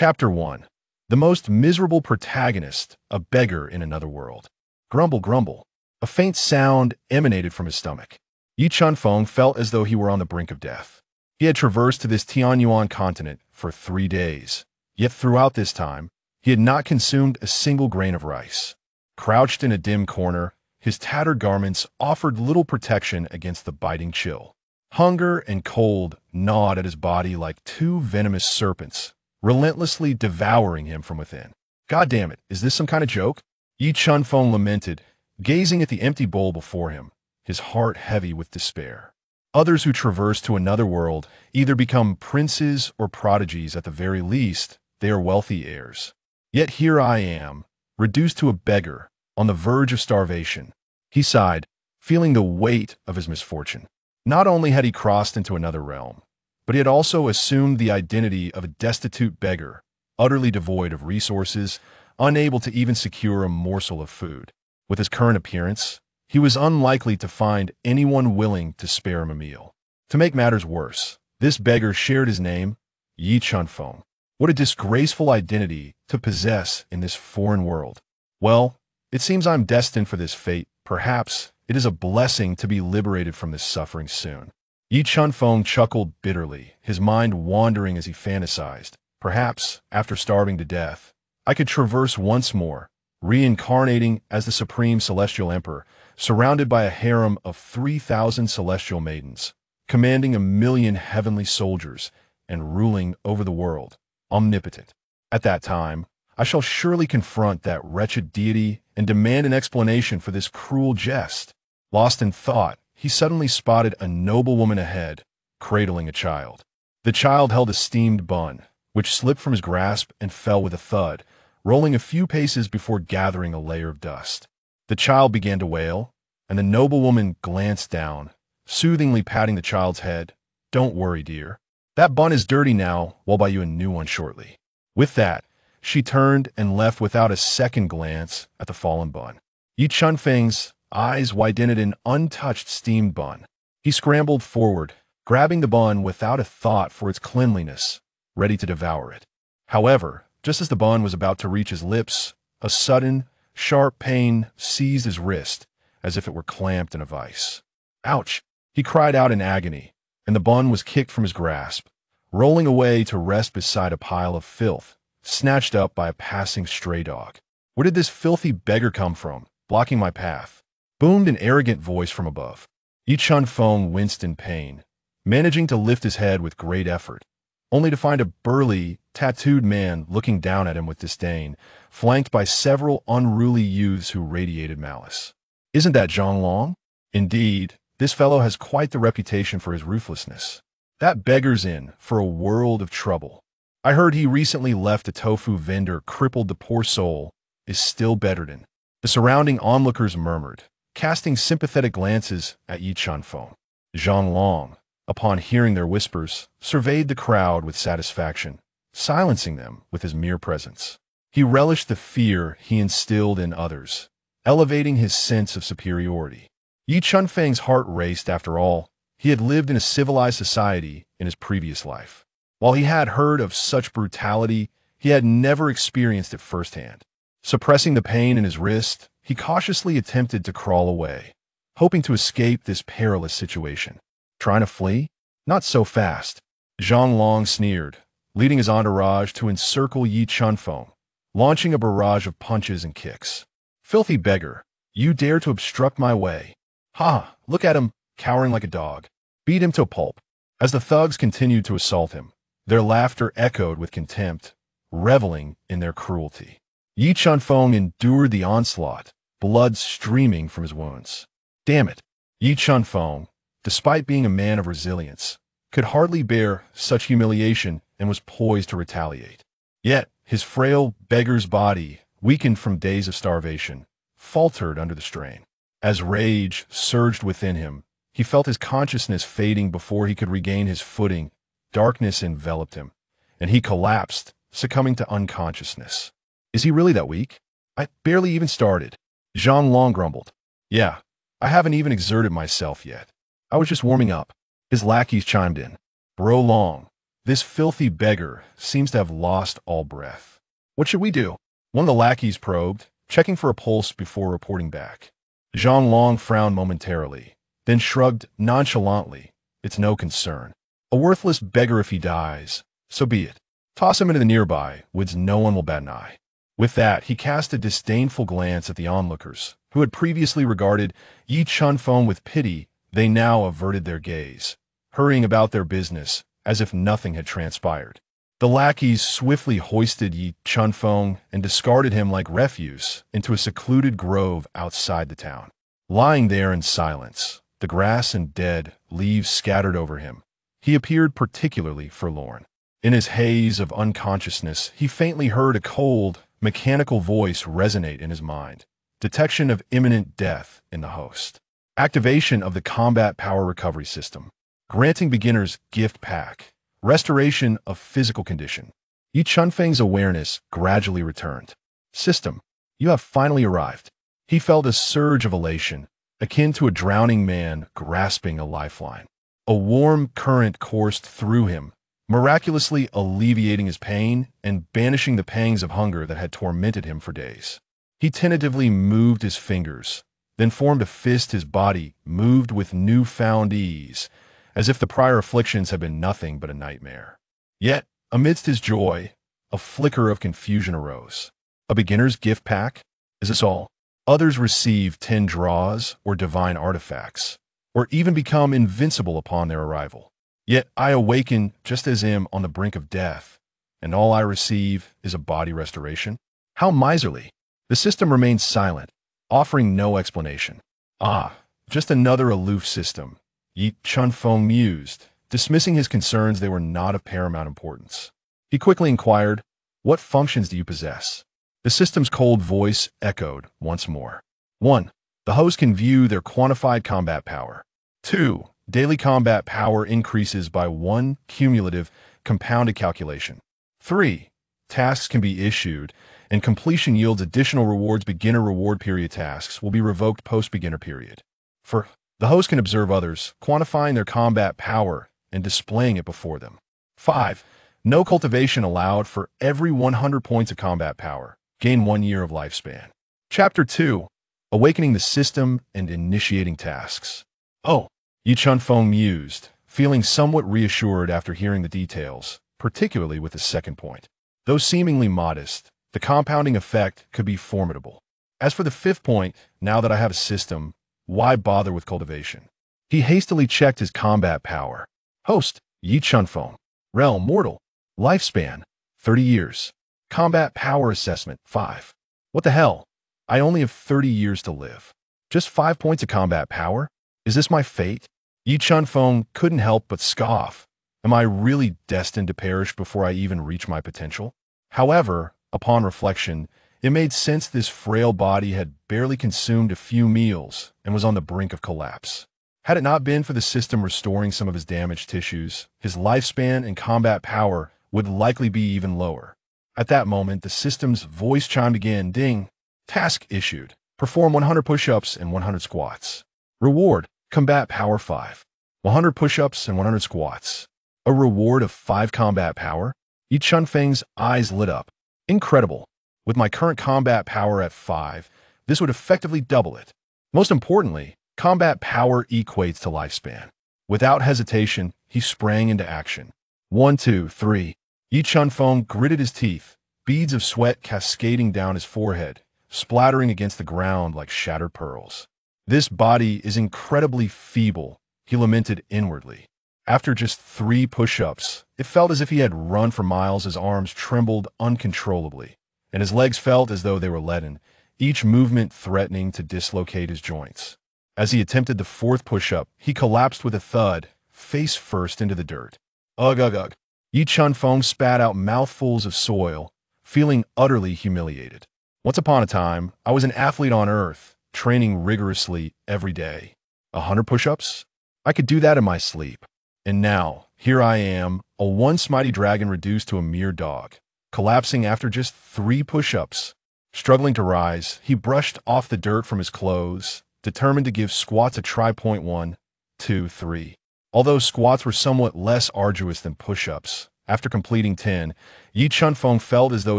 Chapter 1. The most miserable protagonist, a beggar in another world. Grumble, grumble. A faint sound emanated from his stomach. Yi Chunfeng felt as though he were on the brink of death. He had traversed to this Tianyuan continent for 3 days, yet throughout this time, he had not consumed a single grain of rice. Crouched in a dim corner, his tattered garments offered little protection against the biting chill. Hunger and cold gnawed at his body like 2 venomous serpents, relentlessly devouring him from within. God damn it, is this some kind of joke? Yi Chunfeng lamented, gazing at the empty bowl before him, his heart heavy with despair. Others who traverse to another world either become princes or prodigies. At the very least, they are wealthy heirs. Yet here I am, reduced to a beggar, on the verge of starvation. He sighed, feeling the weight of his misfortune. Not only had he crossed into another realm, but he had also assumed the identity of a destitute beggar, utterly devoid of resources, unable to even secure a morsel of food. With his current appearance, he was unlikely to find anyone willing to spare him a meal. To make matters worse, this beggar shared his name, Yi Chunfeng. What a disgraceful identity to possess in this foreign world. Well, it seems I'm destined for this fate. Perhaps it is a blessing to be liberated from this suffering soon. Yi Chunfeng chuckled bitterly, his mind wandering as he fantasized. Perhaps, after starving to death, I could traverse once more, reincarnating as the Supreme Celestial Emperor, surrounded by a harem of 3,000 celestial maidens, commanding 1,000,000 heavenly soldiers, and ruling over the world, omnipotent. At that time, I shall surely confront that wretched deity and demand an explanation for this cruel jest. Lost in thought, he suddenly spotted a noble woman ahead, cradling a child. The child held a steamed bun, which slipped from his grasp and fell with a thud, rolling a few paces before gathering a layer of dust. The child began to wail, and the noble woman glanced down, soothingly patting the child's head. "Don't worry, dear. That bun is dirty now. We'll buy you a new one shortly." With that, she turned and left without a second glance at the fallen bun. Yi Chunfeng's eyes widened at an untouched steamed bun. He scrambled forward, grabbing the bun without a thought for its cleanliness, ready to devour it. However, just as the bun was about to reach his lips, a sudden, sharp pain seized his wrist, as if it were clamped in a vice. "Ouch!" He cried out in agony, and the bun was kicked from his grasp, rolling away to rest beside a pile of filth, snatched up by a passing stray dog. "Where did this filthy beggar come from, blocking my path?" boomed an arrogant voice from above. Yi Chunfeng winced in pain, managing to lift his head with great effort, only to find a burly, tattooed man looking down at him with disdain, flanked by several unruly youths who radiated malice. "Isn't that Zhang Long? Indeed, this fellow has quite the reputation for his ruthlessness. That beggar's in for a world of trouble. I heard he recently left a tofu vendor crippled. The poor soul is still bedridden." The surrounding onlookers murmured, casting sympathetic glances at Yi Chunfeng. Zhang Long, upon hearing their whispers, surveyed the crowd with satisfaction, silencing them with his mere presence. He relished the fear he instilled in others, elevating his sense of superiority. Yi Chunfeng's heart raced. After all, he had lived in a civilized society in his previous life. While he had heard of such brutality, he had never experienced it firsthand. Suppressing the pain in his wrist, he cautiously attempted to crawl away, hoping to escape this perilous situation. Trying to flee? Not so fast. Zhang Long sneered, leading his entourage to encircle Yi Chunfeng, launching a barrage of punches and kicks. "Filthy beggar, you dare to obstruct my way. Ha! Look at him, cowering like a dog. Beat him to a pulp." As the thugs continued to assault him, their laughter echoed with contempt, reveling in their cruelty. Yi Chunfeng endured the onslaught, blood streaming from his wounds. Damn it! Yi Chunfeng, despite being a man of resilience, could hardly bear such humiliation and was poised to retaliate. Yet his frail beggar's body, weakened from days of starvation, faltered under the strain. As rage surged within him, he felt his consciousness fading before he could regain his footing. Darkness enveloped him, and he collapsed, succumbing to unconsciousness. "Is he really that weak? I barely even started." Zhang Long grumbled. "Yeah, I haven't even exerted myself yet. I was just warming up." His lackeys chimed in. "Bro Long, This filthy beggar seems to have lost all breath. What should we do? One of the lackeys probed, checking for a pulse before reporting back. Zhang Long frowned momentarily, then shrugged nonchalantly. It's no concern. A worthless beggar if he dies, so be it. Toss him into the nearby woods, no one will bat an eye. With that, he cast a disdainful glance at the onlookers, who had previously regarded Yi Chunfeng with pity. They now averted their gaze, hurrying about their business as if nothing had transpired. The lackeys swiftly hoisted Yi Chunfeng and discarded him like refuse into a secluded grove outside the town. Lying there in silence, the grass and dead leaves scattered over him, he appeared particularly forlorn. In his haze of unconsciousness, he faintly heard a cold, mechanical voice resonate in his mind. Detection of imminent death in the host. Activation of the combat power recovery system. Granting beginners gift pack. Restoration of physical condition. Yi Chunfeng's awareness gradually returned. System, you have finally arrived. He felt a surge of elation, akin to a drowning man grasping a lifeline. A warm current coursed through him, miraculously alleviating his pain and banishing the pangs of hunger that had tormented him for days. He tentatively moved his fingers, then formed a fist. His body moved with newfound ease, as if the prior afflictions had been nothing but a nightmare. Yet, amidst his joy, a flicker of confusion arose. A beginner's gift pack? Is this all? Others receive 10 draws or divine artifacts, or even become invincible upon their arrival. Yet I awaken just as am on the brink of death, and all I receive is a body restoration? How miserly! The system remains silent, offering no explanation. Ah, just another aloof system, Yi Chunfeng mused, dismissing his concerns. They were not of paramount importance. He quickly inquired, what functions do you possess? The system's cold voice echoed once more. 1. The host can view their quantified combat power. 2. Daily combat power increases by 1 cumulative compounded calculation. 3. Tasks can be issued, and completion yields additional rewards. Beginner reward period tasks will be revoked post-beginner period. 4. The host can observe others, quantifying their combat power and displaying it before them. 5. No cultivation allowed. For every 100 points of combat power, gain 1 year of lifespan. Chapter 2. Awakening the system and initiating tasks. Oh, Yi Chunfeng mused, feeling somewhat reassured after hearing the details, particularly with the second point. Though seemingly modest, the compounding effect could be formidable. As for the 5th point, now that I have a system, why bother with cultivation? He hastily checked his combat power. Host, Yi Chunfeng. Realm, mortal. Lifespan, 30 years. Combat power assessment, 5. What the hell? I only have 30 years to live. Just 5 points of combat power? Is this my fate? Yi Chunfeng couldn't help but scoff. Am I really destined to perish before I even reach my potential? However, upon reflection, it made sense. This frail body had barely consumed a few meals and was on the brink of collapse. Had it not been for the system restoring some of his damaged tissues, his lifespan and combat power would likely be even lower. At that moment, the system's voice chimed again. Ding. Task issued. Perform 100 push-ups and 100 squats. Reward, combat power 5. 100 push-ups and 100 squats. A reward of 5 combat power? Yi Chunfeng's eyes lit up. Incredible. With my current combat power at 5, this would effectively double it. Most importantly, combat power equates to lifespan. Without hesitation, he sprang into action. 1, 2, 3. Yi Chunfeng gritted his teeth, beads of sweat cascading down his forehead, splattering against the ground like shattered pearls. This body is incredibly feeble, he lamented inwardly. After just 3 push-ups, it felt as if he had run for miles. His arms trembled uncontrollably, and his legs felt as though they were leaden, each movement threatening to dislocate his joints. As he attempted the 4th push-up, he collapsed with a thud, face first into the dirt. Ugh, ugh, ugh. Yi Chunfeng spat out mouthfuls of soil, feeling utterly humiliated. Once upon a time, I was an athlete on Earth, training rigorously every day. 100 push-ups? I could do that in my sleep. And now, here I am, a once mighty dragon reduced to a mere dog, collapsing after just 3 push-ups. Struggling to rise, he brushed off the dirt from his clothes, determined to give squats a try. 1, 2, 3. Although squats were somewhat less arduous than push-ups, After completing 10, Yi Chunfeng felt as though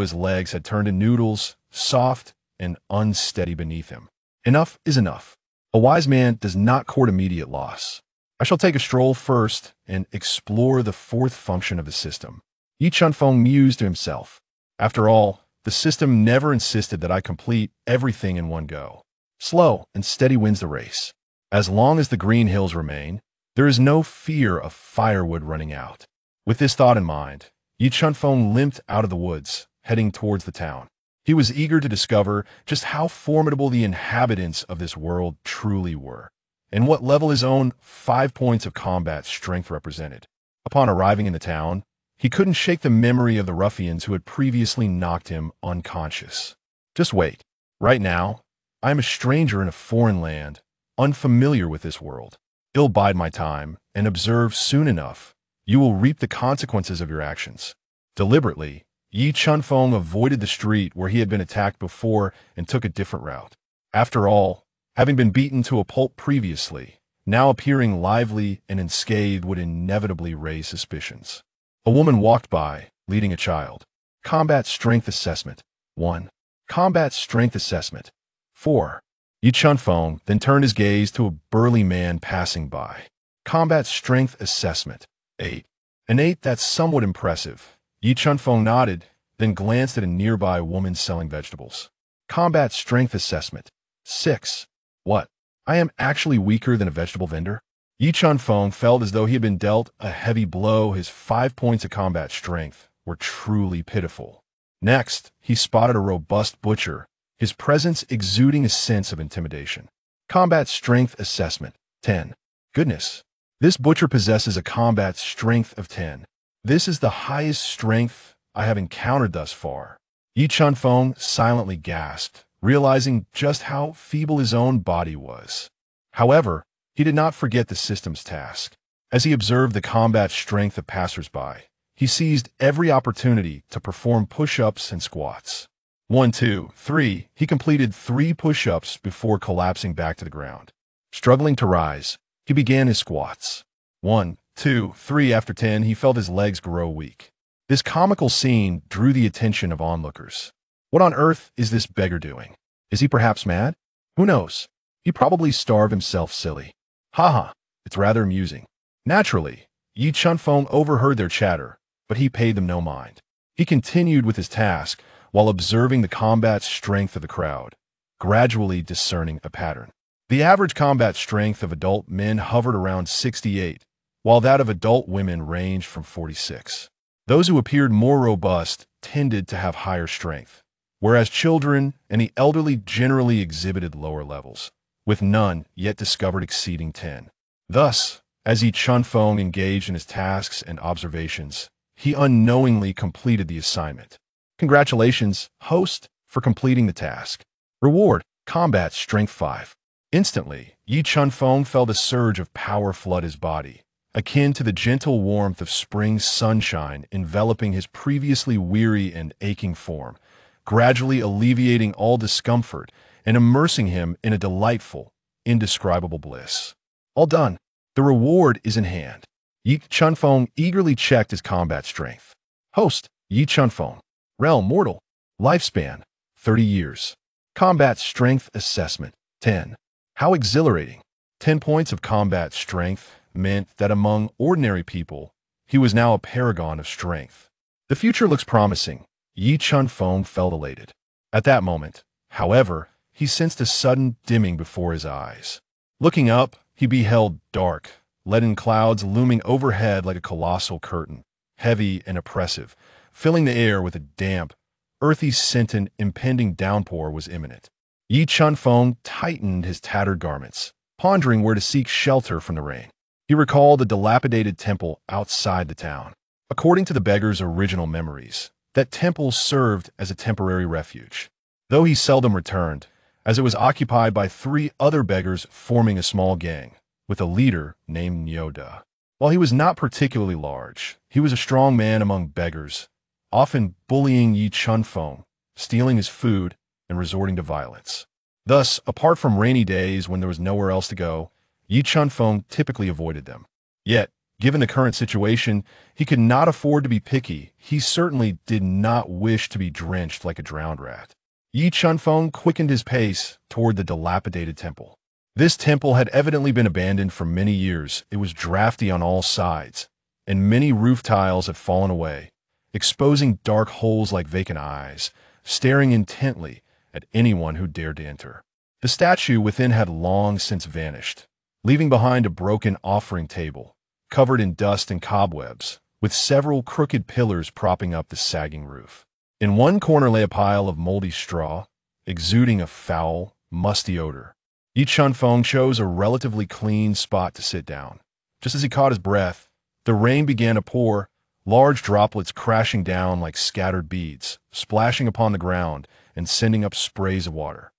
his legs had turned to noodles, soft and unsteady beneath him. Enough is enough. A wise man does not court immediate loss. I shall take a stroll first and explore the fourth function of the system. Yi Chunfeng mused to himself. After all, the system never insisted that I complete everything in one go. Slow and steady wins the race. As long as the green hills remain, there is no fear of firewood running out. With this thought in mind, Yi Chunfeng limped out of the woods, heading towards the town. He was eager to discover just how formidable the inhabitants of this world truly were, and what level his own 5 points of combat strength represented. Upon arriving in the town, he couldn't shake the memory of the ruffians who had previously knocked him unconscious. Just wait. Right now, I am a stranger in a foreign land, unfamiliar with this world. I'll bide my time and observe soon enough. You will reap the consequences of your actions. Deliberately, Yi Chunfeng avoided the street where he had been attacked before and took a different route. After all, having been beaten to a pulp previously, now appearing lively and unscathed would inevitably raise suspicions. A woman walked by, leading a child. Combat Strength Assessment 1. Combat Strength Assessment 4. Yi Chunfeng then turned his gaze to a burly man passing by. Combat Strength Assessment 8. An 8 that's somewhat impressive. Yi Chunfeng nodded, then glanced at a nearby woman selling vegetables. Combat Strength Assessment 6. What? I am actually weaker than a vegetable vendor? Yi Chunfeng felt as though he had been dealt a heavy blow. His 5 points of combat strength were truly pitiful. Next, he spotted a robust butcher, his presence exuding a sense of intimidation. Combat Strength Assessment 10. Goodness. This butcher possesses a combat strength of 10. This is the highest strength I have encountered thus far. Yi Chunfeng silently gasped, realizing just how feeble his own body was. However, he did not forget the system's task. As he observed the combat strength of passers-by, he seized every opportunity to perform push-ups and squats. 1, 2, 3. He completed 3 push-ups before collapsing back to the ground. Struggling to rise, he began his squats. 1, 2, 3. After 10, he felt his legs grow weak. This comical scene drew the attention of onlookers. What on earth is this beggar doing? Is he perhaps mad? Who knows? He probably starved himself silly. Haha, it's rather amusing. Naturally, Yi Chunfeng overheard their chatter, but he paid them no mind. He continued with his task while observing the combat strength of the crowd, gradually discerning a pattern. The average combat strength of adult men hovered around 68, while that of adult women ranged from 46. Those who appeared more robust tended to have higher strength, whereas children and the elderly generally exhibited lower levels, with none yet discovered exceeding 10. Thus, as Yi Chunfeng engaged in his tasks and observations, he unknowingly completed the assignment. Congratulations, host, for completing the task. Reward, Combat Strength 5. Instantly, Yi Chunfeng felt a surge of power flood his body, akin to the gentle warmth of spring sunshine enveloping his previously weary and aching form, gradually alleviating all discomfort and immersing him in a delightful, indescribable bliss. All done. The reward is in hand. Yi Chunfeng eagerly checked his combat strength. Host, Yi Chunfeng. Realm mortal. Lifespan, 30 years. Combat Strength Assessment, 10. How exhilarating. 10 points of combat strength meant that among ordinary people, he was now a paragon of strength. The future looks promising. Yi Chunfeng felt elated. At that moment, however, he sensed a sudden dimming before his eyes. Looking up, he beheld dark, leaden clouds looming overhead like a colossal curtain, heavy and oppressive, filling the air with a damp, earthy scent. An impending downpour was imminent. Yi Chunfeng tightened his tattered garments, pondering where to seek shelter from the rain. He recalled the dilapidated temple outside the town. According to the beggar's original memories, that temple served as a temporary refuge, though he seldom returned, as it was occupied by 3 other beggars forming a small gang, with a leader named Nyoda. While he was not particularly large, he was a strong man among beggars, often bullying Yi Chunfeng, stealing his food, and resorting to violence. Thus, apart from rainy days when there was nowhere else to go, Yi Chunfeng typically avoided them. Yet, Given the current situation, he could not afford to be picky. He certainly did not wish to be drenched like a drowned rat. Yi Chunfeng quickened his pace toward the dilapidated temple. This temple had evidently been abandoned for many years. It was drafty on all sides, and many roof tiles had fallen away, exposing dark holes like vacant eyes, staring intently at anyone who dared to enter. The statue within had long since vanished, leaving behind a broken offering table, covered in dust and cobwebs, with several crooked pillars propping up the sagging roof. In one corner lay a pile of moldy straw, exuding a foul, musty odor. Yi Chunfeng chose a relatively clean spot to sit down. Just as he caught his breath, the rain began to pour, large droplets crashing down like scattered beads, splashing upon the ground and sending up sprays of water.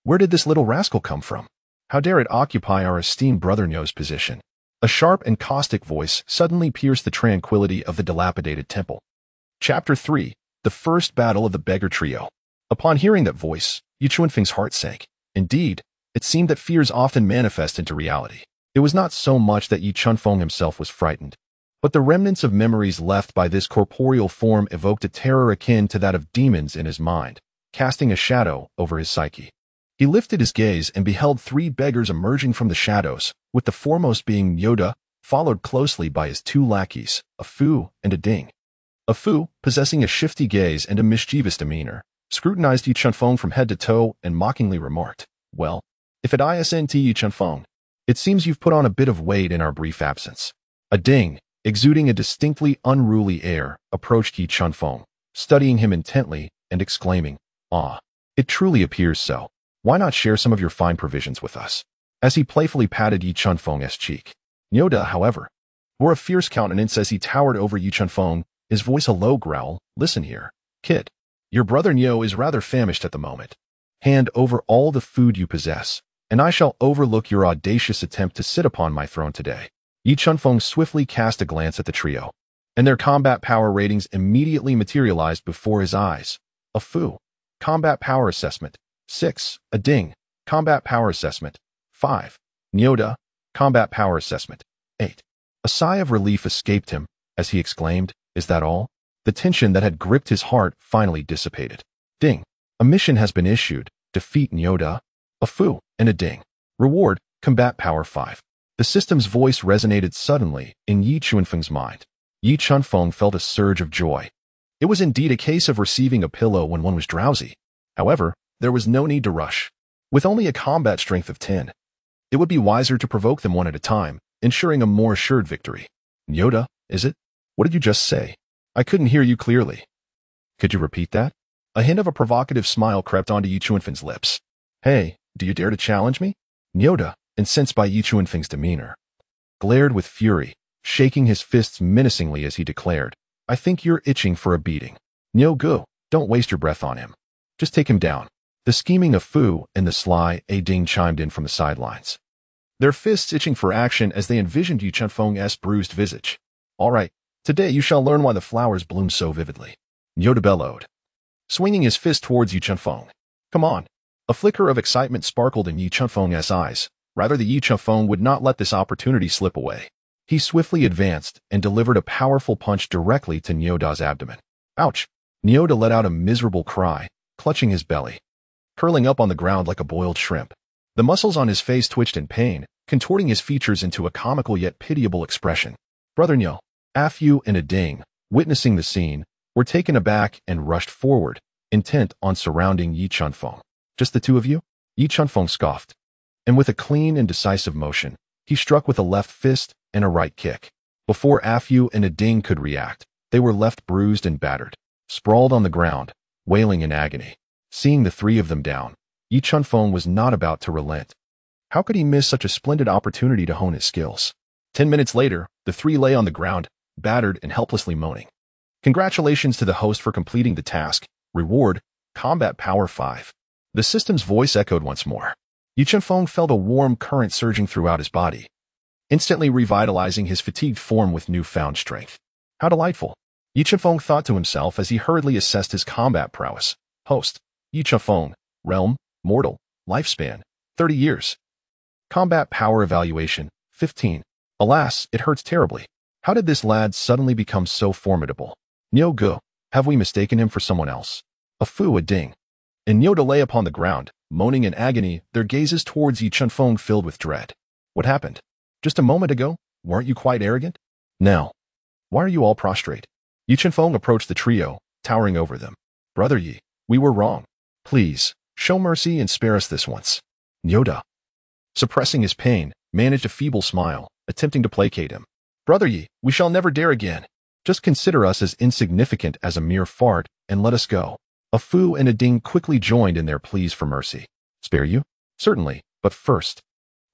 Where did this little rascal come from? How dare it occupy our esteemed brother Nyo's position? A sharp and caustic voice suddenly pierced the tranquility of the dilapidated temple. Chapter 3. The First Battle of the Beggar Trio. Upon hearing that voice, Yi Chunfeng's heart sank. Indeed, it seemed that fears often manifest into reality. It was not so much that Yi Chunfeng himself was frightened, but the remnants of memories left by this corporeal form evoked a terror akin to that of demons in his mind, casting a shadow over his psyche. He lifted his gaze and beheld three beggars emerging from the shadows, with the foremost being Yoda, followed closely by his two lackeys, a Fu and a Ding. A Fu, possessing a shifty gaze and a mischievous demeanor, scrutinized Yi Chunfeng from head to toe and mockingly remarked, "Well, if it isn't Yi Chunfeng, it seems you've put on a bit of weight in our brief absence." A Ding, exuding a distinctly unruly air, approached Yi Chunfeng, studying him intently and exclaiming, "Ah, it truly appears so. Why not share some of your fine provisions with us?" As he playfully patted Yi Chunfeng's cheek. Yoda, however, wore a fierce countenance as he towered over Yi Chunfeng, his voice a low growl. "Listen here, kid. Your brother Nyo is rather famished at the moment. Hand over all the food you possess, and I shall overlook your audacious attempt to sit upon my throne today." Yi Chunfeng swiftly cast a glance at the trio, and their combat power ratings immediately materialized before his eyes. A Fu, combat power assessment, 6. A Ding, combat power assessment, 5. Nyoda, combat power assessment, 8. A sigh of relief escaped him as he exclaimed, "Is that all?" The tension that had gripped his heart finally dissipated. Ding, a mission has been issued. Defeat Nyoda, a Fu, and a Ding. Reward, combat power 5. The system's voice resonated suddenly in Yi Chunfeng's mind. Yi Chunfeng felt a surge of joy. It was indeed a case of receiving a pillow when one was drowsy. However, there was no need to rush. With only a combat strength of 10, it would be wiser to provoke them one at a time, ensuring a more assured victory. "Nyoda, is it? What did you just say? I couldn't hear you clearly." "Could you repeat that?" A hint of a provocative smile crept onto Yi Chunfeng's lips. "Hey, do you dare to challenge me?" Nyoda, incensed by Yi Chunfeng's demeanor, glared with fury, shaking his fists menacingly as he declared, "I think you're itching for a beating. Nyo Gu, don't waste your breath on him. Just take him down." The scheming of Fu and the sly A Ding chimed in from the sidelines, their fists itching for action as they envisioned Yi Chunfeng's bruised visage. "All right, today you shall learn why the flowers bloom so vividly," Yoda bellowed, swinging his fist towards Yi Chunfeng. "Come on." A flicker of excitement sparkled in Yi Chunfeng's eyes. Rather, the Yi Chunfeng would not let this opportunity slip away. He swiftly advanced and delivered a powerful punch directly to Nyoda's abdomen. Ouch! Nyoda let out a miserable cry, clutching his belly, curling up on the ground like a boiled shrimp. The muscles on his face twitched in pain, contorting his features into a comical yet pitiable expression. Brother Nyo, A Fu and a Ding, witnessing the scene, were taken aback and rushed forward, intent on surrounding Yi Chunfeng. "Just the two of you?" Yi Chunfeng scoffed, and with a clean and decisive motion, he struck with a left fist and a right kick. Before A Fu and a Ding could react, they were left bruised and battered, sprawled on the ground, wailing in agony. Seeing the three of them down, Yi Chunfeng was not about to relent. How could he miss such a splendid opportunity to hone his skills? 10 minutes later, the three lay on the ground, battered and helplessly moaning. Congratulations to the host for completing the task. Reward, combat power 5. The system's voice echoed once more. Yi Chunfeng felt a warm current surging throughout his body, instantly revitalizing his fatigued form with newfound strength. How delightful, Yi Chunfeng thought to himself as he hurriedly assessed his combat prowess. Host, Yi Chunfeng, realm, mortal, lifespan, 30 years. Combat power evaluation, 15. Alas, it hurts terribly. How did this lad suddenly become so formidable? Niu Gu, have we mistaken him for someone else? A Fu, a Ding. And Nyoda lay upon the ground, moaning in agony, their gazes towards Yi Chunfeng filled with dread. What happened? Just a moment ago, weren't you quite arrogant? Now, why are you all prostrate? Yi Chunfeng approached the trio, towering over them. Brother Yi, we were wrong. Please, show mercy and spare us this once. Nyoda, suppressing his pain, managed a feeble smile, attempting to placate him. Brother Yi, we shall never dare again. Just consider us as insignificant as a mere fart and let us go. A Fu and a Ding quickly joined in their pleas for mercy. Spare you? Certainly, but first,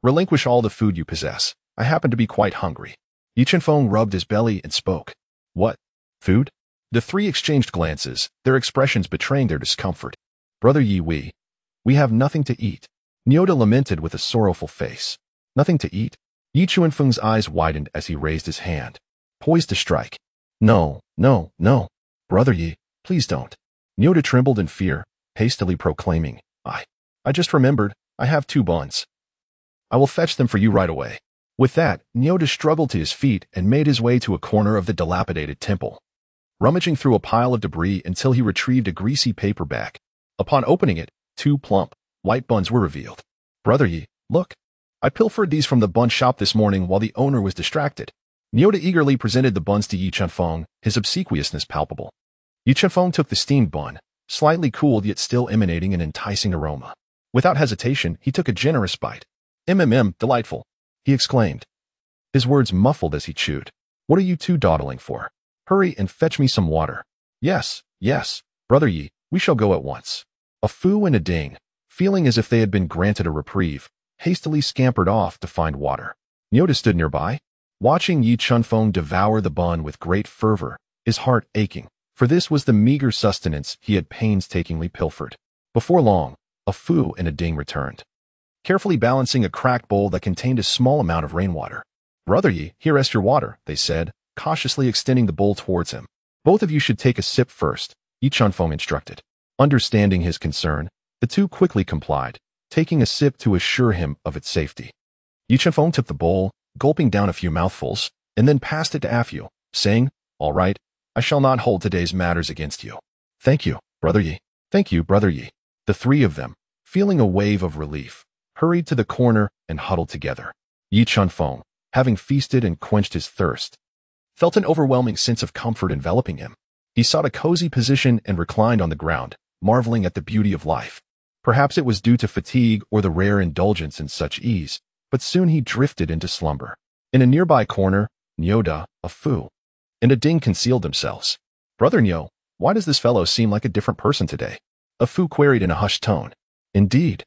relinquish all the food you possess. I happen to be quite hungry. Yi Chunfeng rubbed his belly and spoke. What? Food? The three exchanged glances, their expressions betraying their discomfort. Brother Yi, we have nothing to eat. Nyoda lamented with a sorrowful face. Nothing to eat? Yi Chunfeng's eyes widened as he raised his hand, poised to strike. No, no, no. Brother Yi, please don't. Nyoda trembled in fear, hastily proclaiming, I just remembered, I have 2 buns. I will fetch them for you right away. With that, Nyoda struggled to his feet and made his way to a corner of the dilapidated temple, rummaging through a pile of debris until he retrieved a greasy paper bag. Upon opening it, 2 plump, white buns were revealed. Brother Yi, look. I pilfered these from the bun shop this morning while the owner was distracted. Nyoda eagerly presented the buns to Yi Chunfeng, his obsequiousness palpable. Yi Chunfeng took the steamed bun, slightly cooled yet still emanating an enticing aroma. Without hesitation, he took a generous bite. Delightful, he exclaimed, his words muffled as he chewed. What are you 2 dawdling for? Hurry and fetch me some water. Yes, yes, Brother Yi, we shall go at once. A Fu and a Ding, feeling as if they had been granted a reprieve, hastily scampered off to find water. Nyoda stood nearby, watching Yi Chunfeng devour the bun with great fervor, his heart aching, for this was the meager sustenance he had painstakingly pilfered. Before long, a Fu and a Ding returned, carefully balancing a cracked bowl that contained a small amount of rainwater. Brother Yi, here is your water, they said, cautiously extending the bowl towards him. Both of you should take a sip first, Yi Chunfeng instructed. Understanding his concern, the 2 quickly complied, taking a sip to assure him of its safety. Yi Chunfeng took the bowl, gulping down a few mouthfuls, and then passed it to Afu, saying, All right, I shall not hold today's matters against you. Thank you, Brother Yi. Thank you, Brother Yi. The 3 of them, feeling a wave of relief, hurried to the corner and huddled together. Yi Chunfeng, having feasted and quenched his thirst, felt an overwhelming sense of comfort enveloping him. He sought a cozy position and reclined on the ground, marveling at the beauty of life. Perhaps it was due to fatigue or the rare indulgence in such ease, but soon he drifted into slumber. In a nearby corner, Nyoda, a Fu, and a Ding concealed themselves. Brother Nyo, why does this fellow seem like a different person today? A Fu queried in a hushed tone. Indeed.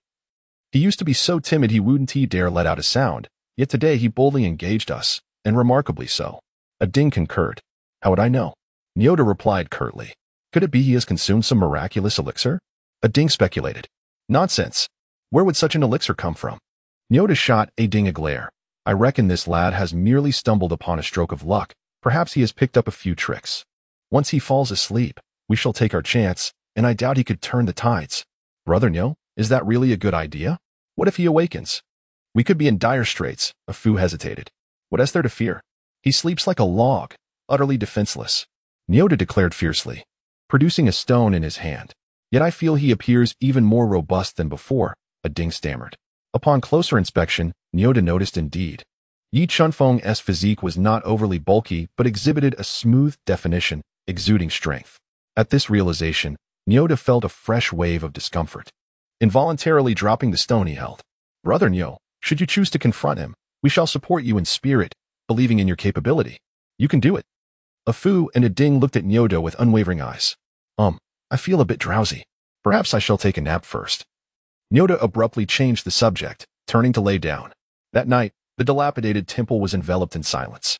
He used to be so timid he wouldn't dare let out a sound, yet today he boldly engaged us, and remarkably so. A Ding concurred. How would I know? Nyoda replied curtly. Could it be he has consumed some miraculous elixir? A Ding speculated. Nonsense. Where would such an elixir come from? Nyoda shot a Ding a glare. I reckon this lad has merely stumbled upon a stroke of luck. Perhaps he has picked up a few tricks. Once he falls asleep, we shall take our chance, and I doubt he could turn the tides. Brother Nyo, is that really a good idea? What if he awakens? We could be in dire straits, a Fu hesitated. What is there to fear? He sleeps like a log, utterly defenseless. Nyoda declared fiercely, producing a stone in his hand. Yet I feel he appears even more robust than before, a Ding stammered. Upon closer inspection, Nyoda noticed indeed. Yi Chunfeng's physique was not overly bulky but exhibited a smooth definition, exuding strength. At this realization, Nyoda felt a fresh wave of discomfort, involuntarily dropping the stone he held. Brother Nyo, should you choose to confront him, we shall support you in spirit, believing in your capability. You can do it. A Fu and a Ding looked at Nyoda with unwavering eyes. I feel a bit drowsy. Perhaps I shall take a nap first. Nyoda abruptly changed the subject, turning to lay down. That night, the dilapidated temple was enveloped in silence,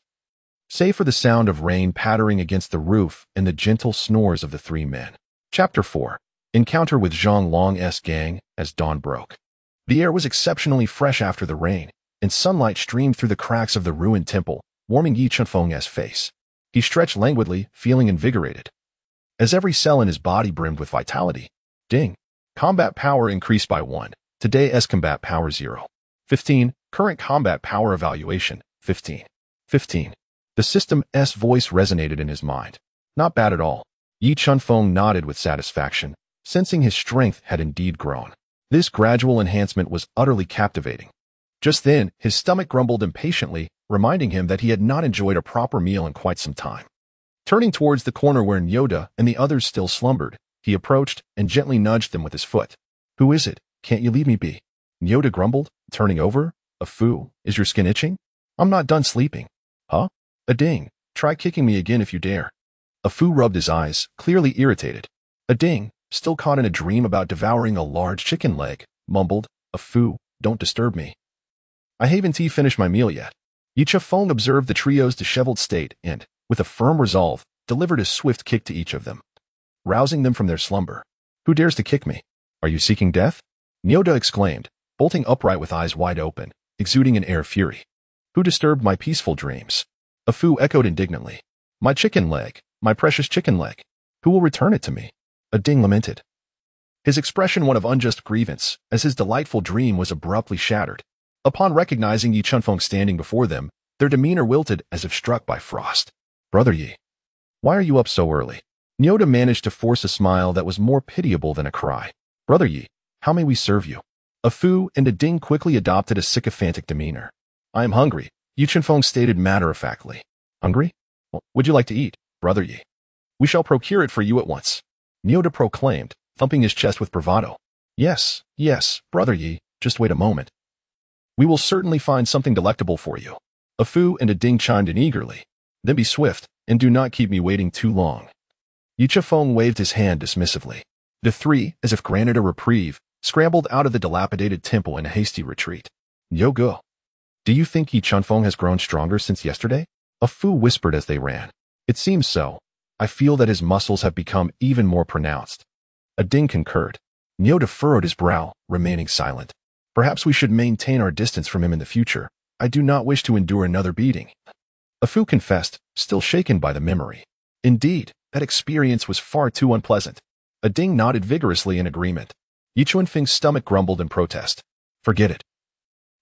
save for the sound of rain pattering against the roof and the gentle snores of the 3 men. Chapter 4. Encounter with Zhang Long's gang as dawn broke. The air was exceptionally fresh after the rain, and sunlight streamed through the cracks of the ruined temple, warming Yi Chunfeng's face. He stretched languidly, feeling invigorated, as every cell in his body brimmed with vitality. Ding. Combat power increased by 1. Today's combat power 0. 15. Current combat power evaluation, 15. 15. The system's voice resonated in his mind. Not bad at all. Yi Chunfeng nodded with satisfaction, sensing his strength had indeed grown. This gradual enhancement was utterly captivating. Just then, his stomach grumbled impatiently, reminding him that he had not enjoyed a proper meal in quite some time. Turning towards the corner where Nyoda and the others still slumbered, he approached and gently nudged them with his foot. "Who is it? Can't you leave me be?" Nyoda grumbled, turning over. "A foo, is your skin itching? I'm not done sleeping." "Huh? A ding. Try kicking me again if you dare." A foo rubbed his eyes, clearly irritated. A ding, still caught in a dream about devouring a large chicken leg, mumbled, "A foo, don't disturb me. I haven't finished my meal yet." Yi Chunfeng observed the trio's disheveled state and, with a firm resolve, delivered a swift kick to each of them, rousing them from their slumber. "Who dares to kick me? Are you seeking death?" Nyoda exclaimed, bolting upright with eyes wide open, exuding an air of fury. "Who disturbed my peaceful dreams?" A foo echoed indignantly. "My chicken leg, my precious chicken leg. Who will return it to me?" A ding lamented, his expression one of unjust grievance, as his delightful dream was abruptly shattered. Upon recognizing Yi Chunfeng standing before them, their demeanor wilted as if struck by frost. "Brother Yi, why are you up so early?" Nyoda managed to force a smile that was more pitiable than a cry. "Brother Yi, how may we serve you?" A foo and a ding quickly adopted a sycophantic demeanor. "I am hungry," Yi Chunfeng stated matter-of-factly. "Hungry? Well, would you like to eat, Brother Yi? We shall procure it for you at once," Nyoda proclaimed, thumping his chest with bravado. Yes, Brother Yi, just wait a moment. We will certainly find something delectable for you." A foo and a ding chimed in eagerly. "Then be swift, and do not keep me waiting too long." Yi Chunfeng waved his hand dismissively. The three, as if granted a reprieve, scrambled out of the dilapidated temple in a hasty retreat. "Yogo, do you think Yi Chunfeng has grown stronger since yesterday?" A foo whispered as they ran. "It seems so. I feel that his muscles have become even more pronounced." A ding concurred. Nyoda furrowed his brow, remaining silent. "Perhaps we should maintain our distance from him in the future. I do not wish to endure another beating." A foo confessed, still shaken by the memory. Indeed, that experience was far too unpleasant. A ding nodded vigorously in agreement. Yi Chunfeng's stomach grumbled in protest. Forget it.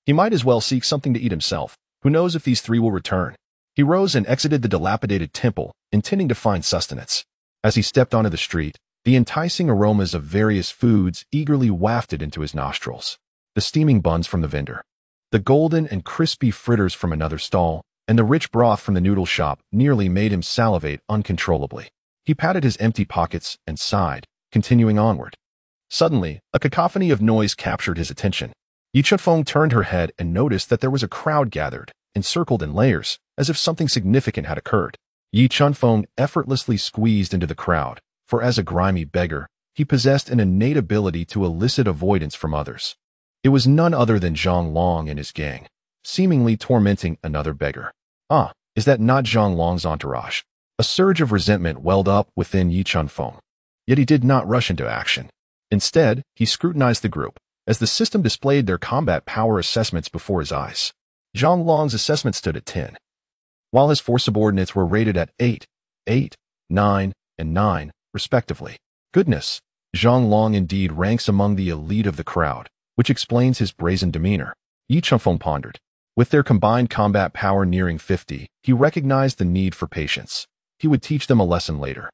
He might as well seek something to eat himself. Who knows if these three will return? He rose and exited the dilapidated temple, intending to find sustenance. As he stepped onto the street, the enticing aromas of various foods eagerly wafted into his nostrils. The steaming buns from the vendor, the golden and crispy fritters from another stall, and the rich broth from the noodle shop nearly made him salivate uncontrollably. He patted his empty pockets and sighed, continuing onward. Suddenly, a cacophony of noise captured his attention. Yi Chunfeng turned her head and noticed that there was a crowd gathered, encircled in layers, as if something significant had occurred. Yi Chunfeng effortlessly squeezed into the crowd, for as a grimy beggar, he possessed an innate ability to elicit avoidance from others. It was none other than Zhang Long and his gang, seemingly tormenting another beggar. Ah, is that not Zhang Long's entourage? A surge of resentment welled up within Yi Chunfeng. Yet he did not rush into action. Instead, he scrutinized the group, as the system displayed their combat power assessments before his eyes. Zhang Long's assessment stood at 10, while his four subordinates were rated at 8, 9, and 9, respectively. Goodness, Zhang Long indeed ranks among the elite of the crowd, which explains his brazen demeanor. Yi Chunfeng pondered. With their combined combat power nearing 50, he recognized the need for patience. He would teach them a lesson later,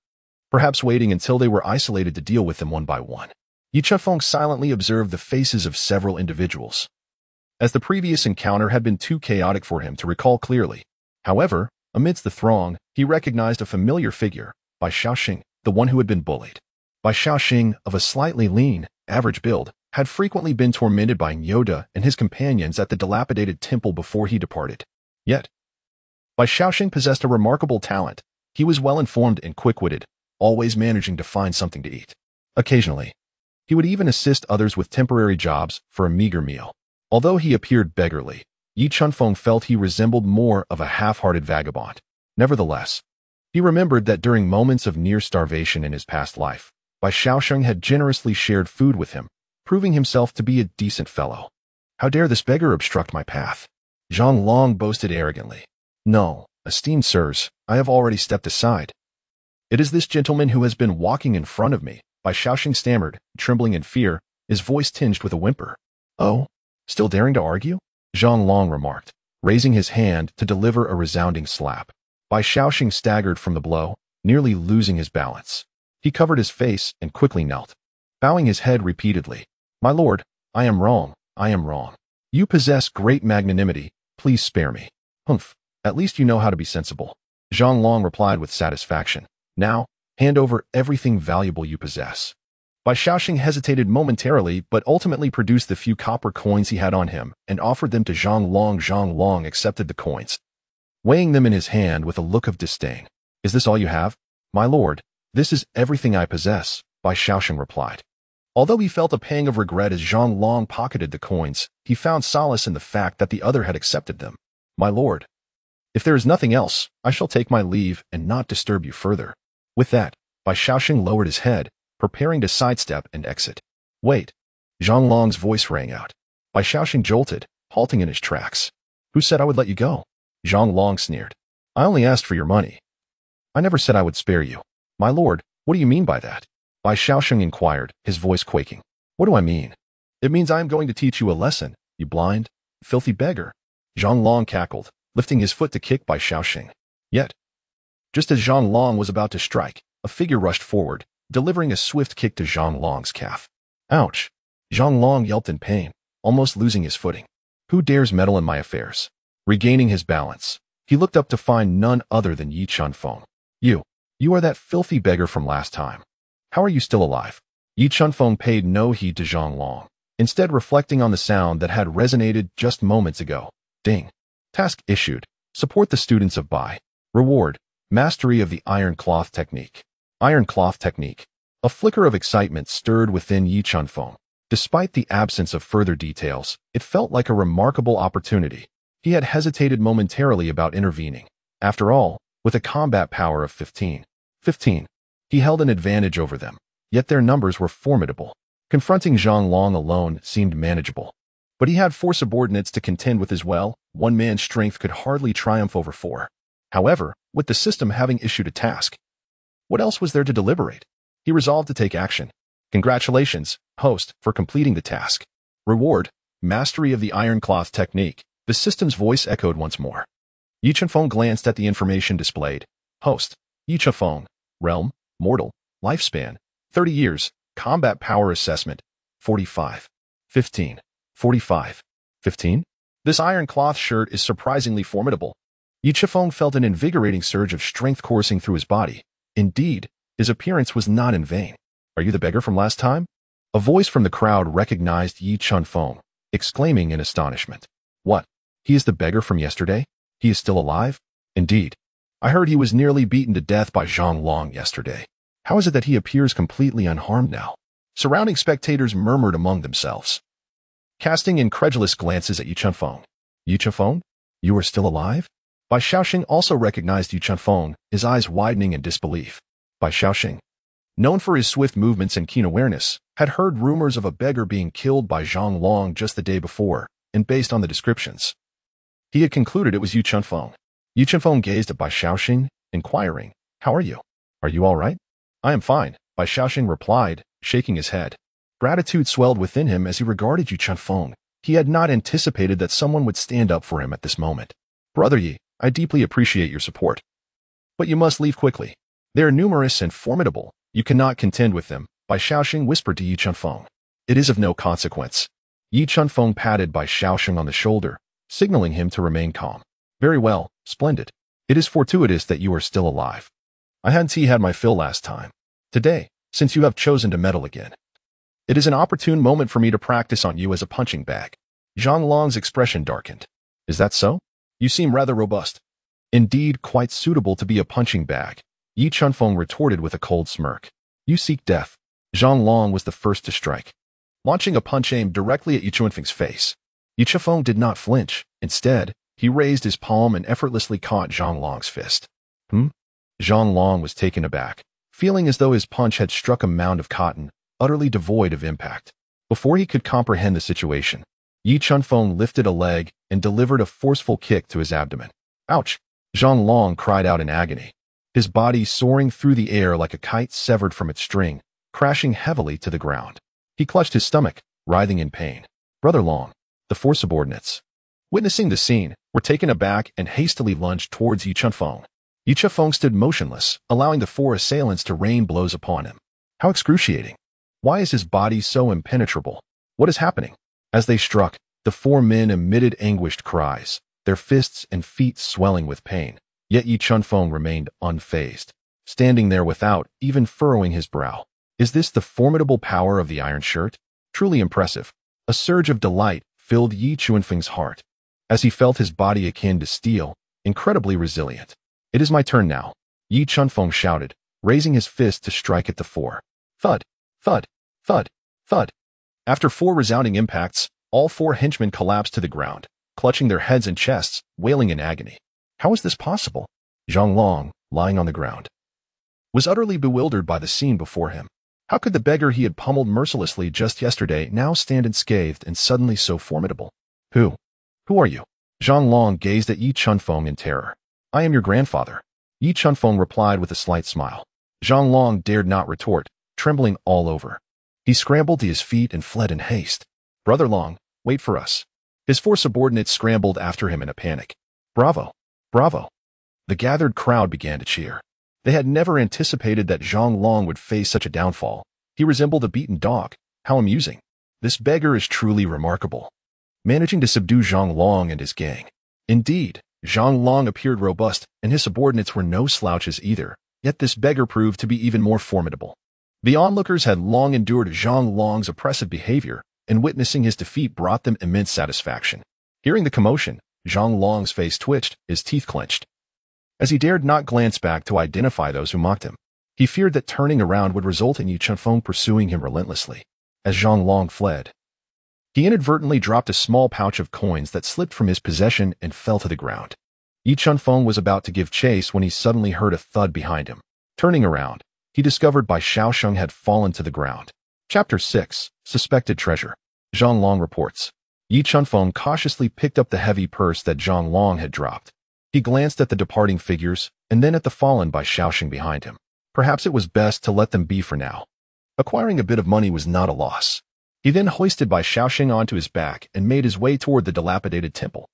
perhaps waiting until they were isolated to deal with them one by one. Yi Chunfeng silently observed the faces of several individuals, as the previous encounter had been too chaotic for him to recall clearly. However, amidst the throng, he recognized a familiar figure, Bai Shaoxing, the one who had been bullied. Bai Shaoxing, of a slightly lean, average build, had frequently been tormented by Nyoda and his companions at the dilapidated temple before he departed. Yet, Bai Shaoxing possessed a remarkable talent. He was well-informed and quick-witted, always managing to find something to eat. Occasionally, he would even assist others with temporary jobs for a meager meal. Although he appeared beggarly, Yi Chunfeng felt he resembled more of a half-hearted vagabond. Nevertheless, he remembered that during moments of near starvation in his past life, Bai Shaoxing had generously shared food with him, proving himself to be a decent fellow. How dare this beggar obstruct my path? Zhang Long boasted arrogantly. No, esteemed sirs, I have already stepped aside. It is this gentleman who has been walking in front of me, Bai Shaoxing stammered, trembling in fear, his voice tinged with a whimper. Oh, still daring to argue? Zhang Long remarked, raising his hand to deliver a resounding slap. Bai Shaoxing staggered from the blow, nearly losing his balance. He covered his face and quickly knelt, bowing his head repeatedly. "My lord, I am wrong, I am wrong. You possess great magnanimity, please spare me." "Humph, at least you know how to be sensible," Zhang Long replied with satisfaction. "Now, hand over everything valuable you possess." Bai Shaoxing hesitated momentarily but ultimately produced the few copper coins he had on him and offered them to Zhang Long. Zhang Long accepted the coins, weighing them in his hand with a look of disdain. "Is this all you have?" "My lord, this is everything I possess," Bai Shaoxing replied. Although he felt a pang of regret as Zhang Long pocketed the coins, he found solace in the fact that the other had accepted them. "My lord, if there is nothing else, I shall take my leave and not disturb you further." With that, Bai Shaoxing lowered his head, preparing to sidestep and exit. "Wait!" Zhang Long's voice rang out. Bai Shaoxing jolted, halting in his tracks. "Who said I would let you go?" Zhang Long sneered. "I only asked for your money. I never said I would spare you." "My lord, what do you mean by that?" Bai Shaoxing inquired, his voice quaking. "What do I mean? It means I am going to teach you a lesson, you blind, filthy beggar." Zhang Long cackled, lifting his foot to kick Bai Shaoxing. Yet, just as Zhang Long was about to strike, a figure rushed forward, delivering a swift kick to Zhang Long's calf. "Ouch!" Zhang Long yelped in pain, almost losing his footing. "Who dares meddle in my affairs?" Regaining his balance, he looked up to find none other than Yi Chunfeng. You are that filthy beggar from last time. How are you still alive?" Yi Chunfeng paid no heed to Zhang Long, instead reflecting on the sound that had resonated just moments ago. Ding. Task issued. Support the students of Bai. Reward. Mastery of the Iron Cloth Technique. Iron Cloth Technique. A flicker of excitement stirred within Yi Chunfeng. Despite the absence of further details, it felt like a remarkable opportunity. He had hesitated momentarily about intervening. After all, with a combat power of 15, he held an advantage over them, yet their numbers were formidable. Confronting Zhang Long alone seemed manageable. But he had 4 subordinates to contend with as well. One man's strength could hardly triumph over 4. However, with the system having issued a task, what else was there to deliberate? He resolved to take action. "Congratulations, host, for completing the task. Reward, mastery of the Iron Cloth Technique." The system's voice echoed once more. Yi Chunfeng glanced at the information displayed. Host, Yi Chunfeng. Realm, mortal. Lifespan, 30 years. Combat power assessment, 45. 15. 45. 15? This iron cloth shirt is surprisingly formidable. Yi Chunfeng felt an invigorating surge of strength coursing through his body. Indeed, his appearance was not in vain. "Are you the beggar from last time?" A voice from the crowd recognized Yi Chunfeng, exclaiming in astonishment. "What? He is the beggar from yesterday? He is still alive?" "Indeed. I heard he was nearly beaten to death by Zhang Long yesterday. How is it that he appears completely unharmed now?" Surrounding spectators murmured among themselves, casting incredulous glances at Yi Chunfeng. "Yi Chunfeng? You are still alive?" Bai Shaoxing also recognized Yi Chunfeng, his eyes widening in disbelief. Bai Shaoxing, known for his swift movements and keen awareness, had heard rumors of a beggar being killed by Zhang Long just the day before, and based on the descriptions, he had concluded it was Yi Chunfeng. Yi Chunfeng gazed at Bai Shaoxing, inquiring, "How are you? Are you all right?" "I am fine," Bai Shaoxing replied, shaking his head. Gratitude swelled within him as he regarded Yi Chunfeng. He had not anticipated that someone would stand up for him at this moment. "Brother Yi, I deeply appreciate your support. But you must leave quickly. They are numerous and formidable. You cannot contend with them," Bai Shaoxing whispered to Yi Chunfeng. "It is of no consequence." Yi Chunfeng patted Bai Shaoxing on the shoulder, signaling him to remain calm. "Very well, splendid. It is fortuitous that you are still alive. I hadn't had my fill last time. Today, since you have chosen to meddle again, it is an opportune moment for me to practice on you as a punching bag." Zhang Long's expression darkened. "Is that so? You seem rather robust." "Indeed, quite suitable to be a punching bag," Yi Chunfeng retorted with a cold smirk. "You seek death." Zhang Long was the first to strike, launching a punch aimed directly at Yi Chunfeng's face. Yi Chunfeng did not flinch. Instead, he raised his palm and effortlessly caught Zhang Long's fist. Zhang Long was taken aback, feeling as though his punch had struck a mound of cotton, utterly devoid of impact. Before he could comprehend the situation, Yi Chunfeng lifted a leg and delivered a forceful kick to his abdomen. "Ouch!" Zhang Long cried out in agony, his body soaring through the air like a kite severed from its string, crashing heavily to the ground. He clutched his stomach, writhing in pain. Brother Long, the 4 subordinates, witnessing the scene, were taken aback and hastily lunged towards Yi Chunfeng. Yi Chefeng stood motionless, allowing the four assailants to rain blows upon him. How excruciating! Why is his body so impenetrable? What is happening? As they struck, the four men emitted anguished cries, their fists and feet swelling with pain. Yet Yi Chunfeng remained unfazed, standing there without even furrowing his brow. Is this the formidable power of the Iron Shirt? Truly impressive. A surge of delight filled Yi Chunfeng's heart, as he felt his body akin to steel, incredibly resilient. It is my turn now, Yi Chunfeng shouted, raising his fist to strike at the four. Thud, thud, thud, thud. After four resounding impacts, all four henchmen collapsed to the ground, clutching their heads and chests, wailing in agony. How is this possible? Zhang Long, lying on the ground, was utterly bewildered by the scene before him. How could the beggar he had pummeled mercilessly just yesterday now stand unscathed and suddenly so formidable? Who are you? Zhang Long gazed at Yi Chunfeng in terror. I am your grandfather, Yi Chunfeng replied with a slight smile. Zhang Long dared not retort, trembling all over. He scrambled to his feet and fled in haste. Brother Long, wait for us. His four subordinates scrambled after him in a panic. Bravo! Bravo! The gathered crowd began to cheer. They had never anticipated that Zhang Long would face such a downfall. He resembled a beaten dog. How amusing. This beggar is truly remarkable, managing to subdue Zhang Long and his gang. Indeed, Zhang Long appeared robust, and his subordinates were no slouches either, yet this beggar proved to be even more formidable. The onlookers had long endured Zhang Long's oppressive behavior, and witnessing his defeat brought them immense satisfaction. Hearing the commotion, Zhang Long's face twitched, his teeth clenched, as he dared not glance back to identify those who mocked him. He feared that turning around would result in Yi Chunfeng pursuing him relentlessly. As Zhang Long fled, he inadvertently dropped a small pouch of coins that slipped from his possession and fell to the ground. Yi Chunfeng was about to give chase when he suddenly heard a thud behind him. Turning around, he discovered Bai Xiaosheng had fallen to the ground. Chapter 6, Suspected Treasure. Zhang Long reports. Yi Chunfeng cautiously picked up the heavy purse that Zhang Long had dropped. He glanced at the departing figures, and then at the fallen Bai Xiaosheng behind him. Perhaps it was best to let them be for now. Acquiring a bit of money was not a loss. He then hoisted Bai Xiaosheng onto his back and made his way toward the dilapidated temple.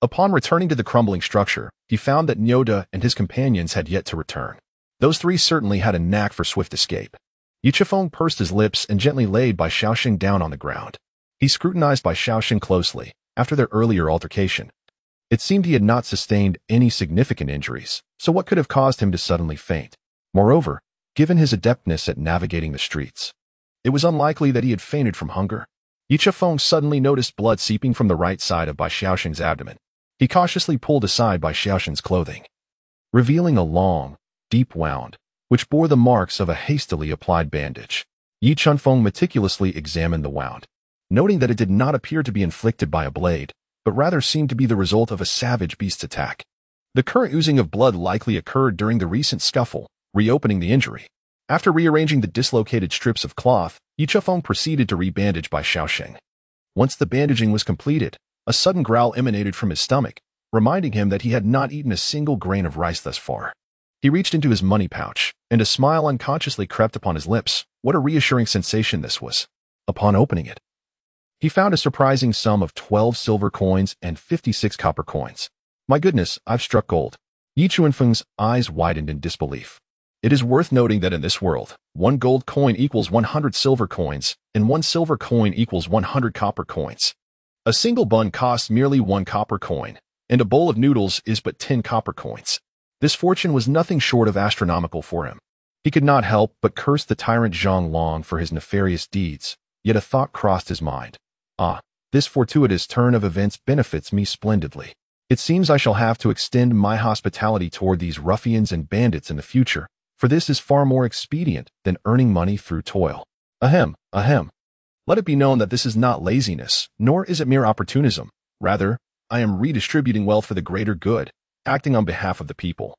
Upon returning to the crumbling structure, he found that Nyoda and his companions had yet to return. Those three certainly had a knack for swift escape. Yi Chifeng pursed his lips and gently laid Bai Xiaosheng down on the ground. He scrutinized Bai Xiaosheng closely. After their earlier altercation, it seemed he had not sustained any significant injuries, so what could have caused him to suddenly faint? Moreover, given his adeptness at navigating the streets, it was unlikely that he had fainted from hunger. Yi Chifeng suddenly noticed blood seeping from the right side of Bai Xiaosheng's abdomen. He cautiously pulled aside Bai Xiaosheng's clothing, revealing a long, deep wound, which bore the marks of a hastily applied bandage. Yi Chunfeng meticulously examined the wound, noting that it did not appear to be inflicted by a blade, but rather seemed to be the result of a savage beast's attack. The current oozing of blood likely occurred during the recent scuffle, reopening the injury. After rearranging the dislocated strips of cloth, Yi Chifeng proceeded to rebandage Bai Xiaosheng. Once the bandaging was completed, a sudden growl emanated from his stomach, reminding him that he had not eaten a single grain of rice thus far. He reached into his money pouch, and a smile unconsciously crept upon his lips. What a reassuring sensation this was. Upon opening it, he found a surprising sum of 12 silver coins and 56 copper coins. My goodness, I've struck gold. Yi Chunfeng's eyes widened in disbelief. It is worth noting that in this world, 1 gold coin equals 100 silver coins, and 1 silver coin equals 100 copper coins. A single bun costs merely 1 copper coin, and a bowl of noodles is but 10 copper coins. This fortune was nothing short of astronomical for him. He could not help but curse the tyrant Zhang Long for his nefarious deeds, yet a thought crossed his mind. Ah, this fortuitous turn of events benefits me splendidly. It seems I shall have to extend my hospitality toward these ruffians and bandits in the future, for this is far more expedient than earning money through toil. Ahem, ahem. Let it be known that this is not laziness, nor is it mere opportunism. Rather, I am redistributing wealth for the greater good, acting on behalf of the people,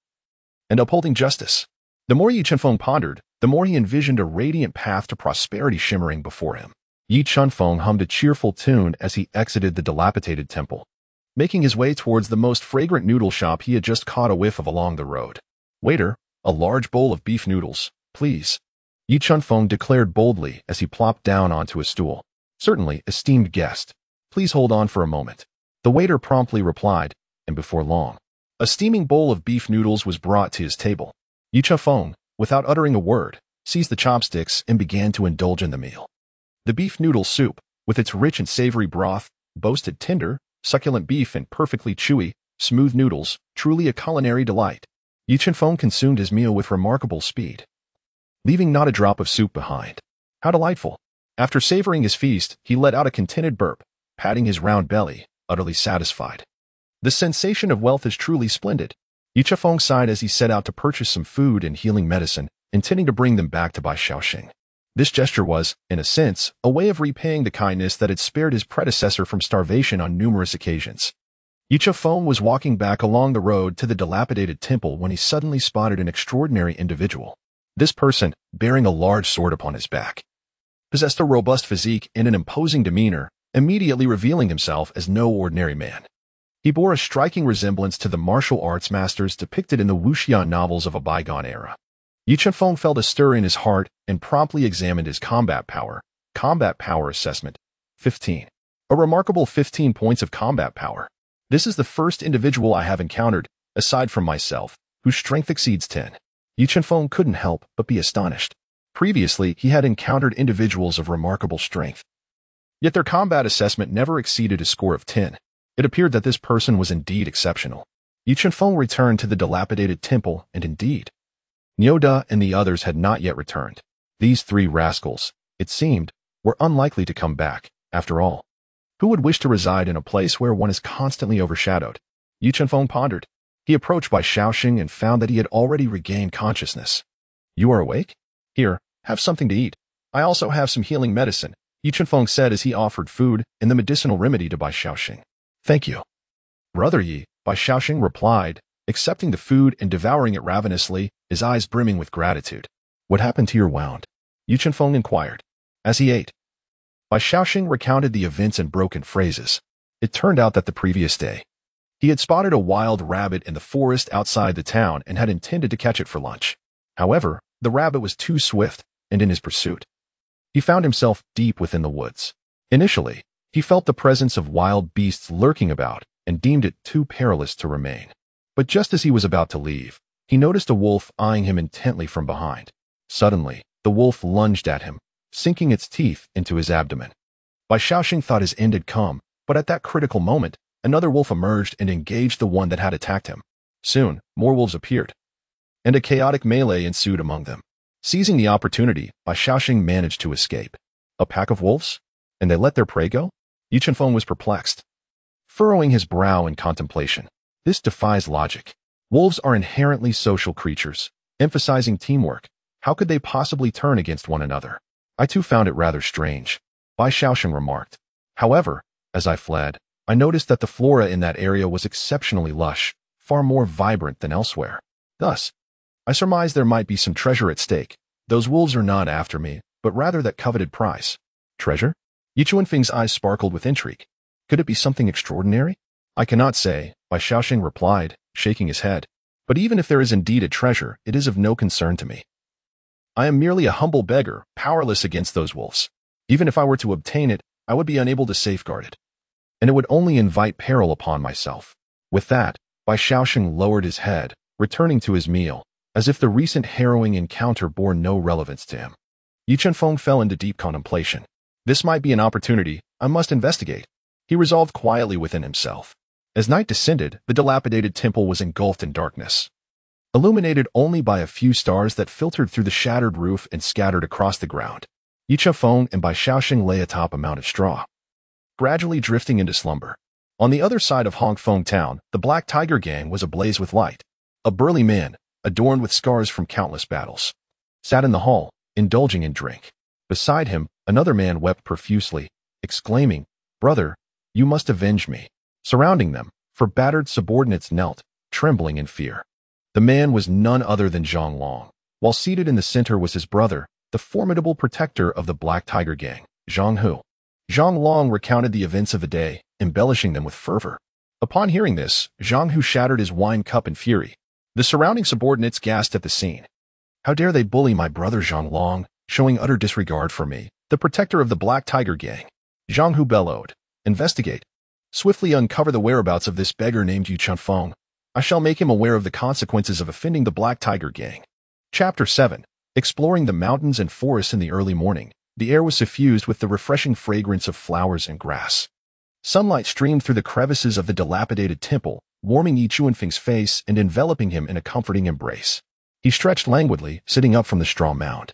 and upholding justice. The more Yi Chunfeng pondered, the more he envisioned a radiant path to prosperity shimmering before him. Yi Chunfeng hummed a cheerful tune as he exited the dilapidated temple, making his way towards the most fragrant noodle shop he had just caught a whiff of along the road. Waiter, a large bowl of beef noodles, please, Yi Chunfeng declared boldly as he plopped down onto a stool. Certainly, esteemed guest. Please hold on for a moment. The waiter promptly replied, and before long, A steaming bowl of beef noodles was brought to his table. Yu Chunfeng, without uttering a word, seized the chopsticks and began to indulge in the meal. The beef noodle soup, with its rich and savory broth, boasted tender, succulent beef and perfectly chewy, smooth noodles, truly a culinary delight. Yu Chunfeng consumed his meal with remarkable speed, leaving not a drop of soup behind. How delightful! After savoring his feast, he let out a contented burp, patting his round belly, utterly satisfied. The sensation of wealth is truly splendid. Yu Chunfeng sighed as he set out to purchase some food and healing medicine, intending to bring them back to Bai Shaoxing. This gesture was, in a sense, a way of repaying the kindness that had spared his predecessor from starvation on numerous occasions. Yu Chunfeng was walking back along the road to the dilapidated temple when he suddenly spotted an extraordinary individual. This person, bearing a large sword upon his back, possessed a robust physique and an imposing demeanor, immediately revealing himself as no ordinary man. He bore a striking resemblance to the martial arts masters depicted in the wuxia novels of a bygone era. Yu Chunfeng felt a stir in his heart and promptly examined his combat power. Combat power assessment. 15. A remarkable 15 points of combat power. This is the first individual I have encountered, aside from myself, whose strength exceeds 10. Yu Chunfeng couldn't help but be astonished. Previously, he had encountered individuals of remarkable strength, yet their combat assessment never exceeded a score of 10. It appeared that this person was indeed exceptional. Yu Chunfeng returned to the dilapidated temple, and indeed, Nyoda and the others had not yet returned. These three rascals, it seemed, were unlikely to come back, after all. Who would wish to reside in a place where one is constantly overshadowed? Yu Chunfeng pondered. He approached Bai Shaoxing and found that he had already regained consciousness. You are awake? Here, have something to eat. I also have some healing medicine, Yu Chunfeng said as he offered food and the medicinal remedy to Bai Shaoxing. Thank you. Brother Yi, Bai Shaoxing replied, accepting the food and devouring it ravenously, his eyes brimming with gratitude. What happened to your wound? Yu Chunfeng inquired. As he ate, Bai Shaoxing recounted the events in broken phrases. It turned out that the previous day, he had spotted a wild rabbit in the forest outside the town and had intended to catch it for lunch. However, the rabbit was too swift, and in his pursuit, he found himself deep within the woods. Initially, he felt the presence of wild beasts lurking about and deemed it too perilous to remain. But just as he was about to leave, he noticed a wolf eyeing him intently from behind. Suddenly, the wolf lunged at him, sinking its teeth into his abdomen. Bai Shaoxing thought his end had come, but at that critical moment, another wolf emerged and engaged the one that had attacked him. Soon, more wolves appeared, and a chaotic melee ensued among them. Seizing the opportunity, Bai Shaoxing managed to escape. A pack of wolves? And they let their prey go? Yu Chunfeng was perplexed, furrowing his brow in contemplation. This defies logic. Wolves are inherently social creatures, emphasizing teamwork. How could they possibly turn against one another? I too found it rather strange, Bai Shaoxing remarked. However, as I fled, I noticed that the flora in that area was exceptionally lush, far more vibrant than elsewhere. Thus, I surmised there might be some treasure at stake. Those wolves are not after me, but rather that coveted prize. Treasure? Yu Chunfeng's eyes sparkled with intrigue. Could it be something extraordinary? I cannot say, Bai Shaoxing replied, shaking his head. But even if there is indeed a treasure, it is of no concern to me. I am merely a humble beggar, powerless against those wolves. Even if I were to obtain it, I would be unable to safeguard it, and it would only invite peril upon myself. With that, Bai Shaoxing lowered his head, returning to his meal, as if the recent harrowing encounter bore no relevance to him. Yu Chunfeng fell into deep contemplation. This might be an opportunity. I must investigate, he resolved quietly within himself. As night descended, the dilapidated temple was engulfed in darkness, illuminated only by a few stars that filtered through the shattered roof and scattered across the ground. Yu Chunfeng and Bai Shaoxing lay atop a mound of straw, gradually drifting into slumber. On the other side of Hongfeng town, the Black Tiger Gang was ablaze with light. A burly man, adorned with scars from countless battles, sat in the hall, indulging in drink. Beside him, another man wept profusely, exclaiming, "Brother, you must avenge me." Surrounding them, for battered subordinates knelt, trembling in fear. The man was none other than Zhang Long, while seated in the center was his brother, the formidable protector of the Black Tiger Gang, Zhang Hu. Zhang Long recounted the events of the day, embellishing them with fervor. Upon hearing this, Zhang Hu shattered his wine cup in fury. The surrounding subordinates gasped at the scene. How dare they bully my brother Zhang Long, showing utter disregard for me, the protector of the Black Tiger Gang? Zhang Hu bellowed. Investigate. Swiftly uncover the whereabouts of this beggar named Yu Chunfeng. I shall make him aware of the consequences of offending the Black Tiger Gang. Chapter 7. Exploring the mountains and forests in the early morning, the air was suffused with the refreshing fragrance of flowers and grass. Sunlight streamed through the crevices of the dilapidated temple, warming Yi Chuanfeng's face and enveloping him in a comforting embrace. He stretched languidly, sitting up from the straw mound,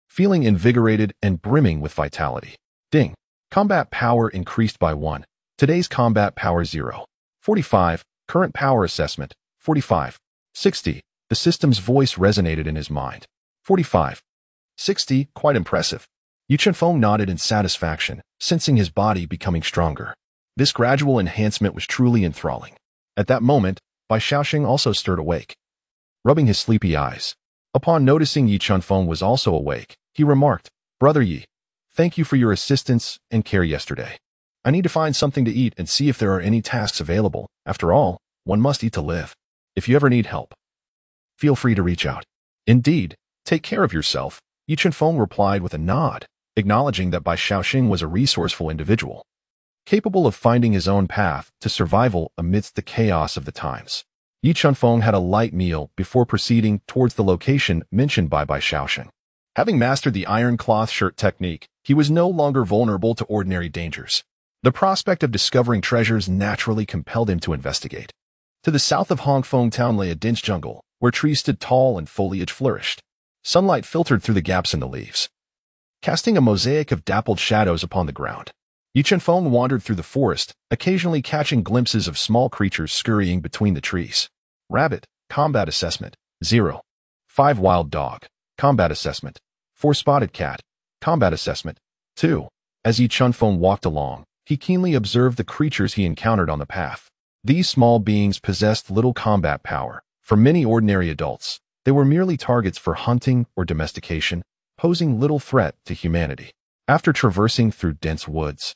feeling invigorated and brimming with vitality. Ding. Combat power increased by 1. Today's combat power 0. 45. Current power assessment 45. 60. The system's voice resonated in his mind. 45. 60. Quite impressive. Yi Chuanfeng nodded in satisfaction, sensing his body becoming stronger. This gradual enhancement was truly enthralling. At that moment, Bai Shaoxing also stirred awake, rubbing his sleepy eyes. Upon noticing Yi Chuanfeng was also awake, he remarked, "Brother Yi, thank you for your assistance and care yesterday. I need to find something to eat and see if there are any tasks available. After all, one must eat to live. If you ever need help, feel free to reach out." "Indeed, take care of yourself," Yi Chuanfeng replied with a nod, acknowledging that Bai Shaoxing was a resourceful individual, capable of finding his own path to survival amidst the chaos of the times. Yi Chuanfeng had a light meal before proceeding towards the location mentioned by Bai Shaoxing. Having mastered the iron cloth shirt technique, he was no longer vulnerable to ordinary dangers. The prospect of discovering treasures naturally compelled him to investigate. To the south of Hongfeng town lay a dense jungle, where trees stood tall and foliage flourished. Sunlight filtered through the gaps in the leaves, casting a mosaic of dappled shadows upon the ground. Yi Chuanfeng wandered through the forest, occasionally catching glimpses of small creatures scurrying between the trees. Rabbit, combat assessment, 0. 5. Wild dog, combat assessment, 4. Spotted cat, combat assessment, 2. As Yi Chuanfeng walked along, he keenly observed the creatures he encountered on the path. These small beings possessed little combat power. For many ordinary adults, they were merely targets for hunting or domestication, posing little threat to humanity. After traversing through dense woods,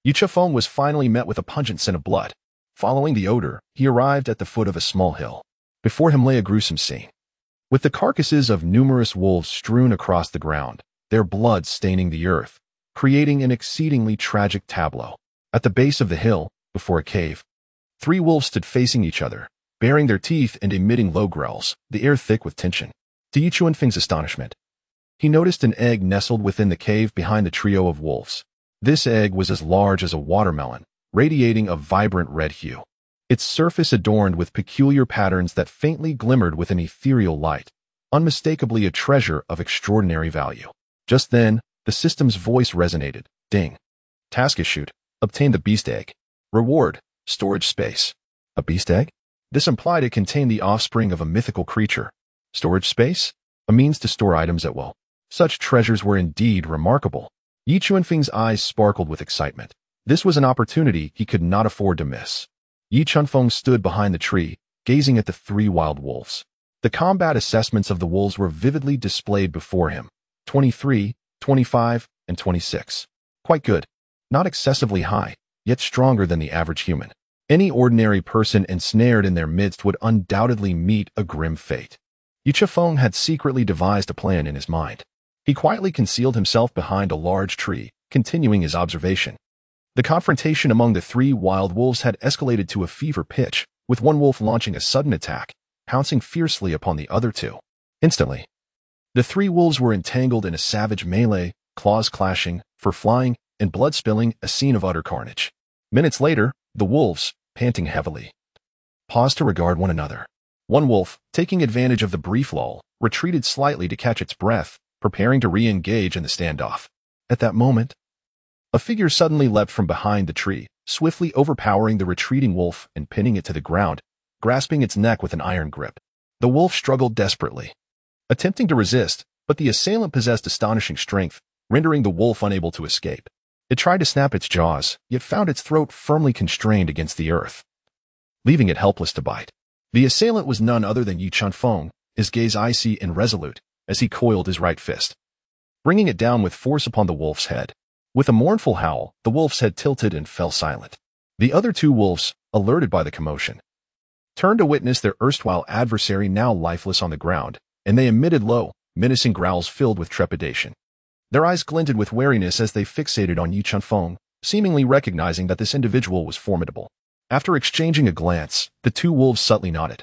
Yi Chuanfeng was finally met with a pungent scent of blood. Following the odor, he arrived at the foot of a small hill. Before him lay a gruesome scene, with the carcasses of numerous wolves strewn across the ground, their blood staining the earth, creating an exceedingly tragic tableau. At the base of the hill, before a cave, 3 wolves stood facing each other, baring their teeth and emitting low growls, the air thick with tension. To Yi Chuanfeng's astonishment, he noticed an egg nestled within the cave behind the trio of wolves. This egg was as large as a watermelon, radiating a vibrant red hue, its surface adorned with peculiar patterns that faintly glimmered with an ethereal light, unmistakably a treasure of extraordinary value. Just then, the system's voice resonated. Ding. Task issued. Obtain the beast egg. Reward. Storage space. A beast egg? This implied it contained the offspring of a mythical creature. Storage space? A means to store items at will. Such treasures were indeed remarkable. Yi Chuanfeng's eyes sparkled with excitement. This was an opportunity he could not afford to miss. Yi Chuanfeng stood behind the tree, gazing at the 3 wild wolves. The combat assessments of the wolves were vividly displayed before him. 23, 25, and 26. Quite good. Not excessively high, yet stronger than the average human. Any ordinary person ensnared in their midst would undoubtedly meet a grim fate. Yi Chuanfeng had secretly devised a plan in his mind. He quietly concealed himself behind a large tree, continuing his observation. The confrontation among the 3 wild wolves had escalated to a fever pitch, with one wolf launching a sudden attack, pouncing fiercely upon the other 2. Instantly, the 3 wolves were entangled in a savage melee, claws clashing, fur flying, and blood spilling, a scene of utter carnage. Minutes later, the wolves, panting heavily, paused to regard one another. One wolf, taking advantage of the brief lull, retreated slightly to catch its breath, preparing to re-engage in the standoff. At that moment, a figure suddenly leapt from behind the tree, swiftly overpowering the retreating wolf and pinning it to the ground, grasping its neck with an iron grip. The wolf struggled desperately, attempting to resist, but the assailant possessed astonishing strength, rendering the wolf unable to escape. It tried to snap its jaws, yet found its throat firmly constrained against the earth, leaving it helpless to bite. The assailant was none other than Yi Chuanfeng, his gaze icy and resolute, as he coiled his right fist, bringing it down with force upon the wolf's head. With a mournful howl, the wolf's head tilted and fell silent. The other 2 wolves, alerted by the commotion, turned to witness their erstwhile adversary now lifeless on the ground, and they emitted low, menacing growls filled with trepidation. Their eyes glinted with wariness as they fixated on Yi Chuanfeng, seemingly recognizing that this individual was formidable. After exchanging a glance, the two wolves subtly nodded,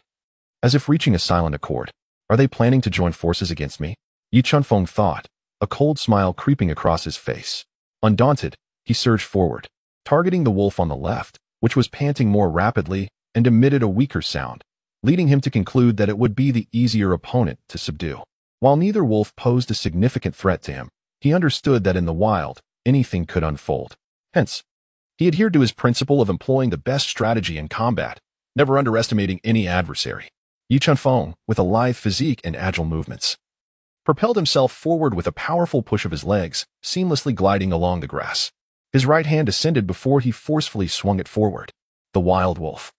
as if reaching a silent accord. Are they planning to join forces against me? Yi Chunfeng thought, a cold smile creeping across his face. Undaunted, he surged forward, targeting the wolf on the left, which was panting more rapidly and emitted a weaker sound, leading him to conclude that it would be the easier opponent to subdue. While neither wolf posed a significant threat to him, he understood that in the wild, anything could unfold. Hence, he adhered to his principle of employing the best strategy in combat, never underestimating any adversary. Yi Chunfeng, with a lithe physique and agile movements, propelled himself forward with a powerful push of his legs, seamlessly gliding along the grass. His right hand descended before he forcefully swung it forward. The wild wolf,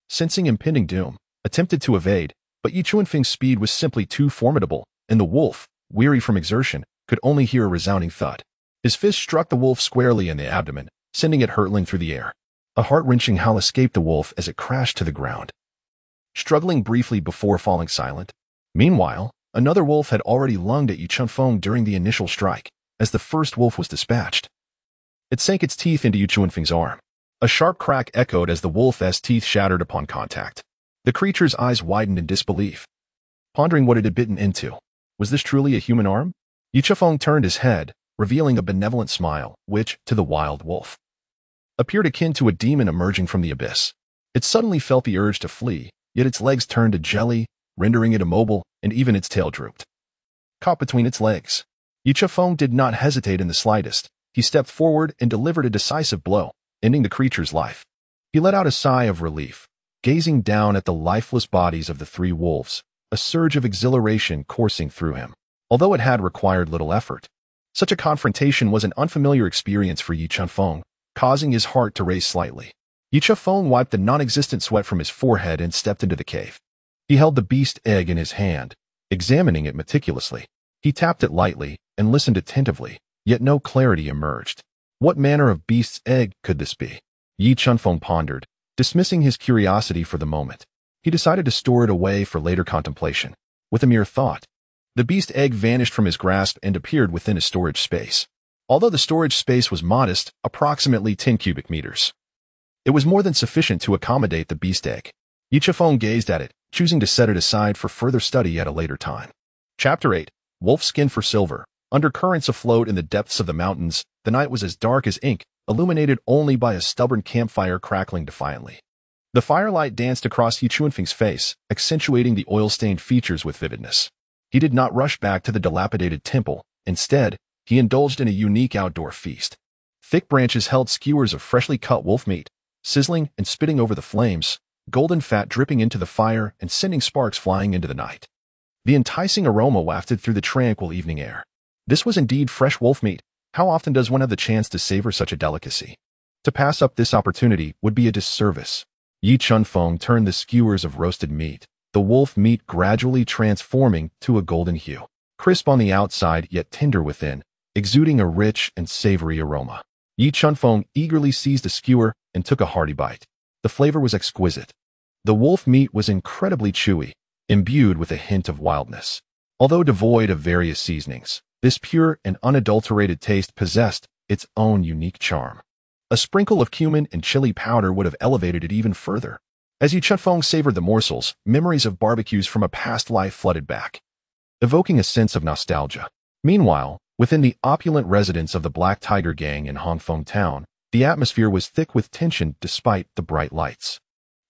sensing impending doom, attempted to evade, but Yi Chunfeng's speed was simply too formidable, and the wolf, weary from exertion, could only hear a resounding thud. His fist struck the wolf squarely in the abdomen, sending it hurtling through the air. A heart-wrenching howl escaped the wolf as it crashed to the ground, struggling briefly before falling silent. Meanwhile, another wolf had already lunged at Yi Chunfeng during the initial strike, as the first wolf was dispatched. It sank its teeth into Yi Chunfeng's arm. A sharp crack echoed as the wolf's teeth shattered upon contact. The creature's eyes widened in disbelief, pondering what it had bitten into. Was this truly a human arm? Yi Chunfeng turned his head, revealing a benevolent smile, which, to the wild wolf, appeared akin to a demon emerging from the abyss. It suddenly felt the urge to flee, yet its legs turned to jelly, rendering it immobile, and even its tail drooped, caught between its legs. Yi Chunfeng did not hesitate in the slightest. He stepped forward and delivered a decisive blow, ending the creature's life. He let out a sigh of relief, gazing down at the lifeless bodies of the three wolves, a surge of exhilaration coursing through him. Although it had required little effort, such a confrontation was an unfamiliar experience for Yi Chunfeng, causing his heart to race slightly. Yi Chunfeng wiped the non-existent sweat from his forehead and stepped into the cave. He held the beast egg in his hand, examining it meticulously. He tapped it lightly and listened attentively, yet no clarity emerged. What manner of beast's egg could this be? Yi Chunfeng pondered, dismissing his curiosity for the moment. He decided to store it away for later contemplation. With a mere thought, the beast egg vanished from his grasp and appeared within a storage space. Although the storage space was modest, approximately 10 cubic meters, it was more than sufficient to accommodate the beast egg. Yi Chunfeng gazed at it, choosing to set it aside for further study at a later time. Chapter 8. Wolf Skin for Silver. Under currents afloat in the depths of the mountains, the night was as dark as ink, illuminated only by a stubborn campfire crackling defiantly. The firelight danced across Yi Chunfeng's face, accentuating the oil-stained features with vividness. He did not rush back to the dilapidated temple. Instead, he indulged in a unique outdoor feast. Thick branches held skewers of freshly cut wolf meat, sizzling and spitting over the flames, golden fat dripping into the fire and sending sparks flying into the night. The enticing aroma wafted through the tranquil evening air. This was indeed fresh wolf meat. How often does one have the chance to savor such a delicacy? To pass up this opportunity would be a disservice. Yi Chunfeng turned the skewers of roasted meat, the wolf meat gradually transforming to a golden hue, crisp on the outside yet tender within, exuding a rich and savory aroma. Yi Chunfeng eagerly seized a skewer and took a hearty bite. The flavor was exquisite. The wolf meat was incredibly chewy, imbued with a hint of wildness. Although devoid of various seasonings, this pure and unadulterated taste possessed its own unique charm. A sprinkle of cumin and chili powder would have elevated it even further. As Yi Chunfeng savored the morsels, memories of barbecues from a past life flooded back, evoking a sense of nostalgia. Meanwhile, within the opulent residence of the Black Tiger Gang in Hongfeng Town, the atmosphere was thick with tension despite the bright lights.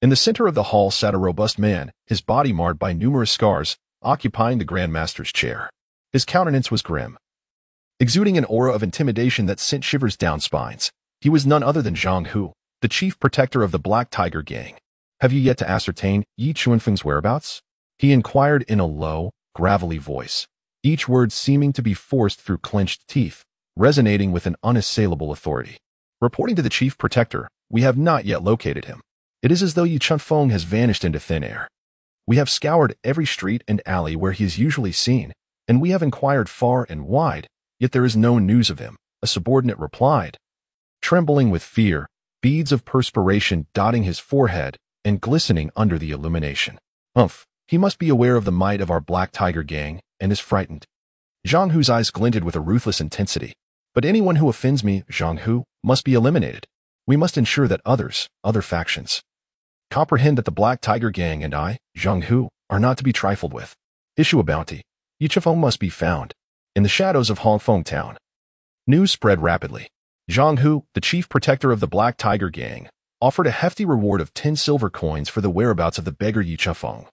In the center of the hall sat a robust man, his body marred by numerous scars, occupying the Grand Master's chair. His countenance was grim, exuding an aura of intimidation that sent shivers down spines. He was none other than Zhang Hu, the chief protector of the Black Tiger Gang. Have you yet to ascertain Yi Chunfeng's whereabouts? He inquired in a low, gravelly voice, each word seeming to be forced through clenched teeth, resonating with an unassailable authority. Reporting to the chief protector, we have not yet located him. It is as though Yi Chunfeng has vanished into thin air. We have scoured every street and alley where he is usually seen, and we have inquired far and wide, yet there is no news of him, a subordinate replied, trembling with fear, beads of perspiration dotting his forehead and glistening under the illumination. He must be aware of the might of our Black Tiger Gang and is frightened. Zhang Hu's eyes glinted with a ruthless intensity. But anyone who offends me, Zhang Hu, must be eliminated. We must ensure that other factions, comprehend that the Black Tiger Gang and I, Zhang Hu, are not to be trifled with. Issue a bounty. Yi Chifeng must be found. In the shadows of Hongfeng town. News spread rapidly. Zhang Hu, the chief protector of the Black Tiger Gang, offered a hefty reward of 10 silver coins for the whereabouts of the beggar Yi Chifeng,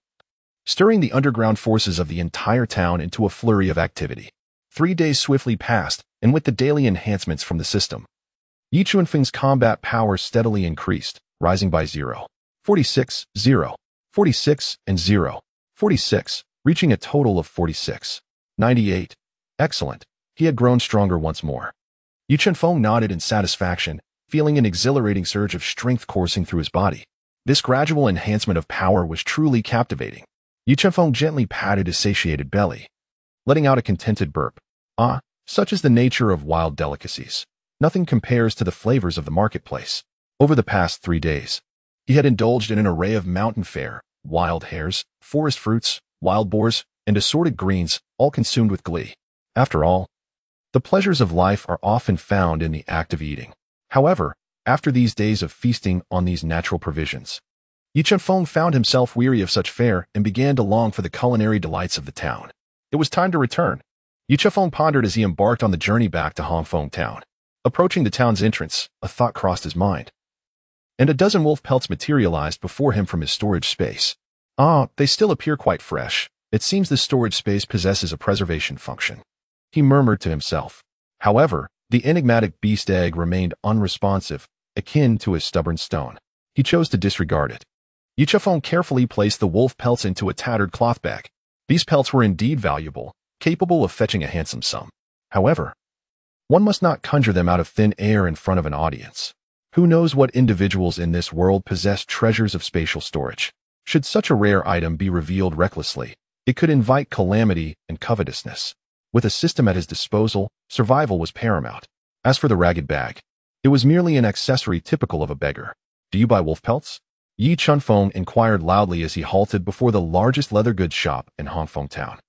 stirring the underground forces of the entire town into a flurry of activity. 3 days swiftly passed, and with the daily enhancements from the system, Yi Chifeng's combat power steadily increased, rising by 0, 46, 0, 46, and 0, 46, reaching a total of 46, 98. Excellent. He had grown stronger once more. Yi Chifeng nodded in satisfaction, feeling an exhilarating surge of strength coursing through his body. This gradual enhancement of power was truly captivating. Yi Chifeng gently patted his satiated belly, letting out a contented burp. Ah, such is the nature of wild delicacies. Nothing compares to the flavors of the marketplace. Over the past 3 days, he had indulged in an array of mountain fare, wild hares, forest fruits, wild boars, and assorted greens, all consumed with glee. After all, the pleasures of life are often found in the act of eating. However, after these days of feasting on these natural provisions, Yi Chifeng found himself weary of such fare and began to long for the culinary delights of the town. It was time to return. Yi Chifeng pondered as he embarked on the journey back to Hongfeng town. Approaching the town's entrance, a thought crossed his mind, and a dozen wolf pelts materialized before him from his storage space. Ah, they still appear quite fresh. It seems the storage space possesses a preservation function, he murmured to himself. However, the enigmatic beast egg remained unresponsive, akin to a stubborn stone. He chose to disregard it. Yi Chifeng carefully placed the wolf pelts into a tattered cloth bag. These pelts were indeed valuable, capable of fetching a handsome sum. However, one must not conjure them out of thin air in front of an audience. Who knows what individuals in this world possess treasures of spatial storage? Should such a rare item be revealed recklessly, it could invite calamity and covetousness. With a system at his disposal, survival was paramount. As for the ragged bag, it was merely an accessory typical of a beggar. Do you buy wolf pelts? Yi Chifeng inquired loudly as he halted before the largest leather goods shop in Hongfeng town.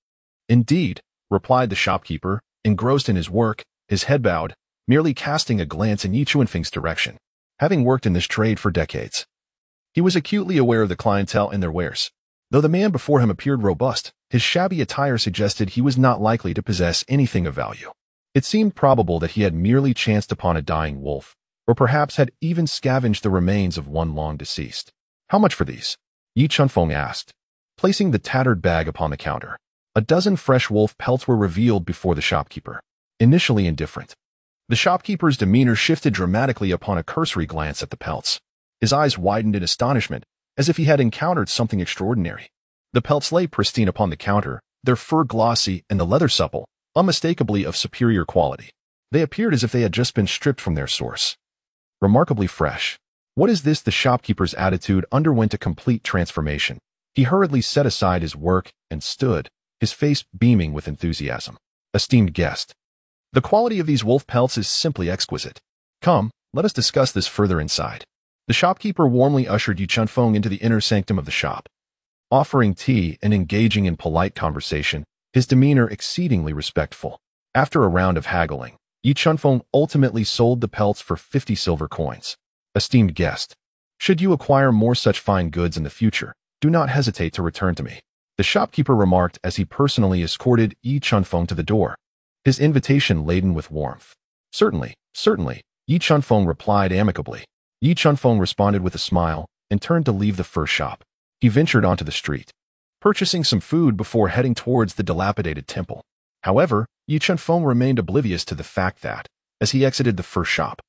Indeed, replied the shopkeeper, engrossed in his work, his head bowed, merely casting a glance in Yi Chifeng's direction. Having worked in this trade for decades, he was acutely aware of the clientele and their wares. Though the man before him appeared robust, his shabby attire suggested he was not likely to possess anything of value. It seemed probable that he had merely chanced upon a dying wolf, or perhaps had even scavenged the remains of one long deceased. How much for these? Yi Chifeng asked, placing the tattered bag upon the counter. A dozen fresh wolf pelts were revealed before the shopkeeper. Initially indifferent, the shopkeeper's demeanor shifted dramatically upon a cursory glance at the pelts. His eyes widened in astonishment, as if he had encountered something extraordinary. The pelts lay pristine upon the counter, their fur glossy and the leather supple, unmistakably of superior quality. They appeared as if they had just been stripped from their source. Remarkably fresh. What is this? The shopkeeper's attitude underwent a complete transformation. He hurriedly set aside his work and stood, his face beaming with enthusiasm. Esteemed guest, the quality of these wolf pelts is simply exquisite. Come, let us discuss this further inside. The shopkeeper warmly ushered Yi Chifeng into the inner sanctum of the shop. Offering tea and engaging in polite conversation, his demeanor exceedingly respectful. After a round of haggling, Yi Chifeng ultimately sold the pelts for 50 silver coins. Esteemed guest, should you acquire more such fine goods in the future, do not hesitate to return to me, the shopkeeper remarked as he personally escorted Yi Chifeng to the door, his invitation laden with warmth. Certainly, certainly, Yi Chifeng replied amicably. Yi Chifeng responded with a smile and turned to leave the first shop. He ventured onto the street, purchasing some food before heading towards the dilapidated temple. However, Yi Chifeng remained oblivious to the fact that, as he exited the first shop,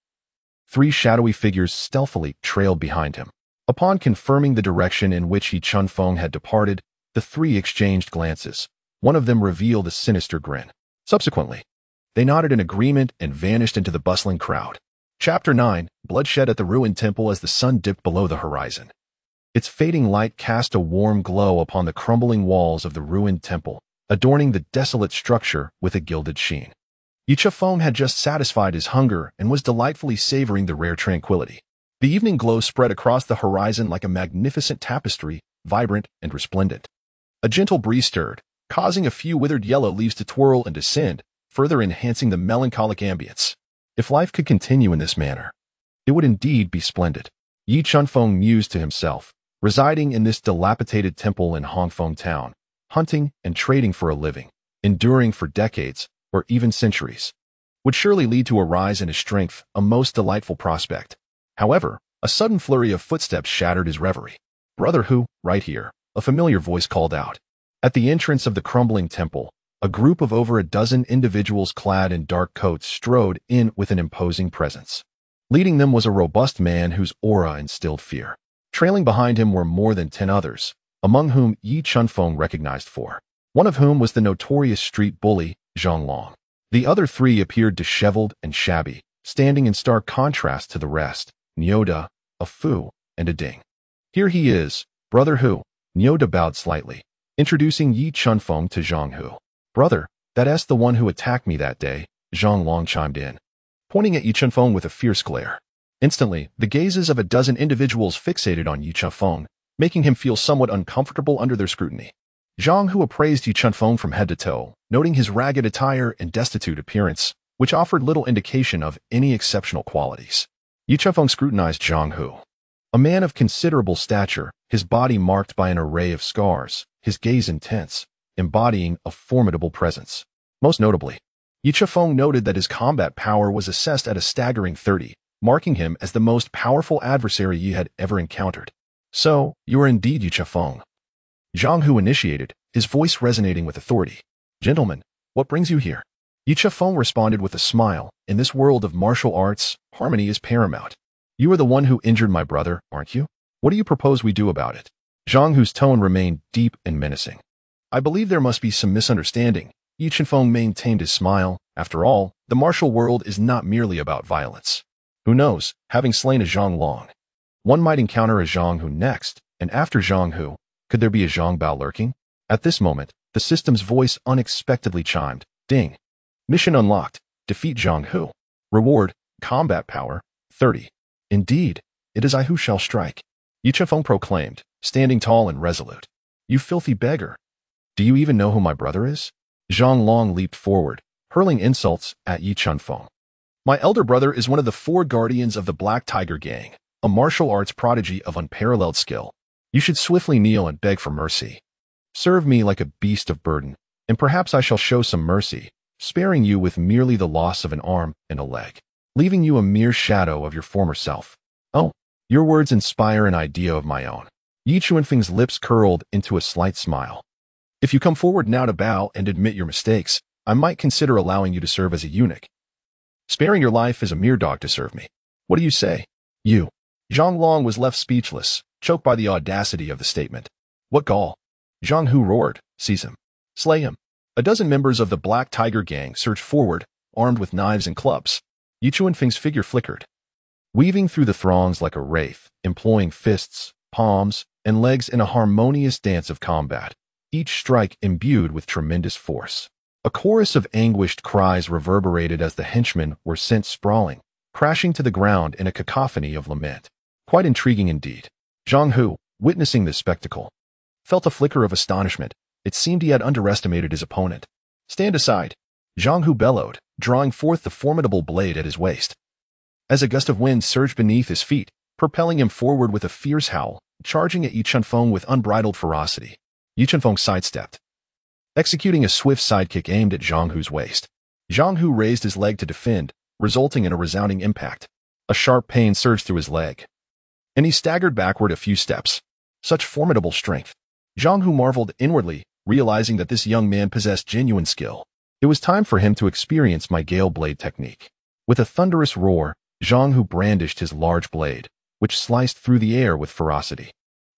3 shadowy figures stealthily trailed behind him. Upon confirming the direction in which Yi Chifeng had departed, the 3 exchanged glances. One of them revealed a sinister grin. Subsequently, they nodded in agreement and vanished into the bustling crowd. Chapter 9, Bloodshed at the Ruined Temple. As the sun dipped below the horizon, its fading light cast a warm glow upon the crumbling walls of the ruined temple, adorning the desolate structure with a gilded sheen. Yi Chifeng had just satisfied his hunger and was delightfully savoring the rare tranquility. The evening glow spread across the horizon like a magnificent tapestry, vibrant and resplendent. A gentle breeze stirred, causing a few withered yellow leaves to twirl and descend, further enhancing the melancholic ambience. If life could continue in this manner, It would indeed be splendid. Yi Chunfeng mused to himself, residing in this dilapidated temple in Hongfeng town, hunting and trading for a living, enduring for decades or even centuries, would surely lead to a rise in his strength, a most delightful prospect. However, a sudden flurry of footsteps shattered his reverie. "Brother Hu, right here," a familiar voice called out. At the entrance of the crumbling temple, a group of over a dozen individuals clad in dark coats strode in with an imposing presence. Leading them was a robust man whose aura instilled fear. Trailing behind him were more than 10 others, among whom Yi Chunfeng recognized 4. One of whom was the notorious street bully, Zhang Long. The other 3 appeared disheveled and shabby, standing in stark contrast to the rest, Nyoda, a Fu, and a Ding. "Here he is, Brother Hu." Nyoda bowed slightly, introducing Yi Chunfeng to Zhang Hu. "Brother, that's the one who attacked me that day," Zhang Long chimed in, pointing at Yi Chunfeng with a fierce glare. Instantly, the gazes of a dozen individuals fixated on Yi Chunfeng, making him feel somewhat uncomfortable under their scrutiny. Zhang Hu appraised Yi Chunfeng from head to toe, noting his ragged attire and destitute appearance, which offered little indication of any exceptional qualities. Yi Chunfeng scrutinized Zhang Hu. A man of considerable stature, his body marked by an array of scars, his gaze intense, embodying a formidable presence. Most notably, Yi Chunfeng noted that his combat power was assessed at a staggering 30, marking him as the most powerful adversary Yi had ever encountered. "So, you are indeed Yi Chunfeng." Zhang Hu initiated, his voice resonating with authority. "Gentlemen, what brings you here?" Yi Chunfeng responded with a smile. "In this world of martial arts, harmony is paramount. You are the one who injured my brother, aren't you? What do you propose we do about it?" Zhang Hu's tone remained deep and menacing. "I believe there must be some misunderstanding." Yi Chunfeng maintained his smile. After all, the martial world is not merely about violence. Who knows, having slain a Zhang Long, one might encounter a Zhang Hu next, and after Zhang Hu, could there be a Zhang Bao lurking? At this moment, the system's voice unexpectedly chimed. "Ding. Mission unlocked. Defeat Zhang Hu. Reward, combat power, 30. Indeed, it is I who shall strike," Yi Chunfeng proclaimed, standing tall and resolute. "You filthy beggar. Do you even know who my brother is?" Zhang Long leaped forward, hurling insults at Yi Chunfeng. "My elder brother is one of the 4 guardians of the Black Tiger Gang, a martial arts prodigy of unparalleled skill. You should swiftly kneel and beg for mercy. Serve me like a beast of burden, and perhaps I shall show some mercy, sparing you with merely the loss of an arm and a leg, leaving you a mere shadow of your former self." "Oh, your words inspire an idea of my own." Yi Chunfeng's lips curled into a slight smile. "If you come forward now to bow and admit your mistakes, I might consider allowing you to serve as a eunuch. Sparing your life is a mere dog to serve me. What do you say?" "You." Zhang Long was left speechless, choked by the audacity of the statement. "What gall!" Zhang Hu roared. "Seize him. Slay him." A dozen members of the Black Tiger Gang surged forward, armed with knives and clubs. Yi Chunfeng's figure flickered, weaving through the throngs like a wraith, employing fists, palms, and legs in a harmonious dance of combat, each strike imbued with tremendous force. A chorus of anguished cries reverberated as the henchmen were sent sprawling, crashing to the ground in a cacophony of lament. Quite intriguing indeed. Zhang Hu, witnessing this spectacle, felt a flicker of astonishment. It seemed he had underestimated his opponent. "Stand aside," Zhang Hu bellowed, drawing forth the formidable blade at his waist. As a gust of wind surged beneath his feet, propelling him forward with a fierce howl, charging at Yi Chunfeng with unbridled ferocity. Yi Chunfeng sidestepped, executing a swift sidekick aimed at Zhang Hu's waist. Zhang Hu raised his leg to defend, resulting in a resounding impact. A sharp pain surged through his leg, and he staggered backward a few steps. Such formidable strength. Zhang Hu marveled inwardly, realizing that this young man possessed genuine skill. It was time for him to experience my Gale Blade technique. With a thunderous roar, Zhang Hu brandished his large blade, which sliced through the air with ferocity.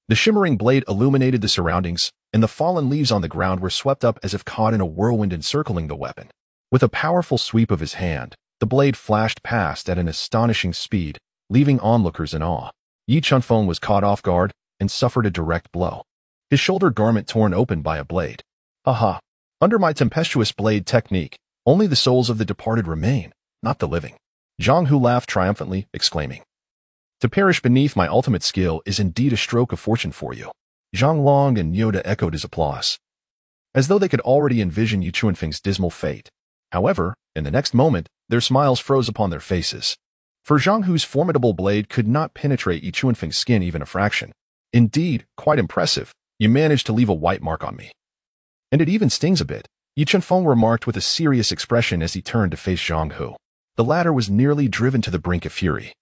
The shimmering blade illuminated the surroundings, and the fallen leaves on the ground were swept up as if caught in a whirlwind encircling the weapon. With a powerful sweep of his hand, the blade flashed past at an astonishing speed, leaving onlookers in awe. Yi Chunfeng was caught off guard and suffered a direct blow, his shoulder garment torn open by a blade. "Aha! Under my tempestuous blade technique, only the souls of the departed remain, not the living." Zhang Hu laughed triumphantly, exclaiming, "To perish beneath my ultimate skill is indeed a stroke of fortune for you." Zhang Long and Nyoda echoed his applause, as though they could already envision Yi Chunfeng's dismal fate. However, in the next moment, their smiles froze upon their faces. for Zhang Hu's formidable blade could not penetrate Yi Chuanfeng's skin even a fraction. Indeed, quite impressive. You managed to leave a white mark on me. And it even stings a bit, Yi Chuanfeng remarked with a serious expression as he turned to face Zhang Hu. The latter was nearly driven to the brink of fury,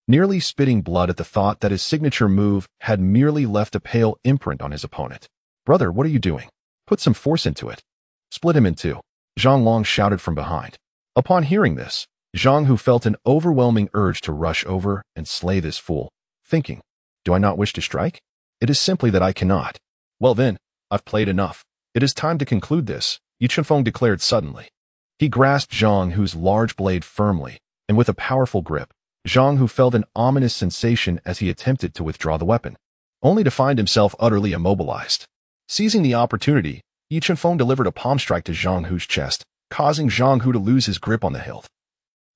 nearly spitting blood at the thought that his signature move had merely left a pale imprint on his opponent. Brother, what are you doing? Put some force into it. Split him in two, Zhang Long shouted from behind. Upon hearing this, Zhang Hu felt an overwhelming urge to rush over and slay this fool, thinking, do I not wish to strike? It is simply that I cannot. Well then, I've played enough. It is time to conclude this, Yi Chuanfeng declared suddenly. He grasped Zhang Hu's large blade firmly, and with a powerful grip, Zhang Hu felt an ominous sensation as he attempted to withdraw the weapon, only to find himself utterly immobilized. Seizing the opportunity, Yi Chuanfeng delivered a palm strike to Zhang Hu's chest, causing Zhang Hu to lose his grip on the hilt,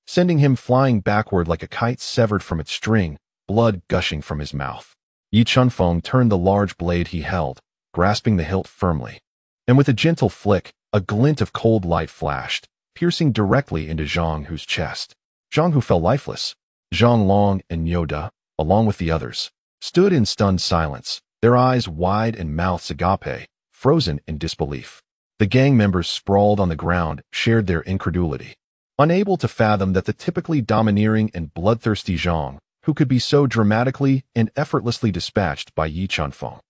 sending him flying backward like a kite severed from its string, blood gushing from his mouth. Yi Chuanfeng turned the large blade he held, grasping the hilt firmly, and with a gentle flick, a glint of cold light flashed, piercing directly into Zhang Hu's chest. Zhang Hu fell lifeless. Zhang Long and Yoda, along with the others, stood in stunned silence, their eyes wide and mouths agape, frozen in disbelief. The gang members sprawled on the ground shared their incredulity, unable to fathom that the typically domineering and bloodthirsty Zhang, who could be so dramatically and effortlessly dispatched by Yi Chuanfeng.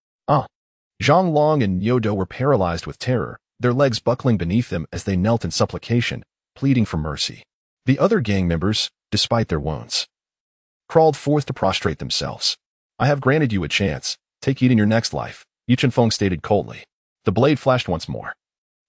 Zhang Long and Yoda were paralyzed with terror, their legs buckling beneath them as they knelt in supplication, pleading for mercy. The other gang members, despite their wounds, crawled forth to prostrate themselves. I have granted you a chance. Take it in your next life, Yi Chuanfeng stated coldly. The blade flashed once more,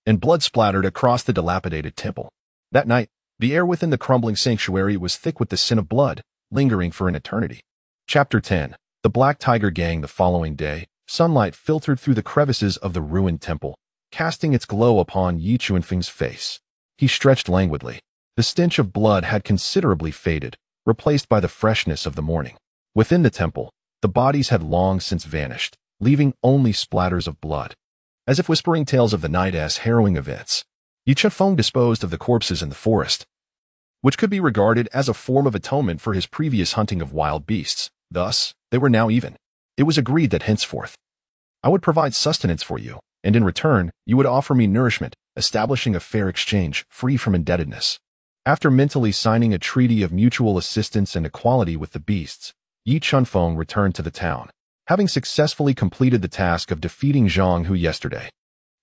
and blood splattered across the dilapidated temple. That night, the air within the crumbling sanctuary was thick with the scent of blood, lingering for an eternity. Chapter 10. The Black Tiger Gang. The following day, sunlight filtered through the crevices of the ruined temple, casting its glow upon Yi Chuanfeng's face. He stretched languidly. The stench of blood had considerably faded, replaced by the freshness of the morning. Within the temple, the bodies had long since vanished, leaving only splatters of blood, as if whispering tales of the night as harrowing events. Yi Chuanfeng disposed of the corpses in the forest, which could be regarded as a form of atonement for his previous hunting of wild beasts. Thus, they were now even. It was agreed that henceforth, I would provide sustenance for you, and in return, you would offer me nourishment, establishing a fair exchange, free from indebtedness. After mentally signing a treaty of mutual assistance and equality with the beasts, Yi Chuanfeng returned to the town, having successfully completed the task of defeating Zhang Hu yesterday.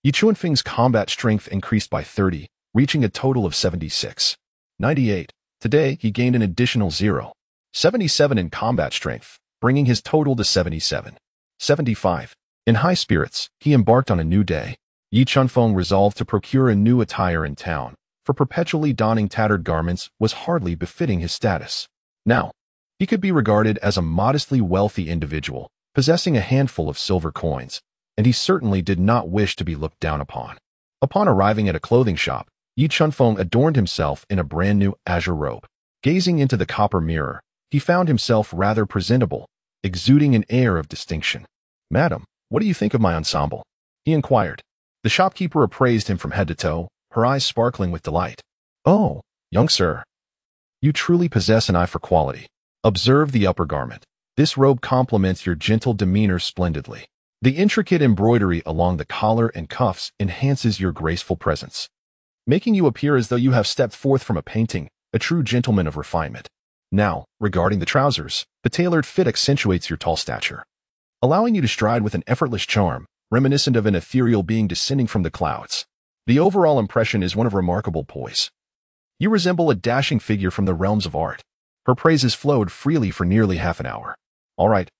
Yi Chuanfeng's combat strength increased by 30, reaching a total of 76. 98. Today, he gained an additional 77 in combat strength, bringing his total to 77. 75. In high spirits, he embarked on a new day. Yi Chuanfeng resolved to procure a new attire in town, for perpetually donning tattered garments was hardly befitting his status. Now, he could be regarded as a modestly wealthy individual, possessing a handful of silver coins, and he certainly did not wish to be looked down upon. Upon arriving at a clothing shop, Yi Chuanfeng adorned himself in a brand new azure robe. Gazing into the copper mirror, he found himself rather presentable, exuding an air of distinction. Madam, what do you think of my ensemble? He inquired. The shopkeeper appraised him from head to toe, her eyes sparkling with delight. Oh, young sir, you truly possess an eye for quality. Observe the upper garment. This robe complements your gentle demeanor splendidly. The intricate embroidery along the collar and cuffs enhances your graceful presence, making you appear as though you have stepped forth from a painting, a true gentleman of refinement. Now, regarding the trousers, the tailored fit accentuates your tall stature, allowing you to stride with an effortless charm, reminiscent of an ethereal being descending from the clouds. The overall impression is one of remarkable poise. You resemble a dashing figure from the realms of art. Her praises flowed freely for nearly half an hour. All right,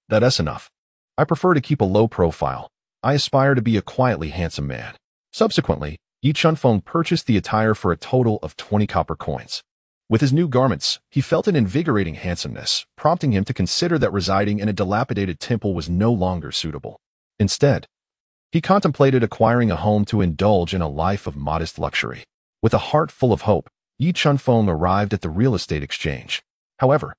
that's enough. I prefer to keep a low profile. I aspire to be a quietly handsome man. Subsequently, Yi Chuanfeng purchased the attire for a total of 20 copper coins. With his new garments, he felt an invigorating handsomeness, prompting him to consider that residing in a dilapidated temple was no longer suitable. Instead, he contemplated acquiring a home to indulge in a life of modest luxury. With a heart full of hope, Yi Chuanfeng arrived at the real estate exchange. However,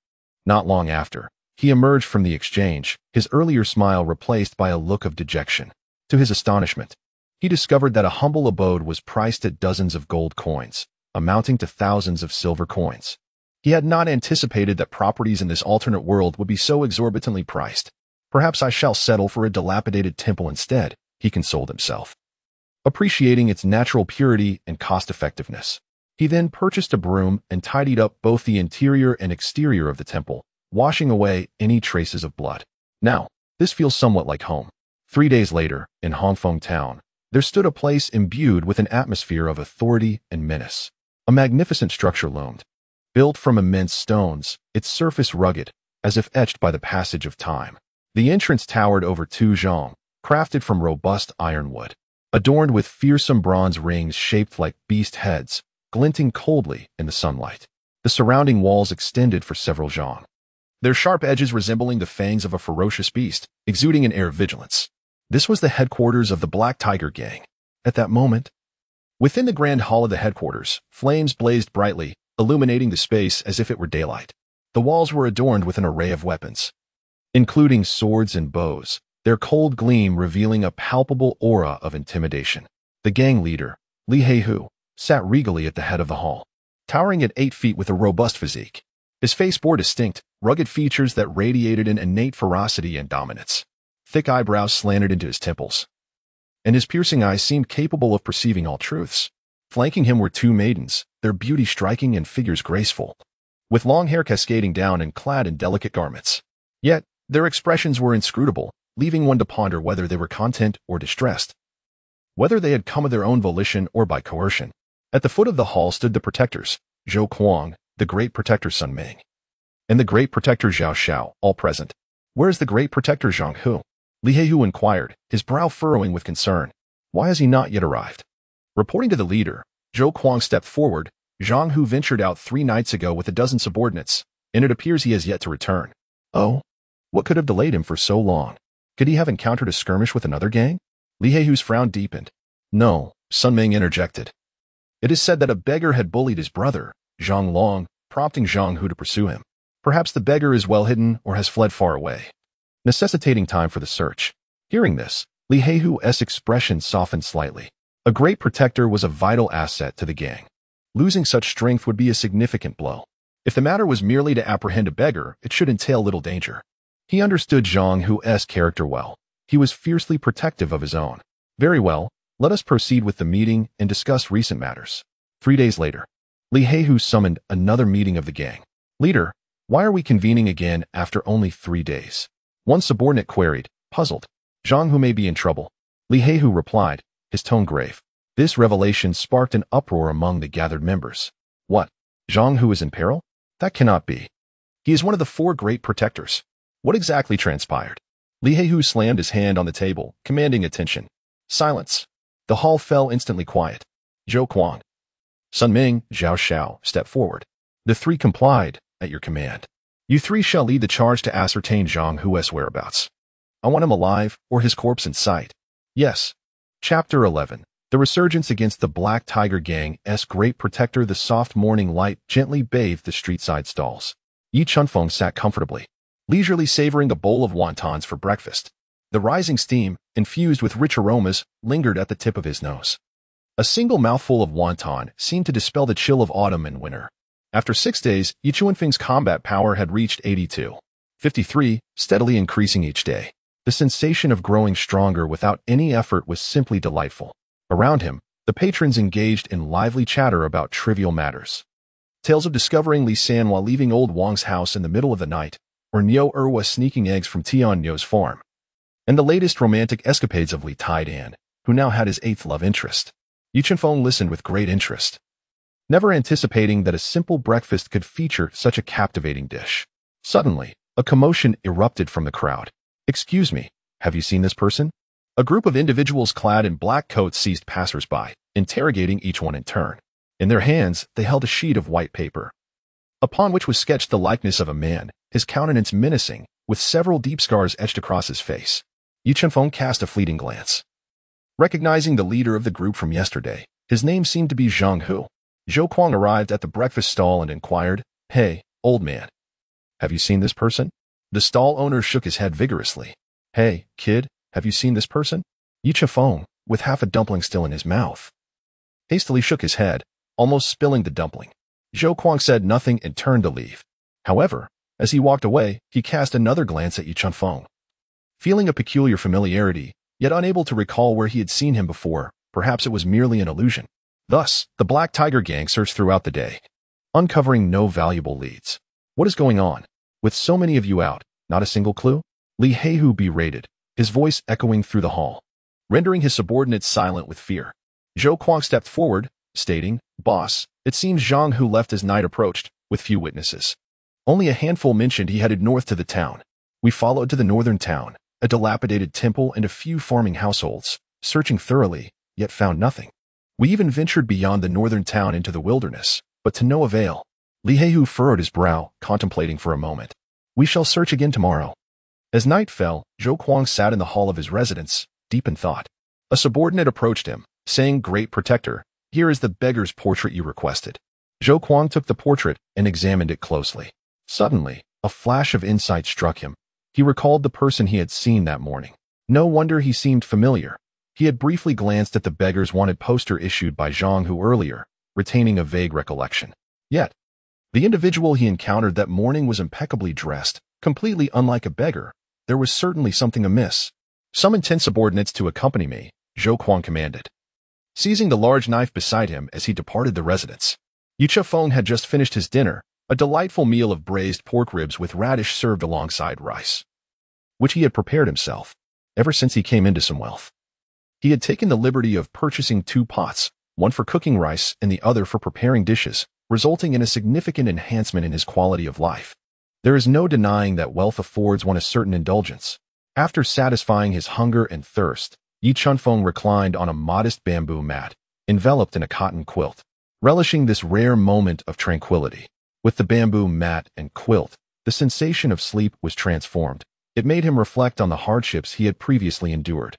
not long after, he emerged from the exchange, his earlier smile replaced by a look of dejection. To his astonishment, he discovered that a humble abode was priced at dozens of gold coins, amounting to thousands of silver coins. He had not anticipated that properties in this alternate world would be so exorbitantly priced. Perhaps I shall settle for a dilapidated temple instead, he consoled himself, appreciating its natural purity and cost-effectiveness. He then purchased a broom and tidied up both the interior and exterior of the temple, washing away any traces of blood. Now, this feels somewhat like home. 3 days later, in Hongfeng town, there stood a place imbued with an atmosphere of authority and menace. A magnificent structure loomed. Built from immense stones, its surface rugged, as if etched by the passage of time. The entrance towered over 2 zhong, crafted from robust ironwood, adorned with fearsome bronze rings shaped like beast heads, glinting coldly in the sunlight. The surrounding walls extended for several zhong, their sharp edges resembling the fangs of a ferocious beast, exuding an air of vigilance. This was the headquarters of the Black Tiger Gang. At that moment, within the grand hall of the headquarters, flames blazed brightly, illuminating the space as if it were daylight. The walls were adorned with an array of weapons, including swords and bows, their cold gleam revealing a palpable aura of intimidation. The gang leader, Li Heihu, sat regally at the head of the hall, towering at 8 feet with a robust physique. His face bore distinct, rugged features that radiated an innate ferocity and dominance. Thick eyebrows slanted into his temples, and his piercing eyes seemed capable of perceiving all truths. Flanking him were 2 maidens, their beauty striking and figures graceful, with long hair cascading down and clad in delicate garments. Yet, their expressions were inscrutable, leaving one to ponder whether they were content or distressed, whether they had come of their own volition or by coercion. At the foot of the hall stood the protectors, Zhou Kuang, the great protector Sun Ming, and the great protector Zhao Xiao, all present. Where is the great protector Zhang Hu? Li Heihu inquired, his brow furrowing with concern. Why has he not yet arrived? Reporting to the leader, Zhou Kuang stepped forward. Zhang Hu ventured out 3 nights ago with a dozen subordinates, and it appears he has yet to return. Oh, what could have delayed him for so long? Could he have encountered a skirmish with another gang? Li Heihu's frown deepened. No, Sun Ming interjected. It is said that a beggar had bullied his brother, Zhang Long, prompting Zhang Hu to pursue him. Perhaps the beggar is well hidden or has fled far away, necessitating time for the search. Hearing this, Li Heihu's expression softened slightly. A great protector was a vital asset to the gang. Losing such strength would be a significant blow. If the matter was merely to apprehend a beggar, it should entail little danger. He understood Zhang Hu's character well. He was fiercely protective of his own. Very well, let us proceed with the meeting and discuss recent matters. 3 days later, Li Heihu summoned another meeting of the gang. Leader, why are we convening again after only 3 days? One subordinate queried, puzzled. Zhang Hu may be in trouble. Li Heihu replied, his tone grave. This revelation sparked an uproar among the gathered members. What? Zhang Hu is in peril? That cannot be. He is one of the 4 great protectors. What exactly transpired? Li Heihu slammed his hand on the table, commanding attention. Silence. The hall fell instantly quiet. Zhou Kuang, Sun Ming, Zhao Xiao stepped forward. The 3 complied, at your command. You 3 shall lead the charge to ascertain Zhang Hu's whereabouts. I want him alive, or his corpse in sight. Yes. Chapter 11. The resurgence against the Black Tiger Gang's great protector. The soft morning light gently bathed the street-side stalls. Yi Chunfeng sat comfortably, leisurely savoring a bowl of wontons for breakfast. The rising steam, infused with rich aromas, lingered at the tip of his nose. A single mouthful of wonton seemed to dispel the chill of autumn and winter. After 6 days, Yi Chunfeng's combat power had reached 82. 53, steadily increasing each day. The sensation of growing stronger without any effort was simply delightful. Around him, the patrons engaged in lively chatter about trivial matters. Tales of discovering Li San while leaving old Wang's house in the middle of the night, or Niu Erwa sneaking eggs from Tian Niu's farm, and the latest romantic escapades of Li Taidan, who now had his 8th love interest. Yi Chunfeng listened with great interest, never anticipating that a simple breakfast could feature such a captivating dish. Suddenly, a commotion erupted from the crowd. Excuse me, have you seen this person? A group of individuals clad in black coats seized passers-by, interrogating each one in turn. In their hands, they held a sheet of white paper, upon which was sketched the likeness of a man, his countenance menacing, with several deep scars etched across his face. Yi Chunfeng cast a fleeting glance. Recognizing the leader of the group from yesterday, his name seemed to be Zhang Hu. Zhou Kuang arrived at the breakfast stall and inquired, Hey, old man, have you seen this person? The stall owner shook his head vigorously. Hey, kid, have you seen this person? Yi Chunfeng, with half a dumpling still in his mouth, hastily shook his head, almost spilling the dumpling. Zhou Kuang said nothing and turned to leave. However, as he walked away, he cast another glance at Yi Chunfeng. Feeling a peculiar familiarity, yet unable to recall where he had seen him before, perhaps it was merely an illusion. Thus, the Black Tiger gang searched throughout the day, uncovering no valuable leads. What is going on? With so many of you out, not a single clue? Li Heihu berated, his voice echoing through the hall, rendering his subordinates silent with fear. Zhou Kuang stepped forward, stating, "Boss, it seems Zhang Hu left as night approached, with few witnesses. Only a handful mentioned he headed north to the town. We followed to the northern town, a dilapidated temple and a few farming households, searching thoroughly, yet found nothing. We even ventured beyond the northern town into the wilderness, but to no avail." Li Heihu furrowed his brow, contemplating for a moment. "We shall search again tomorrow." As night fell, Zhou Kuang sat in the hall of his residence, deep in thought. A subordinate approached him, saying, "Great protector, here is the beggar's portrait you requested." Zhou Kuang took the portrait and examined it closely. Suddenly, a flash of insight struck him. He recalled the person he had seen that morning. No wonder he seemed familiar. He had briefly glanced at the beggar's wanted poster issued by Zhang Hu earlier, retaining a vague recollection. Yet, the individual he encountered that morning was impeccably dressed, completely unlike a beggar. There was certainly something amiss. "Summon 10 subordinates to accompany me," Zhou Kuang commanded, seizing the large knife beside him as he departed the residence. Yi Chunfeng had just finished his dinner, a delightful meal of braised pork ribs with radish served alongside rice, which he had prepared himself. Ever since he came into some wealth, he had taken the liberty of purchasing 2 pots, one for cooking rice and the other for preparing dishes, resulting in a significant enhancement in his quality of life. There is no denying that wealth affords one a certain indulgence. After satisfying his hunger and thirst, Yi Chunfeng reclined on a modest bamboo mat, enveloped in a cotton quilt, relishing this rare moment of tranquility. With the bamboo mat and quilt, the sensation of sleep was transformed. It made him reflect on the hardships he had previously endured.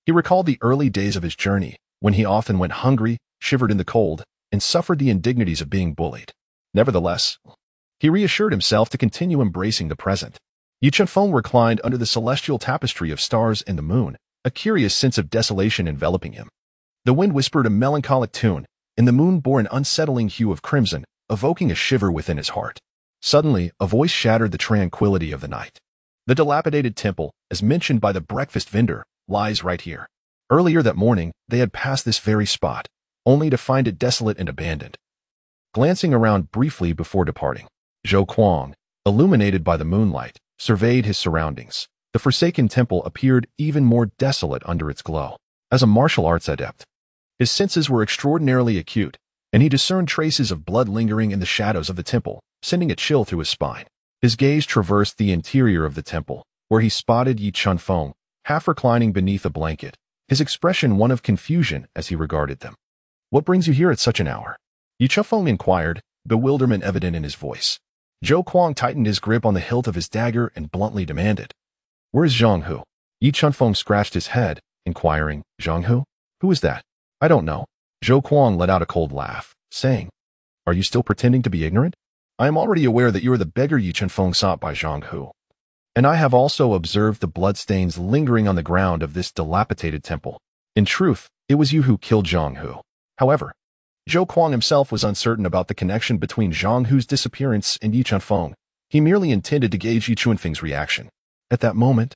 He recalled the early days of his journey, when he often went hungry, shivered in the cold, and suffered the indignities of being bullied. Nevertheless, he reassured himself to continue embracing the present. Yi Chunfeng reclined under the celestial tapestry of stars and the moon, a curious sense of desolation enveloping him. The wind whispered a melancholic tune, and the moon bore an unsettling hue of crimson, evoking a shiver within his heart. Suddenly, a voice shattered the tranquility of the night. "The dilapidated temple, as mentioned by the breakfast vendor, lies right here. Earlier that morning, they had passed this very spot, only to find it desolate and abandoned." Glancing around briefly before departing, Zhou Kuang, illuminated by the moonlight, surveyed his surroundings. The forsaken temple appeared even more desolate under its glow. As a martial arts adept, his senses were extraordinarily acute, and he discerned traces of blood lingering in the shadows of the temple, sending a chill through his spine. His gaze traversed the interior of the temple, where he spotted Yi Chunfeng, half reclining beneath a blanket, his expression one of confusion as he regarded them. "What brings you here at such an hour?" Yi Chunfeng inquired, bewilderment evident in his voice. Zhou Kuang tightened his grip on the hilt of his dagger and bluntly demanded, "Where is Zhang Hu?" Yi Chunfeng scratched his head, inquiring, "Zhang Hu? Who is that?" "I don't know." Zhou Kuang let out a cold laugh, saying, "Are you still pretending to be ignorant? I am already aware that you are the beggar Yi Chunfeng sought by Zhang Hu, and I have also observed the bloodstains lingering on the ground of this dilapidated temple. In truth, it was you who killed Zhang Hu." However, Zhou Kuang himself was uncertain about the connection between Zhang Hu's disappearance and Yi Chunfeng. He merely intended to gauge Yi Chunfeng's reaction. At that moment,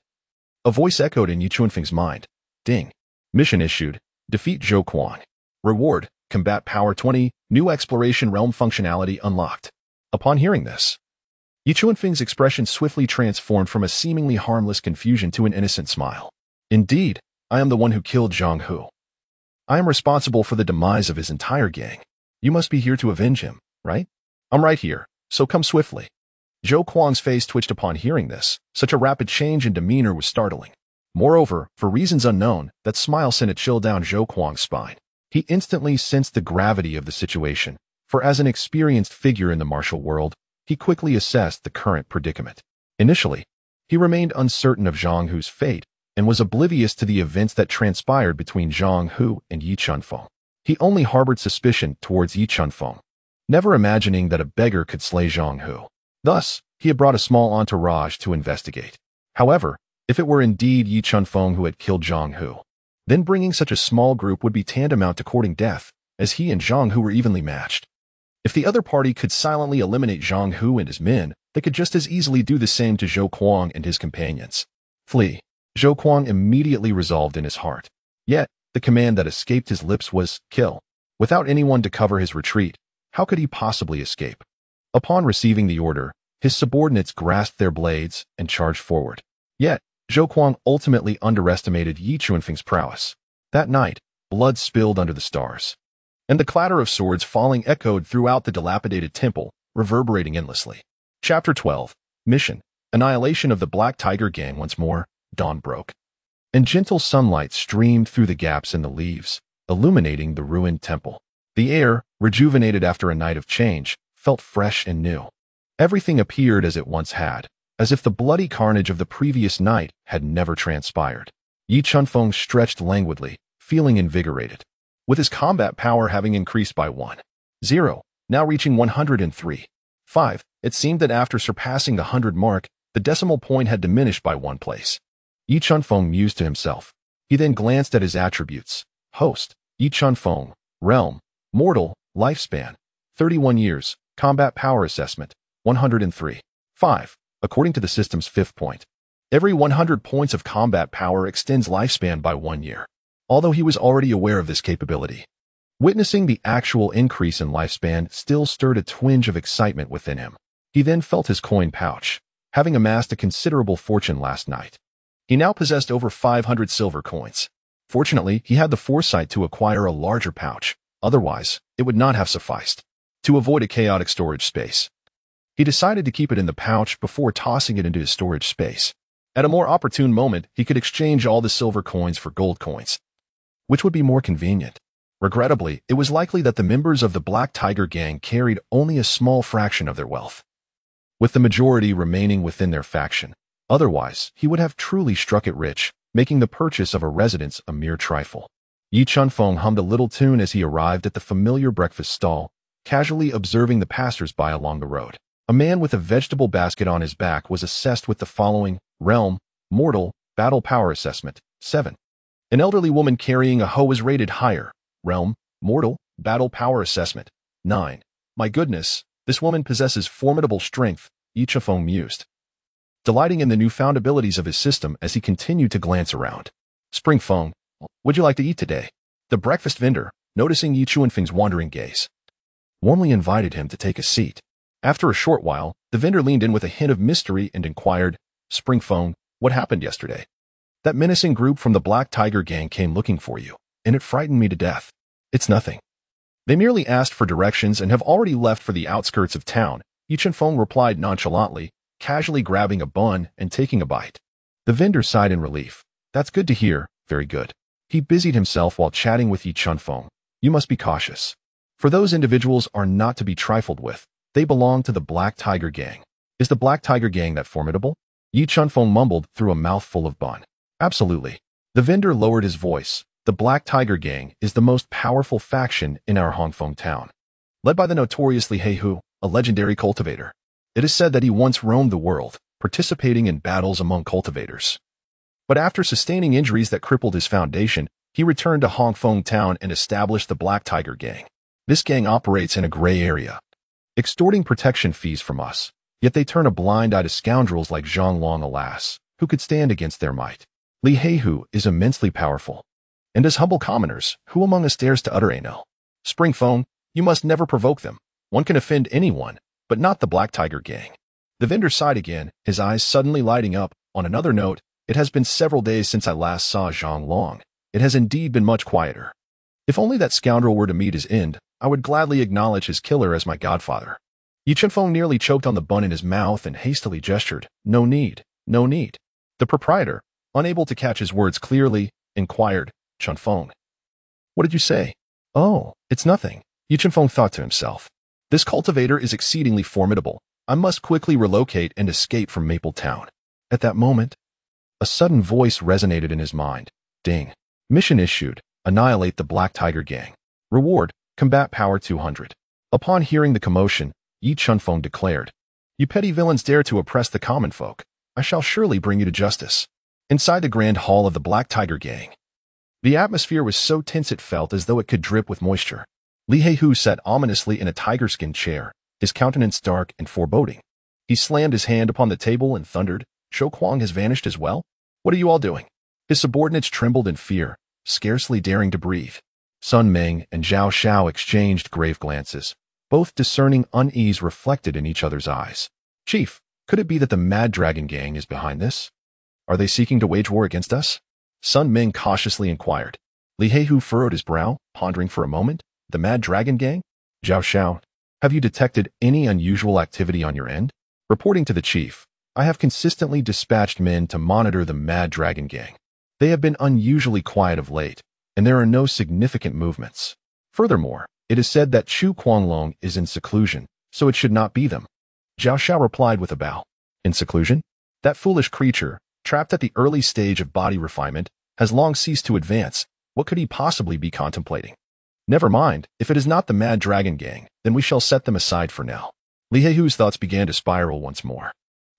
a voice echoed in Yi Chunfeng's mind. "Ding. Mission issued. Defeat Zhou Kuang. Reward, Combat Power 20, new Exploration Realm functionality unlocked." Upon hearing this, Yi Chunfeng's expression swiftly transformed from a seemingly harmless confusion to an innocent smile. "Indeed, I am the one who killed Zhang Hu. I am responsible for the demise of his entire gang. You must be here to avenge him, right? I'm right here, so come swiftly." Zhou Kuang's face twitched upon hearing this. Such a rapid change in demeanor was startling. Moreover, for reasons unknown, that smile sent a chill down Zhou Kuang's spine. He instantly sensed the gravity of the situation, for as an experienced figure in the martial world, he quickly assessed the current predicament. Initially, he remained uncertain of Zhang Hu's fate, and was oblivious to the events that transpired between Zhang Hu and Yi Chunfeng. He only harbored suspicion towards Yi Chunfeng, never imagining that a beggar could slay Zhang Hu. Thus, he had brought a small entourage to investigate. However, if it were indeed Yi Chunfeng who had killed Zhang Hu, then bringing such a small group would be tantamount to courting death, as he and Zhang Hu were evenly matched. If the other party could silently eliminate Zhang Hu and his men, they could just as easily do the same to Zhou Kuang and his companions. Flee. Zhou Kuang immediately resolved in his heart. Yet, the command that escaped his lips was, kill. Without anyone to cover his retreat, how could he possibly escape? Upon receiving the order, his subordinates grasped their blades and charged forward. Yet, Zhou Kuang ultimately underestimated Yi Chuanfeng's prowess. That night, blood spilled under the stars, and the clatter of swords falling echoed throughout the dilapidated temple, reverberating endlessly. Chapter 12. Mission. Annihilation of the Black Tiger Gang. Once more, dawn broke, and gentle sunlight streamed through the gaps in the leaves, illuminating the ruined temple. The air, rejuvenated after a night of change, felt fresh and new. Everything appeared as it once had, as if the bloody carnage of the previous night had never transpired. Yi Chunfeng stretched languidly, feeling invigorated. With his combat power having increased by 1.0, now reaching 103.5, it seemed that after surpassing the 100 mark, the decimal point had diminished by 1 place. Yi Chunfeng mused to himself. He then glanced at his attributes. Host, Yi Chunfeng. Realm, mortal, lifespan, 31 years, combat power assessment, 103.5, according to the system's 5th point. Every 100 points of combat power extends lifespan by 1 year. Although he was already aware of this capability, witnessing the actual increase in lifespan still stirred a twinge of excitement within him. He then felt his coin pouch, having amassed a considerable fortune last night. He now possessed over 500 silver coins. Fortunately, he had the foresight to acquire a larger pouch, otherwise, it would not have sufficed. To avoid a chaotic storage space, he decided to keep it in the pouch before tossing it into his storage space. At a more opportune moment, he could exchange all the silver coins for gold coins, which would be more convenient. Regrettably, it was likely that the members of the Black Tiger Gang carried only a small fraction of their wealth, with the majority remaining within their faction. Otherwise, he would have truly struck it rich, making the purchase of a residence a mere trifle. Yi Chunfeng hummed a little tune as he arrived at the familiar breakfast stall, casually observing the passers-by along the road. A man with a vegetable basket on his back was assessed with the following: Realm, mortal, battle power assessment, 7. An elderly woman carrying a hoe was rated higher. Realm, mortal, battle power assessment, 9. My goodness, this woman possesses formidable strength, Yi Chunfeng mused, delighting in the newfound abilities of his system as he continued to glance around. Spring Feng, would you like to eat today? The breakfast vendor, noticing Yi Chuanfeng's wandering gaze, warmly invited him to take a seat. After a short while, the vendor leaned in with a hint of mystery and inquired, Spring Feng, what happened yesterday? That menacing group from the Black Tiger Gang came looking for you, and it frightened me to death. It's nothing. They merely asked for directions and have already left for the outskirts of town, Yi Chunfeng replied nonchalantly, casually grabbing a bun and taking a bite. The vendor sighed in relief. That's good to hear, very good. He busied himself while chatting with Yi Chunfeng. You must be cautious, for those individuals are not to be trifled with. They belong to the Black Tiger Gang. Is the Black Tiger Gang that formidable? Yi Chunfeng mumbled through a mouthful of bun. Absolutely. The vendor lowered his voice. The Black Tiger Gang is the most powerful faction in our Hongfeng town, led by the notorious Li Heihu, a legendary cultivator. It is said that he once roamed the world, participating in battles among cultivators. But after sustaining injuries that crippled his foundation, he returned to Hongfeng town and established the Black Tiger Gang. This gang operates in a gray area, extorting protection fees from us, yet they turn a blind eye to scoundrels like Zhang Long, alas, who could stand against their might. Li Heihu is immensely powerful, and as humble commoners, who among us dares to utter a no? Spring Feng, you must never provoke them. One can offend anyone, but not the Black Tiger Gang. The vendor sighed again, his eyes suddenly lighting up. On another note, it has been several days since I last saw Zhang Long. It has indeed been much quieter. If only that scoundrel were to meet his end, I would gladly acknowledge his killer as my godfather. Yi Chunfeng nearly choked on the bun in his mouth and hastily gestured. No need, no need. The proprietor, unable to catch his words clearly, inquired, Chunfeng, what did you say? Oh, it's nothing. Yi Chunfeng thought to himself. This cultivator is exceedingly formidable. I must quickly relocate and escape from Maple Town. At that moment, a sudden voice resonated in his mind. Ding. Mission issued. Annihilate the Black Tiger Gang. Reward, combat power 200. Upon hearing the commotion, Yi Chunfeng declared, You petty villains dare to oppress the common folk. I shall surely bring you to justice. Inside the grand hall of the Black Tiger Gang, the atmosphere was so tense it felt as though it could drip with moisture. Li Heihu sat ominously in a tiger-skin chair, his countenance dark and foreboding. He slammed his hand upon the table and thundered, "Shou Kuang has vanished as well? What are you all doing?" His subordinates trembled in fear, scarcely daring to breathe. Sun Ming and Zhao Xiao exchanged grave glances, both discerning unease reflected in each other's eyes. "Chief, could it be that the Mad Dragon Gang is behind this? Are they seeking to wage war against us?" Sun Ming cautiously inquired. Li Heihu furrowed his brow, pondering for a moment. "The Mad Dragon Gang? Zhao Xiao, have you detected any unusual activity on your end?" Reporting to the chief, "I have consistently dispatched men to monitor the Mad Dragon Gang. They have been unusually quiet of late, and there are no significant movements. Furthermore, it is said that Chu Kuanglong is in seclusion, so it should not be them." Zhao Xiao replied with a bow. "In seclusion? That foolish creature, trapped at the early stage of body refinement, has long ceased to advance. What could he possibly be contemplating? Never mind, if it is not the Mad Dragon Gang, then we shall set them aside for now." Li Heihu's thoughts began to spiral once more.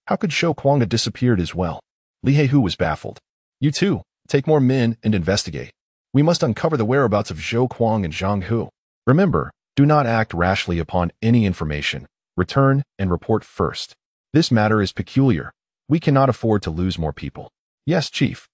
How could Shou Kuang have disappeared as well? Li Heihu was baffled. "You too, take more men and investigate. We must uncover the whereabouts of Shou Kuang and Zhang Hu. Remember, do not act rashly upon any information. Return and report first. This matter is peculiar. We cannot afford to lose more people." "Yes, Chief."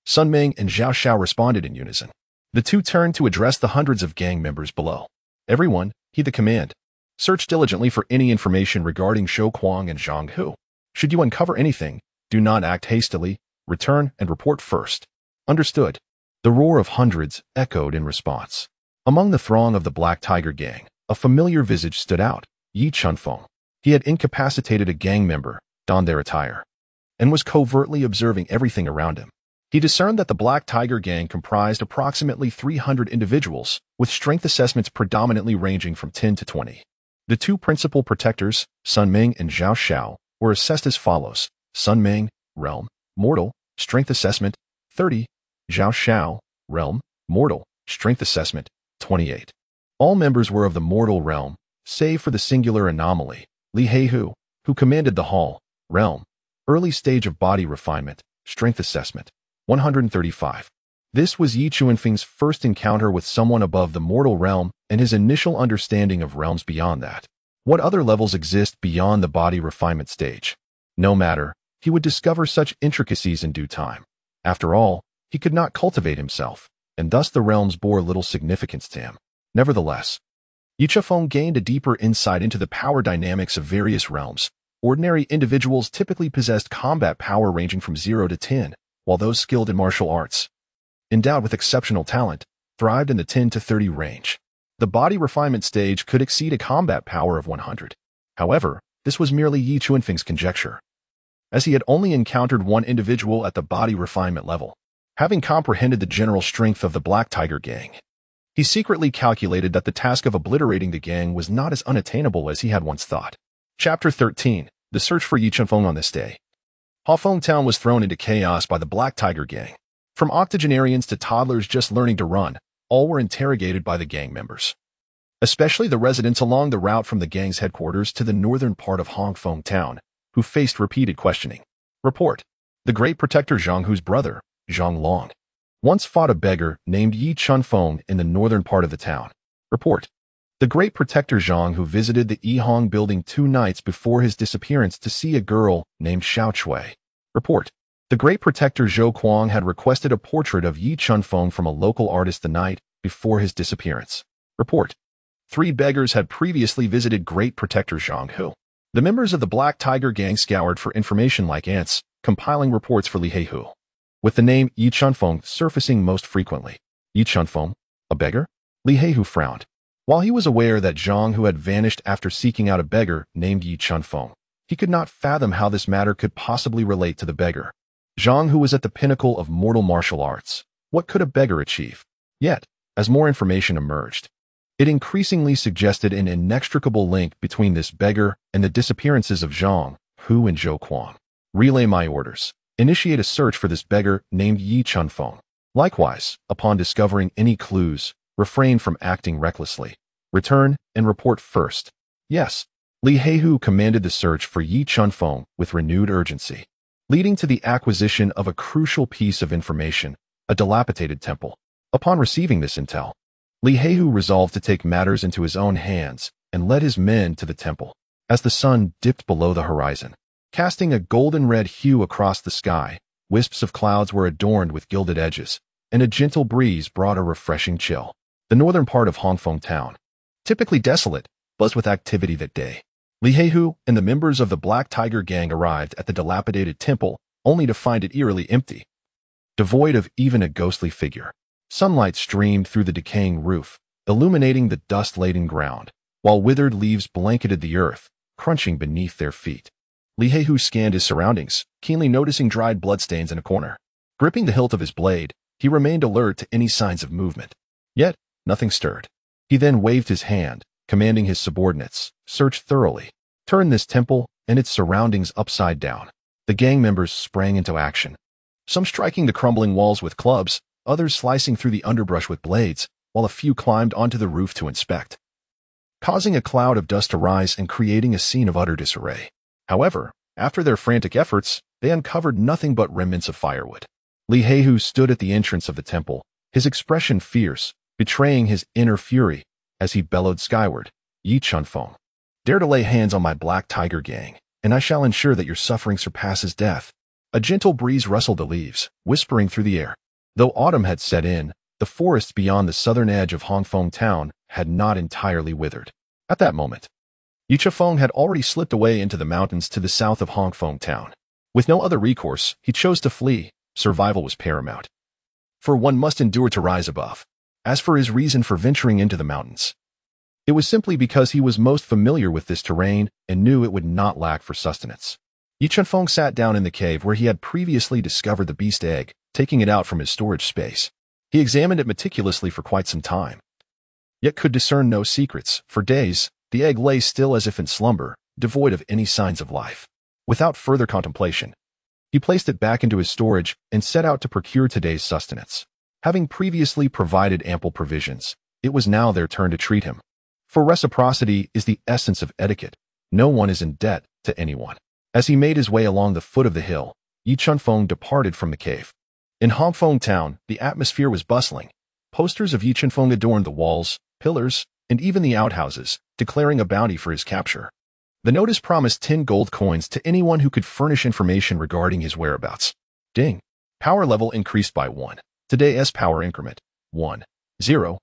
Sun Ming and Zhao Xiao responded in unison. The two turned to address the hundreds of gang members below. "Everyone, heed the command. Search diligently for any information regarding Shou Kuang and Zhang Hu. Should you uncover anything, do not act hastily. Return and report first." "Understood." The roar of hundreds echoed in response. Among the throng of the Black Tiger Gang, a familiar visage stood out, Yi Chunfeng. He had incapacitated a gang member, donned their attire, and was covertly observing everything around him. He discerned that the Black Tiger Gang comprised approximately 300 individuals, with strength assessments predominantly ranging from 10 to 20. The two principal protectors, Sun Ming and Zhao Xiao, were assessed as follows. Sun Ming, Realm, Mortal, Strength Assessment, 30. Zhao Xiao, Realm, Mortal, Strength Assessment, 28. All members were of the mortal realm, save for the singular anomaly, Li Heihu, who commanded the Hall, Realm, Early Stage of Body Refinement, Strength Assessment, 135. This was Yi Chuanfeng's first encounter with someone above the mortal realm and his initial understanding of realms beyond that. What other levels exist beyond the body refinement stage? No matter, he would discover such intricacies in due time. After all, he could not cultivate himself, and thus the realms bore little significance to him. Nevertheless, Yi Chuanfeng gained a deeper insight into the power dynamics of various realms. Ordinary individuals typically possessed combat power ranging from 0 to 10, while those skilled in martial arts, endowed with exceptional talent, thrived in the 10 to 30 range. The body refinement stage could exceed a combat power of 100. However, this was merely Yi Chuanfeng's conjecture, as he had only encountered one individual at the body refinement level. Having comprehended the general strength of the Black Tiger Gang, he secretly calculated that the task of obliterating the gang was not as unattainable as he had once thought. Chapter 13. The Search for Yi Chuanfeng on this day. Hafeng Town was thrown into chaos by the Black Tiger Gang. From octogenarians to toddlers just learning to run, all were interrogated by the gang members, especially the residents along the route from the gang's headquarters to the northern part of Hafeng Town, who faced repeated questioning. Report. The Great Protector Zhang Hu's brother, Zhang Long, once fought a beggar named Yi Chuanfeng in the northern part of the town. Report. The Great Protector Zhang Hu visited the Yihong building 2 nights before his disappearance to see a girl named Xiao Chui. Report. The Great Protector Zhou Kuang had requested a portrait of Yi Chuanfeng from a local artist the night before his disappearance. Report. 3 beggars had previously visited Great Protector Zhang Hu. The members of the Black Tiger Gang scoured for information like ants, compiling reports for Li Heihu, with the name Yi Chuanfeng surfacing most frequently. Yi Chuanfeng, a beggar? Li Heihu frowned. While he was aware that Zhang Hu had vanished after seeking out a beggar named Yi Chuanfeng, he could not fathom how this matter could possibly relate to the beggar. Zhang Hu was at the pinnacle of mortal martial arts. What could a beggar achieve? Yet, as more information emerged, it increasingly suggested an inextricable link between this beggar and the disappearances of Zhang Hu and Zhou Kuang. Relay my orders. Initiate a search for this beggar named Yi Chuanfeng. Likewise, upon discovering any clues, refrain from acting recklessly. Return and report first. Yes. Li Heihu commanded the search for Yi Chuanfeng with renewed urgency, leading to the acquisition of a crucial piece of information, a dilapidated temple. Upon receiving this intel, Li Heihu resolved to take matters into his own hands and led his men to the temple. As the sun dipped below the horizon, casting a golden-red hue across the sky, wisps of clouds were adorned with gilded edges, and a gentle breeze brought a refreshing chill. The northern part of Hongfeng town, typically desolate, buzzed with activity that day. Li Heihu and the members of the Black Tiger Gang arrived at the dilapidated temple only to find it eerily empty, devoid of even a ghostly figure. Sunlight streamed through the decaying roof, illuminating the dust-laden ground, while withered leaves blanketed the earth, crunching beneath their feet. Li Heihu scanned his surroundings, keenly noticing dried bloodstains in a corner. Gripping the hilt of his blade, he remained alert to any signs of movement. Yet, nothing stirred. He then waved his hand, commanding his subordinates, "Search thoroughly. Turn this temple and its surroundings upside down." The gang members sprang into action, some striking the crumbling walls with clubs, others slicing through the underbrush with blades, while a few climbed onto the roof to inspect, causing a cloud of dust to rise and creating a scene of utter disarray. However, after their frantic efforts, they uncovered nothing but remnants of firewood. Li Heihu stood at the entrance of the temple, his expression fierce, betraying his inner fury, as he bellowed skyward, "Yi Chunfeng, dare to lay hands on my Black Tiger Gang, and I shall ensure that your suffering surpasses death." A gentle breeze rustled the leaves, whispering through the air. Though autumn had set in, the forests beyond the southern edge of Hongfeng town had not entirely withered. At that moment, Yi Chunfeng had already slipped away into the mountains to the south of Hongfeng town. With no other recourse, he chose to flee. Survival was paramount, for one must endure to rise above. As for his reason for venturing into the mountains, it was simply because he was most familiar with this terrain and knew it would not lack for sustenance. Yi Chunfeng sat down in the cave where he had previously discovered the beast egg, taking it out from his storage space. He examined it meticulously for quite some time, yet could discern no secrets. For days, the egg lay still as if in slumber, devoid of any signs of life. Without further contemplation, he placed it back into his storage and set out to procure today's sustenance. Having previously provided ample provisions, it was now their turn to treat him. For reciprocity is the essence of etiquette. No one is in debt to anyone. As he made his way along the foot of the hill, Yi Chunfeng departed from the cave. In Hongfeng town, the atmosphere was bustling. Posters of Yi Chunfeng adorned the walls, pillars, and even the outhouses, declaring a bounty for his capture. The notice promised 10 gold coins to anyone who could furnish information regarding his whereabouts. Ding. Power level increased by 1. Today's power increment, 1. 0.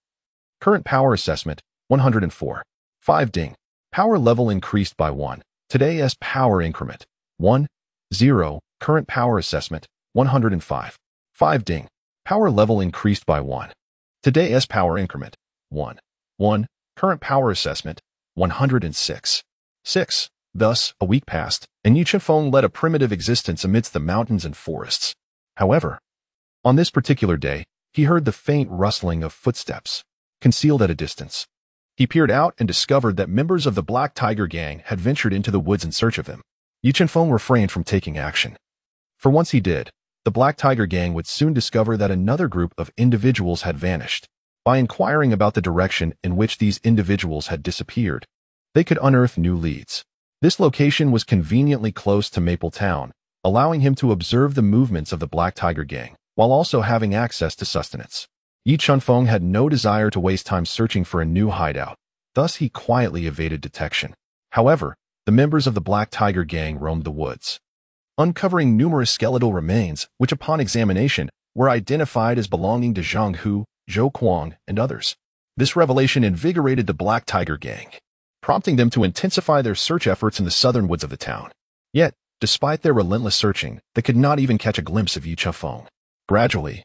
Current power assessment, 104. 5. Ding. Power level increased by 1. Today's power increment, 1. 0. Current power assessment, 105. 5. Ding. Power level increased by 1. Today's power increment, 1. 1. Current power assessment, 106. 6. Thus, a week passed, and Yi Chunfeng led a primitive existence amidst the mountains and forests. However, on this particular day, he heard the faint rustling of footsteps, concealed at a distance. He peered out and discovered that members of the Black Tiger Gang had ventured into the woods in search of him. Yi Chunfeng refrained from taking action. For once he did, the Black Tiger Gang would soon discover that another group of individuals had vanished. By inquiring about the direction in which these individuals had disappeared, they could unearth new leads. This location was conveniently close to Maple Town, allowing him to observe the movements of the Black Tiger Gang, while also having access to sustenance. Yi Chunfeng had no desire to waste time searching for a new hideout, thus he quietly evaded detection. However, the members of the Black Tiger Gang roamed the woods, uncovering numerous skeletal remains which upon examination were identified as belonging to Zhang Hu, Zhou Kuang, and others. This revelation invigorated the Black Tiger Gang, prompting them to intensify their search efforts in the southern woods of the town. Yet, despite their relentless searching, they could not even catch a glimpse of Yi Chunfeng. Gradually,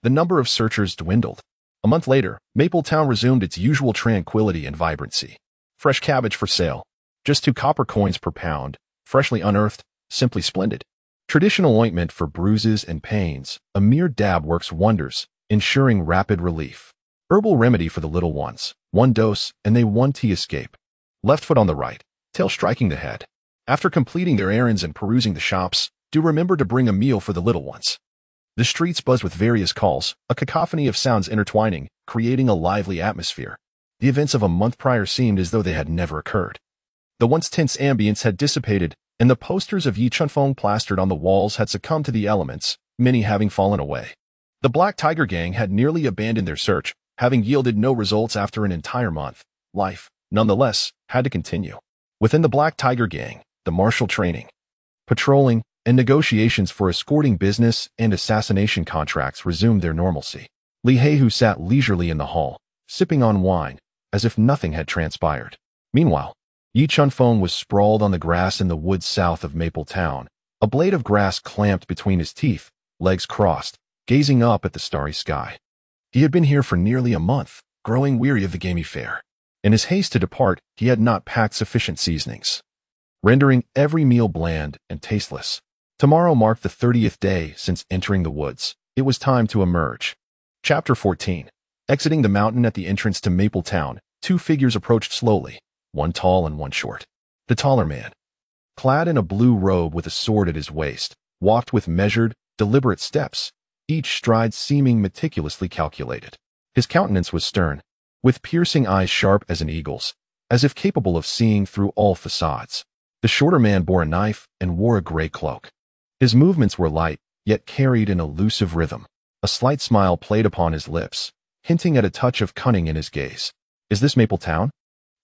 the number of searchers dwindled. A month later, Maple Town resumed its usual tranquility and vibrancy. Fresh cabbage for sale. Just 2 copper coins per pound. Freshly unearthed. Simply splendid. Traditional ointment for bruises and pains. A mere dab works wonders, ensuring rapid relief. Herbal remedy for the little ones. 1 dose, and they 1 tea escape. Left foot on the right, tail striking the head. After completing their errands and perusing the shops, do remember to bring a meal for the little ones. The streets buzz with various calls, a cacophony of sounds intertwining, creating a lively atmosphere. The events of a month prior seemed as though they had never occurred. The once tense ambience had dissipated, and the posters of Yi Chunfeng plastered on the walls had succumbed to the elements, many having fallen away. The Black Tiger Gang had nearly abandoned their search, Having yielded no results after an entire month, life, nonetheless, had to continue. Within the Black Tiger Gang, the martial training, patrolling, and negotiations for escorting business and assassination contracts resumed their normalcy. Li Heihu sat leisurely in the hall, sipping on wine, as if nothing had transpired. Meanwhile, Yi Chunfeng was sprawled on the grass in the woods south of Maple Town, a blade of grass clamped between his teeth, legs crossed, gazing up at the starry sky. He had been here for nearly a month, growing weary of the gamey fare. In his haste to depart, he had not packed sufficient seasonings, rendering every meal bland and tasteless. Tomorrow marked the 30th day since entering the woods. It was time to emerge. Chapter 14. Exiting the mountain at the entrance to Maple Town, two figures approached slowly, one tall and one short. The taller man, clad in a blue robe with a sword at his waist, walked with measured, deliberate steps, each stride seeming meticulously calculated. His countenance was stern, with piercing eyes sharp as an eagle's, as if capable of seeing through all facades. The shorter man bore a knife and wore a gray cloak. His movements were light, yet carried an elusive rhythm. A slight smile played upon his lips, hinting at a touch of cunning in his gaze. "Is this Maple Town?"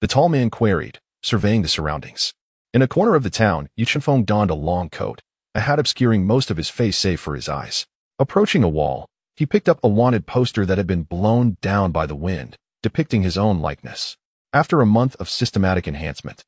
the tall man queried, surveying the surroundings. In a corner of the town, Yi Chunfeng donned a long coat, a hat obscuring most of his face save for his eyes. Approaching a wall, he picked up a wanted poster that had been blown down by the wind, depicting his own likeness. After a month of systematic enhancement,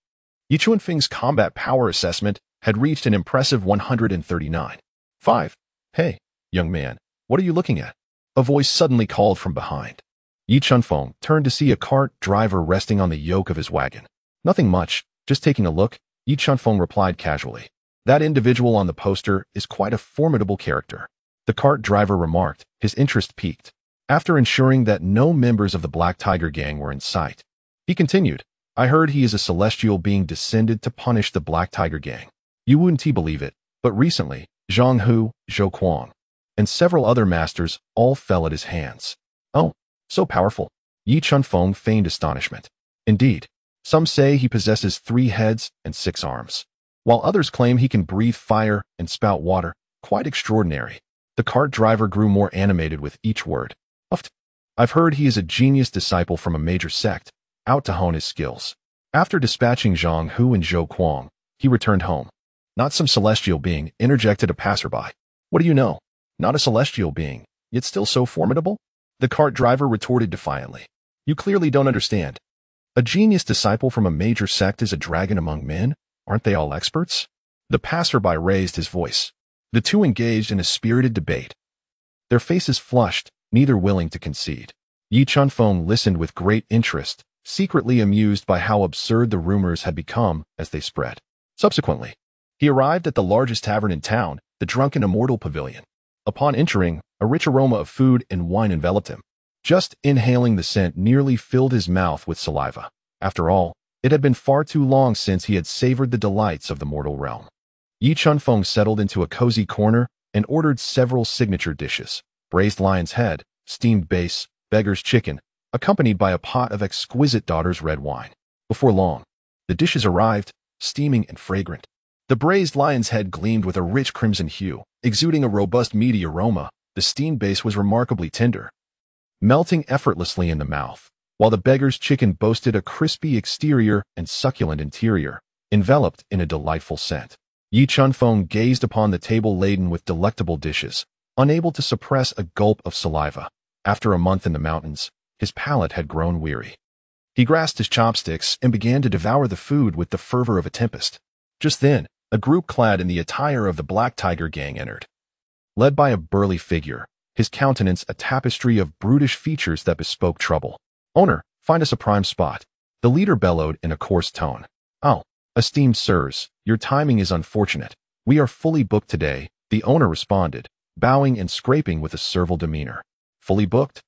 Yi Chunfeng's combat power assessment had reached an impressive 139.5. "Hey, young man, what are you looking at?" a voice suddenly called from behind. Yi Chunfeng turned to see a cart driver resting on the yoke of his wagon. "Nothing much, just taking a look," Yi Chunfeng replied casually. "That individual on the poster is quite a formidable character," the cart driver remarked, his interest piqued. After ensuring that no members of the Black Tiger Gang were in sight, he continued, "I heard he is a celestial being descended to punish the Black Tiger Gang. You wouldn't believe it, but recently, Zhang Hu, Zhou Kuang, and several other masters all fell at his hands." "Oh, so powerful." Yi Chunfeng feigned astonishment. "Indeed, some say he possesses 3 heads and 6 arms, while others claim he can breathe fire and spout water. Quite extraordinary." The cart driver grew more animated with each word. "I've heard he is a genius disciple from a major sect, out to hone his skills." After dispatching Zhang Hu and Zhou Kuang, he returned home. "Not some celestial being," interjected a passerby. "What do you know? Not a celestial being, yet still so formidable?" the cart driver retorted defiantly. "You clearly don't understand. A genius disciple from a major sect is a dragon among men. Aren't they all experts?" The passerby raised his voice. The two engaged in a spirited debate, their faces flushed, neither willing to concede. Yi Chunfeng listened with great interest, secretly amused by how absurd the rumors had become as they spread. Subsequently, he arrived at the largest tavern in town, the Drunken Immortal Pavilion. Upon entering, a rich aroma of food and wine enveloped him. Just inhaling the scent nearly filled his mouth with saliva. After all, it had been far too long since he had savored the delights of the mortal realm. Yi Chunfeng settled into a cozy corner and ordered several signature dishes: braised lion's head, steamed base, beggar's chicken, accompanied by a pot of exquisite daughter's red wine. Before long, the dishes arrived, steaming and fragrant. The braised lion's head gleamed with a rich crimson hue, exuding a robust meaty aroma. The steamed base was remarkably tender, melting effortlessly in the mouth, while the beggar's chicken boasted a crispy exterior and succulent interior, enveloped in a delightful scent. Yi Chunfeng gazed upon the table laden with delectable dishes, unable to suppress a gulp of saliva. After a month in the mountains, his palate had grown weary. He grasped his chopsticks and began to devour the food with the fervor of a tempest. Just then, a group clad in the attire of the Black Tiger Gang entered. Led by a burly figure, his countenance a tapestry of brutish features that bespoke trouble. "Owner, find us a prime spot," the leader bellowed in a coarse tone. "Oh, esteemed sirs, your timing is unfortunate. We are fully booked today," the owner responded, bowing and scraping with a servile demeanor. "Fully booked?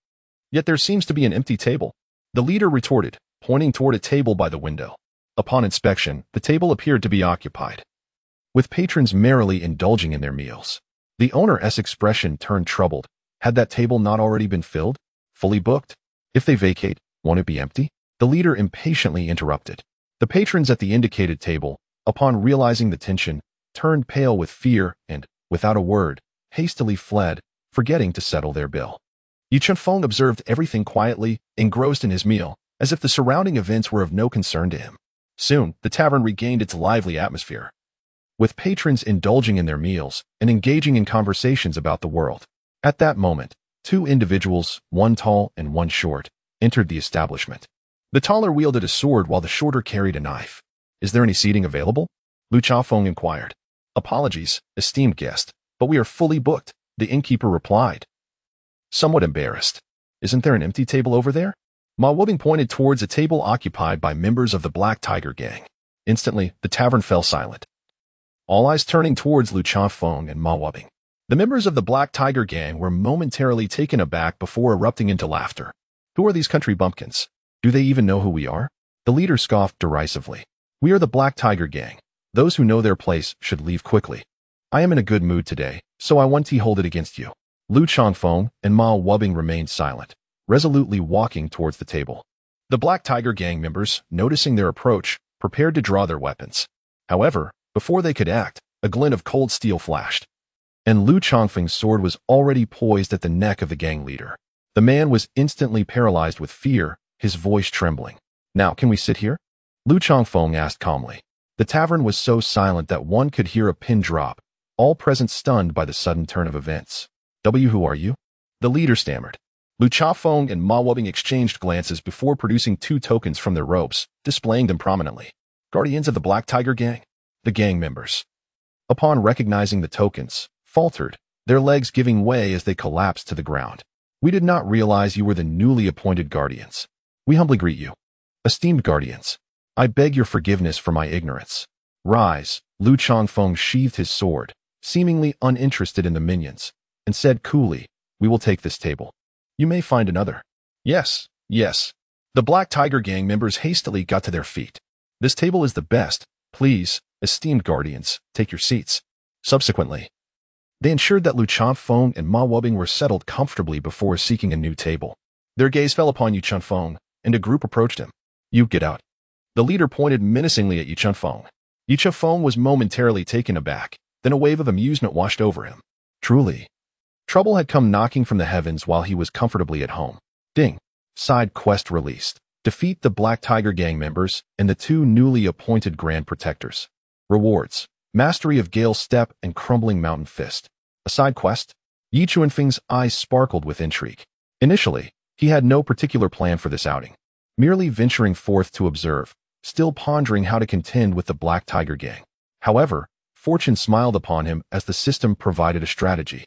Yet there seems to be an empty table," the leader retorted, pointing toward a table by the window. Upon inspection, the table appeared to be occupied, with patrons merrily indulging in their meals. The owner's expression turned troubled. Had that table not already been filled? Fully booked? If they vacate, won't it be empty? The leader impatiently interrupted. The patrons at the indicated table, upon realizing the tension, turned pale with fear and, without a word, hastily fled, forgetting to settle their bill. Yi Chunfeng observed everything quietly, engrossed in his meal, as if the surrounding events were of no concern to him. Soon, the tavern regained its lively atmosphere, with patrons indulging in their meals and engaging in conversations about the world. At that moment, two individuals, one tall and one short, entered the establishment. The taller wielded a sword while the shorter carried a knife. "Is there any seating available?" Lu Chafeng inquired. "Apologies, esteemed guest, but we are fully booked," the innkeeper replied, somewhat embarrassed. "Isn't there an empty table over there?" Ma Wubing pointed towards a table occupied by members of the Black Tiger Gang. Instantly, the tavern fell silent, all eyes turning towards Lu Chafeng and Ma Wubing. The members of the Black Tiger Gang were momentarily taken aback before erupting into laughter. "Who are these country bumpkins? Do they even know who we are?" The leader scoffed derisively. "We are the Black Tiger Gang. Those who know their place should leave quickly. I am in a good mood today, so I want to hold it against you." Lu Changfeng and Ma Wubing remained silent, resolutely walking towards the table. The Black Tiger Gang members, noticing their approach, prepared to draw their weapons. However, before they could act, a glint of cold steel flashed, and Lu Changfeng's sword was already poised at the neck of the gang leader. The man was instantly paralyzed with fear, his voice trembling. "Now, can we sit here?" Lu Changfeng asked calmly. The tavern was so silent that one could hear a pin drop, all present stunned by the sudden turn of events. "Who are you?" the leader stammered. Lu Chafeng and Ma Wubing exchanged glances before producing two tokens from their robes, displaying them prominently. "Guardians of the Black Tiger Gang?" The gang members, upon recognizing the tokens, faltered, their legs giving way as they collapsed to the ground. "We did not realize you were the newly appointed guardians. We humbly greet you. Esteemed guardians, I beg your forgiveness for my ignorance." "Rise." Lu Changfeng sheathed his sword, seemingly uninterested in the minions, and said coolly, "We will take this table. You may find another." "Yes, yes." The Black Tiger Gang members hastily got to their feet. "This table is the best. Please, esteemed guardians, take your seats." Subsequently, they ensured that Lu Changfeng and Ma Wubing were settled comfortably before seeking a new table. Their gaze fell upon Yi Chunfeng, and a group approached him. "You get out." The leader pointed menacingly at Yi Chunfeng. Yi Chunfeng was momentarily taken aback, then a wave of amusement washed over him. Truly, trouble had come knocking from the heavens while he was comfortably at home. Ding. Side quest released. Defeat the Black Tiger Gang members and the two newly appointed Grand Protectors. Rewards: Mastery of Gale Step and Crumbling Mountain Fist. A side quest? Yi Chunfeng's eyes sparkled with intrigue. Initially, he had no particular plan for this outing, merely venturing forth to observe, still pondering how to contend with the Black Tiger Gang. However, fortune smiled upon him as the system provided a strategy,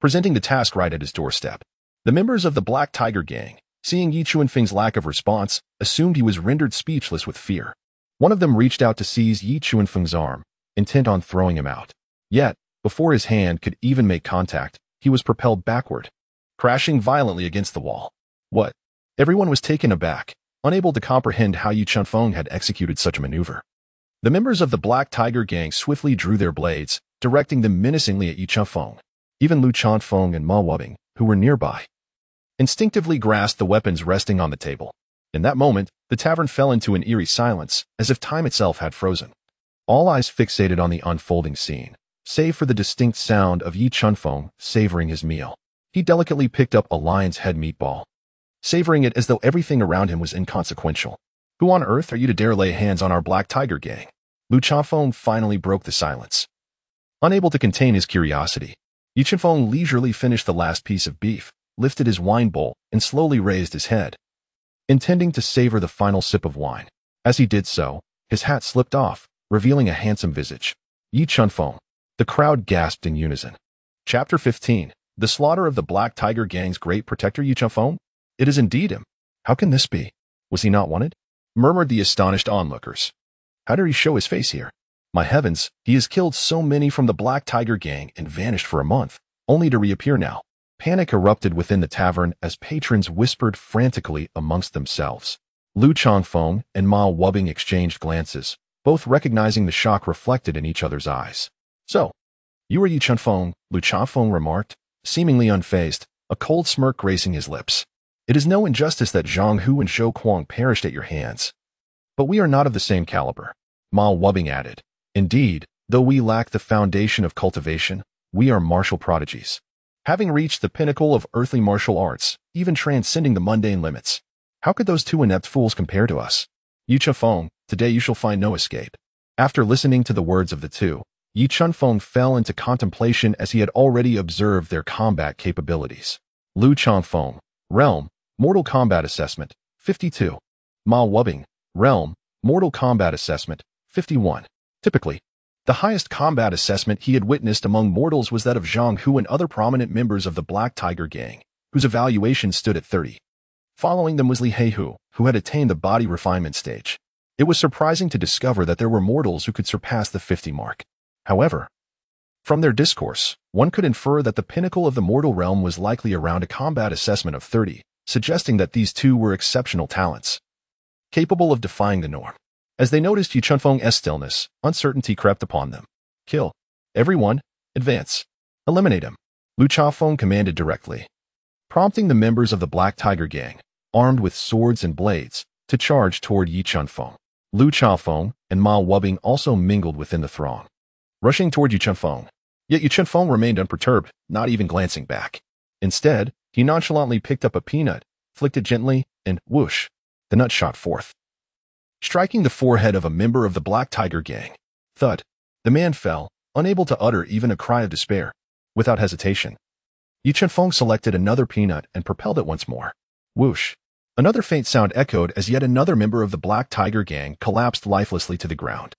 presenting the task right at his doorstep. The members of the Black Tiger Gang, seeing Yi Chunfeng's lack of response, assumed he was rendered speechless with fear. One of them reached out to seize Yi Chunfeng's arm, intent on throwing him out. Yet, before his hand could even make contact, he was propelled backward, crashing violently against the wall. What? Everyone was taken aback, unable to comprehend how Yi Chunfeng had executed such a maneuver. The members of the Black Tiger Gang swiftly drew their blades, directing them menacingly at Yi Chunfeng. Even Lu Changfeng and Ma Wubing, who were nearby, instinctively grasped the weapons resting on the table. In that moment, the tavern fell into an eerie silence, as if time itself had frozen. All eyes fixated on the unfolding scene, save for the distinct sound of Yi Chunfeng savoring his meal. He delicately picked up a lion's head meatball, savoring it as though everything around him was inconsequential. "Who on earth are you to dare lay hands on our Black Tiger Gang?" Lu Changfeng finally broke the silence. Unable to contain his curiosity, Yi Chunfeng leisurely finished the last piece of beef, lifted his wine bowl, and slowly raised his head, intending to savor the final sip of wine. As he did so, his hat slipped off, revealing a handsome visage. Yi Chunfeng. The crowd gasped in unison. Chapter 15. The slaughter of the Black Tiger Gang's great protector Yi Chunfeng? It is indeed him. How can this be? Was he not wanted? Murmured the astonished onlookers. How did he show his face here? My heavens, he has killed so many from the Black Tiger Gang and vanished for a month, only to reappear now. Panic erupted within the tavern as patrons whispered frantically amongst themselves. Lu Changfeng and Ma Wubing exchanged glances, both recognizing the shock reflected in each other's eyes. "So, you are Yi Chunfeng," Lu Changfeng remarked, seemingly unfazed, a cold smirk gracing his lips. "It is no injustice that Zhang Hu and Zhou Kuang perished at your hands. But we are not of the same caliber," Ma Wubing added. "Indeed, though we lack the foundation of cultivation, we are martial prodigies. having reached the pinnacle of earthly martial arts, even transcending the mundane limits. How could those two inept fools compare to us? Yi Chunfeng, today you shall find no escape. After listening to the words of the two, Yi Chunfeng fell into contemplation as he had already observed their combat capabilities. Lu Changfeng, Realm, Mortal Combat Assessment, 52. Ma Wubing, Realm, Mortal Combat Assessment, 51. Typically, the highest combat assessment he had witnessed among mortals was that of Zhang Hu and other prominent members of the Black Tiger Gang, whose evaluation stood at 30. Following them was Li Heihu, who had attained the body refinement stage. It was surprising to discover that there were mortals who could surpass the 50 mark. However, from their discourse, one could infer that the pinnacle of the mortal realm was likely around a combat assessment of 30, suggesting that these two were exceptional talents, capable of defying the norm. As they noticed Yi Chunfeng's stillness, uncertainty crept upon them. Kill. Everyone, advance. Eliminate him. Lu Changfeng commanded directly, prompting the members of the Black Tiger Gang, armed with swords and blades, to charge toward Yi Chunfeng. Lu Changfeng and Ma Wubing also mingled within the throng, rushing toward Yi Chunfeng. Yet Yi Chunfeng remained unperturbed, not even glancing back. Instead, he nonchalantly picked up a peanut, flicked it gently, and whoosh, the nut shot forth, striking the forehead of a member of the Black Tiger Gang. Thud. The man fell, unable to utter even a cry of despair. Without hesitation, Yi Chunfeng selected another peanut and propelled it once more. Whoosh. Another faint sound echoed as yet another member of the Black Tiger Gang collapsed lifelessly to the ground.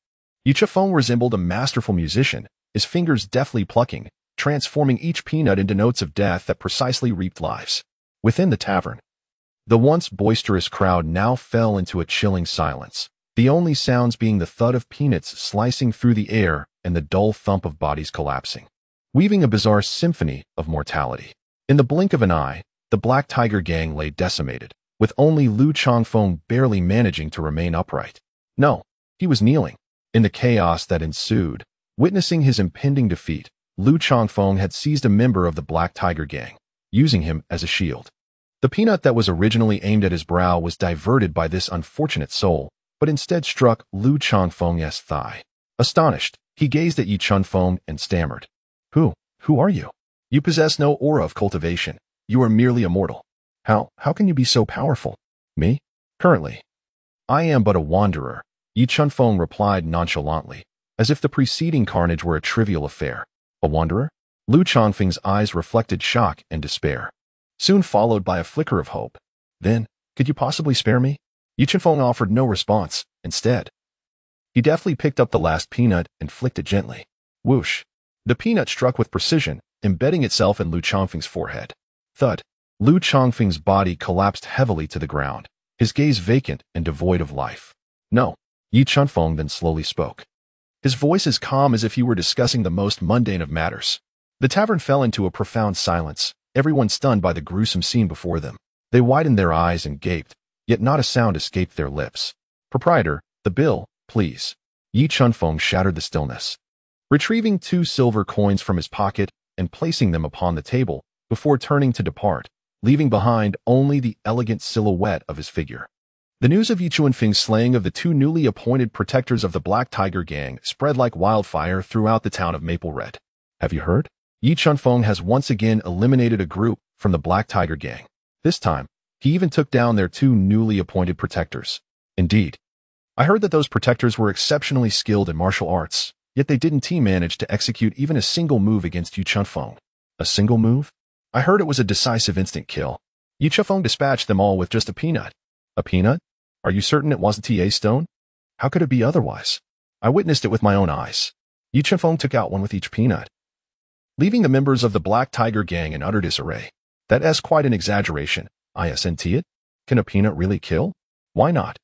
Yi Chunfeng resembled a masterful musician, his fingers deftly plucking, transforming each peanut into notes of death that precisely reaped lives. Within the tavern, the once boisterous crowd now fell into a chilling silence, the only sounds being the thud of peanuts slicing through the air and the dull thump of bodies collapsing, weaving a bizarre symphony of mortality. In the blink of an eye, the Black Tiger Gang lay decimated, with only Lu Changfeng barely managing to remain upright. No, he was kneeling. In the chaos that ensued, witnessing his impending defeat, Lu Changfeng had seized a member of the Black Tiger Gang, using him as a shield. The peanut that was originally aimed at his brow was diverted by this unfortunate soul, but instead struck Lu Changfeng's thigh. Astonished, he gazed at Yi Chunfeng and stammered. Who are you? You possess no aura of cultivation. You are merely a mortal. How can you be so powerful? Me? Currently, I am but a wanderer, Yi Chunfeng replied nonchalantly, as if the preceding carnage were a trivial affair. A wanderer? Lu Changfeng's eyes reflected shock and despair, soon followed by a flicker of hope. Then, could you possibly spare me? Yi Chunfeng offered no response. Instead, he deftly picked up the last peanut and flicked it gently. Whoosh. The peanut struck with precision, embedding itself in Lu Changfeng's forehead. Thud. Lu Changfeng's body collapsed heavily to the ground, his gaze vacant and devoid of life. No. Yi Chunfeng then slowly spoke, his voice as calm as if he were discussing the most mundane of matters. The tavern fell into a profound silence, everyone stunned by the gruesome scene before them. They widened their eyes and gaped, yet not a sound escaped their lips. Proprietor, the bill, please. Yi Chunfeng shattered the stillness, retrieving 2 silver coins from his pocket and placing them upon the table before turning to depart, leaving behind only the elegant silhouette of his figure. The news of Yi Chunfeng's slaying of the 2 newly appointed protectors of the Black Tiger Gang spread like wildfire throughout the town of Maple Red. Have you heard? Yi Chunfeng has once again eliminated a group from the Black Tiger Gang. This time, he even took down their 2 newly appointed protectors. Indeed, I heard that those protectors were exceptionally skilled in martial arts, yet they didn't manage to execute even a single move against Yi Chunfeng. A single move? I heard it was a decisive instant kill. Yi Chunfeng dispatched them all with just a peanut. A peanut? Are you certain it wasn't TA stone? How could it be otherwise? I witnessed it with my own eyes. Yi Chunfeng took out one with each peanut, leaving the members of the Black Tiger Gang in utter disarray. That's quite an exaggeration. Isn't it? Can a peanut really kill? Why not?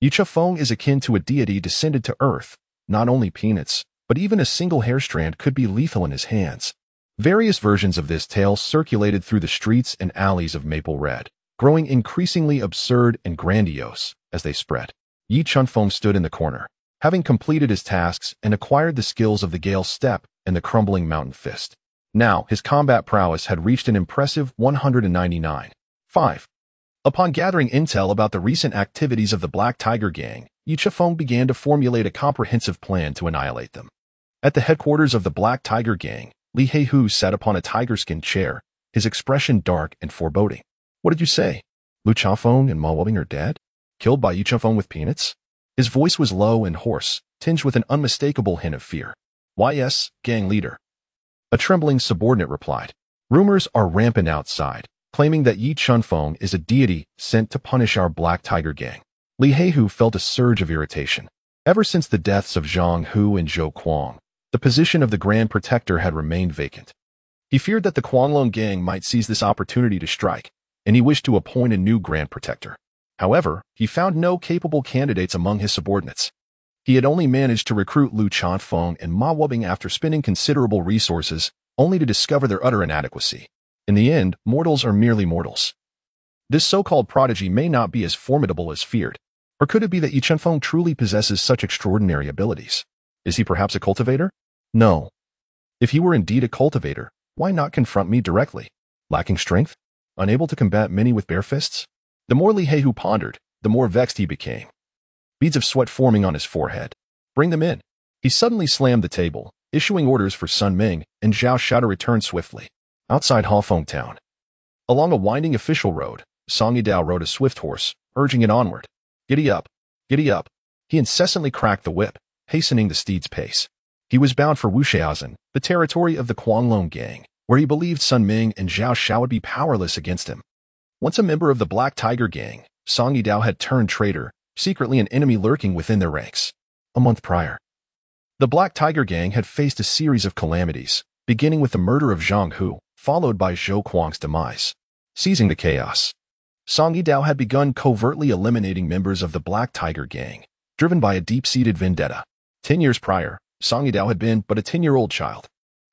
Yi Chunfeng is akin to a deity descended to earth. Not only peanuts, but even a single hair strand could be lethal in his hands. Various versions of this tale circulated through the streets and alleys of Maple Red, growing increasingly absurd and grandiose as they spread. Yi Chunfeng stood in the corner, having completed his tasks and acquired the skills of the Gale Step and the Crumbling Mountain Fist. Now, his combat prowess had reached an impressive 199. 5. Upon gathering intel about the recent activities of the Black Tiger Gang, Yi Chunfeng began to formulate a comprehensive plan to annihilate them. At the headquarters of the Black Tiger Gang, Li Heihu sat upon a tiger-skin chair, his expression dark and foreboding. What did you say? Lu Chafeng and Ma Wobing are dead? Killed by Yu Chunfeng with peanuts? His voice was low and hoarse, tinged with an unmistakable hint of fear. Yes, gang leader. A trembling subordinate replied. Rumors are rampant outside, claiming that Yi Chunfeng is a deity sent to punish our Black Tiger gang. Li Heihu felt a surge of irritation. Ever since the deaths of Zhang Hu and Zhou Kuang, the position of the Grand Protector had remained vacant. He feared that the Kuanglong gang might seize this opportunity to strike, and he wished to appoint a new Grand Protector. However, he found no capable candidates among his subordinates. He had only managed to recruit Lu Chafeng and Ma Wobing after spending considerable resources, only to discover their utter inadequacy. In the end, mortals are merely mortals. This so-called prodigy may not be as formidable as feared. Or could it be that Yi Chunfeng truly possesses such extraordinary abilities? Is he perhaps a cultivator? No. If he were indeed a cultivator, why not confront me directly? Lacking strength? Unable to combat many with bare fists? The more Li Heihu pondered, the more vexed he became. Beads of sweat forming on his forehead. Bring them in. He suddenly slammed the table, issuing orders for Sun Ming and Zhao Xiao to return swiftly. Outside Hafeng town. Along a winding official road, Song Yidao rode a swift horse, urging it onward. Giddy up, giddy up. He incessantly cracked the whip, hastening the steed's pace. He was bound for Wuxiaozhen, the territory of the Kuanglong gang, where he believed Sun Ming and Zhao Xiao would be powerless against him. Once a member of the Black Tiger gang, Song Yidao had turned traitor, secretly an enemy lurking within their ranks. A month prior, the Black Tiger gang had faced a series of calamities, beginning with the murder of Zhang Hu, followed by Zhou Kuang's demise. Seizing the chaos, Song Yidao had begun covertly eliminating members of the Black Tiger gang, driven by a deep-seated vendetta. 10 years prior, Song Yidao had been but a 10-year-old child.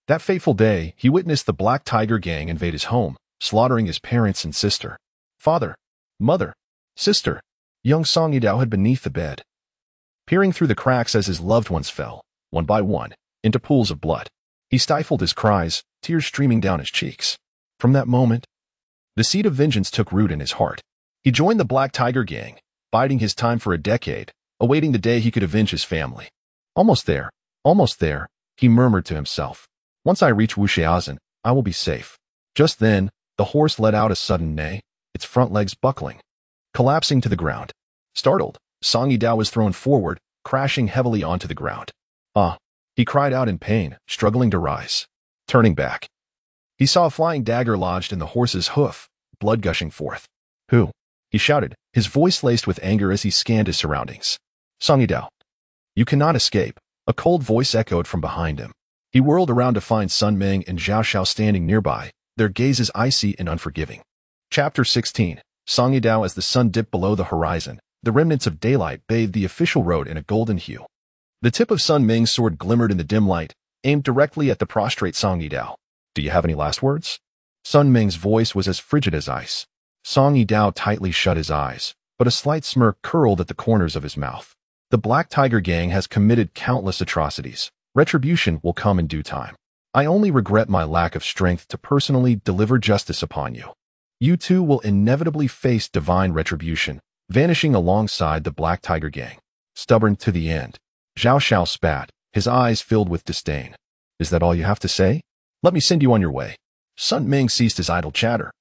That fateful day, he witnessed the Black Tiger gang invade his home, slaughtering his parents and sister. Father, mother, sister. Young Song Yidao had beneath the bed, peering through the cracks as his loved ones fell, one by one, into pools of blood. He stifled his cries, tears streaming down his cheeks. From that moment, the seed of vengeance took root in his heart. He joined the Black Tiger gang, biding his time for a decade, awaiting the day he could avenge his family. Almost there, he murmured to himself. Once I reach Wuxiaozhen, I will be safe. Just then, the horse let out a sudden neigh, its front legs buckling, collapsing to the ground. Startled, Song Yidao was thrown forward, crashing heavily onto the ground. Ah! He cried out in pain, struggling to rise. Turning back, he saw a flying dagger lodged in the horse's hoof, blood gushing forth. Who? He shouted, his voice laced with anger as he scanned his surroundings. Song Yidao. You cannot escape, a cold voice echoed from behind him. He whirled around to find Sun Ming and Zhao Xiao standing nearby, their gazes icy and unforgiving. Chapter 16. Song Yidao. As the sun dipped below the horizon, the remnants of daylight bathed the official road in a golden hue. The tip of Sun Ming's sword glimmered in the dim light, aimed directly at the prostrate Song Yidao. Do you have any last words? Sun Ming's voice was as frigid as ice. Song Yidao tightly shut his eyes, but a slight smirk curled at the corners of his mouth. The Black Tiger gang has committed countless atrocities. Retribution will come in due time. I only regret my lack of strength to personally deliver justice upon you. You too will inevitably face divine retribution, vanishing alongside the Black Tiger gang. Stubborn to the end, Zhao Xiao spat, his eyes filled with disdain. Is that all you have to say? Let me send you on your way. Sun Ming ceased his idle chatter,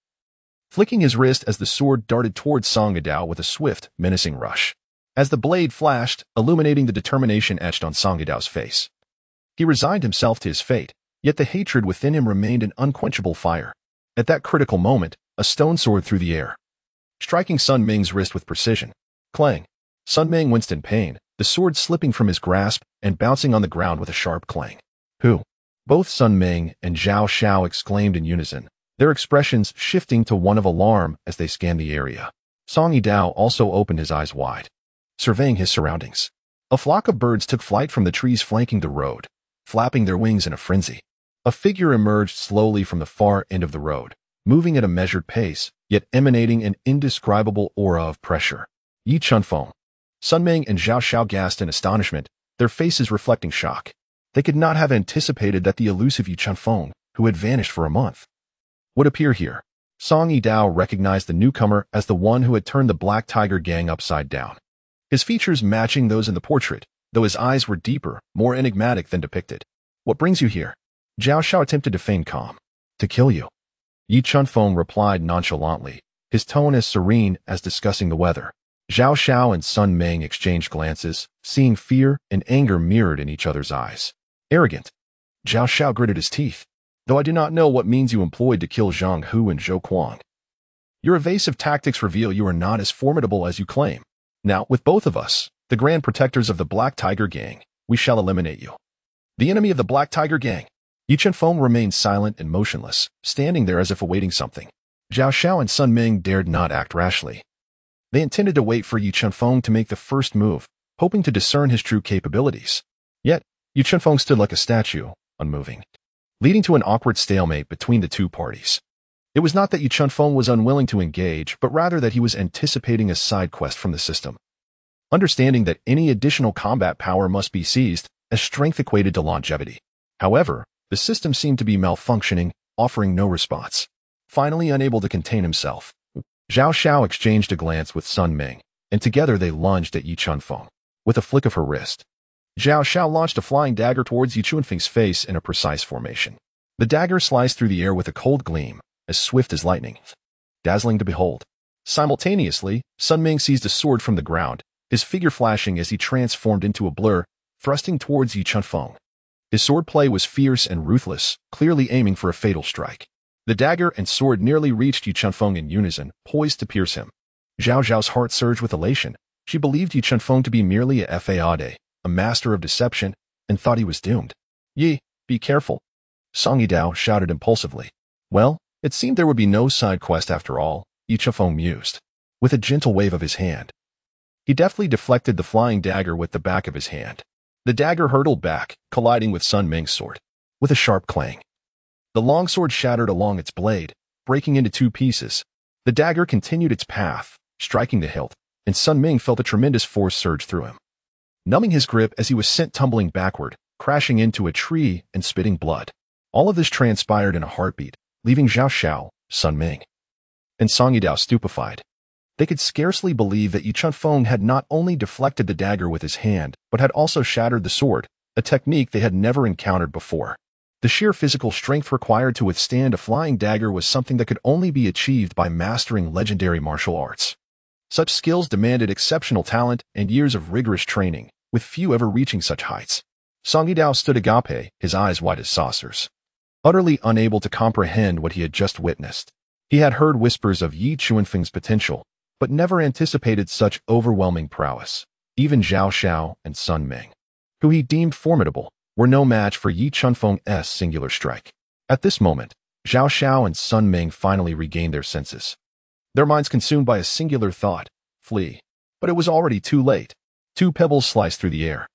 flicking his wrist as the sword darted towards Song Yidao with a swift, menacing rush. As the blade flashed, illuminating the determination etched on Song Yidao's face. He resigned himself to his fate, yet the hatred within him remained an unquenchable fire. At that critical moment, a stone soared through the air, striking Sun Ming's wrist with precision. Clang! Sun Ming winced in pain, the sword slipping from his grasp and bouncing on the ground with a sharp clang. Who? Both Sun Ming and Zhao Xiao exclaimed in unison, their expressions shifting to one of alarm as they scanned the area. Song Yidao also opened his eyes wide, surveying his surroundings. A flock of birds took flight from the trees flanking the road, flapping their wings in a frenzy. A figure emerged slowly from the far end of the road, moving at a measured pace, yet emanating an indescribable aura of pressure. Yi Chunfeng. Sun Ming and Zhao Xiao gasped in astonishment, their faces reflecting shock. They could not have anticipated that the elusive Yi Chunfeng, who had vanished for a month, would appear here. Song Yidao recognized the newcomer as the one who had turned the Black Tiger gang upside down. His features matching those in the portrait, though his eyes were deeper, more enigmatic than depicted. What brings you here? Zhao Xiao attempted to feign calm. To kill you. Yi Chunfeng replied nonchalantly, his tone as serene as discussing the weather. Zhao Xiao and Sun Ming exchanged glances, seeing fear and anger mirrored in each other's eyes. Arrogant. Zhao Xiao gritted his teeth. Though I do not know what means you employed to kill Zhang Hu and Zhou Kuang. Your evasive tactics reveal you are not as formidable as you claim. Now, with both of us, the grand protectors of the Black Tiger Gang, we shall eliminate you. The enemy of the Black Tiger Gang. Yi Chunfeng remained silent and motionless, standing there as if awaiting something. Zhao Xiao and Sun Ming dared not act rashly. They intended to wait for Yi Chunfeng to make the first move, hoping to discern his true capabilities. Yet, Yi Chunfeng stood like a statue, unmoving, leading to an awkward stalemate between the two parties. It was not that Yi Chunfeng was unwilling to engage, but rather that he was anticipating a side quest from the system. Understanding that any additional combat power must be seized, as strength equated to longevity. However, the system seemed to be malfunctioning, offering no response. Finally unable to contain himself, Zhao Xiao exchanged a glance with Sun Ming, and together they lunged at Yi Chunfeng. With a flick of her wrist, Zhao Xiao launched a flying dagger towards Yi Chunfeng's face in a precise formation. The dagger sliced through the air with a cold gleam, as swift as lightning, dazzling to behold. Simultaneously, Sun Ming seized a sword from the ground, his figure flashing as he transformed into a blur, thrusting towards Yi Chunfeng. His swordplay was fierce and ruthless, clearly aiming for a fatal strike. The dagger and sword nearly reached Yi Chunfeng in unison, poised to pierce him. Zhao Zhao's heart surged with elation. She believed Yi Chunfeng to be merely a fade, a master of deception, and thought he was doomed. Yi, be careful. Song Yidao shouted impulsively. Well, it seemed there would be no side quest after all, Yi Chunfeng mused, with a gentle wave of his hand. He deftly deflected the flying dagger with the back of his hand. The dagger hurtled back, colliding with Sun Ming's sword. With a sharp clang, the longsword shattered along its blade, breaking into two pieces. The dagger continued its path, striking the hilt, and Sun Ming felt a tremendous force surge through him, numbing his grip as he was sent tumbling backward, crashing into a tree and spitting blood. All of this transpired in a heartbeat, leaving Zhao Xiao, Sun Ming, and Song Yidao stupefied. They could scarcely believe that Yi Chunfeng had not only deflected the dagger with his hand, but had also shattered the sword, a technique they had never encountered before. The sheer physical strength required to withstand a flying dagger was something that could only be achieved by mastering legendary martial arts. Such skills demanded exceptional talent and years of rigorous training, with few ever reaching such heights. Song Yidao stood agape, his eyes wide as saucers, utterly unable to comprehend what he had just witnessed. He had heard whispers of Yi Chunfeng's potential, but never anticipated such overwhelming prowess. Even Zhao Xiao and Sun Ming, who he deemed formidable, were no match for Yi Chunfeng's singular strike. At this moment, Zhao Xiao and Sun Ming finally regained their senses. Their minds consumed by a singular thought, flee. But it was already too late. Two pebbles sliced through the air,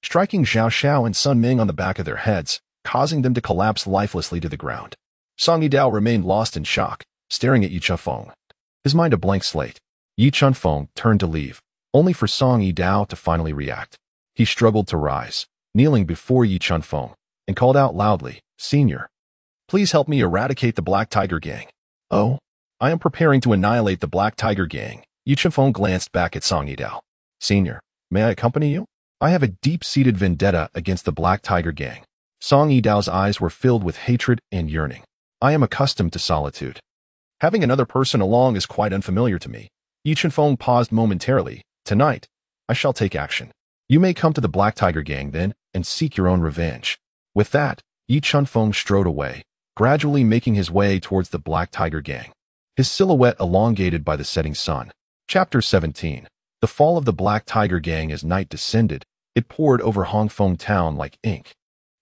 striking Zhao Xiao and Sun Ming on the back of their heads, causing them to collapse lifelessly to the ground. Song Yidao remained lost in shock, staring at Yi Chunfeng, his mind a blank slate. Yi Chunfeng turned to leave, only for Song Yidao to finally react. He struggled to rise, kneeling before Yi Chunfeng, and called out loudly, "Senior, please help me eradicate the Black Tiger Gang." "Oh, I am preparing to annihilate the Black Tiger Gang." Yi Chunfeng glanced back at Song Yidao. "Senior, may I accompany you? I have a deep-seated vendetta against the Black Tiger Gang." Song Yidao's eyes were filled with hatred and yearning. "I am accustomed to solitude. Having another person along is quite unfamiliar to me." Yi Chunfeng paused momentarily. "Tonight, I shall take action. You may come to the Black Tiger Gang then, and seek your own revenge." With that, Yi Chunfeng strode away, gradually making his way towards the Black Tiger Gang, his silhouette elongated by the setting sun. Chapter 17. The fall of the Black Tiger Gang. As night descended, it poured over Hongfeng town like ink,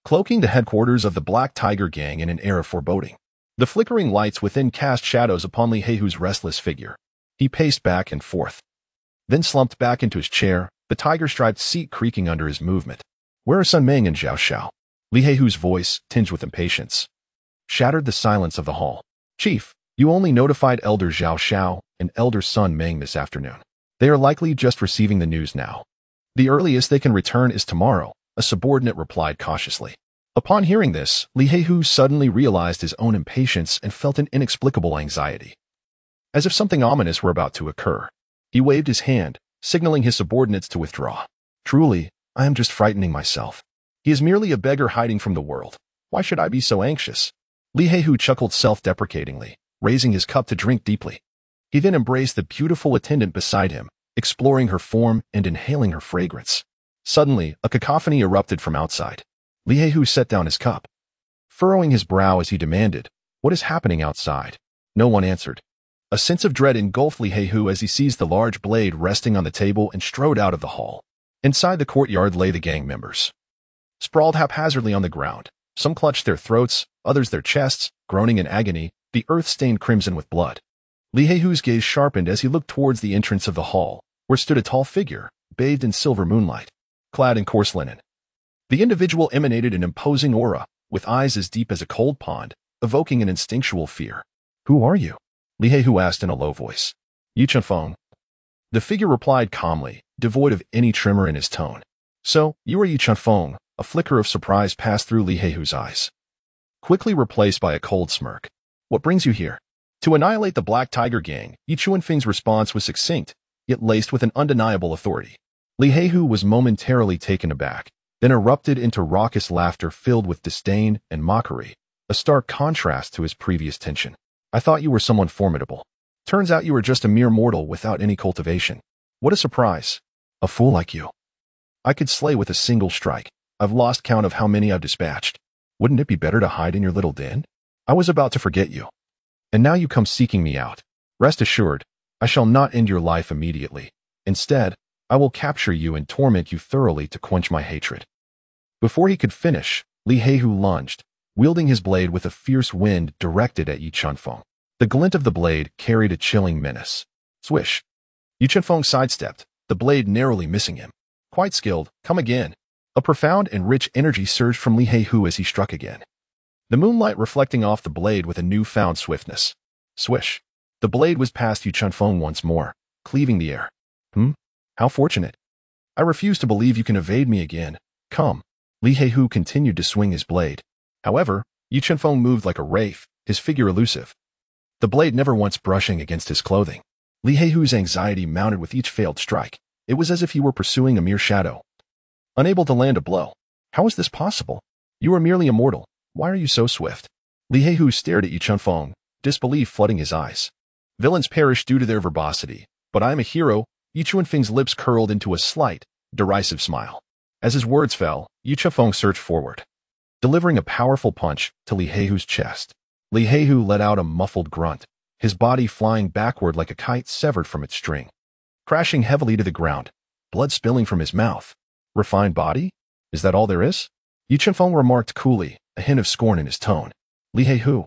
cloaking the headquarters of the Black Tiger Gang in an air of foreboding. The flickering lights within cast shadows upon Li Heihu's restless figure. He paced back and forth, then slumped back into his chair, the tiger-striped seat creaking under his movement. "Where are Sun Ming and Zhao Xiao?" Li Heihu's voice, tinged with impatience, shattered the silence of the hall. "Chief, you only notified Elder Zhao Xiao and Elder Sun Ming this afternoon. They are likely just receiving the news now. The earliest they can return is tomorrow," a subordinate replied cautiously. Upon hearing this, Li Heihu suddenly realized his own impatience and felt an inexplicable anxiety, as if something ominous were about to occur. He waved his hand, signaling his subordinates to withdraw. "Truly, I am just frightening myself. He is merely a beggar hiding from the world. Why should I be so anxious?" Li Heihu chuckled self-deprecatingly, raising his cup to drink deeply. He then embraced the beautiful attendant beside him, exploring her form and inhaling her fragrance. Suddenly, a cacophony erupted from outside. Li Heihu set down his cup, furrowing his brow as he demanded, "What is happening outside?" No one answered. A sense of dread engulfed Li Heihu as he seized the large blade resting on the table and strode out of the hall. Inside the courtyard lay the gang members, sprawled haphazardly on the ground. Some clutched their throats, others their chests, groaning in agony, the earth stained crimson with blood. Li Heihu's gaze sharpened as he looked towards the entrance of the hall, where stood a tall figure, bathed in silver moonlight, clad in coarse linen. The individual emanated an imposing aura, with eyes as deep as a cold pond, evoking an instinctual fear. "Who are you?" Li Heihu asked in a low voice. "Yi Chunfeng." The figure replied calmly, devoid of any tremor in his tone. "So, you are Yi Chunfeng." A flicker of surprise passed through Li Heihu's eyes, quickly replaced by a cold smirk. "What brings you here?" "To annihilate the Black Tiger Gang." Yi Chunfeng's response was succinct, yet laced with an undeniable authority. Li Heihu was momentarily taken aback, then erupted into raucous laughter filled with disdain and mockery, a stark contrast to his previous tension. "I thought you were someone formidable. Turns out you were just a mere mortal without any cultivation. What a surprise. A fool like you I could slay with a single strike. I've lost count of how many I've dispatched. Wouldn't it be better to hide in your little den? I was about to forget you. And now you come seeking me out. Rest assured, I shall not end your life immediately. Instead, I will capture you and torment you thoroughly to quench my hatred." Before he could finish, Li Heihu lunged, wielding his blade with a fierce wind directed at Yi Chunfeng. The glint of the blade carried a chilling menace. Swish! Yi Chunfeng sidestepped, the blade narrowly missing him. "Quite skilled. Come again." A profound and rich energy surged from Li Heihu as he struck again, the moonlight reflecting off the blade with a newfound swiftness. Swish! The blade was past Yi Chunfeng once more, cleaving the air. How fortunate. I refuse to believe you can evade me again. Come." Li Heihu continued to swing his blade. However, Yi Chunfeng moved like a wraith, his figure elusive, the blade never once brushing against his clothing. Li Heihu's anxiety mounted with each failed strike. It was as if he were pursuing a mere shadow, unable to land a blow. "How is this possible? You are merely a mortal. Why are you so swift?" Li Heihu stared at Yi Chunfeng, disbelief flooding his eyes. "Villains perish due to their verbosity, but I am a hero." Yi Chunfeng's lips curled into a slight, derisive smile. As his words fell, Yi Chunfeng surged forward, delivering a powerful punch to Li Heihu's chest. Li Heihu let out a muffled grunt, his body flying backward like a kite severed from its string, crashing heavily to the ground, blood spilling from his mouth. "Refined body? Is that all there is?" Yi Chunfeng remarked coolly, a hint of scorn in his tone. Li Heihu,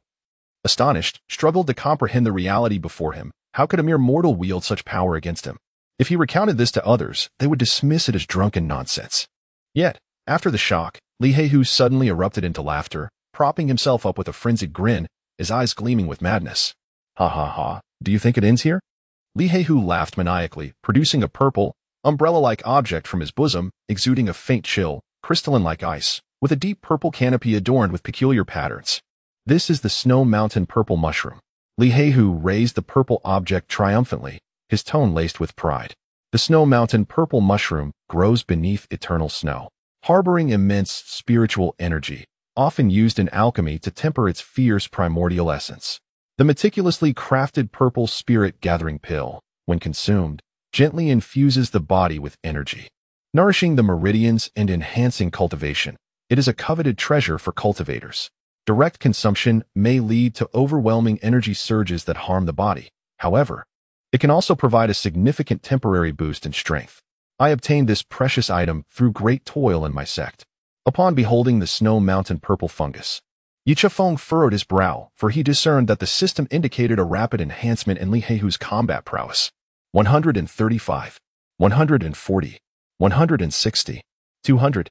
astonished, struggled to comprehend the reality before him. How could a mere mortal wield such power against him? If he recounted this to others, they would dismiss it as drunken nonsense. Yet, after the shock, Li Heihu suddenly erupted into laughter, propping himself up with a frenzied grin, his eyes gleaming with madness. "Ha ha ha, do you think it ends here?" Li Heihu laughed maniacally, producing a purple, umbrella-like object from his bosom, exuding a faint chill, crystalline like ice, with a deep purple canopy adorned with peculiar patterns. "This is the Snow Mountain Purple Mushroom." Li Heihu raised the purple object triumphantly, his tone laced with pride. "The Snow Mountain Purple Mushroom grows beneath eternal snow, harboring immense spiritual energy, often used in alchemy to temper its fierce primordial essence. The meticulously crafted purple spirit-gathering pill, when consumed, gently infuses the body with energy, nourishing the meridians and enhancing cultivation. It is a coveted treasure for cultivators. Direct consumption may lead to overwhelming energy surges that harm the body. However, it can also provide a significant temporary boost in strength. I obtained this precious item through great toil in my sect." Upon beholding the Snow Mountain purple fungus, Yi Chunfeng furrowed his brow, for he discerned that the system indicated a rapid enhancement in Li Heihu's combat prowess. 135, 140, 160, 200,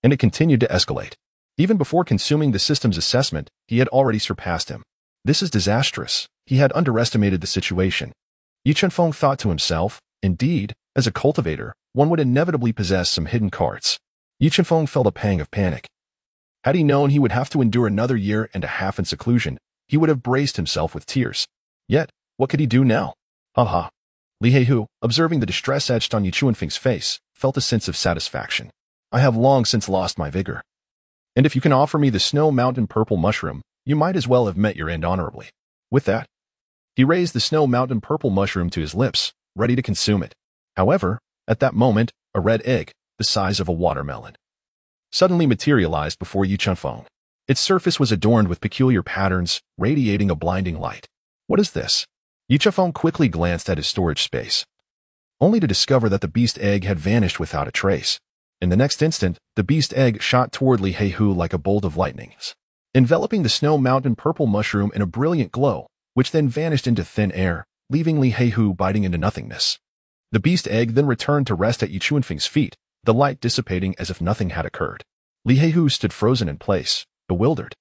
and it continued to escalate. Even before consuming the system's assessment, he had already surpassed him. This is disastrous. He had underestimated the situation. Yi Chunfeng thought to himself, indeed, as a cultivator, one would inevitably possess some hidden cards. Yi Chunfeng felt a pang of panic. Had he known he would have to endure another year and a half in seclusion, he would have braced himself with tears. Yet, what could he do now? Ha ha. Li Heihu, observing the distress etched on Yi Chunfeng's face, felt a sense of satisfaction. I have long since lost my vigor. And if you can offer me the Snow Mountain Purple Mushroom, You might as well have met your end honorably. With that, he raised the Snow Mountain purple mushroom to his lips, ready to consume it. However, at that moment, a red egg, the size of a watermelon, suddenly materialized before Yi Chunfeng. Its surface was adorned with peculiar patterns, radiating a blinding light. What is this? Yi Chunfeng quickly glanced at his storage space, only to discover that the beast egg had vanished without a trace. In the next instant, the beast egg shot toward Li Heihu like a bolt of lightning, enveloping the Snow Mountain purple mushroom in a brilliant glow, which then vanished into thin air, leaving Li Heihu biting into nothingness. The beast egg then returned to rest at Yi Chunfeng's feet, the light dissipating as if nothing had occurred. Li Heihu stood frozen in place, bewildered.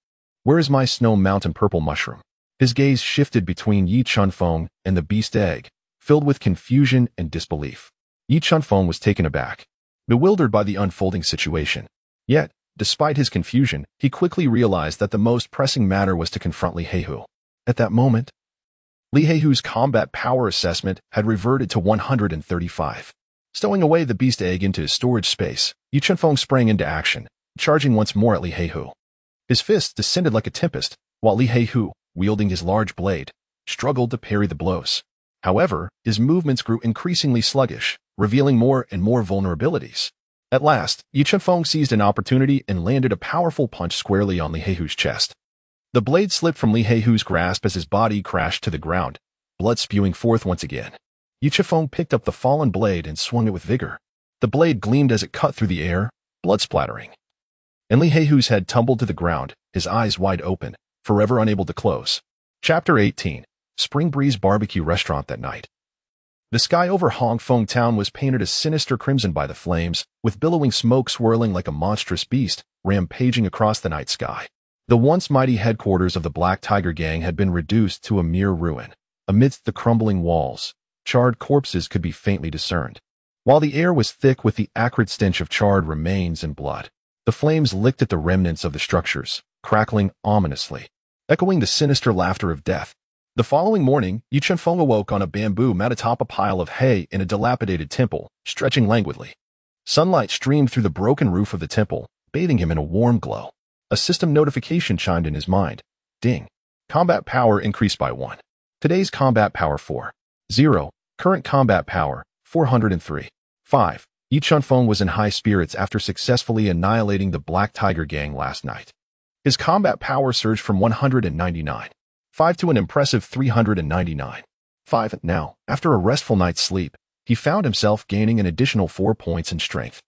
Where is my Snow Mountain purple mushroom? His gaze shifted between Yi Chunfeng and the beast egg, filled with confusion and disbelief. Yi Chunfeng was taken aback, bewildered by the unfolding situation. Yet, despite his confusion, he quickly realized that the most pressing matter was to confront Li Heihu. At that moment, Li Heihu's combat power assessment had reverted to 135. Stowing away the beast egg into his storage space, Yi Chunfeng sprang into action, charging once more at Li Heihu. His fists descended like a tempest, while Li Heihu, wielding his large blade, struggled to parry the blows. However, his movements grew increasingly sluggish, revealing more and more vulnerabilities. At last, Yi Chunfeng seized an opportunity and landed a powerful punch squarely on Li Heihu's chest. The blade slipped from Li Heihu's grasp as his body crashed to the ground, blood spewing forth once again. Yi Chunfeng picked up the fallen blade and swung it with vigor. The blade gleamed as it cut through the air, blood splattering. And Li Heihu's head tumbled to the ground, his eyes wide open, forever unable to close. Chapter 18. Spring Breeze Barbecue Restaurant that night. The sky over Hongfeng Town was painted a sinister crimson by the flames, with billowing smoke swirling like a monstrous beast, rampaging across the night sky. The once mighty headquarters of the Black Tiger Gang had been reduced to a mere ruin. Amidst the crumbling walls, charred corpses could be faintly discerned. While the air was thick with the acrid stench of charred remains and blood, the flames licked at the remnants of the structures, crackling ominously, echoing the sinister laughter of death. The following morning, Yi Chunfeng awoke on a bamboo mat atop a pile of hay in a dilapidated temple, stretching languidly. Sunlight streamed through the broken roof of the temple, bathing him in a warm glow. A system notification chimed in his mind. Ding. Combat power increased by 1. Today's combat power 4. 0. Current combat power 403. 5. Yi Chunfeng was in high spirits after successfully annihilating the Black Tiger Gang last night. His combat power surged from 199. 5 to an impressive 399. 5. Now, after a restful night's sleep, he found himself gaining an additional 4 points in strength.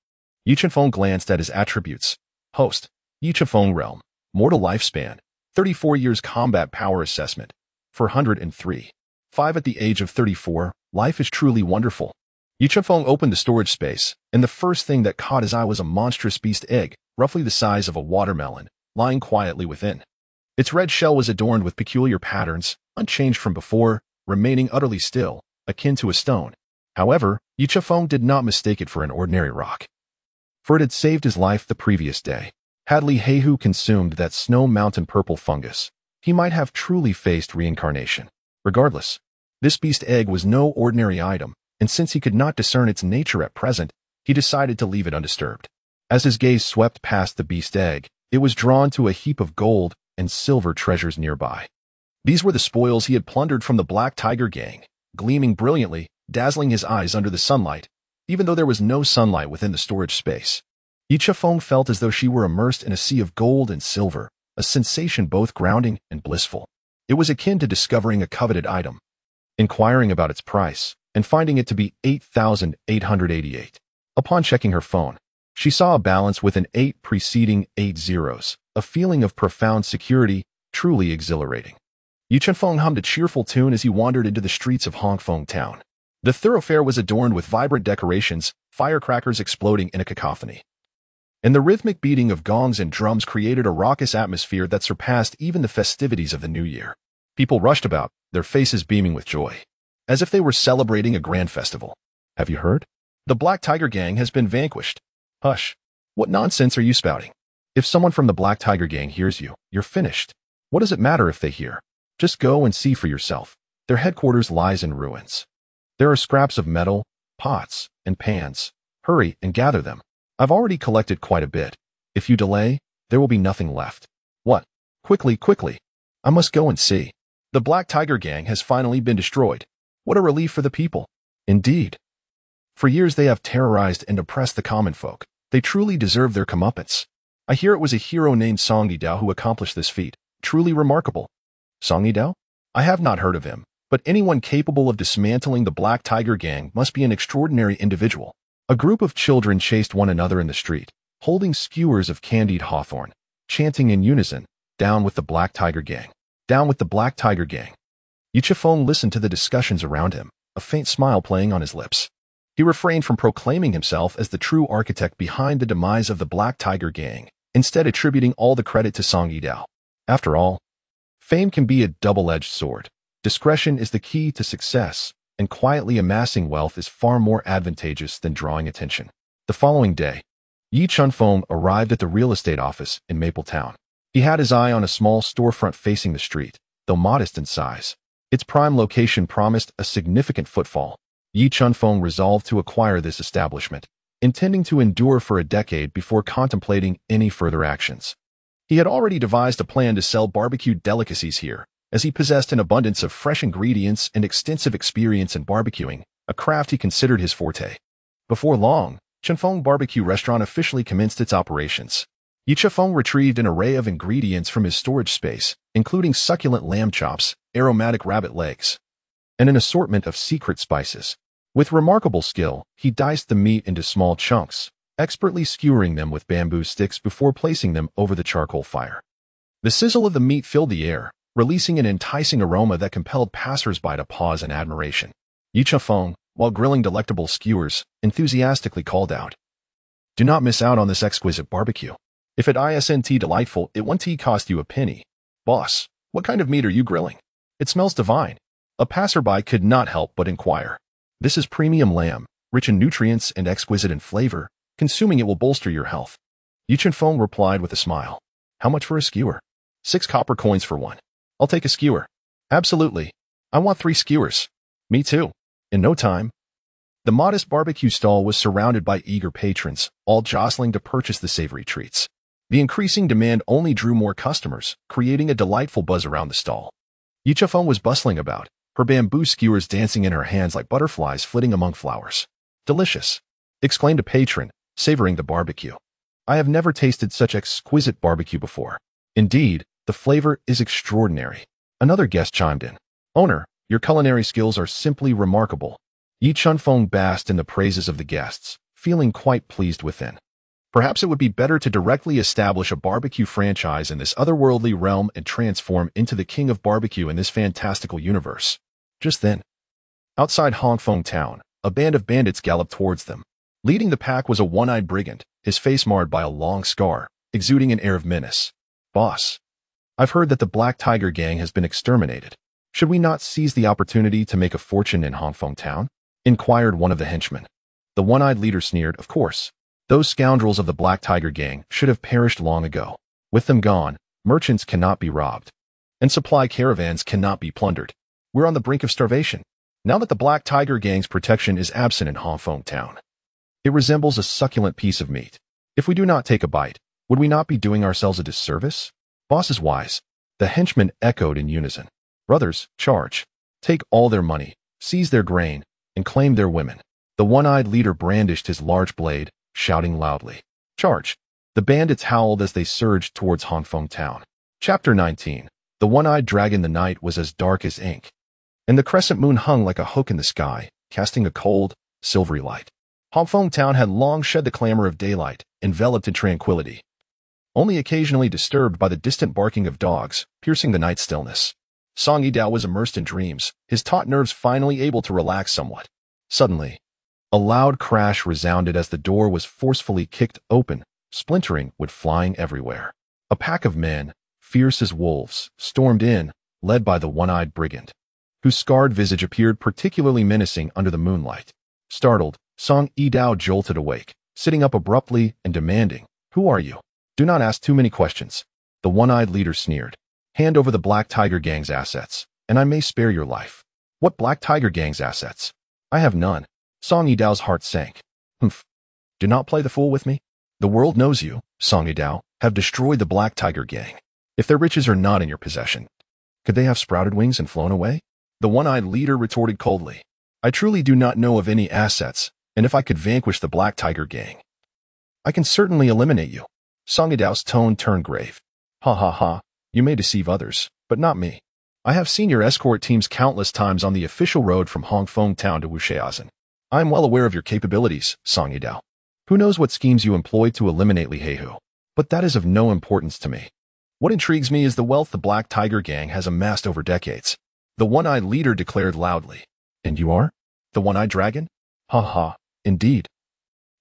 Yi Chunfeng glanced at his attributes. Host. Yi Chunfeng Realm. Mortal Lifespan. 34 years combat power assessment. 403. 5 at the age of 34. Life is truly wonderful. Yi Chunfeng opened the storage space, and the first thing that caught his eye was a monstrous beast egg, roughly the size of a watermelon, lying quietly within. Its red shell was adorned with peculiar patterns, unchanged from before, remaining utterly still, akin to a stone. However, Yi Chunfeng did not mistake it for an ordinary rock, for it had saved his life the previous day. Had Li Heihu consumed that Snow Mountain purple fungus, he might have truly faced reincarnation. Regardless, this beast egg was no ordinary item, and since he could not discern its nature at present, he decided to leave it undisturbed. As his gaze swept past the beast egg, it was drawn to a heap of gold and silver treasures nearby. These were the spoils he had plundered from the Black Tiger Gang, gleaming brilliantly, dazzling his eyes under the sunlight, even though there was no sunlight within the storage space. Yi Chunfeng felt as though she were immersed in a sea of gold and silver, a sensation both grounding and blissful. It was akin to discovering a coveted item, inquiring about its price, and finding it to be 8,888. Upon checking her phone, she saw a balance with an 8 preceding 8 zeros, a feeling of profound security, truly exhilarating. Yi Chunfeng hummed a cheerful tune as he wandered into the streets of Hongfeng Town. The thoroughfare was adorned with vibrant decorations, firecrackers exploding in a cacophony, and the rhythmic beating of gongs and drums created a raucous atmosphere that surpassed even the festivities of the New Year. People rushed about, their faces beaming with joy, as if they were celebrating a grand festival. Have you heard? The Black Tiger Gang has been vanquished. Hush. What nonsense are you spouting? If someone from the Black Tiger Gang hears you, you're finished. What does it matter if they hear? Just go and see for yourself. Their headquarters lies in ruins. There are scraps of metal, pots, and pans. Hurry and gather them. I've already collected quite a bit. If you delay, there will be nothing left. What? Quickly, quickly. I must go and see. The Black Tiger Gang has finally been destroyed. What a relief for the people. Indeed. For years they have terrorized and oppressed the common folk. They truly deserve their comeuppance. I hear it was a hero named Song Yidao who accomplished this feat. Truly remarkable. Song Yidao? I have not heard of him, but anyone capable of dismantling the Black Tiger Gang must be an extraordinary individual. A group of children chased one another in the street, holding skewers of candied hawthorn, chanting in unison, "Down with the Black Tiger Gang! Down with the Black Tiger Gang!" Yi Chifeng listened to the discussions around him, a faint smile playing on his lips. He refrained from proclaiming himself as the true architect behind the demise of the Black Tiger Gang, instead attributing all the credit to Song Yidao. After all, fame can be a double-edged sword. Discretion is the key to success, and quietly amassing wealth is far more advantageous than drawing attention. The following day, Yi Chunfeng arrived at the real estate office in Mapletown. He had his eye on a small storefront facing the street, though modest in size. Its prime location promised a significant footfall. Yi Chunfeng resolved to acquire this establishment, intending to endure for a decade before contemplating any further actions. He had already devised a plan to sell barbecued delicacies here, as he possessed an abundance of fresh ingredients and extensive experience in barbecuing, a craft he considered his forte. Before long, Chunfeng Barbecue Restaurant officially commenced its operations. Yi Chifeng retrieved an array of ingredients from his storage space, including succulent lamb chops, aromatic rabbit legs, and an assortment of secret spices. With remarkable skill, he diced the meat into small chunks, expertly skewering them with bamboo sticks before placing them over the charcoal fire. The sizzle of the meat filled the air, releasing an enticing aroma that compelled passers-by to pause in admiration. Yi Chifeng, while grilling delectable skewers, enthusiastically called out, "Do not miss out on this exquisite barbecue. If it isn't delightful, it won't cost you a penny. Boss, what kind of meat are you grilling? It smells divine." A passerby could not help but inquire. "This is premium lamb, rich in nutrients and exquisite in flavor. Consuming it will bolster your health." Yi Chunfeng replied with a smile. "How much for a skewer?" 6 copper coins for one. "I'll take a skewer." "Absolutely. I want 3 skewers." "Me too." In no time, the modest barbecue stall was surrounded by eager patrons, all jostling to purchase the savory treats. The increasing demand only drew more customers, creating a delightful buzz around the stall. Yi Chifeng was bustling about, her bamboo skewers dancing in her hands like butterflies flitting among flowers. "Delicious!" exclaimed a patron, savoring the barbecue. "I have never tasted such exquisite barbecue before. Indeed, the flavor is extraordinary." Another guest chimed in. "Owner, your culinary skills are simply remarkable." Yi Chunfeng basked in the praises of the guests, feeling quite pleased within. Perhaps it would be better to directly establish a barbecue franchise in this otherworldly realm and transform into the king of barbecue in this fantastical universe. Just then, outside Hongfeng town, a band of bandits galloped towards them. Leading the pack was a one-eyed brigand, his face marred by a long scar, exuding an air of menace. "Boss, I've heard that the Black Tiger Gang has been exterminated. Should we not seize the opportunity to make a fortune in Hongfeng town?" inquired one of the henchmen. The one-eyed leader sneered, "Of course. Those scoundrels of the Black Tiger Gang should have perished long ago. With them gone, merchants cannot be robbed, and supply caravans cannot be plundered. We're on the brink of starvation. Now that the Black Tiger Gang's protection is absent in Hongfeng town, it resembles a succulent piece of meat. If we do not take a bite, would we not be doing ourselves a disservice?" "Boss is wise." The henchmen echoed in unison. "Brothers, charge. Take all their money, seize their grain, and claim their women." The one-eyed leader brandished his large blade, shouting loudly, "Charge!" The bandits howled as they surged towards Hongfeng town. Chapter 19. The one-eyed dragon. The night was as dark as ink, and the crescent moon hung like a hook in the sky, casting a cold, silvery light. Hongfeng town had long shed the clamor of daylight, enveloped in tranquility, only occasionally disturbed by the distant barking of dogs, piercing the night stillness. Song Yidao was immersed in dreams, his taut nerves finally able to relax somewhat. Suddenly, a loud crash resounded as the door was forcefully kicked open, splintering wood flying everywhere. A pack of men, fierce as wolves, stormed in, led by the one-eyed brigand, whose scarred visage appeared particularly menacing under the moonlight. Startled, Song Yidao jolted awake, sitting up abruptly and demanding, "Who are you? Do not ask too many questions." The one-eyed leader sneered. "Hand over the Black Tiger Gang's assets, and I may spare your life." "What Black Tiger Gang's assets? I have none." Song Yidao's heart sank. "Humph. Do not play the fool with me. The world knows you, Song Yidao, have destroyed the Black Tiger Gang. If their riches are not in your possession, Could they have sprouted wings and flown away? The one-eyed leader retorted coldly. I truly do not know of any assets, and if I could vanquish the Black Tiger gang, I can certainly eliminate you. Song Yidao's tone turned grave. Ha ha ha, you may deceive others, but not me. I have seen your escort teams countless times on the official road from Hongfeng Town to Wuxiazhen. I am well aware of your capabilities, Song Yidao. Who knows what schemes you employ to eliminate Li Heihu? But that is of no importance to me. What intrigues me is the wealth the Black Tiger gang has amassed over decades. The one-eyed leader declared loudly. And you are? The one-eyed dragon? Ha ha, indeed.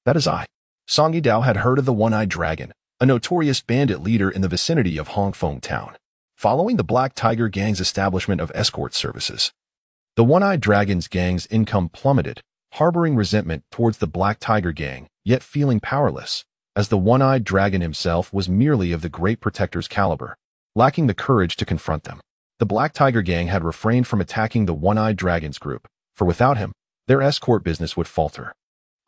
That is I. Song Yidao had heard of the one-eyed dragon, a notorious bandit leader in the vicinity of Hongfeng Town, following the Black Tiger gang's establishment of escort services. The one-eyed dragon's gang's income plummeted, harboring resentment towards the Black Tiger gang, yet feeling powerless, as the one-eyed dragon himself was merely of the Great Protector's caliber, lacking the courage to confront them. The Black Tiger gang had refrained from attacking the one-eyed dragon's group, for without him, their escort business would falter.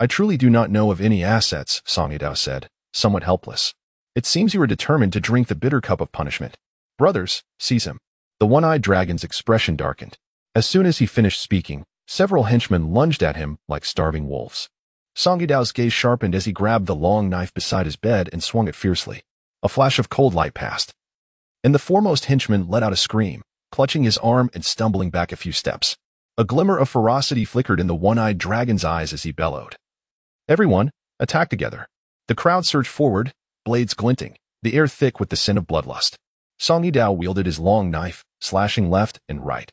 I truly do not know of any assets, Song Yidao said, somewhat helpless. It seems you are determined to drink the bitter cup of punishment. Brothers, seize him. The one-eyed dragon's expression darkened. As soon as he finished speaking, several henchmen lunged at him like starving wolves. Song Yidao's gaze sharpened as he grabbed the long knife beside his bed and swung it fiercely. A flash of cold light passed, and the foremost henchman let out a scream, clutching his arm and stumbling back a few steps. A glimmer of ferocity flickered in the one-eyed dragon's eyes as he bellowed. Everyone, attack together. The crowd surged forward, blades glinting, the air thick with the scent of bloodlust. Song Yidao wielded his long knife, slashing left and right,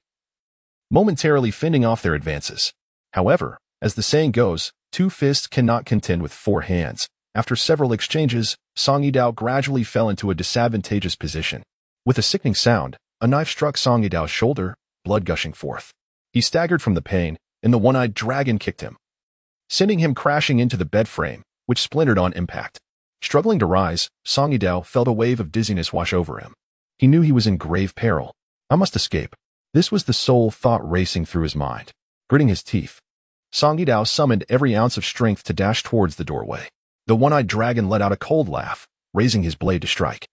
momentarily fending off their advances. However, as the saying goes, 2 fists cannot contend with 4 hands. After several exchanges, Song Yidao gradually fell into a disadvantageous position. With a sickening sound, a knife struck Song Yidao's shoulder, blood gushing forth. He staggered from the pain, and the one-eyed dragon kicked him, sending him crashing into the bed frame, which splintered on impact. Struggling to rise, Song Yidao felt a wave of dizziness wash over him. He knew he was in grave peril. I must escape. This was the sole thought racing through his mind. Gritting his teeth, Song Yidao summoned every ounce of strength to dash towards the doorway. The one-eyed dragon let out a cold laugh, raising his blade to strike.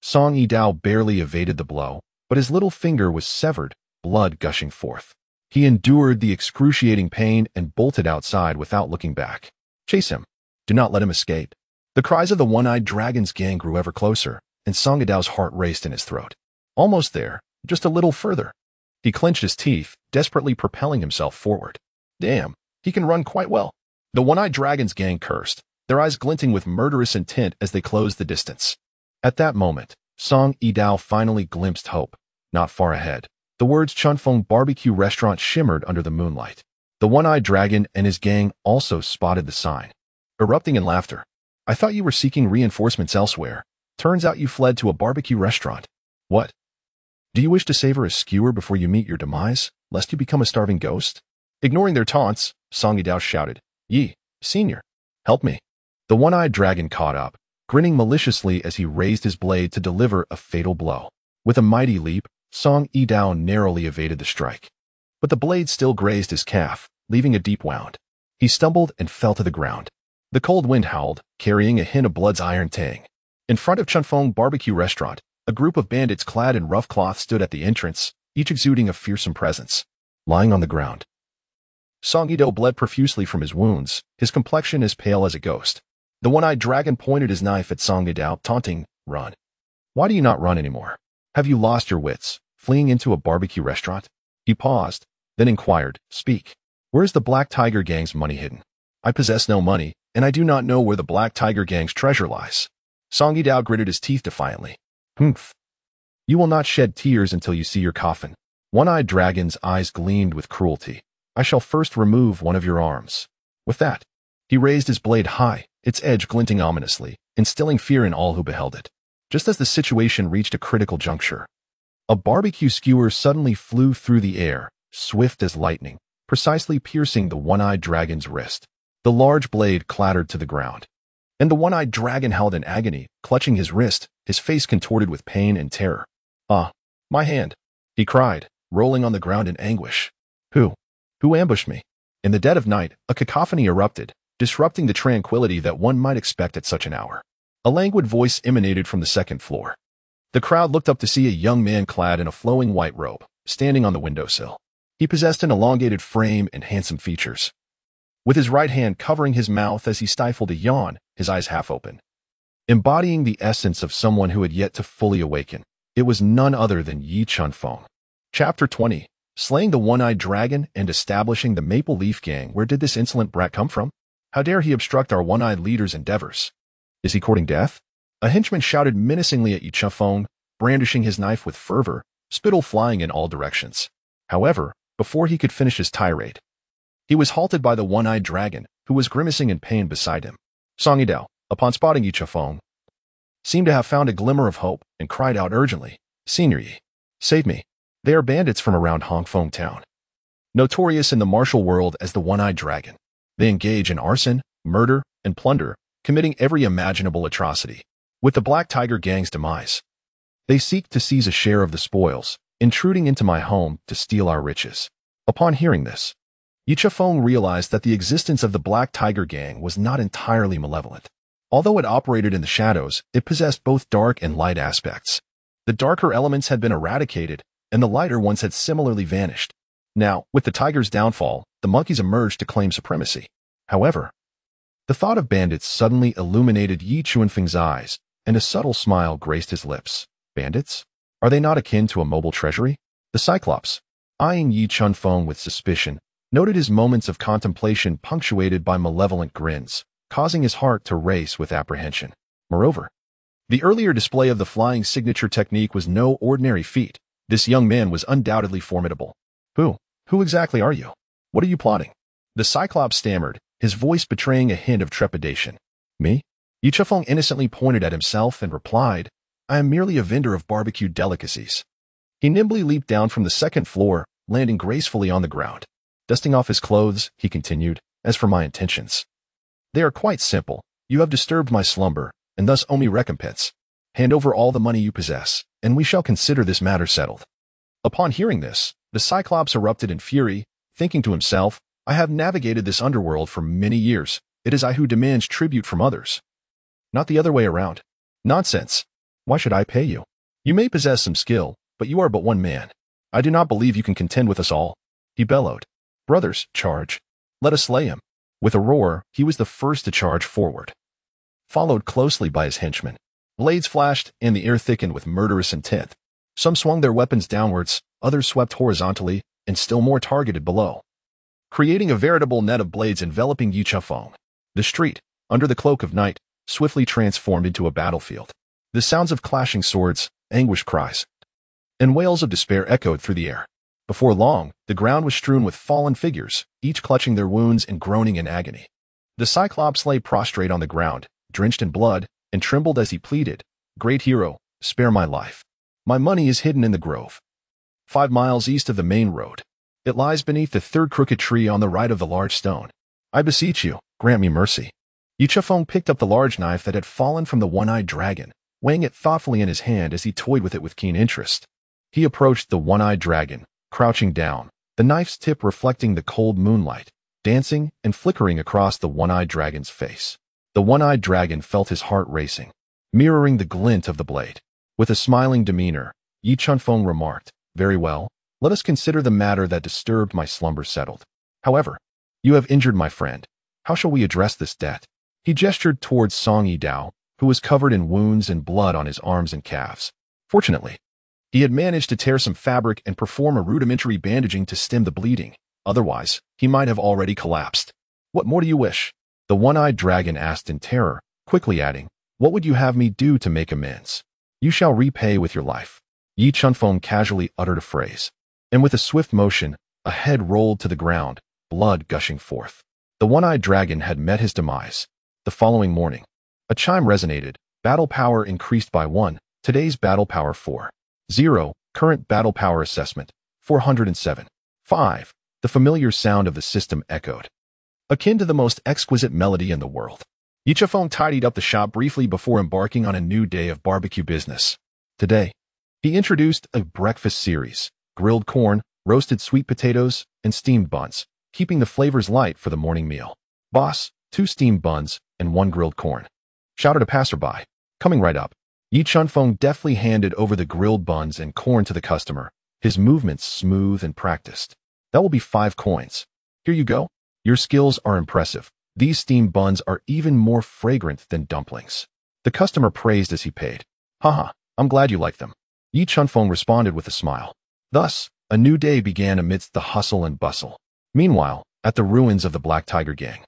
Song Yidao barely evaded the blow, but his little finger was severed, blood gushing forth. He endured the excruciating pain and bolted outside without looking back. Chase him. Do not let him escape. The cries of the one-eyed dragon's gang grew ever closer, and Song Yidao's heart raced in his throat. Almost there, just a little further. He clenched his teeth, desperately propelling himself forward. Damn, he can run quite well. The one-eyed dragon's gang cursed, their eyes glinting with murderous intent as they closed the distance. At that moment, Song Yidao finally glimpsed hope. Not far ahead, the words Chunfeng Barbecue Restaurant shimmered under the moonlight. The one-eyed dragon and his gang also spotted the sign, erupting in laughter. I thought you were seeking reinforcements elsewhere. Turns out you fled to a barbecue restaurant. What? Do you wish to savor a skewer before you meet your demise, lest you become a starving ghost? Ignoring their taunts, Song Yidao shouted, Yi, senior, help me. The one-eyed dragon caught up, grinning maliciously as he raised his blade to deliver a fatal blow. With a mighty leap, Song Yidao narrowly evaded the strike. But the blade still grazed his calf, leaving a deep wound. He stumbled and fell to the ground. The cold wind howled, carrying a hint of blood's iron tang. In front of Chunfeng Barbecue Restaurant, a group of bandits clad in rough cloth stood at the entrance, each exuding a fearsome presence. Lying on the ground, Song Yidao bled profusely from his wounds, his complexion as pale as a ghost. The one-eyed dragon pointed his knife at Song Yidao, taunting, Run. Why do you not run anymore? Have you lost your wits, fleeing into a barbecue restaurant? He paused, then inquired, Speak. Where is the Black Tiger gang's money hidden? I possess no money, and I do not know where the Black Tiger gang's treasure lies. Song Yidao gritted his teeth defiantly. Humph. You will not shed tears until you see your coffin. One-eyed dragon's eyes gleamed with cruelty. I shall first remove one of your arms. With that, he raised his blade high, its edge glinting ominously, instilling fear in all who beheld it. Just as the situation reached a critical juncture, a barbecue skewer suddenly flew through the air, swift as lightning, precisely piercing the one-eyed dragon's wrist. The large blade clattered to the ground, and the one-eyed dragon howled in agony, clutching his wrist, his face contorted with pain and terror. My hand, he cried, rolling on the ground in anguish. Who ambushed me? In the dead of night, a cacophony erupted, disrupting the tranquility that one might expect at such an hour. A languid voice emanated from the second floor. The crowd looked up to see a young man clad in a flowing white robe, standing on the windowsill. He possessed an elongated frame and handsome features. With his right hand covering his mouth as he stifled a yawn, his eyes half open. Embodying the essence of someone who had yet to fully awaken, it was none other than Yi Chunfeng. Chapter 20. Slaying the One-Eyed Dragon and establishing the Maple Leaf Gang. Where did this insolent brat come from? How dare he obstruct our one-eyed leader's endeavors? Is he courting death? A henchman shouted menacingly at Yi Chunfeng, brandishing his knife with fervor, spittle flying in all directions. However, before he could finish his tirade, he was halted by the One-Eyed Dragon, who was grimacing in pain beside him. Song Yidao, upon spotting Yi Chunfeng, seemed to have found a glimmer of hope and cried out urgently, "Senior Yi, save me. They are bandits from around Hongfeng town. Notorious in the martial world as the One-Eyed Dragon, they engage in arson, murder, and plunder, committing every imaginable atrocity. With the Black Tiger Gang's demise, they seek to seize a share of the spoils, intruding into my home to steal our riches." Upon hearing this, Yi Chunfeng realized that the existence of the Black Tiger Gang was not entirely malevolent. Although it operated in the shadows, it possessed both dark and light aspects. The darker elements had been eradicated, and the lighter ones had similarly vanished. Now, with the tiger's downfall, the monkeys emerged to claim supremacy. However, the thought of bandits suddenly illuminated Yi Chunfeng's eyes, and a subtle smile graced his lips. Bandits? Are they not akin to a mobile treasury? The Cyclops, eyeing Yi Chunfeng with suspicion, noted his moments of contemplation punctuated by malevolent grins, causing his heart to race with apprehension. Moreover, the earlier display of the flying signature technique was no ordinary feat. This young man was undoubtedly formidable. Who exactly are you? What are you plotting? The Cyclops stammered, his voice betraying a hint of trepidation. Me? Yi Chunfeng innocently pointed at himself and replied, "I am merely a vendor of barbecued delicacies." He nimbly leaped down from the second floor, landing gracefully on the ground. Dusting off his clothes, he continued, "As for my intentions, they are quite simple. You have disturbed my slumber, and thus owe me recompense. Hand over all the money you possess, and we shall consider this matter settled." Upon hearing this, the Cyclops erupted in fury, thinking to himself, "I have navigated this underworld for many years. It is I who demands tribute from others, not the other way around. Nonsense. Why should I pay you? You may possess some skill, but you are but one man. I do not believe you can contend with us all." He bellowed, "Brothers, charge. Let us slay him." With a roar, he was the first to charge forward, followed closely by his henchmen. Blades flashed, and the air thickened with murderous intent. Some swung their weapons downwards, others swept horizontally, and still more targeted below, creating a veritable net of blades enveloping Yi Chunfeng. The street, under the cloak of night, swiftly transformed into a battlefield. The sounds of clashing swords, anguished cries, and wails of despair echoed through the air. Before long, the ground was strewn with fallen figures, each clutching their wounds and groaning in agony. The Cyclops lay prostrate on the ground, drenched in blood, and trembled as he pleaded, "Great hero, spare my life. My money is hidden in the grove, 5 miles east of the main road. It lies beneath the third crooked tree on the right of the large stone. I beseech you, grant me mercy." Yi Chunfeng picked up the large knife that had fallen from the One-Eyed Dragon, weighing it thoughtfully in his hand as he toyed with it with keen interest. He approached the One-Eyed Dragon, crouching down, the knife's tip reflecting the cold moonlight, dancing and flickering across the One-Eyed Dragon's face. The One-Eyed Dragon felt his heart racing, mirroring the glint of the blade. With a smiling demeanor, Yi Chunfeng remarked, "Very well, let us consider the matter that disturbed my slumber settled. However, you have injured my friend. How shall we address this debt?" He gestured towards Song Yidao, who was covered in wounds and blood on his arms and calves. Fortunately, he had managed to tear some fabric and perform a rudimentary bandaging to stem the bleeding. Otherwise, he might have already collapsed. "What more do you wish?" the One-Eyed Dragon asked in terror, quickly adding, "What would you have me do to make amends?" "You shall repay with your life." Yi Chunfeng casually uttered a phrase, and with a swift motion, a head rolled to the ground, blood gushing forth. The One-Eyed Dragon had met his demise. The following morning, a chime resonated. Battle power increased by 1. Today's battle power 4. 0. Current battle power assessment 407. 5. The familiar sound of the system echoed, akin to the most exquisite melody in the world. Yi Chunfeng tidied up the shop briefly before embarking on a new day of barbecue business. Today, he introduced a breakfast series: grilled corn, roasted sweet potatoes, and steamed buns, keeping the flavors light for the morning meal. "Boss, 2 steamed buns and 1 grilled corn," shouted a passerby. "Coming right up." Yi Chunfeng deftly handed over the grilled buns and corn to the customer, his movements smooth and practiced. That will be 5 coins. Here you go. Your skills are impressive. These steamed buns are even more fragrant than dumplings. The customer praised as he paid. Haha, I'm glad you like them. Yi Chunfeng responded with a smile. Thus, a new day began amidst the hustle and bustle. Meanwhile, at the ruins of the Black Tiger Gang,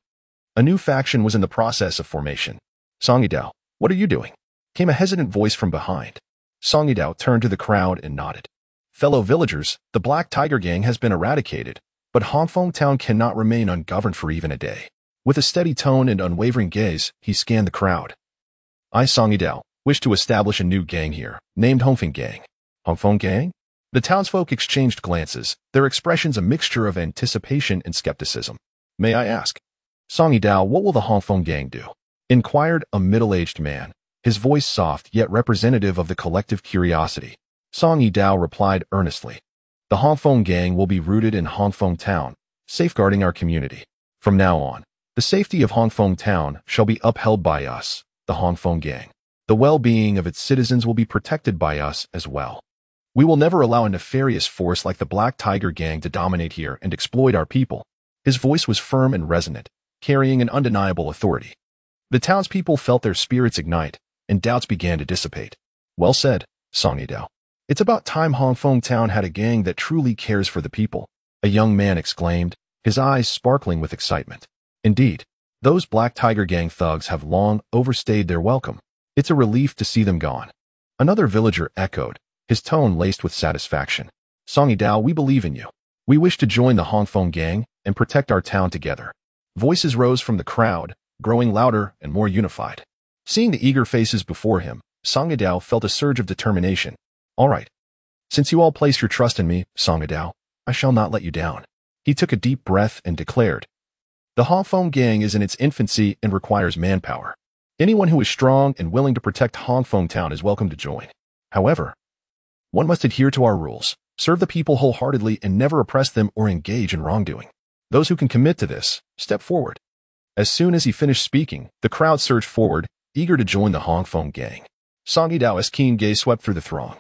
a new faction was in the process of formation. Song Yidao, what are you doing? Came a hesitant voice from behind. Song Yidao turned to the crowd and nodded. Fellow villagers, the Black Tiger Gang has been eradicated, but Hongfeng Town cannot remain ungoverned for even a day. With a steady tone and unwavering gaze, he scanned the crowd. I, Song Yidao, wish to establish a new gang here, named Hongfeng Gang. Hongfeng Gang? The townsfolk exchanged glances, their expressions a mixture of anticipation and skepticism. May I ask? Song Yidao, what will the Hongfeng Gang do? Inquired a middle-aged man, his voice soft yet representative of the collective curiosity. Song Yidao replied earnestly. The Hongfeng Gang will be rooted in Hongfeng Town, safeguarding our community. From now on, the safety of Hongfeng Town shall be upheld by us, the Hongfeng Gang. The well-being of its citizens will be protected by us as well. We will never allow a nefarious force like the Black Tiger Gang to dominate here and exploit our people. His voice was firm and resonant, carrying an undeniable authority. The townspeople felt their spirits ignite, and doubts began to dissipate. Well said, Song Yidao. It's about time Hongfeng Town had a gang that truly cares for the people, a young man exclaimed, his eyes sparkling with excitement. Indeed, those Black Tiger Gang thugs have long overstayed their welcome. It's a relief to see them gone. Another villager echoed, his tone laced with satisfaction. Song Yidao, we believe in you. We wish to join the Hongfeng Gang and protect our town together. Voices rose from the crowd, growing louder and more unified. Seeing the eager faces before him, Song Yidao felt a surge of determination. All right. Since you all place your trust in me, Song Yidao, I shall not let you down. He took a deep breath and declared. The Hongfeng Gang is in its infancy and requires manpower. Anyone who is strong and willing to protect Hongfeng Town is welcome to join. However, one must adhere to our rules, serve the people wholeheartedly and never oppress them or engage in wrongdoing. Those who can commit to this, step forward. As soon as he finished speaking, the crowd surged forward, eager to join the Hongfeng Gang. Song Yidao's keen gaze swept through the throng,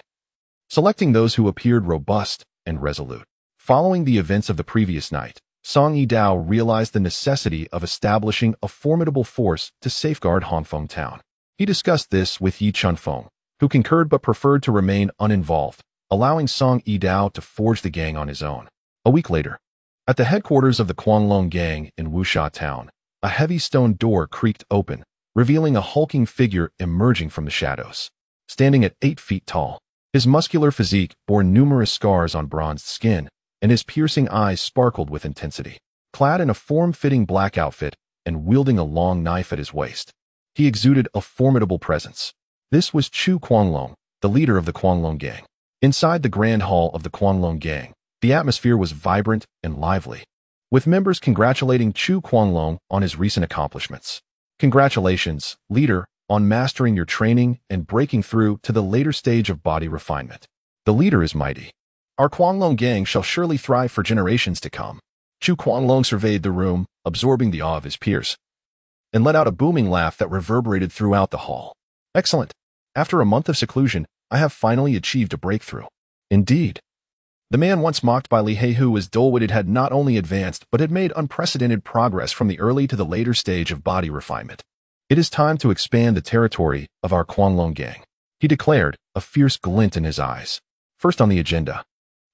selecting those who appeared robust and resolute. Following the events of the previous night, Song Yidao realized the necessity of establishing a formidable force to safeguard Hongfeng Town. He discussed this with Yi Chunfeng, who concurred but preferred to remain uninvolved, allowing Song Yidao to forge the gang on his own. A week later, at the headquarters of the Quanglong Gang in Wuxia Town, a heavy stone door creaked open, revealing a hulking figure emerging from the shadows. Standing at 8 feet tall, his muscular physique bore numerous scars on bronzed skin, and his piercing eyes sparkled with intensity. Clad in a form-fitting black outfit and wielding a long knife at his waist, he exuded a formidable presence. This was Chu Quanglong, the leader of the Quanglong Gang. Inside the grand hall of the Quanglong Gang, the atmosphere was vibrant and lively, with members congratulating Chu Quanglong on his recent accomplishments. Congratulations, leader, on mastering your training and breaking through to the later stage of body refinement. The leader is mighty. Our Quanglong Gang shall surely thrive for generations to come. Chu Quanglong surveyed the room, absorbing the awe of his peers, and let out a booming laugh that reverberated throughout the hall. Excellent. After a month of seclusion, I have finally achieved a breakthrough. Indeed. The man once mocked by Li Heihu as dull-witted had not only advanced but had made unprecedented progress from the early to the later stage of body refinement. It is time to expand the territory of our Quanglong Gang, he declared, a fierce glint in his eyes. First on the agenda,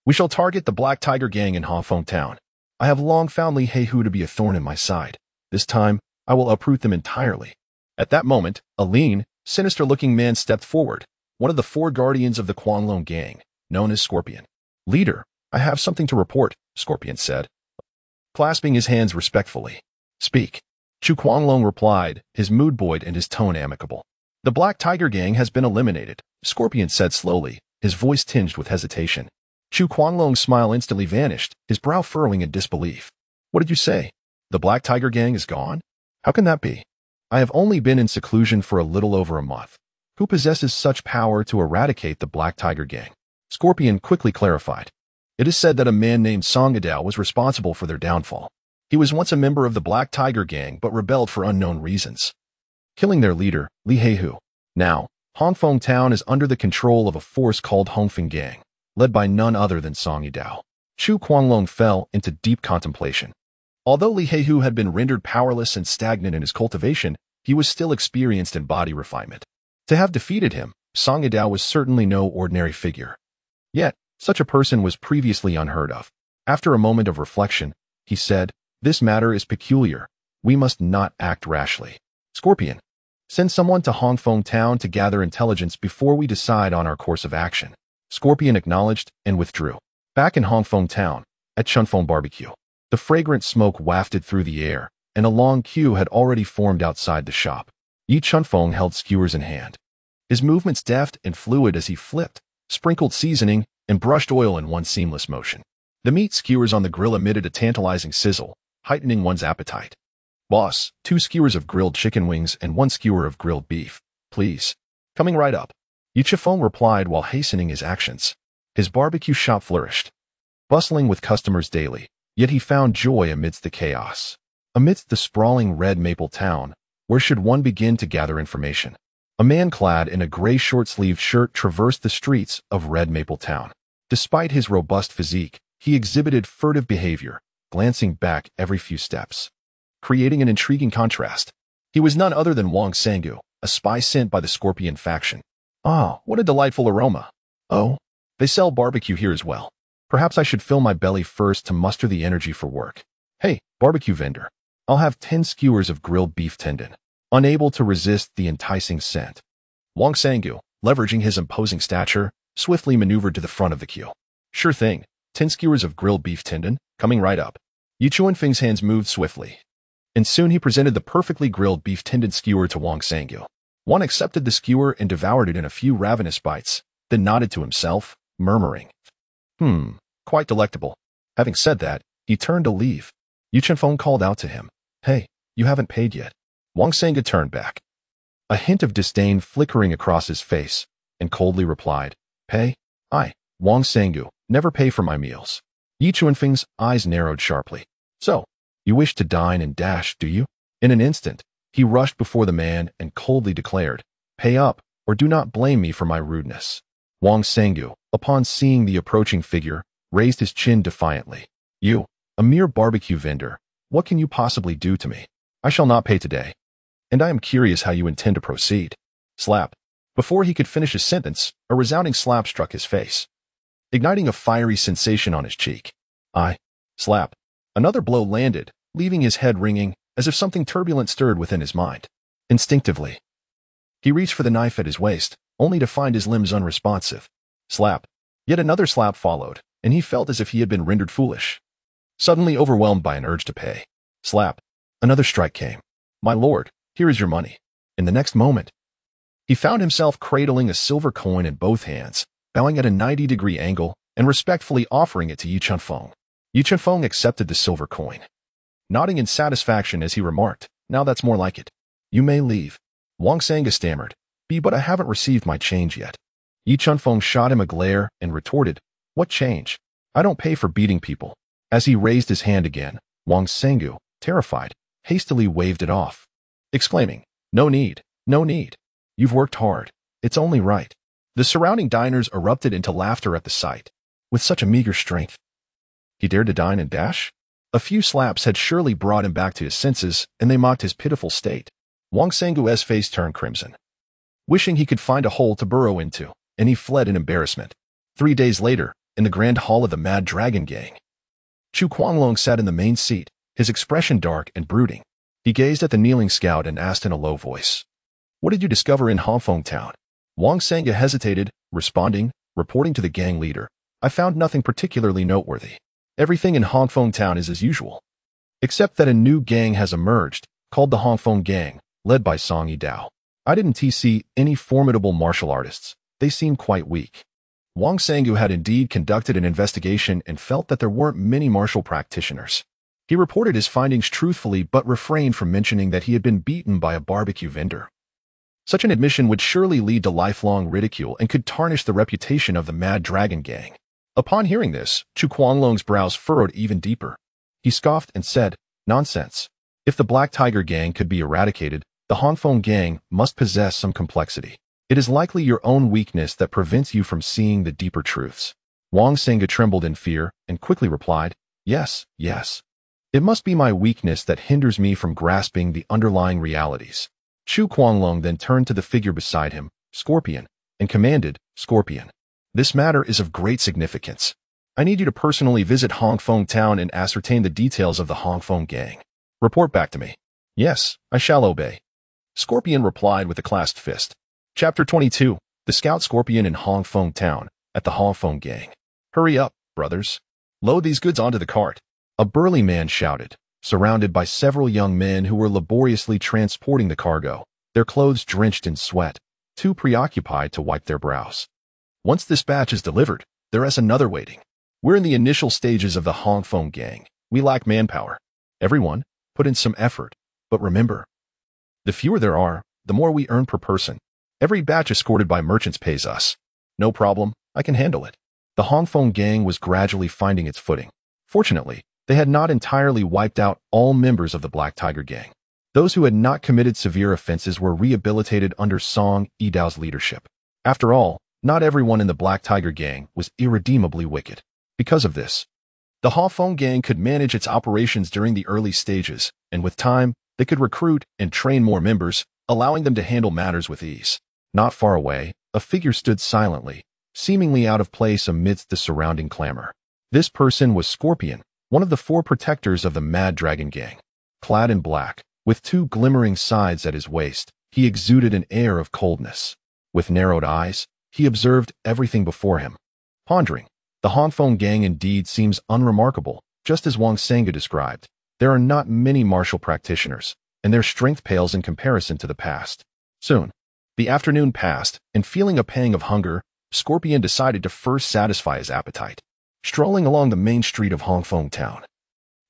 we shall target the Black Tiger Gang in Hongfeng Town. I have long found Li Heihu to be a thorn in my side. This time, I will uproot them entirely. At that moment, a lean, sinister-looking man stepped forward, one of the 4 guardians of the Quanglong Gang, known as Scorpion. Leader, I have something to report, Scorpion said, clasping his hands respectfully. Speak. Chu Quanglong replied, his mood buoyed and his tone amicable. The Black Tiger Gang has been eliminated, Scorpion said slowly, his voice tinged with hesitation. Chu Quanglong's smile instantly vanished, his brow furrowing in disbelief. What did you say? The Black Tiger Gang is gone? How can that be? I have only been in seclusion for a little over a month. Who possesses such power to eradicate the Black Tiger Gang? Scorpion quickly clarified. It is said that a man named Song Yidao was responsible for their downfall. He was once a member of the Black Tiger Gang but rebelled for unknown reasons, killing their leader, Li Heihu. Now, Hongfeng Town is under the control of a force called Hongfeng Gang, led by none other than Song Yidao. Chu Guanglong fell into deep contemplation. Although Li Heihu had been rendered powerless and stagnant in his cultivation, he was still experienced in body refinement. To have defeated him, Song Yidao was certainly no ordinary figure. Yet, such a person was previously unheard of. After a moment of reflection, he said, "This matter is peculiar. We must not act rashly. Scorpion, send someone to Hongfeng Town to gather intelligence before we decide on our course of action." Scorpion acknowledged and withdrew. Back in Hongfeng Town, at Chunfeng Barbecue, the fragrant smoke wafted through the air, and a long queue had already formed outside the shop. Yi Chunfeng held skewers in hand. His movements deft and fluid as he flipped, sprinkled seasoning, and brushed oil in one seamless motion. The meat skewers on the grill emitted a tantalizing sizzle, heightening one's appetite. "Boss, 2 skewers of grilled chicken wings and 1 skewer of grilled beef, please." "Coming right up," Yi Chunfeng replied while hastening his actions. His barbecue shop flourished, bustling with customers daily, yet he found joy amidst the chaos. Amidst the sprawling Red Maple town, where should one begin to gather information? A man clad in a gray short-sleeved shirt traversed the streets of Red Maple town. Despite his robust physique, he exhibited furtive behavior, glancing back every few steps, creating an intriguing contrast. He was none other than Wang Sangu, a spy sent by the Scorpion faction. "Ah, what a delightful aroma. Oh, they sell barbecue here as well. Perhaps I should fill my belly first to muster the energy for work. Hey, barbecue vendor, I'll have 10 skewers of grilled beef tendon." Unable to resist the enticing scent, Wang Sangu, leveraging his imposing stature, swiftly maneuvered to the front of the queue. "Sure thing, 10 skewers of grilled beef tendon, coming right up." Yi Chunfeng's hands moved swiftly, and soon he presented the perfectly grilled beef tendon skewer to Wang Sangu. One accepted the skewer and devoured it in a few ravenous bites, then nodded to himself, murmuring, "Quite delectable." Having said that, he turned to leave. Yi Chunfeng called out to him, "Hey, you haven't paid yet." Wang Sangu turned back, a hint of disdain flickering across his face, and coldly replied, "Pay? I, Wang Sangu, never pay for my meals." Yi Chunfeng's eyes narrowed sharply. "So, you wish to dine and dash, do you?" In an instant, he rushed before the man and coldly declared, "Pay up, or do not blame me for my rudeness." Wang Sangu, upon seeing the approaching figure, raised his chin defiantly. "You, a mere barbecue vendor, what can you possibly do to me? I shall not pay today, and I am curious how you intend to proceed." Slap. Before he could finish his sentence, a resounding slap struck his face, igniting a fiery sensation on his cheek. Slap. Another blow landed, leaving his head ringing, as if something turbulent stirred within his mind. Instinctively, he reached for the knife at his waist, only to find his limbs unresponsive. Slap. Yet another slap followed, and he felt as if he had been rendered foolish, suddenly overwhelmed by an urge to pay. Slap. Another strike came. "My lord, here is your money." In the next moment, he found himself cradling a silver coin in both hands, bowing at a 90-degree angle, and respectfully offering it to Yi Chunfeng. Yi Chunfeng accepted the silver coin, nodding in satisfaction as he remarked, "Now that's more like it. You may leave." Wang Sangu stammered, But I haven't received my change yet." Yi Chunfeng shot him a glare and retorted, "What change? I don't pay for beating people." As he raised his hand again, Wang Sangu, terrified, hastily waved it off, exclaiming, "No need, no need. You've worked hard. It's only right." The surrounding diners erupted into laughter at the sight. With such a meager strength, he dared to dine and dash? A few slaps had surely brought him back to his senses, and they mocked his pitiful state. Wang Sangu's face turned crimson, wishing he could find a hole to burrow into, and he fled in embarrassment. 3 days later, in the grand hall of the Mad Dragon Gang, Chu Guanglong sat in the main seat, his expression dark and brooding. He gazed at the kneeling scout and asked in a low voice, "What did you discover in Hongfeng Town?" Wang Sangu hesitated, reporting to the gang leader, "I found nothing particularly noteworthy. Everything in Hongfeng Town is as usual, except that a new gang has emerged, called the Hongfeng Gang, led by Song Yidao. I didn't see any formidable martial artists. They seemed quite weak." Wang Sangu had indeed conducted an investigation and felt that there weren't many martial practitioners. He reported his findings truthfully but refrained from mentioning that he had been beaten by a barbecue vendor. Such an admission would surely lead to lifelong ridicule and could tarnish the reputation of the Mad Dragon Gang. Upon hearing this, Chu Guanglong's brows furrowed even deeper. He scoffed and said, "Nonsense. If the Black Tiger Gang could be eradicated, the Hongfeng Gang must possess some complexity. It is likely your own weakness that prevents you from seeing the deeper truths. Wang Sanga trembled in fear and quickly replied, yes, yes. It must be my weakness that hinders me from grasping the underlying realities. Chu Kuanglong then turned to the figure beside him, Scorpion, and commanded, Scorpion, this matter is of great significance. I need you to personally visit Hongfeng town and ascertain the details of the Hongfeng gang. Report back to me. Yes, I shall obey. Scorpion replied with a clasped fist. Chapter 22. The Scout Scorpion in Hongfeng town, at the Hongfeng gang. Hurry up, brothers. Load these goods onto the cart. A burly man shouted, surrounded by several young men who were laboriously transporting the cargo, their clothes drenched in sweat, too preoccupied to wipe their brows. Once this batch is delivered, there is another waiting. We're in the initial stages of the Hongfeng gang. We lack manpower. Everyone, put in some effort. But remember, the fewer there are, the more we earn per person. Every batch escorted by merchants pays us. No problem, I can handle it. The Hongfeng gang was gradually finding its footing. Fortunately, they had not entirely wiped out all members of the Black Tiger gang. Those who had not committed severe offenses were rehabilitated under Song Yidao's leadership. After all, not everyone in the Black Tiger gang was irredeemably wicked. Because of this, the Hongfeng gang could manage its operations during the early stages, and with time, they could recruit and train more members, allowing them to handle matters with ease. Not far away, a figure stood silently, seemingly out of place amidst the surrounding clamor. This person was Scorpion, one of the 4 protectors of the Mad Dragon gang. Clad in black, with 2 glimmering sides at his waist, he exuded an air of coldness. With narrowed eyes, he observed everything before him. Pondering, the Hongfeng gang indeed seems unremarkable, just as Wang Sanga described. There are not many martial practitioners, and their strength pales in comparison to the past. Soon, the afternoon passed, and feeling a pang of hunger, Scorpion decided to first satisfy his appetite. Strolling along the main street of Hongfeng town,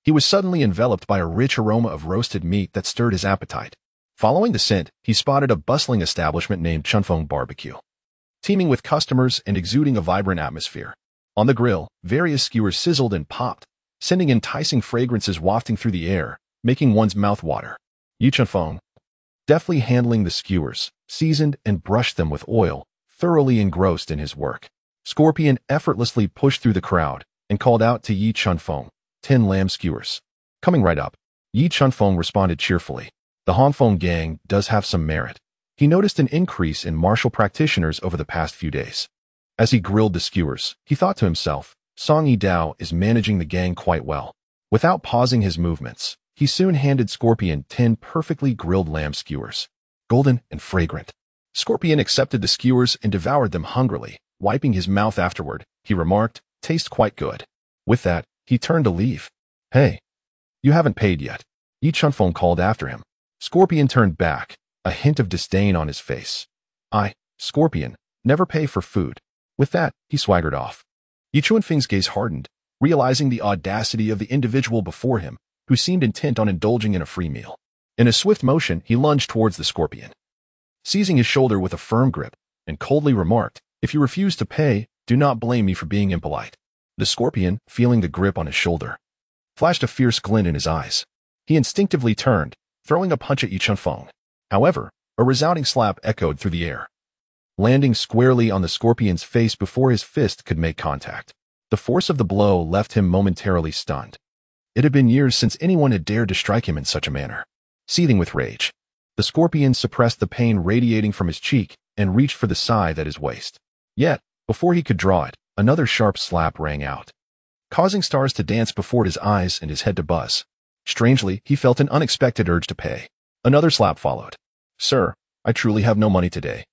he was suddenly enveloped by a rich aroma of roasted meat that stirred his appetite. Following the scent, he spotted a bustling establishment named Chunfeng Barbecue, teeming with customers and exuding a vibrant atmosphere. On the grill, various skewers sizzled and popped, sending enticing fragrances wafting through the air, making one's mouth water. Yi Chunfeng, deftly handling the skewers, seasoned and brushed them with oil, thoroughly engrossed in his work. Scorpion effortlessly pushed through the crowd and called out to Yi Chunfeng, 10 lamb skewers. Coming right up, Yi Chunfeng responded cheerfully. The Hongfeng gang does have some merit. He noticed an increase in martial practitioners over the past few days. As he grilled the skewers, he thought to himself, Song Yidao is managing the gang quite well. Without pausing his movements, he soon handed Scorpion 10 perfectly grilled lamb skewers, golden and fragrant. Scorpion accepted the skewers and devoured them hungrily. Wiping his mouth afterward, he remarked, taste quite good. With that, he turned to leave. Hey, you haven't paid yet. Yi Chunfeng called after him. Scorpion turned back, a hint of disdain on his face. I, Scorpion, never pay for food. With that, he swaggered off. Yi Chunfeng's gaze hardened, realizing the audacity of the individual before him, who seemed intent on indulging in a free meal. In a swift motion, he lunged towards the Scorpion, seizing his shoulder with a firm grip, and coldly remarked, if you refuse to pay, do not blame me for being impolite. The Scorpion, feeling the grip on his shoulder, flashed a fierce glint in his eyes. He instinctively turned, throwing a punch at Yi Chunfeng. However, a resounding slap echoed through the air, landing squarely on the Scorpion's face before his fist could make contact. The force of the blow left him momentarily stunned. It had been years since anyone had dared to strike him in such a manner. Seething with rage, the Scorpion suppressed the pain radiating from his cheek and reached for the scythe at his waist. Yet, before he could draw it, another sharp slap rang out, causing stars to dance before his eyes and his head to buzz. Strangely, he felt an unexpected urge to pay. Another slap followed. Sir, I truly have no money today.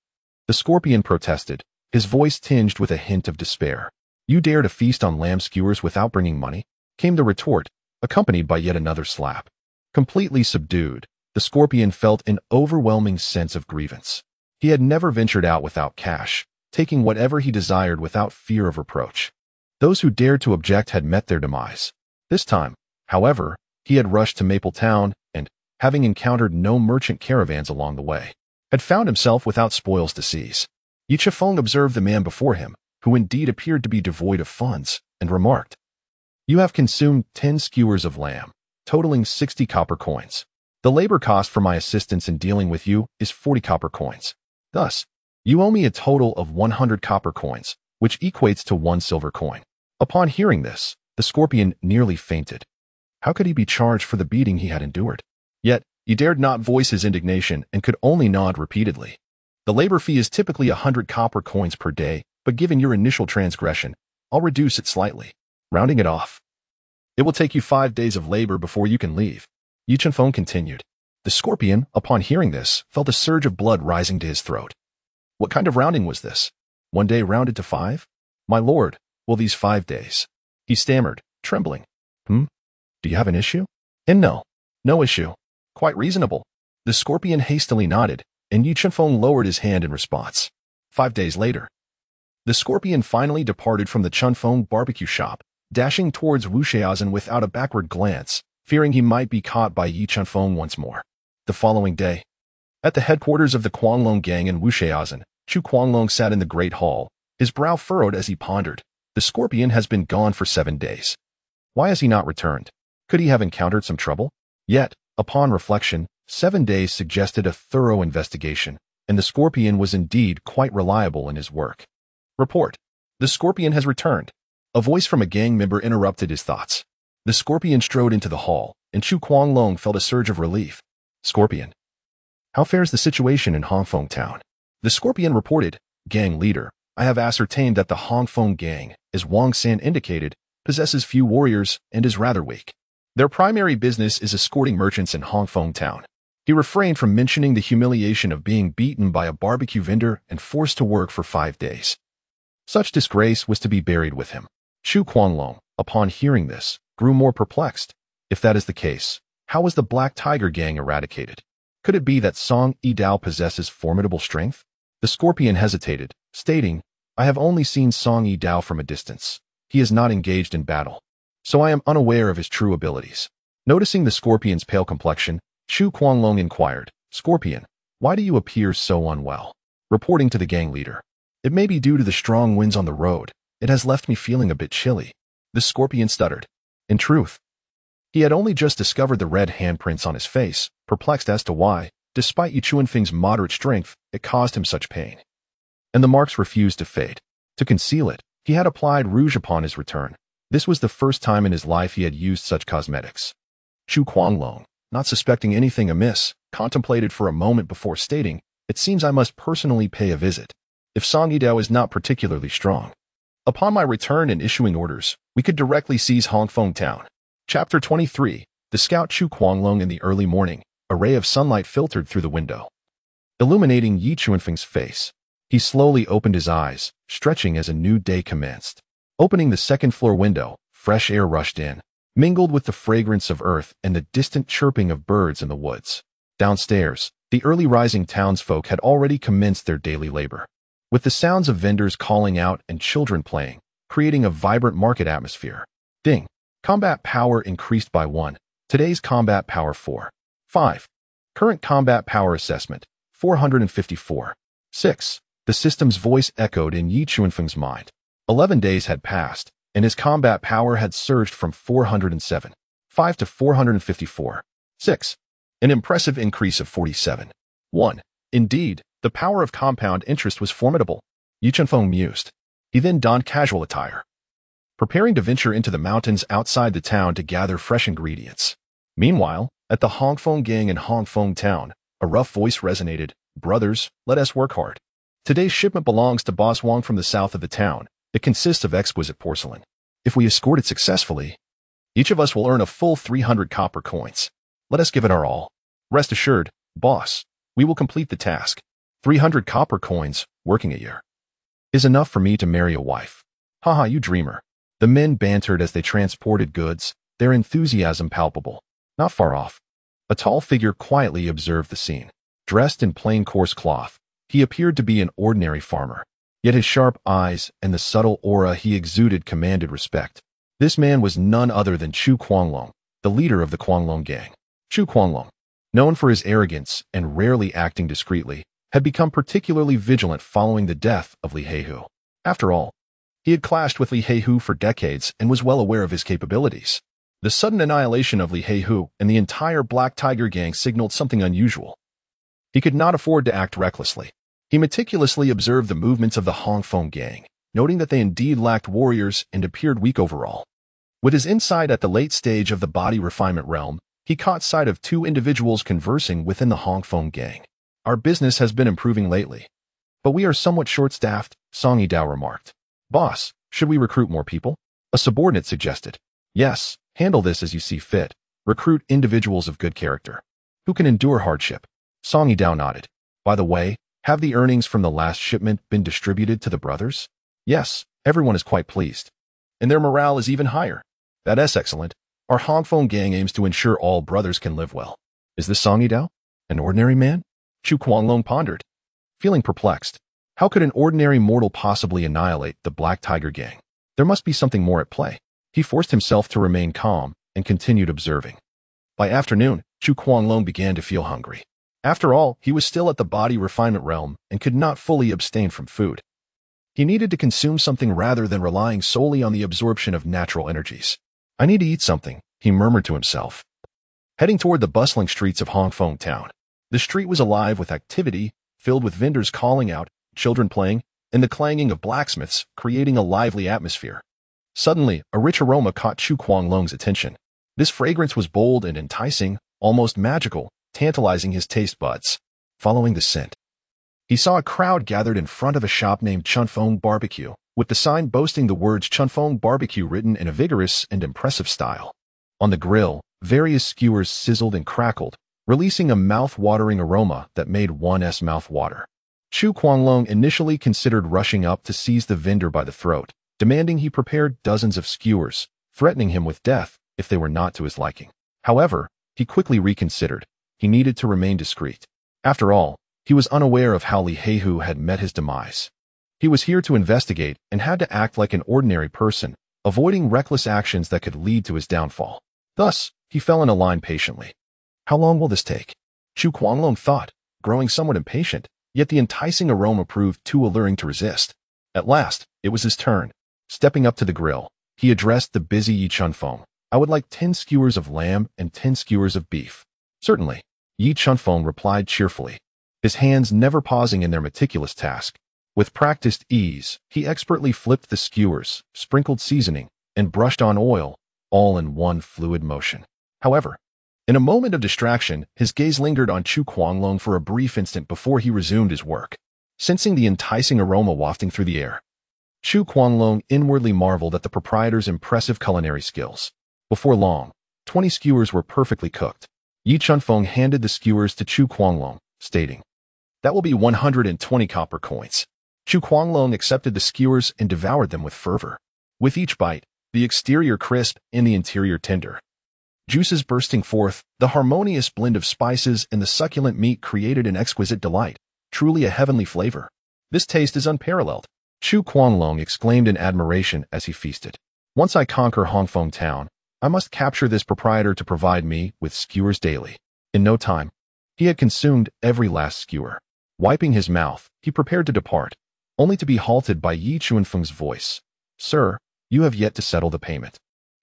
The Scorpion protested, his voice tinged with a hint of despair. You dare to feast on lamb skewers without bringing money? Came the retort, accompanied by yet another slap. Completely subdued, the Scorpion felt an overwhelming sense of grievance. He had never ventured out without cash, taking whatever he desired without fear of reproach. Those who dared to object had met their demise. This time, however, he had rushed to Maple Town and, having encountered no merchant caravans along the way, had found himself without spoils to seize. Yi Chunfeng observed the man before him, who indeed appeared to be devoid of funds, and remarked, You have consumed 10 skewers of lamb, totaling 60 copper coins. The labor cost for my assistance in dealing with you is 40 copper coins. Thus, You owe me a total of 100 copper coins, which equates to 1 silver coin. Upon hearing this, the scorpion nearly fainted. How could he be charged for the beating he had endured? Yet, he dared not voice his indignation and could only nod repeatedly. The labor fee is typically 100 copper coins per day, but given your initial transgression, I'll reduce it slightly, rounding it off. It will take you 5 days of labor before you can leave. Yi Chunfeng continued. The scorpion, upon hearing this, felt a surge of blood rising to his throat. What kind of rounding was this? 1 day rounded to 5? My lord, will these 5 days? He stammered, trembling. Do you have an issue? And no issue. Quite reasonable. The scorpion hastily nodded, and Yi Chunfeng lowered his hand in response. 5 days later, the scorpion finally departed from the Chunfeng barbecue shop, dashing towards Wuxiaozhen without a backward glance, fearing he might be caught by Yi Chunfeng once more. The following day, at the headquarters of the Guanglong gang in Wuxiaozhen, Chu Guanglong sat in the great hall, his brow furrowed as he pondered. The scorpion has been gone for 7 days. Why has he not returned? Could he have encountered some trouble? Yet, upon reflection, 7 days suggested a thorough investigation, and the scorpion was indeed quite reliable in his work. Report. The scorpion has returned. A voice from a gang member interrupted his thoughts. The scorpion strode into the hall, and Chu Guanglong felt a surge of relief. Scorpion. How fares the situation in Hongfeng town? The scorpion reported. Gang leader, I have ascertained that the Hongfeng gang, as Wang San indicated, possesses few warriors and is rather weak. Their primary business is escorting merchants in Hongfeng town. He refrained from mentioning the humiliation of being beaten by a barbecue vendor and forced to work for 5 days. Such disgrace was to be buried with him. Chu Guanglong, upon hearing this, grew more perplexed. If that is the case, how was the Black Tiger gang eradicated? Could it be that Song Yidao possesses formidable strength? The scorpion hesitated, stating, I have only seen Song Yidao from a distance. He is not engaged in battle, so I am unaware of his true abilities. Noticing the scorpion's pale complexion, Chu Guanglong inquired, Scorpion, why do you appear so unwell? Reporting to the gang leader, it may be due to the strong winds on the road. It has left me feeling a bit chilly. The scorpion stuttered. In truth, he had only just discovered the red handprints on his face, perplexed as to why, despite Yi Chunfeng's moderate strength, it caused him such pain. And the marks refused to fade. To conceal it, he had applied rouge upon his return. This was the first time in his life he had used such cosmetics. Chu Guanglong, not suspecting anything amiss, contemplated for a moment before stating, it seems I must personally pay a visit. If Song Yidao is not particularly strong. Upon my return and issuing orders, we could directly seize Hongfeng town. Chapter 23. The scout Chu Guanglong in the early morning, a ray of sunlight filtered through the window, illuminating Yi Chunfeng's face. He slowly opened his eyes, stretching as a new day commenced. Opening the second-floor window, fresh air rushed in, mingled with the fragrance of earth and the distant chirping of birds in the woods. Downstairs, the early-rising townsfolk had already commenced their daily labor, with the sounds of vendors calling out and children playing, creating a vibrant market atmosphere. Ding. Combat power increased by 1. Today's combat power 4. 5. Current combat power assessment, 454. 6. The system's voice echoed in Yi Chunfeng's mind. 11 days had passed, and his combat power had surged from 407. 5 to 454. 6. An impressive increase of 47. 1. Indeed, the power of compound interest was formidable. Yi Chunfeng mused. He then donned casual attire, preparing to venture into the mountains outside the town to gather fresh ingredients. Meanwhile, at the Hongfeng gang in Hongfeng town, a rough voice resonated, Brothers, let us work hard. Today's shipment belongs to Boss Wang from the south of the town. It consists of exquisite porcelain. If we escort it successfully, each of us will earn a full 300 copper coins. Let us give it our all. Rest assured, boss, we will complete the task. 300 copper coins, working a year, is enough for me to marry a wife. Haha, you dreamer. The men bantered as they transported goods, their enthusiasm palpable. Not far off, a tall figure quietly observed the scene. Dressed in plain coarse cloth, he appeared to be an ordinary farmer. Yet his sharp eyes and the subtle aura he exuded commanded respect. This man was none other than Chu Guanglong, the leader of the Guanglong gang. Chu Guanglong, known for his arrogance and rarely acting discreetly, had become particularly vigilant following the death of Li Heihu. After all, he had clashed with Li Heihu for decades and was well aware of his capabilities. The sudden annihilation of Li Heihu and the entire Black Tiger gang signaled something unusual. He could not afford to act recklessly. He meticulously observed the movements of the Hong Feng gang, noting that they indeed lacked warriors and appeared weak overall. With his insight at the late stage of the body refinement realm, he caught sight of two individuals conversing within the Hong Feng gang. Our business has been improving lately, but we are somewhat short-staffed, Song Yidao remarked. Boss, should we recruit more people? A subordinate suggested. Yes, handle this as you see fit. Recruit individuals of good character, who can endure hardship. Song Yidao nodded. By the way, have the earnings from the last shipment been distributed to the brothers? Yes, everyone is quite pleased. And their morale is even higher. That is excellent. Our Hong Feng gang aims to ensure all brothers can live well. Is this Song Yidao? An ordinary man? Chu Guanglong pondered. Feeling perplexed, how could an ordinary mortal possibly annihilate the Black Tiger gang? There must be something more at play. He forced himself to remain calm and continued observing. By afternoon, Chu Guanglong began to feel hungry. After all, he was still at the body refinement realm and could not fully abstain from food. He needed to consume something rather than relying solely on the absorption of natural energies. I need to eat something, he murmured to himself. Heading toward the bustling streets of Hong Feng town. The street was alive with activity, filled with vendors calling out, children playing, and the clanging of blacksmiths, creating a lively atmosphere. Suddenly, a rich aroma caught Chu Guanglong's attention. This fragrance was bold and enticing, almost magical, tantalizing his taste buds. Following the scent, he saw a crowd gathered in front of a shop named Chunfeng Barbecue, with the sign boasting the words Chunfeng Barbecue written in a vigorous and impressive style. On the grill, various skewers sizzled and crackled, releasing a mouth-watering aroma that made one's mouth water. Chu Guanglong initially considered rushing up to seize the vendor by the throat, demanding he prepared dozens of skewers, threatening him with death if they were not to his liking. However, he quickly reconsidered. He needed to remain discreet. After all, he was unaware of how Li Heihu had met his demise. He was here to investigate and had to act like an ordinary person, avoiding reckless actions that could lead to his downfall. Thus, he fell in a line patiently. How long will this take? Chu Guanglong thought, growing somewhat impatient, yet the enticing aroma proved too alluring to resist. At last, it was his turn. Stepping up to the grill, he addressed the busy Yi Chunfeng. I would like 10 skewers of lamb and 10 skewers of beef. Certainly, Yi Chunfeng replied cheerfully, his hands never pausing in their meticulous task. With practiced ease, he expertly flipped the skewers, sprinkled seasoning, and brushed on oil, all in one fluid motion. However, in a moment of distraction, his gaze lingered on Chu Guanglong for a brief instant before he resumed his work. Sensing the enticing aroma wafting through the air, Chu Guanglong inwardly marveled at the proprietor's impressive culinary skills. Before long, 20 skewers were perfectly cooked. Yi Chunfeng handed the skewers to Chu Guanglong, stating, "That will be 120 copper coins." Chu Guanglong accepted the skewers and devoured them with fervor. With each bite, the exterior crisp and the interior tender. Juices bursting forth, the harmonious blend of spices and the succulent meat created an exquisite delight, truly a heavenly flavor. This taste is unparalleled, Chu Guanglong exclaimed in admiration as he feasted. Once I conquer Hong Feng town, I must capture this proprietor to provide me with skewers daily. In no time, he had consumed every last skewer. Wiping his mouth, he prepared to depart, only to be halted by Yi Chunfeng's voice. Sir, you have yet to settle the payment.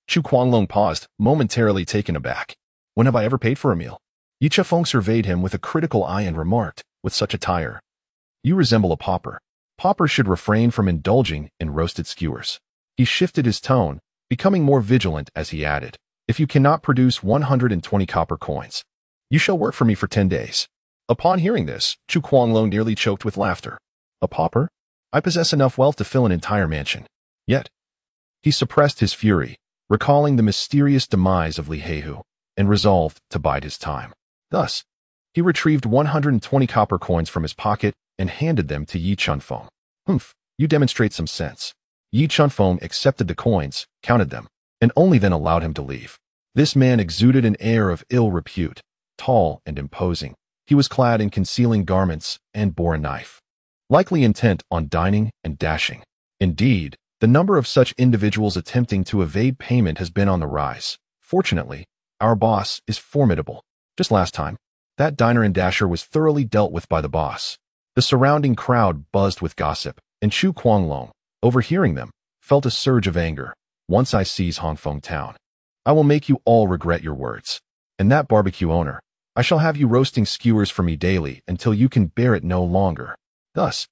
Chu Guanglong paused, momentarily taken aback. When have I ever paid for a meal? Yi Chunfeng surveyed him with a critical eye and remarked, with such attire, you resemble a pauper. Paupers should refrain from indulging in roasted skewers. He shifted his tone, becoming more vigilant as he added, if you cannot produce 120 copper coins, you shall work for me for 10 days. Upon hearing this, Chu Guanglong nearly choked with laughter. A pauper? I possess enough wealth to fill an entire mansion. Yet, he suppressed his fury, recalling the mysterious demise of Li Heihu, and resolved to bide his time. Thus, he retrieved 120 copper coins from his pocket and handed them to Yi Chunfeng. Humph, you demonstrate some sense. Yi Chunfeng accepted the coins, counted them, and only then allowed him to leave. This man exuded an air of ill repute, tall and imposing. He was clad in concealing garments and bore a knife, likely intent on dining and dashing. Indeed, the number of such individuals attempting to evade payment has been on the rise. Fortunately, our boss is formidable. Just last time, that diner and dasher was thoroughly dealt with by the boss. The surrounding crowd buzzed with gossip, and Chu Guanglong, overhearing them, felt a surge of anger. Once I seize Hong Feng town, I will make you all regret your words. And that barbecue owner, I shall have you roasting skewers for me daily until you can bear it no longer. Thus,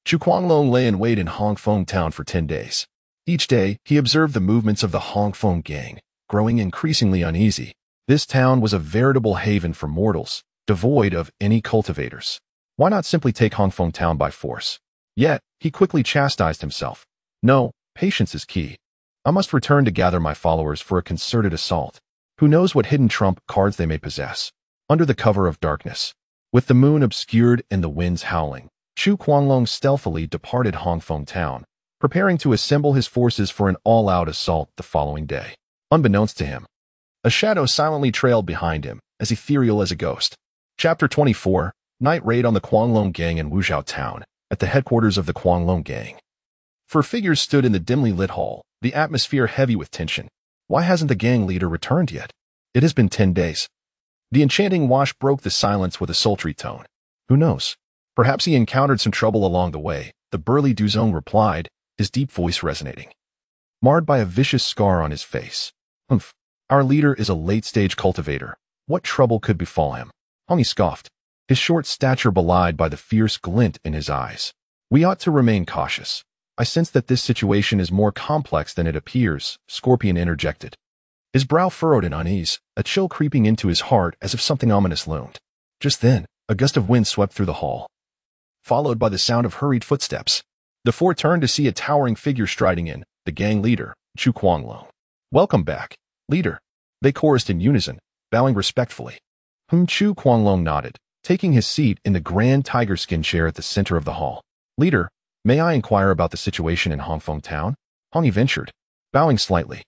Chu Guanglong lay in wait in Hongfeng town for 10 days. Each day, he observed the movements of the Hongfeng gang, growing increasingly uneasy. This town was a veritable haven for mortals, devoid of any cultivators. Why not simply take Hongfeng town by force? Yet, he quickly chastised himself. No, patience is key. I must return to gather my followers for a concerted assault. Who knows what hidden trump cards they may possess? Under the cover of darkness, with the moon obscured and the winds howling, Chu Guanglong stealthily departed Hongfeng town, preparing to assemble his forces for an all-out assault the following day. Unbeknownst to him, a shadow silently trailed behind him, as ethereal as a ghost. Chapter 24, Night Raid on the Guanglong Gang in Wuzhou Town, at the headquarters of the Guanglong Gang. Four figures stood in the dimly lit hall, the atmosphere heavy with tension. Why hasn't the gang leader returned yet? It has been 10 days. The enchanting wash broke the silence with a sultry tone. Who knows? Perhaps he encountered some trouble along the way, the burly Duzong replied, his deep voice resonating. Marred by a vicious scar on his face. Humph. Our leader is a late-stage cultivator. What trouble could befall him? Hongi scoffed, his short stature belied by the fierce glint in his eyes. We ought to remain cautious. I sense that this situation is more complex than it appears, Scorpion interjected. His brow furrowed in unease, a chill creeping into his heart as if something ominous loomed. Just then, a gust of wind swept through the hall, followed by the sound of hurried footsteps. The four turned to see a towering figure striding in, the gang leader, Chu Guanglong. Welcome back, leader, they chorused in unison, bowing respectfully. Chu Guanglong nodded, taking his seat in the grand tiger skin chair at the center of the hall. Leader, may I inquire about the situation in Hongfeng town? Hongi ventured, bowing slightly.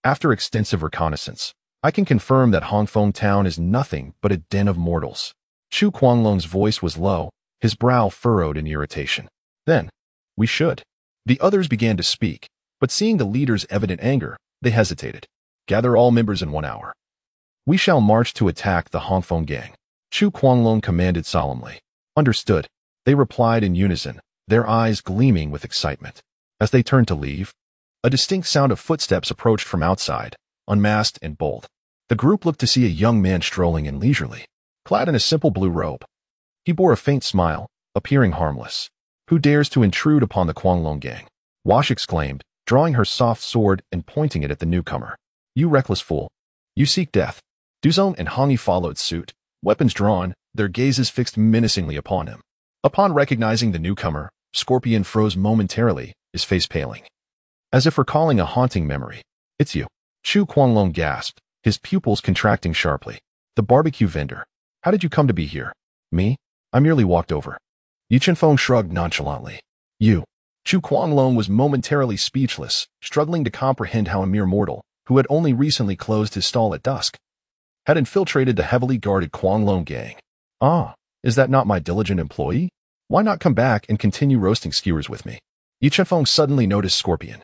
After extensive reconnaissance, I can confirm that Hongfeng town is nothing but a den of mortals. Chu Guanglong's voice was low, his brow furrowed in irritation. Then, we should. The others began to speak, but seeing the leader's evident anger, they hesitated. Gather all members in 1 hour. We shall march to attack the Hongfeng gang, Chu Guanglong commanded solemnly. Understood, they replied in unison, their eyes gleaming with excitement. As they turned to leave, a distinct sound of footsteps approached from outside, unmasked and bold. The group looked to see a young man strolling in leisurely, clad in a simple blue robe. He bore a faint smile, appearing harmless. Who dares to intrude upon the Guanglong gang? Wash exclaimed, drawing her soft sword and pointing it at the newcomer. You reckless fool. You seek death. Duzong and Hongi followed suit, weapons drawn, their gazes fixed menacingly upon him. Upon recognizing the newcomer, Scorpion froze momentarily, his face paling, as if recalling a haunting memory. It's you. Chu Guanglong gasped, his pupils contracting sharply. The barbecue vendor. How did you come to be here? Me? I merely walked over. Yi Chenfeng shrugged nonchalantly. You. Chu Guanglong was momentarily speechless, struggling to comprehend how a mere mortal, who had only recently closed his stall at dusk, had infiltrated the heavily guarded Guanglong gang. Ah, is that not my diligent employee? Why not come back and continue roasting skewers with me? Yi Chenfeng suddenly noticed Scorpion,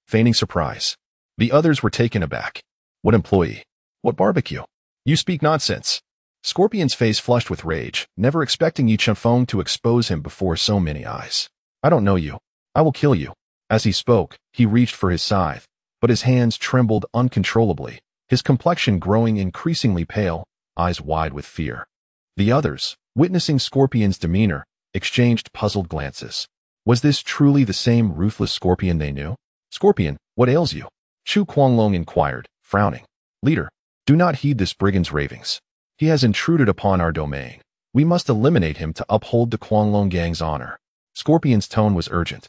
feigning surprise. The others were taken aback. What employee? What barbecue? You speak nonsense. Scorpion's face flushed with rage, never expecting Yi Chenfeng to expose him before so many eyes. I don't know you. I will kill you. As he spoke, he reached for his scythe, but his hands trembled uncontrollably, his complexion growing increasingly pale, eyes wide with fear. The others, witnessing Scorpion's demeanor, exchanged puzzled glances. Was this truly the same ruthless Scorpion they knew? Scorpion, what ails you? Chu Guanglong inquired, frowning. Leader, do not heed this brigand's ravings. He has intruded upon our domain. We must eliminate him to uphold the Guanglong gang's honor. Scorpion's tone was urgent,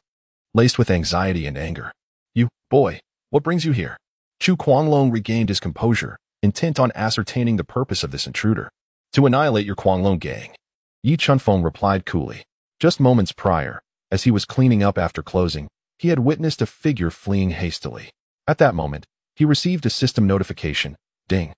laced with anxiety and anger. You, boy, what brings you here? Chu Guanglong regained his composure, intent on ascertaining the purpose of this intruder. To annihilate your Guanglong gang. Yi Chenfeng replied coolly. Just moments prior, as he was cleaning up after closing, he had witnessed a figure fleeing hastily. At that moment, he received a system notification. Ding.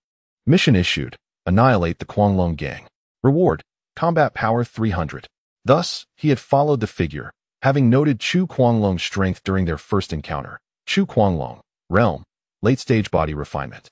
Mission issued. Annihilate the Guanglong gang. Reward. Combat power 300. Thus, he had followed the figure, having noted Chu Guanglong's strength during their first encounter. Chu Guanglong. Realm. Late-stage body refinement.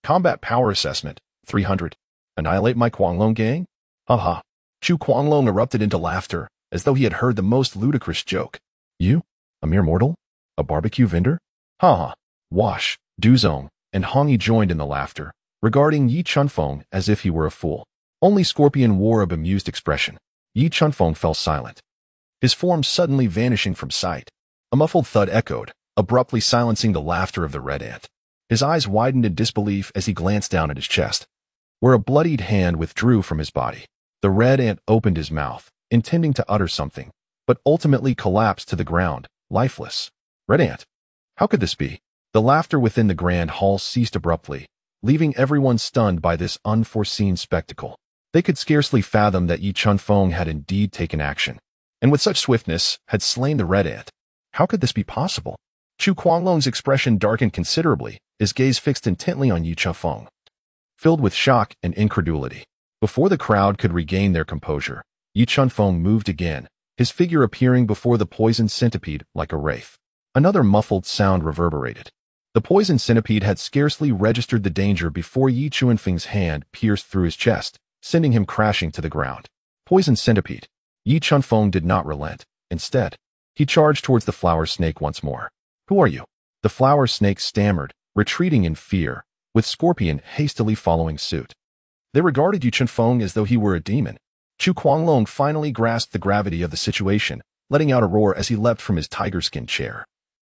Combat power assessment. 300. Annihilate my Guanglong gang? Haha. Chu Guanglong erupted into laughter, as though he had heard the most ludicrous joke. You? A mere mortal? A barbecue vendor? Haha. Wash, Duzong, and Hongi joined in the laughter, regarding Yi Chenfeng as if he were a fool. Only Scorpion wore a bemused expression. Yi Chenfeng fell silent, his form suddenly vanishing from sight. A muffled thud echoed, abruptly silencing the laughter of the red ant. His eyes widened in disbelief as he glanced down at his chest, where a bloodied hand withdrew from his body. The red ant opened his mouth, intending to utter something, but ultimately collapsed to the ground, lifeless. Red ant. How could this be? The laughter within the grand hall ceased abruptly, leaving everyone stunned by this unforeseen spectacle. They could scarcely fathom that Yi Chunfeng had indeed taken action, and with such swiftness had slain the red ant. How could this be possible? Chu Guanglong's expression darkened considerably, his gaze fixed intently on Yi Chunfeng, filled with shock and incredulity. Before the crowd could regain their composure, Yi Chunfeng moved again, his figure appearing before the poison centipede like a wraith. Another muffled sound reverberated. The poison centipede had scarcely registered the danger before Yi Chunfeng's hand pierced through his chest, sending him crashing to the ground. Poison centipede. Yi Chunfeng did not relent. Instead, he charged towards the flower snake once more. Who are you? The flower snake stammered, retreating in fear, with Scorpion hastily following suit. They regarded Yi Chunfeng as though he were a demon. Chu Guanglong finally grasped the gravity of the situation, letting out a roar as he leapt from his tiger-skin chair,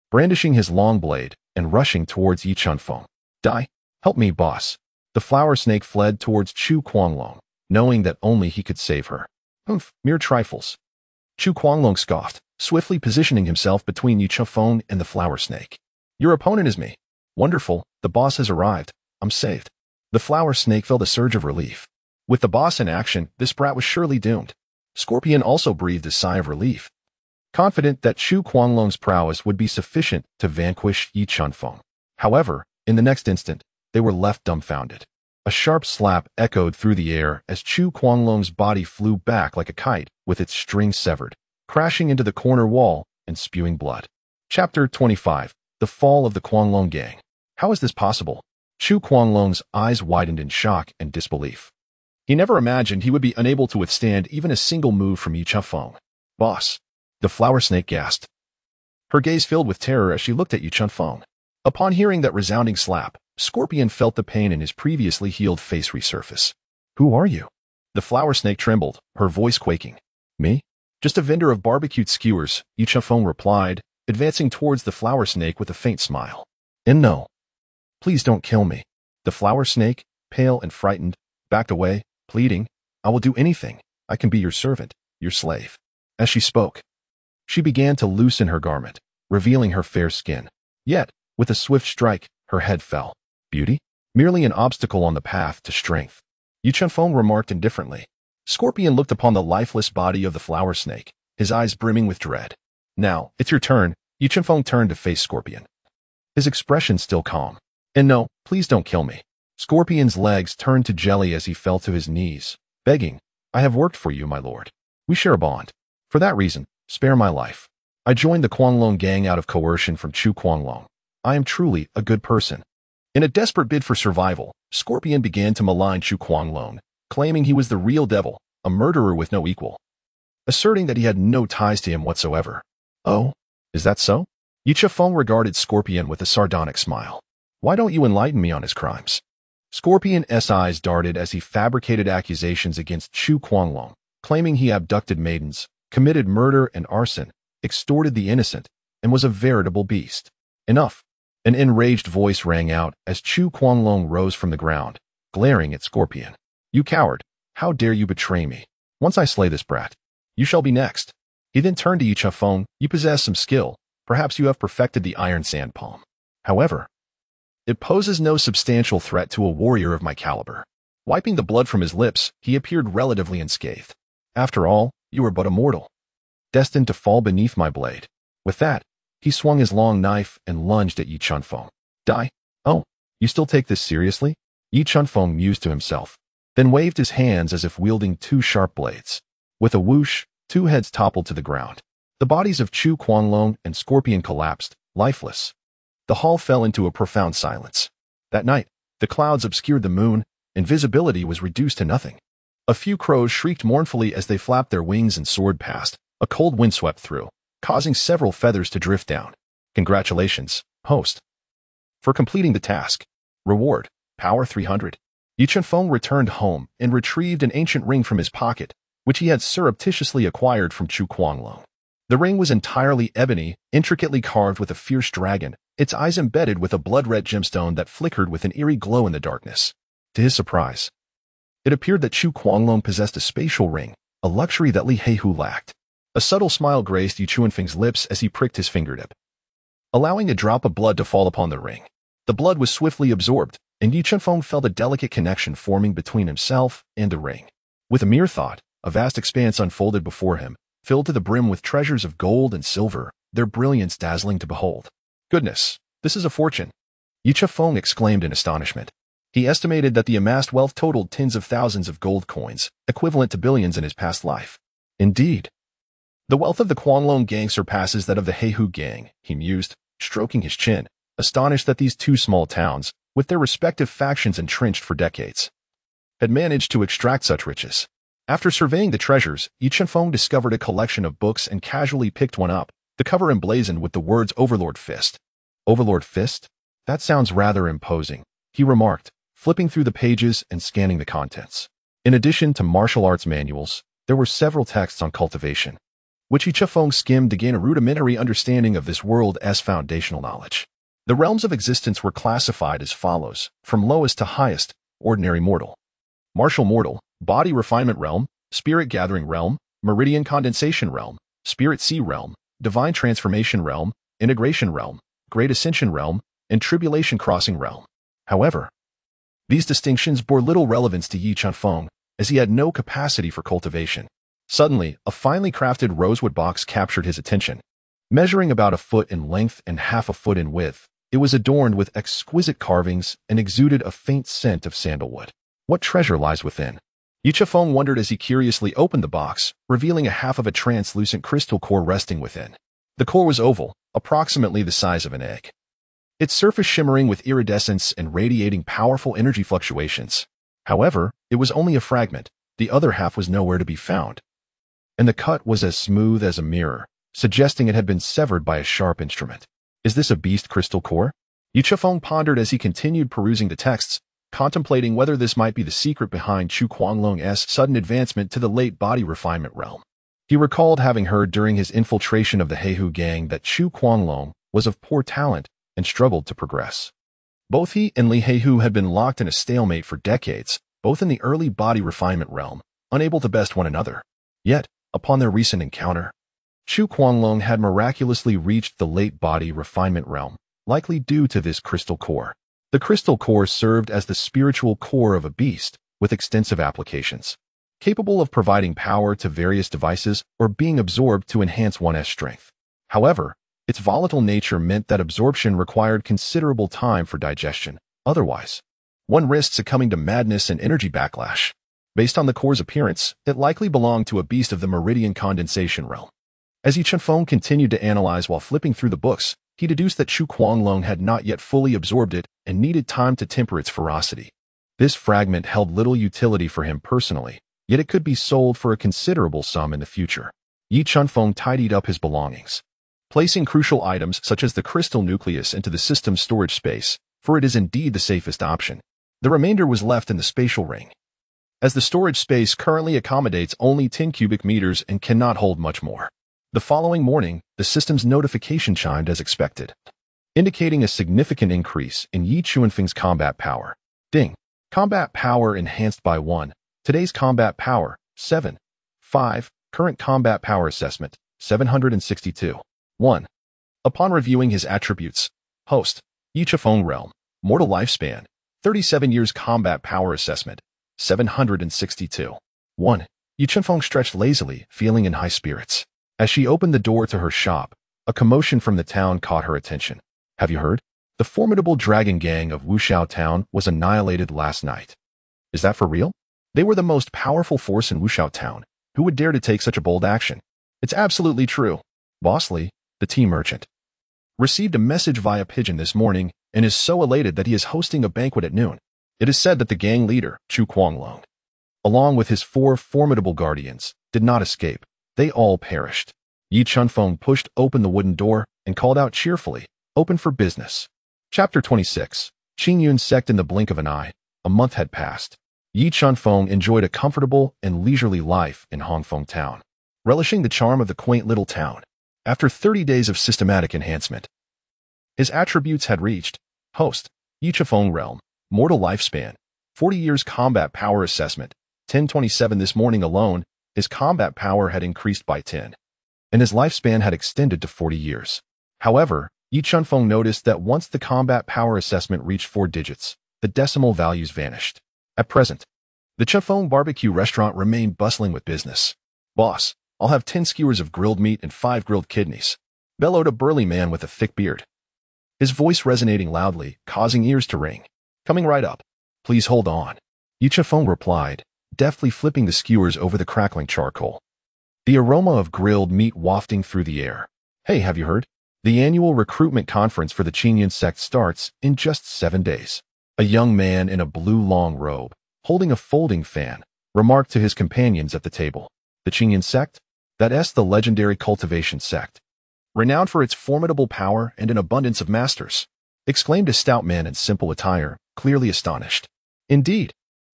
brandishing his long blade and rushing towards Yi Chunfeng. Die! Help me, boss! The flower snake fled towards Chu Guanglong, knowing that only he could save her. Humph, mere trifles. Chu Guanglong scoffed, swiftly positioning himself between Yi Chunfeng and the flower snake. Your opponent is me. Wonderful, the boss has arrived. I'm saved. The flower snake felt a surge of relief. With the boss in action, this brat was surely doomed. Scorpion also breathed a sigh of relief, confident that Chu Guanglong's prowess would be sufficient to vanquish Yi Chunfeng. However, in the next instant, they were left dumbfounded. A sharp slap echoed through the air as Chu Guanglong's body flew back like a kite with its string severed, crashing into the corner wall and spewing blood. Chapter 25. The Fall of the Guanglong Gang. How is this possible? Chu Guanglong's eyes widened in shock and disbelief. He never imagined he would be unable to withstand even a single move from Yi Chunfeng. Boss. The flower snake gasped, her gaze filled with terror as she looked at Yi Chunfeng. Upon hearing that resounding slap, Scorpion felt the pain in his previously healed face resurface. Who are you? The flower snake trembled, her voice quaking. Me? Just a vendor of barbecued skewers, Yi Chunfeng replied, advancing towards the flower snake with a faint smile. And no. Please don't kill me. The flower snake, pale and frightened, backed away, pleading, I will do anything. I can be your servant, your slave. As she spoke, she began to loosen her garment, revealing her fair skin. Yet, with a swift strike, her head fell. Beauty? Merely an obstacle on the path to strength. Yi Chunfeng remarked indifferently. Scorpion looked upon the lifeless body of the flower snake, his eyes brimming with dread. Now, it's your turn. Yi Chunfeng turned to face Scorpion, his expression still calm. And no, please don't kill me. Scorpion's legs turned to jelly as he fell to his knees, begging, I have worked for you, my lord. We share a bond. For that reason, spare my life. I joined the Guanglong gang out of coercion from Chu Guanglong. I am truly a good person. In a desperate bid for survival, Scorpion began to malign Chu Guanglong, claiming he was the real devil, a murderer with no equal, asserting that he had no ties to him whatsoever. Oh, is that so? Yi Chunfeng regarded Scorpion with a sardonic smile. Why don't you enlighten me on his crimes? Scorpion's eyes darted as he fabricated accusations against Chu Guanglong, claiming he abducted maidens, committed murder and arson, extorted the innocent, and was a veritable beast. Enough. An enraged voice rang out as Chu Guanglong rose from the ground, glaring at Scorpion. You coward! How dare you betray me? Once I slay this brat, you shall be next. He then turned to Yi Chunfeng. You possess some skill. Perhaps you have perfected the iron sand palm. However, it poses no substantial threat to a warrior of my caliber. Wiping the blood from his lips, he appeared relatively unscathed. After all, you are but a mortal, destined to fall beneath my blade. With that, he swung his long knife and lunged at Yi Chunfeng. Die? Oh, you still take this seriously? Yi Chunfeng mused to himself, then waved his hands as if wielding two sharp blades. With a whoosh, two heads toppled to the ground. The bodies of Chu Guanglong and Scorpion collapsed, lifeless. The hall fell into a profound silence. That night, the clouds obscured the moon, and visibility was reduced to nothing. A few crows shrieked mournfully as they flapped their wings and soared past. A cold wind swept through, causing several feathers to drift down. Congratulations, host, for completing the task. Reward, Power 300. Yi Chunfeng returned home and retrieved an ancient ring from his pocket, which he had surreptitiously acquired from Chu Guanglong. The ring was entirely ebony, intricately carved with a fierce dragon, its eyes embedded with a blood-red gemstone that flickered with an eerie glow in the darkness. To his surprise, it appeared that Chu Guanglong possessed a spatial ring, a luxury that Li Heihu lacked. A subtle smile graced Yi Chuanfeng's lips as he pricked his fingertip, allowing a drop of blood to fall upon the ring. The blood was swiftly absorbed, and Yi Chuanfeng felt a delicate connection forming between himself and the ring. With a mere thought, a vast expanse unfolded before him, filled to the brim with treasures of gold and silver, their brilliance dazzling to behold. Goodness, this is a fortune! Yi Chuanfeng exclaimed in astonishment. He estimated that the amassed wealth totaled tens of thousands of gold coins, equivalent to billions in his past life. Indeed, the wealth of the Guanglong gang surpasses that of the Heihu gang, he mused, stroking his chin, astonished that these two small towns, with their respective factions entrenched for decades, had managed to extract such riches. After surveying the treasures, Yi Chuanfeng discovered a collection of books and casually picked one up, the cover emblazoned with the words Overlord Fist. Overlord Fist? That sounds rather imposing, he remarked, flipping through the pages and scanning the contents. In addition to martial arts manuals, there were several texts on cultivation, which Yi Chuanfeng skimmed to gain a rudimentary understanding of this world as foundational knowledge. The realms of existence were classified as follows, from lowest to highest: ordinary mortal, martial mortal, body refinement realm, spirit gathering realm, meridian condensation realm, spirit sea realm, divine transformation realm, integration realm, great ascension realm, and tribulation crossing realm. However, these distinctions bore little relevance to Yi Chuanfeng, as he had no capacity for cultivation. Suddenly, a finely crafted rosewood box captured his attention. Measuring about a foot in length and half a foot in width, it was adorned with exquisite carvings and exuded a faint scent of sandalwood. What treasure lies within? Yi Chuanfeng wondered as he curiously opened the box, revealing a half of a translucent crystal core resting within. The core was oval, approximately the size of an egg, its surface shimmering with iridescence and radiating powerful energy fluctuations. However, it was only a fragment. The other half was nowhere to be found, and the cut was as smooth as a mirror, suggesting it had been severed by a sharp instrument. Is this a beast crystal core? Yi Chuanfeng pondered as he continued perusing the texts, contemplating whether this might be the secret behind Chu Guanglong's sudden advancement to the late body refinement realm. He recalled having heard during his infiltration of the Heihu gang that Chu Guanglong was of poor talent and struggled to progress. Both he and Li Heihu had been locked in a stalemate for decades, both in the early body refinement realm, unable to best one another. Yet, upon their recent encounter, Chu Guanglong had miraculously reached the late body refinement realm, likely due to this crystal core. The crystal core served as the spiritual core of a beast, with extensive applications, capable of providing power to various devices or being absorbed to enhance one's strength. However, its volatile nature meant that absorption required considerable time for digestion. Otherwise, one risked succumbing to madness and energy backlash. Based on the core's appearance, it likely belonged to a beast of the meridian condensation realm. As Yi Chuanfeng continued to analyze while flipping through the books, he deduced that Chu Guanglong had not yet fully absorbed it and needed time to temper its ferocity. This fragment held little utility for him personally, yet it could be sold for a considerable sum in the future. Yi Chuanfeng tidied up his belongings, placing crucial items such as the crystal nucleus into the system's storage space, for it is indeed the safest option. The remainder was left in the spatial ring, as the storage space currently accommodates only 10 cubic meters and cannot hold much more. The following morning, the system's notification chimed as expected, indicating a significant increase in Yi Chuanfeng's combat power. Ding. Combat power enhanced by 1. Today's combat power, 7. 5. Current combat power assessment, 762. 1. Upon reviewing his attributes, host, Yi Chuanfeng realm, mortal lifespan, 37 years combat power assessment, 762. 1. Yi Chuanfeng stretched lazily, feeling in high spirits. As she opened the door to her shop, a commotion from the town caught her attention. Have you heard? The formidable dragon gang of Wuxiao Town was annihilated last night. Is that for real? They were the most powerful force in Wuxiao Town. Who would dare to take such a bold action? It's absolutely true. Boss Li, the tea merchant, received a message via pigeon this morning and is so elated that he is hosting a banquet at noon. It is said that the gang leader, Chu Guanglong, along with his 4 formidable guardians, did not escape. They all perished. Yi Chuanfeng pushed open the wooden door and called out cheerfully, "Open for business." Chapter 26. Qingyun sect in the blink of an eye. A month had passed. Yi Chuanfeng enjoyed a comfortable and leisurely life in Hongfeng Town, relishing the charm of the quaint little town. After 30 days of systematic enhancement, his attributes had reached Host, Yichifeng Realm, Mortal Lifespan, 40 years Combat Power Assessment, 1027. This morning alone, his combat power had increased by 10, and his lifespan had extended to 40 years. However, Yi Chunfeng noticed that once the combat power assessment reached 4 digits, the decimal values vanished. At present, the Chunfeng barbecue restaurant remained bustling with business. "Boss, I'll have 10 skewers of grilled meat and 5 grilled kidneys," bellowed a burly man with a thick beard, his voice resonating loudly, causing ears to ring. "Coming right up. Please hold on," Yi Chunfeng replied, deftly flipping the skewers over the crackling charcoal, the aroma of grilled meat wafting through the air. "Hey, have you heard? The annual recruitment conference for the Qingyun sect starts in just 7 days." A young man in a blue long robe, holding a folding fan, remarked to his companions at the table. "The Qingyun sect? That's the legendary cultivation sect, renowned for its formidable power and an abundance of masters," exclaimed a stout man in simple attire, clearly astonished. "Indeed,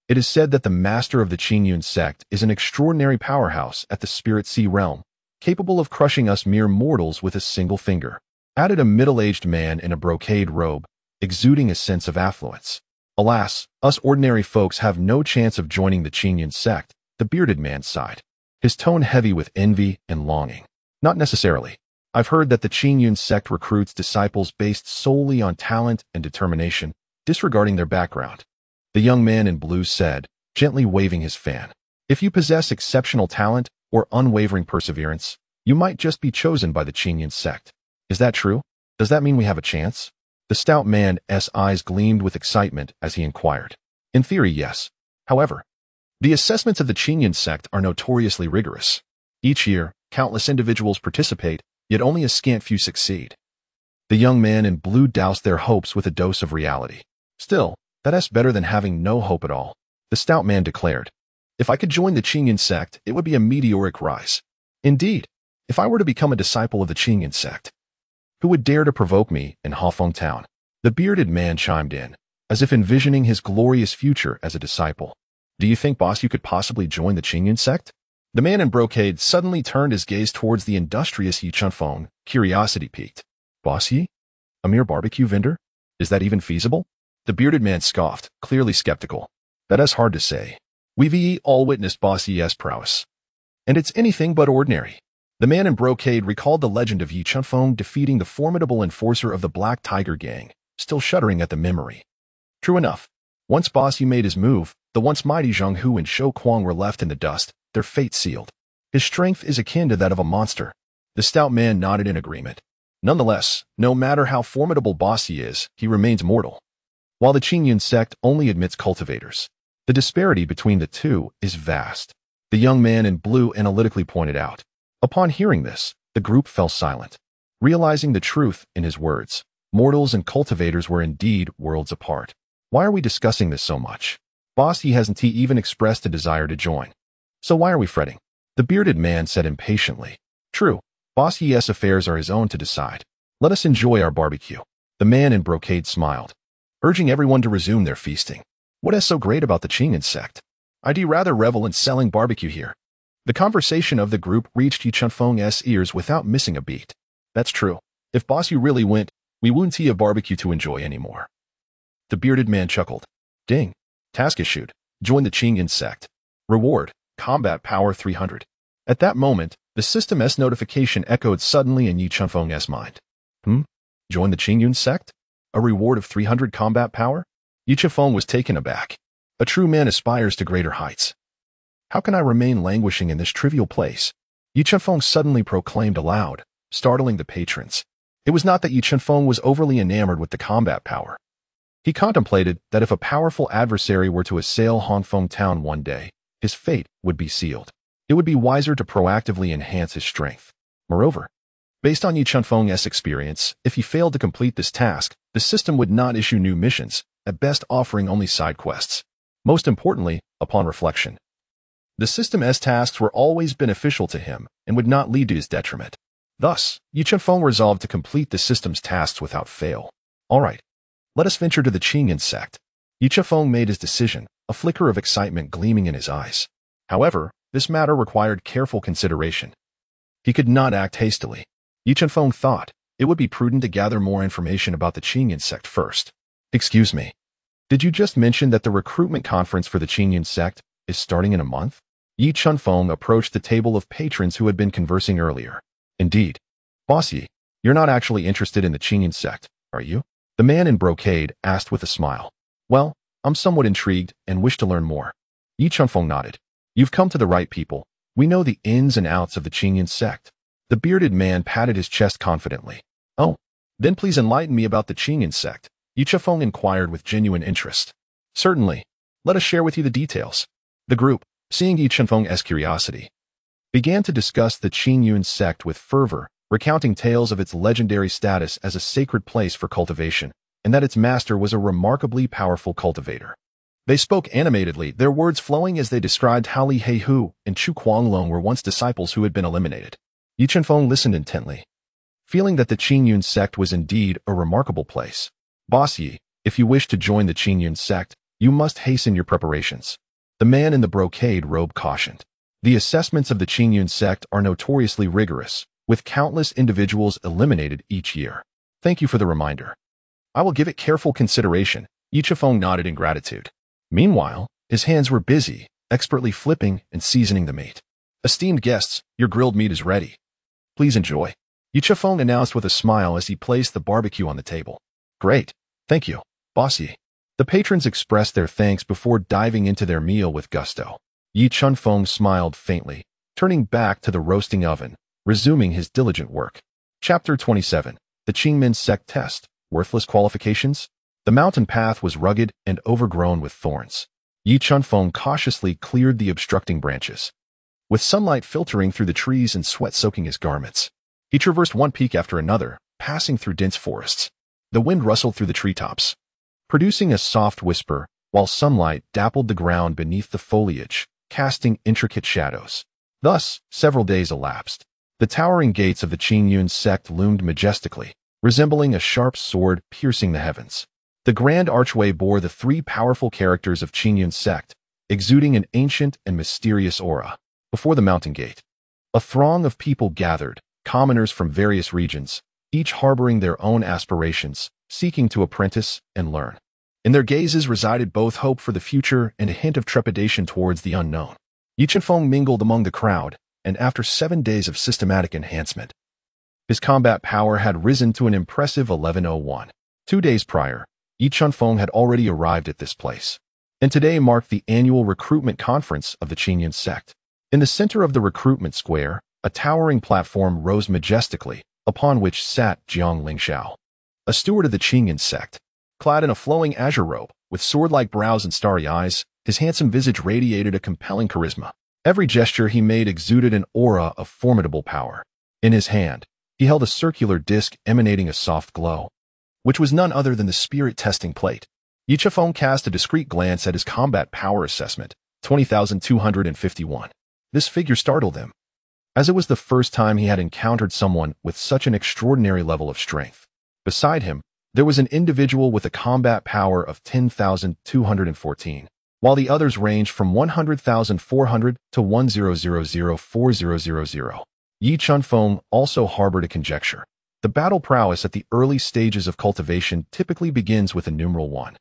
it is said that the master of the Qingyun sect is an extraordinary powerhouse at the Spirit Sea realm, capable of crushing us mere mortals with a single finger," added a middle-aged man in a brocade robe, exuding a sense of affluence. "Alas, us ordinary folks have no chance of joining the Qingyun sect," the bearded man sighed, his tone heavy with envy and longing. "Not necessarily. I've heard that the Qingyun sect recruits disciples based solely on talent and determination, disregarding their background," the young man in blue said, gently waving his fan. "If you possess exceptional talent or unwavering perseverance, you might just be chosen by the Qingyun sect. Is that true? Does that mean we have a chance?" The stout man's eyes gleamed with excitement as he inquired. "In theory, yes. However, the assessments of the Qingyun sect are notoriously rigorous. Each year, countless individuals participate, yet only a scant few succeed." The young man in blue doused their hopes with a dose of reality. "Still, that's better than having no hope at all," the stout man declared. "If I could join the Qingyun sect, it would be a meteoric rise. Indeed, if I were to become a disciple of the Qingyun sect, who would dare to provoke me in Hafeng Town?" The bearded man chimed in, as if envisioning his glorious future as a disciple. "Do you think, boss, you could possibly join the Qingyun sect?" The man in brocade suddenly turned his gaze towards the industrious Yi Chunfeng, curiosity piqued. "Boss Yi? A mere barbecue vendor? Is that even feasible?" The bearded man scoffed, clearly skeptical. "That's hard to say. We've all witnessed Boss Yi's prowess, and it's anything but ordinary." The man in brocade recalled the legend of Yi Chunfeng defeating the formidable enforcer of the Black Tiger Gang, still shuddering at the memory. True enough. Once Boss Yi made his move, the once mighty Zhang Hu and Shou Kuang were left in the dust, their fate sealed. His strength is akin to that of a monster. The stout man nodded in agreement. Nonetheless, no matter how formidable Boss Yi is, he remains mortal. While the Qingyun sect only admits cultivators, the disparity between the two is vast, the young man in blue analytically pointed out. Upon hearing this, the group fell silent, realizing the truth in his words. Mortals and cultivators were indeed worlds apart. Why are we discussing this so much? Boss Yi hasn't even expressed a desire to join. So why are we fretting? The bearded man said impatiently. True, Boss Yi's affairs are his own to decide. Let us enjoy our barbecue. The man in brocade smiled, urging everyone to resume their feasting. What is so great about the Qingyun sect? I'd rather revel in selling barbecue here. The conversation of the group reached Yi Chunfeng's ears without missing a beat. That's true. If Boss Yi really went, we wouldn't see a barbecue to enjoy anymore. The bearded man chuckled. Ding. Task issued. Join the Qingyun sect. Reward. Combat power 300. At that moment, the system's notification echoed suddenly in Yi Chunfeng's mind. Join the Qingyun sect? A reward of 300 combat power? Yi Chunfeng was taken aback. A true man aspires to greater heights. How can I remain languishing in this trivial place? Yi Chunfeng suddenly proclaimed aloud, startling the patrons. It was not that Yi Chunfeng was overly enamored with the combat power. He contemplated that if a powerful adversary were to assail Hafeng Town one day, his fate would be sealed. It would be wiser to proactively enhance his strength. Moreover, based on Yi Chunfeng's experience, if he failed to complete this task, the system would not issue new missions, at best offering only side quests. Most importantly, upon reflection, the system's tasks were always beneficial to him and would not lead to his detriment. Thus, Yi Chunfeng resolved to complete the system's tasks without fail. All right, let us venture to the Qingyun sect. Yi Chunfeng made his decision, a flicker of excitement gleaming in his eyes. However, this matter required careful consideration. He could not act hastily. Yi Chunfeng thought it would be prudent to gather more information about the Qingyun sect first. Excuse me, did you just mention that the recruitment conference for the Qingyun sect is starting in a month? Yi Chunfeng approached the table of patrons who had been conversing earlier. Indeed. Boss Yi, you're not actually interested in the Qingyun sect, are you? The man in brocade asked with a smile. Well, I'm somewhat intrigued and wish to learn more. Yi Chunfeng nodded. You've come to the right people. We know the ins and outs of the Qingyun sect. The bearded man patted his chest confidently. Oh, then please enlighten me about the Qingyun sect, Yi Chunfeng inquired with genuine interest. Certainly. Let us share with you the details. The group, seeing Yi Chunfeng's curiosity, began to discuss the Qingyun sect with fervor, recounting tales of its legendary status as a sacred place for cultivation, and that its master was a remarkably powerful cultivator. They spoke animatedly, their words flowing as they described how Li Heihu and Chu Guanglong were once disciples who had been eliminated. Yi Chunfeng listened intently, feeling that the Qingyun sect was indeed a remarkable place. Boss Yi, if you wish to join the Qingyun sect, you must hasten your preparations. The man in the brocade robe cautioned. The assessments of the Qingyun sect are notoriously rigorous, with countless individuals eliminated each year. Thank you for the reminder. I will give it careful consideration. Yi Chunfeng nodded in gratitude. Meanwhile, his hands were busy, expertly flipping and seasoning the meat. Esteemed guests, your grilled meat is ready. Please enjoy. Yi Chunfeng announced with a smile as he placed the barbecue on the table. Great. Thank you, Boss Yi. The patrons expressed their thanks before diving into their meal with gusto. Yi Chunfeng smiled faintly, turning back to the roasting oven, resuming his diligent work. Chapter 27. The Qingmen Sect Test. Worthless Qualifications? The mountain path was rugged and overgrown with thorns. Yi Chunfeng cautiously cleared the obstructing branches. With sunlight filtering through the trees and sweat soaking his garments, he traversed one peak after another, passing through dense forests. The wind rustled through the treetops, producing a soft whisper, while sunlight dappled the ground beneath the foliage, casting intricate shadows. Thus, several days elapsed. The towering gates of the Qingyun sect loomed majestically, resembling a sharp sword piercing the heavens. The grand archway bore the three powerful characters of Qingyun sect, exuding an ancient and mysterious aura. Before the mountain gate, a throng of people gathered, commoners from various regions, each harboring their own aspirations, seeking to apprentice and learn. In their gazes resided both hope for the future and a hint of trepidation towards the unknown. Yi Chunfeng mingled among the crowd, and after 7 days of systematic enhancement, his combat power had risen to an impressive 1101. 2 days prior, Yi Chunfeng had already arrived at this place, and today marked the annual recruitment conference of the Qingyun sect. In the center of the recruitment square, a towering platform rose majestically, upon which sat Jiang Lingxiao, a steward of the Qingyun sect. Clad in a flowing azure robe, with sword-like brows and starry eyes, his handsome visage radiated a compelling charisma. Every gesture he made exuded an aura of formidable power. In his hand, he held a circular disc emanating a soft glow, which was none other than the spirit testing plate. Yi Chunfeng cast a discreet glance at his combat power assessment, 20,251. This figure startled him, as it was the first time he had encountered someone with such an extraordinary level of strength. Beside him, there was an individual with a combat power of 10,214, while the others ranged from 100,400 to 1,000,4000. Yi Chunfeng also harbored a conjecture. The battle prowess at the early stages of cultivation typically begins with a numeral 1,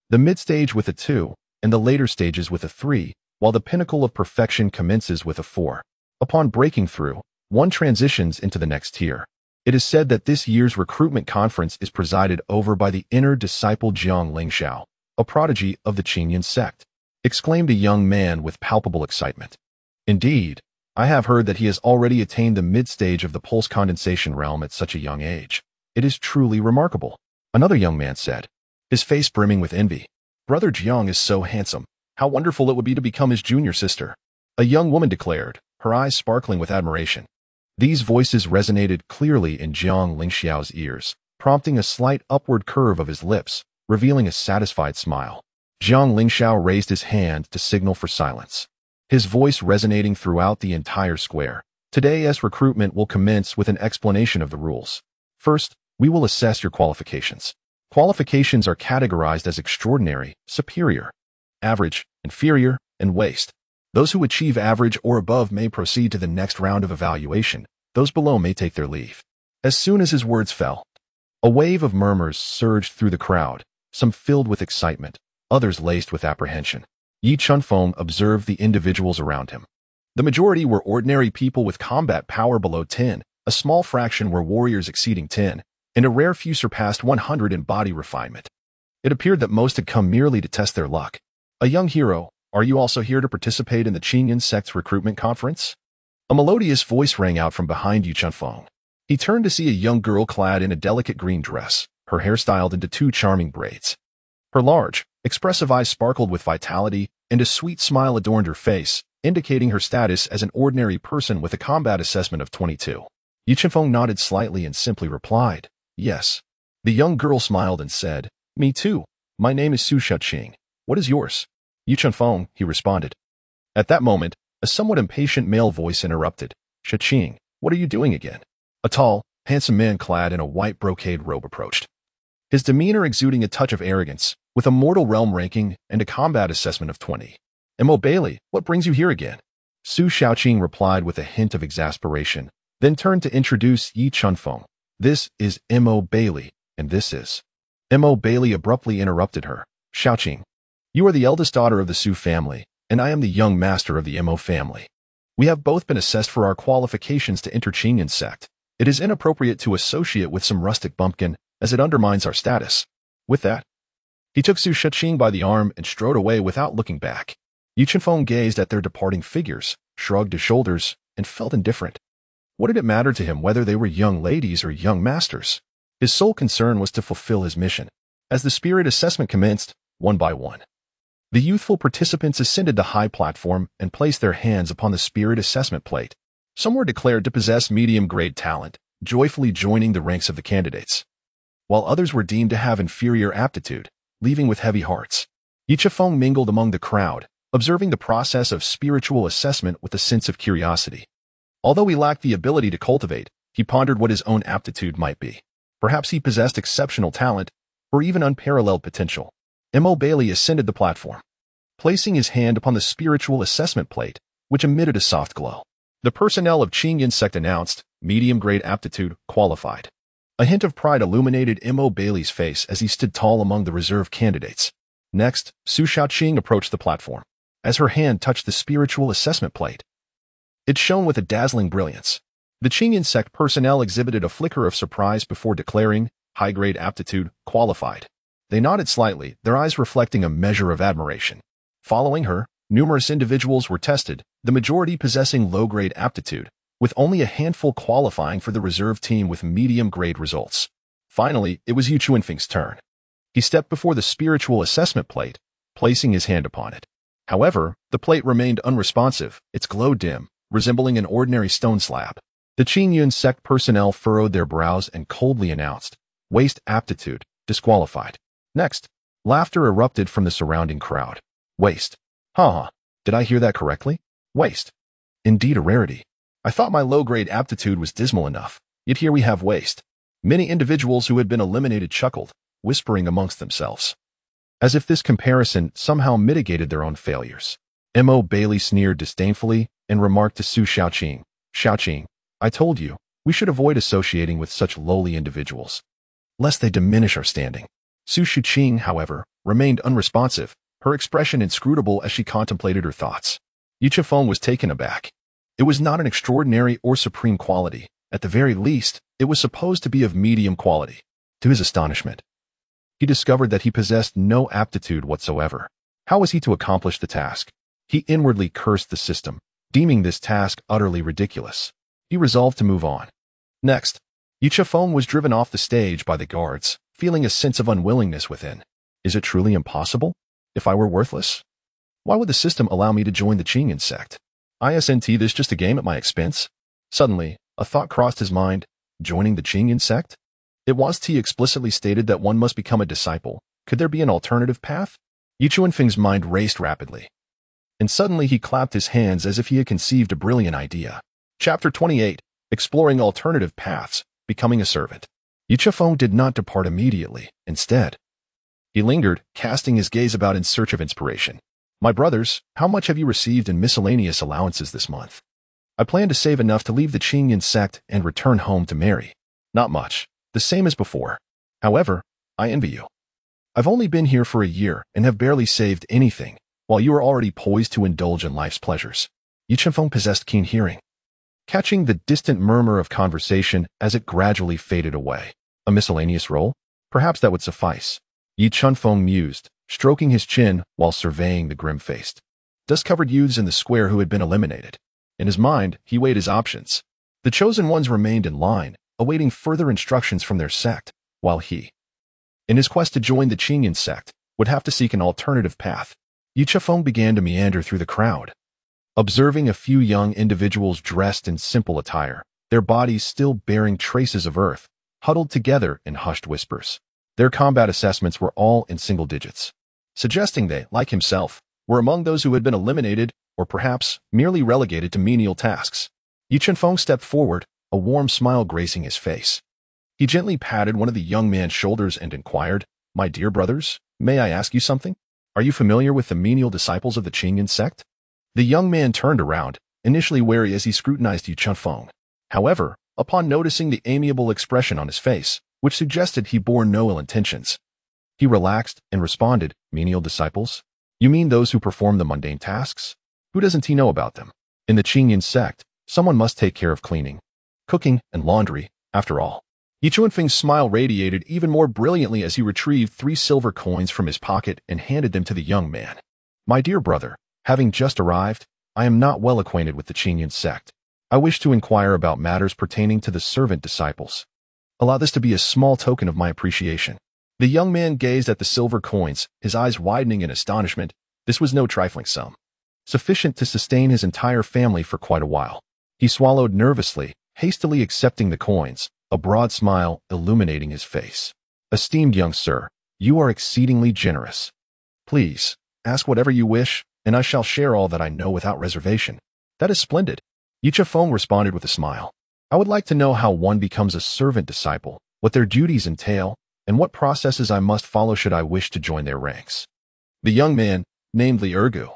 the mid-stage with a 2, and the later stages with a 3, while the pinnacle of perfection commences with a 4. Upon breaking through, one transitions into the next tier. It is said that this year's recruitment conference is presided over by the inner disciple Jiang Lingxiao, a prodigy of the Qingyun sect, exclaimed a young man with palpable excitement. Indeed, I have heard that he has already attained the mid-stage of the pulse condensation realm at such a young age. It is truly remarkable, another young man said, his face brimming with envy. Brother Jiang is so handsome. How wonderful it would be to become his junior sister. A young woman declared, her eyes sparkling with admiration. These voices resonated clearly in Jiang Lingxiao's ears, prompting a slight upward curve of his lips, revealing a satisfied smile. Jiang Lingxiao raised his hand to signal for silence, his voice resonating throughout the entire square. Today's recruitment will commence with an explanation of the rules. First, we will assess your qualifications. Qualifications are categorized as extraordinary, superior, average, inferior, and waste. Those who achieve average or above may proceed to the next round of evaluation. Those below may take their leave. As soon as his words fell, a wave of murmurs surged through the crowd, some filled with excitement, others laced with apprehension. Yi Chunfeng observed the individuals around him. The majority were ordinary people with combat power below 10, a small fraction were warriors exceeding 10, and a rare few surpassed 100 in body refinement. It appeared that most had come merely to test their luck. A young hero, are you also here to participate in the Qingyan sect's recruitment conference? A melodious voice rang out from behind Yi Chunfeng. He turned to see a young girl clad in a delicate green dress, her hair styled into two charming braids. Her large, expressive eyes sparkled with vitality, and a sweet smile adorned her face, indicating her status as an ordinary person with a combat assessment of 22. Yi Chunfeng nodded slightly and simply replied, yes. The young girl smiled and said, me too. My name is Su Shaoqing. What is yours? Yi Chunfeng, he responded. At that moment, a somewhat impatient male voice interrupted. Shaoqing, what are you doing again? A tall, handsome man clad in a white brocade robe approached. His demeanor exuding a touch of arrogance, with a mortal realm ranking and a combat assessment of 20. M.O. Bailey, what brings you here again? Su Shaoqing replied with a hint of exasperation, then turned to introduce Yi Chunfeng. This is M.O. Bailey, and this is... M.O. Bailey abruptly interrupted her. Shaoqing, you are the eldest daughter of the Su family, and I am the young master of the M.O. family. We have both been assessed for our qualifications to enter Qingyan sect. It is inappropriate to associate with some rustic bumpkin, as it undermines our status. With that, he took Su Shaoqing by the arm and strode away without looking back. Yi Chunfeng gazed at their departing figures, shrugged his shoulders, and felt indifferent. What did it matter to him whether they were young ladies or young masters? His sole concern was to fulfill his mission. As the spirit assessment commenced, one by one, the youthful participants ascended the high platform and placed their hands upon the spirit assessment plate. Some were declared to possess medium-grade talent, joyfully joining the ranks of the candidates, while others were deemed to have inferior aptitude, leaving with heavy hearts. Yi Chunfeng mingled among the crowd, observing the process of spiritual assessment with a sense of curiosity. Although he lacked the ability to cultivate, he pondered what his own aptitude might be. Perhaps he possessed exceptional talent, or even unparalleled potential. M.O. Bailey ascended the platform, placing his hand upon the spiritual assessment plate, which emitted a soft glow. The personnel of Qingyan sect announced, medium-grade aptitude, qualified. A hint of pride illuminated M.O. Bailey's face as he stood tall among the reserve candidates. Next, Su Shaoqing approached the platform. As her hand touched the spiritual assessment plate, it shone with a dazzling brilliance. The Qingyan sect personnel exhibited a flicker of surprise before declaring, high-grade aptitude, qualified. They nodded slightly, their eyes reflecting a measure of admiration. Following her, numerous individuals were tested, the majority possessing low-grade aptitude, with only a handful qualifying for the reserve team with medium-grade results. Finally, it was Yi Chunfeng's turn. He stepped before the spiritual assessment plate, placing his hand upon it. However, the plate remained unresponsive, its glow dim, resembling an ordinary stone slab. The Qingyan sect personnel furrowed their brows and coldly announced, waste aptitude, disqualified. Next, laughter erupted from the surrounding crowd. Waste. Ha. Did I hear that correctly? Waste. Indeed a rarity. I thought my low-grade aptitude was dismal enough, yet here we have waste. Many individuals who had been eliminated chuckled, whispering amongst themselves, as if this comparison somehow mitigated their own failures. M.O. Bailey sneered disdainfully and remarked to Su Shaoqing, Shaoqing, I told you, we should avoid associating with such lowly individuals, lest they diminish our standing. Su Shaoqing, however, remained unresponsive, her expression inscrutable as she contemplated her thoughts. Yi Chunfeng was taken aback. It was not an extraordinary or supreme quality. At the very least, it was supposed to be of medium quality. To his astonishment, he discovered that he possessed no aptitude whatsoever. How was he to accomplish the task? He inwardly cursed the system, deeming this task utterly ridiculous. He resolved to move on. Next, Yi Chunfeng was driven off the stage by the guards, feeling a sense of unwillingness within. Is it truly impossible? If I were worthless? Why would the system allow me to join the Qingyan sect? Isn't this just a game at my expense? Suddenly, a thought crossed his mind, joining the Qingyan sect? It was explicitly stated that one must become a disciple. Could there be an alternative path? Yi Chunfeng's mind raced rapidly, and suddenly he clapped his hands as if he had conceived a brilliant idea. Chapter 28, Exploring Alternative Paths, Becoming a Servant. Yi Chunfeng did not depart immediately. Instead, he lingered, casting his gaze about in search of inspiration. My brothers, how much have you received in miscellaneous allowances this month? I plan to save enough to leave the Qingyan sect and return home to marry. Not much. The same as before. However, I envy you. I've only been here for a year and have barely saved anything, while you are already poised to indulge in life's pleasures. Yi Chunfeng possessed keen hearing, catching the distant murmur of conversation as it gradually faded away. A miscellaneous role? Perhaps that would suffice. Yi Chunfeng mused, stroking his chin while surveying the grim-faced, dust-covered youths in the square who had been eliminated. In his mind, he weighed his options. The chosen ones remained in line, awaiting further instructions from their sect, while he, in his quest to join the Qingyan sect, would have to seek an alternative path. Yi Chunfeng began to meander through the crowd, observing a few young individuals dressed in simple attire, their bodies still bearing traces of earth, huddled together in hushed whispers. Their combat assessments were all in single digits, suggesting they, like himself, were among those who had been eliminated or perhaps merely relegated to menial tasks. Yi Chunfeng stepped forward, a warm smile gracing his face. He gently patted one of the young man's shoulders and inquired, "My dear brothers, may I ask you something? Are you familiar with the menial disciples of the Qingyan sect?" The young man turned around, initially wary as he scrutinized Yi Chunfeng. However, upon noticing the amiable expression on his face, which suggested he bore no ill intentions, he relaxed and responded, "Menial disciples? You mean those who perform the mundane tasks? Who doesn't he know about them? In the Qingyan sect, someone must take care of cleaning, cooking, and laundry, after all." Yi Chunfeng's smile radiated even more brilliantly as he retrieved 3 silver coins from his pocket and handed them to the young man. "My dear brother, having just arrived, I am not well acquainted with the Qingyan sect. I wish to inquire about matters pertaining to the servant disciples. Allow this to be a small token of my appreciation." The young man gazed at the silver coins, his eyes widening in astonishment. This was no trifling sum, sufficient to sustain his entire family for quite a while. He swallowed nervously, hastily accepting the coins, a broad smile illuminating his face. "Esteemed young sir, you are exceedingly generous. Please, ask whatever you wish, and I shall share all that I know without reservation." "That is splendid," Yi Chunfeng responded with a smile. "I would like to know how one becomes a servant disciple, what their duties entail, and what processes I must follow should I wish to join their ranks." The young man, named Li Ergu,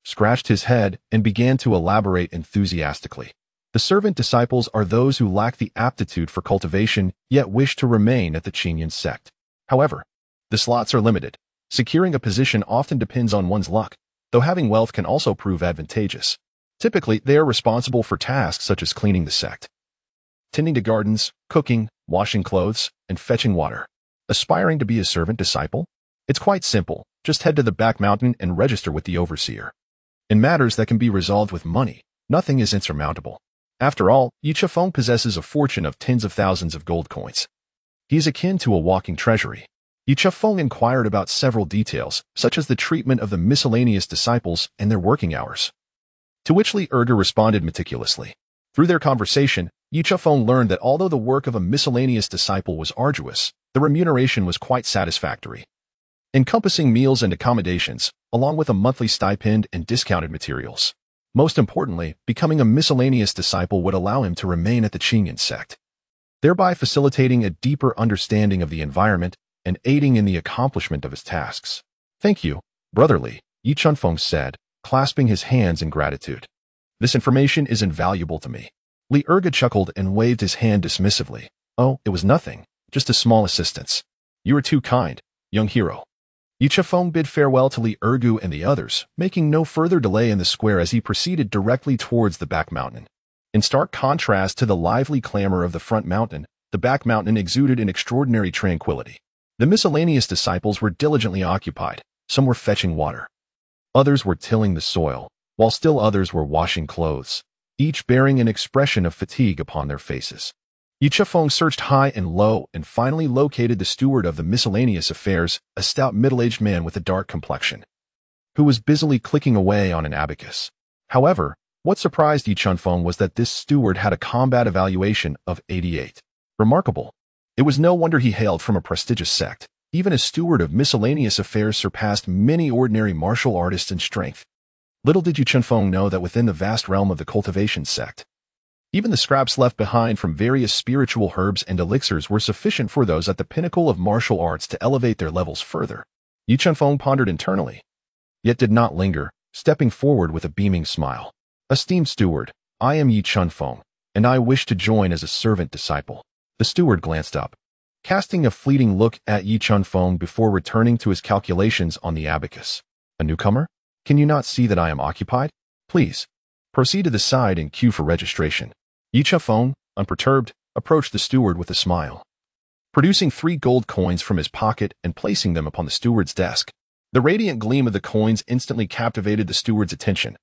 scratched his head and began to elaborate enthusiastically. "The servant disciples are those who lack the aptitude for cultivation yet wish to remain at the Qingyan sect. However, the slots are limited. Securing a position often depends on one's luck, though having wealth can also prove advantageous. Typically, they are responsible for tasks such as cleaning the sect, tending to gardens, cooking, washing clothes, and fetching water." Aspiring to be a servant disciple? It's quite simple. Just head to the back mountain and register with the overseer. In matters that can be resolved with money, nothing is insurmountable. After all, Yi Chunfeng possesses a fortune of tens of thousands of gold coins. He is akin to a walking treasury. Yi Chunfeng inquired about several details, such as the treatment of the miscellaneous disciples and their working hours, to which Li Ergu responded meticulously. Through their conversation, Yi Chunfeng learned that although the work of a miscellaneous disciple was arduous, the remuneration was quite satisfactory, encompassing meals and accommodations, along with a monthly stipend and discounted materials. Most importantly, becoming a miscellaneous disciple would allow him to remain at the Qingyan sect, thereby facilitating a deeper understanding of the environment and aiding in the accomplishment of his tasks. "Thank you, Brother Li," Yi Chunfeng said, clasping his hands in gratitude. "This information is invaluable to me." Li Ergu chuckled and waved his hand dismissively. "Oh, it was nothing. Just a small assistance. You are too kind, young hero." Yi Chunfeng bid farewell to Li Ergu and the others, making no further delay in the square as he proceeded directly towards the back mountain. In stark contrast to the lively clamor of the front mountain, the back mountain exuded an extraordinary tranquility. The miscellaneous disciples were diligently occupied. Some were fetching water. Others were tilling the soil, while still others were washing clothes, each bearing an expression of fatigue upon their faces. Yi Chunfeng searched high and low and finally located the steward of the miscellaneous affairs, a stout middle-aged man with a dark complexion, who was busily clicking away on an abacus. However, what surprised Yi Chunfeng was that this steward had a combat evaluation of 88. Remarkable. It was no wonder he hailed from a prestigious sect. Even a steward of miscellaneous affairs surpassed many ordinary martial artists in strength. Little did Yi Chunfeng know that within the vast realm of the cultivation sect, even the scraps left behind from various spiritual herbs and elixirs were sufficient for those at the pinnacle of martial arts to elevate their levels further. Yi Chunfeng pondered internally, yet did not linger, stepping forward with a beaming smile. "Esteemed steward, I am Yi Chunfeng, and I wish to join as a servant disciple." The steward glanced up, casting a fleeting look at Yi Chunfeng before returning to his calculations on the abacus. A newcomer? Can you not see that I am occupied? Please, proceed to the side and queue for registration. Yi Chunfeng, unperturbed, approached the steward with a smile. Producing 3 gold coins from his pocket and placing them upon the steward's desk. The radiant gleam of the coins instantly captivated the steward's attention,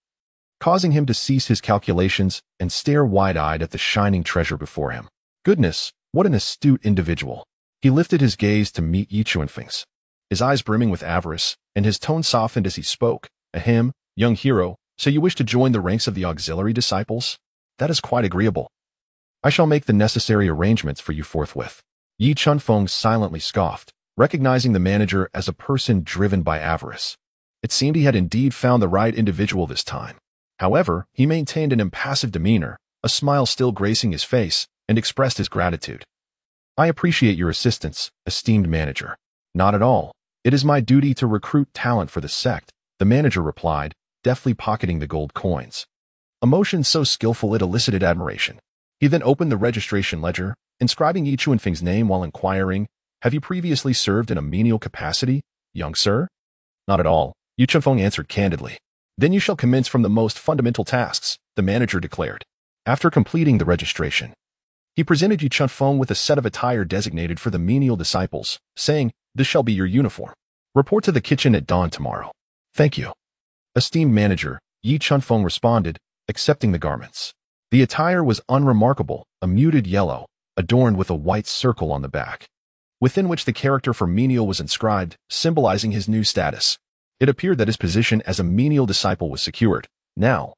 causing him to cease his calculations and stare wide-eyed at the shining treasure before him. Goodness, what an astute individual. He lifted his gaze to meet Yi Chunfeng's, his eyes brimming with avarice, and his tone softened as he spoke. Ahem, young hero, so you wish to join the ranks of the auxiliary disciples? That is quite agreeable. I shall make the necessary arrangements for you forthwith. Yi Chunfeng silently scoffed, recognizing the manager as a person driven by avarice. It seemed he had indeed found the right individual this time. However, he maintained an impassive demeanor, a smile still gracing his face, and expressed his gratitude. I appreciate your assistance, esteemed manager. Not at all. It is my duty to recruit talent for the sect, the manager replied, deftly pocketing the gold coins. A motion so skillful it elicited admiration. He then opened the registration ledger, inscribing Yi Chunfeng's name while inquiring, have you previously served in a menial capacity, young sir? Not at all, Yi Chunfeng answered candidly. Then you shall commence from the most fundamental tasks, the manager declared. After completing the registration, he presented Yi Chunfeng with a set of attire designated for the menial disciples, saying, this shall be your uniform. Report to the kitchen at dawn tomorrow. Thank you. Esteemed manager, Yi Chunfeng responded, accepting the garments. The attire was unremarkable, a muted yellow, adorned with a white circle on the back, within which the character for menial was inscribed, symbolizing his new status. It appeared that his position as a menial disciple was secured. Now,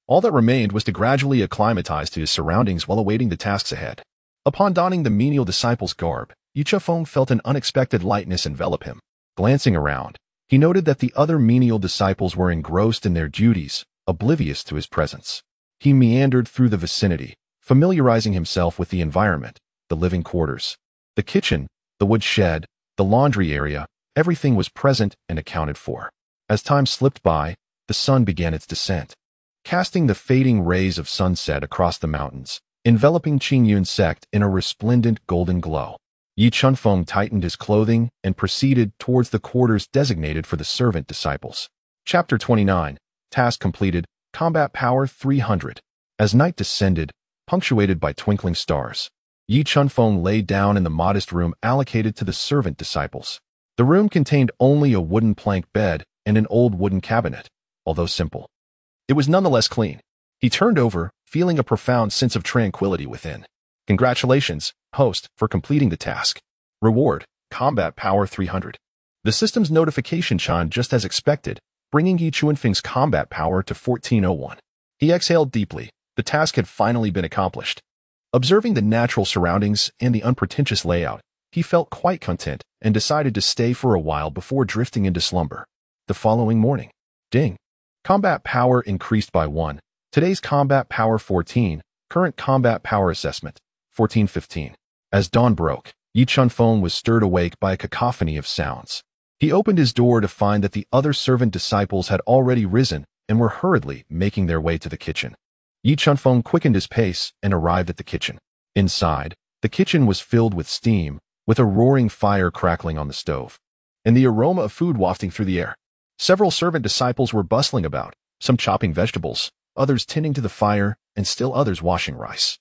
all that remained was to gradually acclimatize to his surroundings while awaiting the tasks ahead. Upon donning the menial disciple's garb, Yi Chunfeng felt an unexpected lightness envelop him. Glancing around, he noted that the other menial disciples were engrossed in their duties, oblivious to his presence. He meandered through the vicinity, familiarizing himself with the environment, the living quarters, the kitchen, the wood shed, the laundry area. Everything was present and accounted for. As time slipped by, the sun began its descent, casting the fading rays of sunset across the mountains, enveloping Qingyun sect in a resplendent golden glow. Yi Chunfeng tightened his clothing and proceeded towards the quarters designated for the servant disciples. Chapter 29. Task completed. Combat power 300. As night descended, punctuated by twinkling stars, Yi Chunfeng lay down in the modest room allocated to the servant disciples. The room contained only a wooden plank bed and an old wooden cabinet, although simple. It was nonetheless clean. He turned over, feeling a profound sense of tranquility within. Congratulations, host, for completing the task. Reward, combat power 300. The system's notification chimed just as expected, bringing Yi Chunfeng's combat power to 1401. He exhaled deeply. The task had finally been accomplished. Observing the natural surroundings and the unpretentious layout, he felt quite content and decided to stay for a while before drifting into slumber. The following morning, ding. Combat power increased by 1. Today's combat power 14. Current combat power assessment 1415. As dawn broke, Yi Chunfeng was stirred awake by a cacophony of sounds. He opened his door to find that the other servant disciples had already risen and were hurriedly making their way to the kitchen. Yi Chunfeng quickened his pace and arrived at the kitchen. Inside, the kitchen was filled with steam, with a roaring fire crackling on the stove, and the aroma of food wafting through the air. Several servant disciples were bustling about, some chopping vegetables, others tending to the fire, and still others washing rice,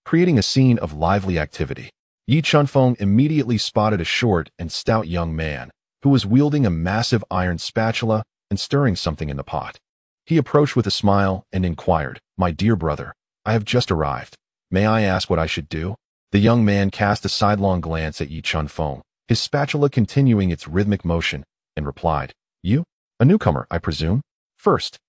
creating a scene of lively activity. Yi Chunfeng immediately spotted a short and stout young man who was wielding a massive iron spatula and stirring something in the pot. He approached with a smile and inquired, "My dear brother, I have just arrived. May I ask what I should do?" The young man cast a sidelong glance at Yi Chunfeng, his spatula continuing its rhythmic motion, and replied, "You? A newcomer, I presume? First,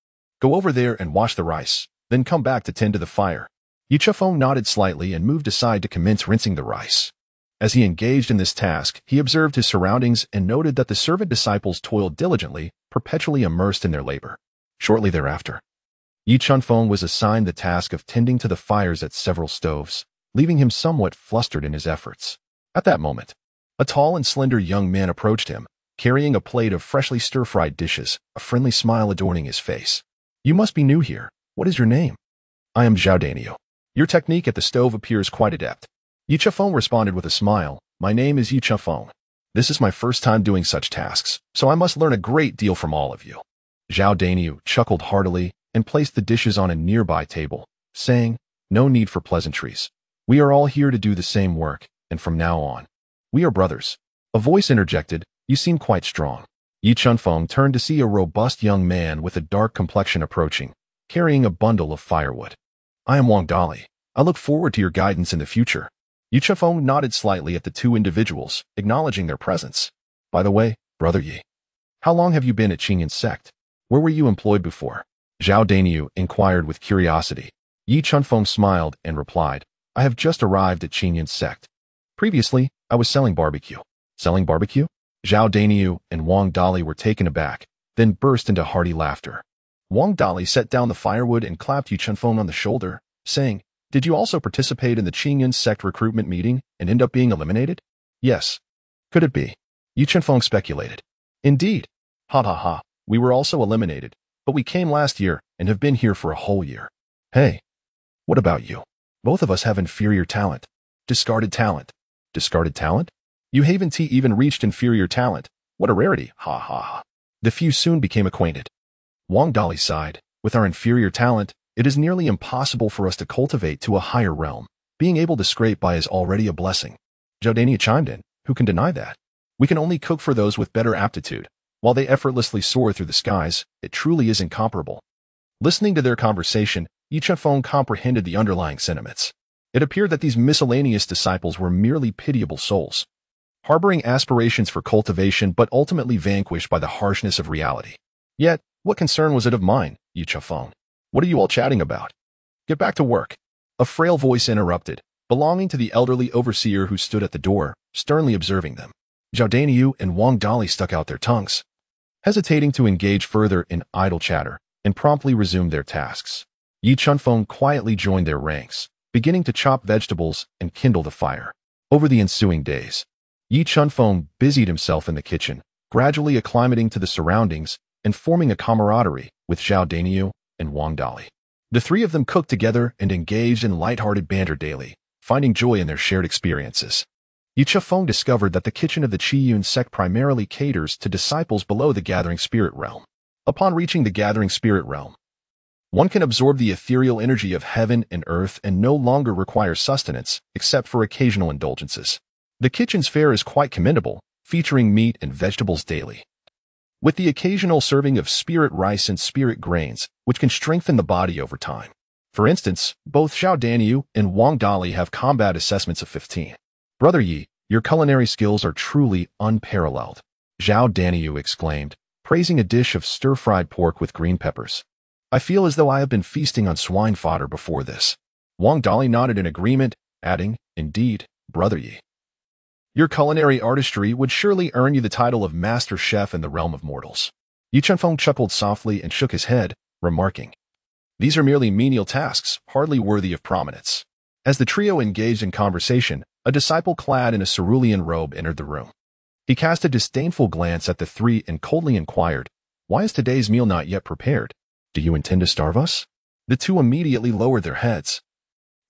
go over there and wash the rice, then come back to tend to the fire." Yi Chunfeng nodded slightly and moved aside to commence rinsing the rice. As he engaged in this task, he observed his surroundings and noted that the servant disciples toiled diligently, perpetually immersed in their labor. Shortly thereafter, Yi Chunfeng was assigned the task of tending to the fires at several stoves, leaving him somewhat flustered in his efforts. At that moment, a tall and slender young man approached him, carrying a plate of freshly stir-fried dishes, a friendly smile adorning his face. "You must be new here. What is your name?" "I am Zhao Danio. Your technique at the stove appears quite adept." Yi Chufeng responded with a smile. My name is Yi Chufeng. This is my first time doing such tasks, so I must learn a great deal from all of you. Zhao Daniu chuckled heartily and placed the dishes on a nearby table, saying, no need for pleasantries. We are all here to do the same work, and from now on, we are brothers. A voice interjected, you seem quite strong. Yi Chufeng turned to see a robust young man with a dark complexion approaching, carrying a bundle of firewood. I am Wang Dali. I look forward to your guidance in the future. Yi Chufeng nodded slightly at the two individuals, acknowledging their presence. By the way, Brother Yi, how long have you been at Qingyun sect? Where were you employed before? Zhao Daniu inquired with curiosity. Yi Chufeng smiled and replied, I have just arrived at Qingyun sect. Previously, I was selling barbecue. Selling barbecue? Zhao Daniu and Wang Dali were taken aback, then burst into hearty laughter. Wang Dali set down the firewood and clapped Yi Chufeng on the shoulder, saying, did you also participate in the Qingyun sect recruitment meeting and end up being eliminated? Yes. Could it be? Yi Chufeng speculated. Indeed. Ha ha ha. We were also eliminated, but we came last year and have been here for a whole year. Hey. What about you? Both of us have inferior talent. Discarded talent. Discarded talent? You haven't even reached inferior talent. What a rarity. Ha ha ha. The few soon became acquainted. Wang Dali sighed. With our inferior talent, it is nearly impossible for us to cultivate to a higher realm. Being able to scrape by is already a blessing. Zhao Daniu chimed in. Who can deny that? We can only cook for those with better aptitude. While they effortlessly soar through the skies, it truly is incomparable. Listening to their conversation, Yi Chufeng comprehended the underlying sentiments. It appeared that these miscellaneous disciples were merely pitiable souls, harboring aspirations for cultivation but ultimately vanquished by the harshness of reality. Yet, what concern was it of mine, Yi Chufeng? What are you all chatting about? Get back to work. A frail voice interrupted, belonging to the elderly overseer who stood at the door, sternly observing them. Zhao Daniu and Wang Dali stuck out their tongues, hesitating to engage further in idle chatter, and promptly resumed their tasks. Yi Chufeng quietly joined their ranks, beginning to chop vegetables and kindle the fire. Over the ensuing days, Yi Chufeng busied himself in the kitchen, gradually acclimating to the surroundings and forming a camaraderie with Zhao Daniu and Wang Dali. The three of them cooked together and engaged in light-hearted banter daily, finding joy in their shared experiences. Yi Chufeng discovered that the kitchen of the Qingyun sect primarily caters to disciples below the Gathering Spirit realm. Upon reaching the Gathering Spirit realm, one can absorb the ethereal energy of heaven and earth and no longer require sustenance except for occasional indulgences. The kitchen's fare is quite commendable, featuring meat and vegetables daily, with the occasional serving of spirit rice and spirit grains, which can strengthen the body over time. For instance, both Zhao Daniu and Wang Dali have combat assessments of 15. Brother Yi, your culinary skills are truly unparalleled, Zhao Daniu exclaimed, praising a dish of stir-fried pork with green peppers. I feel as though I have been feasting on swine fodder before this. Wang Dali nodded in agreement, adding, indeed, Brother Yi, your culinary artistry would surely earn you the title of master chef in the realm of mortals. Yi Chufeng chuckled softly and shook his head, remarking, these are merely menial tasks, hardly worthy of prominence. As the trio engaged in conversation, a disciple clad in a cerulean robe entered the room. He cast a disdainful glance at the three and coldly inquired, why is today's meal not yet prepared? Do you intend to starve us? The two immediately lowered their heads,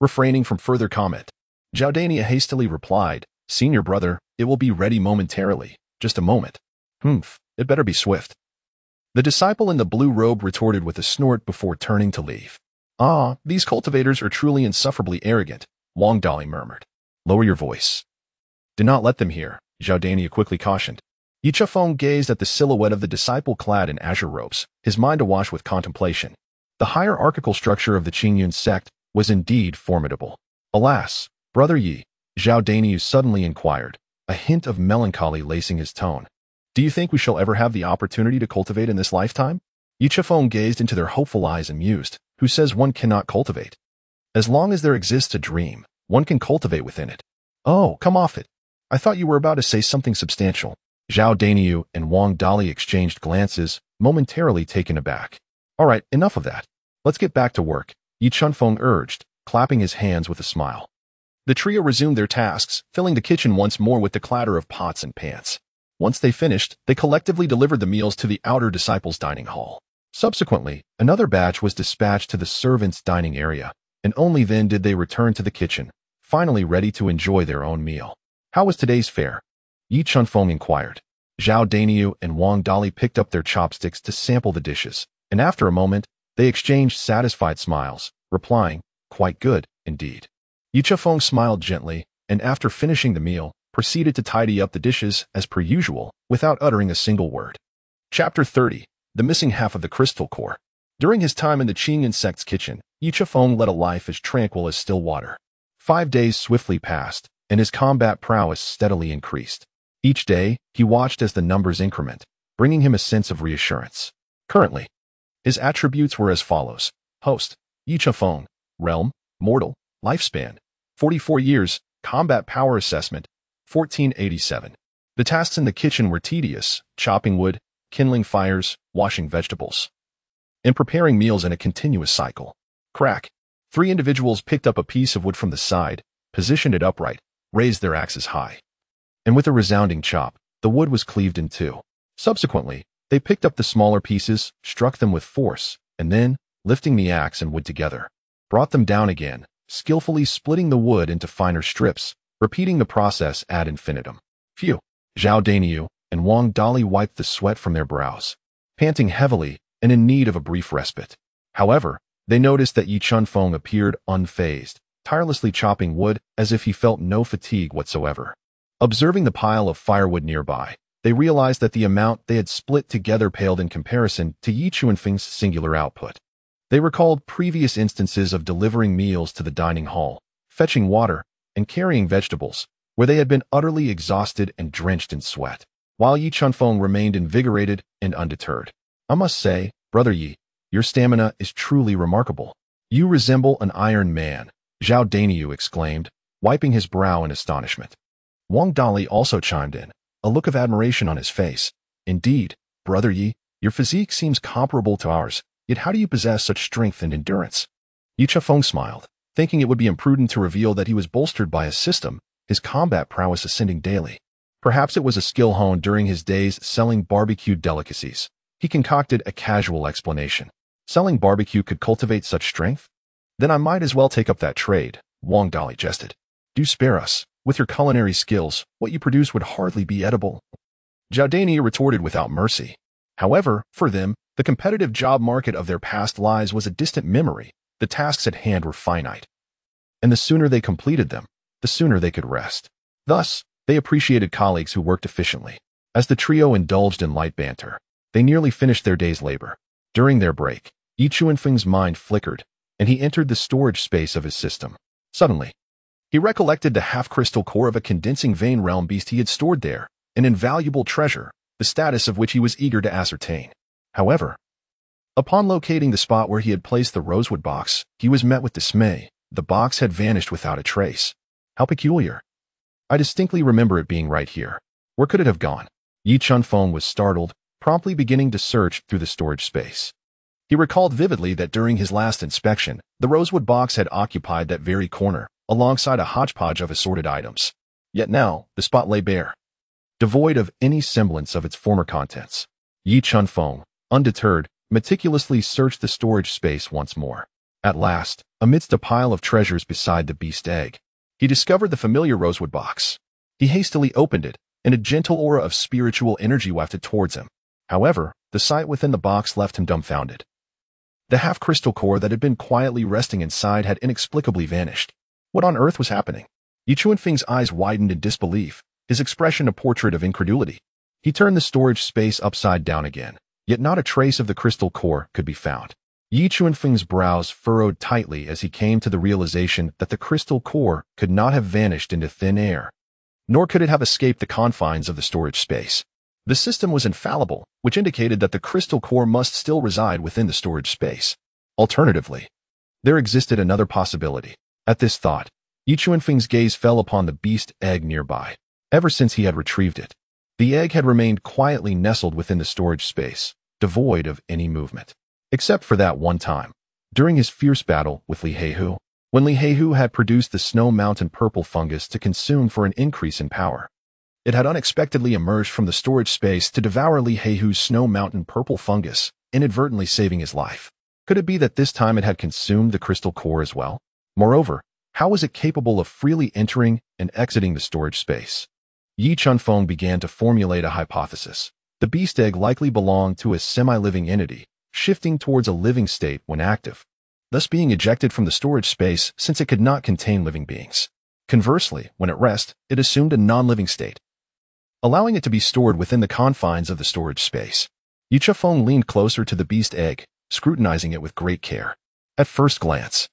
refraining from further comment. Zhao Daniu hastily replied, Senior brother, it will be ready momentarily. Just a moment. It better be swift. The disciple in the blue robe retorted with a snort before turning to leave. Ah, these cultivators are truly insufferably arrogant, Wang Dali murmured. Lower your voice. Do not let them hear, Zhao Daniu quickly cautioned. Yi Chufeng gazed at the silhouette of the disciple clad in azure robes, his mind awash with contemplation. The hierarchical structure of the Qingyun sect was indeed formidable. Alas, Brother Yi, Zhao Daniu suddenly inquired, a hint of melancholy lacing his tone. Do you think we shall ever have the opportunity to cultivate in this lifetime? Yi Chufeng gazed into their hopeful eyes and mused, who says one cannot cultivate? As long as there exists a dream, one can cultivate within it. Oh, come off it. I thought you were about to say something substantial. Zhao Daniu and Wang Dali exchanged glances, momentarily taken aback. All right, enough of that. Let's get back to work, Yi Chufeng urged, clapping his hands with a smile. The trio resumed their tasks, filling the kitchen once more with the clatter of pots and pans. Once they finished, they collectively delivered the meals to the outer disciples' dining hall. Subsequently, another batch was dispatched to the servants' dining area, and only then did they return to the kitchen, finally ready to enjoy their own meal. How was today's fare? Yi Chunfeng inquired. Zhao Daniu and Wang Dali picked up their chopsticks to sample the dishes, and after a moment, they exchanged satisfied smiles, replying, "Quite good, indeed." Yi Chunfeng smiled gently, and after finishing the meal, proceeded to tidy up the dishes as per usual, without uttering a single word. Chapter 30. The Missing Half of the Crystal Core. During his time in the Qing Insect's kitchen, Yi Chunfeng led a life as tranquil as still water. 5 days swiftly passed, and his combat prowess steadily increased. Each day, he watched as the numbers increment, bringing him a sense of reassurance. Currently, his attributes were as follows. Host, Yi Chunfeng. Realm, mortal. Lifespan, 44 years. Combat power assessment, 1487. The tasks in the kitchen were tedious: chopping wood, kindling fires, washing vegetables, and preparing meals in a continuous cycle. Crack. 3 individuals picked up a piece of wood from the side, positioned it upright, raised their axes high, and with a resounding chop, the wood was cleaved in two. Subsequently, they picked up the smaller pieces, struck them with force, and then, lifting the axe and wood together, brought them down again, skillfully splitting the wood into finer strips, repeating the process ad infinitum. Phew! Zhao Daniu and Wang Dali wiped the sweat from their brows, panting heavily and in need of a brief respite. However, they noticed that Yi Chunfeng appeared unfazed, tirelessly chopping wood as if he felt no fatigue whatsoever. Observing the pile of firewood nearby, they realized that the amount they had split together paled in comparison to Yi Chunfeng's singular output. They recalled previous instances of delivering meals to the dining hall, fetching water, and carrying vegetables, where they had been utterly exhausted and drenched in sweat, while Yi Chunfeng remained invigorated and undeterred. "I must say, Brother Yi, your stamina is truly remarkable. You resemble an iron man," Zhao Daniu exclaimed, wiping his brow in astonishment. Wang Dali also chimed in, a look of admiration on his face. "Indeed, Brother Yi, your physique seems comparable to ours. Yet how do you possess such strength and endurance?" Yi Chunfeng smiled, thinking it would be imprudent to reveal that he was bolstered by a system, his combat prowess ascending daily. Perhaps it was a skill honed during his days selling barbecued delicacies. He concocted a casual explanation. "Selling barbecue could cultivate such strength? Then I might as well take up that trade," Wang Dali jested. "Do spare us. With your culinary skills, what you produce would hardly be edible." Zhao Daniu retorted without mercy. However, for them, the competitive job market of their past lives was a distant memory. The tasks at hand were finite, and the sooner they completed them, the sooner they could rest. Thus, they appreciated colleagues who worked efficiently. As the trio indulged in light banter, they nearly finished their day's labor. During their break, Yi Chunfeng's mind flickered, and he entered the storage space of his system. Suddenly, he recollected the half-crystal core of a condensing vein realm beast he had stored there, an invaluable treasure, the status of which he was eager to ascertain. However, upon locating the spot where he had placed the rosewood box, he was met with dismay. The box had vanished without a trace. How peculiar. I distinctly remember it being right here. Where could it have gone? Yi Chunfeng was startled, promptly beginning to search through the storage space. He recalled vividly that during his last inspection, the rosewood box had occupied that very corner, alongside a hodgepodge of assorted items. Yet now, the spot lay bare, devoid of any semblance of its former contents. Yi Chunfeng, undeterred, meticulously searched the storage space once more. At last, amidst a pile of treasures beside the beast egg, he discovered the familiar rosewood box. He hastily opened it, and a gentle aura of spiritual energy wafted towards him. However, the sight within the box left him dumbfounded. The half-crystal core that had been quietly resting inside had inexplicably vanished. What on earth was happening? Yi Chunfeng's eyes widened in disbelief, his expression a portrait of incredulity. He turned the storage space upside down again, yet not a trace of the crystal core could be found. Yi Chunfeng's brows furrowed tightly as he came to the realization that the crystal core could not have vanished into thin air, nor could it have escaped the confines of the storage space. The system was infallible, which indicated that the crystal core must still reside within the storage space. Alternatively, there existed another possibility. At this thought, Yi Chunfeng's gaze fell upon the beast egg nearby. Ever since he had retrieved it, the egg had remained quietly nestled within the storage space, devoid of any movement. Except for that one time, during his fierce battle with Li Heihu, when Li Heihu had produced the Snow Mountain purple fungus to consume for an increase in power. It had unexpectedly emerged from the storage space to devour Li Heihu's Snow Mountain purple fungus, inadvertently saving his life. Could it be that this time it had consumed the crystal core as well? Moreover, How was it capable of freely entering and exiting the storage space? Yi Chunfeng began to formulate a hypothesis. The beast egg likely belonged to a semi-living entity, shifting towards a living state when active, thus being ejected from the storage space since it could not contain living beings. Conversely, when at rest, it assumed a non-living state, allowing it to be stored within the confines of the storage space. Yi Chunfeng leaned closer to the beast egg, scrutinizing it with great care. At first glance,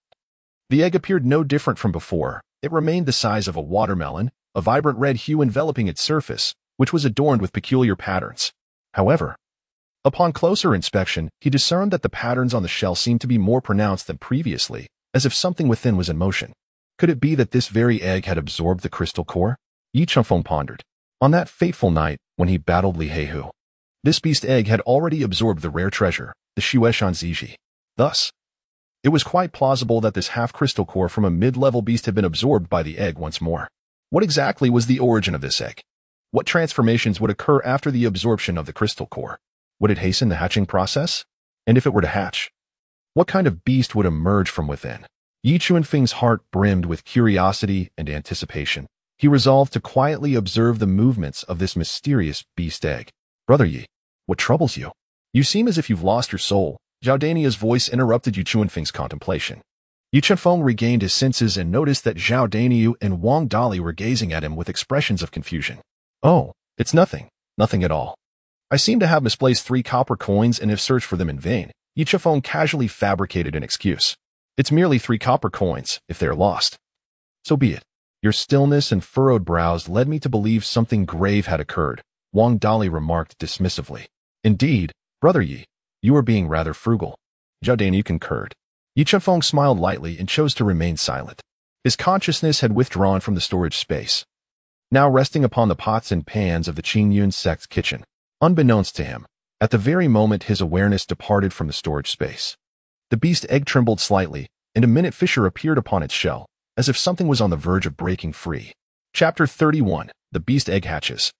the egg appeared no different from before. It remained the size of a watermelon, a vibrant red hue enveloping its surface, which was adorned with peculiar patterns. However, upon closer inspection, he discerned that the patterns on the shell seemed to be more pronounced than previously, as if something within was in motion. Could it be that this very egg had absorbed the crystal core? Yi Chunfeng pondered. On that fateful night when he battled Li Heihu, this beast egg had already absorbed the rare treasure, the Xueshan Ziji. Thus, it was quite plausible that this half-crystal core from a mid-level beast had been absorbed by the egg once more. What exactly was the origin of this egg? What transformations would occur after the absorption of the crystal core? Would it hasten the hatching process? And if it were to hatch, what kind of beast would emerge from within? Yi Chunfeng's heart brimmed with curiosity and anticipation. He resolved to quietly observe the movements of this mysterious beast egg. Brother Yi, what troubles you? You seem as if you've lost your soul. Zhao Dania's voice interrupted Yi Chunfeng's contemplation. Yi Chunfeng regained his senses and noticed that Zhao Daniu and Wang Dali were gazing at him with expressions of confusion. Oh, it's nothing. Nothing at all. I seem to have misplaced 3 copper coins and have searched for them in vain. Yi Chunfeng casually fabricated an excuse. It's merely 3 copper coins, if they are lost. So be it. Your stillness and furrowed brows led me to believe something grave had occurred, Wang Dali remarked dismissively. Indeed, Brother Yi, you are being rather frugal. Zhao Daniu concurred. Yi Chunfeng smiled lightly and chose to remain silent. His consciousness had withdrawn from the storage space, now resting upon the pots and pans of the Qingyun sect's kitchen. Unbeknownst to him, at the very moment his awareness departed from the storage space, the beast egg trembled slightly, and a minute fissure appeared upon its shell, as if something was on the verge of breaking free. Chapter 31. The Beast Egg Hatches.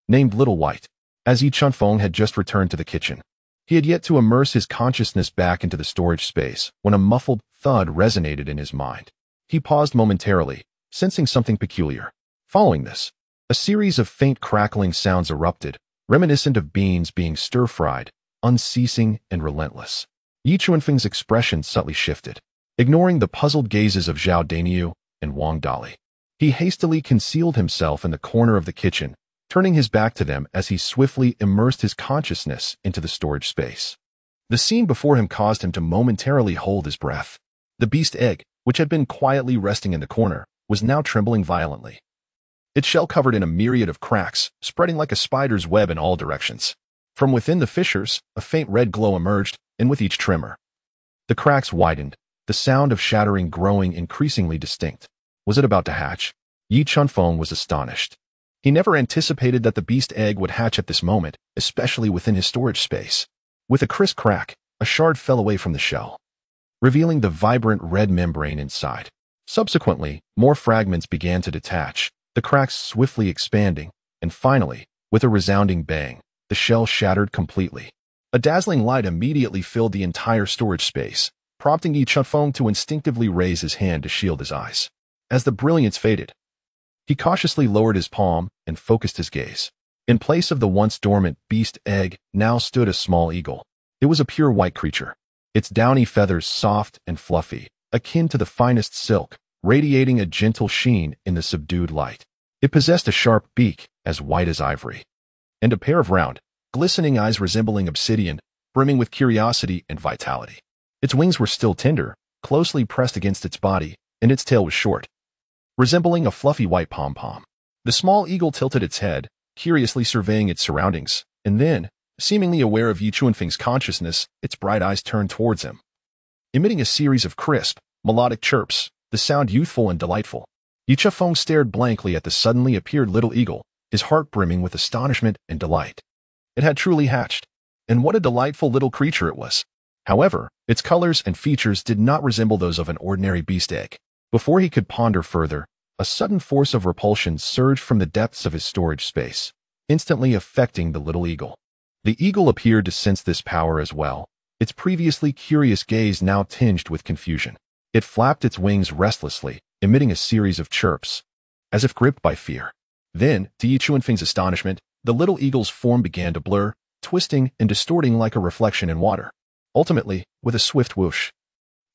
Named Little White. As Yi Chunfeng had just returned to the kitchen, he had yet to immerse his consciousness back into the storage space when a muffled thud resonated in his mind. He paused momentarily, sensing something peculiar. Following this, a series of faint crackling sounds erupted, reminiscent of beans being stir-fried, unceasing and relentless. Yi Chunfeng's expression subtly shifted. Ignoring the puzzled gazes of Zhao Daniu and Wang Dali, he hastily concealed himself in the corner of the kitchen, turning his back to them as he swiftly immersed his consciousness into the storage space. The scene before him caused him to momentarily hold his breath. The beast egg, which had been quietly resting in the corner, was now trembling violently. Its shell covered in a myriad of cracks, spreading like a spider's web in all directions. From within the fissures, a faint red glow emerged, and with each tremor, the cracks widened, the sound of shattering growing increasingly distinct. Was it about to hatch? Yi Chunfeng was astonished. He never anticipated that the beast egg would hatch at this moment, especially within his storage space. With a crisp crack, a shard fell away from the shell, revealing the vibrant red membrane inside. Subsequently, more fragments began to detach, the cracks swiftly expanding, and finally, with a resounding bang, the shell shattered completely. A dazzling light immediately filled the entire storage space, prompting Yi Chunfeng to instinctively raise his hand to shield his eyes. As the brilliance faded, he cautiously lowered his palm and focused his gaze. In place of the once dormant beast egg, now stood a small eagle. It was a pure white creature, its downy feathers soft and fluffy, akin to the finest silk, radiating a gentle sheen in the subdued light. It possessed a sharp beak, as white as ivory, and a pair of round, glistening eyes resembling obsidian, brimming with curiosity and vitality. Its wings were still tender, closely pressed against its body, and its tail was short, resembling a fluffy white pom-pom. The small eagle tilted its head, curiously surveying its surroundings, and then, seemingly aware of Yi Chunfeng's consciousness, its bright eyes turned towards him, emitting a series of crisp, melodic chirps, the sound youthful and delightful. Yi Chunfeng stared blankly at the suddenly appeared little eagle, his heart brimming with astonishment and delight. It had truly hatched, and what a delightful little creature it was. However, its colors and features did not resemble those of an ordinary beast egg. Before he could ponder further, a sudden force of repulsion surged from the depths of his storage space, instantly affecting the little eagle. The eagle appeared to sense this power as well, its previously curious gaze now tinged with confusion. It flapped its wings restlessly, emitting a series of chirps, as if gripped by fear. Then, to Yi Chuanfeng's astonishment, the little eagle's form began to blur, twisting and distorting like a reflection in water. Ultimately, with a swift whoosh,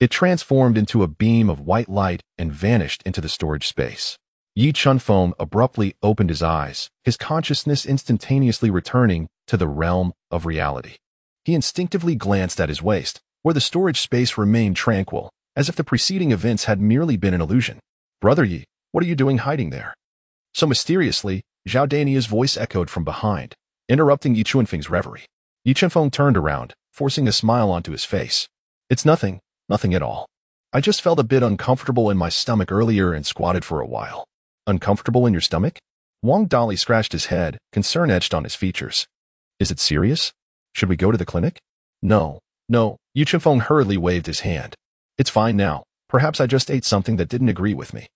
it transformed into a beam of white light and vanished into the storage space. Yi Chunfeng abruptly opened his eyes, his consciousness instantaneously returning to the realm of reality. He instinctively glanced at his waist, where the storage space remained tranquil, as if the preceding events had merely been an illusion. "Brother Yi, what are you doing hiding there?" So mysteriously, Zhao Dania's voice echoed from behind, interrupting Yi Chuanfeng's reverie. Yi Chunfeng turned around, forcing a smile onto his face. "It's nothing at all. I just felt a bit uncomfortable in my stomach earlier and squatted for a while." "Uncomfortable in your stomach?" Wang Dali scratched his head, concern etched on his features. "Is it serious? Should we go to the clinic?" No. Yi Chunfeng hurriedly waved his hand. "It's fine now. Perhaps I just ate something that didn't agree with me."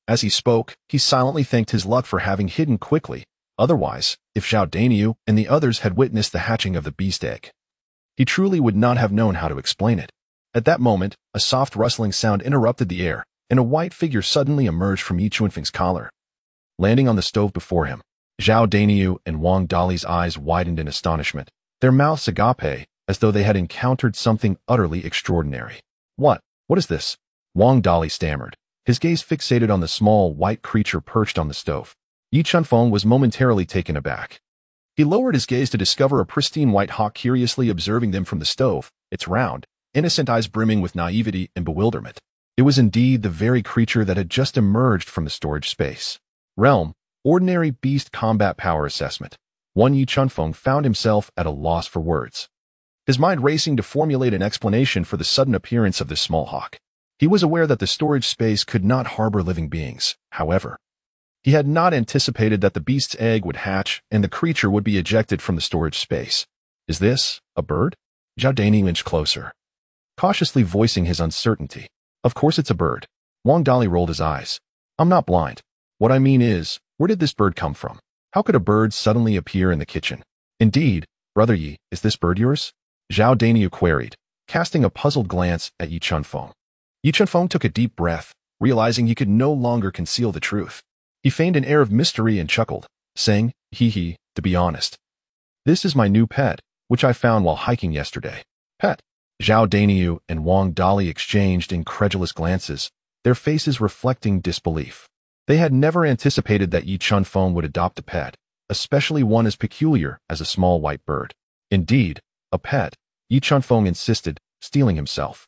As he spoke, he silently thanked his luck for having hidden quickly. Otherwise, if Zhao Daniu and the others had witnessed the hatching of the beast egg, he truly would not have known how to explain it. At that moment, a soft rustling sound interrupted the air, and a white figure suddenly emerged from Yi Chuanfeng's collar. Landing on the stove before him, Zhao Daniu and Wang Dali's eyes widened in astonishment, their mouths agape, as though they had encountered something utterly extraordinary. What is this?" Wang Dali stammered, his gaze fixated on the small, white creature perched on the stove. Yi Chunfeng was momentarily taken aback. He lowered his gaze to discover a pristine white hawk curiously observing them from the stove, its round, innocent eyes brimming with naivety and bewilderment. It was indeed the very creature that had just emerged from the storage space. Realm, Ordinary Beast Combat Power Assessment. Yi Chunfeng found himself at a loss for words, his mind racing to formulate an explanation for the sudden appearance of this small hawk. He was aware that the storage space could not harbor living beings. However, he had not anticipated that the beast's egg would hatch and the creature would be ejected from the storage space. "Is this a bird?" Zhao Daniu inched closer, cautiously voicing his uncertainty. "Of course it's a bird." Wang Dali rolled his eyes. "I'm not blind. What I mean is, where did this bird come from? How could a bird suddenly appear in the kitchen?" "Indeed, Brother Yi, is this bird yours?" Zhao Daniu queried, casting a puzzled glance at Yi Chunfeng. Yi Chunfeng took a deep breath, realizing he could no longer conceal the truth. He feigned an air of mystery and chuckled, saying, "Hee, to be honest, this is my new pet, which I found while hiking yesterday." "Pet?" Zhao Daniu and Wang Dali exchanged incredulous glances, their faces reflecting disbelief. They had never anticipated that Yi Chunfeng would adopt a pet, especially one as peculiar as a small white bird. "Indeed, a pet," Yi Chunfeng insisted, steeling himself.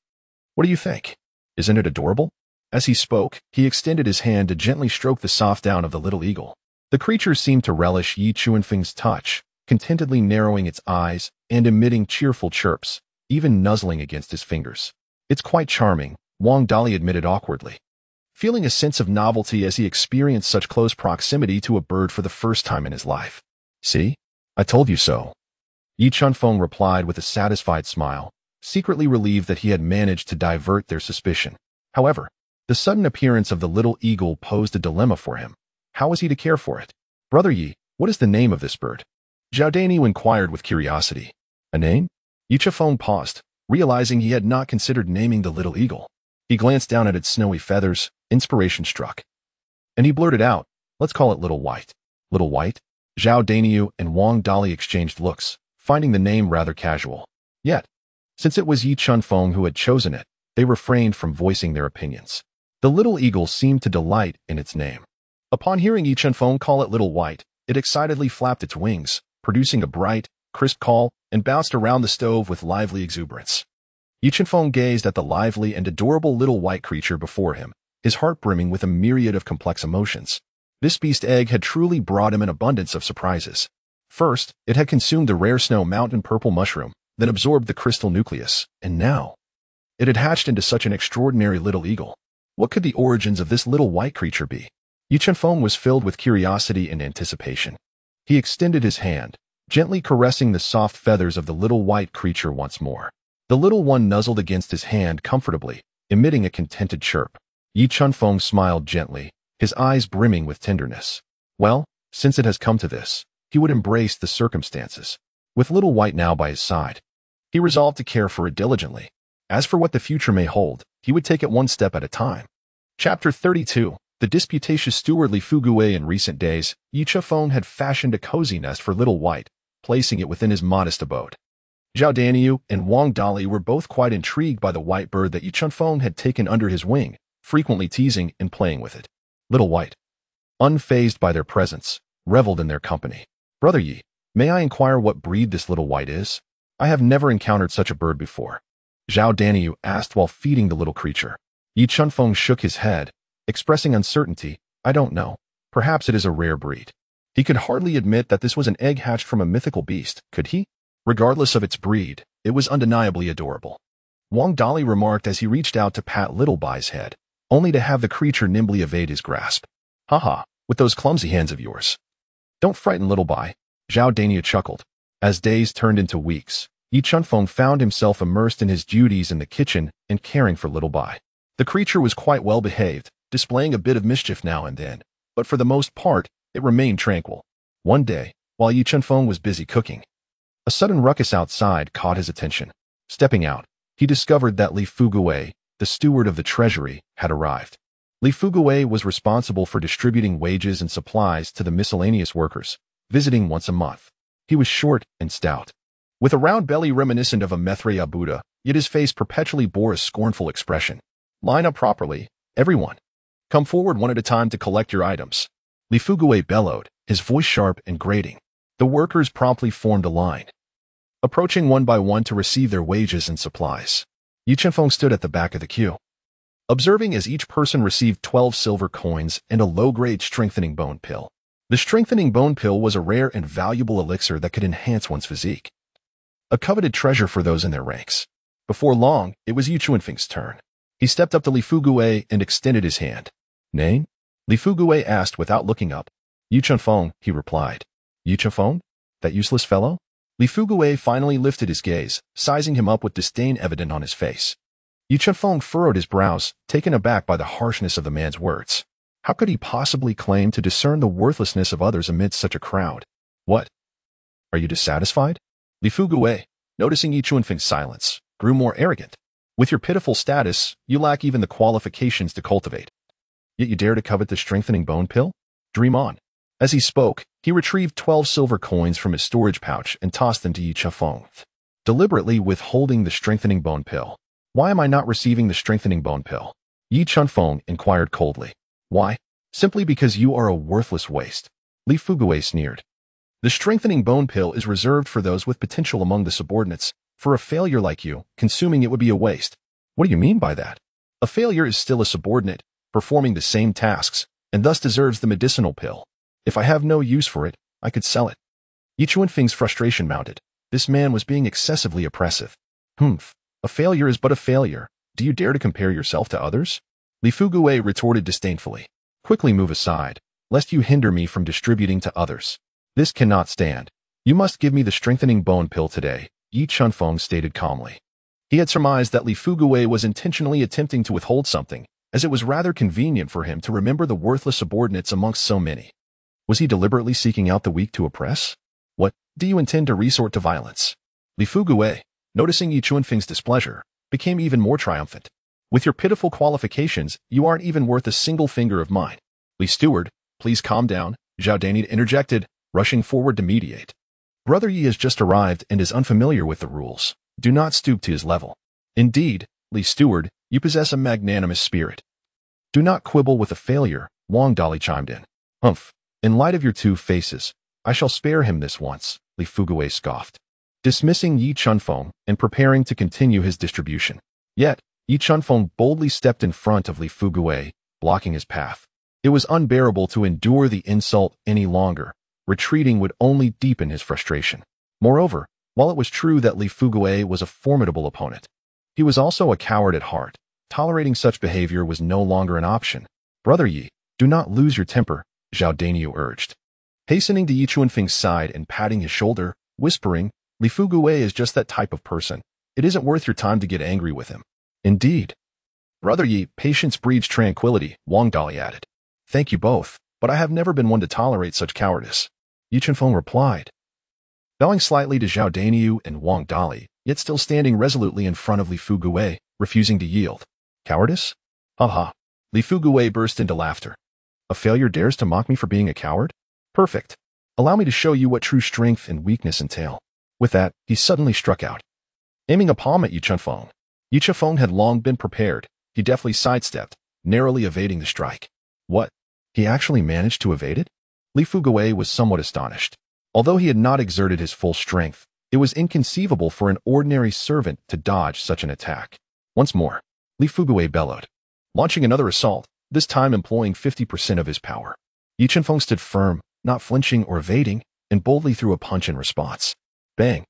"What do you think? Isn't it adorable?" As he spoke, he extended his hand to gently stroke the soft down of the little eagle. The creature seemed to relish Yi Chuanfeng's touch, contentedly narrowing its eyes and emitting cheerful chirps, even nuzzling against his fingers. "It's quite charming," Wang Dali admitted awkwardly, feeling a sense of novelty as he experienced such close proximity to a bird for the first time in his life. "See? I told you so," Yi Chunfeng replied with a satisfied smile, secretly relieved that he had managed to divert their suspicion. However, the sudden appearance of the little eagle posed a dilemma for him. How was he to care for it? "Brother Yi, what is the name of this bird?" Zhao Daniu inquired with curiosity. "A name?" Yi Chunfeng paused, realizing he had not considered naming the little eagle. He glanced down at its snowy feathers, inspiration struck, and he blurted out, "Let's call it Little White." "Little White?" Zhao Daniu and Wang Dali exchanged looks, finding the name rather casual. Yet, since it was Yi Chunfeng who had chosen it, they refrained from voicing their opinions. The little eagle seemed to delight in its name. Upon hearing Yi Chunfeng call it Little White, it excitedly flapped its wings, producing a bright, crisp call, and bounced around the stove with lively exuberance. Yi Chunfeng gazed at the lively and adorable little white creature before him, his heart brimming with a myriad of complex emotions. This beast egg had truly brought him an abundance of surprises. First, it had consumed the rare snow mountain purple mushroom, then absorbed the crystal nucleus, and now it had hatched into such an extraordinary little eagle. What could the origins of this little white creature be? Yi Chunfeng was filled with curiosity and anticipation. He extended his hand, gently caressing the soft feathers of the little white creature once more. The little one nuzzled against his hand comfortably, emitting a contented chirp. Yi Chunfeng smiled gently, his eyes brimming with tenderness. Well, since it has come to this, he would embrace the circumstances. With Little White now by his side, he resolved to care for it diligently. As for what the future may hold, he would take it one step at a time. Chapter 32. The disputatious steward Li Fugui. In recent days, Yi Chufeng had fashioned a cozy nest for Little White, placing it within his modest abode. Zhao Daniu and Wang Dali were both quite intrigued by the white bird that Yi Chufeng had taken under his wing, frequently teasing and playing with it. Little White, unfazed by their presence, reveled in their company. Brother Yi, may I inquire what breed this Little White is? I have never encountered such a bird before. Zhao Daniu asked while feeding the little creature. Yi Chufeng shook his head, expressing uncertainty. I don't know. Perhaps it is a rare breed. He could hardly admit that this was an egg hatched from a mythical beast, could he? Regardless of its breed, it was undeniably adorable. Wang Dali remarked as he reached out to pat Little Bai's head, only to have the creature nimbly evade his grasp. Haha, with those clumsy hands of yours. Don't frighten Little Bai, Zhao Daniu chuckled. As days turned into weeks, Yi Chufeng found himself immersed in his duties in the kitchen and caring for Little Bai. The creature was quite well behaved, displaying a bit of mischief now and then, but for the most part, it remained tranquil. One day, while Yi Chufeng was busy cooking, a sudden ruckus outside caught his attention. Stepping out, he discovered that Li Fugui, the steward of the treasury, had arrived. Li Fugui was responsible for distributing wages and supplies to the miscellaneous workers, visiting once a month. He was short and stout, with a round belly reminiscent of a Maitreya Buddha, yet his face perpetually bore a scornful expression. Line up properly, everyone. Come forward one at a time to collect your items. Li Fugui bellowed, his voice sharp and grating. The workers promptly formed a line, approaching one by one to receive their wages and supplies. Yi Chufeng stood at the back of the queue, observing as each person received 12 silver coins and a low-grade strengthening bone pill. The strengthening bone pill was a rare and valuable elixir that could enhance one's physique, a coveted treasure for those in their ranks. Before long, it was Yi Chufeng's turn. He stepped up to Li Fugui and extended his hand. Name? Li Fugui asked without looking up. Yi Chufeng, he replied. Yi Chufeng? That useless fellow? Li Fugui finally lifted his gaze, sizing him up with disdain evident on his face. Yi Chufeng furrowed his brows, taken aback by the harshness of the man's words. How could he possibly claim to discern the worthlessness of others amidst such a crowd? What? Are you dissatisfied? Li Fugui, noticing Yi Chufeng's silence, grew more arrogant. With your pitiful status, you lack even the qualifications to cultivate. Yet you dare to covet the strengthening bone pill? Dream on. As he spoke, he retrieved 12 silver coins from his storage pouch and tossed them to Yi Chufeng, deliberately withholding the strengthening bone pill. Why am I not receiving the strengthening bone pill? Yi Chufeng inquired coldly. Why? Simply because you are a worthless waste. Li Fugui sneered. The strengthening bone pill is reserved for those with potential among the subordinates. For a failure like you, consuming it would be a waste. What do you mean by that? A failure is still a subordinate, performing the same tasks, and thus deserves the medicinal pill. If I have no use for it, I could sell it. Yi Chufeng's frustration mounted. This man was being excessively oppressive. A failure is but a failure. Do you dare to compare yourself to others? Li Fugui retorted disdainfully. Quickly move aside, lest you hinder me from distributing to others. This cannot stand. You must give me the strengthening bone pill today, Yi Chufeng stated calmly. He had surmised that Li Fugui was intentionally attempting to withhold something, as it was rather convenient for him to remember the worthless subordinates amongst so many. Was he deliberately seeking out the weak to oppress? What, do you intend to resort to violence? Li Fugui, noticing Yi Chufeng's displeasure, became even more triumphant. With your pitiful qualifications, you aren't even worth a single finger of mine. Li Steward, please calm down, Zhao Daniu interjected, rushing forward to mediate. Brother Yi has just arrived and is unfamiliar with the rules. Do not stoop to his level. Indeed, Li Steward, you possess a magnanimous spirit. Do not quibble with a failure, Wang Dali chimed in. In light of your two faces, I shall spare him this once, Li Fugui scoffed, dismissing Yi Chufeng and preparing to continue his distribution. Yet, Yi Chufeng boldly stepped in front of Li Fugui, blocking his path. It was unbearable to endure the insult any longer. Retreating would only deepen his frustration. Moreover, while it was true that Li Fugui was a formidable opponent, he was also a coward at heart. Tolerating such behavior was no longer an option. Brother Yi, do not lose your temper, Zhao Daniu urged. Hastening to Yi Chufeng's side and patting his shoulder, whispering, Li Fugui is just that type of person. It isn't worth your time to get angry with him. Indeed. Brother Yi, patience breeds tranquility, Wang Dali added. Thank you both, but I have never been one to tolerate such cowardice. Yi Chufeng replied, bowing slightly to Zhao Daniu and Wang Dali, yet still standing resolutely in front of Li Fugui, refusing to yield. Cowardice? Li Li Fugui burst into laughter. A failure dares to mock me for being a coward? Perfect. Allow me to show you what true strength and weakness entail. With that, he suddenly struck out, aiming a palm at Yu Chunfeng. Yu Chunfeng had long been prepared. He deftly sidestepped, narrowly evading the strike. What? He actually managed to evade it? Li Fugui was somewhat astonished. Although he had not exerted his full strength, it was inconceivable for an ordinary servant to dodge such an attack. Once more, Li Fugui bellowed, launching another assault, this time employing 50% of his power. Yu Chunfeng stood firm, not flinching or evading, and boldly threw a punch in response. Bang!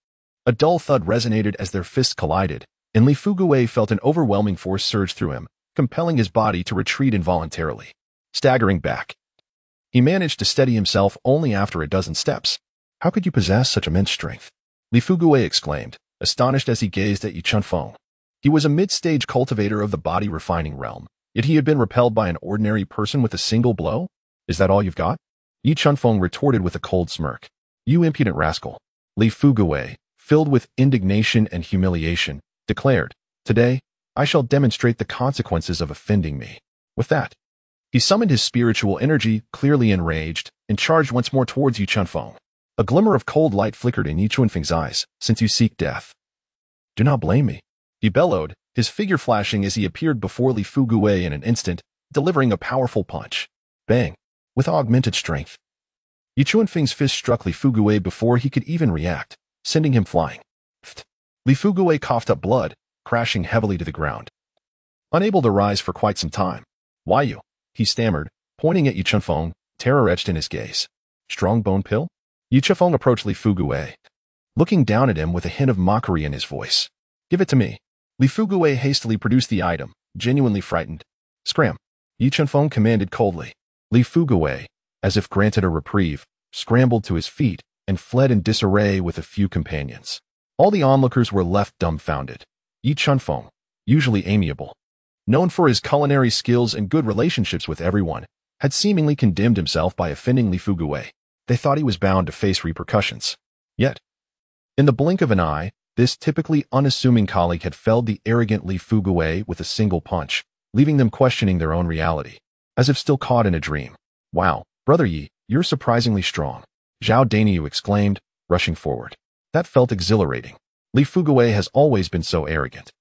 A dull thud resonated as their fists collided, and Li Fugui felt an overwhelming force surge through him, compelling his body to retreat involuntarily. Staggering back, he managed to steady himself only after a dozen steps. How could you possess such immense strength? Li Fugui exclaimed, astonished as he gazed at Yu Chunfeng. He was a mid-stage cultivator of the body-refining realm, yet he had been repelled by an ordinary person with a single blow? Is that all you've got? Yu Chunfeng retorted with a cold smirk. You impudent rascal. Li Fugui, filled with indignation and humiliation, declared, Today, I shall demonstrate the consequences of offending me. With that, he summoned his spiritual energy, clearly enraged, and charged once more towards Yu Chunfeng. A glimmer of cold light flickered in Yu Chunfeng's eyes, since you seek death. Do not blame me, he bellowed, his figure flashing as he appeared before Li Fugui in an instant, delivering a powerful punch. Bang! With augmented strength. Yu Chunfeng's fist struck Li Fugui before he could even react, sending him flying. Li Fugui coughed up blood, crashing heavily to the ground. Unable to rise for quite some time. Why you? He stammered, pointing at Yu Chunfeng, terror etched in his gaze. Strong bone pill? Yu Chunfeng approached Li Fugui, looking down at him with a hint of mockery in his voice. Give it to me. Li Fugui hastily produced the item, genuinely frightened. Scram! Yu Chunfeng commanded coldly. Li Fugui, as if granted a reprieve, scrambled to his feet and fled in disarray with a few companions. All the onlookers were left dumbfounded. Yu Chunfeng, usually amiable, known for his culinary skills and good relationships with everyone, had seemingly condemned himself by offending Li Fugui. They thought he was bound to face repercussions. Yet, in the blink of an eye, this typically unassuming colleague had felled the arrogant Li Fugui with a single punch, leaving them questioning their own reality, as if still caught in a dream. Wow, Brother Yi, you're surprisingly strong, Zhao Dainyu exclaimed, rushing forward. That felt exhilarating. Li Fugui has always been so arrogant.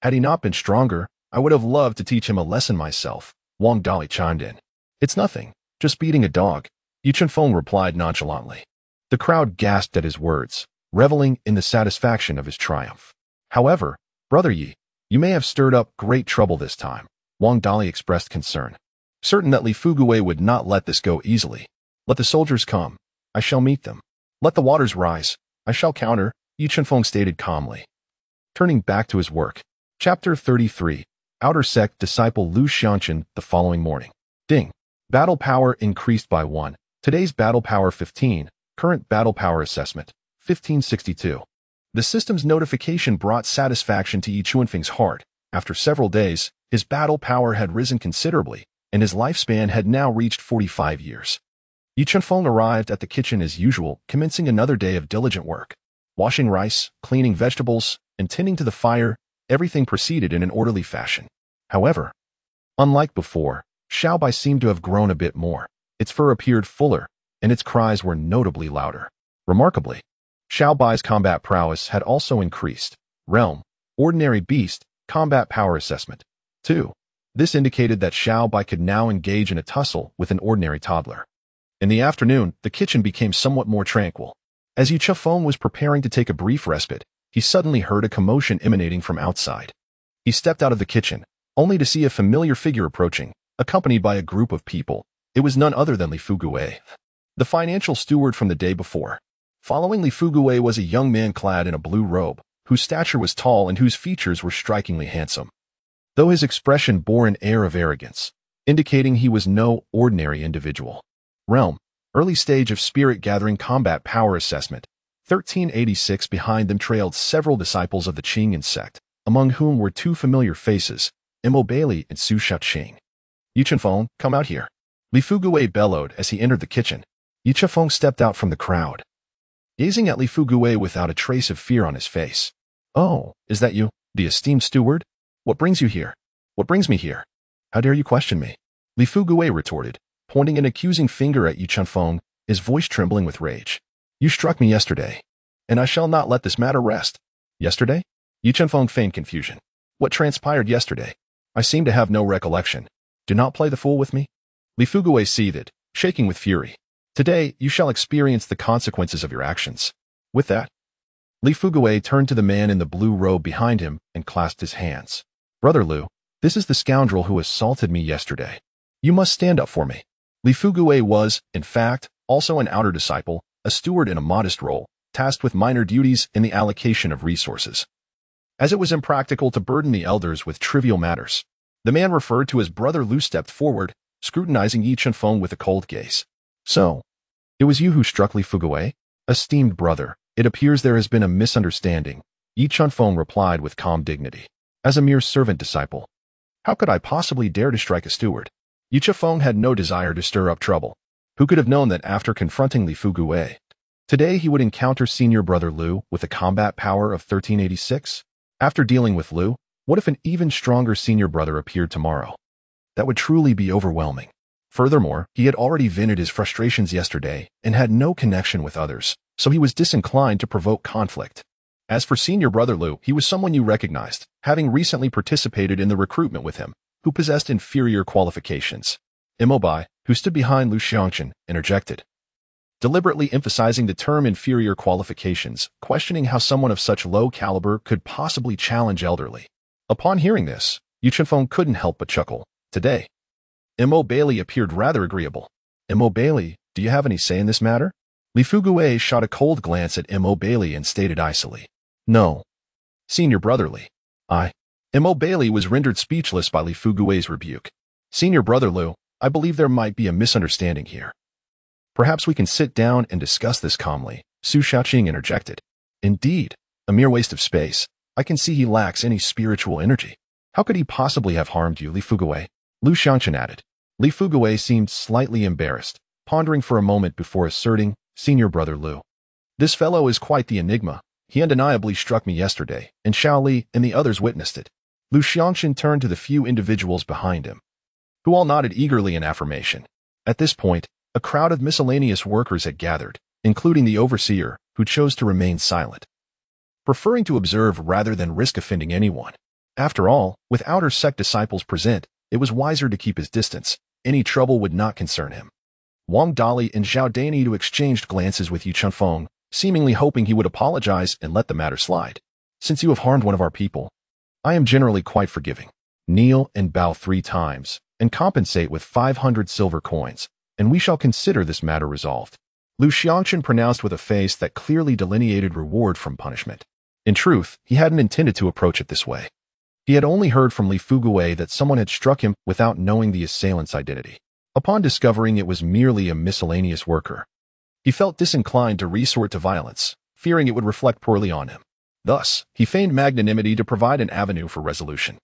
Had he not been stronger, I would have loved to teach him a lesson myself, Wang Dali chimed in. It's nothing, just beating a dog, Yu Chunfeng replied nonchalantly. The crowd gasped at his words, reveling in the satisfaction of his triumph. However, Brother Yi, you may have stirred up great trouble this time, Wang Dali expressed concern. Certain that Li Fugui would not let this go easily. Let the soldiers come, I shall meet them. Let the waters rise, I shall counter, Yu Chunfeng stated calmly. Turning back to his work. Chapter 33, Outer Sect Disciple Lu Xianchen the following morning. Ding. Battle power increased by 1. Today's battle power 15. Current battle power assessment, 1562. The system's notification brought satisfaction to Yu Chunfeng's heart. After several days, his battle power had risen considerably, and his lifespan had now reached 45 years. Yu Chunfeng arrived at the kitchen as usual, commencing another day of diligent work. Washing rice, cleaning vegetables, and tending to the fire, everything proceeded in an orderly fashion. However, unlike before, Xiaobai seemed to have grown a bit more. Its fur appeared fuller, and its cries were notably louder. Remarkably, Xiaobai's combat prowess had also increased. Realm, Ordinary Beast, Combat Power Assessment. 2. This indicated that Xiaobai could now engage in a tussle with an ordinary toddler. In the afternoon, the kitchen became somewhat more tranquil. As Yu Chunfeng was preparing to take a brief respite, he suddenly heard a commotion emanating from outside. He stepped out of the kitchen, only to see a familiar figure approaching, accompanied by a group of people. It was none other than Li Fugui, the financial steward from the day before. Following Li Fugui was a young man clad in a blue robe, whose stature was tall and whose features were strikingly handsome, though his expression bore an air of arrogance, indicating he was no ordinary individual. Realm, Early Stage of Spirit Gathering Combat Power Assessment, 1386. Behind them trailed several disciples of the Qingyan sect, among whom were 2 familiar faces, Imo Bailey and Su Shaoqing. Yu Chunfeng, come out here. Li Fugui bellowed as he entered the kitchen. Yu Chunfeng stepped out from the crowd, gazing at Li Fugui without a trace of fear on his face. Oh, is that you, the esteemed steward? What brings you here? What brings me here? How dare you question me? Li Fugui retorted, pointing an accusing finger at Yu Chunfeng, his voice trembling with rage. You struck me yesterday, and I shall not let this matter rest. Yesterday? Yu Chunfeng feigned confusion. What transpired yesterday? I seem to have no recollection. Do not play the fool with me. Li Fugui seethed, shaking with fury. Today, you shall experience the consequences of your actions. With that, Li Fugui turned to the man in the blue robe behind him and clasped his hands. Brother Lu, this is the scoundrel who assaulted me yesterday. You must stand up for me. Li Fugui was, in fact, also an outer disciple, a steward in a modest role, tasked with minor duties in the allocation of resources. As it was impractical to burden the elders with trivial matters, the man referred to as Brother Lu stepped forward, scrutinizing Yi Chunfeng with a cold gaze. So, it was you who struck Li Fugui? Esteemed brother, it appears there has been a misunderstanding, Yi Chunfeng replied with calm dignity. As a mere servant disciple, how could I possibly dare to strike a steward? Yi Chunfeng had no desire to stir up trouble. Who could have known that after confronting Li Fugui, today he would encounter senior brother Lu with a combat power of 1386? After dealing with Lu, what if an even stronger senior brother appeared tomorrow? That would truly be overwhelming. Furthermore, he had already vented his frustrations yesterday and had no connection with others, so he was disinclined to provoke conflict. As for senior brother Lu, he was someone you recognized, having recently participated in the recruitment with him, who possessed inferior qualifications. Imobai, who stood behind Lu Xiangchen, interjected, deliberately emphasizing the term inferior qualifications, questioning how someone of such low caliber could possibly challenge elderly. Upon hearing this, Yu Chunfeng couldn't help but chuckle. Today, Imo Bailey appeared rather agreeable. Imo Bailey, do you have any say in this matter? Li Fugui shot a cold glance at Imo Bailey and stated icily, no. Senior brother Li. Imo Bailey was rendered speechless by Li Fugui's rebuke. Senior brother Lu, I believe there might be a misunderstanding here. Perhaps we can sit down and discuss this calmly, Su Shaoqing interjected. Indeed, a mere waste of space. I can see he lacks any spiritual energy. How could he possibly have harmed you, Li Fugui? Lu Xiangchen added. Li Fugui seemed slightly embarrassed, pondering for a moment before asserting, Senior brother Lu. This fellow is quite the enigma. He undeniably struck me yesterday, and Xiao Li and the others witnessed it. Lu Xiangchen turned to the few individuals behind him, who all nodded eagerly in affirmation. At this point, a crowd of miscellaneous workers had gathered, including the overseer, who chose to remain silent, preferring to observe rather than risk offending anyone. After all, with outer sect disciples present, it was wiser to keep his distance. Any trouble would not concern him. Wang Dali and Zhao Dainidu exchanged glances with Yu Chunfeng, seemingly hoping he would apologize and let the matter slide. Since you have harmed one of our people, I am generally quite forgiving. Kneel and bow 3 times, and compensate with 500 silver coins, and we shall consider this matter resolved. Lu Xiangchen pronounced with a face that clearly delineated reward from punishment. In truth, he hadn't intended to approach it this way. He had only heard from Li Fugui that someone had struck him without knowing the assailant's identity. Upon discovering it was merely a miscellaneous worker, he felt disinclined to resort to violence, fearing it would reflect poorly on him. Thus, he feigned magnanimity to provide an avenue for resolution.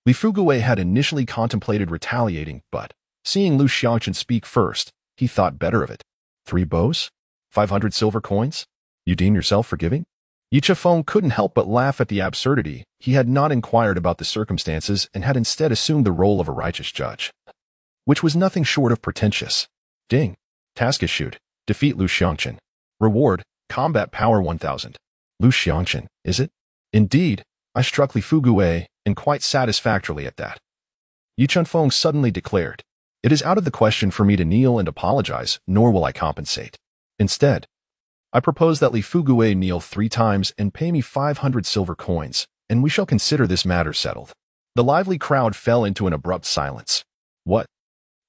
Li Fugui had initially contemplated retaliating, but, seeing Lu Xiangchen speak first, he thought better of it. 3 bows? 500 silver coins? You deem yourself forgiving? Yi Chunfeng couldn't help but laugh at the absurdity. He had not inquired about the circumstances and had instead assumed the role of a righteous judge, which was nothing short of pretentious. Ding. Task issued. Defeat Lu Xiangchen. Reward, combat power 1000. Lu Xiangchen, is it? Indeed, I struck Li Fugui, and quite satisfactorily at that. Yi Chunfeng suddenly declared, it is out of the question for me to kneel and apologize, nor will I compensate. Instead, I propose that Li Fugui kneel 3 times and pay me 500 silver coins, and we shall consider this matter settled. The lively crowd fell into an abrupt silence. What?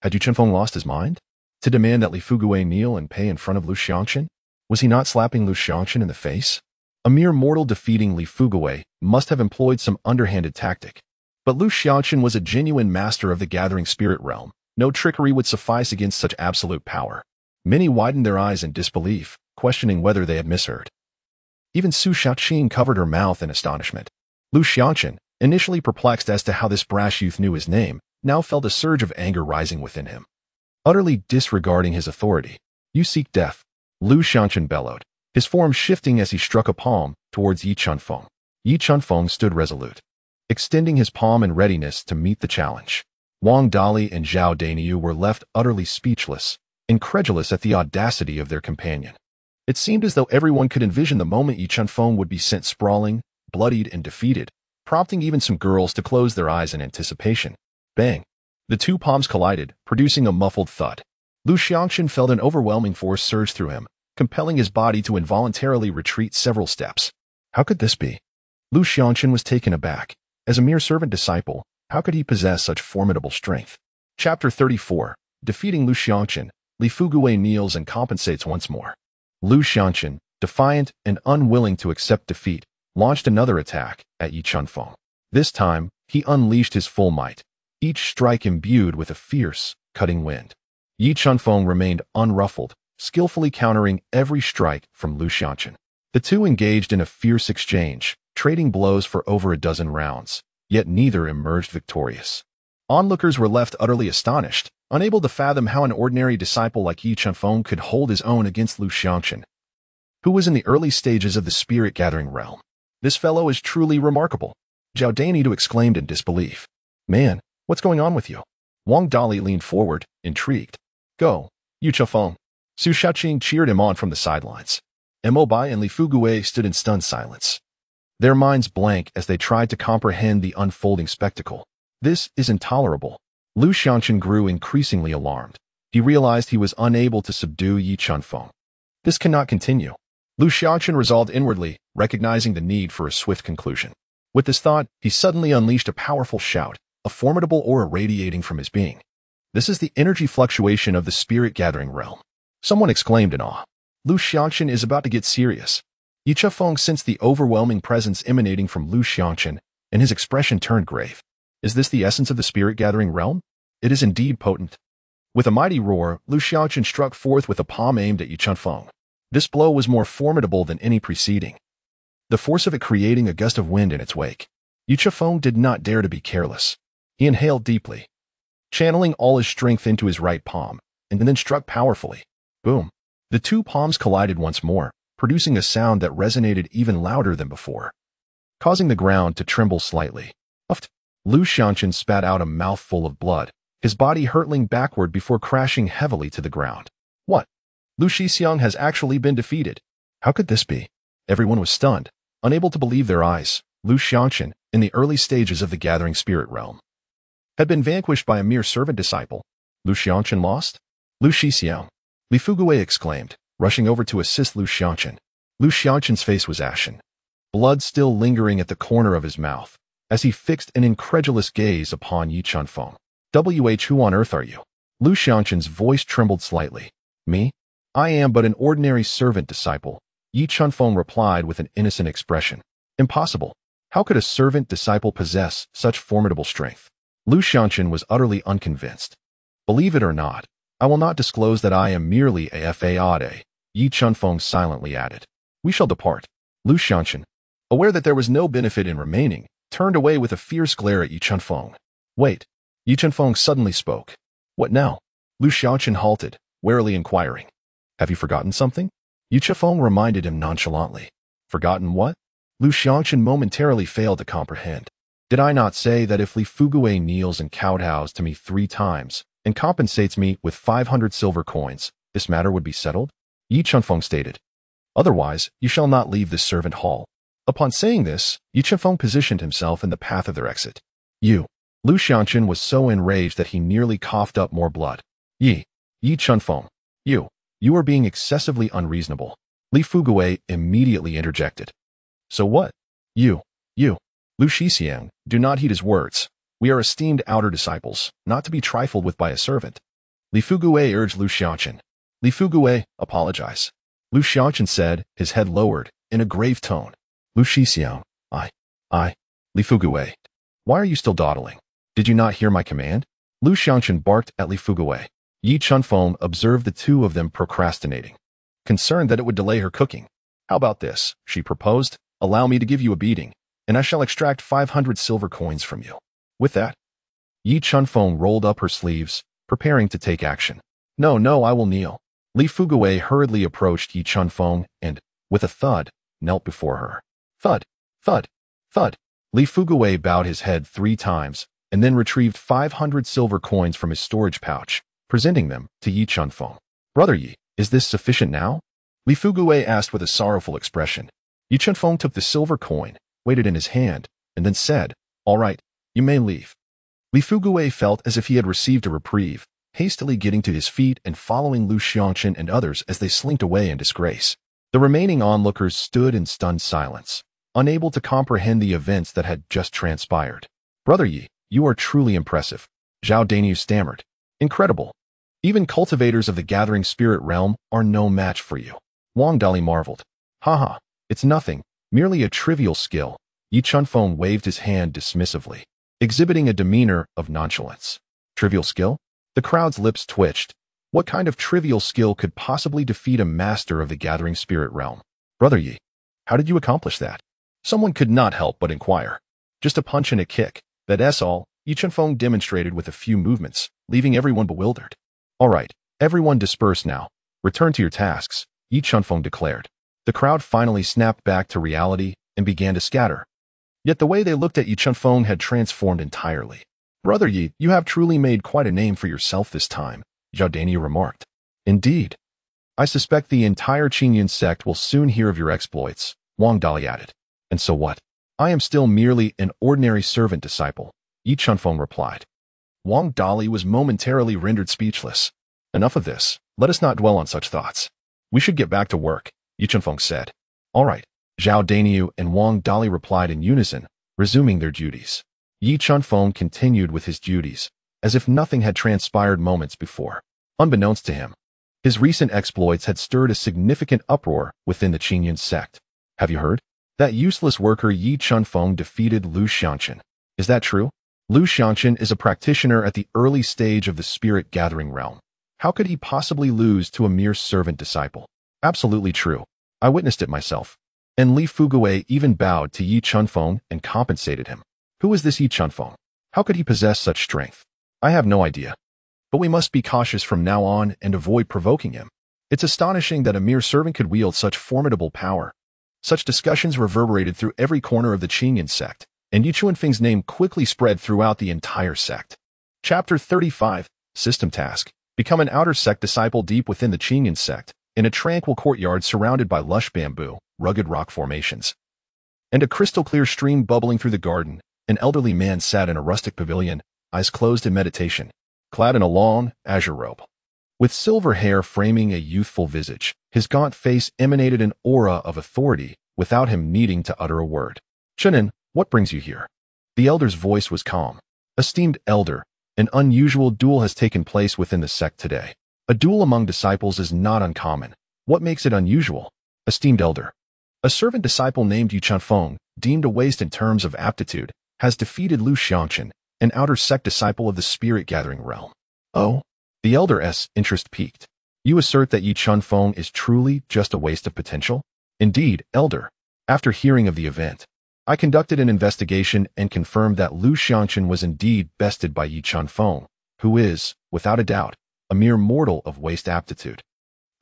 Had Yu Chunfeng lost his mind? To demand that Li Fugui kneel and pay in front of Lu Xiangchen? Was he not slapping Lu Xiangchen in the face? A mere mortal defeating Li Fugui must have employed some underhanded tactic. But Lu Xiangchen was a genuine master of the gathering spirit realm. No trickery would suffice against such absolute power. Many widened their eyes in disbelief, questioning whether they had misheard. Even Su Shaoqing covered her mouth in astonishment. Lu Xiangchen, initially perplexed as to how this brash youth knew his name, now felt a surge of anger rising within him. Utterly disregarding his authority, you seek death, Lu Xiangchen bellowed, his form shifting as he struck a palm towards Yi Chunfeng. Yi Chunfeng stood resolute, extending his palm in readiness to meet the challenge. Wang Dali and Zhao Dainiu were left utterly speechless, incredulous at the audacity of their companion. It seemed as though everyone could envision the moment Yi Chunfeng would be sent sprawling, bloodied, and defeated, prompting even some girls to close their eyes in anticipation. Bang! The two palms collided, producing a muffled thud. Lu Xiangxin felt an overwhelming force surge through him, compelling his body to involuntarily retreat several steps. How could this be? Lu Xiangxin was taken aback. As a mere servant disciple, how could he possess such formidable strength? Chapter 34. Defeating Lu Xiangxin, Li Fugui kneels and compensates once more. Lu Xiangxin, defiant and unwilling to accept defeat, launched another attack at Yi Chunfeng. This time, he unleashed his full might, each strike imbued with a fierce, cutting wind. Yi Chunfeng remained unruffled, skillfully countering every strike from Lu Xiangxin. The two engaged in a fierce exchange, trading blows for over a dozen rounds, yet neither emerged victorious. Onlookers were left utterly astonished, unable to fathom how an ordinary disciple like Yi Chunfeng could hold his own against Lu Xiangxin, who was in the early stages of the spirit-gathering realm. This fellow is truly remarkable, Zhao Dainiu exclaimed in disbelief. Man, what's going on with you? Wang Dali leaned forward, intrigued. Go, Yi Chunfeng. Su Shaoqing cheered him on from the sidelines. Mo Bai and Li Fugui stood in stunned silence, their minds blank as they tried to comprehend the unfolding spectacle. This is intolerable. Lu Xiangxin grew increasingly alarmed. He realized he was unable to subdue Yi Chunfeng. This cannot continue. Lu Xiangxin resolved inwardly, recognizing the need for a swift conclusion. With this thought, he suddenly unleashed a powerful shout, a formidable aura radiating from his being. This is the energy fluctuation of the spirit-gathering realm. Someone exclaimed in awe. Lu Xiangxin is about to get serious. Yi Chunfeng sensed the overwhelming presence emanating from Lu Xiangxin, and his expression turned grave. Is this the essence of the spirit-gathering realm? It is indeed potent. With a mighty roar, Lu Xiangxin struck forth with a palm aimed at Yi Chunfeng. This blow was more formidable than any preceding, the force of it creating a gust of wind in its wake. Yi Chunfeng did not dare to be careless. He inhaled deeply, channeling all his strength into his right palm, and then struck powerfully. Boom! The two palms collided once more, producing a sound that resonated even louder than before, causing the ground to tremble slightly. Uft! Lu Xiangxin spat out a mouthful of blood, his body hurtling backward before crashing heavily to the ground. What? Lu Shixiang has actually been defeated. How could this be? Everyone was stunned, unable to believe their eyes. Lu Xiangxin, in the early stages of the gathering spirit realm, had been vanquished by a mere servant disciple. Lu Xiangxin lost? Lu Shixiang, Li Fugui exclaimed, rushing over to assist Lu Xiangxin. Lu Xiangxin's face was ashen, blood still lingering at the corner of his mouth, as he fixed an incredulous gaze upon Yi Chunfeng. Who on earth are you? Lu Xiangxin's voice trembled slightly. Me? I am but an ordinary servant disciple, Yi Chunfeng replied with an innocent expression. Impossible. How could a servant disciple possess such formidable strength? Lu Xiangxin was utterly unconvinced. Believe it or not, I will not disclose that I am merely a Fade, Yi Chunfeng silently added. We shall depart. Lu Xiangxin, aware that there was no benefit in remaining, turned away with a fierce glare at Yi Chunfeng. Wait. Yi Chunfeng suddenly spoke. What now? Lu Xiangxin halted, warily inquiring. Have you forgotten something? Yi Chunfeng reminded him nonchalantly. Forgotten what? Lu Xiangxin momentarily failed to comprehend. Did I not say that if Li Fugui kneels and kowtows to me 3 times, and compensates me with 500 silver coins, this matter would be settled? Yi Chunfeng stated. Otherwise, you shall not leave this servant hall. Upon saying this, Yi Chunfeng positioned himself in the path of their exit. Lu Xiangxin was so enraged that he nearly coughed up more blood. Yi Chunfeng, you are being excessively unreasonable. Li Fugui immediately interjected. So what? Lu Shixiang, do not heed his words. We are esteemed outer disciples, not to be trifled with by a servant. Li Fugui urged Lu Xiangxin. Li Fugui, apologize. Lu Xiangxin said, his head lowered, in a grave tone. Lu Shixiang, Li Fugui. Why are you still dawdling? Did you not hear my command? Lu Xiangxin barked at Li Fugui. Yi Chunfeng observed the two of them procrastinating, concerned that it would delay her cooking. How about this, she proposed. Allow me to give you a beating, and I shall extract 500 silver coins from you. With that, Yi Chunfeng rolled up her sleeves, preparing to take action. No, I will kneel. Li Fugui hurriedly approached Yi Chunfeng and, with a thud, knelt before her. Thud, thud, thud. Li Fugui bowed his head 3 times, and then retrieved 500 silver coins from his storage pouch, presenting them to Yi Chunfeng. "Brother Yi, is this sufficient now?" Li Fugui asked with a sorrowful expression. Yi Chunfeng took the silver coin, weighed it in his hand, and then said, "All right, you may leave." Li Fugui felt as if he had received a reprieve, hastily getting to his feet and following Lu Xiangqun and others as they slinked away in disgrace. The remaining onlookers stood in stunned silence, unable to comprehend the events that had just transpired. "Brother Yi, you are truly impressive," Zhao Daniu stammered. "Incredible. Even cultivators of the gathering spirit realm are no match for you." Wang Dali marveled. "Haha, it's nothing, merely a trivial skill." Yi Chunfeng waved his hand dismissively, exhibiting a demeanor of nonchalance. "Trivial skill?" The crowd's lips twitched. What kind of trivial skill could possibly defeat a master of the gathering spirit realm? "Brother Yi, how did you accomplish that?" Someone could not help but inquire. "Just a punch and a kick. That's all," Yi Chunfeng demonstrated with a few movements, leaving everyone bewildered. "All right, everyone disperse now. Return to your tasks," Yi Chunfeng declared. The crowd finally snapped back to reality and began to scatter. Yet the way they looked at Yi Chunfeng had transformed entirely. "Brother Yi, you have truly made quite a name for yourself this time," Zhao Daniu remarked. "Indeed. I suspect the entire Qingyun sect will soon hear of your exploits," Wang Dali added. "And so what? I am still merely an ordinary servant disciple," Yi Chunfeng replied. Wang Dali was momentarily rendered speechless. "Enough of this. Let us not dwell on such thoughts. We should get back to work," Yi Chunfeng said. "All right," Zhao Daniu and Wang Dali replied in unison, resuming their duties. Yi Chunfeng continued with his duties, as if nothing had transpired moments before. Unbeknownst to him, his recent exploits had stirred a significant uproar within the Qingyun sect. "Have you heard? That useless worker Yi Chunfeng defeated Lu Xiangqun. Is that true? Lu Xiangqun is a practitioner at the early stage of the spirit gathering realm. How could he possibly lose to a mere servant disciple?" "Absolutely true. I witnessed it myself." And Li Fugui even bowed to Yi Chunfeng and compensated him. "Who is this Yi Chunfeng? How could he possess such strength? I have no idea. But we must be cautious from now on and avoid provoking him. It's astonishing that a mere servant could wield such formidable power." Such discussions reverberated through every corner of the Qingyun sect, and Yi Chunfeng's name quickly spread throughout the entire sect. Chapter 35, System Task. Become an outer sect disciple deep within the Qingyun sect, in a tranquil courtyard surrounded by lush bamboo, rugged rock formations, and a crystal-clear stream bubbling through the garden. An elderly man sat in a rustic pavilion, eyes closed in meditation, clad in a long, azure robe. With silver hair framing a youthful visage, his gaunt face emanated an aura of authority without him needing to utter a word. "Chenin, what brings you here?" The elder's voice was calm. "Esteemed elder, an unusual duel has taken place within the sect today. A duel among disciples is not uncommon. What makes it unusual?" "Esteemed elder, a servant disciple named Yi Chunfeng, deemed a waste in terms of aptitude, has defeated Lu Xiangqun, an outer sect disciple of the spirit gathering realm." "Oh?" The elder's interest piqued. "You assert that Yi Chunfeng is truly just a waste of potential?" "Indeed, elder. After hearing of the event, I conducted an investigation and confirmed that Lu Xiangqun was indeed bested by Yi Chunfeng, who is, without a doubt, a mere mortal of waste aptitude.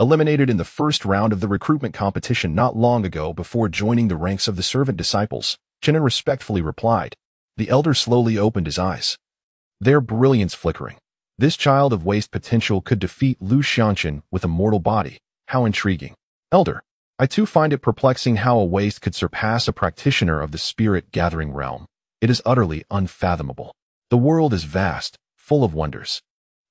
Eliminated in the first round of the recruitment competition not long ago before joining the ranks of the servant disciples," Chenin respectfully replied. The elder slowly opened his eyes, their brilliance flickering. This child of waste potential could defeat Lu Xiangqun with a mortal body. How intriguing. "Elder, I too find it perplexing how a waste could surpass a practitioner of the spirit gathering realm. It is utterly unfathomable. The world is vast, full of wonders.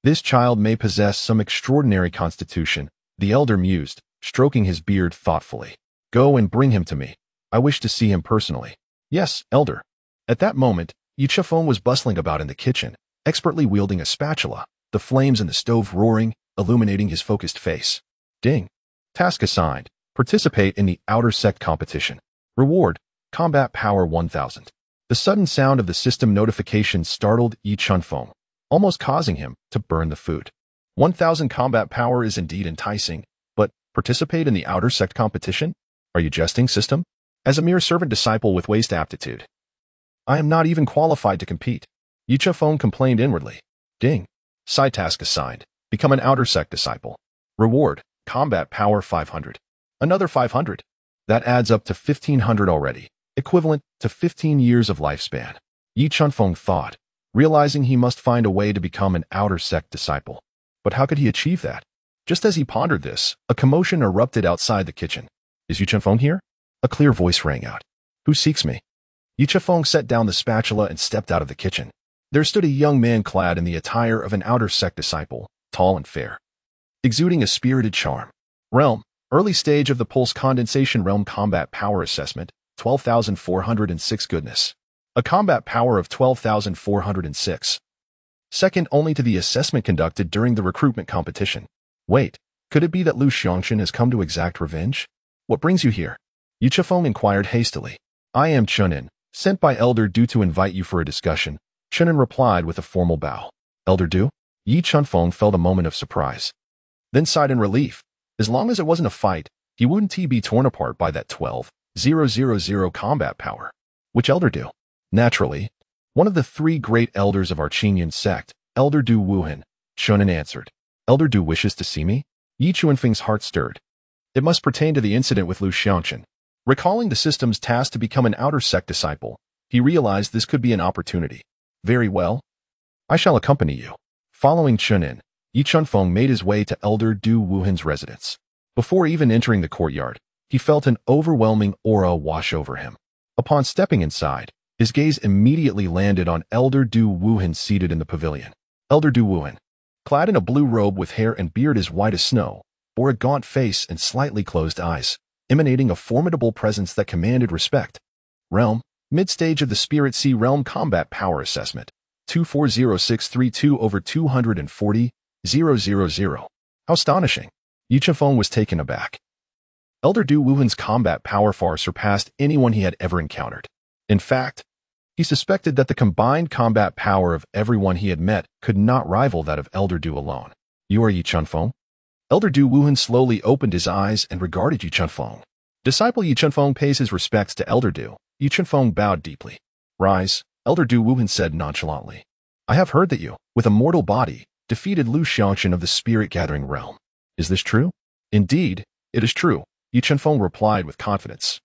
This child may possess some extraordinary constitution," the elder mused, stroking his beard thoughtfully. "Go and bring him to me. I wish to see him personally." "Yes, elder." At that moment, Yi Chunfeng was bustling about in the kitchen, expertly wielding a spatula, the flames in the stove roaring, illuminating his focused face. Ding. Task assigned. Participate in the outer sect competition. Reward, combat power 1000. The sudden sound of the system notification startled Yi Chunfeng, almost causing him to burn the food. 1000 combat power is indeed enticing, but participate in the outer sect competition? Are you jesting, system? As a mere servant disciple with waste aptitude, I am not even qualified to compete. Yi Chunfeng complained inwardly. Ding. Side task assigned. Become an outer sect disciple. Reward, combat power 500. Another 500. That adds up to 1500 already, equivalent to 15 years of lifespan. Yi Chunfeng thought, realizing he must find a way to become an outer sect disciple. But how could he achieve that? Just as he pondered this, a commotion erupted outside the kitchen. Is Yu Chenfeng here? A clear voice rang out. Who seeks me? Yu Chenfeng set down the spatula and stepped out of the kitchen. There stood a young man clad in the attire of an outer sect disciple, tall and fair, exuding a spirited charm. Realm, early stage of the Pulse Condensation Realm Combat Power Assessment, 12,406 goodness. A combat power of 12,406. Second only to the assessment conducted during the recruitment competition. Wait, could it be that Lu Xiangshan has come to exact revenge? What brings you here? Yu Chenfeng inquired hastily. I am Chunin, sent by Elder Du to invite you for a discussion. Chunin replied with a formal bow. Elder Du? Yi Chenfeng felt a moment of surprise, then sighed in relief. As long as it wasn't a fight, he wouldn't be torn apart by that 12,000 combat power. Which Elder Du? Naturally, one of the three great elders of our Qingyun sect, Elder Du Wuhan, Chunin answered. Elder Du wishes to see me? Yi Chuanfeng's heart stirred. It must pertain to the incident with Lu Xiangshan. Recalling the system's task to become an outer sect disciple, he realized this could be an opportunity. Very well. I shall accompany you. Following Chunin, Yi Chenfeng made his way to Elder Du Wuhan's residence. Before even entering the courtyard, he felt an overwhelming aura wash over him. Upon stepping inside, his gaze immediately landed on Elder Du Wuhan seated in the pavilion. Elder Du Wuhan, clad in a blue robe with hair and beard as white as snow, bore a gaunt face and slightly closed eyes, emanating a formidable presence that commanded respect. Realm, mid-stage of the Spirit Sea Realm Combat Power Assessment, 240632 over 240, 000. How astonishing. Yu Chenfeng was taken aback. Elder Du Wuhan's combat power far surpassed anyone he had ever encountered. In fact, he suspected that the combined combat power of everyone he had met could not rival that of Elder Du alone. You are Yi Chenfeng? Elder Du Wuhan slowly opened his eyes and regarded Yi Chenfeng. Disciple Yi Chenfeng pays his respects to Elder Du. Yi Chenfeng bowed deeply. Rise, Elder Du Wuhan said nonchalantly. I have heard that you, with a mortal body, defeated Lu Xiangshan of the Spirit-Gathering Realm. Is this true? Indeed, it is true, Yi Chenfeng replied with confidence.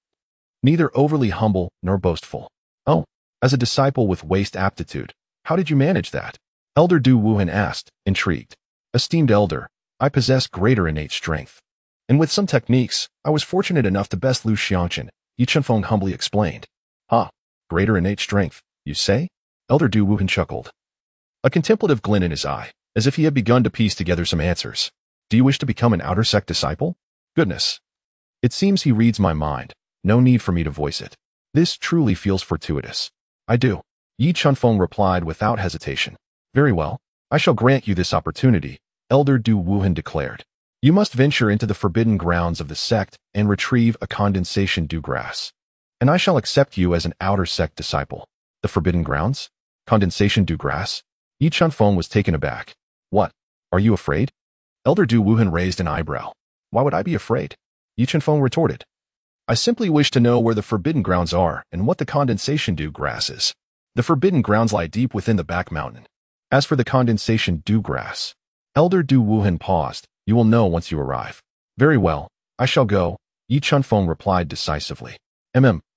Neither overly humble nor boastful. Oh, as a disciple with waste aptitude, how did you manage that? Elder Du Wuhan asked, intrigued. Esteemed Elder, I possess greater innate strength. And with some techniques, I was fortunate enough to best Lu Xiangshan, Yi Chenfeng humbly explained. Greater innate strength, you say? Elder Du Wuhan chuckled. A contemplative glint in his eye, as if he had begun to piece together some answers. Do you wish to become an outer sect disciple? Goodness. It seems he reads my mind. No need for me to voice it. This truly feels fortuitous. I do. Yi Chenfeng replied without hesitation. Very well. I shall grant you this opportunity, Elder Du Wuhan declared. You must venture into the forbidden grounds of the sect and retrieve a condensation dew grass. And I shall accept you as an outer sect disciple. The forbidden grounds? Condensation dew grass? Yi Chenfeng was taken aback. What? Are you afraid? Elder Du Wuhan raised an eyebrow. Why would I be afraid? Yi Chenfeng retorted. I simply wish to know where the forbidden grounds are and what the condensation dew grass is. The forbidden grounds lie deep within the back mountain. As for the condensation dew grass, Elder Du Wuhan paused. You will know once you arrive. Very well, I shall go, Yi Chenfeng replied decisively.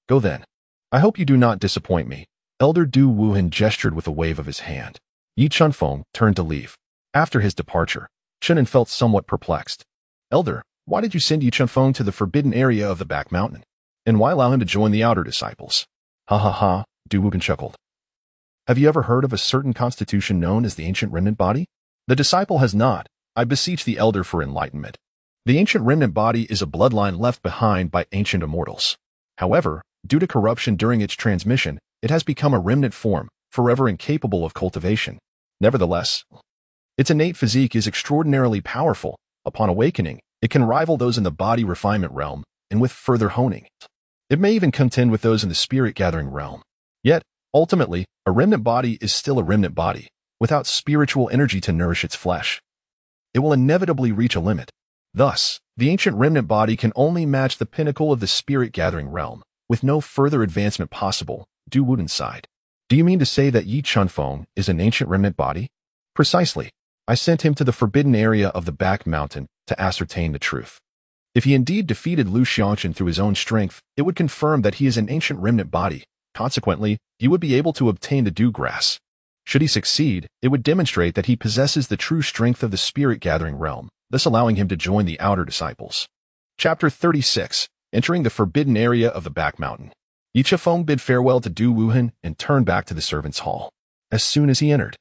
Go then. I hope you do not disappoint me. Elder Du Wuhan gestured with a wave of his hand. Yi Chenfeng turned to leave. After his departure, Chunin felt somewhat perplexed. Elder, why did you send Yi Chenfeng to the forbidden area of the back mountain? And why allow him to join the outer disciples? Ha ha ha, Du Wuhan chuckled. Have you ever heard of a certain constitution known as the Ancient Remnant Body? The disciple has not. I beseech the Elder for enlightenment. The Ancient Remnant Body is a bloodline left behind by ancient immortals. However, due to corruption during its transmission, it has become a remnant form, forever incapable of cultivation. Nevertheless, its innate physique is extraordinarily powerful. Upon awakening, it can rival those in the body refinement realm, and with further honing, it may even contend with those in the spirit-gathering realm. Yet, ultimately, a remnant body is still a remnant body, without spiritual energy to nourish its flesh. It will inevitably reach a limit. Thus, the ancient remnant body can only match the pinnacle of the spirit-gathering realm, with no further advancement possible, Du Wuhan sighed. Do you mean to say that Yi Chenfeng is an ancient remnant body? Precisely. I sent him to the forbidden area of the back mountain to ascertain the truth. If he indeed defeated Lu Xiangshan through his own strength, it would confirm that he is an ancient remnant body. Consequently, he would be able to obtain the dew grass. Should he succeed, it would demonstrate that he possesses the true strength of the spirit-gathering realm, thus allowing him to join the outer disciples. Chapter 36. Entering the forbidden area of the back mountain. Yi Chifeng bid farewell to Du Wuhan and turned back to the servants' hall. As soon as he entered,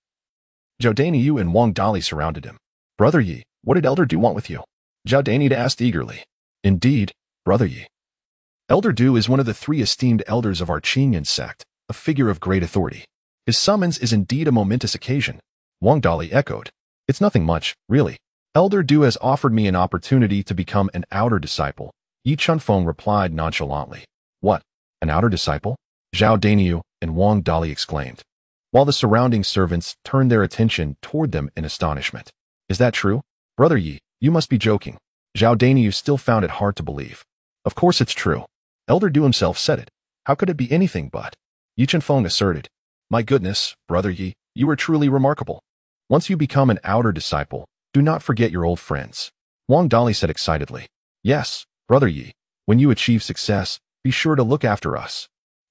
Zhao Daniyu and Wang Dali surrounded him. Brother Yi, what did Elder Du want with you? Zhao Daniyu asked eagerly. Indeed, Brother Yi. Elder Du is one of the 3 esteemed elders of our Qingyan sect, a figure of great authority. His summons is indeed a momentous occasion. Wang Dali echoed. It's nothing much, really. Elder Du has offered me an opportunity to become an outer disciple. Yi Chunfeng replied nonchalantly. What? An outer disciple? Zhao Daniyu and Wang Dali exclaimed, while the surrounding servants turned their attention toward them in astonishment. Is that true? Brother Yi, you must be joking. Zhao Daniyu still found it hard to believe. Of course it's true. Elder Du himself said it. How could it be anything but? Yi Chunfeng asserted. My goodness, Brother Yi, you are truly remarkable. Once you become an outer disciple, do not forget your old friends. Wang Dali said excitedly. Yes, Brother Yi, when you achieve success, be sure to look after us.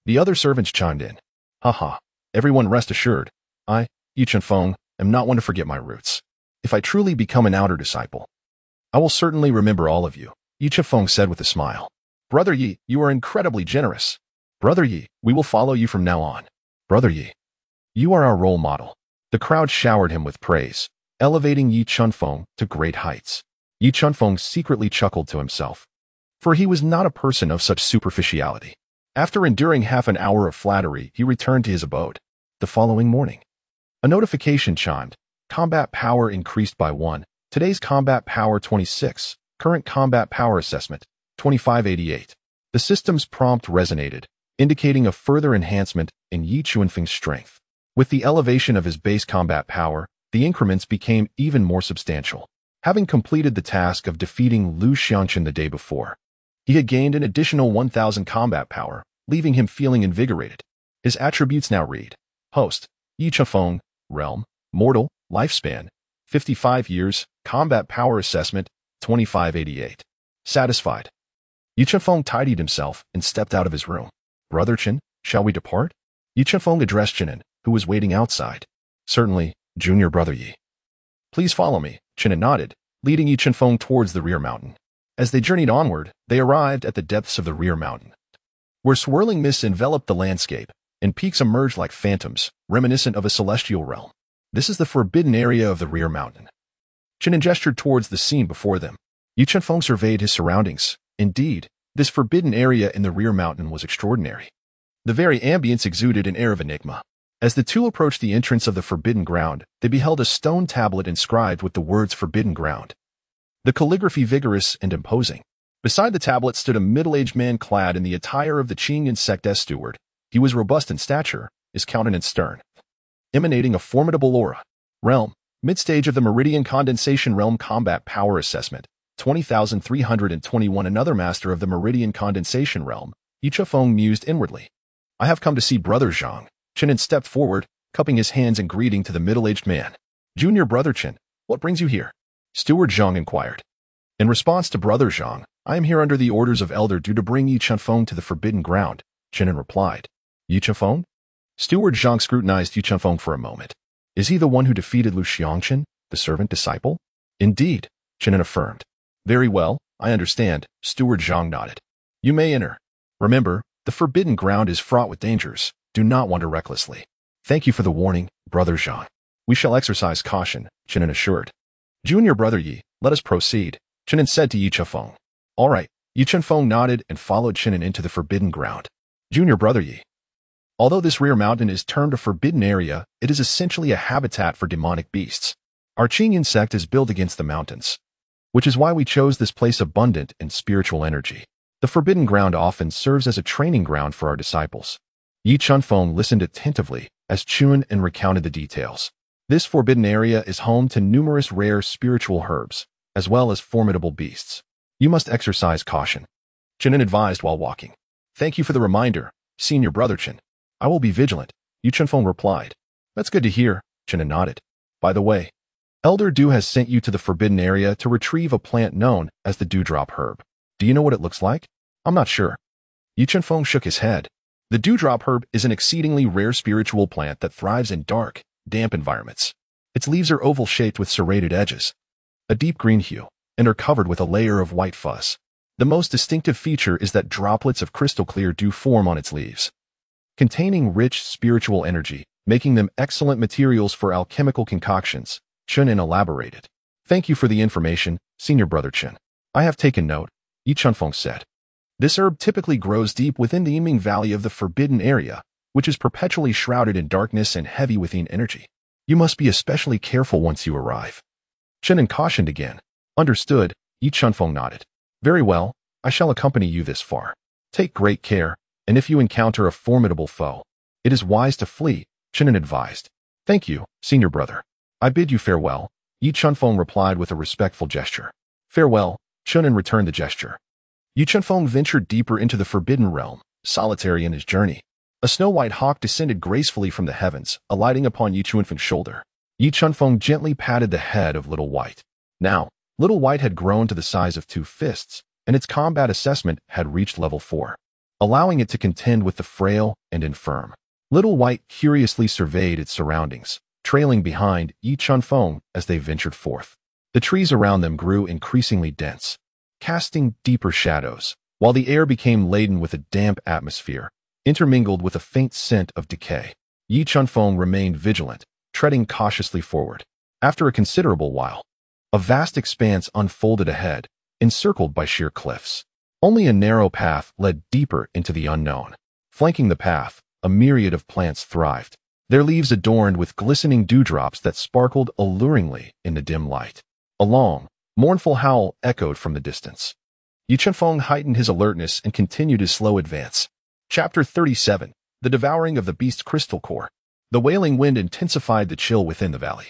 The other servants chimed in. Haha, everyone rest assured. I, Yi Chunfeng, am not one to forget my roots. If I truly become an outer disciple, I will certainly remember all of you, Yi Chunfeng said with a smile. Brother Yi, you are incredibly generous. Brother Yi, we will follow you from now on. Brother Yi, you are our role model. The crowd showered him with praise, elevating Yi Chunfeng to great heights. Yi Chunfeng secretly chuckled to himself, for he was not a person of such superficiality. After enduring half an hour of flattery, he returned to his abode. The following morning, a notification chimed. Combat power increased by 1. Today's combat power 26. Current combat power assessment 2588. The system's prompt resonated, indicating a further enhancement in Yi Chunfeng's strength. With the elevation of his base combat power, the increments became even more substantial. Having completed the task of defeating Lu Xiangchen the day before, he had gained an additional 1,000 combat power, leaving him feeling invigorated. His attributes now read: Host, Yi Chunfeng, Realm, Mortal, Lifespan, 55 years, Combat Power Assessment, 2588. Satisfied, Yi Chunfeng tidied himself and stepped out of his room. Brother Chen, shall we depart? Yi Chunfeng addressed Chenin, who was waiting outside. Certainly, Junior Brother Yi. Please follow me, Chenin nodded, leading Yi Chunfeng towards the rear mountain. As they journeyed onward, they arrived at the depths of the rear mountain, where swirling mists enveloped the landscape, and peaks emerged like phantoms, reminiscent of a celestial realm. This is the forbidden area of the rear mountain. Chenin gestured towards the scene before them. Yi Chunfeng surveyed his surroundings. Indeed, this forbidden area in the rear mountain was extraordinary. The very ambience exuded an air of enigma. As the two approached the entrance of the forbidden ground, they beheld a stone tablet inscribed with the words Forbidden Ground. The calligraphy vigorous and imposing. Beside the tablet stood a middle-aged man clad in the attire of the Qingyan sect steward. He was robust in stature, his countenance stern, emanating a formidable aura. Realm, mid-stage of the Meridian Condensation Realm Combat Power Assessment, 20,321. Another master of the Meridian Condensation Realm, Yi Chunfeng mused inwardly. I have come to see Brother Zhang. Chenin stepped forward, cupping his hands in greeting to the middle-aged man. Junior Brother Chen, what brings you here? Steward Zhang inquired. In response to Brother Zhang, I am here under the orders of Elder Du to bring Yi Chunfeng to the Forbidden Ground, Chenin replied. Yi Chunfeng? Steward Zhang scrutinized Yi Chunfeng for a moment. Is he the one who defeated Lu Xiangchen, the servant disciple? Indeed, Chenin affirmed. Very well, I understand, Steward Zhang nodded. You may enter. Remember, the Forbidden Ground is fraught with dangers. Do not wander recklessly. Thank you for the warning, Brother Zhang. We shall exercise caution, Chenin assured. Junior Brother Yi, let us proceed, Chenin said to Yi Chunfeng. All right, Yi Chunfeng nodded and followed Chenin into the Forbidden Ground. Junior Brother Yi. Although this rear mountain is termed a forbidden area, it is essentially a habitat for demonic beasts. Our Qingyan sect is built against the mountains, which is why we chose this place abundant in spiritual energy. The Forbidden Ground often serves as a training ground for our disciples. Yi Chunfeng listened attentively as Chun and recounted the details. This forbidden area is home to numerous rare spiritual herbs, as well as formidable beasts. You must exercise caution, Chenin advised while walking. Thank you for the reminder, Senior Brother Chen. I will be vigilant, Yi Chunfeng replied. That's good to hear, Chenin nodded. By the way, Elder Du has sent you to the forbidden area to retrieve a plant known as the dewdrop herb. Do you know what it looks like? I'm not sure. Yi Chunfeng shook his head. The dewdrop herb is an exceedingly rare spiritual plant that thrives in dark, damp environments. Its leaves are oval-shaped with serrated edges, a deep green hue, and are covered with a layer of white fuzz. The most distinctive feature is that droplets of crystal-clear dew form on its leaves, containing rich spiritual energy, making them excellent materials for alchemical concoctions, Chunin elaborated. Thank you for the information, Senior Brother Chen. I have taken note, Yi Chunfeng said. This herb typically grows deep within the Yiming Valley of the Forbidden Area, which is perpetually shrouded in darkness and heavy within energy. You must be especially careful once you arrive. Chunin cautioned again. Understood, Yi Chunfeng nodded. Very well, I shall accompany you this far. Take great care, and if you encounter a formidable foe, it is wise to flee, Chunin advised. Thank you, Senior Brother. I bid you farewell, Yi Chunfeng replied with a respectful gesture. Farewell, Chunin returned the gesture. Yi Chunfeng ventured deeper into the Forbidden Realm, solitary in his journey. A snow-white hawk descended gracefully from the heavens, alighting upon Yi Chunfeng's shoulder. Yi Chunfeng gently patted the head of Little White. Now, Little White had grown to the size of 2 fists, and its combat assessment had reached level 4, allowing it to contend with the frail and infirm. Little White curiously surveyed its surroundings, trailing behind Yi Chunfeng as they ventured forth. The trees around them grew increasingly dense, casting deeper shadows, while the air became laden with a damp atmosphere, intermingled with a faint scent of decay. Yi Chunfeng remained vigilant, treading cautiously forward. After a considerable while, a vast expanse unfolded ahead, encircled by sheer cliffs. Only a narrow path led deeper into the unknown. Flanking the path, a myriad of plants thrived, their leaves adorned with glistening dewdrops that sparkled alluringly in the dim light. A long, mournful howl echoed from the distance. Yi Chunfeng heightened his alertness and continued his slow advance. Chapter 37. The Devouring of the Beast's Crystal Core. The wailing wind intensified the chill within the valley.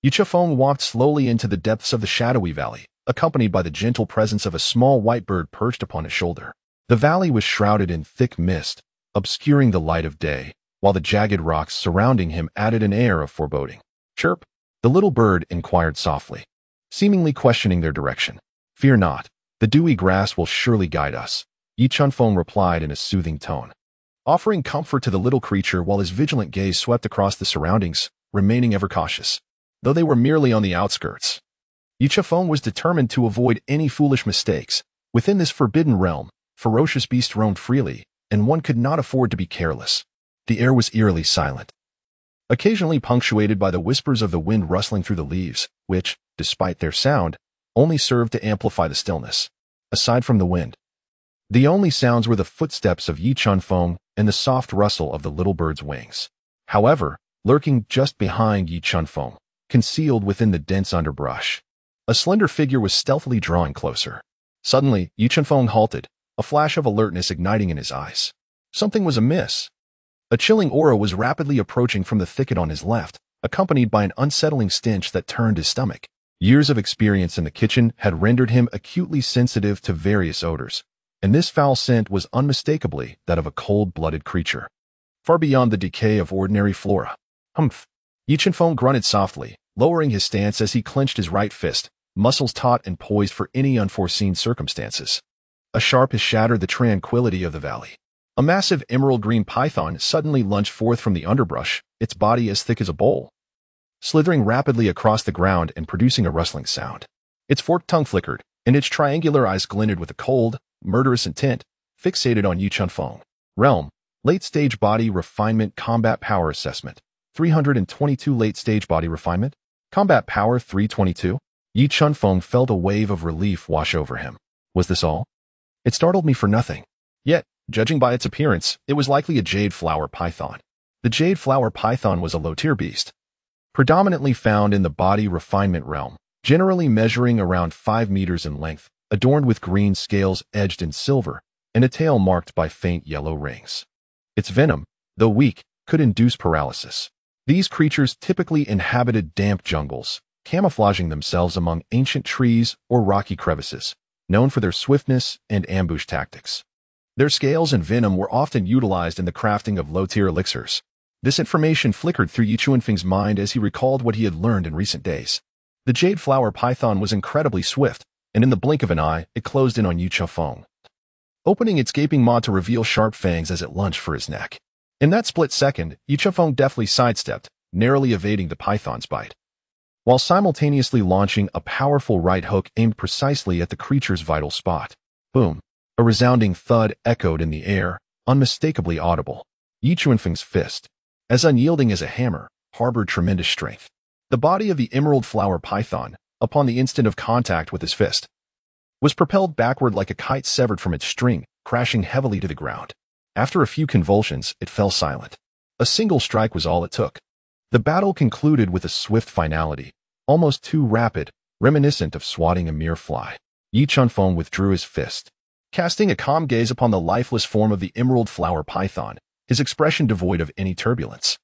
Yi Chunfeng walked slowly into the depths of the shadowy valley, accompanied by the gentle presence of a small white bird perched upon his shoulder. The valley was shrouded in thick mist, obscuring the light of day, while the jagged rocks surrounding him added an air of foreboding. Chirp! The little bird inquired softly, seemingly questioning their direction. Fear not, the dewy grass will surely guide us, Yi Chunfeng replied in a soothing tone, offering comfort to the little creature while his vigilant gaze swept across the surroundings, remaining ever cautious. Though they were merely on the outskirts, Yi Chunfeng was determined to avoid any foolish mistakes. Within this forbidden realm, ferocious beasts roamed freely, and one could not afford to be careless. The air was eerily silent, occasionally punctuated by the whispers of the wind rustling through the leaves, which, despite their sound, only served to amplify the stillness. Aside from the wind, the only sounds were the footsteps of Yi Chunfeng and the soft rustle of the little bird's wings. However, lurking just behind Yi Chunfeng, concealed within the dense underbrush, a slender figure was stealthily drawing closer. Suddenly, Yi Chunfeng halted, a flash of alertness igniting in his eyes. Something was amiss. A chilling aura was rapidly approaching from the thicket on his left, accompanied by an unsettling stench that turned his stomach. Years of experience in the kitchen had rendered him acutely sensitive to various odors, and this foul scent was unmistakably that of a cold-blooded creature, far beyond the decay of ordinary flora. Humph! Yi Chunfeng grunted softly, lowering his stance as he clenched his right fist, muscles taut and poised for any unforeseen circumstances. A sharp hiss shattered the tranquility of the valley. A massive emerald-green python suddenly lunged forth from the underbrush, its body as thick as a bowl, slithering rapidly across the ground and producing a rustling sound. Its forked tongue flickered, and its triangular eyes glinted with a cold, murderous intent, fixated on Yi Chunfeng. Realm: Late-Stage Body Refinement Combat Power Assessment. 322 Late-Stage Body Refinement. Combat Power 322. Yi Chunfeng felt a wave of relief wash over him. Was this all? It startled me for nothing. Yet, judging by its appearance, it was likely a jade flower python. The jade flower python was a low-tier beast, predominantly found in the body refinement realm, generally measuring around 5 meters in length, adorned with green scales edged in silver, and a tail marked by faint yellow rings. Its venom, though weak, could induce paralysis. These creatures typically inhabited damp jungles, camouflaging themselves among ancient trees or rocky crevices, known for their swiftness and ambush tactics. Their scales and venom were often utilized in the crafting of low-tier elixirs. This information flickered through Yi Chunfeng's mind as he recalled what he had learned in recent days. The jade flower python was incredibly swift, and in the blink of an eye, it closed in on Yi Chunfeng, opening its gaping maw to reveal sharp fangs as it lunged for his neck. In that split second, Yi Chunfeng deftly sidestepped, narrowly evading the python's bite, while simultaneously launching a powerful right hook aimed precisely at the creature's vital spot. Boom! A resounding thud echoed in the air, unmistakably audible. Yi Chuanfeng's fist, as unyielding as a hammer, harbored tremendous strength. The body of the emerald flower python, upon the instant of contact with his fist, was propelled backward like a kite severed from its string, crashing heavily to the ground. After a few convulsions, it fell silent. A single strike was all it took. The battle concluded with a swift finality, almost too rapid, reminiscent of swatting a mere fly. Yi Chuanfeng withdrew his fist, casting a calm gaze upon the lifeless form of the emerald flower python, his expression devoid of any turbulence.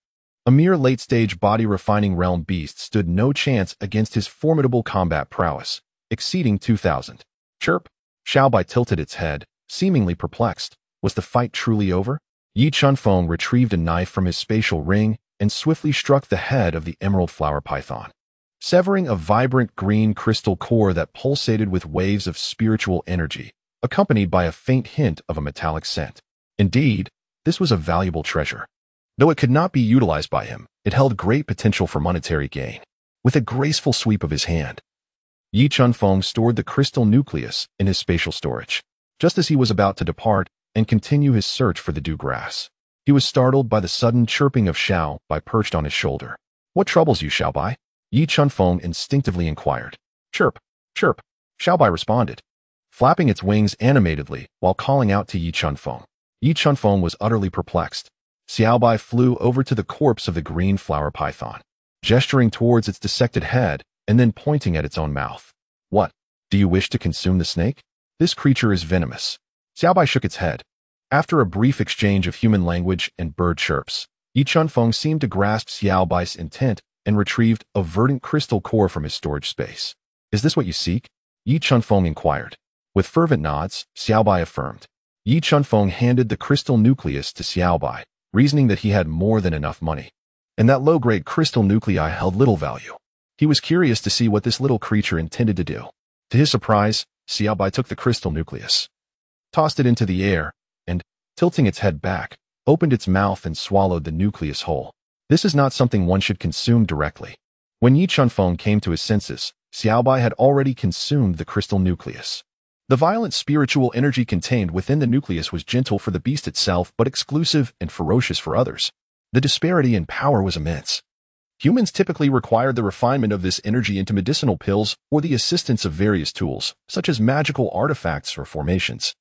A mere late-stage body-refining realm beast stood no chance against his formidable combat prowess, exceeding 2,000. Chirp! Xiaobai tilted its head, seemingly perplexed. Was the fight truly over? Yi Chuanfeng retrieved a knife from his spatial ring and swiftly struck the head of the emerald flower python, severing a vibrant green crystal core that pulsated with waves of spiritual energy, accompanied by a faint hint of a metallic scent. Indeed, this was a valuable treasure. Though it could not be utilized by him, it held great potential for monetary gain. With a graceful sweep of his hand, Yi Chuanfeng stored the crystal nucleus in his spatial storage. Just as he was about to depart and continue his search for the dew grass, he was startled by the sudden chirping of Xiaobai perched on his shoulder. "What troubles you, Xiaobai?" Yi Chuanfeng instinctively inquired. "Chirp, chirp," Xiaobai responded, flapping its wings animatedly while calling out to Yi Chuanfeng. Yi Chuanfeng was utterly perplexed. Xiaobai flew over to the corpse of the green flower python, gesturing towards its dissected head and then pointing at its own mouth. "What? Do you wish to consume the snake? This creature is venomous." Xiaobai shook its head. After a brief exchange of human language and bird chirps, Yi Chuanfeng seemed to grasp Xiaobai's intent and retrieved a verdant crystal core from his storage space. "Is this what you seek?" Yi Chuanfeng inquired. With fervent nods, Xiaobai affirmed. Yi Chuanfeng handed the crystal nucleus to Xiaobai, reasoning that he had more than enough money, and that low-grade crystal nuclei held little value. He was curious to see what this little creature intended to do. To his surprise, Xiaobai took the crystal nucleus, tossed it into the air, and, tilting its head back, opened its mouth and swallowed the nucleus whole. This is not something one should consume directly. When Yi Chuanfeng came to his senses, Xiaobai had already consumed the crystal nucleus. The violent spiritual energy contained within the nucleus was gentle for the beast itself but exclusive and ferocious for others. The disparity in power was immense. Humans typically required the refinement of this energy into medicinal pills or the assistance of various tools, such as magical artifacts or formations,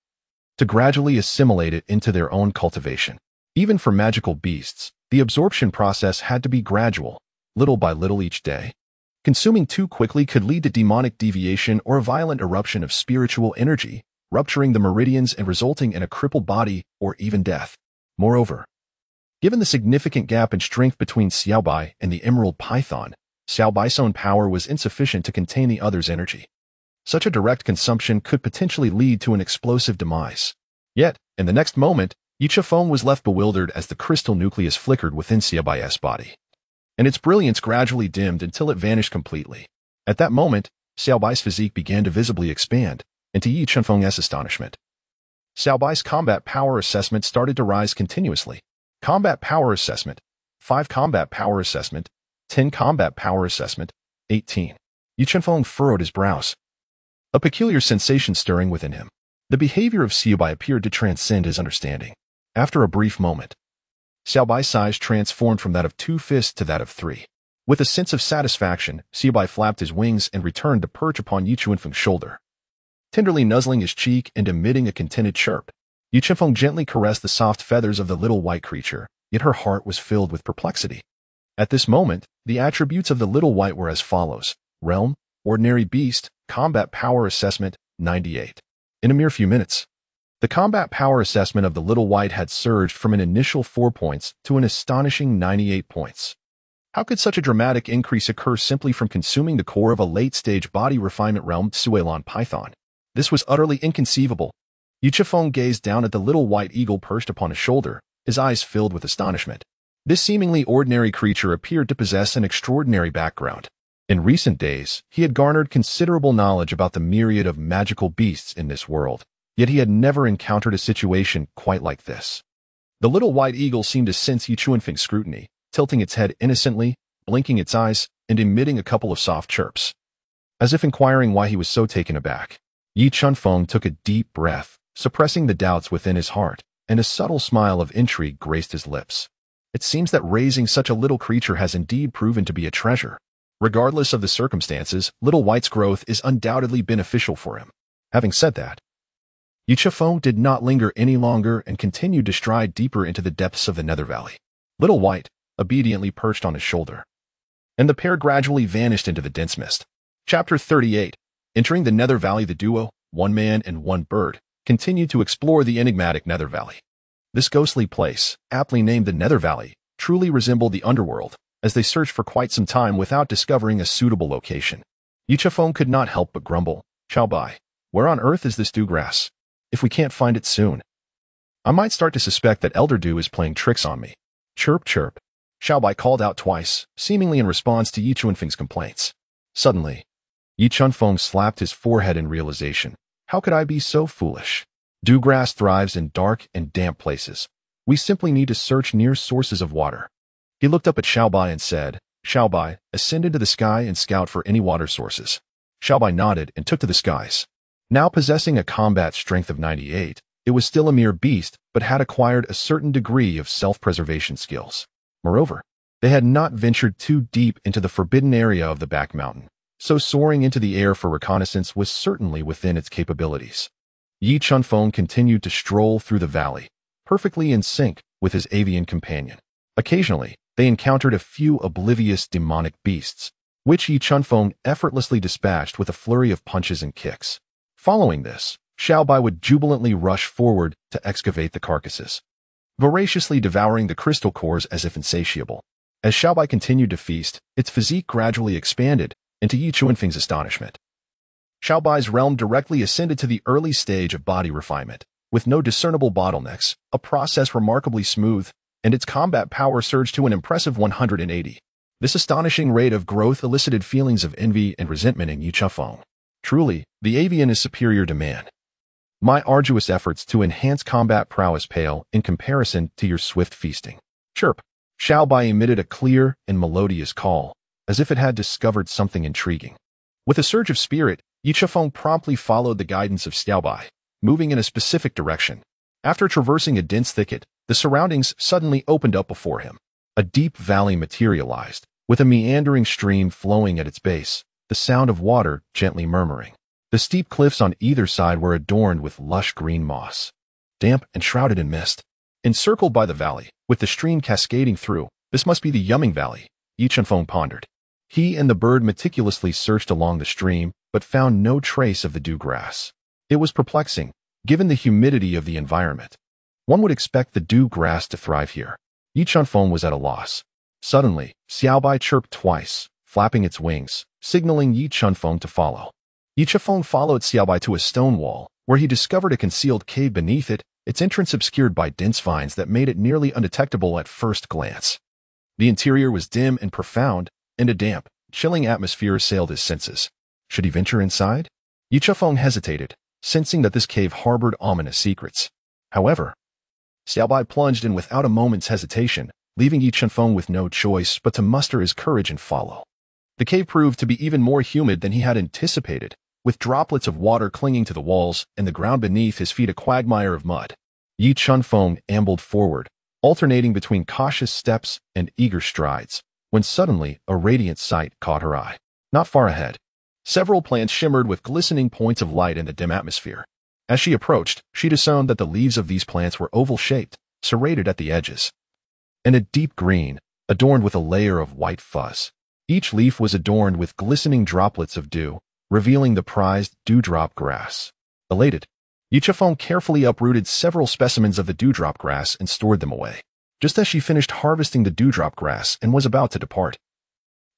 to gradually assimilate it into their own cultivation. Even for magical beasts, the absorption process had to be gradual, little by little each day. Consuming too quickly could lead to demonic deviation or a violent eruption of spiritual energy, rupturing the meridians and resulting in a crippled body or even death. Moreover, given the significant gap in strength between Xiaobai and the emerald python, Xiaobai's own power was insufficient to contain the other's energy. Such a direct consumption could potentially lead to an explosive demise. Yet, in the next moment, Yi Chuanfeng was left bewildered as the crystal nucleus flickered within Xiaobai's body, and its brilliance gradually dimmed until it vanished completely. At that moment, Xiaobai's physique began to visibly expand, and to Yi Chuanfeng's astonishment, Xiaobai's combat power assessment started to rise continuously. Combat power assessment, 5 combat power assessment, 10 combat power assessment, 18. Yi Chuanfeng furrowed his brows, a peculiar sensation stirring within him. The behavior of Xiaobai appeared to transcend his understanding. After a brief moment, Xiaobai's size transformed from that of 2 fists to that of 3. With a sense of satisfaction, Xiaobai flapped his wings and returned to perch upon Yi Chuanfeng's shoulder, tenderly nuzzling his cheek and emitting a contented chirp. Yi Chuanfeng gently caressed the soft feathers of the little white creature, yet her heart was filled with perplexity. At this moment, the attributes of the little white were as follows: Realm, Ordinary Beast, Combat Power Assessment, 98. In a mere few minutes, the combat power assessment of the little white had surged from an initial 4 points to an astonishing 98 points. How could such a dramatic increase occur simply from consuming the core of a late-stage body refinement realm Suilon python? This was utterly inconceivable. Yi Chuanfeng gazed down at the little white eagle perched upon his shoulder, his eyes filled with astonishment. This seemingly ordinary creature appeared to possess an extraordinary background. In recent days, he had garnered considerable knowledge about the myriad of magical beasts in this world, yet he had never encountered a situation quite like this. The little white eagle seemed to sense Yi Chuanfeng's scrutiny, tilting its head innocently blinking its eyes and emitting a couple of soft chirps. As if inquiring why he was so taken aback, Yi Chunfeng took a deep breath, suppressing the doubts within his heart, and a subtle smile of intrigue graced his lips. It seems that raising such a little creature has indeed proven to be a treasure. Regardless of the circumstances, Little White's growth is undoubtedly beneficial for him. Having said that, Yi Chunfeng did not linger any longer and continued to stride deeper into the depths of the Nether Valley. Little White obediently perched on his shoulder, and the pair gradually vanished into the dense mist. Chapter 38. Entering the Nether Valley, the duo, one man and one bird, continued to explore the enigmatic Nether Valley. This ghostly place, aptly named the Nether Valley, truly resembled the underworld, as they searched for quite some time without discovering a suitable location. Yi Chunfeng could not help but grumble, "Xiaobai, where on earth is this dew grass? If we can't find it soon, I might start to suspect that Elder Dew is playing tricks on me." Chirp, chirp. Xiaobai called out twice, seemingly in response to Yi Chunfeng's complaints. Suddenly, Yi Chunfeng slapped his forehead in realization. How could I be so foolish? Dewgrass thrives in dark and damp places. We simply need to search near sources of water. He looked up at Xiaobai and said, "Xiaobai, ascend into the sky and scout for any water sources." Xiaobai nodded and took to the skies. Now possessing a combat strength of 98, it was still a mere beast, but had acquired a certain degree of self-preservation skills. Moreover, they had not ventured too deep into the forbidden area of the back mountain, so soaring into the air for reconnaissance was certainly within its capabilities. Yi Chunfeng continued to stroll through the valley, perfectly in sync with his avian companion. Occasionally, they encountered a few oblivious demonic beasts, which Yi Chunfeng effortlessly dispatched with a flurry of punches and kicks. Following this, Xiaobai would jubilantly rush forward to excavate the carcasses, voraciously devouring the crystal cores as if insatiable. As Xiaobai continued to feast, its physique gradually expanded, and to Yi Chunfeng's astonishment, Xiaobai's realm directly ascended to the early stage of body refinement, with no discernible bottlenecks, a process remarkably smooth, and its combat power surged to an impressive 180. This astonishing rate of growth elicited feelings of envy and resentment in Yi Chunfeng. Truly, the avian is superior to man. My arduous efforts to enhance combat prowess pale in comparison to your swift feasting. Chirp. Xiaobai emitted a clear and melodious call, as if it had discovered something intriguing. With a surge of spirit, Yi Chunfeng promptly followed the guidance of Xiaobai, moving in a specific direction. After traversing a dense thicket, the surroundings suddenly opened up before him. A deep valley materialized, with a meandering stream flowing at its base, the sound of water gently murmuring. The steep cliffs on either side were adorned with lush green moss, damp and shrouded in mist. Encircled by the valley, with the stream cascading through, this must be the Yumming Valley, Yi Chunfeng pondered. He and the bird meticulously searched along the stream, but found no trace of the dew grass. It was perplexing, given the humidity of the environment. One would expect the dew grass to thrive here. Yi Chunfeng was at a loss. Suddenly, Xiaobai chirped twice, flapping its wings, signaling Yi Chunfeng to follow. Yi Chunfeng followed Xiaobai to a stone wall, where he discovered a concealed cave beneath it, its entrance obscured by dense vines that made it nearly undetectable at first glance. The interior was dim and profound, and a damp, chilling atmosphere assailed his senses. Should he venture inside? Yi Chunfeng hesitated, sensing that this cave harbored ominous secrets. However, Xiaobai plunged in without a moment's hesitation, leaving Yi Chunfeng with no choice but to muster his courage and follow. The cave proved to be even more humid than he had anticipated, with droplets of water clinging to the walls and the ground beneath his feet a quagmire of mud. Yi Chunfeng ambled forward, alternating between cautious steps and eager strides, when suddenly a radiant sight caught her eye. Not far ahead, several plants shimmered with glistening points of light in the dim atmosphere. As she approached, she discerned that the leaves of these plants were oval-shaped, serrated at the edges, and a deep green, adorned with a layer of white fuzz. Each leaf was adorned with glistening droplets of dew, revealing the prized dewdrop grass. Elated, Yi Chunfeng carefully uprooted several specimens of the dewdrop grass and stored them away. Just as she finished harvesting the dewdrop grass and was about to depart,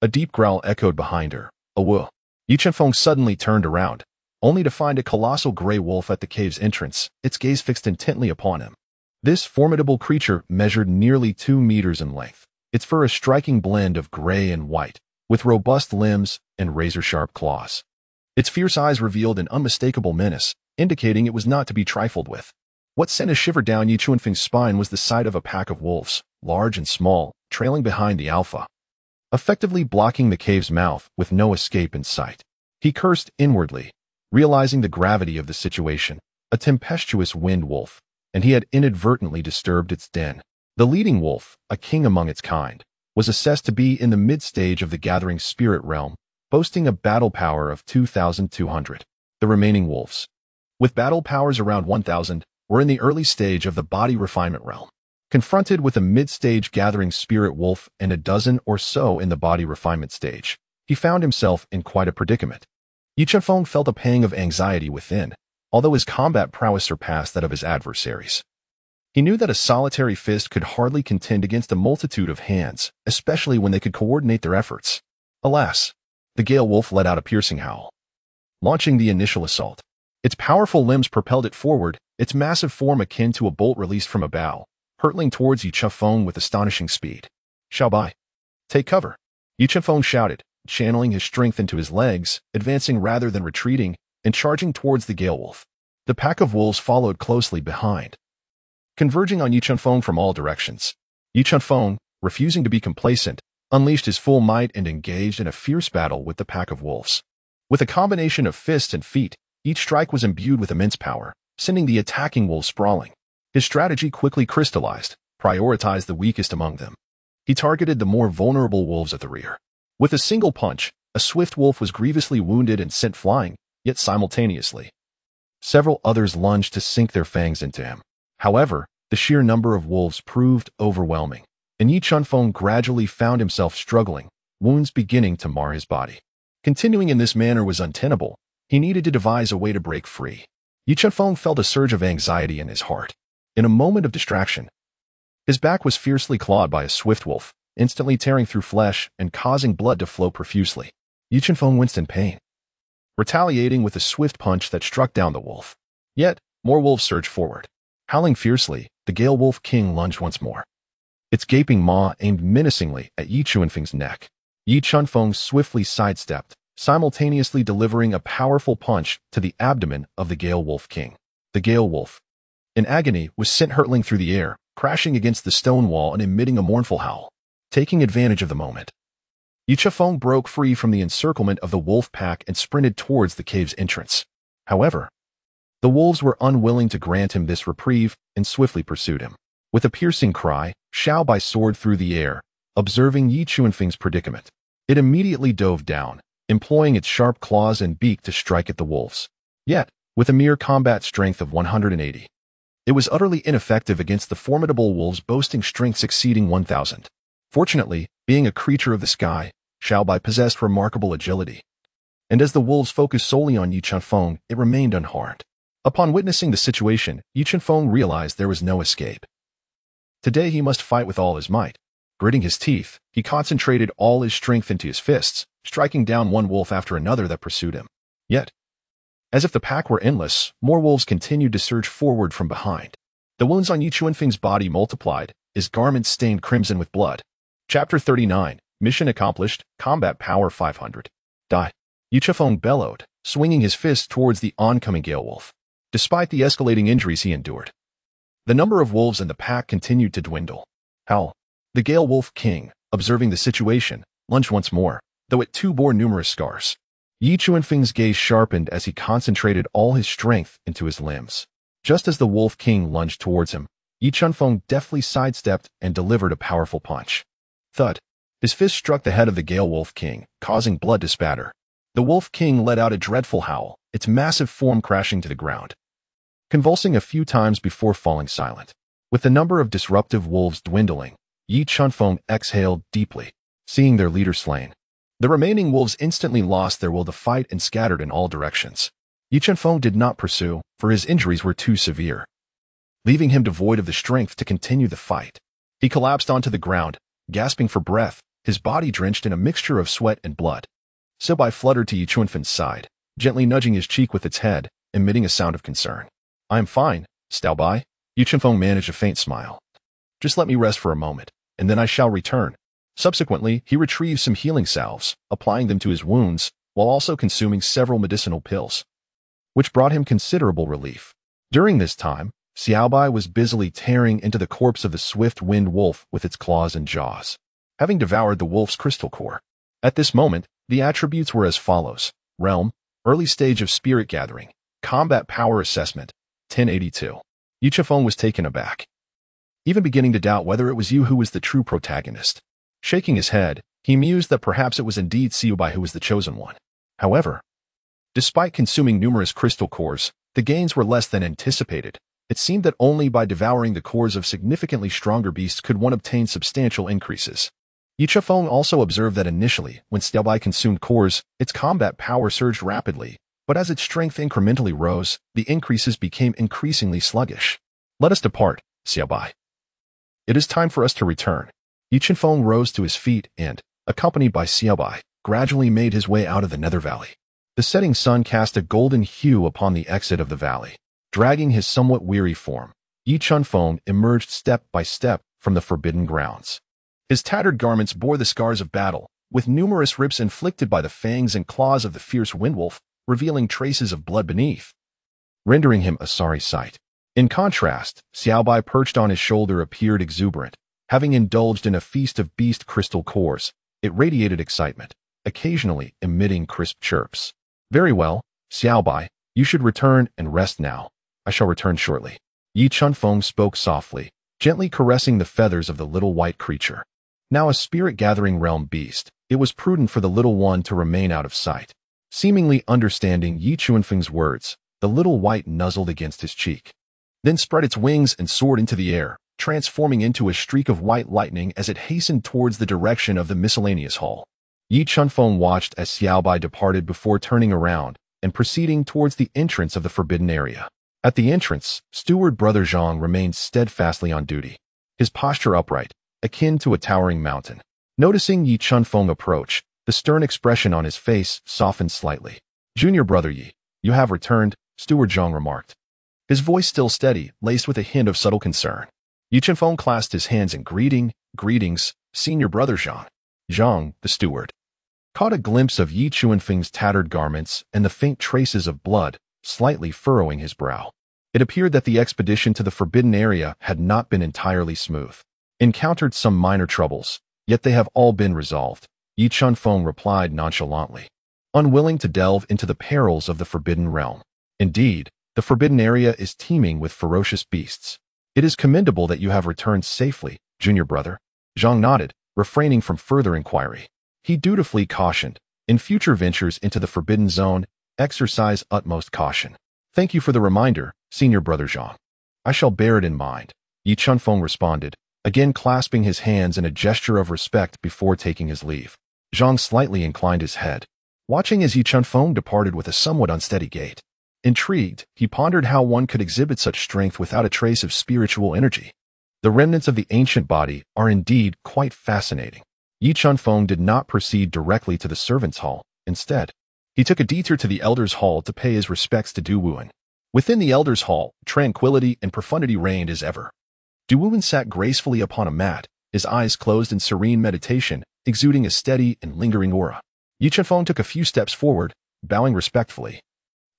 a deep growl echoed behind her. A whoa. Yi Chunfeng suddenly turned around, only to find a colossal gray wolf at the cave's entrance, its gaze fixed intently upon him. This formidable creature measured nearly 2 meters in length, its fur a striking blend of gray and white, with robust limbs and razor-sharp claws. Its fierce eyes revealed an unmistakable menace, indicating it was not to be trifled with. What sent a shiver down Yi Chunfeng's spine was the sight of a pack of wolves, large and small, trailing behind the alpha. effectively blocking the cave's mouth with no escape in sight. He cursed inwardly, realizing the gravity of the situation, a tempestuous wind wolf, and he had inadvertently disturbed its den. The leading wolf, a king among its kind, was assessed to be in the mid-stage of the gathering spirit realm, boasting a battle power of 2,200. The remaining wolves, with battle powers around 1,000, were in the early stage of the body refinement realm. Confronted with a mid-stage gathering spirit wolf and a dozen or so in the body refinement stage, he found himself in quite a predicament. Yi Chunfeng felt a pang of anxiety within, although his combat prowess surpassed that of his adversaries. He knew that a solitary fist could hardly contend against a multitude of hands, especially when they could coordinate their efforts. Alas, the Gale Wolf let out a piercing howl, launching the initial assault. Its powerful limbs propelled it forward, its massive form akin to a bolt released from a bow, hurtling towards Yi Chunfeng with astonishing speed. Xiaobai, take cover, Yi Chunfeng shouted, channeling his strength into his legs, advancing rather than retreating, and charging towards the Gale Wolf. The pack of wolves followed closely behind, converging on Yi Chunfeng from all directions. Yi Chunfeng, refusing to be complacent, unleashed his full might and engaged in a fierce battle with the pack of wolves. With a combination of fists and feet, each strike was imbued with immense power, sending the attacking wolves sprawling. His strategy quickly crystallized, prioritized the weakest among them. He targeted the more vulnerable wolves at the rear. With a single punch, a swift wolf was grievously wounded and sent flying, yet simultaneously, several others lunged to sink their fangs into him. However, the sheer number of wolves proved overwhelming, and Yi Chunfeng gradually found himself struggling, wounds beginning to mar his body. Continuing in this manner was untenable. He needed to devise a way to break free. Yi Chunfeng felt a surge of anxiety in his heart. In a moment of distraction, his back was fiercely clawed by a swift wolf, instantly tearing through flesh and causing blood to flow profusely. Yi Chunfeng winced in pain, retaliating with a swift punch that struck down the wolf. Yet, more wolves surged forward. Howling fiercely, the Gale Wolf King lunged once more. Its gaping maw aimed menacingly at Yi Chunfeng's neck. Yi Chunfeng swiftly sidestepped, simultaneously delivering a powerful punch to the abdomen of the Gale Wolf King. The Gale Wolf, in agony, was sent hurtling through the air, crashing against the stone wall and emitting a mournful howl. Taking advantage of the moment, Yi Chunfeng broke free from the encirclement of the wolf pack and sprinted towards the cave's entrance. However, the wolves were unwilling to grant him this reprieve and swiftly pursued him. With a piercing cry, Xiaobai soared through the air, observing Yi Chunfeng's predicament. It immediately dove down, employing its sharp claws and beak to strike at the wolves. Yet, with a mere combat strength of 180, it was utterly ineffective against the formidable wolves boasting strengths exceeding 1,000. Fortunately, being a creature of the sky, Xiaobai possessed remarkable agility. And as the wolves focused solely on Yi Chunfeng, it remained unharmed. Upon witnessing the situation, Yi Chunfeng realized there was no escape. Today he must fight with all his might. Gritting his teeth, he concentrated all his strength into his fists, striking down one wolf after another that pursued him. Yet, as if the pack were endless, more wolves continued to surge forward from behind. The wounds on Yi Chunfeng's body multiplied, his garments stained crimson with blood. Chapter 39, Mission Accomplished, Combat Power 500. Die. Yi Chunfeng bellowed, swinging his fist towards the oncoming Gale Wolf. Despite the escalating injuries he endured, the number of wolves in the pack continued to dwindle. Howl. The Gale Wolf King, observing the situation, lunged once more, though it too bore numerous scars. Yi Chunfeng's gaze sharpened as he concentrated all his strength into his limbs. Just as the Wolf King lunged towards him, Yi Chunfeng deftly sidestepped and delivered a powerful punch. Thud. His fist struck the head of the Gale Wolf King, causing blood to spatter. The Wolf King let out a dreadful howl, its massive form crashing to the ground, convulsing a few times before falling silent. With the number of disruptive wolves dwindling, Yi Chunfeng exhaled deeply, seeing their leader slain. The remaining wolves instantly lost their will to fight and scattered in all directions. Yi Chunfeng did not pursue, for his injuries were too severe, leaving him devoid of the strength to continue the fight. He collapsed onto the ground, gasping for breath, his body drenched in a mixture of sweat and blood. Xiaobai fluttered to Yi Chunfeng's side, gently nudging his cheek with its head, emitting a sound of concern. "I am fine, Xiaobai." Yi Chunfeng managed a faint smile. "Just let me rest for a moment, and then I shall return." Subsequently, he retrieved some healing salves, applying them to his wounds, while also consuming several medicinal pills, which brought him considerable relief. During this time, Xiaobai was busily tearing into the corpse of the swift wind wolf with its claws and jaws. having devoured the wolf's crystal core. At this moment, the attributes were as follows: Realm, early stage of spirit gathering, combat power assessment, 1082. Yi Chunfeng was taken aback, even beginning to doubt whether it was you who was the true protagonist. Shaking his head, he mused that perhaps it was indeed Xiaobai who was the chosen one. However, despite consuming numerous crystal cores, the gains were less than anticipated. It seemed that only by devouring the cores of significantly stronger beasts could one obtain substantial increases. Yi Chunfeng also observed that initially, when Xiaobai consumed cores, its combat power surged rapidly, but as its strength incrementally rose, the increases became increasingly sluggish. Let us depart, Xiaobai. It is time for us to return. Yi Chunfeng rose to his feet and, accompanied by Xiaobai, gradually made his way out of the Nether Valley. The setting sun cast a golden hue upon the exit of the valley. Dragging his somewhat weary form, Yi Chunfeng emerged step by step from the forbidden grounds. His tattered garments bore the scars of battle, with numerous rips inflicted by the fangs and claws of the fierce windwolf, revealing traces of blood beneath, rendering him a sorry sight. In contrast, Xiaobai perched on his shoulder appeared exuberant. Having indulged in a feast of beast crystal cores, it radiated excitement, occasionally emitting crisp chirps. Very well, Xiaobai, you should return and rest now. I shall return shortly. Yi Chunfeng spoke softly, gently caressing the feathers of the little white creature. Now a spirit-gathering realm beast, it was prudent for the little one to remain out of sight. Seemingly understanding Yi Chunfeng's words, the little white nuzzled against his cheek, then spread its wings and soared into the air, transforming into a streak of white lightning as it hastened towards the direction of the miscellaneous hall. Yi Chunfeng watched as Xiaobai departed before turning around and proceeding towards the entrance of the forbidden area. At the entrance, Steward Brother Zhang remained steadfastly on duty, his posture upright, akin to a towering mountain. Noticing Yi Chunfeng approach, the stern expression on his face softened slightly. Junior Brother Yi, you have returned, Steward Zhang remarked, his voice still steady, laced with a hint of subtle concern. Yi Chunfeng clasped his hands in greetings, Senior Brother Zhang. Zhang, the steward, caught a glimpse of Yi Chunfeng's tattered garments and the faint traces of blood, slightly furrowing his brow. It appeared that the expedition to the forbidden area had not been entirely smooth. Encountered some minor troubles, yet they have all been resolved, Yi Chunfeng replied nonchalantly, unwilling to delve into the perils of the forbidden realm. Indeed, the forbidden area is teeming with ferocious beasts. It is commendable that you have returned safely, junior brother. Zhang nodded, refraining from further inquiry. He dutifully cautioned, in future ventures into the forbidden zone, exercise utmost caution. Thank you for the reminder, Senior Brother Zhang. I shall bear it in mind, Yi Chunfeng responded, again clasping his hands in a gesture of respect before taking his leave. Zhang slightly inclined his head, watching as Yi Chunfeng departed with a somewhat unsteady gait. Intrigued, he pondered how one could exhibit such strength without a trace of spiritual energy. The remnants of the ancient body are indeed quite fascinating. Yi Chunfeng did not proceed directly to the servants' hall. Instead, he took a detour to the elders' hall to pay his respects to Du Wuwen. Within the elders' hall, tranquility and profundity reigned as ever. Du Wuwen sat gracefully upon a mat, his eyes closed in serene meditation, exuding a steady and lingering aura. Yi Chunfeng took a few steps forward, bowing respectfully.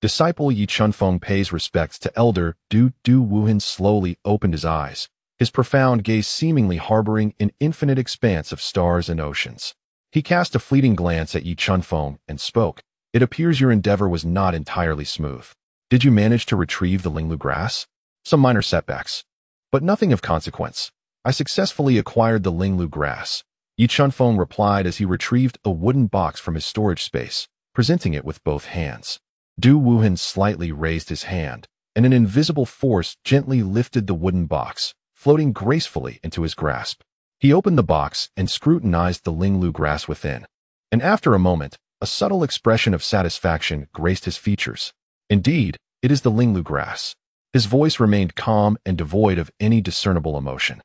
Disciple Yi Chunfeng pays respects to Elder Du Wuwen slowly opened his eyes, his profound gaze seemingly harboring an infinite expanse of stars and oceans. He cast a fleeting glance at Yi Chunfeng and spoke. It appears your endeavor was not entirely smooth. Did you manage to retrieve the Linglu grass? Some minor setbacks, but nothing of consequence. I successfully acquired the Linglu grass, Yi Chunfeng replied as he retrieved a wooden box from his storage space, presenting it with both hands. Du Wuwen slightly raised his hand, and an invisible force gently lifted the wooden box, floating gracefully into his grasp. He opened the box and scrutinized the Linglu grass within. And after a moment, a subtle expression of satisfaction graced his features. Indeed, it is the Linglu grass. His voice remained calm and devoid of any discernible emotion.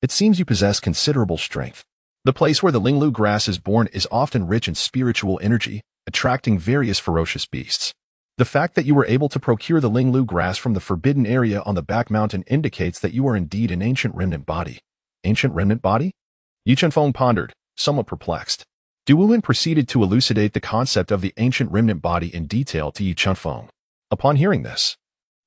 It seems you possess considerable strength. The place where the Linglu grass is born is often rich in spiritual energy, attracting various ferocious beasts. The fact that you were able to procure the Linglu grass from the forbidden area on the back mountain indicates that you are indeed an ancient remnant body. Ancient remnant body? Yi Chunfeng pondered, somewhat perplexed. Du Wuwen proceeded to elucidate the concept of the ancient remnant body in detail to Yi Chunfeng. Upon hearing this,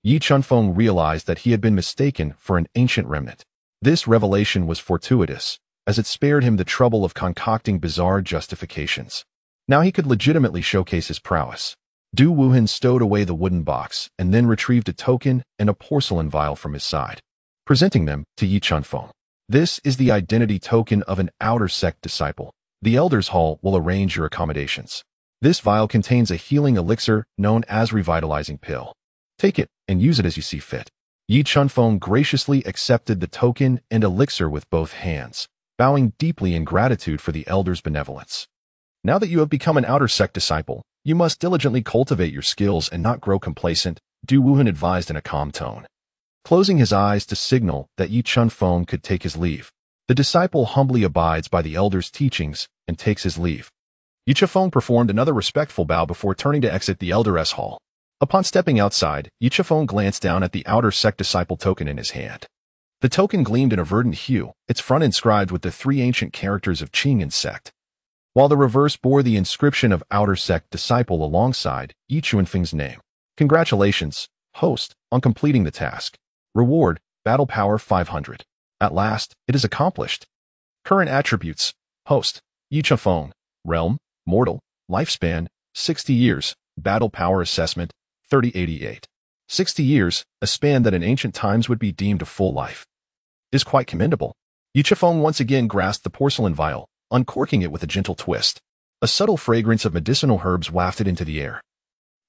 Yi Chunfeng realized that he had been mistaken for an ancient remnant. This revelation was fortuitous, as it spared him the trouble of concocting bizarre justifications. Now he could legitimately showcase his prowess. Du Wuhan stowed away the wooden box and then retrieved a token and a porcelain vial from his side, presenting them to Yi Chunfeng. This is the identity token of an outer sect disciple. The Elders Hall will arrange your accommodations. This vial contains a healing elixir known as Revitalizing Pill. Take it and use it as you see fit. Yi Chunfeng graciously accepted the token and elixir with both hands, bowing deeply in gratitude for the Elder's benevolence. Now that you have become an outer sect disciple, you must diligently cultivate your skills and not grow complacent, Du Wuhan advised in a calm tone. Closing his eyes to signal that Yi Chunfeng could take his leave, the disciple humbly abides by the Elder's teachings and takes his leave. Yi Chunfeng performed another respectful bow before turning to exit the Elder's Hall. Upon stepping outside, Yi Chunfeng glanced down at the outer sect disciple token in his hand. The token gleamed in a verdant hue, its front inscribed with the three ancient characters of Qingyan sect, while the reverse bore the inscription of outer sect disciple alongside Yi Chunfeng's name. Congratulations, host, on completing the task. Reward, battle power 500. At last, it is accomplished. Current attributes, host, Yi Chunfeng, realm, mortal, lifespan, 60 years, battle power assessment, 3088. 60 years, a span that in ancient times would be deemed a full life, is quite commendable. Yi Chunfeng once again grasped the porcelain vial, uncorking it with a gentle twist. A subtle fragrance of medicinal herbs wafted into the air,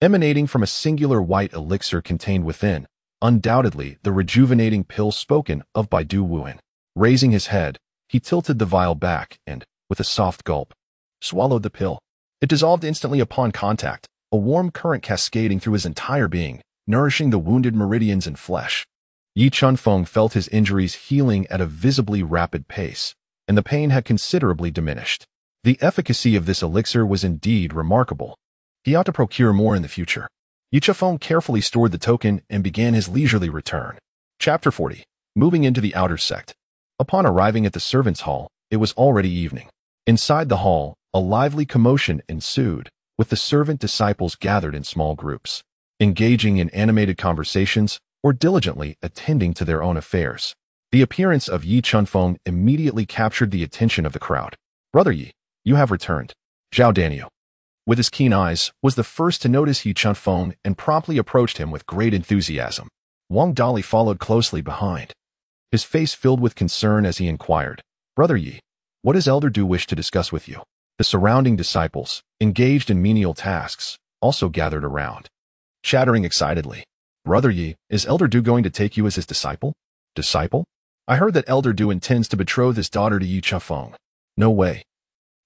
emanating from a singular white elixir contained within, undoubtedly the rejuvenating pill spoken of by Du Wuhan. Raising his head, he tilted the vial back and, with a soft gulp, swallowed the pill. It dissolved instantly upon contact, a warm current cascading through his entire being, nourishing the wounded meridians and flesh. Yi Chunfeng felt his injuries healing at a visibly rapid pace, and the pain had considerably diminished. The efficacy of this elixir was indeed remarkable. He ought to procure more in the future. Yi Chunfeng carefully stored the token and began his leisurely return. Chapter 40. Moving into the outer sect. Upon arriving at the servants' hall, it was already evening. Inside the hall, a lively commotion ensued, with the servant disciples gathered in small groups, engaging in animated conversations or diligently attending to their own affairs. The appearance of Yi Chunfeng immediately captured the attention of the crowd. Brother Yi, you have returned. Zhao Daniel, with his keen eyes, was the first to notice Yi Chunfeng and promptly approached him with great enthusiasm. Wang Dali followed closely behind, his face filled with concern as he inquired, Brother Yi, what does Elder Du wish to discuss with you? The surrounding disciples, engaged in menial tasks, also gathered around, chattering excitedly. Brother Yi, is Elder Du going to take you as his disciple? Disciple? I heard that Elder Du intends to betroth his daughter to Yi Chunfeng. No way.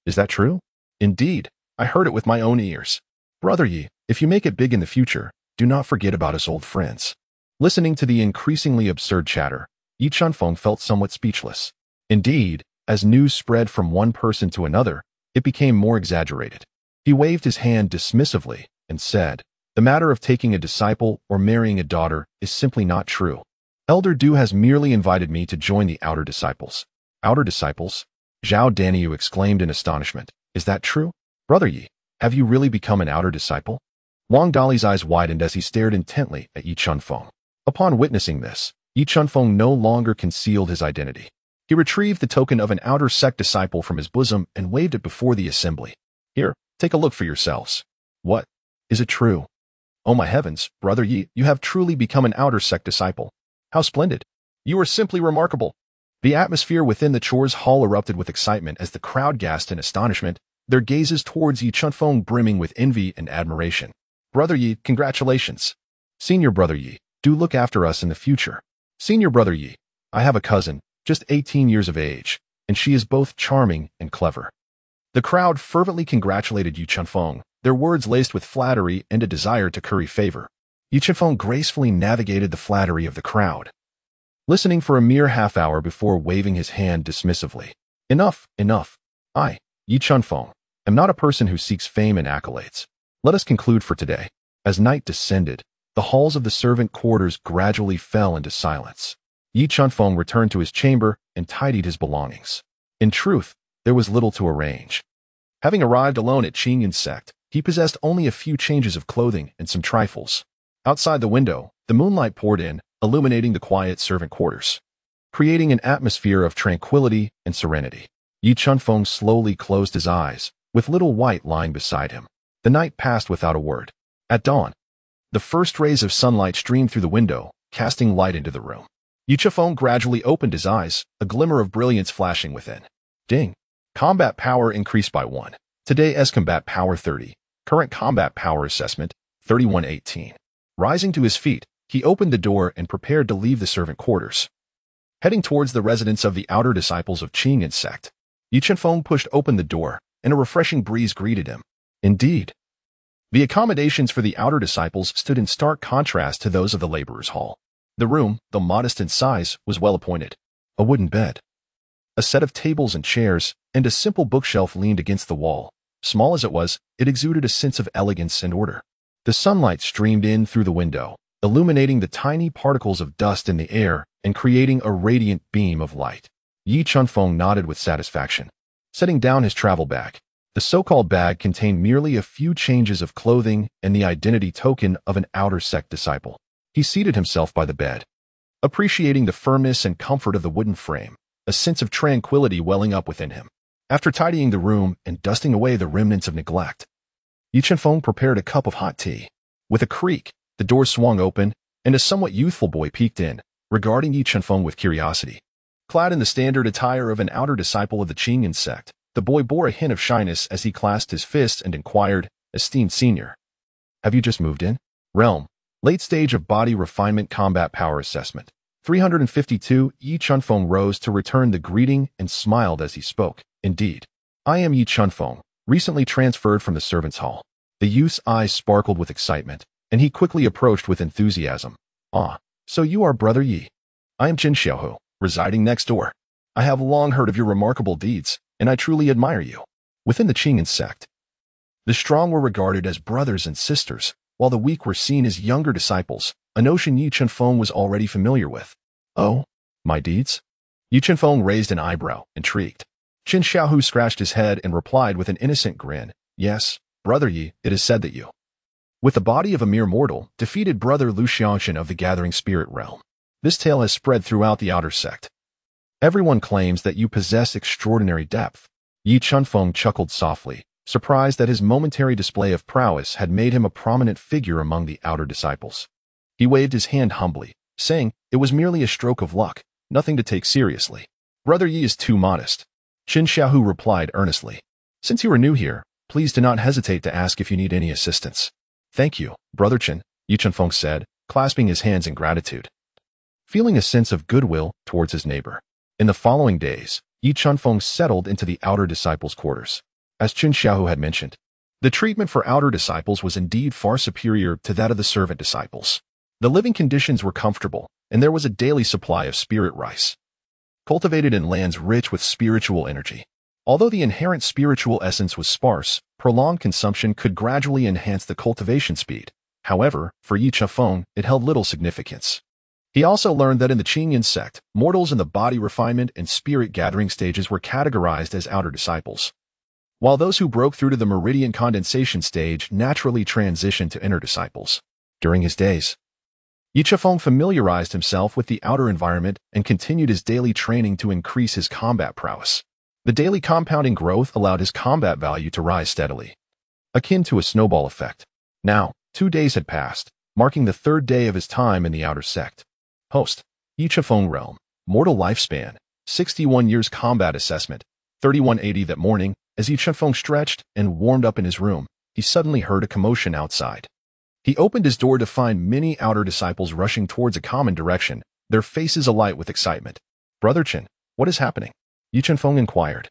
Is that true? Indeed, I heard it with my own ears. Brother Yi, if you make it big in the future, do not forget about us old friends. Listening to the increasingly absurd chatter, Yi Chunfeng felt somewhat speechless. Indeed, as news spread from one person to another, it became more exaggerated. He waved his hand dismissively and said, the matter of taking a disciple or marrying a daughter is simply not true. Elder Du has merely invited me to join the outer disciples. Outer disciples? Zhao Daniu exclaimed in astonishment. Is that true? Brother Yi, have you really become an outer disciple? Wang Dali's eyes widened as he stared intently at Yi Chunfeng. Upon witnessing this, Yi Chunfeng no longer concealed his identity. He retrieved the token of an outer sect disciple from his bosom and waved it before the assembly. Here, take a look for yourselves. What? Is it true? Oh my heavens, Brother Yi, you have truly become an outer sect disciple. How splendid. You are simply remarkable. The atmosphere within the Chores Hall erupted with excitement as the crowd gasped in astonishment, their gazes towards Yi Chunfeng brimming with envy and admiration. Brother Yi, congratulations. Senior Brother Yi, do look after us in the future. Senior Brother Yi, I have a cousin, just 18 years of age, and she is both charming and clever. The crowd fervently congratulated Yi Chunfeng, their words laced with flattery and a desire to curry favor. Yi Chunfeng gracefully navigated the flattery of the crowd, listening for a mere half-hour before waving his hand dismissively. Enough, enough. I, Yi Chunfeng, am not a person who seeks fame and accolades. Let us conclude for today. As night descended, the halls of the servant quarters gradually fell into silence. Yi Chunfeng returned to his chamber and tidied his belongings. In truth, there was little to arrange. Having arrived alone at Qingyan sect, he possessed only a few changes of clothing and some trifles. Outside the window, the moonlight poured in, illuminating the quiet servant quarters. creating an atmosphere of tranquility and serenity. Yi Chunfeng slowly closed his eyes, with Little White lying beside him. The night passed without a word. At dawn, the first rays of sunlight streamed through the window, casting light into the room. Yi Chunfeng gradually opened his eyes, a glimmer of brilliance flashing within. Ding! Combat power increased by 1. Today's combat power 30. Current combat power assessment, 3118. Rising to his feet, he opened the door and prepared to leave the servant quarters. Heading towards the residence of the outer disciples of Qingyan sect, Yi Chunfeng pushed open the door, and a refreshing breeze greeted him. Indeed, the accommodations for the outer disciples stood in stark contrast to those of the laborers' hall. The room, though modest in size, was well appointed. A wooden bed, a set of tables and chairs, and a simple bookshelf leaned against the wall. Small as it was, it exuded a sense of elegance and order. The sunlight streamed in through the window, illuminating the tiny particles of dust in the air and creating a radiant beam of light. Yi Chunfeng nodded with satisfaction. Setting down his travel bag, the so-called bag contained merely a few changes of clothing and the identity token of an outer sect disciple. He seated himself by the bed, appreciating the firmness and comfort of the wooden frame, a sense of tranquility welling up within him. After tidying the room and dusting away the remnants of neglect, Yi Chunfeng prepared a cup of hot tea. With a creak, the door swung open, and a somewhat youthful boy peeked in, regarding Yi Chunfeng with curiosity. Clad in the standard attire of an outer disciple of the Qingyan sect, the boy bore a hint of shyness as he clasped his fists and inquired, "Esteemed senior, have you just moved in?" Realm. Late stage of body refinement combat power assessment. 352. Yi Chunfeng rose to return the greeting and smiled as he spoke. Indeed, I am Yi Chunfeng, recently transferred from the servants' hall. The youth's eyes sparkled with excitement, and he quickly approached with enthusiasm. Ah, so you are Brother Yi. I am Qin Xiaohu, residing next door. I have long heard of your remarkable deeds, and I truly admire you. Within the Qingyan sect, the strong were regarded as brothers and sisters, while the weak were seen as younger disciples, a notion Yi Chunfeng was already familiar with. Oh, my deeds? Yi Chunfeng raised an eyebrow, intrigued. Qin Xiaohu scratched his head and replied with an innocent grin. Yes, Brother Yi, it is said that you, with the body of a mere mortal, defeated Brother Lu Xiangshan of the Gathering Spirit Realm. This tale has spread throughout the outer sect. Everyone claims that you possess extraordinary depth. Yi Chunfeng chuckled softly, surprised that his momentary display of prowess had made him a prominent figure among the outer disciples. He waved his hand humbly, saying it was merely a stroke of luck, nothing to take seriously. Brother Yi is too modest. Qin Xiaohu replied earnestly. Since you are new here, please do not hesitate to ask if you need any assistance. Thank you, Brother Qin, Yi Chunfeng said, clasping his hands in gratitude, feeling a sense of goodwill towards his neighbor. In the following days, Yi Chunfeng settled into the outer disciples' quarters. As Qin Xiaohu had mentioned, the treatment for outer disciples was indeed far superior to that of the servant disciples. The living conditions were comfortable, and there was a daily supply of spirit rice, cultivated in lands rich with spiritual energy. Although the inherent spiritual essence was sparse, prolonged consumption could gradually enhance the cultivation speed. However, for Yi Chunfeng, it held little significance. He also learned that in the Qingyan sect, mortals in the body refinement and spirit gathering stages were categorized as outer disciples, while those who broke through to the meridian condensation stage naturally transitioned to inner disciples. During his days, Yi Chunfeng familiarized himself with the outer environment and continued his daily training to increase his combat prowess. The daily compounding growth allowed his combat value to rise steadily, akin to a snowball effect. Now, 2 days had passed, marking the 3rd day of his time in the outer sect. Host, Yi Chunfeng Realm, mortal lifespan, 61 years combat assessment, 3180. That morning, as Yi Chunfeng stretched and warmed up in his room, he suddenly heard a commotion outside. He opened his door to find many outer disciples rushing towards a common direction, their faces alight with excitement. Brother Qin, what is happening? Yi Chunfeng inquired,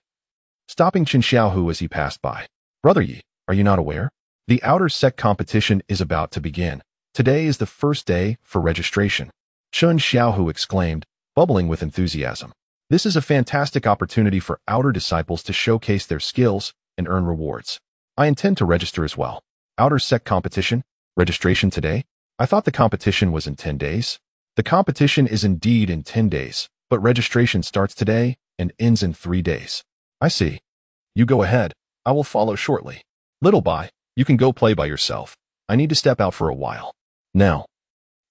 stopping Qin Xiaohu as he passed by. Brother Yi, are you not aware? The outer sect competition is about to begin. Today is the first day for registration. Qin Xiaohu exclaimed, bubbling with enthusiasm. This is a fantastic opportunity for outer disciples to showcase their skills and earn rewards. I intend to register as well. Outer sect competition? Registration today? I thought the competition was in 10 days. The competition is indeed in 10 days, but registration starts today and ends in 3 days. I see. You go ahead. I will follow shortly. Little Bai, you can go play by yourself. I need to step out for a while. Now,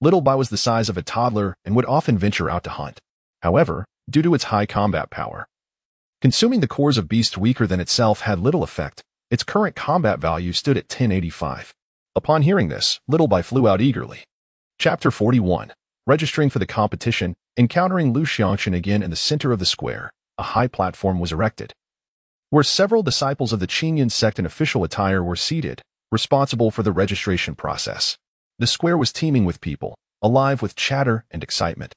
Little Bai was the size of a toddler and would often venture out to hunt. However, due to its high combat power, consuming the cores of beasts weaker than itself had little effect. Its current combat value stood at 1085. Upon hearing this, Little Bai flew out eagerly. Chapter 41. Registering for the competition, encountering Lu Xiangqun again in the center of the square, a high platform was erected, where several disciples of the Qingyan sect in official attire were seated, responsible for the registration process. The square was teeming with people, alive with chatter and excitement.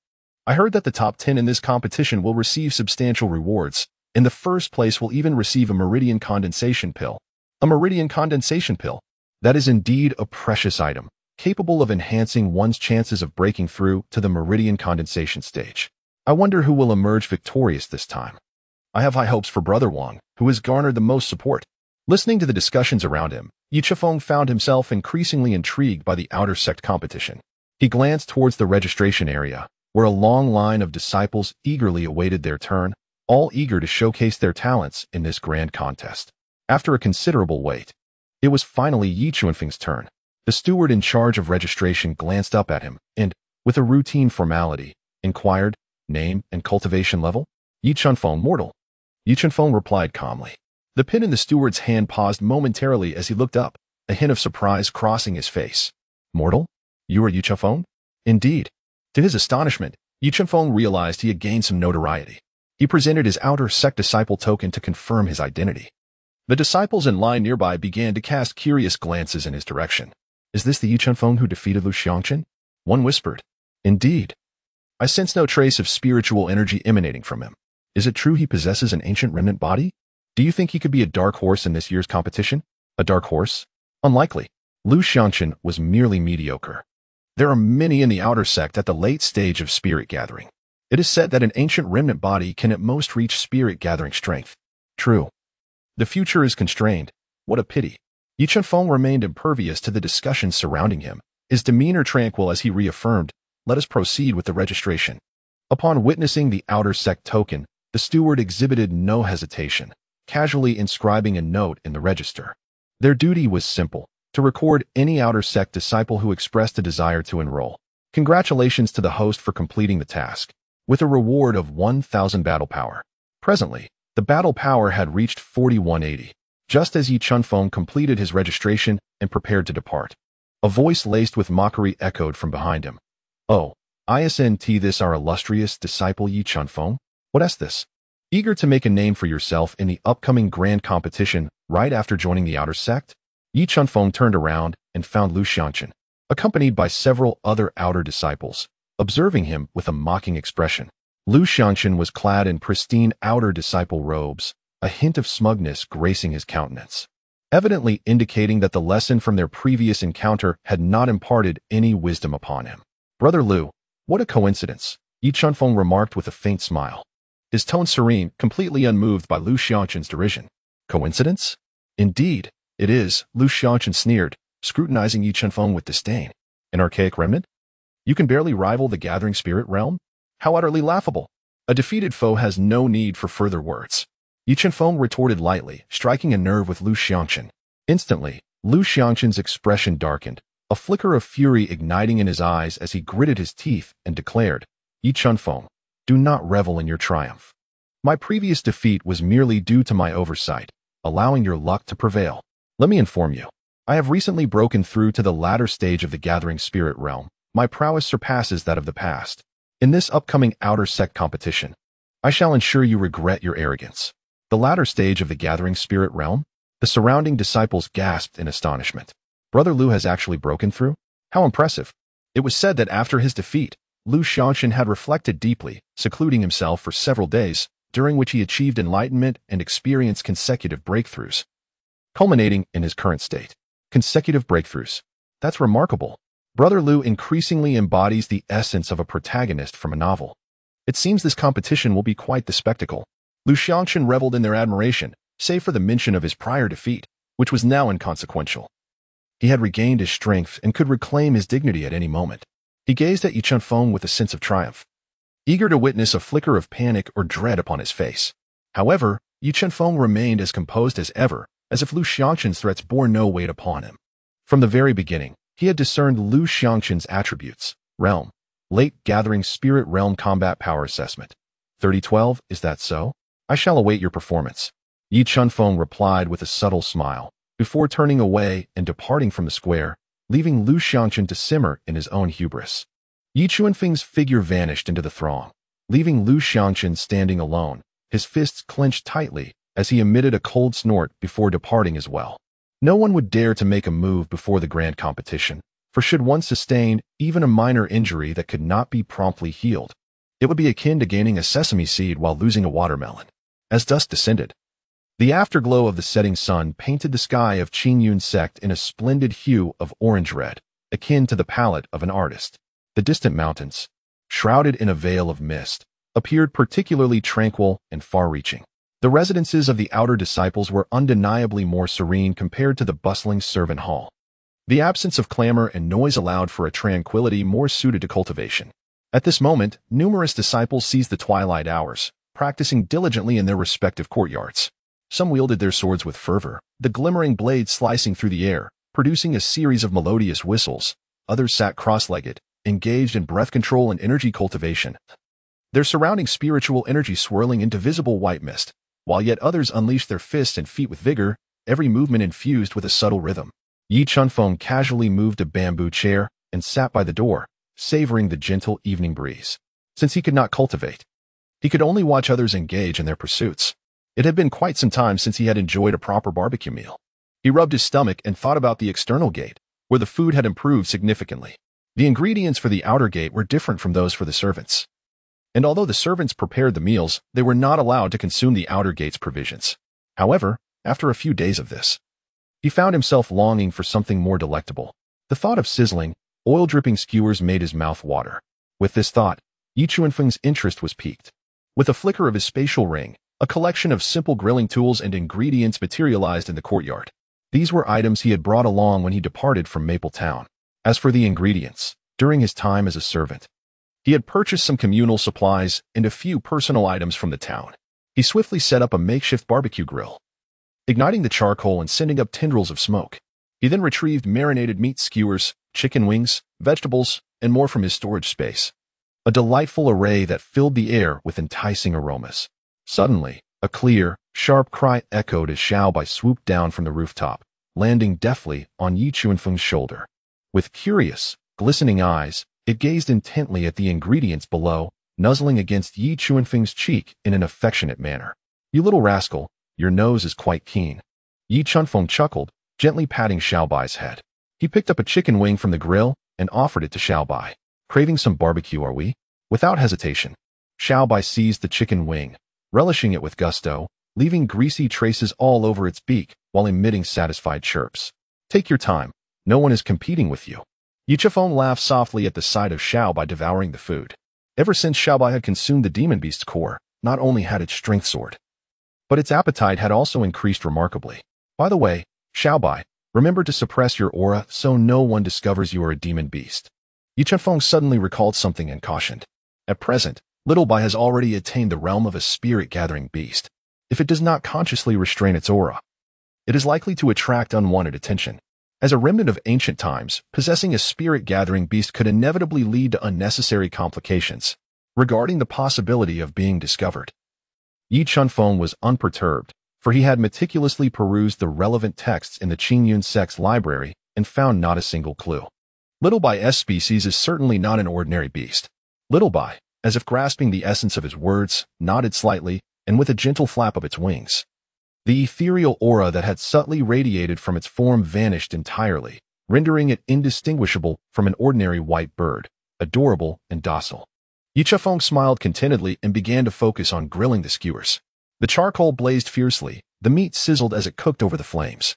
I heard that the top 10 in this competition will receive substantial rewards. In the first place will even receive a meridian condensation pill. A meridian condensation pill. That is indeed a precious item, capable of enhancing one's chances of breaking through to the meridian condensation stage. I wonder who will emerge victorious this time. I have high hopes for Brother Wang, who has garnered the most support. Listening to the discussions around him, Yi Chifeng found himself increasingly intrigued by the outer sect competition. He glanced towards the registration area, where a long line of disciples eagerly awaited their turn, all eager to showcase their talents in this grand contest. After a considerable wait, it was finally Yi Chunfeng's turn. The steward in charge of registration glanced up at him and, with a routine formality, inquired, "Name and cultivation level?" "Yi Chunfeng, mortal." Yi Chunfeng replied calmly. The pin in the steward's hand paused momentarily as he looked up, a hint of surprise crossing his face. "Mortal? You are Yi Chunfeng?" Indeed. To his astonishment, Yi Chunfeng realized he had gained some notoriety. He presented his outer sect disciple token to confirm his identity. The disciples in line nearby began to cast curious glances in his direction. "Is this the Yi Chunfeng who defeated Lu Xiangqun?" One whispered. "Indeed. I sense no trace of spiritual energy emanating from him. Is it true he possesses an ancient remnant body? Do you think he could be a dark horse in this year's competition?" "A dark horse? Unlikely. Lu Xiangqun was merely mediocre. There are many in the outer sect at the late stage of spirit gathering. It is said that an ancient remnant body can at most reach spirit gathering strength." "True. The future is constrained. What a pity." Yi Chunfeng remained impervious to the discussions surrounding him, his demeanor tranquil as he reaffirmed, "Let us proceed with the registration." Upon witnessing the outer sect token, the steward exhibited no hesitation, casually inscribing a note in the register. Their duty was simple: to record any outer sect disciple who expressed a desire to enroll. Congratulations to the host for completing the task, with a reward of 1,000 battle power. Presently, the battle power had reached 4180, just as Yi Chunfeng completed his registration and prepared to depart. A voice laced with mockery echoed from behind him. "Oh, isn't this our illustrious disciple Yi Chunfeng? What is this? Eager to make a name for yourself in the upcoming grand competition right after joining the outer sect?" Yi Chunfeng turned around and found Lu Xiangqun, accompanied by several other outer disciples, observing him with a mocking expression. Lu Xiangqun was clad in pristine outer disciple robes, a hint of smugness gracing his countenance, evidently indicating that the lesson from their previous encounter had not imparted any wisdom upon him. "Brother Lu, what a coincidence," Yi Chunfeng remarked with a faint smile, his tone serene, completely unmoved by Lu Xiangqun's derision. "Coincidence? Indeed, it is," Lu Xiangqun sneered, scrutinizing Yi Chunfeng with disdain. "An archaic remnant? You can barely rival the gathering spirit realm? How utterly laughable. A defeated foe has no need for further words." Yi Chunfeng retorted lightly, striking a nerve with Lu Xiangqun. Instantly, Lu Xiangqun's expression darkened, a flicker of fury igniting in his eyes as he gritted his teeth and declared, "Yi Chunfeng, do not revel in your triumph. My previous defeat was merely due to my oversight, allowing your luck to prevail. Let me inform you, I have recently broken through to the latter stage of the gathering spirit realm. My prowess surpasses that of the past. In this upcoming outer sect competition, I shall ensure you regret your arrogance." The latter stage of the gathering spirit realm? The surrounding disciples gasped in astonishment. Brother Lu has actually broken through? How impressive. It was said that after his defeat, Lu Xiangqun had reflected deeply, secluding himself for several days, during which he achieved enlightenment and experienced consecutive breakthroughs, culminating in his current state. Consecutive breakthroughs. That's remarkable. Brother Lu increasingly embodies the essence of a protagonist from a novel. It seems this competition will be quite the spectacle. Lu Xiangqun reveled in their admiration, save for the mention of his prior defeat, which was now inconsequential. He had regained his strength and could reclaim his dignity at any moment. He gazed at Yi Chunfeng with a sense of triumph, eager to witness a flicker of panic or dread upon his face. However, Yi Chunfeng remained as composed as ever, as if Lu Xiangqun's threats bore no weight upon him. From the very beginning, he had discerned Lu Xiangqun's attributes: realm, Late Gathering Spirit Realm Combat Power Assessment. 3012, is that so? I shall await your performance. Yi Chunfeng replied with a subtle smile, before turning away and departing from the square, leaving Lu Xiangchen to simmer in his own hubris. Yi Chunfeng's figure vanished into the throng, leaving Lu Xiangchen standing alone, his fists clenched tightly as he emitted a cold snort before departing as well. No one would dare to make a move before the grand competition, for should one sustain even a minor injury that could not be promptly healed, it would be akin to gaining a sesame seed while losing a watermelon. As dusk descended, the afterglow of the setting sun painted the sky of Qingyun sect in a splendid hue of orange-red, akin to the palette of an artist. The distant mountains, shrouded in a veil of mist, appeared particularly tranquil and far-reaching. The residences of the outer disciples were undeniably more serene compared to the bustling servant hall. The absence of clamor and noise allowed for a tranquility more suited to cultivation. At this moment, numerous disciples seized the twilight hours, practicing diligently in their respective courtyards. Some wielded their swords with fervor, the glimmering blades slicing through the air, producing a series of melodious whistles. Others sat cross-legged, engaged in breath control and energy cultivation, their surrounding spiritual energy swirling into visible white mist, while yet others unleashed their fists and feet with vigor, every movement infused with a subtle rhythm. Yi Chunfeng casually moved a bamboo chair and sat by the door, savoring the gentle evening breeze. Since he could not cultivate, he could only watch others engage in their pursuits. It had been quite some time since he had enjoyed a proper barbecue meal. He rubbed his stomach and thought about the external gate, where the food had improved significantly. The ingredients for the outer gate were different from those for the servants. And although the servants prepared the meals, they were not allowed to consume the outer gate's provisions. However, after a few days of this, he found himself longing for something more delectable. The thought of sizzling, oil-dripping skewers made his mouth water. With this thought, Yi Chunfeng's interest was piqued. With a flicker of his spatial ring, a collection of simple grilling tools and ingredients materialized in the courtyard. These were items he had brought along when he departed from Maple Town. As for the ingredients, during his time as a servant, he had purchased some communal supplies and a few personal items from the town. He swiftly set up a makeshift barbecue grill, igniting the charcoal and sending up tendrils of smoke. He then retrieved marinated meat skewers, chicken wings, vegetables, and more from his storage space. A delightful array that filled the air with enticing aromas. Suddenly, a clear, sharp cry echoed as Xiaobai swooped down from the rooftop, landing deftly on Yi Chunfeng's shoulder. With curious, glistening eyes, it gazed intently at the ingredients below, nuzzling against Yi Chunfeng's cheek in an affectionate manner. "You little rascal, your nose is quite keen." Yi Chunfeng chuckled, gently patting Xiaobai's head. He picked up a chicken wing from the grill and offered it to Xiaobai. "Craving some barbecue, are we?" Without hesitation, Xiaobai seized the chicken wing, relishing it with gusto, leaving greasy traces all over its beak while emitting satisfied chirps. "Take your time. No one is competing with you." Yi Chunfeng laughed softly at the sight of Xiaobai devouring the food. Ever since Xiaobai had consumed the demon beast's core, not only had its strength soared, but its appetite had also increased remarkably. "By the way, Xiaobai, remember to suppress your aura so no one discovers you are a demon beast." Yi Chunfeng suddenly recalled something and cautioned. At present, Little Bai has already attained the realm of a spirit-gathering beast. If it does not consciously restrain its aura, it is likely to attract unwanted attention. As a remnant of ancient times, possessing a spirit-gathering beast could inevitably lead to unnecessary complications regarding the possibility of being discovered. Yi Chunfeng was unperturbed, for he had meticulously perused the relevant texts in the Qingyun sect's library and found not a single clue. Little Bai's species is certainly not an ordinary beast. Little Bai, as if grasping the essence of his words, nodded slightly and with a gentle flap of its wings. The ethereal aura that had subtly radiated from its form vanished entirely, rendering it indistinguishable from an ordinary white bird, adorable and docile. Yi Chunfeng smiled contentedly and began to focus on grilling the skewers. The charcoal blazed fiercely, the meat sizzled as it cooked over the flames.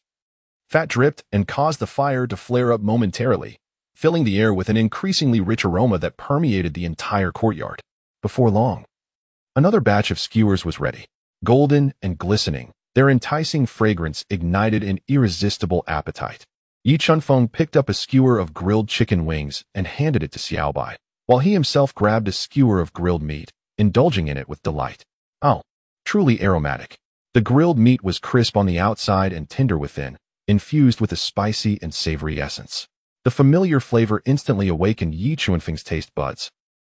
Fat dripped and caused the fire to flare up momentarily, filling the air with an increasingly rich aroma that permeated the entire courtyard. Before long, another batch of skewers was ready. Golden and glistening, their enticing fragrance ignited an irresistible appetite. Yi Chunfeng picked up a skewer of grilled chicken wings and handed it to Xiaobai, while he himself grabbed a skewer of grilled meat, indulging in it with delight. Oh, truly aromatic. The grilled meat was crisp on the outside and tender within, infused with a spicy and savory essence. The familiar flavor instantly awakened Yi Chunfeng's taste buds,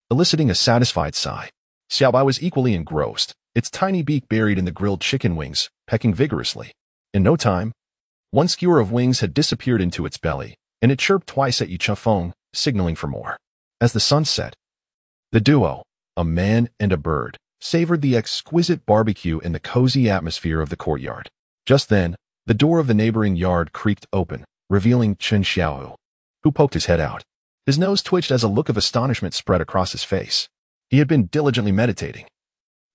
eliciting a satisfied sigh. Xiaobai was equally engrossed, its tiny beak buried in the grilled chicken wings, pecking vigorously. In no time, one skewer of wings had disappeared into its belly, and it chirped twice at Yi Chuanfeng, signaling for more. As the sun set, the duo, a man and a bird, savored the exquisite barbecue in the cozy atmosphere of the courtyard. Just then, the door of the neighboring yard creaked open, revealing Chen Xiaohu, who poked his head out. His nose twitched as a look of astonishment spread across his face. He had been diligently meditating,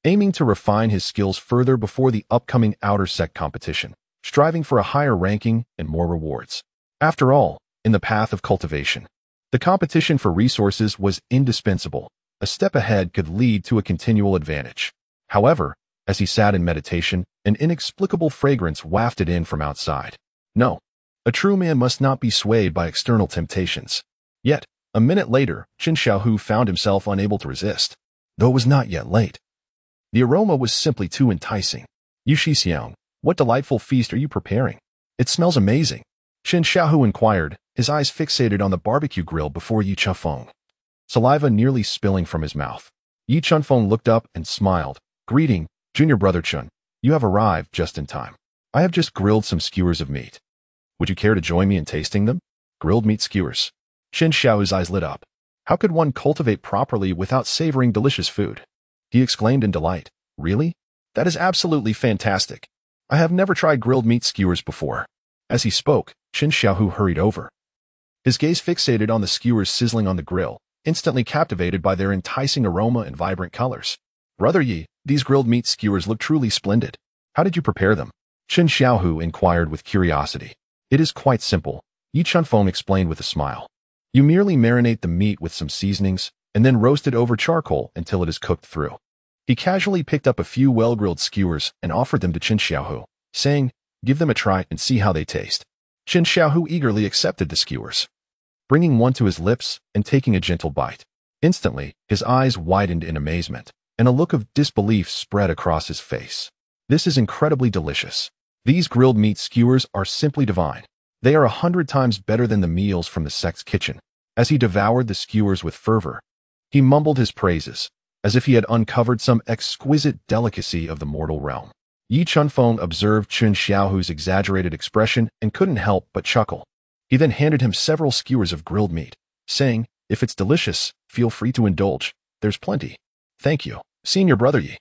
aiming to refine his skills further before the upcoming outer sect competition, striving for a higher ranking and more rewards. After all, in the path of cultivation, the competition for resources was indispensable. A step ahead could lead to a continual advantage. However, as he sat in meditation, an inexplicable fragrance wafted in from outside. No, a true man must not be swayed by external temptations. Yet, a minute later, Chen Xiaohu found himself unable to resist, though it was not yet late. The aroma was simply too enticing. Yu Shixiang, what delightful feast are you preparing? It smells amazing. Chen Xiaohu inquired, his eyes fixated on the barbecue grill before Yi Chuanfeng, saliva nearly spilling from his mouth. Yi Chuanfeng looked up and smiled. Greeting, Junior Brother Chen. You have arrived just in time. I have just grilled some skewers of meat. Would you care to join me in tasting them? Grilled meat skewers. Chen Xiaohu's eyes lit up. How could one cultivate properly without savoring delicious food? He exclaimed in delight. Really? That is absolutely fantastic. I have never tried grilled meat skewers before. As he spoke, Chen Xiaohu hurried over, his gaze fixated on the skewers sizzling on the grill, instantly captivated by their enticing aroma and vibrant colors. Brother Yi, these grilled meat skewers look truly splendid. How did you prepare them? Chen Xiaohu inquired with curiosity. It is quite simple, Yi Chuanfeng explained with a smile. You merely marinate the meat with some seasonings, and then roast it over charcoal until it is cooked through. He casually picked up a few well-grilled skewers and offered them to Chen Xiaohu, saying, give them a try and see how they taste. Chen Xiaohu eagerly accepted the skewers, bringing one to his lips and taking a gentle bite. Instantly, his eyes widened in amazement, and a look of disbelief spread across his face. This is incredibly delicious. These grilled meat skewers are simply divine. They are 100 times better than the meals from the sect's kitchen. As he devoured the skewers with fervor, he mumbled his praises, as if he had uncovered some exquisite delicacy of the mortal realm. Yi Chuanfeng observed Chen Xiaohu's exaggerated expression and couldn't help but chuckle. He then handed him several skewers of grilled meat, saying, if it's delicious, feel free to indulge. There's plenty. Thank you, Senior Brother Yi.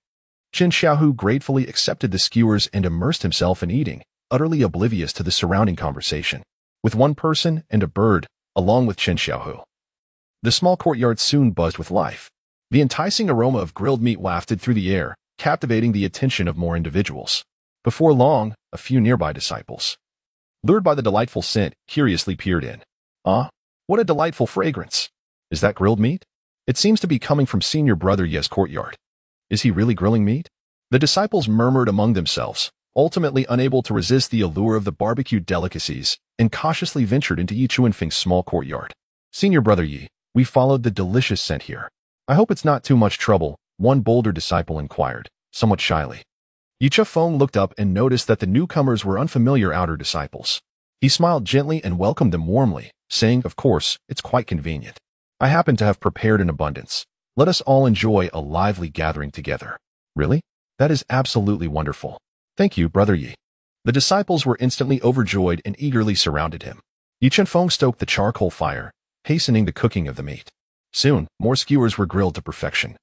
Chen Xiaohu gratefully accepted the skewers and immersed himself in eating, utterly oblivious to the surrounding conversation. With one person and a bird, along with Chen Xiaohu, the small courtyard soon buzzed with life. The enticing aroma of grilled meat wafted through the air, captivating the attention of more individuals. Before long, a few nearby disciples, lured by the delightful scent, curiously peered in. Ah, what a delightful fragrance! Is that grilled meat? It seems to be coming from Senior Brother Ye's courtyard. Is he really grilling meat? The disciples murmured among themselves, ultimately unable to resist the allure of the barbecued delicacies, and cautiously ventured into Yi Chuanfeng's small courtyard. Senior Brother Yi, we followed the delicious scent here. I hope it's not too much trouble, one bolder disciple inquired, somewhat shyly. Yi Chuanfeng looked up and noticed that the newcomers were unfamiliar outer disciples. He smiled gently and welcomed them warmly, saying, of course, it's quite convenient. I happen to have prepared in abundance. Let us all enjoy a lively gathering together. Really? That is absolutely wonderful. Thank you, Brother Yi. The disciples were instantly overjoyed and eagerly surrounded him. Yi Chuanfeng stoked the charcoal fire, hastening the cooking of the meat. Soon, more skewers were grilled to perfection,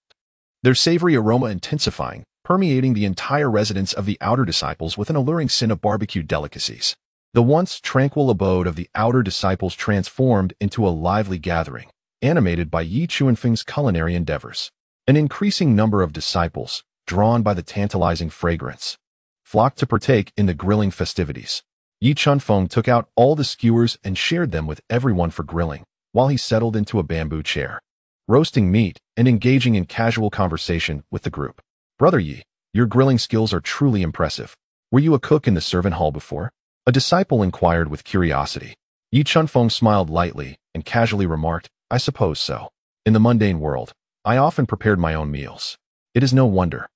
their savory aroma intensifying, permeating the entire residence of the outer disciples with an alluring scent of barbecued delicacies. The once tranquil abode of the outer disciples transformed into a lively gathering, animated by Yi Chuanfeng's culinary endeavors. An increasing number of disciples, drawn by the tantalizing fragrance, flocked to partake in the grilling festivities. Yi Chuanfeng took out all the skewers and shared them with everyone for grilling, while he settled into a bamboo chair, roasting meat and engaging in casual conversation with the group. Brother Yi, your grilling skills are truly impressive. Were you a cook in the servant hall before? A disciple inquired with curiosity. Yi Chuanfeng smiled lightly and casually remarked, I suppose so. In the mundane world, I often prepared my own meals. It is no wonder.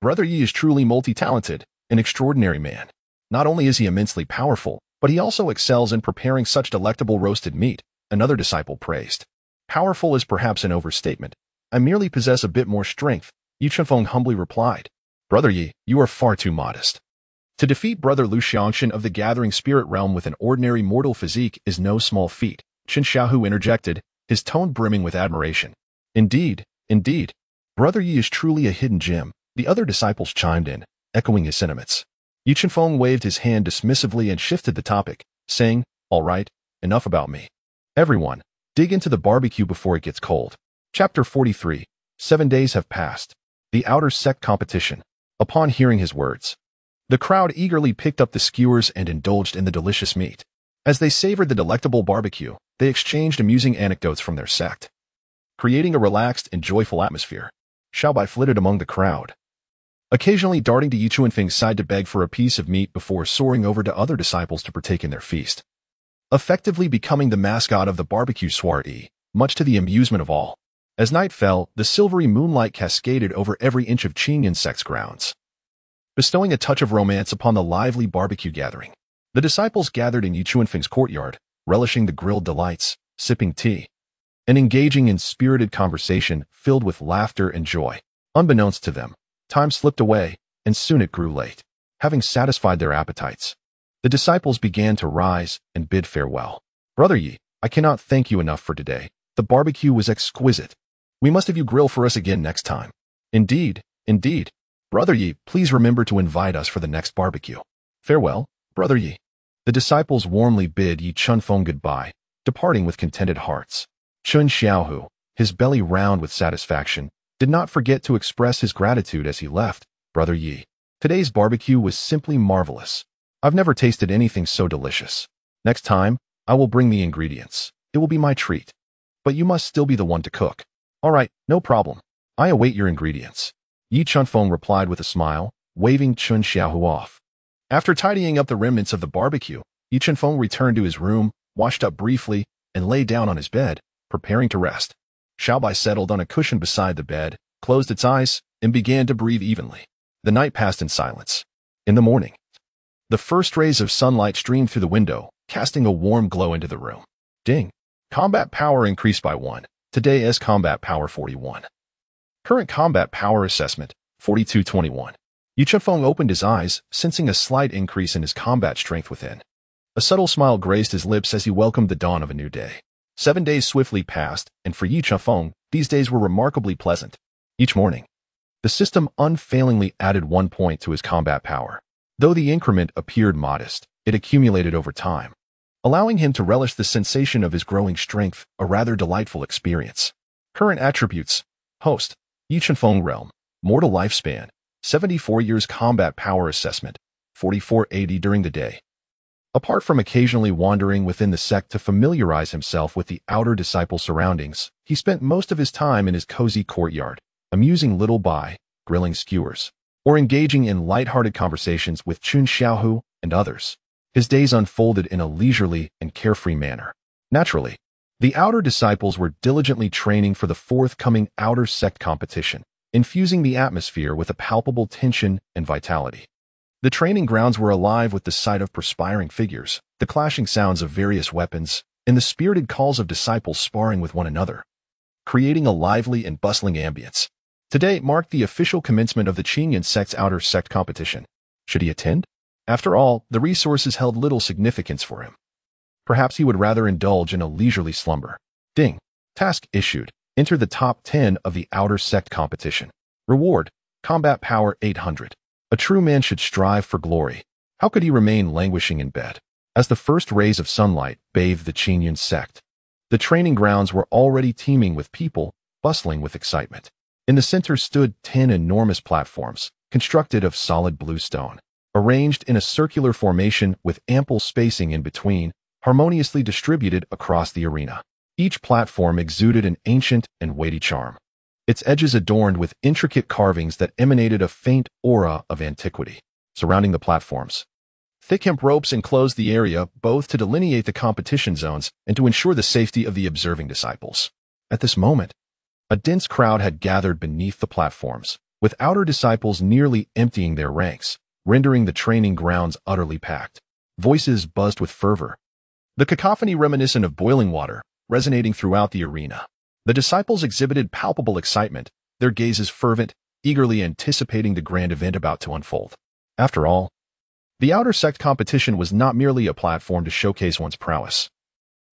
Brother Yi is truly multi-talented, an extraordinary man. Not only is he immensely powerful, but he also excels in preparing such delectable roasted meat, another disciple praised. Powerful is perhaps an overstatement. I merely possess a bit more strength, Yu Chunfeng humbly replied. Brother Yi, you are far too modest. To defeat Brother Lu Xiangshan of the Gathering Spirit Realm with an ordinary mortal physique is no small feat, Chen Xiaohu interjected, his tone brimming with admiration. Indeed, indeed. Brother Yi is truly a hidden gem, the other disciples chimed in, echoing his sentiments. Yu Chunfeng waved his hand dismissively and shifted the topic, saying, all right, enough about me. Everyone, dig into the barbecue before it gets cold. Chapter 43. 7 days have passed. The Outer Sect Competition. Upon hearing his words, the crowd eagerly picked up the skewers and indulged in the delicious meat. As they savored the delectable barbecue, they exchanged amusing anecdotes from their sect, creating a relaxed and joyful atmosphere. Xiaobai flitted among the crowd, occasionally darting to Yu Chunfeng's side to beg for a piece of meat before soaring over to other disciples to partake in their feast, effectively becoming the mascot of the barbecue soiree, much to the amusement of all. As night fell, the silvery moonlight cascaded over every inch of Qingyun Sect's grounds, bestowing a touch of romance upon the lively barbecue gathering. The disciples gathered in Yu Chunfeng's courtyard, relishing the grilled delights, sipping tea, and engaging in spirited conversation filled with laughter and joy. Unbeknownst to them, time slipped away, and soon it grew late. Having satisfied their appetites, the disciples began to rise and bid farewell. Brother Yi, I cannot thank you enough for today. The barbecue was exquisite. We must have you grill for us again next time. Indeed, indeed. Brother Yi, please remember to invite us for the next barbecue. Farewell, Brother Yi. The disciples warmly bid Yi Chunfeng goodbye, departing with contented hearts. Chen Xiaohu, his belly round with satisfaction, did not forget to express his gratitude as he left. Brother Yi, today's barbecue was simply marvelous. I've never tasted anything so delicious. Next time, I will bring the ingredients. It will be my treat. But you must still be the one to cook. All right, no problem. I await your ingredients. Yi Chunfeng replied with a smile, waving Chen Xiaohu off. After tidying up the remnants of the barbecue, Yi Chunfeng returned to his room, washed up briefly, and lay down on his bed, preparing to rest. Xiaobai settled on a cushion beside the bed, closed its eyes, and began to breathe evenly. The night passed in silence. In the morning, the first rays of sunlight streamed through the window, casting a warm glow into the room. Ding! Combat power increased by 1. Today's combat power 41. Current combat power assessment 4221. Yu Chunfeng opened his eyes, sensing a slight increase in his combat strength within. A subtle smile graced his lips as he welcomed the dawn of a new day. 7 days swiftly passed, and for Yu Chunfeng, these days were remarkably pleasant. Each morning, the system unfailingly added 1 point to his combat power. Though the increment appeared modest, it accumulated over time, allowing him to relish the sensation of his growing strength, a rather delightful experience. Current attributes: Host, Yu Chunfeng Realm, Mortal Lifespan, 74 years combat power assessment, 4480 during the day. Apart from occasionally wandering within the sect to familiarize himself with the outer disciple surroundings, he spent most of his time in his cozy courtyard, amusing little by grilling skewers, or engaging in light-hearted conversations with Chen Xiaohu and others. His days unfolded in a leisurely and carefree manner. Naturally, the outer disciples were diligently training for the forthcoming outer sect competition, infusing the atmosphere with a palpable tension and vitality. The training grounds were alive with the sight of perspiring figures, the clashing sounds of various weapons, and the spirited calls of disciples sparring with one another, creating a lively and bustling ambience. Today marked the official commencement of the Qingyun Sect's outer sect competition. Should he attend? After all, the resources held little significance for him. Perhaps he would rather indulge in a leisurely slumber. Ding. Task issued. Enter the top 10 of the outer sect competition. Reward: combat power 800. A true man should strive for glory. How could he remain languishing in bed? As the first rays of sunlight bathed the Qingyun sect, the training grounds were already teeming with people, bustling with excitement. In the center stood 10 enormous platforms, constructed of solid blue stone, arranged in a circular formation with ample spacing in between, harmoniously distributed across the arena. Each platform exuded an ancient and weighty charm, its edges adorned with intricate carvings that emanated a faint aura of antiquity. Surrounding the platforms, thick hemp ropes enclosed the area both to delineate the competition zones and to ensure the safety of the observing disciples. At this moment, a dense crowd had gathered beneath the platforms, with outer disciples nearly emptying their ranks, rendering the training grounds utterly packed. Voices buzzed with fervor, the cacophony reminiscent of boiling water, resonating throughout the arena. The disciples exhibited palpable excitement, their gazes fervent, eagerly anticipating the grand event about to unfold. After all, the Outer Sect competition was not merely a platform to showcase one's prowess.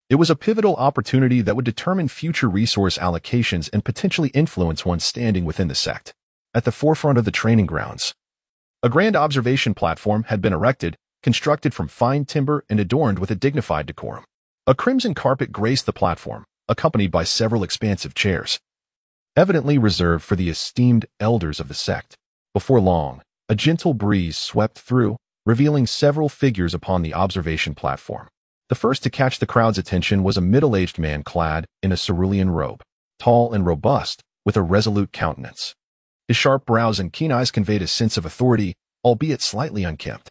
It was a pivotal opportunity that would determine future resource allocations and potentially influence one's standing within the sect. At the forefront of the training grounds, a grand observation platform had been erected, constructed from fine timber and adorned with a dignified decorum. A crimson carpet graced the platform, accompanied by several expansive chairs, evidently reserved for the esteemed elders of the sect. Before long, a gentle breeze swept through, revealing several figures upon the observation platform. The first to catch the crowd's attention was a middle-aged man clad in a cerulean robe, tall and robust, with a resolute countenance. His sharp brows and keen eyes conveyed a sense of authority, albeit slightly unkempt.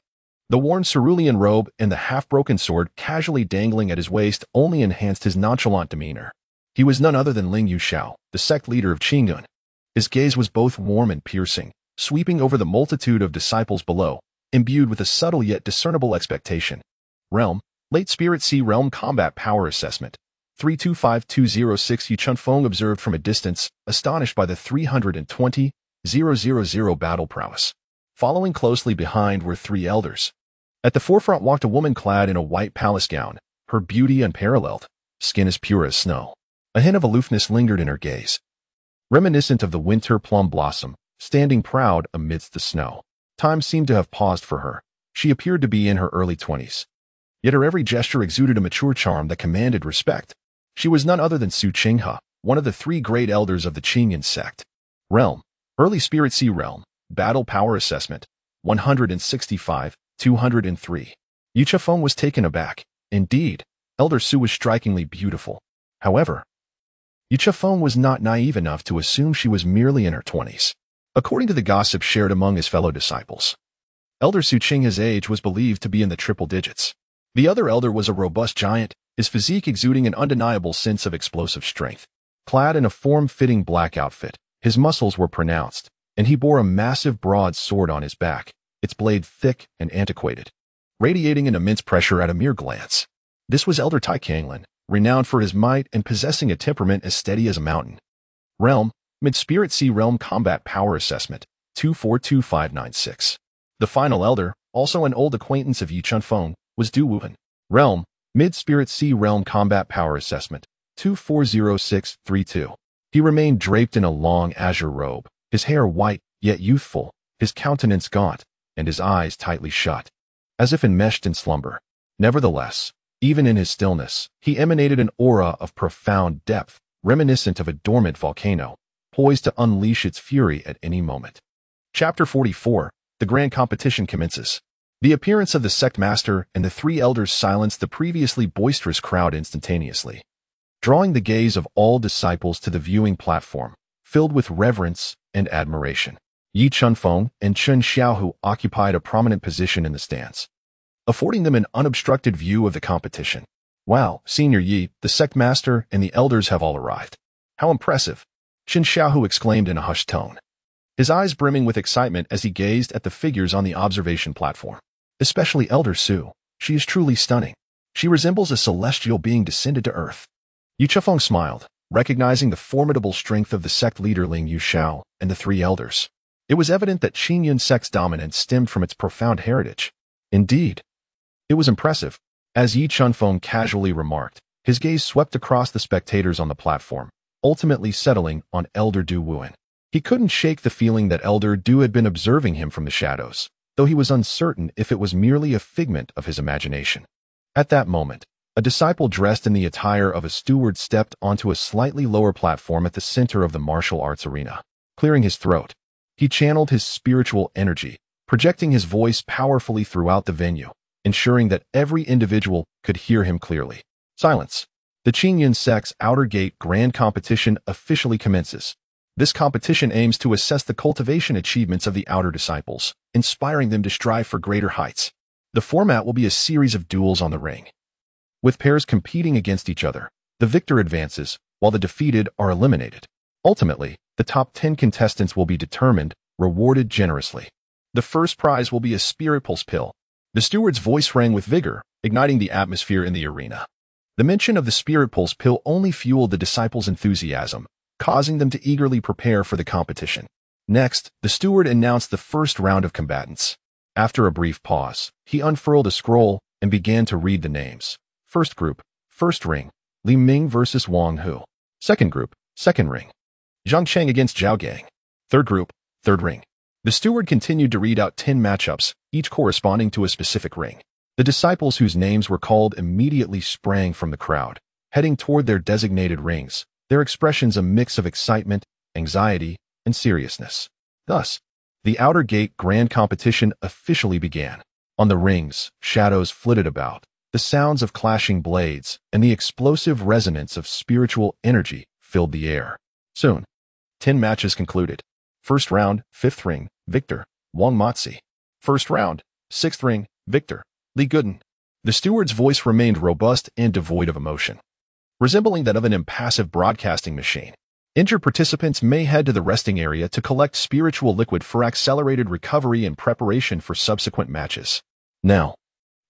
The worn cerulean robe and the half-broken sword casually dangling at his waist only enhanced his nonchalant demeanor. He was none other than Ling Yuxiao, the sect leader of Qingyun. His gaze was both warm and piercing, sweeping over the multitude of disciples below, imbued with a subtle yet discernible expectation. Realm, Late Spirit Sea Realm Combat Power Assessment. 325206 Yu Chunfeng observed from a distance, astonished by the 320,000 battle prowess. Following closely behind were three elders. At the forefront walked a woman clad in a white palace gown, her beauty unparalleled, skin as pure as snow. A hint of aloofness lingered in her gaze, reminiscent of the winter plum blossom, standing proud amidst the snow. Time seemed to have paused for her. She appeared to be in her early 20s. Yet her every gesture exuded a mature charm that commanded respect. She was none other than Su Qinghe, one of the three great elders of the Qingyun sect. Realm, Early Spirit Sea Realm, Battle Power Assessment, 165-203. Yu Chunfeng was taken aback. Indeed, Elder Su was strikingly beautiful. However, Yu Chunfeng was not naive enough to assume she was merely in her 20s. According to the gossip shared among his fellow disciples, Elder Su Qinghe's age was believed to be in the triple digits. The other elder was a robust giant, his physique exuding an undeniable sense of explosive strength. Clad in a form-fitting black outfit, his muscles were pronounced, and he bore a massive broad sword on his back, its blade thick and antiquated, radiating an immense pressure at a mere glance. This was Elder Tai Kanglin, renowned for his might and possessing a temperament as steady as a mountain. Realm, Mid-Spirit Sea Realm Combat Power Assessment, 242596. The final elder, also an old acquaintance of Yu Chunfeng, was Du Wuhan. Realm, Mid-Spirit Sea Realm Combat Power Assessment, 240632. He remained draped in a long azure robe, his hair white, yet youthful, his countenance gaunt, and his eyes tightly shut, as if enmeshed in slumber. Nevertheless, even in his stillness, he emanated an aura of profound depth, reminiscent of a dormant volcano, poised to unleash its fury at any moment. Chapter 44. The Grand Competition commences. The appearance of the sect master and the three elders silenced the previously boisterous crowd instantaneously, drawing the gaze of all disciples to the viewing platform, filled with reverence and admiration. Yu Chunfeng and Chen Xiaohu occupied a prominent position in the stands, affording them an unobstructed view of the competition. Wow, Senior Yi, the sect master and the elders have all arrived. How impressive! Chen Xiaohu exclaimed in a hushed tone, his eyes brimming with excitement as he gazed at the figures on the observation platform. Especially Elder Su. She is truly stunning. She resembles a celestial being descended to earth. Yu Chunfeng smiled, recognizing the formidable strength of the sect leader Ling Yuxiao and the three elders. It was evident that Qingyun sect's dominance stemmed from its profound heritage. Indeed, it was impressive. As Yu Chunfeng casually remarked, his gaze swept across the spectators on the platform, ultimately settling on Elder Du Wuhan. He couldn't shake the feeling that Elder Du had been observing him from the shadows, though he was uncertain if it was merely a figment of his imagination. At that moment, a disciple dressed in the attire of a steward stepped onto a slightly lower platform at the center of the martial arts arena. Clearing his throat, he channeled his spiritual energy, projecting his voice powerfully throughout the venue, ensuring that every individual could hear him clearly. Silence. The Qingyun sect's Outer Gate Grand Competition officially commences. This competition aims to assess the cultivation achievements of the outer disciples, inspiring them to strive for greater heights. The format will be a series of duels on the ring, with pairs competing against each other. The victor advances, while the defeated are eliminated. Ultimately, the top 10 contestants will be determined, rewarded generously. The first prize will be a Spirit Pulse pill. The steward's voice rang with vigor, igniting the atmosphere in the arena. The mention of the Spirit Pulse pill only fueled the disciples' enthusiasm, causing them to eagerly prepare for the competition. Next, the steward announced the first round of combatants. After a brief pause, he unfurled a scroll and began to read the names. First group, first ring, Li Ming versus Wang Hu. Second group, second ring, Zhang Cheng against Zhao Gang. Third group, third ring. The steward continued to read out 10 matchups, each corresponding to a specific ring. The disciples whose names were called immediately sprang from the crowd, heading toward their designated rings, their expressions a mix of excitement, anxiety, and seriousness. Thus, the Outer Gate Grand Competition officially began. On the rings, shadows flitted about, the sounds of clashing blades and the explosive resonance of spiritual energy filled the air. Soon, 10 matches concluded. First round, fifth ring, victor, Wang Matzi. First round, sixth ring, victor, Li Guden. The steward's voice remained robust and devoid of emotion, resembling that of an impassive broadcasting machine. Injured participants may head to the resting area to collect spiritual liquid for accelerated recovery and preparation for subsequent matches. Now,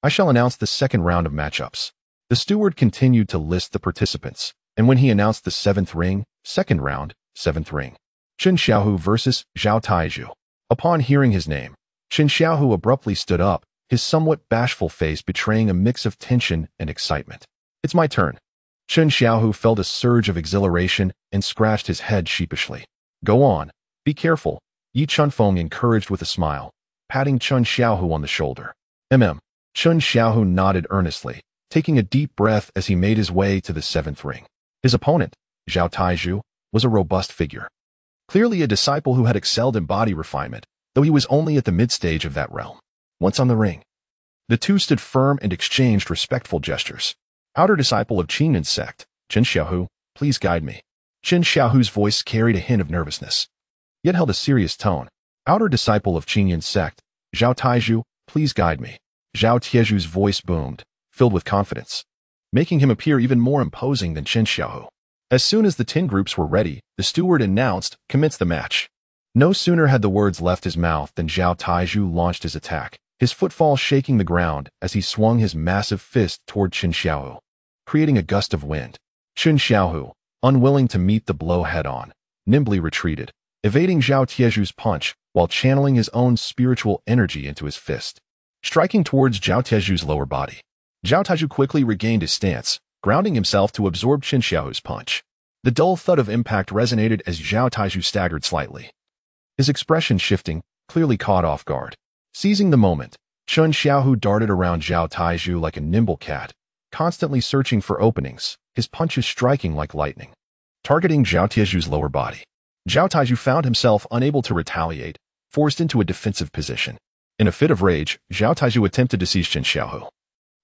I shall announce the second round of matchups. The steward continued to list the participants, and when he announced the seventh ring, second round, seventh ring, Chen Xiaohu versus Zhao Taizhu. Upon hearing his name, Chen Xiaohu abruptly stood up, his somewhat bashful face betraying a mix of tension and excitement. It's my turn. Chen Xiaohu felt a surge of exhilaration and scratched his head sheepishly. Go on. Be careful, Yi Chunfeng encouraged with a smile, patting Chen Xiaohu on the shoulder. Chen Xiaohu nodded earnestly, taking a deep breath as he made his way to the seventh ring. His opponent, Zhao Taizhu, was a robust figure. Clearly a disciple who had excelled in body refinement, though he was only at the mid-stage of that realm. Once on the ring, the two stood firm and exchanged respectful gestures. Outer disciple of Qinyan sect, Chen Xiaohu, please guide me. Chen Xiaohu's voice carried a hint of nervousness, yet held a serious tone. Outer disciple of Qinyan sect, Zhao Taizhu, please guide me. Zhao Tieju's voice boomed, filled with confidence, making him appear even more imposing than Chen Xiaohu. As soon as the 10 groups were ready, the steward announced, commence the match. No sooner had the words left his mouth than Zhao Taizhu launched his attack, his footfall shaking the ground as he swung his massive fist toward Chen Xiaohu, creating a gust of wind. Chen Xiaohu, unwilling to meet the blow head-on, nimbly retreated, evading Zhao Tieju's punch while channeling his own spiritual energy into his fist, striking towards Zhao Tieju's lower body. Zhao Taizhu quickly regained his stance, grounding himself to absorb Chen Xiaohu's punch. The dull thud of impact resonated as Zhao Taizhu staggered slightly, his expression shifting, clearly caught off guard. Seizing the moment, Chen Xiaohu darted around Zhao Taizhu like a nimble cat, constantly searching for openings, his punches striking like lightning, targeting Zhao Tieju's lower body. Zhao Taizhu found himself unable to retaliate, forced into a defensive position. In a fit of rage, Zhao Taizhu attempted to seize Chen Xiaohu,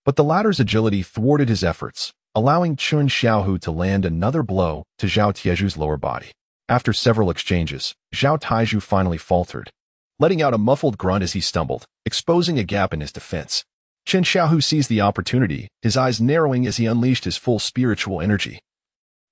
but the latter's agility thwarted his efforts, allowing Chen Xiaohu to land another blow to Zhao Tieju's lower body. After several exchanges, Zhao Taizhu finally faltered, letting out a muffled grunt as he stumbled, exposing a gap in his defense. Chen Xiaohu seized the opportunity, his eyes narrowing as he unleashed his full spiritual energy,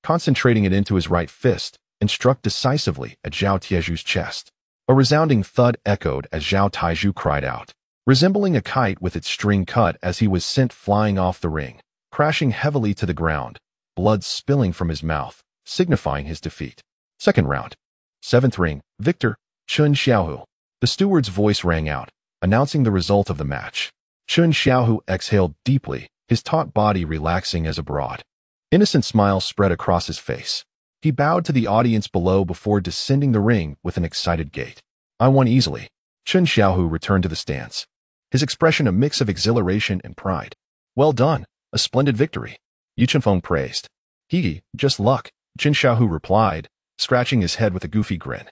concentrating it into his right fist, and struck decisively at Zhao Tieju's chest. A resounding thud echoed as Zhao Taizhu cried out, resembling a kite with its string cut as he was sent flying off the ring, crashing heavily to the ground, blood spilling from his mouth, signifying his defeat. Second round. Seventh ring, victor, Chen Xiaohu. The steward's voice rang out, announcing the result of the match. Chen Xiaohu exhaled deeply, his taut body relaxing as a broad, innocent smile spread across his face. He bowed to the audience below before descending the ring with an excited gait. I won easily. Chen Xiaohu returned to the stance, his expression a mix of exhilaration and pride. Well done, a splendid victory. Yi Chunfeng praised. He, just luck, Chen Xiaohu replied, scratching his head with a goofy grin,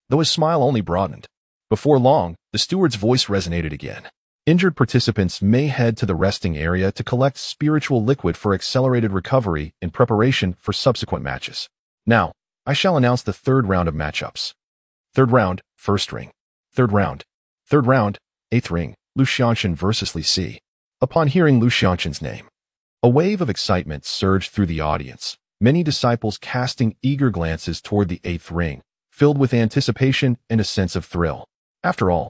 though his smile only broadened. Before long, the steward's voice resonated again. Injured participants may head to the resting area to collect spiritual liquid for accelerated recovery in preparation for subsequent matches. Now, I shall announce the third round of matchups. Third round, first ring. Third round, eighth ring, Lu Xianchen versus Li Si. Upon hearing Lu Xianchen's name, a wave of excitement surged through the audience, many disciples casting eager glances toward the eighth ring, filled with anticipation and a sense of thrill. After all,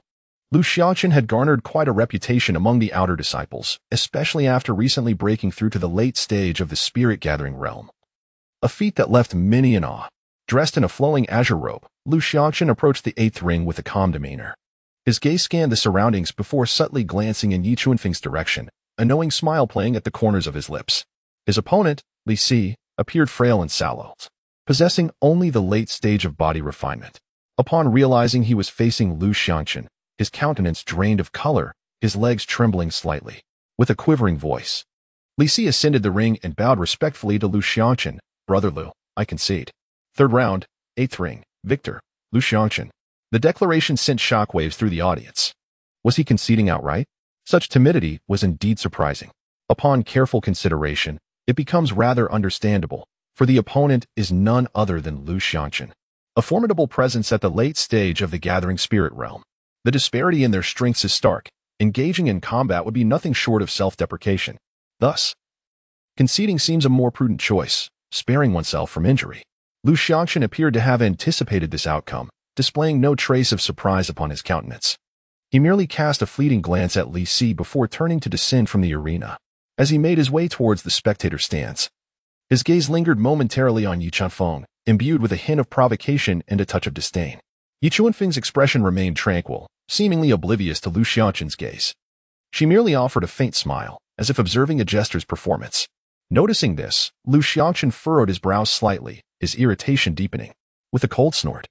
Lu Xiaoqun had garnered quite a reputation among the outer disciples, especially after recently breaking through to the late stage of the spirit-gathering realm. A feat that left many in awe. Dressed in a flowing azure robe, Lu Xiaoqun approached the 8th ring with a calm demeanor. His gaze scanned the surroundings before subtly glancing in Yi Chuanfeng's direction, a knowing smile playing at the corners of his lips. His opponent, Li Si, appeared frail and sallow, possessing only the late stage of body refinement. Upon realizing he was facing Lu Xiaoqun, his countenance drained of color, his legs trembling slightly. With a quivering voice, Li Si ascended the ring and bowed respectfully to Lu Xiaoqun. "Brother Lu, I concede." 3rd round, 8th ring, Victor, Lu Xiaoqun. The declaration sent shockwaves through the audience. Was he conceding outright? Such timidity was indeed surprising. Upon careful consideration, it becomes rather understandable, for the opponent is none other than Lu Xiaoqun, a formidable presence at the late stage of the gathering spirit realm. The disparity in their strengths is stark. Engaging in combat would be nothing short of self-deprecation. Thus, conceding seems a more prudent choice, sparing oneself from injury. Lu Xiaoqun appeared to have anticipated this outcome, displaying no trace of surprise upon his countenance. He merely cast a fleeting glance at Li Si before turning to descend from the arena. As he made his way towards the spectator stands, his gaze lingered momentarily on Yi Chuanfeng, imbued with a hint of provocation and a touch of disdain. Yi Chuanfeng's expression remained tranquil, seemingly oblivious to Lu Xiaoqun's gaze. She merely offered a faint smile, as if observing a jester's performance. Noticing this, Lu Xiaoqun furrowed his brows slightly, his irritation deepening. With a cold snort,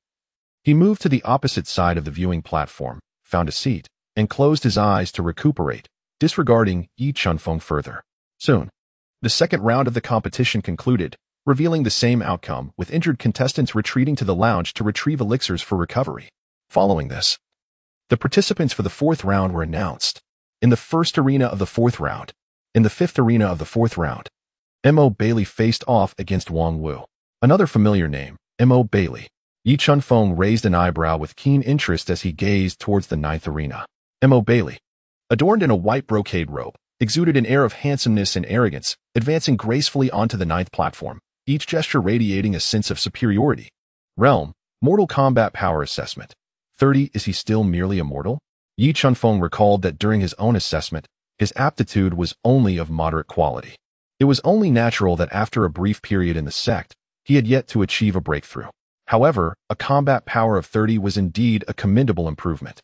he moved to the opposite side of the viewing platform, found a seat, and closed his eyes to recuperate, disregarding Yi Chuanfeng further. Soon, the 2nd round of the competition concluded, revealing the same outcome, with injured contestants retreating to the lounge to retrieve elixirs for recovery. Following this, the participants for the 4th round were announced. In the 1st arena of the 4th round, in the 5th arena of the 4th round, M.O. Bailey faced off against Wang Wu. Another familiar name, M.O. Bailey. Yi Chuanfeng raised an eyebrow with keen interest as he gazed towards the 9th arena. M.O. Bailey, adorned in a white brocade robe, exuded an air of handsomeness and arrogance, advancing gracefully onto the 9th platform, each gesture radiating a sense of superiority. Realm, Mortal Combat Power Assessment. 30. Is he still merely a mortal? Yi Chuanfeng recalled that during his own assessment, his aptitude was only of moderate quality. It was only natural that after a brief period in the sect, he had yet to achieve a breakthrough. However, a combat power of 30 was indeed a commendable improvement.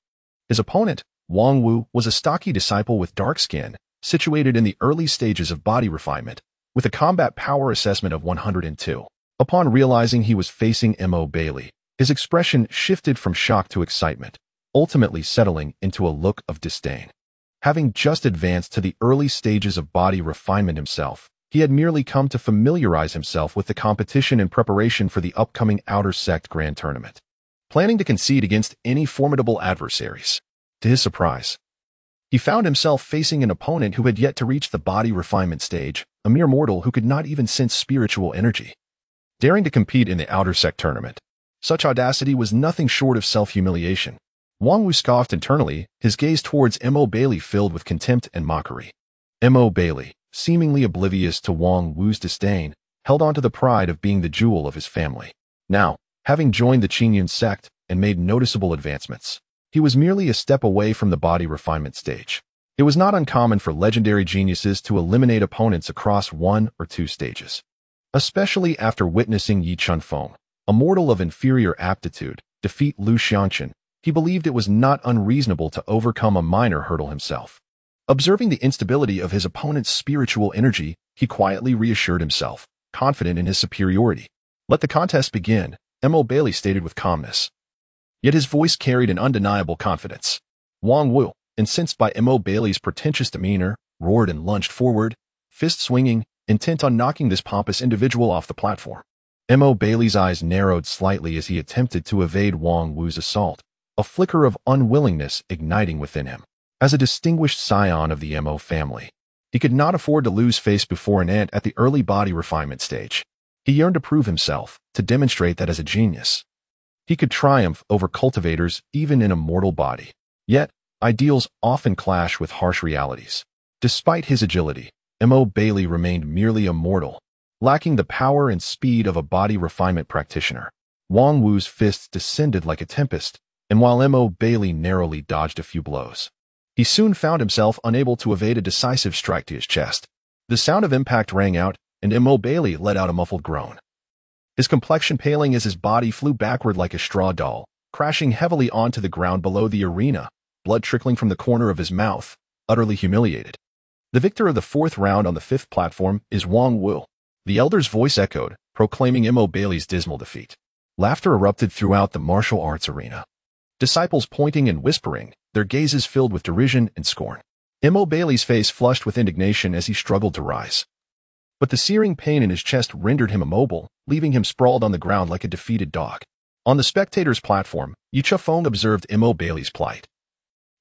His opponent, Wang Wu, was a stocky disciple with dark skin, situated in the early stages of body refinement, with a combat power assessment of 102. Upon realizing he was facing M.O. Bailey, his expression shifted from shock to excitement, ultimately settling into a look of disdain. Having just advanced to the early stages of body refinement himself, he had merely come to familiarize himself with the competition in preparation for the upcoming Outer Sect Grand Tournament, planning to concede against any formidable adversaries. To his surprise, he found himself facing an opponent who had yet to reach the body refinement stage, a mere mortal who could not even sense spiritual energy. Daring to compete in the Outer Sect Tournament, such audacity was nothing short of self-humiliation. Wang Wu scoffed internally, his gaze towards M.O. Bailey filled with contempt and mockery. M.O. Bailey, seemingly oblivious to Wang Wu's disdain, held on to the pride of being the jewel of his family. Now, having joined the Qingyun sect and made noticeable advancements, he was merely a step away from the body refinement stage. It was not uncommon for legendary geniuses to eliminate opponents across 1 or 2 stages. Especially after witnessing Yi Chuanfeng, a mortal of inferior aptitude, defeat Lu Xiaoqun, he believed it was not unreasonable to overcome a minor hurdle himself. Observing the instability of his opponent's spiritual energy, he quietly reassured himself, confident in his superiority. "Let the contest begin," M.O. Bailey stated with calmness. Yet his voice carried an undeniable confidence. Wang Wu, incensed by M.O. Bailey's pretentious demeanor, roared and lunged forward, fist swinging, intent on knocking this pompous individual off the platform. M.O. Bailey's eyes narrowed slightly as he attempted to evade Wang Wu's assault, a flicker of unwillingness igniting within him. As a distinguished scion of the M.O. family, he could not afford to lose face before an ant at the early body refinement stage. He yearned to prove himself, to demonstrate that as a genius, he could triumph over cultivators even in a mortal body. Yet, ideals often clash with harsh realities. Despite his agility, M.O. Bailey remained merely a mortal, lacking the power and speed of a body refinement practitioner. Wang Wu's fists descended like a tempest, and while M.O. Bailey narrowly dodged a few blows, he soon found himself unable to evade a decisive strike to his chest. The sound of impact rang out, and M.O. Bailey let out a muffled groan. His complexion paling as his body flew backward like a straw doll, crashing heavily onto the ground below the arena, blood trickling from the corner of his mouth, utterly humiliated. The victor of the 4th round on the 5th platform is Wang Wu. The elder's voice echoed, proclaiming M.O. Bailey's dismal defeat. Laughter erupted throughout the martial arts arena. Disciples pointing and whispering, their gazes filled with derision and scorn. M.O. Bailey's face flushed with indignation as he struggled to rise. But the searing pain in his chest rendered him immobile, leaving him sprawled on the ground like a defeated dog. On the spectators' platform, Yi Chufeng observed M.O. Bailey's plight.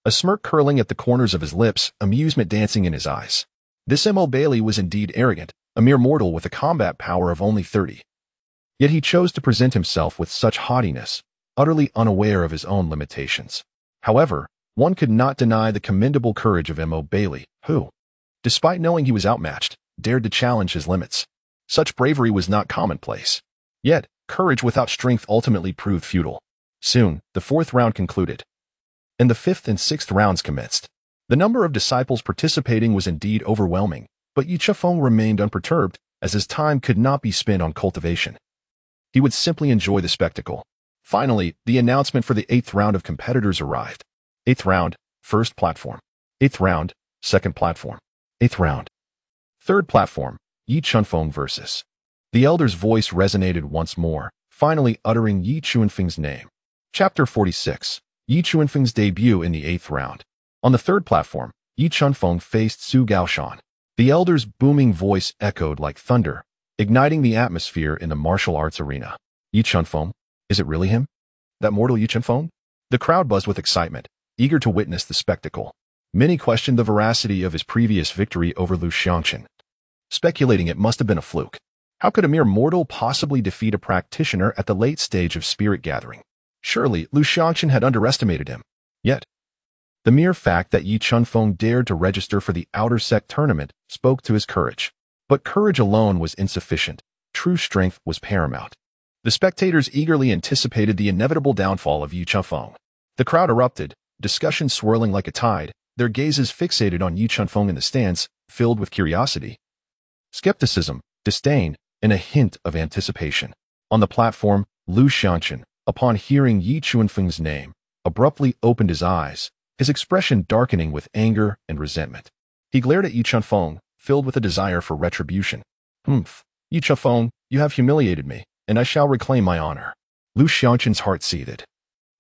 A smirk curling at the corners of his lips, amusement dancing in his eyes. This M.O. Bailey was indeed arrogant, a mere mortal with a combat power of only 30. Yet he chose to present himself with such haughtiness, utterly unaware of his own limitations. However, one could not deny the commendable courage of M.O. Bailey, who, despite knowing he was outmatched, dared to challenge his limits. Such bravery was not commonplace. Yet, courage without strength ultimately proved futile. Soon, the 4th round concluded, and the 5th and 6th rounds commenced. The number of disciples participating was indeed overwhelming, but Yi Chufeng remained unperturbed, as his time could not be spent on cultivation. He would simply enjoy the spectacle. Finally, the announcement for the 8th round of competitors arrived. 8th round, 1st platform. 8th round, 2nd platform. 8th round, 3rd platform, Yi Chufeng versus. The elder's voice resonated once more, finally uttering Yi Chunfeng's name. Chapter 46. Yi Chunfeng's debut in the 8th round. On the 3rd platform, Yi Chunfeng faced Su Gaoshan. The elder's booming voice echoed like thunder, igniting the atmosphere in the martial arts arena. Yi Chunfeng? Is it really him? That mortal Yi Chunfeng? The crowd buzzed with excitement, eager to witness the spectacle. Many questioned the veracity of his previous victory over Lu Xiangqin, speculating it must have been a fluke. How could a mere mortal possibly defeat a practitioner at the late stage of spirit gathering? Surely, Lu Xiangqin had underestimated him. Yet, the mere fact that Yi Chunfeng dared to register for the Outer Sect tournament spoke to his courage. But courage alone was insufficient. True strength was paramount. The spectators eagerly anticipated the inevitable downfall of Yi Chunfeng. The crowd erupted, discussion swirling like a tide, their gazes fixated on Yi Chunfeng in the stands, filled with curiosity, skepticism, disdain, and a hint of anticipation. On the platform, Lu Xiangqin, upon hearing Yi Chunfeng's name, abruptly opened his eyes, his expression darkening with anger and resentment. He glared at Yi Chunfeng, filled with a desire for retribution. Yi Chunfeng, you have humiliated me, and I shall reclaim my honor. Lu Xiangqin's heart seethed.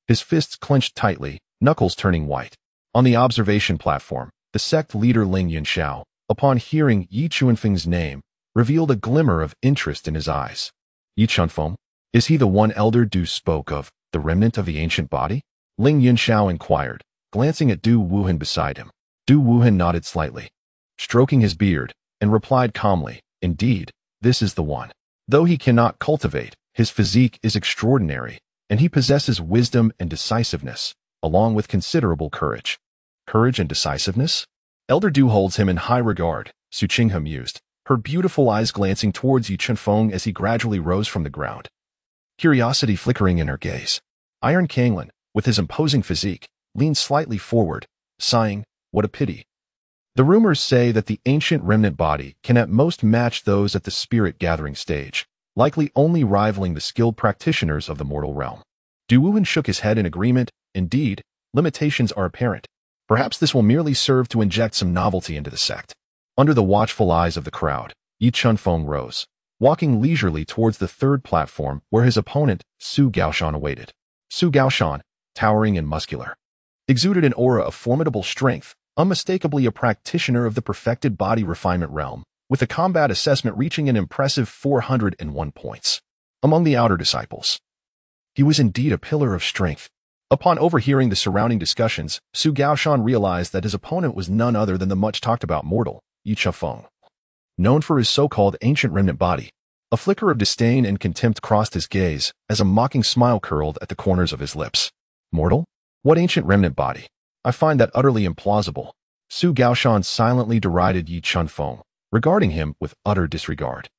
His fists clenched tightly, knuckles turning white. On the observation platform, the sect leader Ling Yunxiao, upon hearing Yi Chunfeng's name, revealed a glimmer of interest in his eyes. Yi Chunfeng? Is he the one Elder Du spoke of, the remnant of the ancient body? Ling Yunxiao inquired, glancing at Du Wuhan beside him. Du Wuhan nodded slightly, stroking his beard, and replied calmly, indeed, this is the one. Though he cannot cultivate, his physique is extraordinary, and he possesses wisdom and decisiveness, along with considerable courage. Courage and decisiveness? Elder Du holds him in high regard, Su Qinghe mused, her beautiful eyes glancing towards Yi Chunfeng as he gradually rose from the ground. Curiosity flickering in her gaze. Iron Kanglin, with his imposing physique, leaned slightly forward, sighing, what a pity. The rumors say that the ancient remnant body can at most match those at the spirit gathering stage, likely only rivaling the skilled practitioners of the mortal realm. Du Wuhan shook his head in agreement. Indeed, limitations are apparent. Perhaps this will merely serve to inject some novelty into the sect. Under the watchful eyes of the crowd, Yi Chunfeng rose, walking leisurely towards the 3rd platform where his opponent, Su Gaoshan, awaited. Su Gaoshan, towering and muscular, exuded an aura of formidable strength, unmistakably a practitioner of the perfected body refinement realm, with a combat assessment reaching an impressive 401 points. Among the outer disciples, he was indeed a pillar of strength. Upon overhearing the surrounding discussions, Su Gaoshan realized that his opponent was none other than the much-talked-about mortal, Yi Chunfeng. Known for his so-called ancient remnant body, a flicker of disdain and contempt crossed his gaze as a mocking smile curled at the corners of his lips. Mortal? What ancient remnant body? I find that utterly implausible. Su Gaoshan silently derided Yi Chunfeng, regarding him with utter disregard.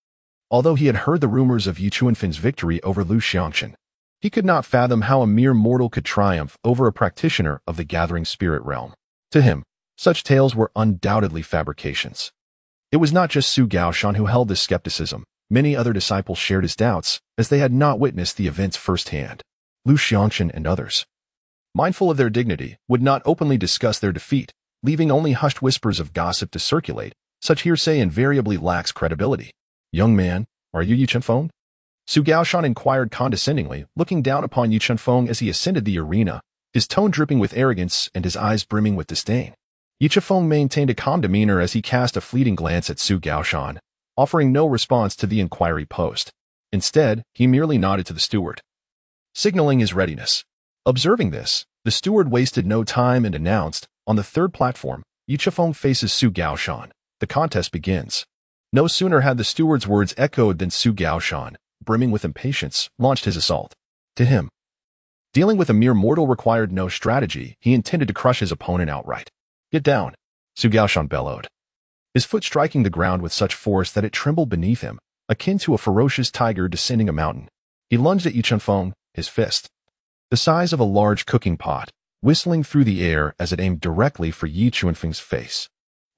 Although he had heard the rumors of Yi Chunfeng's victory over Lu Xiangqin, He could not fathom how a mere mortal could triumph over a practitioner of the gathering spirit realm. To him, such tales were undoubtedly fabrications. It was not just Su Gaoshan who held this skepticism. Many other disciples shared his doubts, as they had not witnessed the events firsthand. Lu Xiangqun and others, mindful of their dignity, would not openly discuss their defeat, leaving only hushed whispers of gossip to circulate. Such hearsay invariably lacks credibility. "Young man, are you Yi Chunfeng?" Su Gaoshan inquired condescendingly, looking down upon Yi Chunfeng as he ascended the arena, his tone dripping with arrogance and his eyes brimming with disdain. Yi Chunfeng maintained a calm demeanor as he cast a fleeting glance at Su Gaoshan, offering no response to the inquiry posed. Instead, he merely nodded to the steward, signaling his readiness. Observing this, the steward wasted no time and announced, "On the third platform, Yi Chunfeng faces Su Gaoshan. The contest begins." No sooner had the steward's words echoed than Su Gaoshan, brimming with impatience, launched his assault. To him, dealing with a mere mortal required no strategy. He intended to crush his opponent outright. "Get down," Su Gaoshan bellowed, his foot striking the ground with such force that it trembled beneath him, akin to a ferocious tiger descending a mountain. He lunged at Yi Chunfeng, his fist, the size of a large cooking pot, whistling through the air as it aimed directly for Yi Chunfeng's face.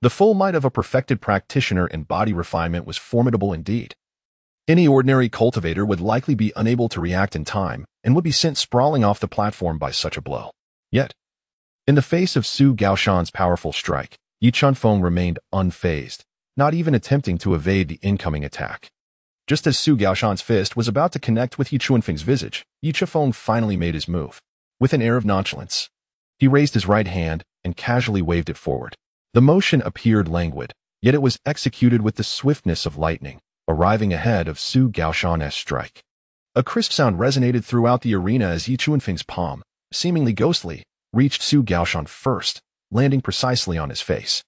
The full might of a perfected practitioner in body refinement was formidable indeed. Any ordinary cultivator would likely be unable to react in time and would be sent sprawling off the platform by such a blow. Yet, in the face of Su Gaoshan's powerful strike, Yi Chunfeng remained unfazed, not even attempting to evade the incoming attack. Just as Su Gaoshan's fist was about to connect with Yi Chunfeng's visage, Yi Chunfeng finally made his move. With an air of nonchalance, he raised his right hand and casually waved it forward. The motion appeared languid, yet it was executed with the swiftness of lightning, arriving ahead of Su Gaoshan's strike. A crisp sound resonated throughout the arena as Yi Chunfeng's palm, seemingly ghostly, reached Su Gaoshan first, landing precisely on his face.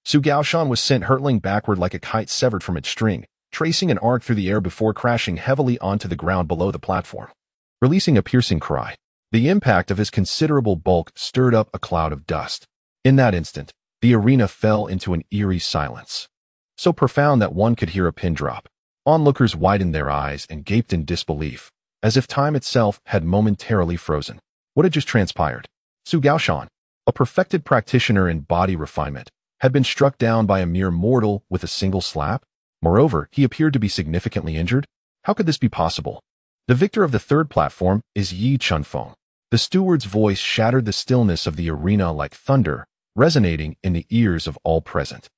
Su Gaoshan was sent hurtling backward like a kite severed from its string, tracing an arc through the air before crashing heavily onto the ground below the platform. Releasing a piercing cry, the impact of his considerable bulk stirred up a cloud of dust. In that instant, the arena fell into an eerie silence, so profound that one could hear a pin drop. Onlookers widened their eyes and gaped in disbelief, as if time itself had momentarily frozen. What had just transpired? Su Gaoshan, a perfected practitioner in body refinement, had been struck down by a mere mortal with a single slap? Moreover, he appeared to be significantly injured. How could this be possible? The victor of the third platform is Yi Chunfeng. The steward's voice shattered the stillness of the arena like thunder, resonating in the ears of all present.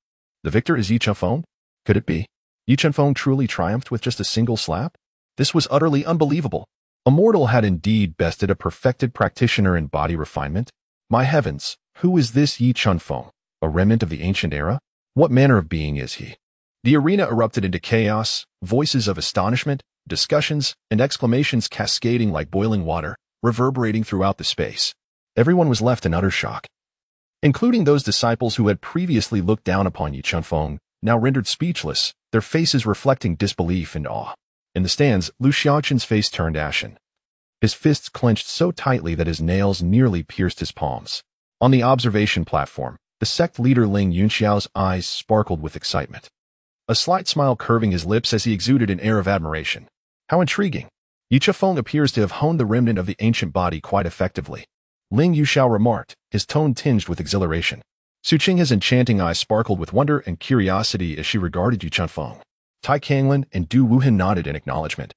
The victor is Yi Chunfeng? Could it be? Yi Chunfeng truly triumphed with just a single slap? This was utterly unbelievable. A mortal had indeed bested a perfected practitioner in body refinement. My heavens, who is this Yi Chunfeng? A remnant of the ancient era? What manner of being is he? The arena erupted into chaos, voices of astonishment, discussions, and exclamations cascading like boiling water, reverberating throughout the space. Everyone was left in utter shock, including those disciples who had previously looked down upon Yi Chunfeng, now rendered speechless, their faces reflecting disbelief and awe. In the stands, Lu Xiangqun's face turned ashen, his fists clenched so tightly that his nails nearly pierced his palms. On the observation platform, the sect leader Ling Yunxiao's eyes sparkled with excitement, a slight smile curving his lips as he exuded an air of admiration. How intriguing! Yi Chunfeng appears to have honed the remnant of the ancient body quite effectively, Ling Yuxiao remarked, his tone tinged with exhilaration. Su Qing's enchanting eyes sparkled with wonder and curiosity as she regarded Yi Chunfeng. Tai Kanglin and Du Wuhan nodded in acknowledgement,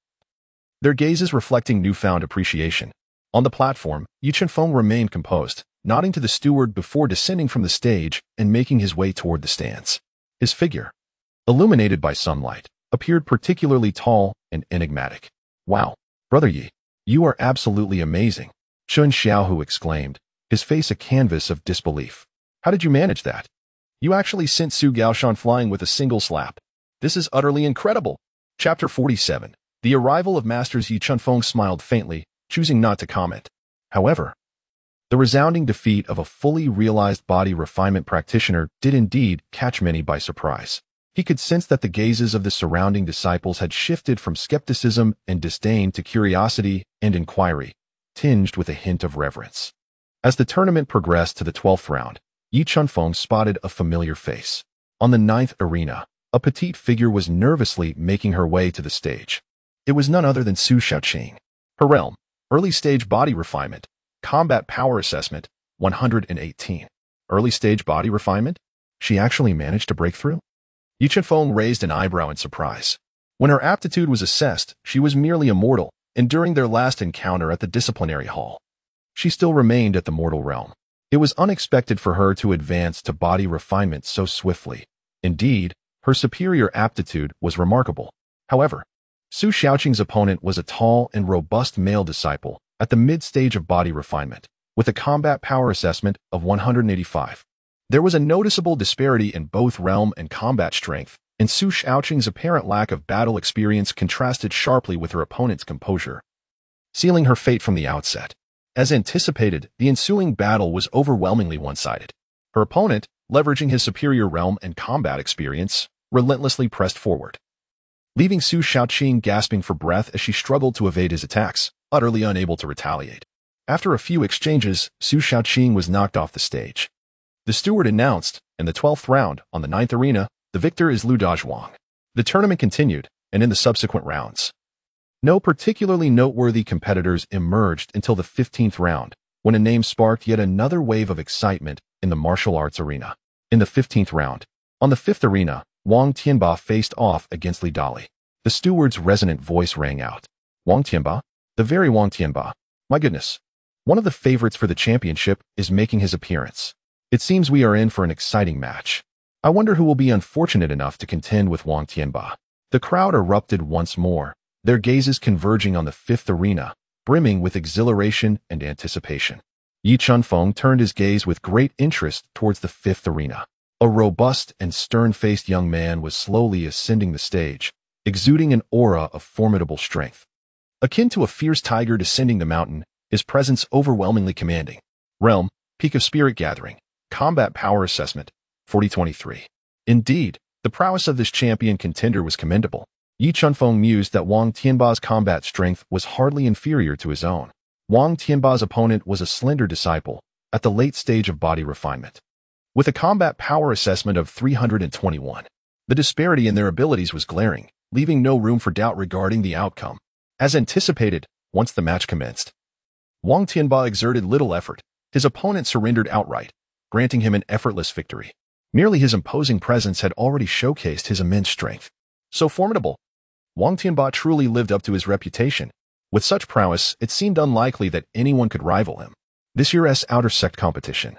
their gazes reflecting newfound appreciation. On the platform, Yi Chunfeng remained composed, nodding to the steward before descending from the stage and making his way toward the stands. His figure, illuminated by sunlight, appeared particularly tall and enigmatic. "Wow, Brother Yi, you are absolutely amazing," Chun Xiaohu exclaimed, his face a canvas of disbelief. "How did you manage that? You actually sent Su Gaoshan flying with a single slap. This is utterly incredible." Chapter 47. The arrival of Masters Yi Chunfeng smiled faintly, choosing not to comment. However, the resounding defeat of a fully realized body refinement practitioner did indeed catch many by surprise. He could sense that the gazes of the surrounding disciples had shifted from skepticism and disdain to curiosity and inquiry, tinged with a hint of reverence. As the tournament progressed to the 12th round, Yi Chunfeng spotted a familiar face. On the 9th arena, a petite figure was nervously making her way to the stage. It was none other than Su Xiaoqing. Her realm, Early Stage Body Refinement, Combat Power Assessment, 118. Early Stage Body Refinement? She actually managed to break through? Yi Chunfeng raised an eyebrow in surprise. When her aptitude was assessed, she was merely a mortal, and during their last encounter at the disciplinary hall, she still remained at the mortal realm. It was unexpected for her to advance to body refinement so swiftly. Indeed, her superior aptitude was remarkable. However, Su Xiaoqing's opponent was a tall and robust male disciple at the mid-stage of body refinement, with a combat power assessment of 185. There was a noticeable disparity in both realm and combat strength, and Su Xiaoqing's apparent lack of battle experience contrasted sharply with her opponent's composure, sealing her fate from the outset. As anticipated, the ensuing battle was overwhelmingly one-sided. Her opponent, leveraging his superior realm and combat experience, relentlessly pressed forward, leaving Su Xiaoqing gasping for breath as she struggled to evade his attacks, utterly unable to retaliate. After a few exchanges, Su Xiaoqing was knocked off the stage. The steward announced, in the 12th round, on the 9th arena, the victor is Lu Dazhuang. The tournament continued, and in the subsequent rounds, no particularly noteworthy competitors emerged until the 15th round, when a name sparked yet another wave of excitement in the martial arts arena. In the 15th round, on the 5th arena, Wang Tianba faced off against Li Dali. The steward's resonant voice rang out. Wang Tianba? The very Wang Tianba. My goodness. One of the favorites for the championship is making his appearance. It seems we are in for an exciting match. I wonder who will be unfortunate enough to contend with Wang Tianba. The crowd erupted once more, their gazes converging on the 5th arena, brimming with exhilaration and anticipation. Yi Chunfeng turned his gaze with great interest towards the 5th arena. A robust and stern-faced young man was slowly ascending the stage, exuding an aura of formidable strength. Akin to a fierce tiger descending the mountain, his presence overwhelmingly commanding. Realm, Peak of Spirit Gathering, Combat Power Assessment, 4023. Indeed, the prowess of this champion contender was commendable. Yi Chunfeng mused that Wang Tianba's combat strength was hardly inferior to his own. Wang Tianba's opponent was a slender disciple, at the late stage of body refinement, with a combat power assessment of 321. The disparity in their abilities was glaring, leaving no room for doubt regarding the outcome. As anticipated, once the match commenced, Wang Tianba exerted little effort. His opponent surrendered outright, granting him an effortless victory. Merely his imposing presence had already showcased his immense strength. So formidable, Wang Tianba truly lived up to his reputation. With such prowess, it seemed unlikely that anyone could rival him. This year's Outer Sect competition,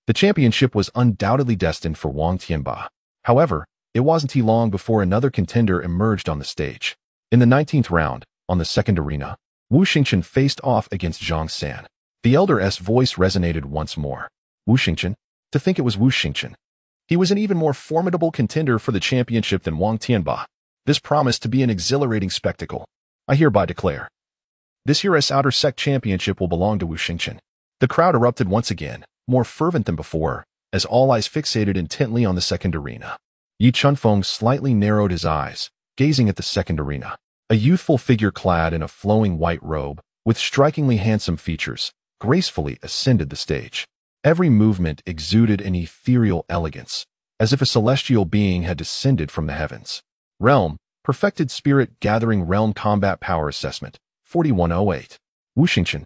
the championship was undoubtedly destined for Wang Tianba. However, it wasn't too long before another contender emerged on the stage. In the 19th round, on the 2nd arena, Wu Xingchen faced off against Zhang San. The elder's voice resonated once more. Wu Xingchen? To think it was Wu Xingchen. He was an even more formidable contender for the championship than Wang Tianba. This promised to be an exhilarating spectacle. I hereby declare, this year's Outer Sect championship will belong to Wu Xingchen. The crowd erupted once again, more fervent than before, as all eyes fixated intently on the 2nd arena. Yi Chunfeng slightly narrowed his eyes, gazing at the 2nd arena. A youthful figure clad in a flowing white robe, with strikingly handsome features, gracefully ascended the stage. Every movement exuded an ethereal elegance, as if a celestial being had descended from the heavens. Realm, Perfected Spirit Gathering Realm Combat Power Assessment, 4108. Wu Xingchen,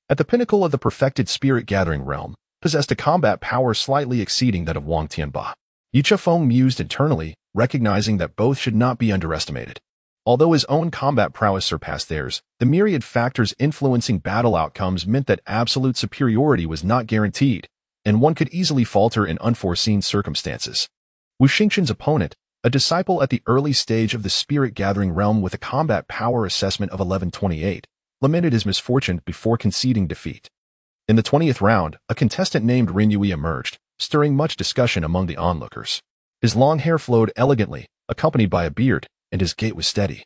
at the pinnacle of the Perfected Spirit Gathering realm, possessed a combat power slightly exceeding that of Wang Tianba. Yi Chunfeng mused internally, recognizing that both should not be underestimated. Although his own combat prowess surpassed theirs, the myriad factors influencing battle outcomes meant that absolute superiority was not guaranteed, and one could easily falter in unforeseen circumstances. Wu Xingchen's opponent, a disciple at the early stage of the spirit-gathering realm with a combat power assessment of 1128, lamented his misfortune before conceding defeat. In the 20th round, a contestant named Ren Yui emerged, stirring much discussion among the onlookers. His long hair flowed elegantly, accompanied by a beard, and his gait was steady,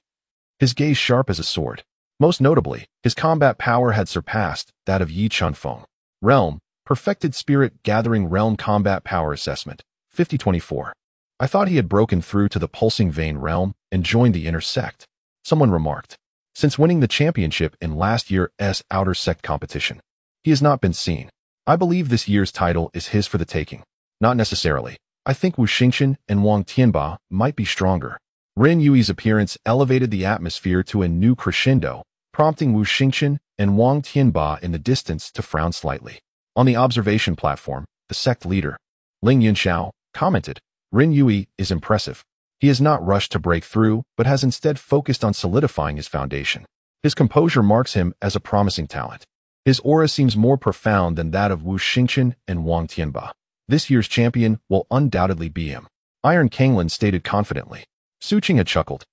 his gaze sharp as a sword. Most notably, his combat power had surpassed that of Yi Chunfeng. Realm, Perfected Spirit Gathering Realm Combat Power Assessment, 5024. I thought he had broken through to the Pulsing Vein realm and joined the Inner Sect, someone remarked. Since winning the championship in last year's Outer Sect competition, he has not been seen. I believe this year's title is his for the taking. Not necessarily. I think Wu Xingchen and Wang Tianba might be stronger. Ren Yui's appearance elevated the atmosphere to a new crescendo, prompting Wu Xingqian and Wang Tianba in the distance to frown slightly. On the observation platform, the sect leader, Ling Yunxiao, commented, Ren Yui is impressive. He has not rushed to break through, but has instead focused on solidifying his foundation. His composure marks him as a promising talent. His aura seems more profound than that of Wu Xingqian and Wang Tianba. This year's champion will undoubtedly be him, Iron Kanglin stated confidently. Su Qinghe chuckled.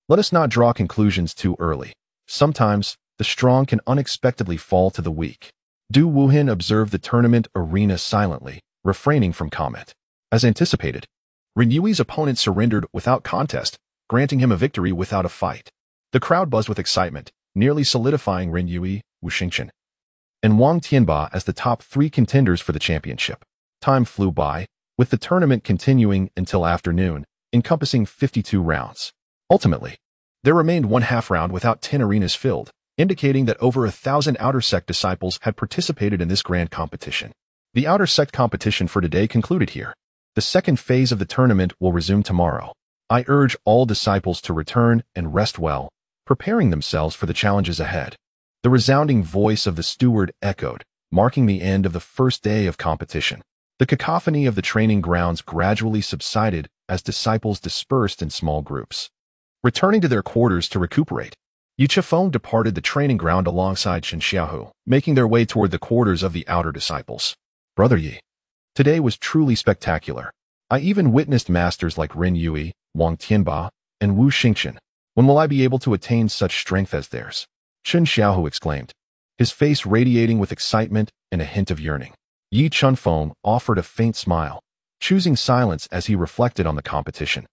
Let us not draw conclusions too early. Sometimes, the strong can unexpectedly fall to the weak. Du Wuhan observed the tournament arena silently, refraining from comment. As anticipated, Ren Yui's opponent surrendered without contest, granting him a victory without a fight. The crowd buzzed with excitement, nearly solidifying Ren Yui, Wu Xingqian, and Wang Tianba as the top 3 contenders for the championship. Time flew by, with the tournament continuing until afternoon, encompassing 52 rounds. Ultimately, there remained one half round without 10 arenas filled, indicating that over 1,000 Outer Sect disciples had participated in this grand competition. The Outer Sect competition for today concluded here. The second phase of the tournament will resume tomorrow. I urge all disciples to return and rest well, preparing themselves for the challenges ahead. The resounding voice of the steward echoed, marking the end of the first day of competition. The cacophony of the training grounds gradually subsided as disciples dispersed in small groups. Returning to their quarters to recuperate, Yu Chifeng departed the training ground alongside Chen Xiaohu, making their way toward the quarters of the outer disciples. Brother Yi, today was truly spectacular. I even witnessed masters like Ren Yui, Wang Tianba, and Wu Xingqian. When will I be able to attain such strength as theirs? Chen Xiaohu exclaimed, his face radiating with excitement and a hint of yearning. Yi Chunfeng offered a faint smile, choosing silence as he reflected on the competition,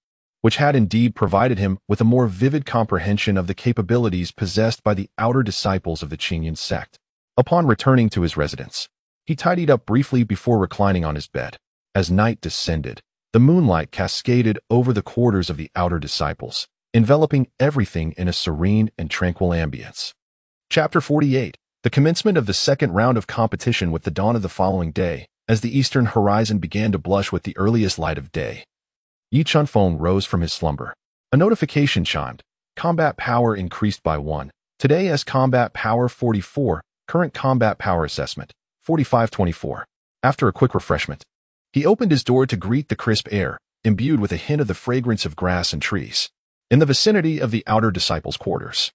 which had indeed provided him with a more vivid comprehension of the capabilities possessed by the outer disciples of the Qingyan sect. Upon returning to his residence, he tidied up briefly before reclining on his bed. As night descended, the moonlight cascaded over the quarters of the outer disciples, enveloping everything in a serene and tranquil ambience. Chapter 48. The commencement of the second round of competition with the dawn of the following day, as the eastern horizon began to blush with the earliest light of day. Yi Chunfeng rose from his slumber. A notification chimed. Combat power increased by 1. Today as combat power 44, current combat power assessment, 4524. After a quick refreshment, he opened his door to greet the crisp air, imbued with a hint of the fragrance of grass and trees. In the vicinity of the outer disciples' quarters,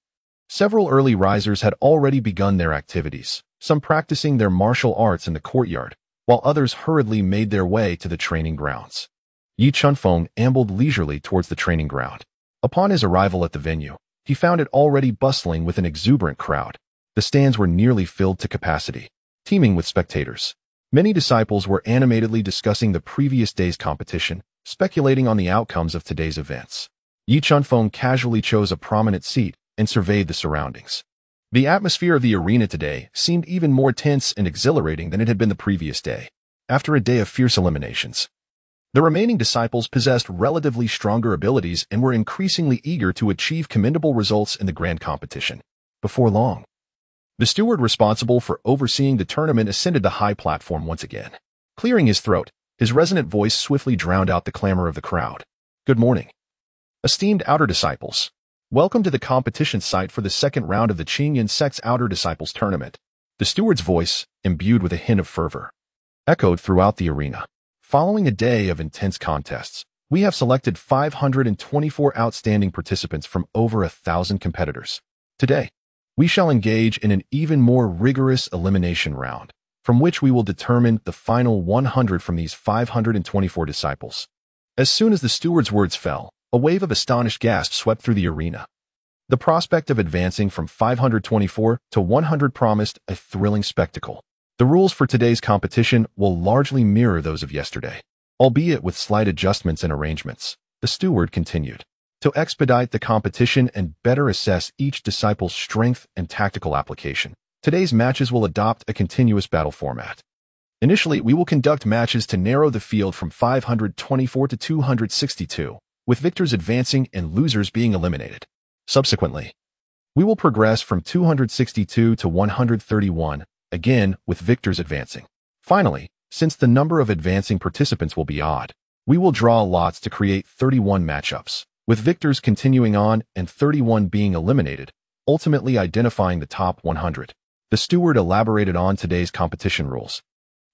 several early risers had already begun their activities, some practicing their martial arts in the courtyard, while others hurriedly made their way to the training grounds. Yi Chunfeng ambled leisurely towards the training ground. Upon his arrival at the venue, he found it already bustling with an exuberant crowd. The stands were nearly filled to capacity, teeming with spectators. Many disciples were animatedly discussing the previous day's competition, speculating on the outcomes of today's events. Yi Chunfeng casually chose a prominent seat and surveyed the surroundings. The atmosphere of the arena today seemed even more tense and exhilarating than it had been the previous day. After a day of fierce eliminations, the remaining disciples possessed relatively stronger abilities and were increasingly eager to achieve commendable results in the grand competition. Before long, the steward responsible for overseeing the tournament ascended the high platform once again. Clearing his throat, his resonant voice swiftly drowned out the clamor of the crowd. Good morning, esteemed outer disciples. Welcome to the competition site for the second round of the Qingyan sect's outer disciples tournament. The steward's voice, imbued with a hint of fervor, echoed throughout the arena. Following a day of intense contests, we have selected 524 outstanding participants from over 1,000 competitors. Today, we shall engage in an even more rigorous elimination round, from which we will determine the final 100 from these 524 disciples. As soon as the steward's words fell, a wave of astonished gasps swept through the arena. The prospect of advancing from 524 to 100 promised a thrilling spectacle. The rules for today's competition will largely mirror those of yesterday, albeit with slight adjustments and arrangements. The steward continued. To expedite the competition and better assess each disciple's strength and tactical application, today's matches will adopt a continuous battle format. Initially, we will conduct matches to narrow the field from 524 to 262. With victors advancing and losers being eliminated. Subsequently, we will progress from 262 to 131, again with victors advancing. Finally, since the number of advancing participants will be odd, we will draw lots to create 31 matchups, with victors continuing on and 31 being eliminated, ultimately identifying the top 100. The steward elaborated on today's competition rules,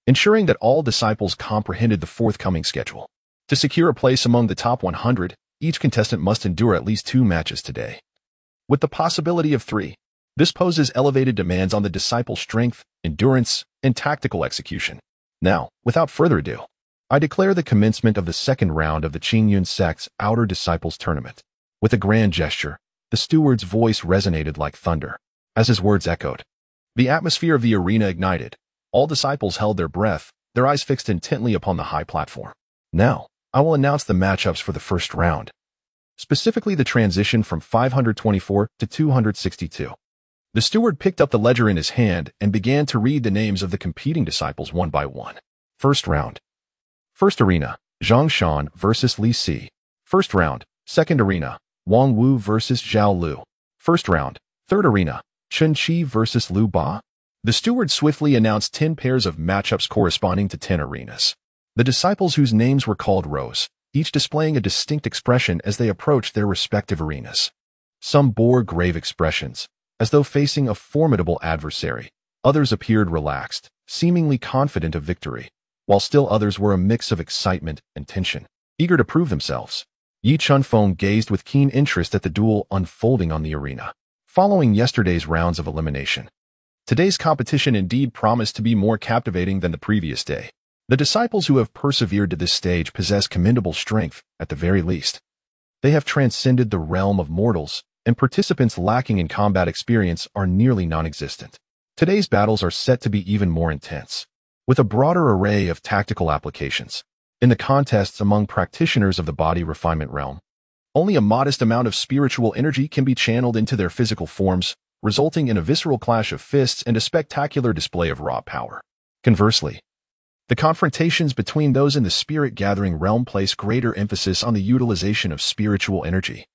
ensuring that all disciples comprehended the forthcoming schedule. To secure a place among the top 100, each contestant must endure at least 2 matches today, with the possibility of 3. This poses elevated demands on the disciples' strength, endurance, and tactical execution. Now, without further ado, I declare the commencement of the second round of the Qingyun sect's Outer Disciples Tournament. With a grand gesture, the steward's voice resonated like thunder. As his words echoed, the atmosphere of the arena ignited. All disciples held their breath, their eyes fixed intently upon the high platform. Now, I will announce the matchups for the first round, specifically the transition from 524 to 262. The steward picked up the ledger in his hand and began to read the names of the competing disciples one by one. First round. First arena, Zhang Shan versus Li Si. First round. Second arena, Wang Wu versus Zhao Lu. First round. Third arena, Chen Qi versus Liu Ba. The steward swiftly announced 10 pairs of matchups corresponding to 10 arenas. The disciples whose names were called rose, each displaying a distinct expression as they approached their respective arenas. Some bore grave expressions, as though facing a formidable adversary. Others appeared relaxed, seemingly confident of victory, while still others were a mix of excitement and tension, eager to prove themselves. Yi Chunfeng gazed with keen interest at the duel unfolding on the arena. Following yesterday's rounds of elimination, today's competition indeed promised to be more captivating than the previous day. The disciples who have persevered to this stage possess commendable strength, at the very least. They have transcended the realm of mortals, and participants lacking in combat experience are nearly non-existent. Today's battles are set to be even more intense, with a broader array of tactical applications. In the contests among practitioners of the body refinement realm, only a modest amount of spiritual energy can be channeled into their physical forms, resulting in a visceral clash of fists and a spectacular display of raw power. Conversely, the confrontations between those in the spirit-gathering realm place greater emphasis on the utilization of spiritual energy,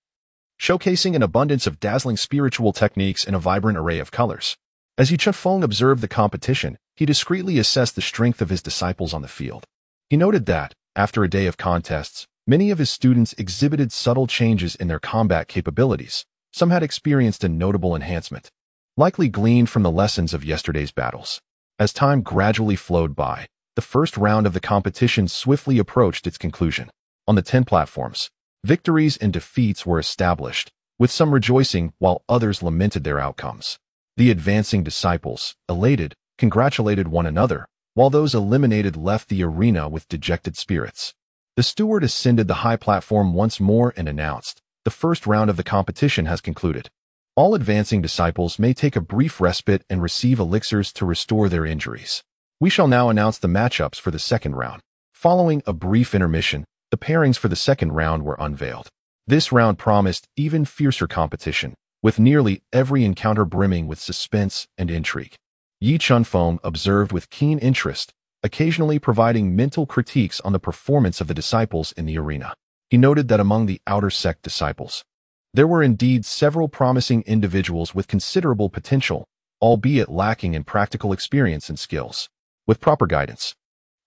showcasing an abundance of dazzling spiritual techniques in a vibrant array of colors. As Yi Chunfeng observed the competition, he discreetly assessed the strength of his disciples on the field. He noted that, after a day of contests, many of his students exhibited subtle changes in their combat capabilities. Some had experienced a notable enhancement, likely gleaned from the lessons of yesterday's battles. As time gradually flowed by, the first round of the competition swiftly approached its conclusion. On the 10 platforms, victories and defeats were established, with some rejoicing while others lamented their outcomes. The advancing disciples, elated, congratulated one another, while those eliminated left the arena with dejected spirits. The steward ascended the high platform once more and announced, "The first round of the competition has concluded. All advancing disciples may take a brief respite and receive elixirs to restore their injuries. We shall now announce the matchups for the second round." Following a brief intermission, the pairings for the second round were unveiled. This round promised even fiercer competition, with nearly every encounter brimming with suspense and intrigue. Yi Chunfeng observed with keen interest, occasionally providing mental critiques on the performance of the disciples in the arena. He noted that among the outer sect disciples, there were indeed several promising individuals with considerable potential, albeit lacking in practical experience and skills. With proper guidance,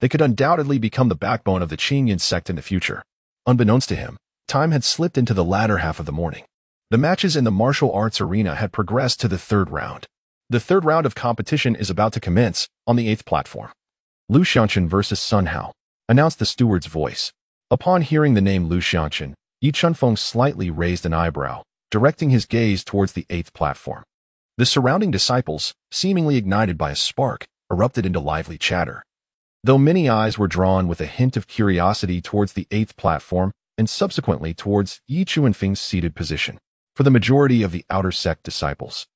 they could undoubtedly become the backbone of the Qingyun sect in the future. Unbeknownst to him, time had slipped into the latter half of the morning. The matches in the martial arts arena had progressed to the third round. The third round of competition is about to commence on the 8th platform. Lu Xiangchen versus Sun Hao, announced the steward's voice. Upon hearing the name Lu Xiangchen, Yi Chunfeng slightly raised an eyebrow, directing his gaze towards the 8th platform. The surrounding disciples, seemingly ignited by a spark, erupted into lively chatter. Though many eyes were drawn with a hint of curiosity towards the 8th platform and subsequently towards Yi Chunfeng's seated position. For the majority of the outer sect disciples,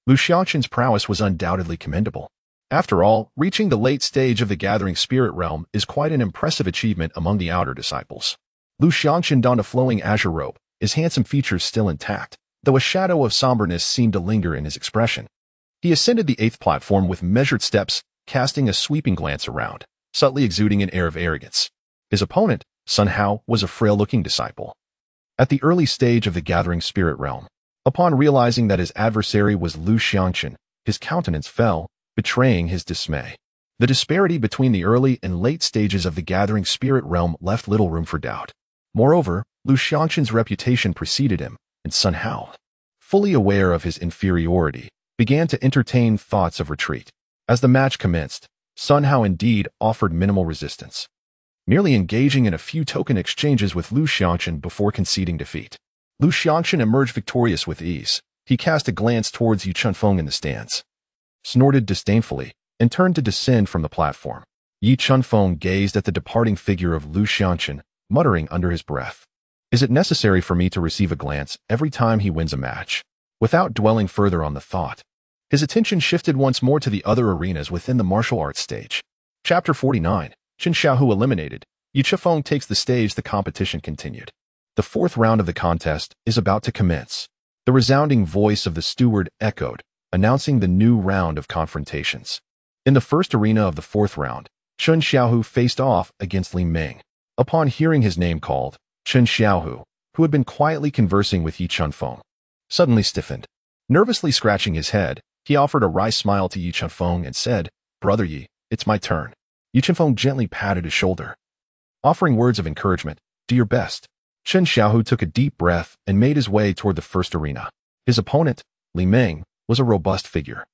Lu Xiangchen's prowess was undoubtedly commendable. After all, reaching the late stage of the gathering spirit realm is quite an impressive achievement among the outer disciples. Lu Xiangchen donned a flowing azure robe, his handsome features still intact, though a shadow of somberness seemed to linger in his expression. He ascended the 8th platform with measured steps, casting a sweeping glance around, subtly exuding an air of arrogance. His opponent, Sun Hao, was a frail-looking disciple. At the early stage of the gathering spirit realm, upon realizing that his adversary was Lu Xiangchen, his countenance fell, betraying his dismay. The disparity between the early and late stages of the gathering spirit realm left little room for doubt. Moreover, Lu Xiangchen's reputation preceded him, and Sun Hao, fully aware of his inferiority, began to entertain thoughts of retreat. As the match commenced, Sun Hao indeed offered minimal resistance, merely engaging in a few token exchanges with Lu Xiangqun before conceding defeat. Lu Xiangqun emerged victorious with ease. He cast a glance towards Yi Chunfeng in the stands, snorted disdainfully, and turned to descend from the platform. Yi Chunfeng gazed at the departing figure of Lu Xiangqun, muttering under his breath, "Is it necessary for me to receive a glance every time he wins a match?" Without dwelling further on the thought, his attention shifted once more to the other arenas within the martial arts stage. Chapter 49. Chen Xiaohu eliminated. Yi Chunfeng takes the stage. The competition continued. The fourth round of the contest is about to commence. The resounding voice of the steward echoed, announcing the new round of confrontations. In the first arena of the fourth round, Chen Xiaohu faced off against Li Ming. Upon hearing his name called, Chen Xiaohu, who had been quietly conversing with Yi Chunfeng, suddenly stiffened. Nervously scratching his head, he offered a wry smile to Yi Chunfeng and said, "Brother Yi, it's my turn." Yi Chunfeng gently patted his shoulder, offering words of encouragement. "Do your best." Chen Xiaohu took a deep breath and made his way toward the first arena. His opponent, Li Ming, was a robust figure,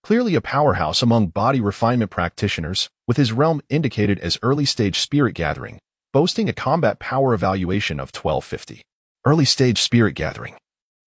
clearly a powerhouse among body refinement practitioners, with his realm indicated as early-stage spirit gathering, boasting a combat power evaluation of 1250. Early-stage spirit gathering.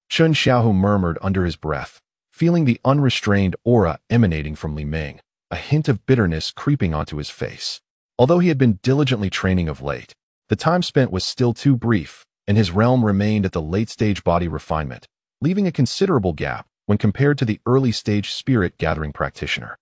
Chen Xiaohu murmured under his breath, feeling the unrestrained aura emanating from Li Ming, a hint of bitterness creeping onto his face. Although he had been diligently training of late, the time spent was still too brief, and his realm remained at the late-stage body refinement, leaving a considerable gap when compared to the early-stage spirit-gathering practitioner.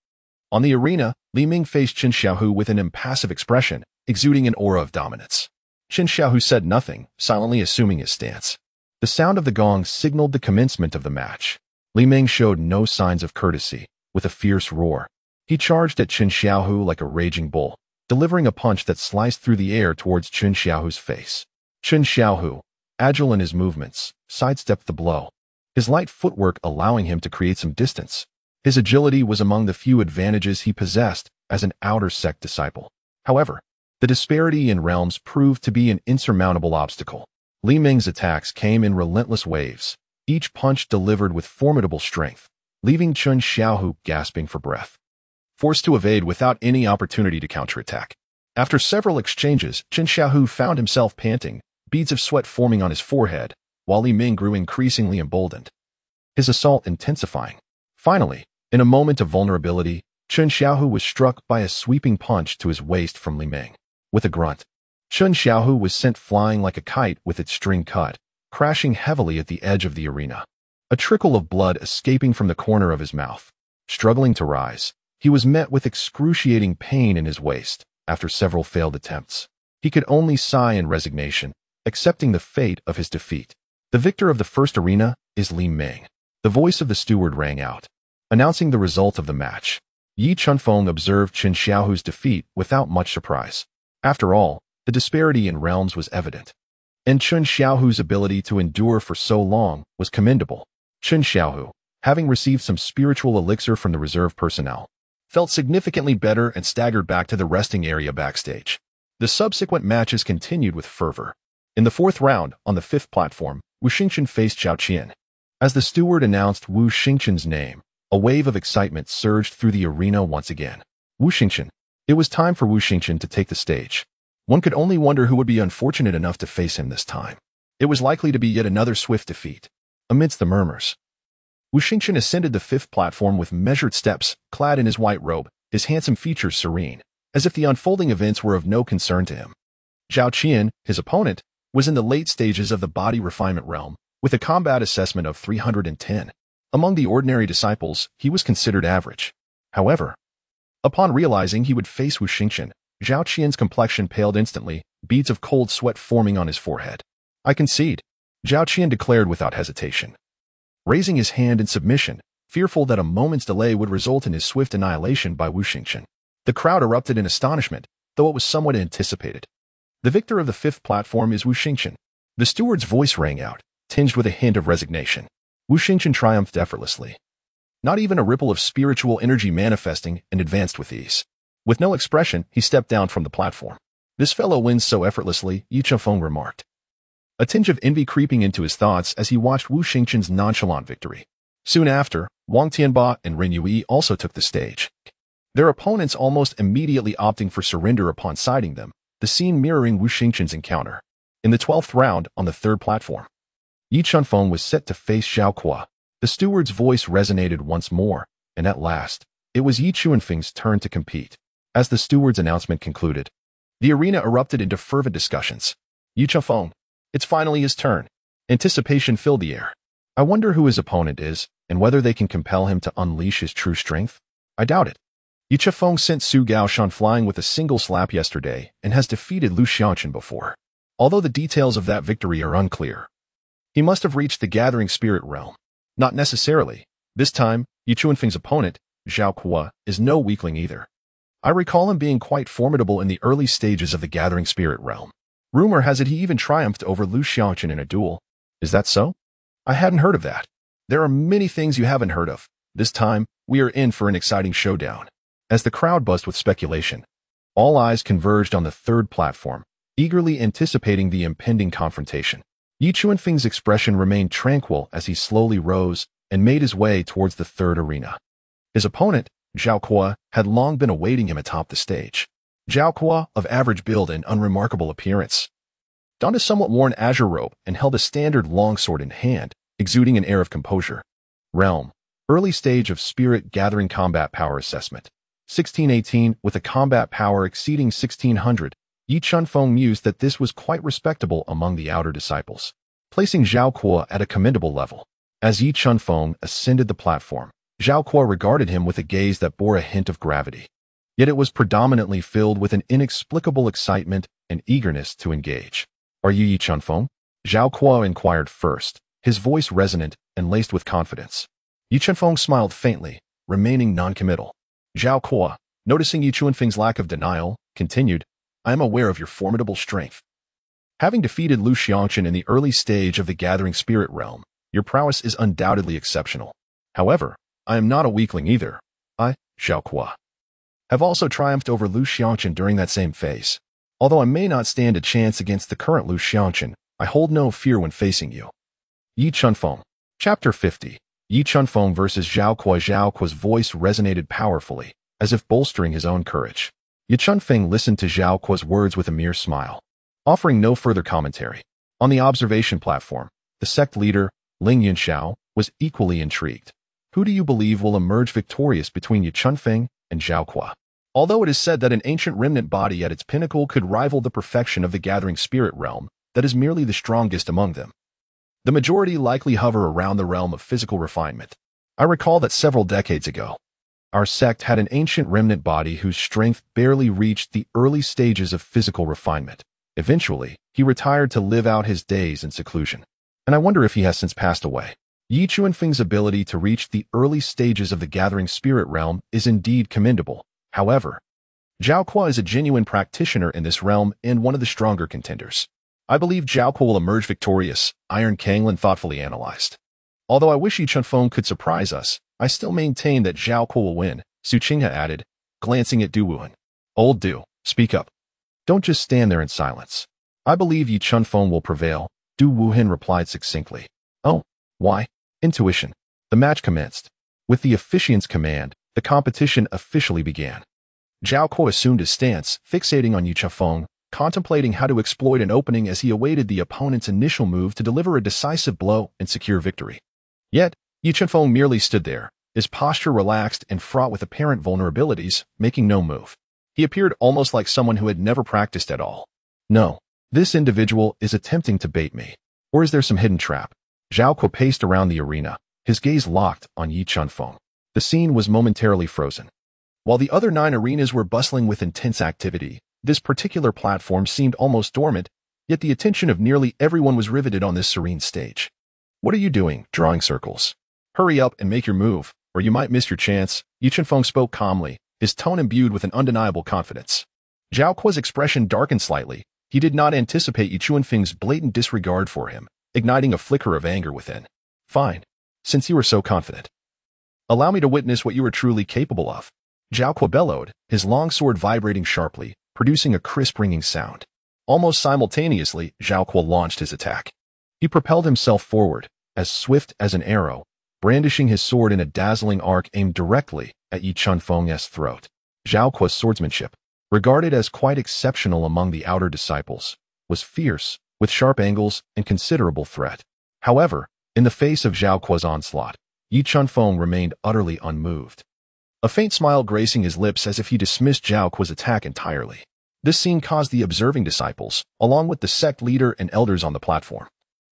On the arena, Li Ming faced Chen Xiaohu with an impassive expression, exuding an aura of dominance. Chen Xiaohu said nothing, silently assuming his stance. The sound of the gong signaled the commencement of the match. Li Ming showed no signs of courtesy. With a fierce roar, he charged at Chen Xiaohu like a raging bull, delivering a punch that sliced through the air towards Chen Xiaohu's face. Chen Xiaohu, agile in his movements, sidestepped the blow, his light footwork allowing him to create some distance. His agility was among the few advantages he possessed as an outer sect disciple. However, the disparity in realms proved to be an insurmountable obstacle. Li Ming's attacks came in relentless waves, each punch delivered with formidable strength, leaving Chen Xiaohu gasping for breath, forced to evade without any opportunity to counterattack. After several exchanges, Chen Xiaohu found himself panting, beads of sweat forming on his forehead, while Li Ming grew increasingly emboldened, his assault intensifying. Finally, in a moment of vulnerability, Chen Xiaohu was struck by a sweeping punch to his waist from Li Ming. With a grunt, Chen Xiaohu was sent flying like a kite with its string cut, crashing heavily at the edge of the arena, a trickle of blood escaping from the corner of his mouth. Struggling to rise, he was met with excruciating pain in his waist. After several failed attempts, he could only sigh in resignation, accepting the fate of his defeat. The victor of the first arena is Li Ming. The voice of the steward rang out, announcing the result of the match. Yi Chunfeng observed Chen Xiaohu's defeat without much surprise. After all, the disparity in realms was evident, and Chen Xiaohu's ability to endure for so long was commendable. Chen Xiaohu, having received some spiritual elixir from the reserve personnel, felt significantly better and staggered back to the resting area backstage. The subsequent matches continued with fervor. In the fourth round, on the fifth platform, Wu Xingchen faced Zhao Qian. As the steward announced Wu Xingchen's name, a wave of excitement surged through the arena once again. Wu Xingchen. It was time for Wu Xingchen to take the stage. One could only wonder who would be unfortunate enough to face him this time. It was likely to be yet another swift defeat. Amidst the murmurs, Wu Xingchen ascended the fifth platform with measured steps, clad in his white robe, his handsome features serene, as if the unfolding events were of no concern to him. Zhao Qian, his opponent, was in the late stages of the body refinement realm, with a combat assessment of 310. Among the ordinary disciples, he was considered average. However, upon realizing he would face Wu Xingchen, Zhao Qian's complexion paled instantly, beads of cold sweat forming on his forehead. "I concede," Zhao Qian declared without hesitation, raising his hand in submission, fearful that a moment's delay would result in his swift annihilation by Wu Xingchen. The crowd erupted in astonishment, though it was somewhat anticipated. The victor of the fifth platform is Wu Xingchen. The steward's voice rang out, tinged with a hint of resignation. Wu Xingchen triumphed effortlessly, not even a ripple of spiritual energy manifesting, and advanced with ease. With no expression, he stepped down from the platform. "This fellow wins so effortlessly," Yi Chunfeng remarked, a tinge of envy creeping into his thoughts as he watched Wu Xingqian's nonchalant victory. Soon after, Wang Tianba and Ren Yui also took the stage, their opponents almost immediately opting for surrender upon sighting them, the scene mirroring Wu Xingqian's encounter. In the 12th round, on the third platform, Yi Chunfeng was set to face Zhao Kuo. The steward's voice resonated once more, and at last, it was Yi Chunfeng's turn to compete. As the steward's announcement concluded, the arena erupted into fervent discussions. Yi Chunfeng, it's finally his turn. Anticipation filled the air. I wonder who his opponent is, and whether they can compel him to unleash his true strength. I doubt it. Yi Chunfeng sent Su Gaoshan flying with a single slap yesterday and has defeated Lu Xiangqun before. Although the details of that victory are unclear, he must have reached the Gathering Spirit realm. Not necessarily. This time, Yi Chunfeng's opponent, Zhao Kuo, is no weakling either. I recall him being quite formidable in the early stages of the Gathering Spirit realm. Rumor has it he even triumphed over Lu Xiangqun in a duel. Is that so? I hadn't heard of that. There are many things you haven't heard of. This time, we are in for an exciting showdown. As the crowd buzzed with speculation, all eyes converged on the third platform, eagerly anticipating the impending confrontation. Yi Chunfeng's expression remained tranquil as he slowly rose and made his way towards the third arena. His opponent, Zhao Kuo, had long been awaiting him atop the stage. Zhao Kuo, of average build and unremarkable appearance, donned a somewhat worn azure robe and held a standard longsword in hand, exuding an air of composure. Realm. Early stage of Spirit Gathering Combat Power Assessment. 1618, with a combat power exceeding 1600, Yi Chunfeng mused that this was quite respectable among the outer disciples, placing Zhao Kuo at a commendable level. As Yi Chunfeng ascended the platform, Zhao Kuo regarded him with a gaze that bore a hint of gravity. Yet it was predominantly filled with an inexplicable excitement and eagerness to engage. Are you Yi Chunfeng? Zhao Kuo inquired first, his voice resonant and laced with confidence. Yi Chunfeng smiled faintly, remaining noncommittal. Zhao Kuo, noticing Yi Chunfeng's lack of denial, continued, I am aware of your formidable strength. Having defeated Lu Xiangqun in the early stage of the Gathering Spirit realm, your prowess is undoubtedly exceptional. However, I am not a weakling either. I, Zhao Kuo, have also triumphed over Lu Xiangqun during that same phase. Although I may not stand a chance against the current Lu Xiangqun, I hold no fear when facing you. Yi Chunfeng. Chapter 50. Yi Chunfeng versus Zhao Kuo. Zhao Kuo's voice resonated powerfully, as if bolstering his own courage. Yi Chunfeng listened to Zhao Kuo's words with a mere smile, offering no further commentary. On the observation platform, the sect leader, Ling Yunxiao, was equally intrigued. Who do you believe will emerge victorious between Yi Chunfeng and Zhao Kuo? Although it is said that an ancient remnant body at its pinnacle could rival the perfection of the Gathering Spirit realm, that is merely the strongest among them. The majority likely hover around the realm of physical refinement. I recall that several decades ago, our sect had an ancient remnant body whose strength barely reached the early stages of physical refinement. Eventually, he retired to live out his days in seclusion, and I wonder if he has since passed away. Yi Chunfeng's ability to reach the early stages of the Gathering Spirit realm is indeed commendable. However, Zhao Kuo is a genuine practitioner in this realm and one of the stronger contenders. I believe Zhao Kuo will emerge victorious, Iron Kanglin thoughtfully analyzed. Although I wish Yi Chunfeng could surprise us, I still maintain that Zhao Kuo will win, Su Qinghe added, glancing at Du Wuhan. Old Du, speak up. Don't just stand there in silence. I believe Yi Chunfeng will prevail, Du Wuhan replied succinctly. Oh, why? Intuition. The match commenced. With the officiant's command, the competition officially began. Zhao Kuo assumed his stance, fixating on Yi Chunfeng, contemplating how to exploit an opening as he awaited the opponent's initial move to deliver a decisive blow and secure victory. Yet, Yi Chunfeng merely stood there, his posture relaxed and fraught with apparent vulnerabilities, making no move. He appeared almost like someone who had never practiced at all. No, this individual is attempting to bait me. Or is there some hidden trap? Zhao Kuo paced around the arena, his gaze locked on Yi Chunfeng. The scene was momentarily frozen. While the other 9 arenas were bustling with intense activity, this particular platform seemed almost dormant, yet the attention of nearly everyone was riveted on this serene stage. What are you doing, drawing circles? Hurry up and make your move, or you might miss your chance, Yi Chunfeng spoke calmly, his tone imbued with an undeniable confidence. Zhao Kuo's expression darkened slightly. He did not anticipate Yi Chunfeng's blatant disregard for him, igniting a flicker of anger within. Fine. Since you are so confident, allow me to witness what you are truly capable of. Zhao Kuo bellowed, his long sword vibrating sharply, producing a crisp ringing sound. Almost simultaneously, Zhao Kuo launched his attack. He propelled himself forward, as swift as an arrow, brandishing his sword in a dazzling arc aimed directly at Yi Chunfeng's throat. Zhao Kuo's swordsmanship, regarded as quite exceptional among the outer disciples, was fierce, with sharp angles and considerable threat. However, in the face of Zhao Kuo's onslaught, Yi Chunfeng remained utterly unmoved. A faint smile gracing his lips as if he dismissed Zhao Kuo's attack entirely. This scene caused the observing disciples, along with the sect leader and elders on the platform,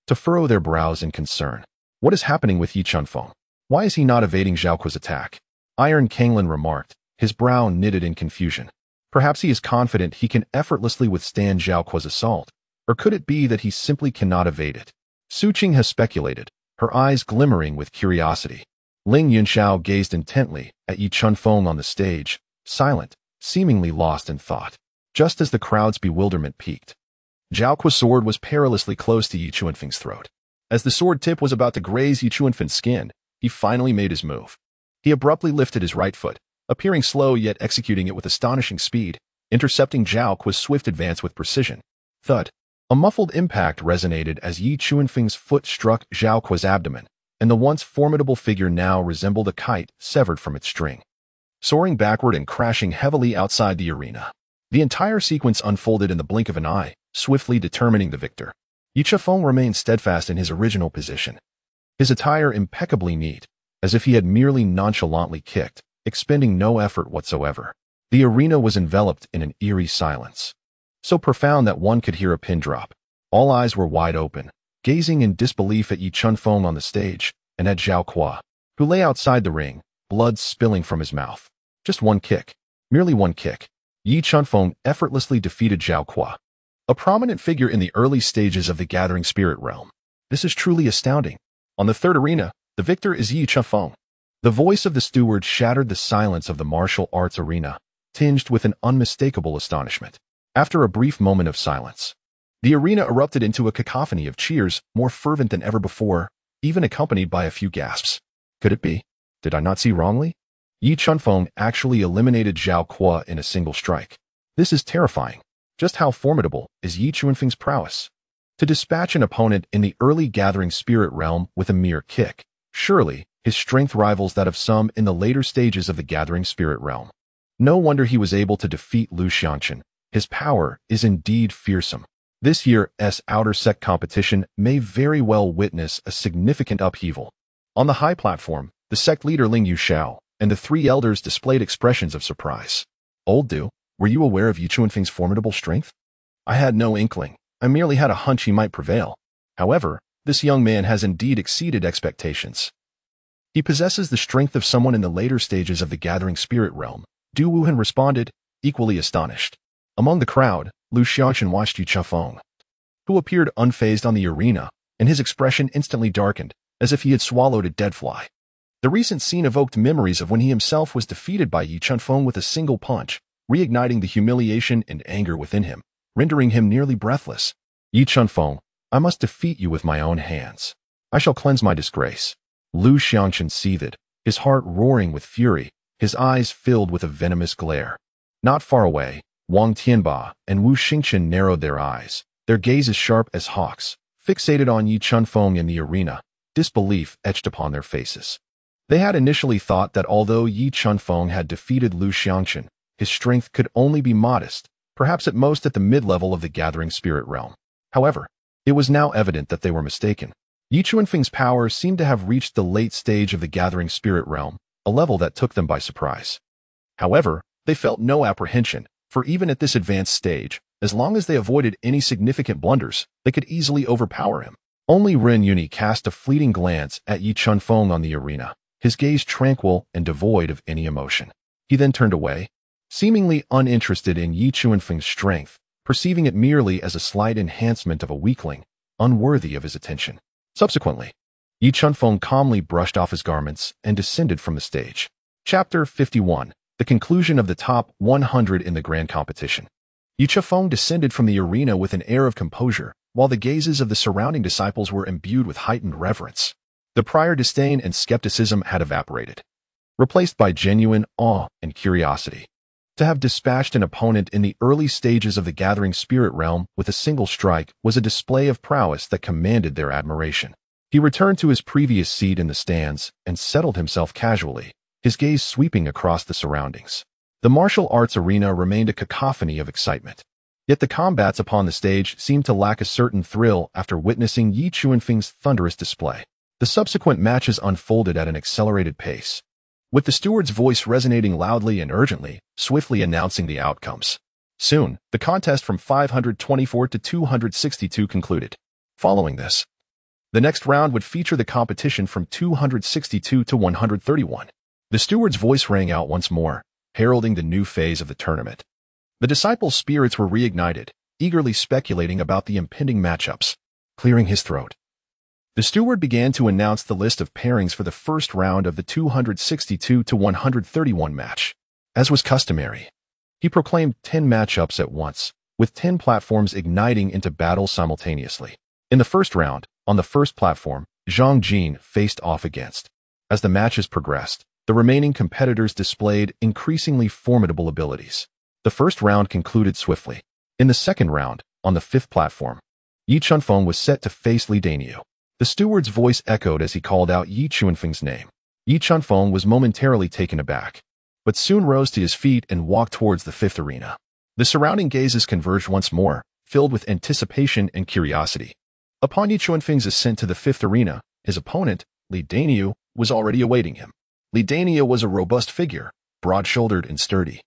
to furrow their brows in concern. What is happening with Yi Chunfeng? Why is he not evading Zhao Kuo's attack? Iron Kanglin remarked, his brow knitted in confusion. Perhaps he is confident he can effortlessly withstand Zhao Kuo's assault, or could it be that he simply cannot evade it? Su Qing has speculated, her eyes glimmering with curiosity. Ling Yunxiao gazed intently at Yi Chunfeng on the stage, silent, seemingly lost in thought. Just as the crowd's bewilderment peaked, Zhao Kuo's sword was perilously close to Yi Chunfeng's throat. As the sword tip was about to graze Yi Chunfeng's skin, he finally made his move. He abruptly lifted his right foot, appearing slow yet executing it with astonishing speed, intercepting Zhao Kuo's swift advance with precision. Thud. A muffled impact resonated as Yi Chunfeng's foot struck Zhao Kuo's abdomen, and the once formidable figure now resembled a kite severed from its string, soaring backward and crashing heavily outside the arena. The entire sequence unfolded in the blink of an eye, swiftly determining the victor. Yi Chunfeng remained steadfast in his original position, his attire impeccably neat, as if he had merely nonchalantly kicked, expending no effort whatsoever. The arena was enveloped in an eerie silence, so profound that one could hear a pin drop. All eyes were wide open, gazing in disbelief at Yi Chunfeng on the stage, and at Zhao Kuo, who lay outside the ring, blood spilling from his mouth. Just one kick, merely one kick. Yi Chunfeng effortlessly defeated Zhao Kuo, a prominent figure in the early stages of the Gathering Spirit realm. This is truly astounding. On the third arena, the victor is Yi Chunfeng. The voice of the steward shattered the silence of the martial arts arena, tinged with an unmistakable astonishment. After a brief moment of silence, the arena erupted into a cacophony of cheers more fervent than ever before, even accompanied by a few gasps. Could it be? Did I not see wrongly? Yi Chunfeng actually eliminated Zhao Kuo in a single strike. This is terrifying. Just how formidable is Yi Chunfeng's prowess? To dispatch an opponent in the early Gathering Spirit realm with a mere kick. Surely, his strength rivals that of some in the later stages of the Gathering Spirit realm. No wonder he was able to defeat Lu Xiangqun. His power is indeed fearsome. This year's outer sect competition may very well witness a significant upheaval. On the high platform, the sect leader Ling Yuxiao and the three elders displayed expressions of surprise. Old Du, were you aware of Yi Chunfeng's formidable strength? I had no inkling. I merely had a hunch he might prevail. However, this young man has indeed exceeded expectations. He possesses the strength of someone in the later stages of the Gathering Spirit realm. Du Wuhan responded, equally astonished. Among the crowd, Lu Xiangqun watched Yi Chunfeng, who appeared unfazed on the arena, and his expression instantly darkened, as if he had swallowed a dead fly. The recent scene evoked memories of when he himself was defeated by Yi Chunfeng with a single punch, reigniting the humiliation and anger within him, rendering him nearly breathless. Yi Chunfeng, I must defeat you with my own hands. I shall cleanse my disgrace. Lu Xiangqun seethed, his heart roaring with fury, his eyes filled with a venomous glare. Not far away, Wang Tianba and Wu Xingchen narrowed their eyes, their gazes sharp as hawks, fixated on Yi Chunfeng in the arena, disbelief etched upon their faces. They had initially thought that although Yi Chunfeng had defeated Lu Xiangqun, his strength could only be modest, perhaps at most at the mid-level of the Gathering Spirit realm. However, it was now evident that they were mistaken. Yi Chunfeng's power seemed to have reached the late stage of the Gathering Spirit realm, a level that took them by surprise. However, they felt no apprehension, for even at this advanced stage, as long as they avoided any significant blunders, they could easily overpower him. Only Ren Yuni cast a fleeting glance at Yi Chunfeng on the arena, his gaze tranquil and devoid of any emotion. He then turned away, seemingly uninterested in Yi Chunfeng's strength, perceiving it merely as a slight enhancement of a weakling, unworthy of his attention. Subsequently, Yi Chunfeng calmly brushed off his garments and descended from the stage. Chapter 51. The conclusion of the top 100 in the grand competition. Yi Chunfeng descended from the arena with an air of composure, while the gazes of the surrounding disciples were imbued with heightened reverence. The prior disdain and skepticism had evaporated, replaced by genuine awe and curiosity. To have dispatched an opponent in the early stages of the Gathering Spirit realm with a single strike was a display of prowess that commanded their admiration. He returned to his previous seat in the stands and settled himself casually, his gaze sweeping across the surroundings. The martial arts arena remained a cacophony of excitement. Yet the combats upon the stage seemed to lack a certain thrill after witnessing Yi Chuanfeng's thunderous display. The subsequent matches unfolded at an accelerated pace, with the steward's voice resonating loudly and urgently, swiftly announcing the outcomes. Soon, the contest from 524 to 262 concluded. Following this, the next round would feature the competition from 262 to 131. The steward's voice rang out once more, heralding the new phase of the tournament. The disciples' spirits were reignited, eagerly speculating about the impending matchups. Clearing his throat, the steward began to announce the list of pairings for the first round of the 262 to 131 match. As was customary, he proclaimed 10 matchups at once, with 10 platforms igniting into battle simultaneously. In the first round, on the first platform, Zhang Jin faced off against. As the matches progressed, the remaining competitors displayed increasingly formidable abilities. The first round concluded swiftly. In the second round, on the fifth platform, Yi Chuanfeng was set to face Li Daniu. The steward's voice echoed as he called out Yi Chuanfeng's name. Yi Chuanfeng was momentarily taken aback, but soon rose to his feet and walked towards the fifth arena. The surrounding gazes converged once more, filled with anticipation and curiosity. Upon Yi Chuanfeng's ascent to the fifth arena, his opponent, Li Daniu, was already awaiting him. Li Daniu was a robust figure, broad-shouldered and sturdy,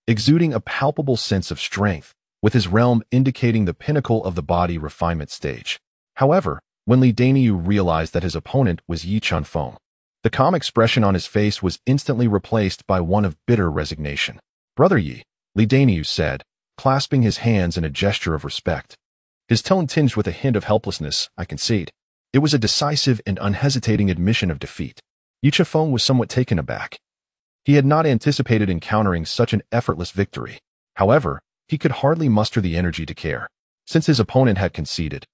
exuding a palpable sense of strength, with his realm indicating the pinnacle of the body refinement stage. However, when Li Daniu realized that his opponent was Yi Chuanfeng, the calm expression on his face was instantly replaced by one of bitter resignation. "Brother Yi," Li Daniu said, clasping his hands in a gesture of respect. His tone tinged with a hint of helplessness, "I concede." It was a decisive and unhesitating admission of defeat. Yi Chuanfeng was somewhat taken aback. He had not anticipated encountering such an effortless victory. However, he could hardly muster the energy to care. Since his opponent had conceded,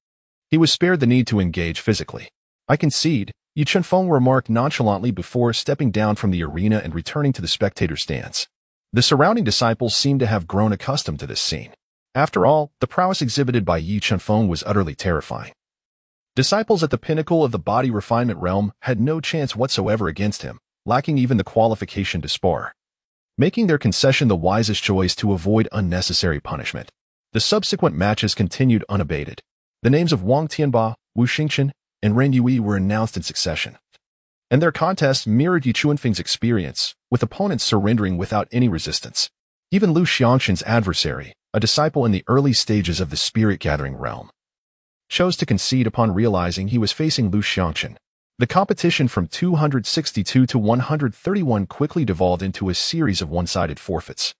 he was spared the need to engage physically. "I concede," Yi Chuanfeng remarked nonchalantly before stepping down from the arena and returning to the spectator stands. The surrounding disciples seemed to have grown accustomed to this scene. After all, the prowess exhibited by Yi Chuanfeng was utterly terrifying. Disciples at the pinnacle of the body refinement realm had no chance whatsoever against him, lacking even the qualification to spar, making their concession the wisest choice to avoid unnecessary punishment. The subsequent matches continued unabated. The names of Wang Tianba, Wu Xingchen, and Ren Yui were announced in succession, and their contests mirrored Yi Chuanfeng's experience, with opponents surrendering without any resistance. Even Lu Xiangshan's adversary, a disciple in the early stages of the spirit-gathering realm, chose to concede upon realizing he was facing Lu Xiangshan. The competition from 262 to 131 quickly devolved into a series of one-sided forfeits.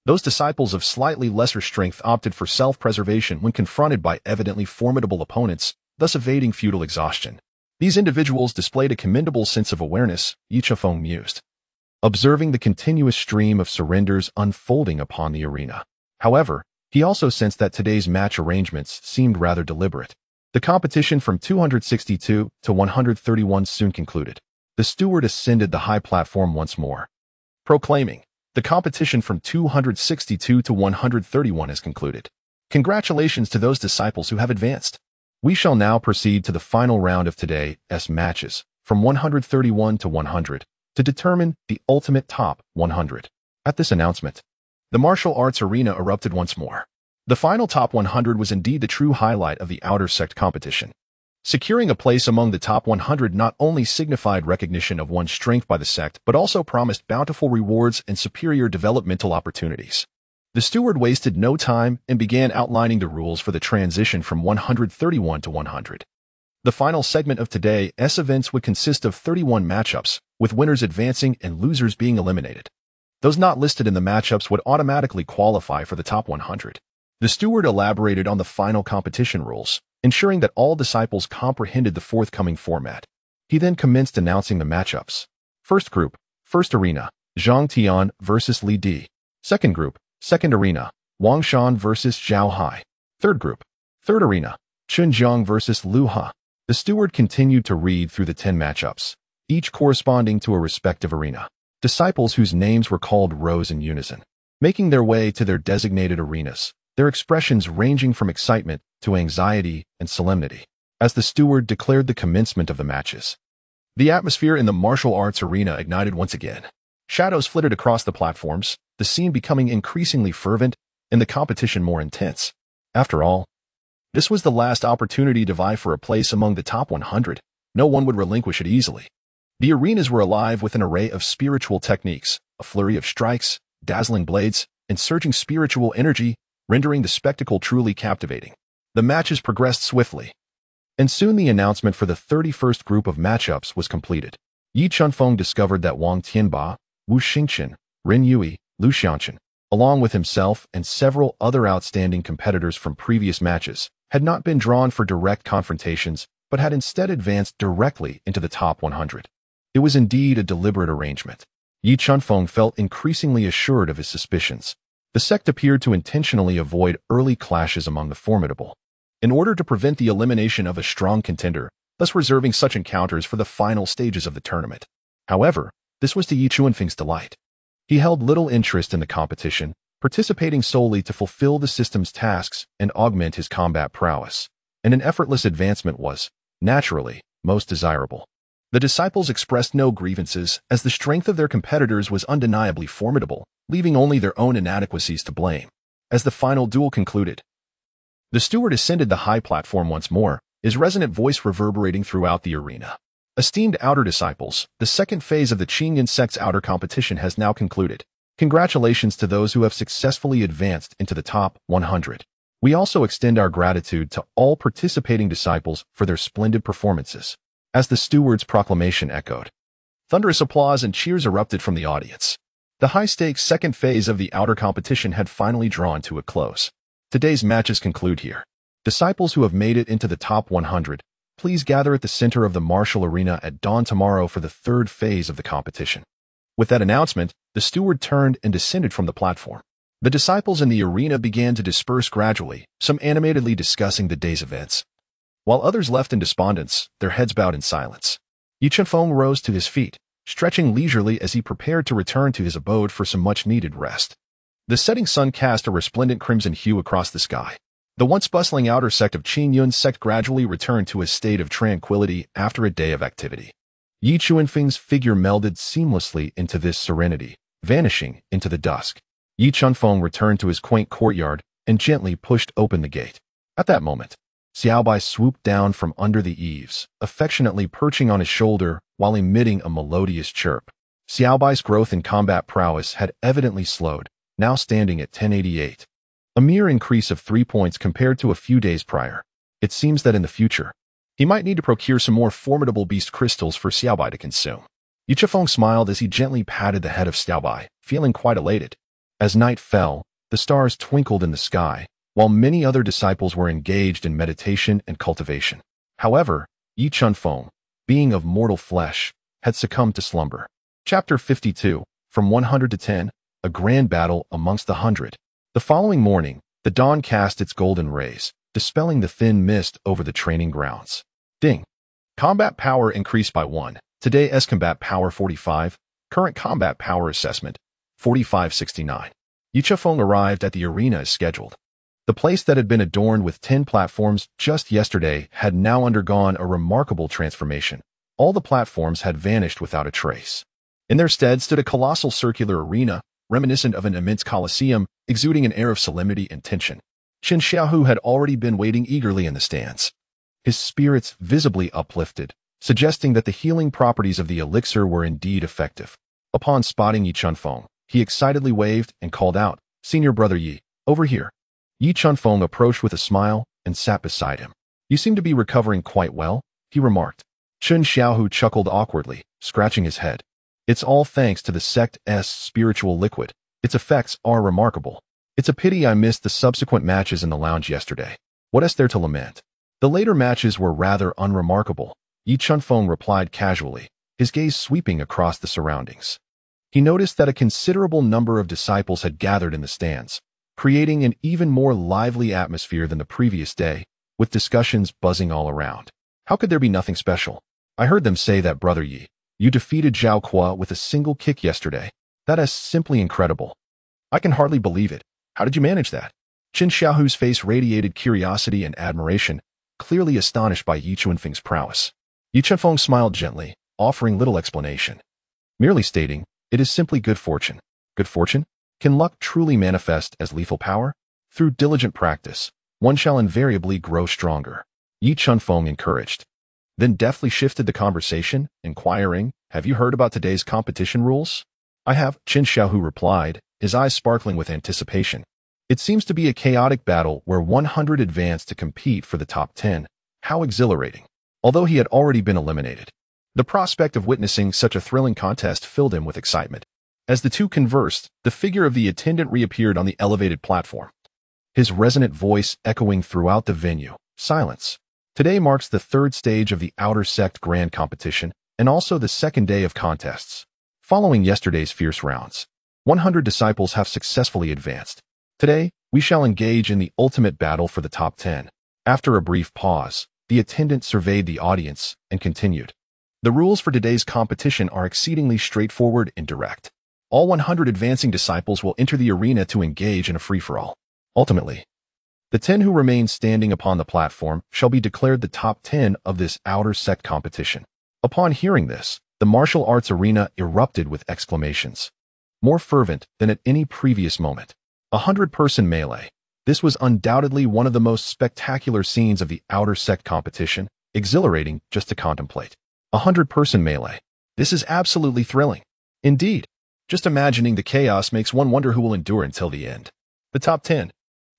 Those disciples of slightly lesser strength opted for self-preservation when confronted by evidently formidable opponents, thus evading futile exhaustion. These individuals displayed a commendable sense of awareness, Yi Chuanfeng mused, observing the continuous stream of surrenders unfolding upon the arena. However, he also sensed that today's match arrangements seemed rather deliberate. The competition from 262 to 131 soon concluded. The steward ascended the high platform once more, proclaiming, "The competition from 262 to 131 is concluded. Congratulations to those disciples who have advanced. We shall now proceed to the final round of today's matches, from 131 to 100, to determine the ultimate top 100. At this announcement, the martial arts arena erupted once more. The final top 100 was indeed the true highlight of the outer sect competition. Securing a place among the top 100 not only signified recognition of one's strength by the sect, but also promised bountiful rewards and superior developmental opportunities. The steward wasted no time and began outlining the rules for the transition from 131 to 100. The final segment of today's events would consist of 31 matchups, with winners advancing and losers being eliminated. Those not listed in the matchups would automatically qualify for the top 100. The steward elaborated on the final competition rules, ensuring that all disciples comprehended the forthcoming format. He then commenced announcing the matchups. First group, first arena, Zhang Tian versus Li Di. Second group, second arena, Wang Shan versus Zhao Hai. Third group, third arena, Chun Jiang versus Lu Ha. The steward continued to read through the 10 matchups, each corresponding to a respective arena. Disciples whose names were called rose in unison. making their way to their designated arenas, their expressions ranging from excitement to anxiety and solemnity. As the steward declared the commencement of the matches, the atmosphere in the martial arts arena ignited once again. Shadows flitted across the platforms, the scene becoming increasingly fervent and the competition more intense. After all, this was the last opportunity to vie for a place among the top 100. No one would relinquish it easily. The arenas were alive with an array of spiritual techniques, a flurry of strikes, dazzling blades, and surging spiritual energy, rendering the spectacle truly captivating. The matches progressed swiftly, and soon the announcement for the 31st group of matchups was completed. Yi Chunfeng discovered that Wang Tianba, Wu Xingchen, Ren Yui, Lu Xianchen, along with himself and several other outstanding competitors from previous matches, had not been drawn for direct confrontations, but had instead advanced directly into the top 100. It was indeed a deliberate arrangement. Yi Chunfeng felt increasingly assured of his suspicions. The sect appeared to intentionally avoid early clashes among the formidable, in order to prevent the elimination of a strong contender, thus reserving such encounters for the final stages of the tournament. However, this was to Yi Chunfeng's delight. He held little interest in the competition, participating solely to fulfill the system's tasks and augment his combat prowess, and an effortless advancement was, naturally, most desirable. The disciples expressed no grievances, as the strength of their competitors was undeniably formidable, leaving only their own inadequacies to blame. As the final duel concluded, the steward ascended the high platform once more, his resonant voice reverberating throughout the arena. Esteemed outer disciples, the second phase of the Qingyan sect's outer competition has now concluded. Congratulations to those who have successfully advanced into the top 100. We also extend our gratitude to all participating disciples for their splendid performances. As the steward's proclamation echoed, thunderous applause and cheers erupted from the audience. The high-stakes second phase of the outer competition had finally drawn to a close. Today's matches conclude here. Disciples who have made it into the top 100, please gather at the center of the martial arena at dawn tomorrow for the third phase of the competition. With that announcement, the steward turned and descended from the platform. The disciples in the arena began to disperse gradually, some animatedly discussing the day's events, while others left in despondence, their heads bowed in silence. Yi Chunfeng rose to his feet, stretching leisurely as he prepared to return to his abode for some much-needed rest. The setting sun cast a resplendent crimson hue across the sky. The once bustling outer sect of Qingyun sect gradually returned to a state of tranquility after a day of activity. Yi Chunfeng's figure melded seamlessly into this serenity, vanishing into the dusk. Yi Chunfeng returned to his quaint courtyard and gently pushed open the gate. At that moment, Xiaobai swooped down from under the eaves, affectionately perching on his shoulder while emitting a melodious chirp. Xiaobai's growth in combat prowess had evidently slowed, now standing at 1088. A mere increase of 3 points compared to a few days prior. It seems that in the future, he might need to procure some more formidable beast crystals for Xiaobai to consume. Yi Chunfeng smiled as he gently patted the head of Xiaobai, feeling quite elated. As night fell, the stars twinkled in the sky, while many other disciples were engaged in meditation and cultivation. However, Yi Chunfeng, being of mortal flesh, had succumbed to slumber. Chapter 52, From 100 to 10, A Grand Battle Amongst the 100. The following morning, the dawn cast its golden rays, dispelling the thin mist over the training grounds. Ding. Combat power increased by 1. Today's combat power 45. Current combat power assessment 4569. Yi Chunfeng arrived at the arena as scheduled. The place that had been adorned with 10 platforms just yesterday had now undergone a remarkable transformation. All the platforms had vanished without a trace. In their stead stood a colossal circular arena, reminiscent of an immense coliseum, exuding an air of solemnity and tension. Chen Xiaohu had already been waiting eagerly in the stands, his spirits visibly uplifted, suggesting that the healing properties of the elixir were indeed effective. Upon spotting Yi Chunfeng, he excitedly waved and called out, "Senior brother Yi, over here." Yi Chunfeng approached with a smile and sat beside him. "You seem to be recovering quite well," he remarked. Chen Xiaohu chuckled awkwardly, scratching his head. "It's all thanks to the sect's spiritual liquid. Its effects are remarkable. It's a pity I missed the subsequent matches in the lounge yesterday. What is there to lament?" "The later matches were rather unremarkable," Yi Chunfeng replied casually, his gaze sweeping across the surroundings. He noticed that a considerable number of disciples had gathered in the stands, creating an even more lively atmosphere than the previous day, with discussions buzzing all around. "How could there be nothing special? I heard them say that, brother Yi, you defeated Zhao Kuo with a single kick yesterday. That is simply incredible." I can hardly believe it. How did you manage that? Qin Xiaohu's face radiated curiosity and admiration, clearly astonished by Yi Chunfeng's prowess. Yi Chunfeng smiled gently, offering little explanation, merely stating, "It is simply good fortune." Good fortune? Can luck truly manifest as lethal power? Through diligent practice, one shall invariably grow stronger, Yi Chunfeng encouraged. Then deftly shifted the conversation, inquiring, "Have you heard about today's competition rules?" "I have," Qin Xiaohu replied, his eyes sparkling with anticipation. It seems to be a chaotic battle where 100 advance to compete for the top 10. How exhilarating. Although he had already been eliminated, the prospect of witnessing such a thrilling contest filled him with excitement. As the two conversed, the figure of the attendant reappeared on the elevated platform, his resonant voice echoing throughout the venue. Silence. Today marks the third stage of the Outer Sect Grand Competition and also the second day of contests. Following yesterday's fierce rounds, 100 disciples have successfully advanced. Today, we shall engage in the ultimate battle for the top 10. After a brief pause, the attendant surveyed the audience and continued. The rules for today's competition are exceedingly straightforward and direct. All 100 advancing disciples will enter the arena to engage in a free-for-all. Ultimately, the 10 who remain standing upon the platform shall be declared the top 10 of this Outer Sect competition. Upon hearing this, the martial arts arena erupted with exclamations, more fervent than at any previous moment. 100-person melee. This was undoubtedly one of the most spectacular scenes of the Outer Sect competition, exhilarating just to contemplate. 100-person melee. This is absolutely thrilling. Indeed, just imagining the chaos makes one wonder who will endure until the end. The top 10.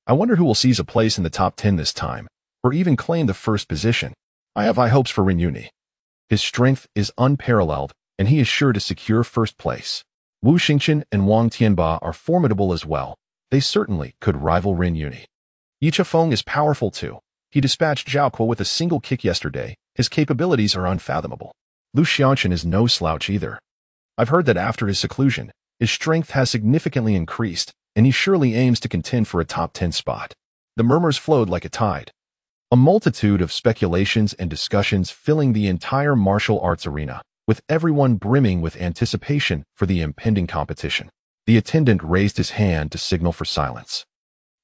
I wonder who will seize a place in the top 10 this time, or even claim the first position. I have high hopes for Ren Yuni. His strength is unparalleled, and he is sure to secure first place. Wu Xingqian and Wang Tianba are formidable as well. They certainly could rival Ren Yuni. Yi Chunfeng is powerful too. He dispatched Zhao Kuo with a single kick yesterday. His capabilities are unfathomable. Lu Xiaoqian is no slouch either. I've heard that after his seclusion, his strength has significantly increased, and he surely aims to contend for a top 10 spot. The murmurs flowed like a tide. A multitude of speculations and discussions filling the entire martial arts arena, with everyone brimming with anticipation for the impending competition. The attendant raised his hand to signal for silence.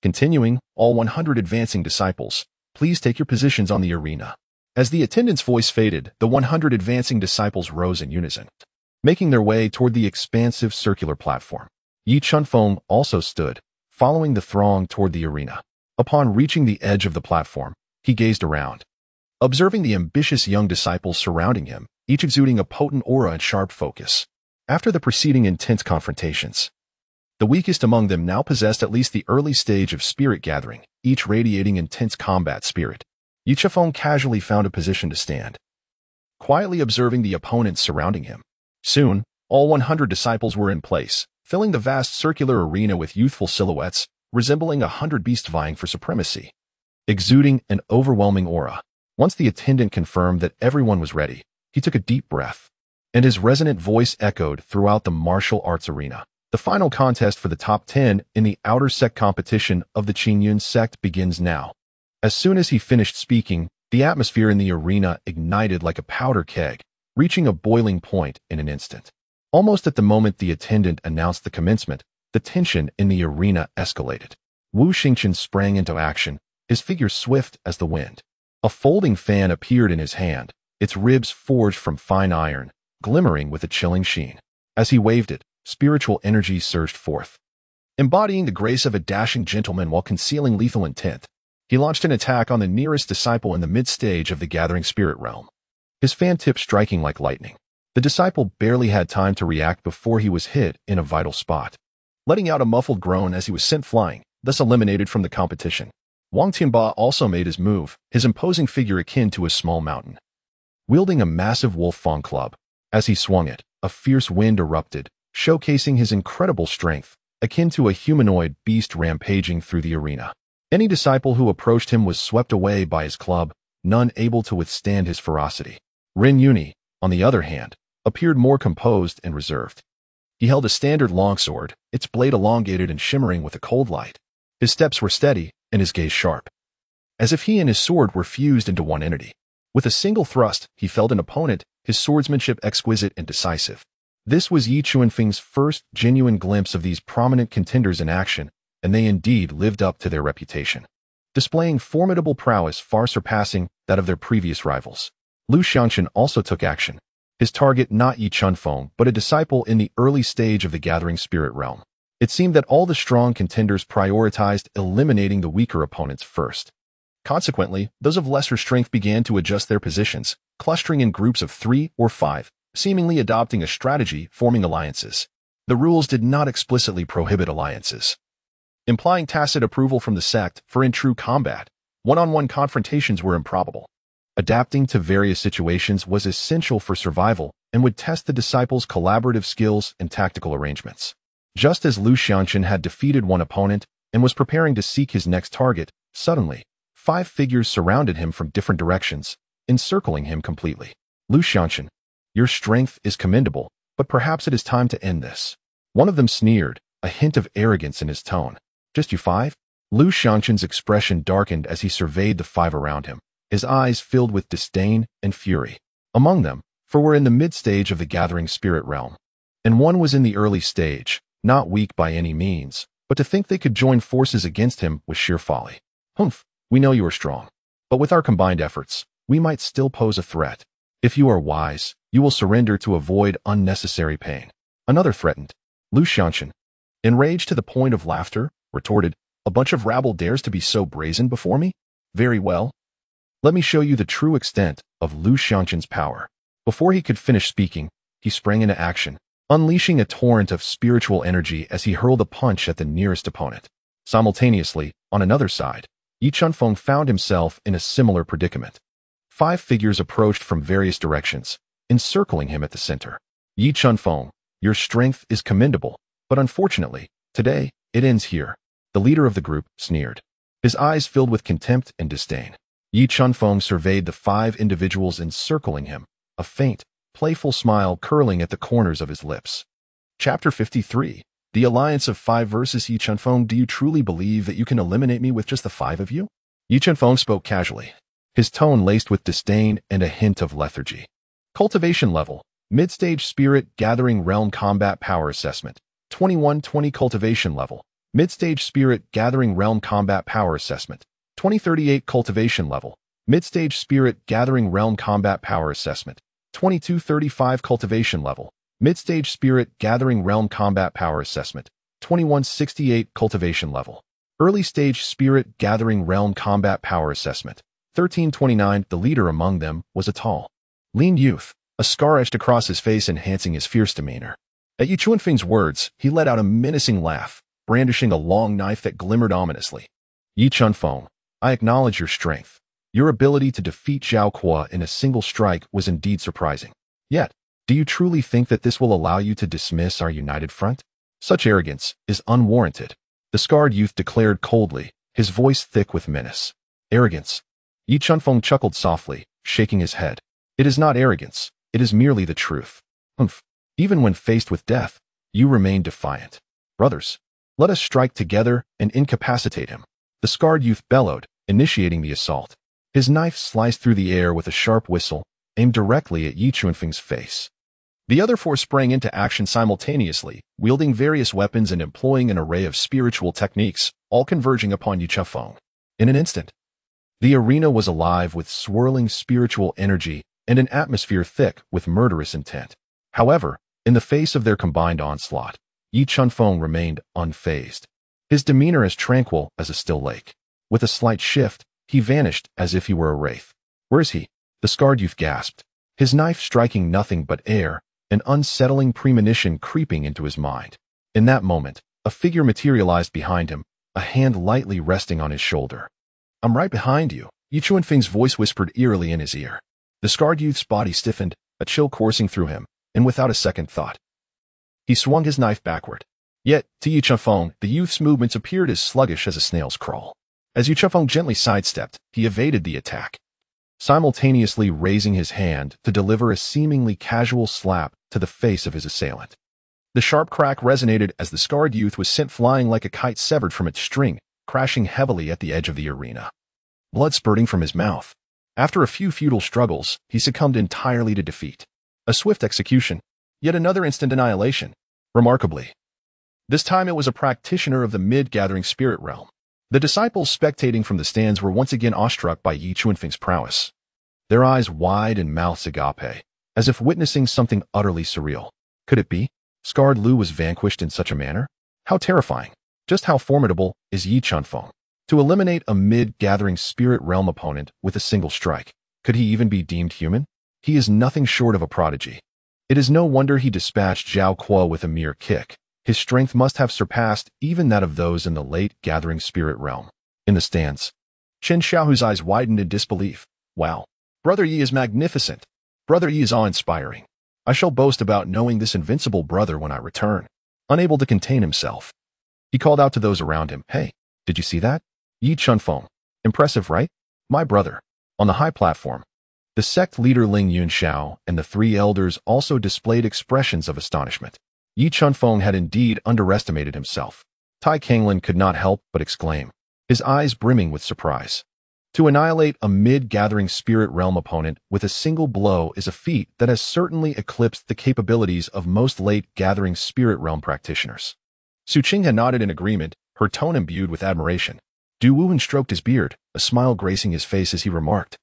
Continuing, all 100 advancing disciples, please take your positions on the arena. As the attendant's voice faded, the 100 advancing disciples rose in unison, making their way toward the expansive circular platform. Yi Chunfeng also stood, following the throng toward the arena. Upon reaching the edge of the platform, he gazed around, observing the ambitious young disciples surrounding him, each exuding a potent aura and sharp focus. After the preceding intense confrontations, the weakest among them now possessed at least the early stage of spirit gathering, each radiating intense combat spirit. Yi Chunfeng casually found a position to stand, quietly observing the opponents surrounding him. Soon, all 100 disciples were in place, filling the vast circular arena with youthful silhouettes, resembling 100 beasts vying for supremacy, exuding an overwhelming aura. Once the attendant confirmed that everyone was ready, he took a deep breath, and his resonant voice echoed throughout the martial arts arena. The final contest for the top 10 in the Outer Sect competition of the Qingyun sect begins now. As soon as he finished speaking, the atmosphere in the arena ignited like a powder keg, reaching a boiling point in an instant. Almost at the moment the attendant announced the commencement, the tension in the arena escalated. Wu Xingqian sprang into action, his figure swift as the wind. A folding fan appeared in his hand, its ribs forged from fine iron, glimmering with a chilling sheen. As he waved it, spiritual energy surged forth, embodying the grace of a dashing gentleman while concealing lethal intent. He launched an attack on the nearest disciple in the mid-stage of the gathering spirit realm, his fan tip striking like lightning. The disciple barely had time to react before he was hit in a vital spot, letting out a muffled groan as he was sent flying, thus eliminated from the competition. Wang Tianba also made his move, his imposing figure akin to a small mountain, wielding a massive wolf fang club. As he swung it, a fierce wind erupted, showcasing his incredible strength, akin to a humanoid beast rampaging through the arena. Any disciple who approached him was swept away by his club, none able to withstand his ferocity. Ren Yuni, on the other hand, appeared more composed and reserved. He held a standard longsword, its blade elongated and shimmering with a cold light. His steps were steady, and his gaze sharp, as if he and his sword were fused into one entity. With a single thrust, he felled an opponent, his swordsmanship exquisite and decisive. This was Yi Chuanfeng's first genuine glimpse of these prominent contenders in action, and they indeed lived up to their reputation, displaying formidable prowess far surpassing that of their previous rivals. Lu Xianxun also took action, his target not Yi Chunfeng but a disciple in the early stage of the Gathering Spirit realm. It seemed that all the strong contenders prioritized eliminating the weaker opponents first. Consequently, those of lesser strength began to adjust their positions, clustering in groups of 3 or 5, seemingly adopting a strategy forming alliances. The rules did not explicitly prohibit alliances, implying tacit approval from the sect, for in true combat, one-on-one confrontations were improbable. Adapting to various situations was essential for survival and would test the disciples' collaborative skills and tactical arrangements. Just as Lu Xianxun had defeated one opponent and was preparing to seek his next target, suddenly, 5 figures surrounded him from different directions, encircling him completely. Lu Xianxun, your strength is commendable, but perhaps it is time to end this. One of them sneered, a hint of arrogance in his tone. Just you 5? Lu Xianxun's expression darkened as he surveyed the 5 around him, his eyes filled with disdain and fury. Among them, 4 were in the mid-stage of the Gathering Spirit realm, and 1 was in the early stage, not weak by any means, but to think they could join forces against him was sheer folly. Humph, we know you are strong, but with our combined efforts, we might still pose a threat. If you are wise, you will surrender to avoid unnecessary pain. Another threatened. Lu Xianxun, enraged to the point of laughter, retorted, a bunch of rabble dares to be so brazen before me? Very well. Let me show you the true extent of Lu Xianxun's power. Before he could finish speaking, he sprang into action, unleashing a torrent of spiritual energy as he hurled a punch at the nearest opponent. Simultaneously, on another side, Yi Chunfeng found himself in a similar predicament. 5 figures approached from various directions, encircling him at the center. Yi Chunfeng, your strength is commendable, but unfortunately, today, it ends here. The leader of the group sneered, his eyes filled with contempt and disdain. Yi Chunfeng surveyed the 5 individuals encircling him, a faint, playful smile curling at the corners of his lips. Chapter 53. The Alliance of 5 versus Yi Chunfeng. Do you truly believe that you can eliminate me with just the 5 of you? Yi Chunfeng spoke casually, his tone laced with disdain and a hint of lethargy. Cultivation level, Mid-Stage Spirit Gathering Realm Combat Power Assessment, 2120. Cultivation level, Mid-Stage Spirit Gathering Realm Combat Power Assessment, 2038. Cultivation level, Mid-Stage Spirit Gathering Realm Combat Power Assessment, 2235. Cultivation level, Mid-Stage Spirit Gathering Realm Combat Power Assessment, 2168. Cultivation level, Early Stage Spirit Gathering Realm Combat Power Assessment, 1329. The leader among them was a tall, lean youth, a scar etched across his face enhancing his fierce demeanor. At Yi Chuanfeng's words, he let out a menacing laugh, brandishing a long knife that glimmered ominously. Yi Chunfeng, I acknowledge your strength. Your ability to defeat Zhao Kuo in a single strike was indeed surprising. Yet, do you truly think that this will allow you to dismiss our united front? Such arrogance is unwarranted, the scarred youth declared coldly, his voice thick with menace. Arrogance. Yi Chunfeng chuckled softly, shaking his head. It is not arrogance, it is merely the truth. Humph. Even when faced with death, you remain defiant. Brothers, let us strike together and incapacitate him. The scarred youth bellowed, initiating the assault. His knife sliced through the air with a sharp whistle, aimed directly at Yi Chuanfeng's face. The other 4 sprang into action simultaneously, wielding various weapons and employing an array of spiritual techniques, all converging upon Yi Chunfeng. In an instant, the arena was alive with swirling spiritual energy and an atmosphere thick with murderous intent. However, in the face of their combined onslaught, Yi Chunfeng remained unfazed, his demeanor as tranquil as a still lake. With a slight shift, he vanished as if he were a wraith. Where is he? The scarred youth gasped, his knife striking nothing but air, an unsettling premonition creeping into his mind. In that moment, a figure materialized behind him, a hand lightly resting on his shoulder. I'm right behind you, Yi Chuanfeng's voice whispered eerily in his ear. The scarred youth's body stiffened, a chill coursing through him, and without a second thought, he swung his knife backward. Yet, to Yi Chunfeng, the youth's movements appeared as sluggish as a snail's crawl. As Yi Chunfeng gently sidestepped, he evaded the attack, simultaneously raising his hand to deliver a seemingly casual slap to the face of his assailant. The sharp crack resonated as the scarred youth was sent flying like a kite severed from its string, crashing heavily at the edge of the arena. Blood spurting from his mouth. After a few futile struggles, he succumbed entirely to defeat. A swift execution. Yet another instant annihilation. Remarkably, this time it was a practitioner of the mid-gathering spirit realm. The disciples spectating from the stands were once again awestruck by Yi Chuanfeng's prowess, their eyes wide and mouths agape, as if witnessing something utterly surreal. Could it be? Scarred Lu was vanquished in such a manner? How terrifying! Just how formidable is Yi Chuanfeng? To eliminate a mid-gathering spirit realm opponent with a single strike, could he even be deemed human? He is nothing short of a prodigy. It is no wonder he dispatched Zhao Kuo with a mere kick. His strength must have surpassed even that of those in the late-gathering spirit realm. In the stands, Chen Xiaohu's eyes widened in disbelief. Wow, Brother Yi is magnificent. Brother Yi is awe-inspiring. I shall boast about knowing this invincible brother when I return. Unable to contain himself, he called out to those around him, "Hey, did you see that? Yi Chuanfeng. Impressive, right? My brother." On the high platform, the sect leader Ling Yunxiao and the three elders also displayed expressions of astonishment. Yi Chuanfeng had indeed underestimated himself. Tai Kanglin could not help but exclaim, his eyes brimming with surprise. To annihilate a mid-gathering spirit realm opponent with a single blow is a feat that has certainly eclipsed the capabilities of most late-gathering spirit realm practitioners. Su Qing had nodded in agreement, her tone imbued with admiration. Du Wuhan stroked his beard, a smile gracing his face as he remarked,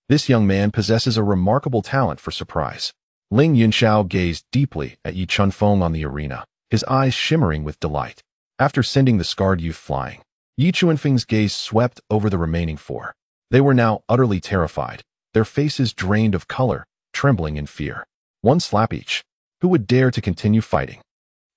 "This young man possesses a remarkable talent for surprise." Ling Yunxiao gazed deeply at Yi Chuanfeng on the arena, his eyes shimmering with delight. After sending the scarred youth flying, Yi Chuanfeng's gaze swept over the remaining four. They were now utterly terrified, their faces drained of color, trembling in fear. One slap each. Who would dare to continue fighting?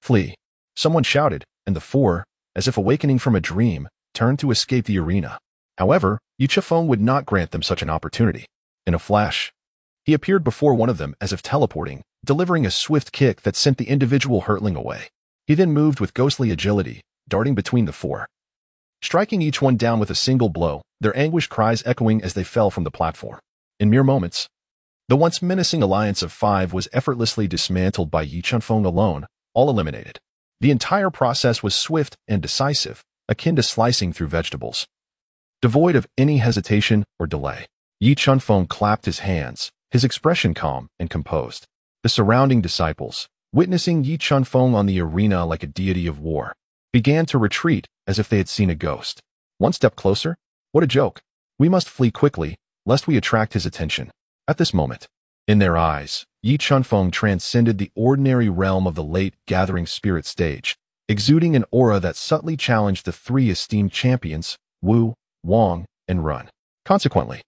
Flee! Someone shouted, and the four, as if awakening from a dream, turned to escape the arena. However, Yi Chuanfeng would not grant them such an opportunity. In a flash, he appeared before one of them as if teleporting, delivering a swift kick that sent the individual hurtling away. He then moved with ghostly agility, darting between the four, striking each one down with a single blow, their anguished cries echoing as they fell from the platform. In mere moments, the once menacing alliance of five was effortlessly dismantled by Yi Chuanfeng alone, all eliminated. The entire process was swift and decisive, akin to slicing through vegetables. Devoid of any hesitation or delay, Yi Chuanfeng clapped his hands, his expression calm and composed. The surrounding disciples, witnessing Yi Chuanfeng on the arena like a deity of war, began to retreat as if they had seen a ghost. One step closer? What a joke. We must flee quickly, lest we attract his attention. At this moment, in their eyes, Yi Chuanfeng transcended the ordinary realm of the late-gathering spirit stage, exuding an aura that subtly challenged the three esteemed champions, Wu, Wang, and Run. Consequently,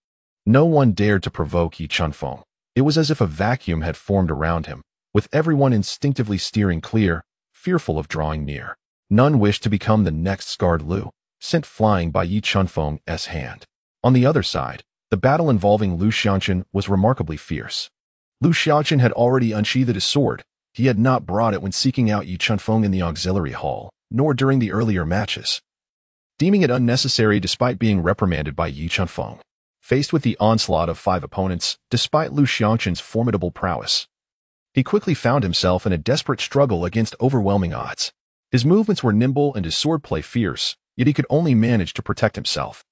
no one dared to provoke Yi Chuanfeng. It was as if a vacuum had formed around him, with everyone instinctively steering clear, fearful of drawing near. None wished to become the next scarred Lu, sent flying by Yi Chuanfeng's hand. On the other side, the battle involving Lu Xiangqun was remarkably fierce. Lu Xiangqun had already unsheathed his sword. He had not brought it when seeking out Yi Chuanfeng in the auxiliary hall, nor during the earlier matches, deeming it unnecessary despite being reprimanded by Yi Chuanfeng. Faced with the onslaught of five opponents, despite Lu Xiangqun's formidable prowess, he quickly found himself in a desperate struggle against overwhelming odds. His movements were nimble and his swordplay fierce, yet he could only manage to protect himself,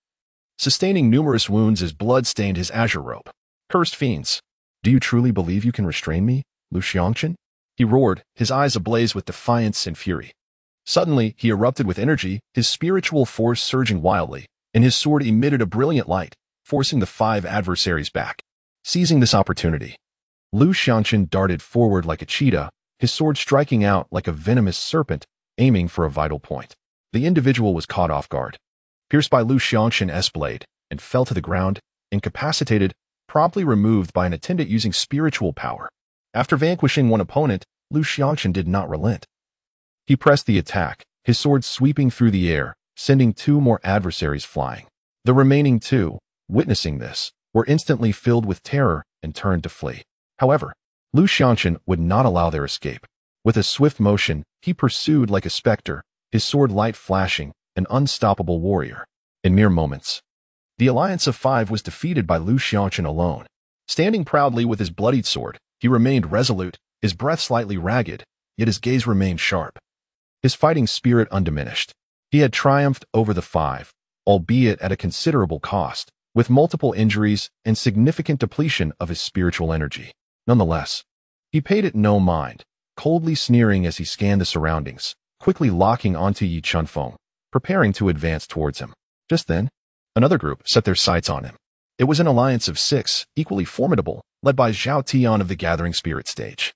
sustaining numerous wounds as blood stained his azure robe. "Cursed fiends! Do you truly believe you can restrain me, Lu Xiangqun?" he roared, his eyes ablaze with defiance and fury. Suddenly, he erupted with energy, his spiritual force surging wildly, and his sword emitted a brilliant light, forcing the five adversaries back. Seizing this opportunity, Lu Xiangqun darted forward like a cheetah, his sword striking out like a venomous serpent, aiming for a vital point. The individual was caught off guard, pierced by Lu Xiangqun's blade, and fell to the ground, incapacitated, promptly removed by an attendant using spiritual power. After vanquishing one opponent, Lu Xiangqun did not relent. He pressed the attack, his sword sweeping through the air, sending two more adversaries flying. The remaining two, witnessing this, were instantly filled with terror and turned to flee. However, Lu Xiangqun would not allow their escape. With a swift motion, he pursued like a specter, his sword light flashing, an unstoppable warrior. In mere moments, the alliance of five was defeated by Lu Xiangqun alone. Standing proudly with his bloodied sword, he remained resolute, his breath slightly ragged, yet his gaze remained sharp, his fighting spirit undiminished. He had triumphed over the five, albeit at a considerable cost, with multiple injuries and significant depletion of his spiritual energy. Nonetheless, He paid it no mind, coldly sneering as he scanned the surroundings, quickly locking onto Yi Chunfeng, preparing to advance towards him. Just then, another group set their sights on him. It was an alliance of 6, equally formidable, led by Zhao Tian of the Gathering Spirit stage.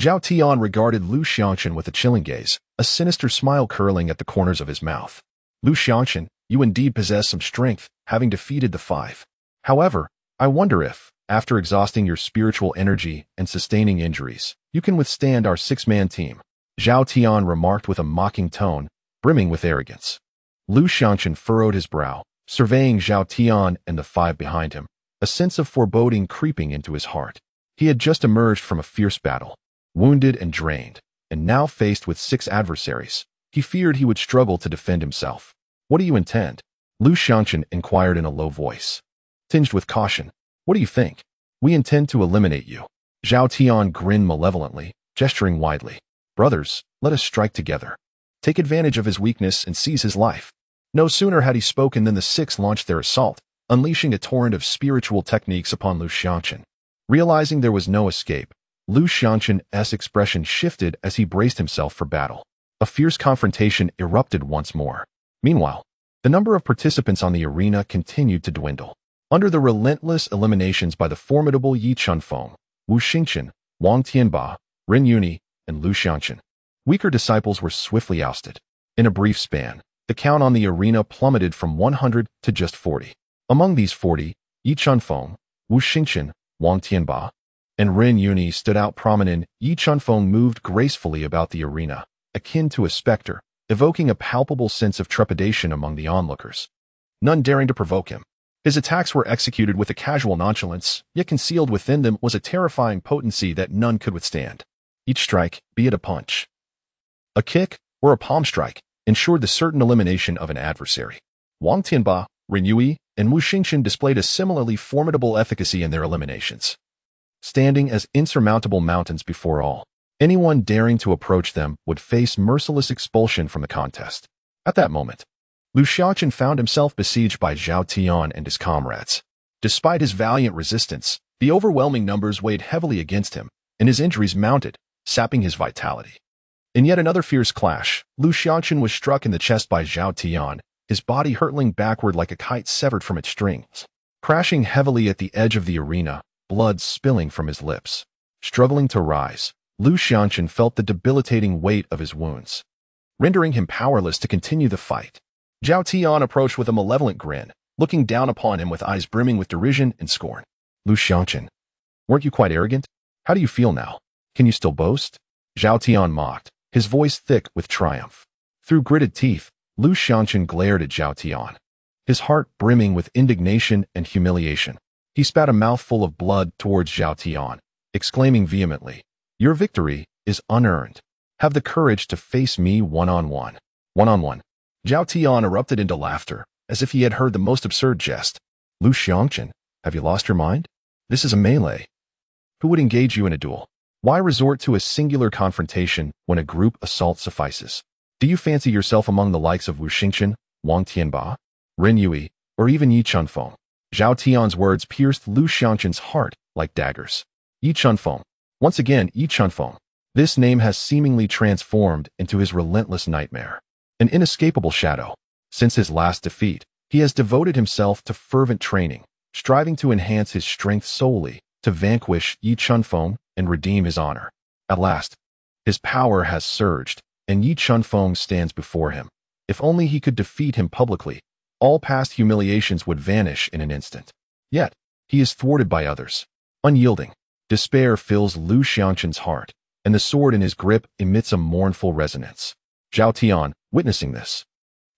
Zhao Tian regarded Lu Xiangqun with a chilling gaze, a sinister smile curling at the corners of his mouth. Lu Xiangqun, you indeed possess some strength, having defeated the 5. However, I wonder if, after exhausting your spiritual energy and sustaining injuries, you can withstand our 6-man team. Zhao Tian remarked with a mocking tone, brimming with arrogance. Lu Xiangqun furrowed his brow, surveying Zhao Tian and the 5 behind him, a sense of foreboding creeping into his heart. He had just emerged from a fierce battle, wounded and drained, and now faced with 6 adversaries. He feared he would struggle to defend himself. What do you intend? Lu Xiangqun inquired in a low voice, tinged with caution. What do you think? We intend to eliminate you. Zhao Tian grinned malevolently, gesturing widely. Brothers, let us strike together. Take advantage of his weakness and seize his life. No sooner had he spoken than the 6 launched their assault, unleashing a torrent of spiritual techniques upon Lu Xiangqun. Realizing there was no escape, Lu Xiangqun's expression shifted as he braced himself for battle. A fierce confrontation erupted once more. Meanwhile, the number of participants on the arena continued to dwindle. Under the relentless eliminations by the formidable Yi Chunfeng, Wu Xingqian, Wang Tianba, Ren Yuni, and Lu Xiangqun, weaker disciples were swiftly ousted. In a brief span, the count on the arena plummeted from 100 to just 40. Among these 40, Yi Chunfeng, Wu Xingqian, Wang Tianba, and Ren Yuni stood out prominent. Yi Chunfeng moved gracefully about the arena, akin to a specter, evoking a palpable sense of trepidation among the onlookers, none daring to provoke him. His attacks were executed with a casual nonchalance, yet concealed within them was a terrifying potency that none could withstand. Each strike, be it a punch, a kick, or a palm strike, ensured the certain elimination of an adversary. Wang Tianba, Ren Yui, and Wu Xingqian displayed a similarly formidable efficacy in their eliminations, standing as insurmountable mountains before all. Anyone daring to approach them would face merciless expulsion from the contest. At that moment, Lu Xiangqun found himself besieged by Zhao Tian and his comrades. Despite his valiant resistance, the overwhelming numbers weighed heavily against him, and his injuries mounted, sapping his vitality. In yet another fierce clash, Lu Xiangqun was struck in the chest by Zhao Tian, his body hurtling backward like a kite severed from its strings. Crashing heavily at the edge of the arena, blood spilling from his lips. Struggling to rise, Lu Xiangqun felt the debilitating weight of his wounds, rendering him powerless to continue the fight. Zhao Tian approached with a malevolent grin, looking down upon him with eyes brimming with derision and scorn. Lu Xiangqun, weren't you quite arrogant? How do you feel now? Can you still boast? Zhao Tian mocked, his voice thick with triumph. Through gritted teeth, Lu Xiangqun glared at Zhao Tian, his heart brimming with indignation and humiliation. He spat a mouthful of blood towards Zhao Tian, exclaiming vehemently, "Your victory is unearned. Have the courage to face me one-on-one." One-on-one. Zhao Tian erupted into laughter, as if he had heard the most absurd jest. Lu Xiangqun, have you lost your mind? This is a melee. Who would engage you in a duel? Why resort to a singular confrontation when a group assault suffices? Do you fancy yourself among the likes of Wu Xingqian, Wang Tianba, Ren Yui, or even Yi Chunfeng? Zhao Tian's words pierced Lu Xiangqun's heart like daggers. Yi Chunfeng. Once again, Yi Chunfeng. This name has seemingly transformed into his relentless nightmare. An inescapable shadow. Since his last defeat, he has devoted himself to fervent training, striving to enhance his strength solely to vanquish Yi Chunfeng and redeem his honor. At last, his power has surged, and Yi Chunfeng stands before him. If only he could defeat him publicly, all past humiliations would vanish in an instant. Yet, he is thwarted by others. Unyielding, despair fills Lu Xiangqun's heart, and the sword in his grip emits a mournful resonance. Zhao Tian, witnessing this,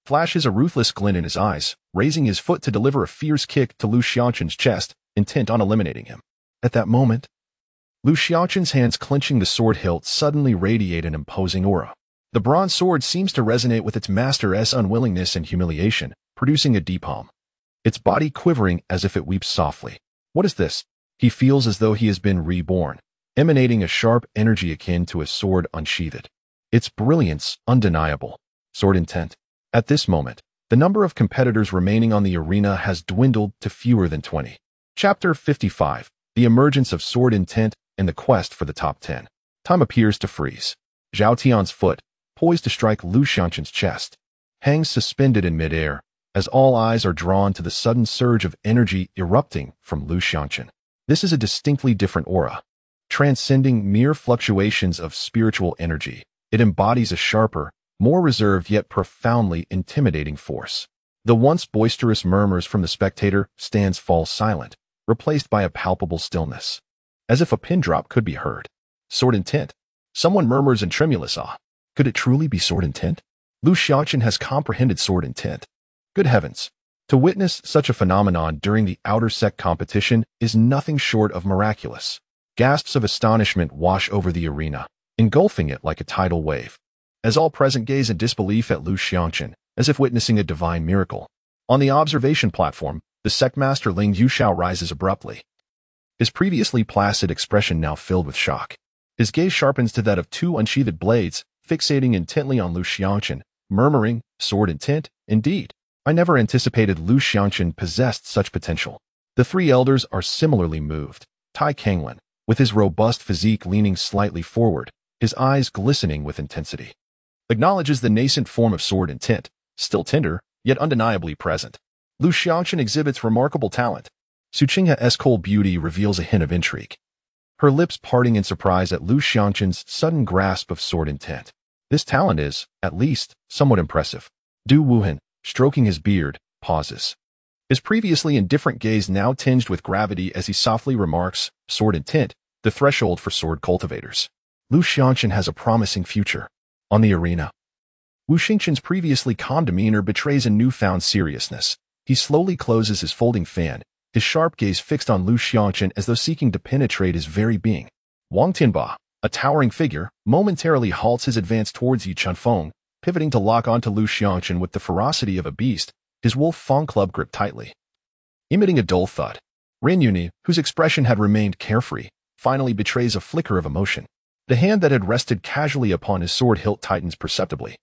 flashes a ruthless glint in his eyes, raising his foot to deliver a fierce kick to Lu Xiangqun's chest, intent on eliminating him. At that moment, Lu Xiangqun's hands clenching the sword hilt suddenly radiate an imposing aura. The bronze sword seems to resonate with its master's unwillingness and humiliation, producing a deep hum. Its body quivering as if it weeps softly. What is this? He feels as though he has been reborn, emanating a sharp energy akin to a sword unsheathed. Its brilliance undeniable. Sword intent. At this moment, the number of competitors remaining on the arena has dwindled to fewer than 20. Chapter 55. The emergence of sword intent. in the quest for the top 10. Time appears to freeze. Zhao Tian's foot, poised to strike Lu Xiangqun's chest, hangs suspended in midair as all eyes are drawn to the sudden surge of energy erupting from Lu Xiangqun. This is a distinctly different aura. Transcending mere fluctuations of spiritual energy, it embodies a sharper, more reserved yet profoundly intimidating force. The once boisterous murmurs from the spectator fall silent, replaced by a palpable stillness, as if a pin drop could be heard. Sword intent. Someone murmurs in tremulous awe. Could it truly be sword intent? Lu Xiangqun has comprehended sword intent. Good heavens! To witness such a phenomenon during the outer sect competition is nothing short of miraculous. Gasps of astonishment wash over the arena, engulfing it like a tidal wave, as all present gaze in disbelief at Lu Xiangqun, as if witnessing a divine miracle. On the observation platform, the sectmaster Ling Yushao rises abruptly, his previously placid expression now filled with shock. His gaze sharpens to that of two unsheathed blades, fixating intently on Lu Xiangqun, murmuring, sword intent, indeed. I never anticipated Lu Xiangqun possessed such potential. The three elders are similarly moved. Tai Kanglan, with his robust physique leaning slightly forward, his eyes glistening with intensity, acknowledges the nascent form of sword intent, still tender, yet undeniably present. Lu Xiangqun exhibits remarkable talent. Su Qinghe's cold beauty reveals a hint of intrigue, her lips parting in surprise at Lu Xiangqun's sudden grasp of sword intent. This talent is, at least, somewhat impressive. Du Wuhan, stroking his beard, pauses, his previously indifferent gaze now tinged with gravity as he softly remarks, sword intent, the threshold for sword cultivators. Lu Xiangqun has a promising future. On the arena, Wu Xingqun's previously calm demeanor betrays a newfound seriousness. He slowly closes his folding fan, his sharp gaze fixed on Lu Xiangqun as though seeking to penetrate his very being. Wang Tianba, a towering figure, momentarily halts his advance towards Yi Chunfeng, pivoting to lock onto Lu Xiangqun with the ferocity of a beast, his wolf Fang club gripped tightly, emitting a dull thud. Ren Yuni, whose expression had remained carefree, finally betrays a flicker of emotion. The hand that had rested casually upon his sword hilt tightens perceptibly,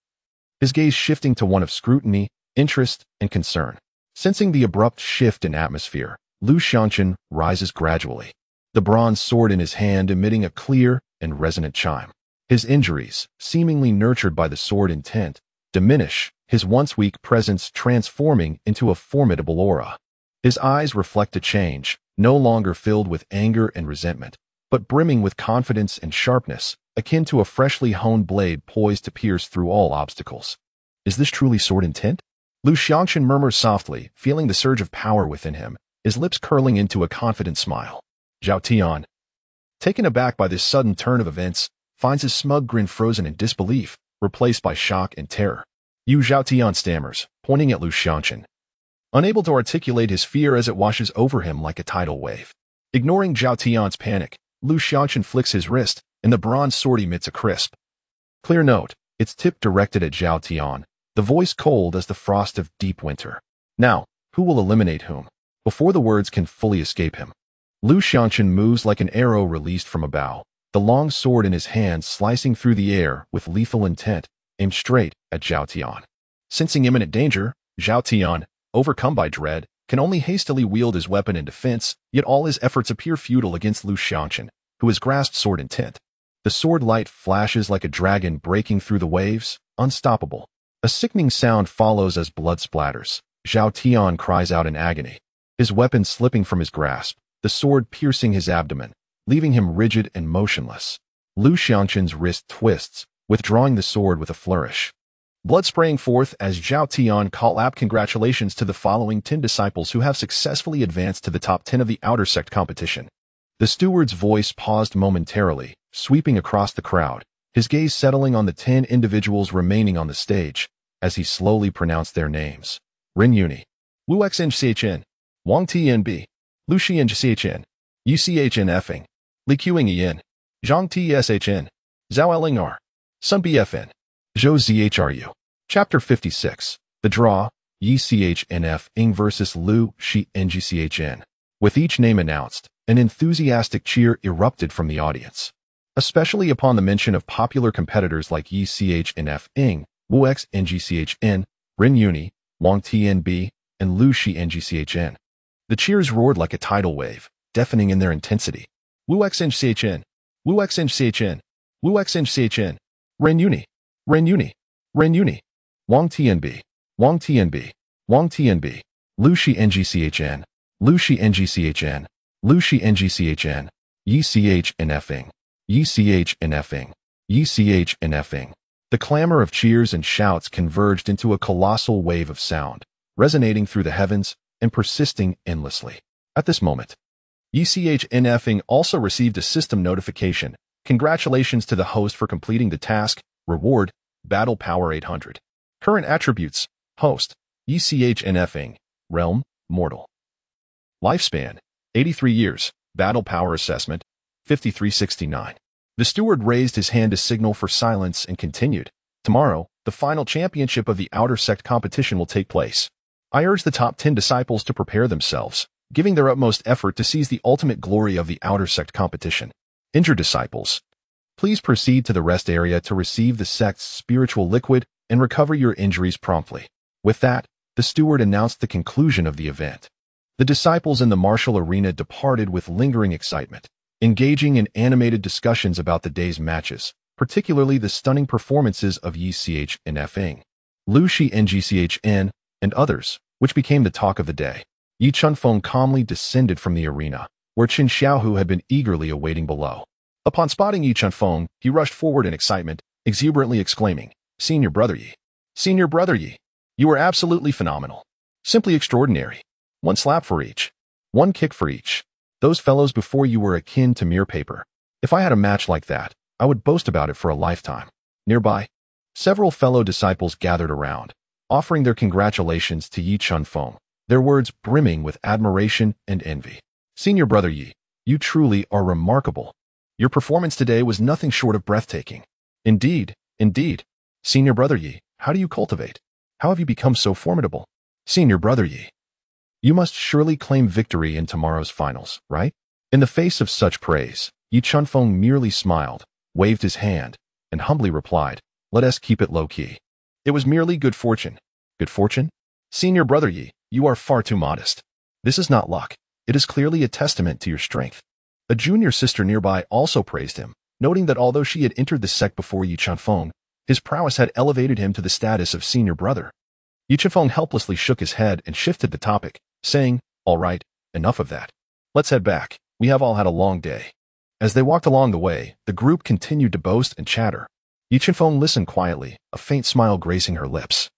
his gaze shifting to one of scrutiny, interest, and concern. Sensing the abrupt shift in atmosphere, Lu Xiangqun rises gradually, the bronze sword in his hand emitting a clear and resonant chime. His injuries, seemingly nurtured by the sword intent, diminish, his once weak presence transforming into a formidable aura. His eyes reflect a change, no longer filled with anger and resentment, but brimming with confidence and sharpness, akin to a freshly honed blade poised to pierce through all obstacles. Is this truly sword intent? Lu Xiangqun murmurs softly, feeling the surge of power within him, his lips curling into a confident smile. Zhao Tian, taken aback by this sudden turn of events, finds his smug grin frozen in disbelief, replaced by shock and terror. Zhao Tian stammers, pointing at Lu Xiangqun, unable to articulate his fear as it washes over him like a tidal wave. Ignoring Zhao Tian's panic, Lu Xiangqun flicks his wrist, and the bronze sword emits a crisp, clear note, its tip directed at Zhao Tian, the voice cold as the frost of deep winter. Now, who will eliminate whom? Before the words can fully escape him, Lu Xiangqun moves like an arrow released from a bow, the long sword in his hand slicing through the air with lethal intent, aimed straight at Zhao Tian. Sensing imminent danger, Zhao Tian, overcome by dread, can only hastily wield his weapon in defense, yet all his efforts appear futile against Lu Xiangqun, who has grasped sword intent. The sword light flashes like a dragon breaking through the waves, unstoppable. A sickening sound follows as blood splatters. Zhao Tian cries out in agony, his weapon slipping from his grasp, the sword piercing his abdomen, leaving him rigid and motionless. Lu Xiangqun's wrist twists, withdrawing the sword with a flourish, blood spraying forth as Zhao Tian calls out congratulations to the following 10 disciples who have successfully advanced to the top 10 of the outer sect competition. The steward's voice paused momentarily, sweeping across the crowd, his gaze settling on the 10 individuals remaining on the stage, as he slowly pronounced their names. Ren Yuni, Wu Xnchn, Wang Tianbi, Lu Xianchn, Yu Chn, Li Qingyin, Zhang Tshn, Zhao Lingar, Sun Bfn, Zhou Zhru. Chapter 56. The Draw, Yi Chnf Ing versus Lu Xianchn. With each name announced, an enthusiastic cheer erupted from the audience, especially upon the mention of popular competitors like Yi Chnf Ing, Wu Xnchn, Ren Yuni, Wang Tianbi, and Lu Xianchn. The cheers roared like a tidal wave, deafening in their intensity. Wu XNCHN, Wu XNCHN, Wu XNCHN, Ren Uni, Ren Uni, Ren Uni, Wang Tianbi, Wang Tianbi, Wang Tianbi, Lu Shi NGCHN, Lu Shi NGCHN, Lu Shi NGCHN, Yi CH and Fing, Yi CH and Fing, Yi CH and Fing. The clamor of cheers and shouts converged into a colossal wave of sound, resonating through the heavens and persisting endlessly. At this moment, ECH NFing also received a system notification. Congratulations to the host for completing the task. Reward, Battle Power 800. Current attributes, Host, ECH NFing, Realm, Mortal. Lifespan, 83 years, Battle Power Assessment, 5369. The steward raised his hand to signal for silence and continued. Tomorrow, the final championship of the Outer Sect competition will take place. I urge the top 10 disciples to prepare themselves, giving their utmost effort to seize the ultimate glory of the Outer Sect competition. Injured disciples, please proceed to the rest area to receive the sect's spiritual liquid and recover your injuries promptly. With that, the steward announced the conclusion of the event. The disciples in the martial arena departed with lingering excitement, engaging in animated discussions about the day's matches, particularly the stunning performances of Yi Ch and Fing, Lu Shi NGCHN, and others, which became the talk of the day. Yi Chunfeng calmly descended from the arena, where Qin Xiaohu had been eagerly awaiting below. Upon spotting Yi Chunfeng, he rushed forward in excitement, exuberantly exclaiming, "Senior Brother Yi! Senior Brother Yi! You were absolutely phenomenal. Simply extraordinary. One slap for each. One kick for each. Those fellows before you were akin to mere paper. If I had a match like that, I would boast about it for a lifetime." Nearby, several fellow disciples gathered around, offering their congratulations to Yi Chunfeng, their words brimming with admiration and envy. "Senior Brother Yi, you truly are remarkable. Your performance today was nothing short of breathtaking." Indeed, indeed. "Senior Brother Yi, how do you cultivate? How have you become so formidable?" "Senior Brother Yi, you must surely claim victory in tomorrow's finals, right?" In the face of such praise, Yi Chunfeng merely smiled, waved his hand, and humbly replied, "Let us keep it low-key. It was merely good fortune." "Good fortune? Senior Brother Yi, you are far too modest. This is not luck. It is clearly a testament to your strength." A junior sister nearby also praised him, noting that although she had entered the sect before Yi Chunfeng, his prowess had elevated him to the status of senior brother. Yi Chunfeng helplessly shook his head and shifted the topic, saying, "All right, enough of that. Let's head back. We have all had a long day." As they walked along the way, the group continued to boast and chatter. Yi Chunfeng listened quietly, a faint smile gracing her lips,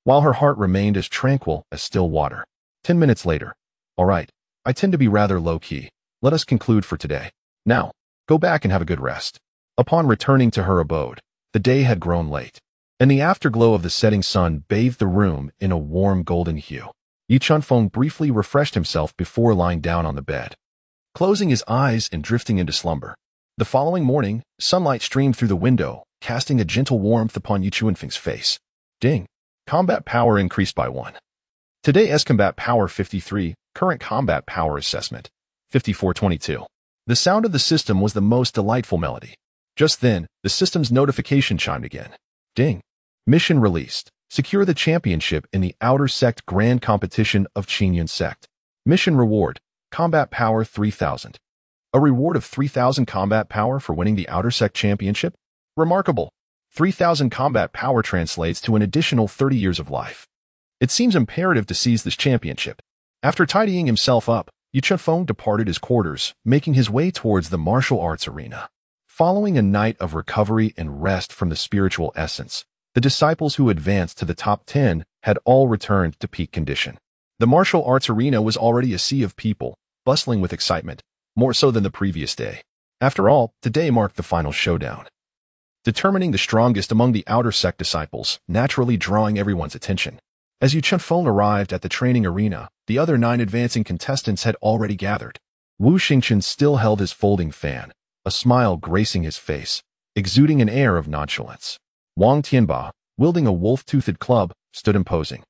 while her heart remained as tranquil as still water. 10 minutes later. "All right, I tend to be rather low-key. Let us conclude for today. Now, go back and have a good rest." Upon returning to her abode, the day had grown late, and the afterglow of the setting sun bathed the room in a warm golden hue. Yi Chunfeng briefly refreshed himself before lying down on the bed, closing his eyes and drifting into slumber. The following morning, sunlight streamed through the window, casting a gentle warmth upon Yi Chunfeng's face. Ding! Combat power increased by 1. Today's combat power 53, current combat power assessment, 5422. The sound of the system was the most delightful melody. Just then, the system's notification chimed again. Ding! Mission released. Secure the championship in the Outer Sect Grand Competition of Qingyun Sect. Mission reward, combat power 3000. A reward of 3000 combat power for winning the Outer Sect Championship? Remarkable. 3000 combat power translates to an additional 30 years of life. It seems imperative to seize this championship. After tidying himself up, Yi Chunfeng departed his quarters, making his way towards the martial arts arena. Following a night of recovery and rest from the spiritual essence, the disciples who advanced to the top 10 had all returned to peak condition. The martial arts arena was already a sea of people, bustling with excitement, more so than the previous day. After all, today marked the final showdown, determining the strongest among the Outer Sect disciples, naturally drawing everyone's attention. As Yi Chunfeng arrived at the training arena, the other 9 advancing contestants had already gathered. Wu Xingchen still held his folding fan, a smile gracing his face, exuding an air of nonchalance. Wang Tianba, wielding a wolf-toothed club, stood imposing,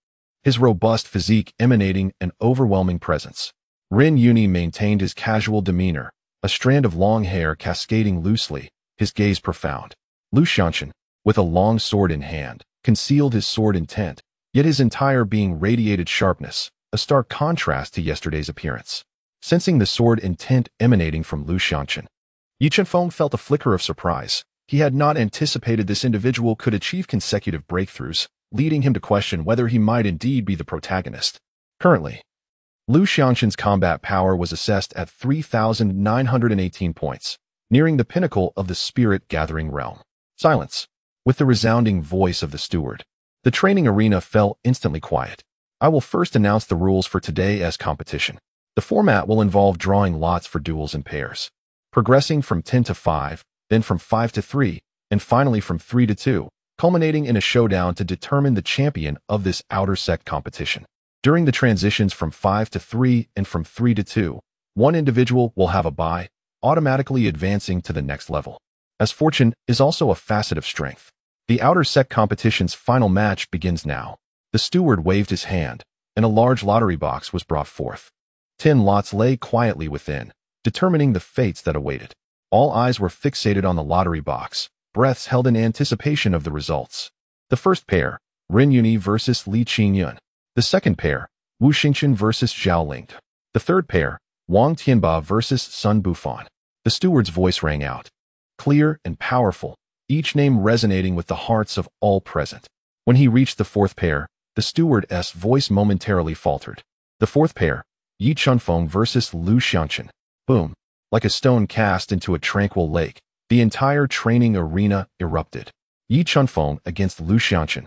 his robust physique emanating an overwhelming presence. Ren Uni maintained his casual demeanor, a strand of long hair cascading loosely, his gaze profound. Lu Xianchen, with a long sword in hand, concealed his sword intent, yet his entire being radiated sharpness, a stark contrast to yesterday's appearance. sensing the sword intent emanating from Lu Xianqun. Yi Chunfeng felt a flicker of surprise. He had not anticipated this individual could achieve consecutive breakthroughs, leading him to question whether he might indeed be the protagonist. Currently, Lu Xianqun's combat power was assessed at 3,918 points, nearing the pinnacle of the spirit-gathering realm. Silence. With the resounding voice of the steward, the training arena fell instantly quiet. I will first announce the rules for today's competition. The format will involve drawing lots for duels in pairs, progressing from 10 to 5, then from 5 to 3, and finally from 3 to 2, culminating in a showdown to determine the champion of this outer sect competition. During the transitions from 5 to 3 and from 3 to 2, one individual will have a bye, automatically advancing to the next level. As fortune is also a facet of strength. The outer sect competition's final match begins now. The steward waved his hand, and a large lottery box was brought forth. 10 lots lay quietly within, determining the fates that awaited. All eyes were fixated on the lottery box, breaths held in anticipation of the results. The first pair, Ren Yuni versus Li Qingyun. The second pair, Wu Xingchen versus Zhao Ling. The third pair, Wang Tianba versus Sun Bufan. The steward's voice rang out, clear and powerful, each name resonating with the hearts of all present. When he reached the fourth pair, the steward's voice momentarily faltered. The fourth pair, Yi Chunfeng versus Lu Xianqun. Boom. Like a stone cast into a tranquil lake, the entire training arena erupted. Yi Chunfeng against Lu Xianqun.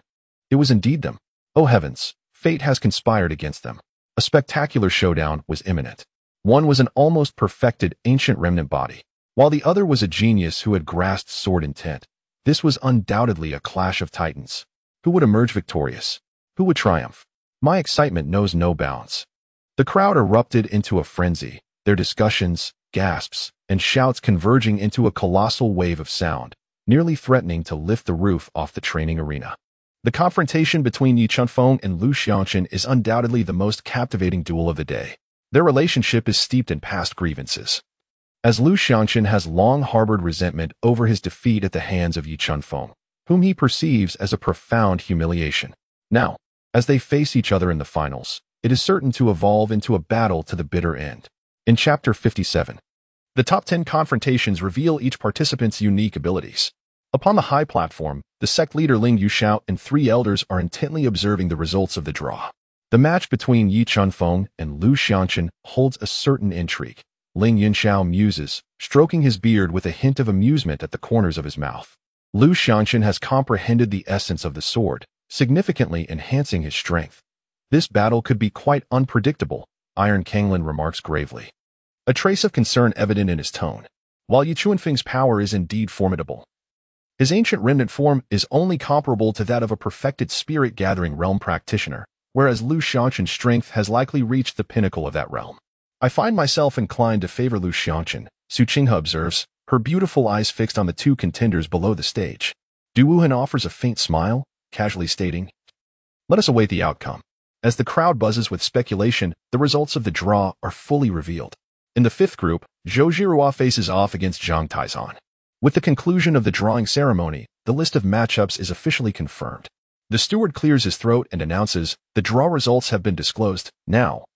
It was indeed them. Oh heavens, fate has conspired against them. A spectacular showdown was imminent. One was an almost perfected ancient remnant body, while the other was a genius who had grasped sword intent. This was undoubtedly a clash of titans. Who would emerge victorious? Who would triumph? My excitement knows no bounds. The crowd erupted into a frenzy, their discussions, gasps, and shouts converging into a colossal wave of sound, nearly threatening to lift the roof off the training arena. The confrontation between Yi Chunfeng and Lu Xianqun is undoubtedly the most captivating duel of the day. Their relationship is steeped in past grievances, as Lu Xianqun has long harbored resentment over his defeat at the hands of Yi Chunfeng, whom he perceives as a profound humiliation. Now, as they face each other in the finals, it is certain to evolve into a battle to the bitter end. In Chapter 57, the top 10 confrontations reveal each participant's unique abilities. Upon the high platform, the sect leader Ling Yuxiao and 3 elders are intently observing the results of the draw. The match between Yi Chunfeng and Lu Xianqun holds a certain intrigue. Ling Yuxiao muses, stroking his beard with a hint of amusement at the corners of his mouth. Lu Xianqun has comprehended the essence of the sword, significantly enhancing his strength. This battle could be quite unpredictable, Iron Kanglin remarks gravely, a trace of concern evident in his tone. While Yi Chunfeng's power is indeed formidable, his ancient remnant form is only comparable to that of a perfected spirit-gathering realm practitioner, whereas Lu Xianqun's strength has likely reached the pinnacle of that realm. I find myself inclined to favor Lu Xianqun, Su Qinghe observes, her beautiful eyes fixed on the 2 contenders below the stage. Du Wuhan offers a faint smile, casually stating, "Let us await the outcome." As the crowd buzzes with speculation, the results of the draw are fully revealed. In the 5th group, Zhou Zhirua faces off against Zhang Taizan. With the conclusion of the drawing ceremony, the list of matchups is officially confirmed. The steward clears his throat and announces, "The draw results have been disclosed. Now,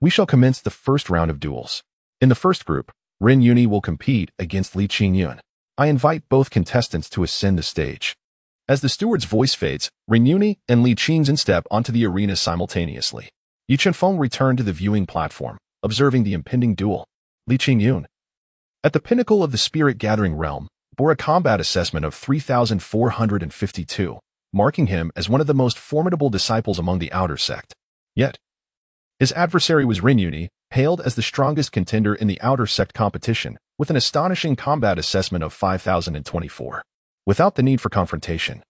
we shall commence the first round of duels." In the first group, Ren Yuni will compete against Li Qingyun. I invite both contestants to ascend the stage. As the steward's voice fades, Ren Yuni and Li Qingyun step onto the arena simultaneously. Yi Chunfeng returned to the viewing platform, observing the impending duel. Li Qingyun, at the pinnacle of the spirit-gathering realm, bore a combat assessment of 3,452, marking him as one of the most formidable disciples among the outer sect. Yet, his adversary was Ren Yuni, hailed as the strongest contender in the outer sect competition, with an astonishing combat assessment of 5,024. Without the need for confrontation,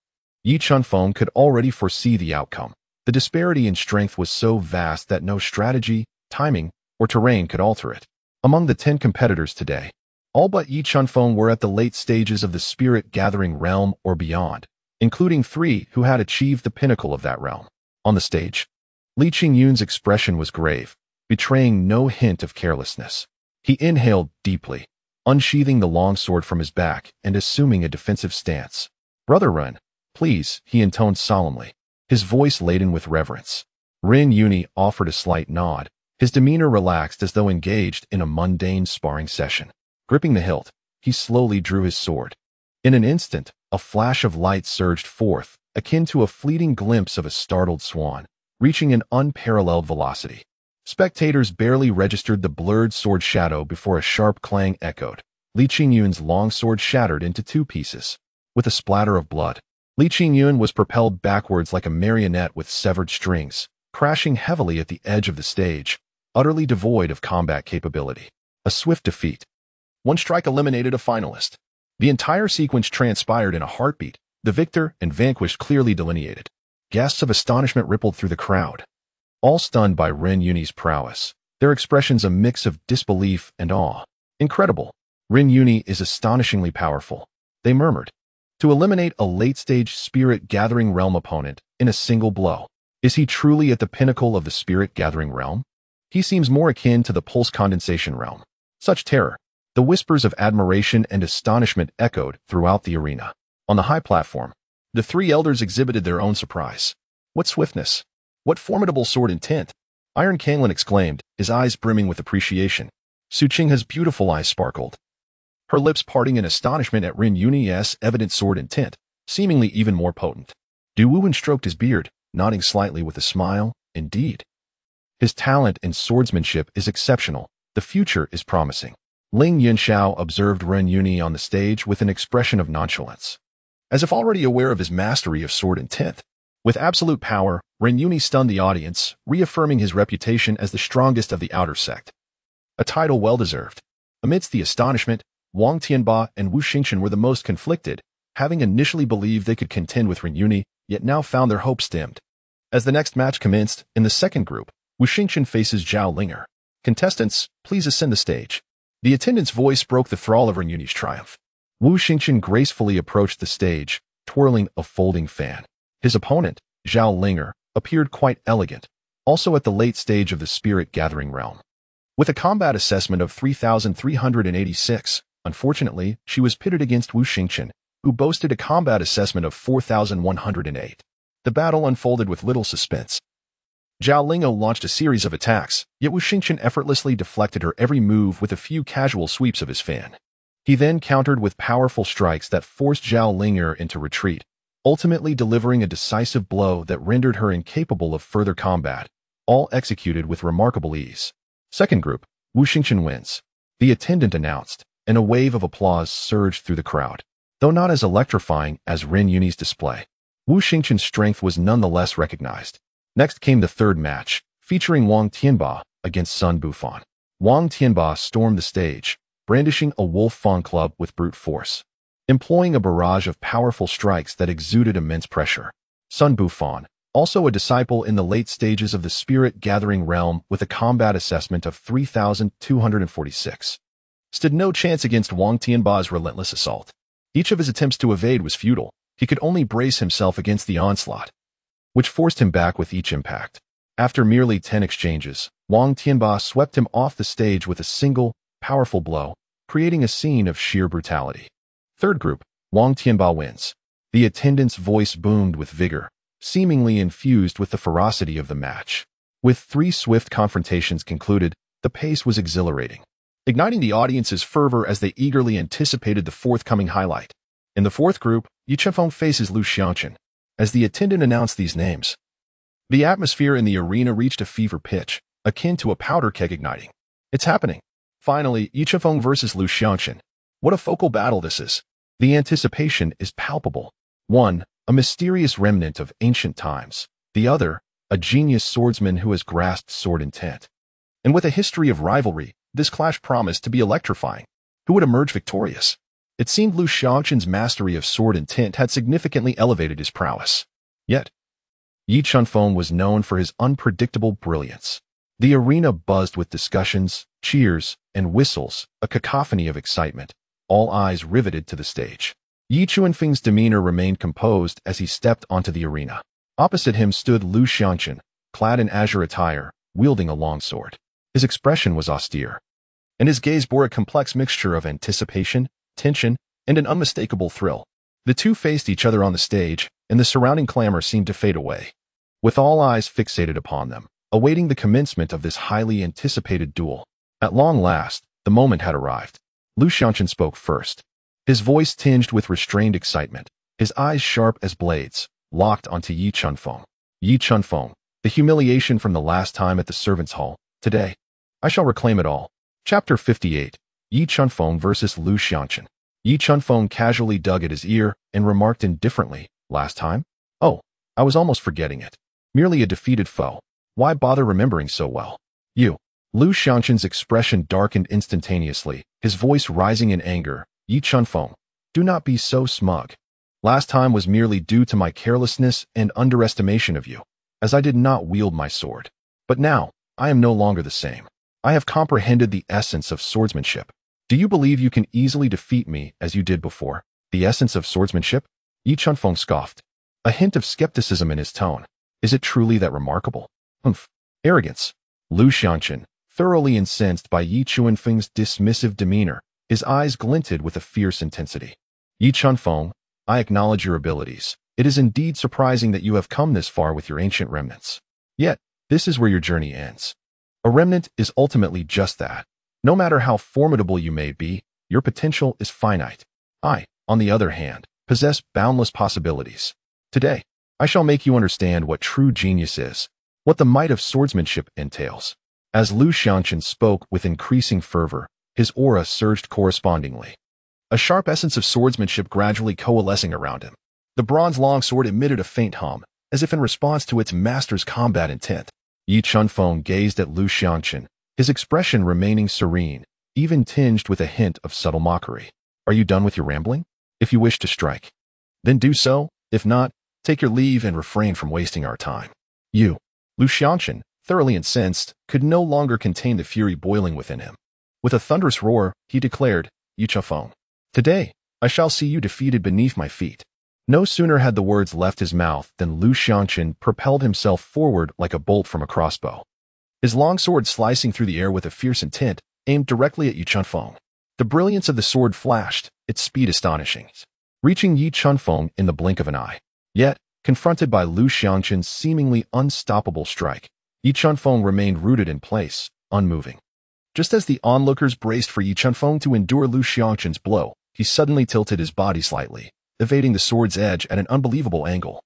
Yi Chunfeng could already foresee the outcome. The disparity in strength was so vast that no strategy, timing, or terrain could alter it. Among the 10 competitors today, all but Yi Chunfeng were at the late stages of the spirit-gathering realm or beyond, including 3 who had achieved the pinnacle of that realm. On the stage, Li Qingyun's expression was grave, betraying no hint of carelessness. He inhaled deeply, unsheathing the long sword from his back and assuming a defensive stance. "Brother Ren, please," he intoned solemnly, his voice laden with reverence. Ren Yuni offered a slight nod, His demeanor relaxed as though engaged in a mundane sparring session. Gripping the hilt, he slowly drew his sword. In an instant, a flash of light surged forth, akin to a fleeting glimpse of a startled swan, reaching an unparalleled velocity. Spectators barely registered the blurred sword shadow before a sharp clang echoed. Li Qingyun's long sword shattered into two pieces. With a splatter of blood, Li Qingyun was propelled backwards like a marionette with severed strings, crashing heavily at the edge of the stage, utterly devoid of combat capability. A swift defeat. One strike eliminated a finalist. The entire sequence transpired in a heartbeat, the victor and vanquished clearly delineated. Gasps of astonishment rippled through the crowd. All stunned by Ren Yuni's prowess, their expressions a mix of disbelief and awe. Incredible. Ren Yuni is astonishingly powerful, they murmured. To eliminate a late-stage spirit-gathering realm opponent in a single blow. Is he truly at the pinnacle of the spirit-gathering realm? He seems more akin to the pulse condensation realm. Such terror. The whispers of admiration and astonishment echoed throughout the arena. On the high platform, the three elders exhibited their own surprise. What swiftness! What formidable sword intent! Iron Kanglin exclaimed, his eyes brimming with appreciation. Su Qinghe's beautiful eyes sparkled, her lips parting in astonishment at Ren Yuni's evident sword intent, seemingly even more potent. Du Wuwen stroked his beard, nodding slightly with a smile. Indeed. His talent in swordsmanship is exceptional. The future is promising. Ling Yunxiao observed Ren Yuni on the stage with an expression of nonchalance, as if already aware of his mastery of sword intent. With absolute power, Ren Yuni stunned the audience, reaffirming his reputation as the strongest of the outer sect. A title well-deserved. Amidst the astonishment, Wang Tianba and Wu Xingchen were the most conflicted, having initially believed they could contend with Ren Yuni, yet now found their hopes dimmed. As the next match commenced, in the second group, Wu Xingchen faces Zhao Linger. Contestants, please ascend the stage. The attendant's voice broke the thrall of Ren Yuni's triumph. Wu Xingchen gracefully approached the stage, twirling a folding fan. His opponent, Zhao Linger, appeared quite elegant, also at the late stage of the spirit-gathering realm. With a combat assessment of 3,386, unfortunately, she was pitted against Wu Xingchen, who boasted a combat assessment of 4,108. The battle unfolded with little suspense. Zhao Lingo launched a series of attacks, yet Wu Xingchen effortlessly deflected her every move with a few casual sweeps of his fan. He then countered with powerful strikes that forced Zhao Linger into retreat, ultimately delivering a decisive blow that rendered her incapable of further combat, all executed with remarkable ease. Second group, Wu Xingchen wins. The attendant announced, and a wave of applause surged through the crowd. Though not as electrifying as Ren Yuni's display, Wu Xingchen's strength was nonetheless recognized. Next came the third match, featuring Wang Tianba against Sun Bufan. Wang Tianba stormed the stage, brandishing a wolf fawn club with brute force, employing a barrage of powerful strikes that exuded immense pressure. Sun Bufan, also a disciple in the late stages of the spirit-gathering realm with a combat assessment of 3,246, stood no chance against Wang Tianba's relentless assault. Each of his attempts to evade was futile. He could only brace himself against the onslaught, which forced him back with each impact. After merely 10 exchanges, Wang Tianba swept him off the stage with a single, powerful blow, creating a scene of sheer brutality. Third group, Wang Tianba wins. The attendant's voice boomed with vigor, seemingly infused with the ferocity of the match. With 3 swift confrontations concluded, the pace was exhilarating, igniting the audience's fervor as they eagerly anticipated the forthcoming highlight. In the fourth group, Yi Chenfeng faces Lu Xiangchen. As the attendant announced these names, the atmosphere in the arena reached a fever pitch, akin to a powder keg igniting. It's happening. Finally, Yi Chenfeng versus Lu Xiangchen. What a focal battle this is. The anticipation is palpable. One, a mysterious remnant of ancient times. The other, a genius swordsman who has grasped sword intent. And with a history of rivalry, this clash promised to be electrifying. Who would emerge victorious? It seemed Lu Xiangchen's mastery of sword intent had significantly elevated his prowess. Yet, Yi Chenfeng was known for his unpredictable brilliance. The arena buzzed with discussions, cheers, and whistles, a cacophony of excitement, all eyes riveted to the stage. Yi Chenfeng's demeanor remained composed as he stepped onto the arena. Opposite him stood Lu Xiangchen, clad in azure attire, wielding a long sword. His expression was austere, and his gaze bore a complex mixture of anticipation, tension, and an unmistakable thrill. The two faced each other on the stage, and the surrounding clamor seemed to fade away. With all eyes fixated upon them, awaiting the commencement of this highly anticipated duel. At long last, the moment had arrived. Lu Xianqun spoke first. His voice tinged with restrained excitement, his eyes sharp as blades, locked onto Yi Chunfeng. Yi Chunfeng, the humiliation from the last time at the servants' hall. Today, I shall reclaim it all. Chapter 58. Yi Chunfeng versus Lu Xianqun. Yi Chunfeng casually dug at his ear and remarked indifferently, last time? Oh, I was almost forgetting it. Merely a defeated foe. Why bother remembering so well? You. Lu Xianqun's expression darkened instantaneously, his voice rising in anger. Yi Chunfeng, do not be so smug. Last time was merely due to my carelessness and underestimation of you, as I did not wield my sword. But now, I am no longer the same. I have comprehended the essence of swordsmanship. Do you believe you can easily defeat me as you did before? The essence of swordsmanship? Yi Chunfeng scoffed, a hint of skepticism in his tone. Is it truly that remarkable? Humph. Arrogance. Lu Xianqun, thoroughly incensed by Yi Chunfeng's dismissive demeanor, his eyes glinted with a fierce intensity. Yi Chunfeng, I acknowledge your abilities. It is indeed surprising that you have come this far with your ancient remnants. Yet, this is where your journey ends. A remnant is ultimately just that. No matter how formidable you may be, your potential is finite. I, on the other hand, possess boundless possibilities. Today, I shall make you understand what true genius is, what the might of swordsmanship entails. As Lu Xianqun spoke with increasing fervor, his aura surged correspondingly. A sharp essence of swordsmanship gradually coalescing around him. The bronze longsword emitted a faint hum, as if in response to its master's combat intent. Yi Chunfeng gazed at Lu Xianqun, his expression remaining serene, even tinged with a hint of subtle mockery. Are you done with your rambling? If you wish to strike, then do so. If not, take your leave and refrain from wasting our time. You. Lu Xianqun, thoroughly incensed, could no longer contain the fury boiling within him. With a thunderous roar, he declared, Yi Chunfeng, today, I shall see you defeated beneath my feet. No sooner had the words left his mouth than Lu Xianqun propelled himself forward like a bolt from a crossbow. His long sword slicing through the air with a fierce intent, aimed directly at Yi Chunfeng. The brilliance of the sword flashed, its speed astonishing, reaching Yi Chunfeng in the blink of an eye. Yet, confronted by Lu Xianqun's seemingly unstoppable strike, Yi Chunfeng remained rooted in place, unmoving. Just as the onlookers braced for Yi Chunfeng to endure Lu Xianqun's blow, he suddenly tilted his body slightly, evading the sword's edge at an unbelievable angle,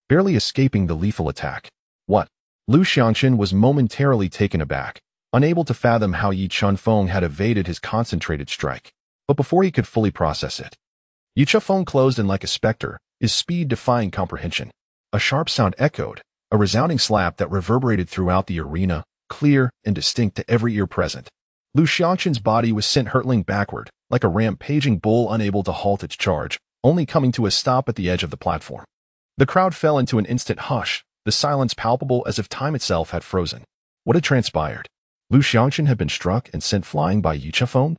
barely escaping the lethal attack. What? Lu Xianqun was momentarily taken aback, unable to fathom how Yi Chunfeng had evaded his concentrated strike. But before he could fully process it, Yi Chunfeng closed in like a specter, his speed defying comprehension. A sharp sound echoed, a resounding slap that reverberated throughout the arena, clear and distinct to every ear present. Lu Xianqun's body was sent hurtling backward, like a rampaging bull unable to halt its charge, only coming to a stop at the edge of the platform. The crowd fell into an instant hush, the silence palpable as if time itself had frozen. What had transpired? Lu Xianqun had been struck and sent flying by Yi Chunfeng?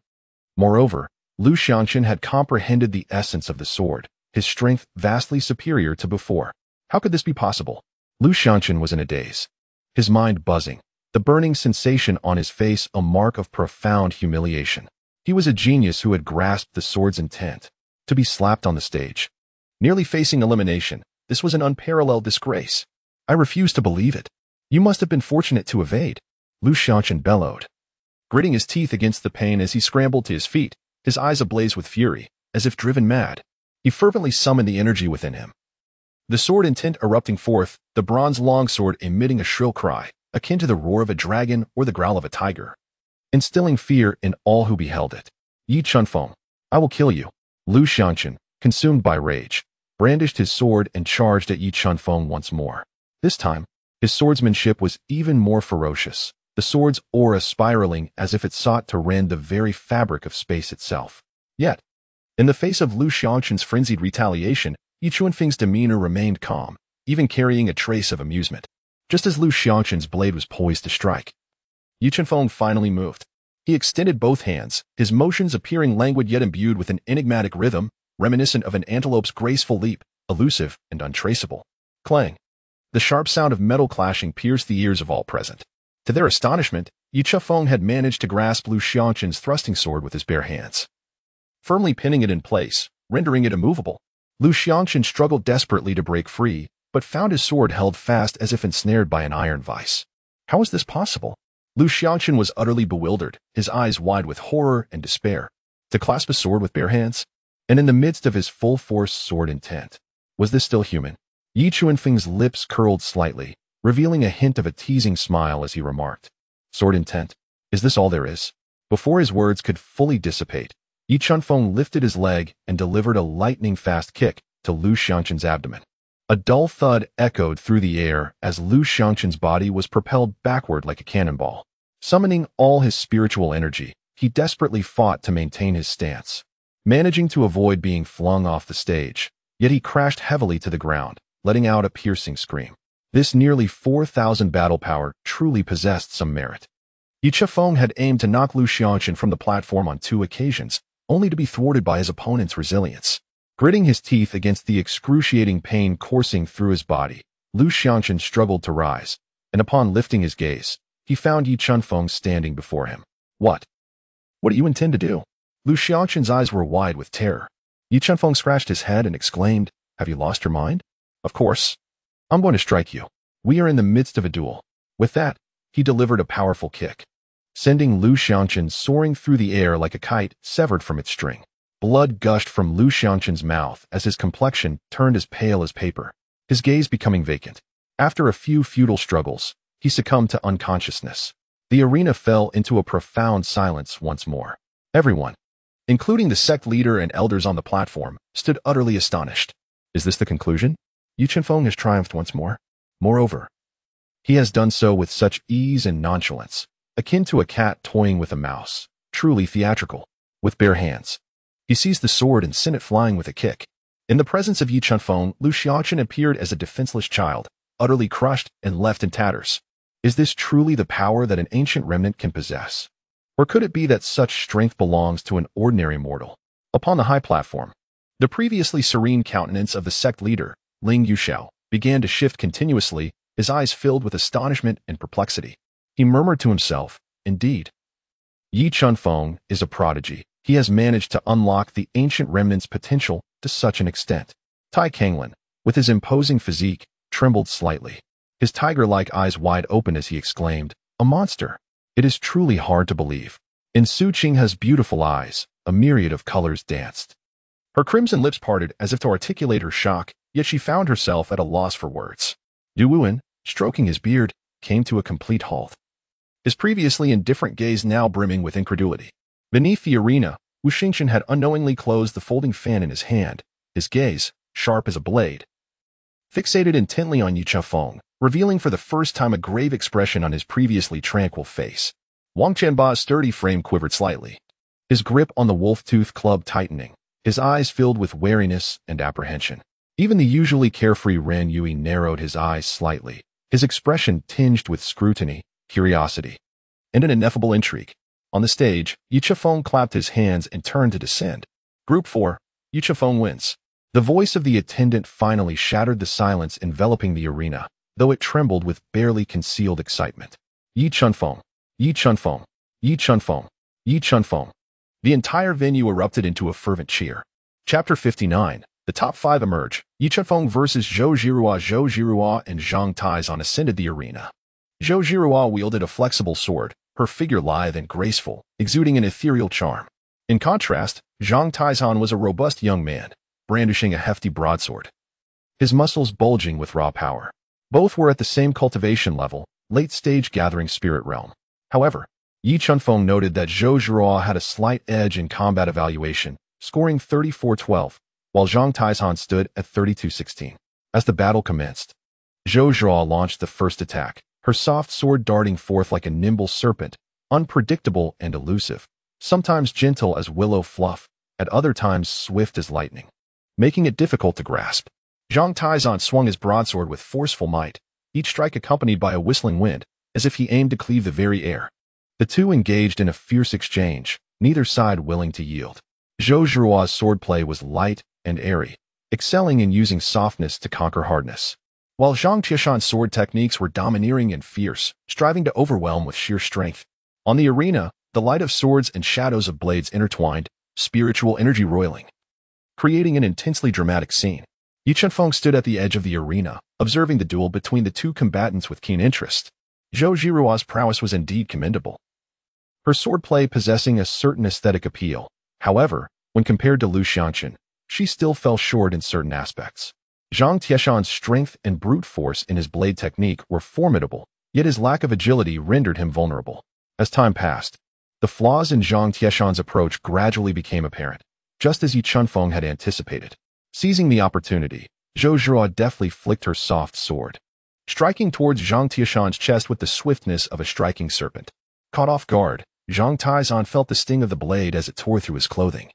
Moreover, Lu Xianqun had comprehended the essence of the sword, his strength vastly superior to before. How could this be possible? Lu Xianqun was in a daze, his mind buzzing, the burning sensation on his face a mark of profound humiliation. He was a genius who had grasped the sword's intent, to be slapped on the stage. Nearly facing elimination, this was an unparalleled disgrace. I refuse to believe it. You must have been fortunate to evade, Lu Xianqun bellowed, gritting his teeth against the pain as he scrambled to his feet, his eyes ablaze with fury, as if driven mad. He fervently summoned the energy within him. The sword intent erupting forth, the bronze longsword emitting a shrill cry, akin to the roar of a dragon or the growl of a tiger, instilling fear in all who beheld it. Yi Chunfeng, I will kill you. Lu Xianqun, consumed by rage, brandished his sword and charged at Yi Chunfeng once more. This time, his swordsmanship was even more ferocious, the sword's aura spiraling as if it sought to rend the very fabric of space itself. Yet, in the face of Lu Xianqun's frenzied retaliation, Yi Chunfeng's demeanor remained calm, even carrying a trace of amusement. Just as Lu Xianqun's blade was poised to strike, Yi Chunfeng finally moved. He extended both hands, his motions appearing languid yet imbued with an enigmatic rhythm, reminiscent of an antelope's graceful leap, elusive and untraceable. Clang! The sharp sound of metal clashing pierced the ears of all present. To their astonishment, Yi Chunfeng had managed to grasp Lu Xianqun's thrusting sword with his bare hands, firmly pinning it in place, rendering it immovable. Lu Xianqun struggled desperately to break free, but found his sword held fast as if ensnared by an iron vice. How is this possible? Lu Xiangqun was utterly bewildered, his eyes wide with horror and despair. To clasp a sword with bare hands? And in the midst of his full-force sword intent, was this still human? Yi Chuanfeng's lips curled slightly, revealing a hint of a teasing smile as he remarked, "Sword intent? Is this all there is?" Before his words could fully dissipate, Yi Chuanfeng lifted his leg and delivered a lightning-fast kick to Lu Xiangqun's abdomen. A dull thud echoed through the air as Lu Xiangqun's body was propelled backward like a cannonball. Summoning all his spiritual energy, he desperately fought to maintain his stance, managing to avoid being flung off the stage, yet he crashed heavily to the ground, letting out a piercing scream. This nearly 4,000 battle power truly possessed some merit. Yi Chuanfeng had aimed to knock Lu Xiangqun from the platform on 2 occasions, only to be thwarted by his opponent's resilience. Gritting his teeth against the excruciating pain coursing through his body, Lu Xiangqun struggled to rise, and upon lifting his gaze, he found Yi Chuanfeng standing before him. What do you intend to do? Lu Xiangqun's eyes were wide with terror. Yi Chuanfeng scratched his head and exclaimed, "Have you lost your mind? Of course. I'm going to strike you. We are in the midst of a duel." With that, he delivered a powerful kick, sending Lu Xiangqun soaring through the air like a kite severed from its string. Blood gushed from Lu Xiangqun's mouth as his complexion turned as pale as paper, his gaze becoming vacant. After a few futile struggles, he succumbed to unconsciousness. The arena fell into a profound silence once more. Everyone, including the sect leader and elders on the platform, stood utterly astonished. Is this the conclusion? Yi Chuanfeng has triumphed once more. Moreover, he has done so with such ease and nonchalance, akin to a cat toying with a mouse, truly theatrical. With bare hands, he seized the sword and sent it flying with a kick. In the presence of Yi Chuanfeng, Lu Xiangqun appeared as a defenseless child, utterly crushed and left in tatters. Is this truly the power that an ancient remnant can possess? Or could it be that such strength belongs to an ordinary mortal? Upon the high platform, the previously serene countenance of the sect leader, Ling Yuxiao, began to shift continuously, his eyes filled with astonishment and perplexity. He murmured to himself, "Indeed, Yi Chuanfeng is a prodigy. He has managed to unlock the ancient remnant's potential to such an extent." Tai Kanglin, with his imposing physique, trembled slightly, his tiger-like eyes wide open as he exclaimed, "A monster! It is truly hard to believe." In Su Qinghe's beautiful eyes, a myriad of colors danced. Her crimson lips parted as if to articulate her shock, yet she found herself at a loss for words. Du Wuan, stroking his beard, came to a complete halt, his previously indifferent gaze now brimming with incredulity. Beneath the arena, Wu Xingchen had unknowingly closed the folding fan in his hand, his gaze, sharp as a blade, fixated intently on Yi Chuanfeng, revealing for the first time a grave expression on his previously tranquil face. Wang Qianba's sturdy frame quivered slightly, his grip on the wolf-tooth club tightening, his eyes filled with wariness and apprehension. Even the usually carefree Ran Yui narrowed his eyes slightly, his expression tinged with scrutiny, curiosity, and an ineffable intrigue. On the stage, Yi Chuanfeng clapped his hands and turned to descend. Group 4, Yi Chuanfeng wins. The voice of the attendant finally shattered the silence enveloping the arena, though it trembled with barely concealed excitement. Yi Chuanfeng, Yi Chuanfeng, Yi Chuanfeng, Yi Chuanfeng. The entire venue erupted into a fervent cheer. Chapter 59. The top 5 emerge. Yi Chuanfeng versus Zhou Zhirua. Zhou Zhirua and Zhang Taizan ascended the arena. Zhou Zhirua wielded a flexible sword, her figure lithe and graceful, exuding an ethereal charm. In contrast, Zhang Taizan was a robust young man, brandishing a hefty broadsword, his muscles bulging with raw power. Both were at the same cultivation level, late-stage gathering spirit realm. However, Yi Chuanfeng noted that Zhou Zhirua had a slight edge in combat evaluation, scoring 34-12, while Zhang Taizan stood at 32-16. As the battle commenced, Zhou Zhirua launched the first attack, her soft sword darting forth like a nimble serpent, unpredictable and elusive, sometimes gentle as willow fluff, at other times swift as lightning, making it difficult to grasp. Zhang Taizan swung his broadsword with forceful might, each strike accompanied by a whistling wind, as if he aimed to cleave the very air. The two engaged in a fierce exchange, neither side willing to yield. Zhou Zhirua's swordplay was light and airy, excelling in using softness to conquer hardness, while Zhang Qiushan's sword techniques were domineering and fierce, striving to overwhelm with sheer strength. On the arena, the light of swords and shadows of blades intertwined, spiritual energy roiling, creating an intensely dramatic scene. Yi Chuanfeng stood at the edge of the arena, observing the duel between the two combatants with keen interest. Zhou Jiruo's prowess was indeed commendable, her swordplay possessing a certain aesthetic appeal. However, when compared to Lu Xiangqun, she still fell short in certain aspects. Zhang Tieshan's strength and brute force in his blade technique were formidable, yet his lack of agility rendered him vulnerable. As time passed, the flaws in Zhang Tieshan's approach gradually became apparent, just as Yi Chunfeng had anticipated. Seizing the opportunity, Zhou Zhiruo deftly flicked her soft sword, striking towards Zhang Tieshan's chest with the swiftness of a striking serpent. Caught off guard, Zhang Taizan felt the sting of the blade as it tore through his clothing,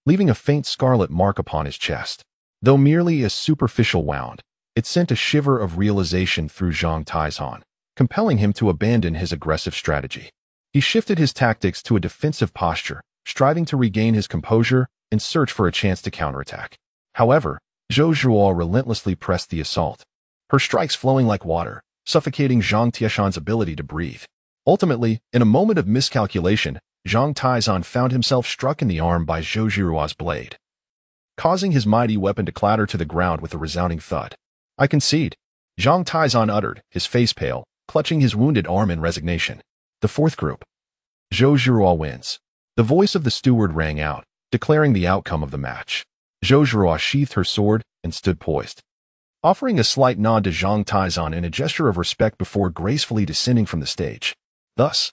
leaving a faint scarlet mark upon his chest. Though merely a superficial wound, it sent a shiver of realization through Zhang Taizan, compelling him to abandon his aggressive strategy. He shifted his tactics to a defensive posture, striving to regain his composure and search for a chance to counterattack. However, Zhou Zhiruo relentlessly pressed the assault, her strikes flowing like water, suffocating Zhang Tieshan's ability to breathe. Ultimately, in a moment of miscalculation, Zhang Taizan found himself struck in the arm by Zhou Zhiruo's blade, causing his mighty weapon to clatter to the ground with a resounding thud. "I concede," Zhang Taizan uttered, his face pale, clutching his wounded arm in resignation. The fourth group. Zhou Zhiruo wins. The voice of the steward rang out, declaring the outcome of the match. Zhou Zhiruo sheathed her sword and stood poised, offering a slight nod to Zhang Taizan in a gesture of respect before gracefully descending from the stage. Thus,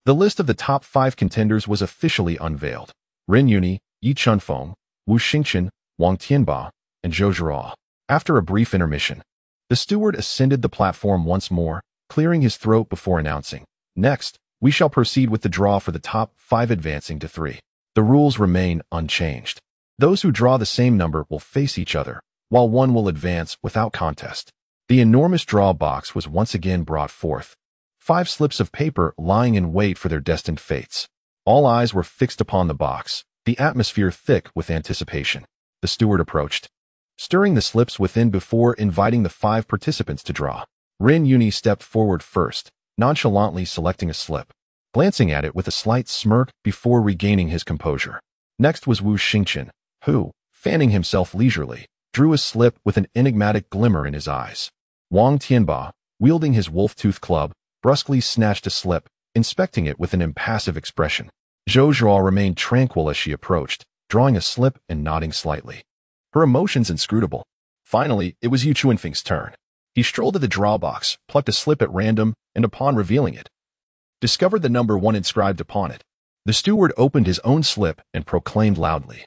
the list of the top 5 contenders was officially unveiled. Ren Yuni, Yi Chunfeng, Wu Xingchen, Wang Tianba, and Zhou Zhiruo. After a brief intermission, the steward ascended the platform once more, clearing his throat before announcing, "Next, we shall proceed with the draw for the top 5 advancing to 3. The rules remain unchanged. Those who draw the same number will face each other, while one will advance without contest." The enormous draw box was once again brought forth, 5 slips of paper lying in wait for their destined fates. All eyes were fixed upon the box, the atmosphere thick with anticipation. The steward approached, stirring the slips within before inviting the 5 participants to draw. Ren Yuni stepped forward first, nonchalantly selecting a slip, glancing at it with a slight smirk before regaining his composure. Next was Wu Xingchen, who, fanning himself leisurely, drew a slip with an enigmatic glimmer in his eyes. Wang Tianba, wielding his wolf-tooth club, brusquely snatched a slip, inspecting it with an impassive expression. Zhou Zhiruo remained tranquil as she approached, drawing a slip and nodding slightly, her emotions inscrutable. Finally, it was Yu Chunfeng's turn. He strolled to the draw box, plucked a slip at random, and upon revealing it, discovered the number 1 inscribed upon it. The steward opened his own slip and proclaimed loudly,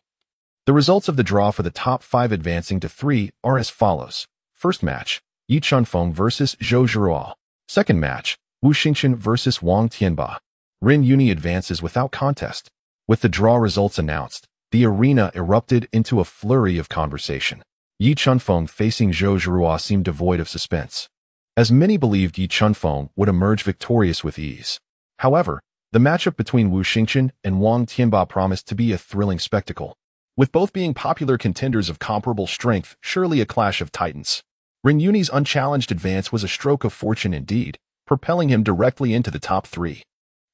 "The results of the draw for the top 5 advancing to 3 are as follows. First match, Yi Chunfeng versus Zhou Zhiruo. Second match, Wu Xingchen versus Wang Tianba. Ren Yuni advances without contest." With the draw results announced, the arena erupted into a flurry of conversation. Yi Chunfeng facing Zhou Zhiruo seemed devoid of suspense, as many believed Yi Chunfeng would emerge victorious with ease. However, the matchup between Wu Xingchen and Wang Tianba promised to be a thrilling spectacle. With both being popular contenders of comparable strength, surely a clash of titans. Ren Yuni's unchallenged advance was a stroke of fortune indeed, propelling him directly into the top 3.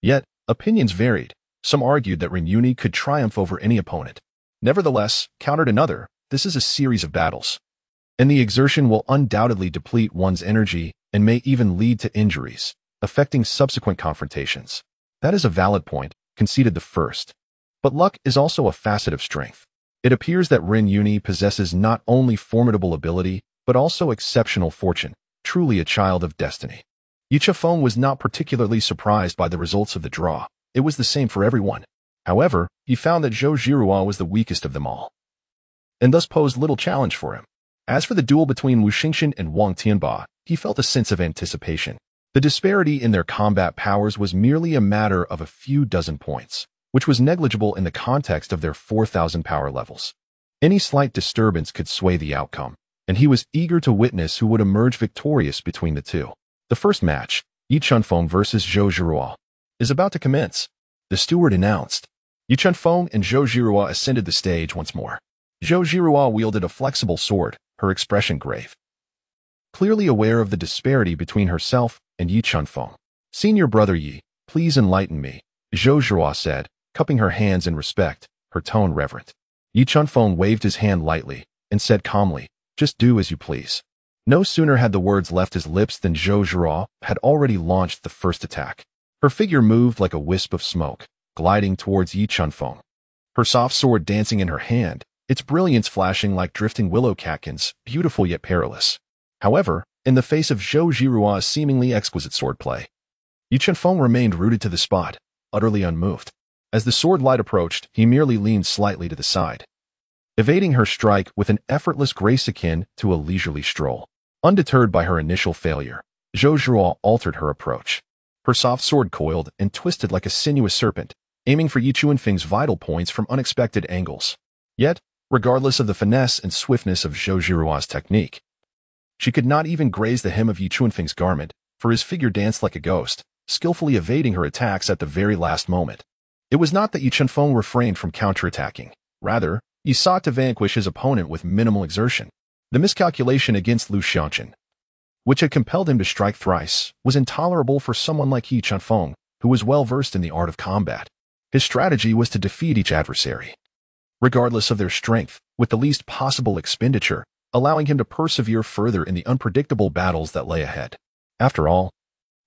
Yet, opinions varied. Some argued that Ren Yuni could triumph over any opponent. Nevertheless, countered another, this is a series of battles, and the exertion will undoubtedly deplete one's energy and may even lead to injuries, affecting subsequent confrontations. That is a valid point, conceded the first. But luck is also a facet of strength. It appears that Ren Yuni possesses not only formidable ability, but also exceptional fortune, truly a child of destiny. Yi Chunfeng was not particularly surprised by the results of the draw. It was the same for everyone. However, he found that Zhou Zhiruo was the weakest of them all, and thus posed little challenge for him. As for the duel between Wu Xingchen and Wang Tianba, he felt a sense of anticipation. The disparity in their combat powers was merely a matter of a few dozen points, which was negligible in the context of their 4,000 power levels. Any slight disturbance could sway the outcome, and he was eager to witness who would emerge victorious between the two. The first match, Yi Chunfeng versus Zhou Zhiruo, is about to commence, the steward announced. Yi Chunfeng and Zhou Zhiruo ascended the stage once more. Zhou Zhiruo wielded a flexible sword, her expression grave, clearly aware of the disparity between herself and Yi Chunfeng. "Senior brother Yi, please enlighten me," Zhou Zhiruo said, cupping her hands in respect, her tone reverent. Yi Chunfeng waved his hand lightly and said calmly, "Just do as you please." No sooner had the words left his lips than Zhou Zhihua had already launched the first attack. Her figure moved like a wisp of smoke, gliding towards Yi Chunfeng. Her soft sword dancing in her hand, its brilliance flashing like drifting willow catkins, beautiful yet perilous. However, in the face of Zhou Zhihua's seemingly exquisite swordplay, Yi Chunfeng remained rooted to the spot, utterly unmoved. As the sword light approached, he merely leaned slightly to the side, evading her strike with an effortless grace akin to a leisurely stroll. Undeterred by her initial failure, Zhou Zhihua altered her approach. Her soft sword coiled and twisted like a sinuous serpent, aiming for Yi Chunfeng's vital points from unexpected angles. Yet, regardless of the finesse and swiftness of Zhou Zhihua's technique, she could not even graze the hem of Yi Chunfeng's garment, for his figure danced like a ghost, skillfully evading her attacks at the very last moment. It was not that Yi Chunfeng refrained from counterattacking. Rather, he sought to vanquish his opponent with minimal exertion. The miscalculation against Lu Xiangqun, which had compelled him to strike thrice, was intolerable for someone like Yi Chunfeng, who was well versed in the art of combat. His strategy was to defeat each adversary, regardless of their strength, with the least possible expenditure, allowing him to persevere further in the unpredictable battles that lay ahead. After all,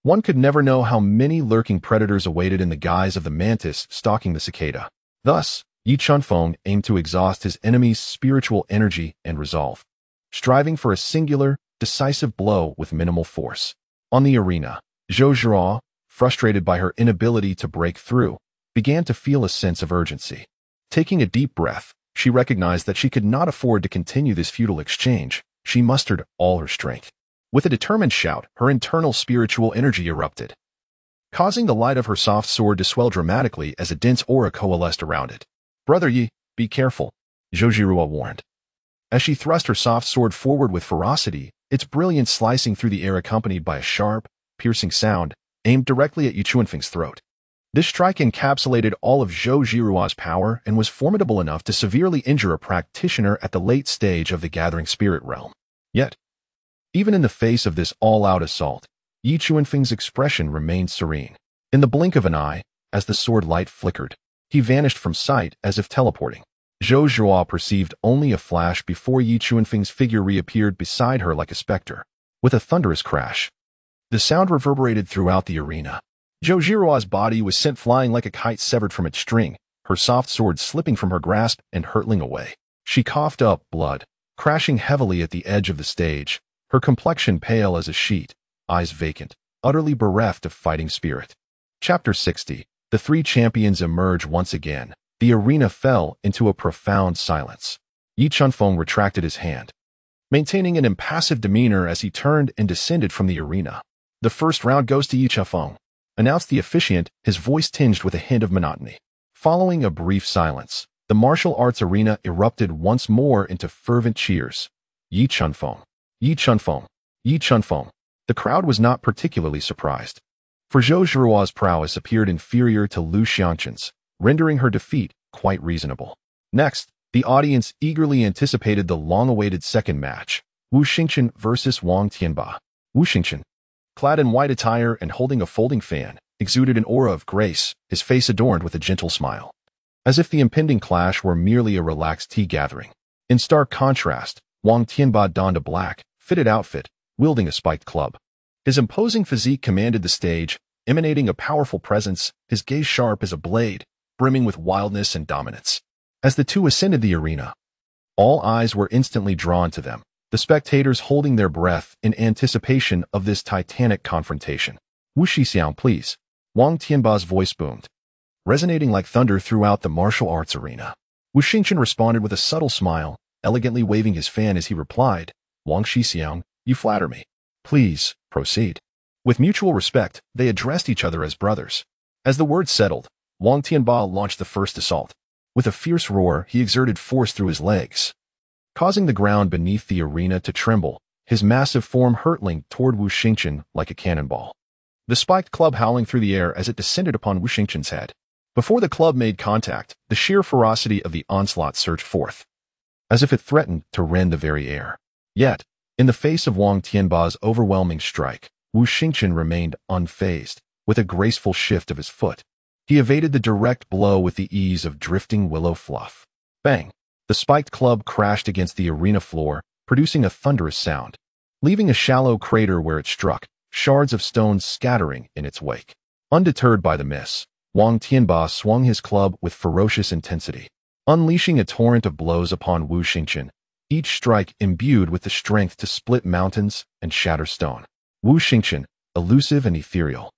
one could never know how many lurking predators awaited in the guise of the mantis stalking the cicada. Thus, Yi Chunfeng aimed to exhaust his enemy's spiritual energy and resolve, striving for a singular, decisive blow with minimal force. On the arena, Zhou Zhihua, frustrated by her inability to break through, began to feel a sense of urgency. Taking a deep breath, she recognized that she could not afford to continue this futile exchange. She mustered all her strength. With a determined shout, her internal spiritual energy erupted, causing the light of her soft sword to swell dramatically as a dense aura coalesced around it. "Brother Yi, be careful," Zhou Zhihua warned. As she thrust her soft sword forward with ferocity, its brilliance slicing through the air accompanied by a sharp, piercing sound, aimed directly at Yi Chunfeng's throat. This strike encapsulated all of Zhou Zhihua's power and was formidable enough to severely injure a practitioner at the late stage of the Gathering Spirit realm. Yet, even in the face of this all-out assault, Yi Chunfeng's expression remained serene. In the blink of an eye, as the sword light flickered, he vanished from sight as if teleporting. Zhou Zhihua perceived only a flash before Yi Chunfeng's figure reappeared beside her like a specter. With a thunderous crash, the sound reverberated throughout the arena. Zhou Zhihua's body was sent flying like a kite severed from its string, her soft sword slipping from her grasp and hurtling away. She coughed up blood, crashing heavily at the edge of the stage, her complexion pale as a sheet, eyes vacant, utterly bereft of fighting spirit. Chapter 60. The three champions emerge once again. The arena fell into a profound silence. Yi Chunfeng retracted his hand, maintaining an impassive demeanor as he turned and descended from the arena. "The first round goes to Yi Chunfeng," announced the officiant, his voice tinged with a hint of monotony. Following a brief silence, the martial arts arena erupted once more into fervent cheers. "Yi Chunfeng! Yi Chunfeng! Yi Chunfeng!" The crowd was not particularly surprised, for Zhou Zhihua's prowess appeared inferior to Lu Xiangqun's, rendering her defeat quite reasonable. Next, the audience eagerly anticipated the long-awaited second match, Wu Xingchen versus Wang Tianba. Wu Xingchen, clad in white attire and holding a folding fan, exuded an aura of grace, his face adorned with a gentle smile, as if the impending clash were merely a relaxed tea gathering. In stark contrast, Wang Tianba donned a black, fitted outfit, wielding a spiked club. His imposing physique commanded the stage, emanating a powerful presence, his gaze sharp as a blade, brimming with wildness and dominance. As the two ascended the arena, all eyes were instantly drawn to them, the spectators holding their breath in anticipation of this titanic confrontation. "Wu Shixiang, please," Wang Tianba's voice boomed, resonating like thunder throughout the martial arts arena. Wu Xingchen responded with a subtle smile, elegantly waving his fan as he replied, "Wang Shixiang, you flatter me. Please, proceed." With mutual respect, they addressed each other as brothers. As the word settled, Wang Tianba launched the first assault. With a fierce roar, he exerted force through his legs, causing the ground beneath the arena to tremble, his massive form hurtling toward Wu Xingchen like a cannonball. The spiked club howling through the air as it descended upon Wu Xingchen's head. Before the club made contact, the sheer ferocity of the onslaught surged forth, as if it threatened to rend the very air. Yet, in the face of Wang Tianba's overwhelming strike, Wu Xingchen remained unfazed. With a graceful shift of his foot, he evaded the direct blow with the ease of drifting willow fluff. Bang! The spiked club crashed against the arena floor, producing a thunderous sound. leaving a shallow crater where it struck, shards of stone scattering in its wake. Undeterred by the miss, Wang Tianba swung his club with ferocious intensity, unleashing a torrent of blows upon Wu Xingchen, each strike imbued with the strength to split mountains and shatter stone. Wu Xingchen, elusive and ethereal,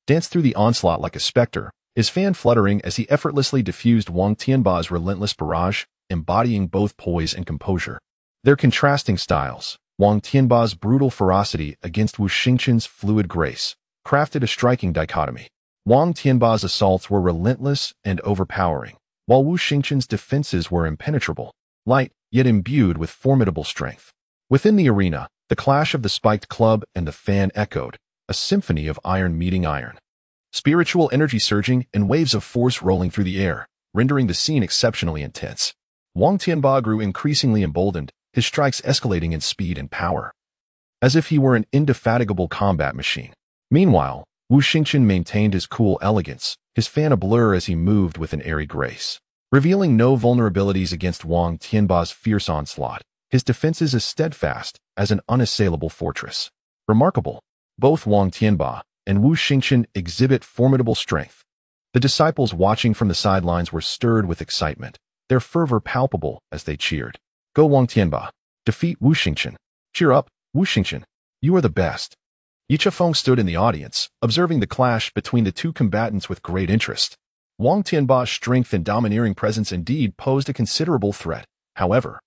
danced through the onslaught like a specter, his fan fluttering as he effortlessly diffused Wang Tianba's relentless barrage, embodying both poise and composure. Their contrasting styles, Wang Tianba's brutal ferocity against Wu Xingchen's fluid grace, crafted a striking dichotomy. Wang Tianba's assaults were relentless and overpowering, while Wu Xingchen's defenses were impenetrable, light, yet imbued with formidable strength. Within the arena, the clash of the spiked club and the fan echoed, a symphony of iron meeting iron. Spiritual energy surging and waves of force rolling through the air, rendering the scene exceptionally intense. Wang Tianba grew increasingly emboldened, his strikes escalating in speed and power, as if he were an indefatigable combat machine. Meanwhile, Wu Xingchen maintained his cool elegance, his fan a blur as he moved with an airy grace, revealing no vulnerabilities against Wang Tianba's fierce onslaught, his defenses as steadfast as an unassailable fortress. Remarkable, both Wang Tianba and Wu Xingchen exhibit formidable strength. The disciples watching from the sidelines were stirred with excitement, their fervor palpable as they cheered. Go Wang Tianba! Defeat Wu Xingchen! Cheer up, Wu Xingchen! You are the best! Yi Chifeng stood in the audience, observing the clash between the two combatants with great interest. Wang Tianba's strength and domineering presence indeed posed a considerable threat. However,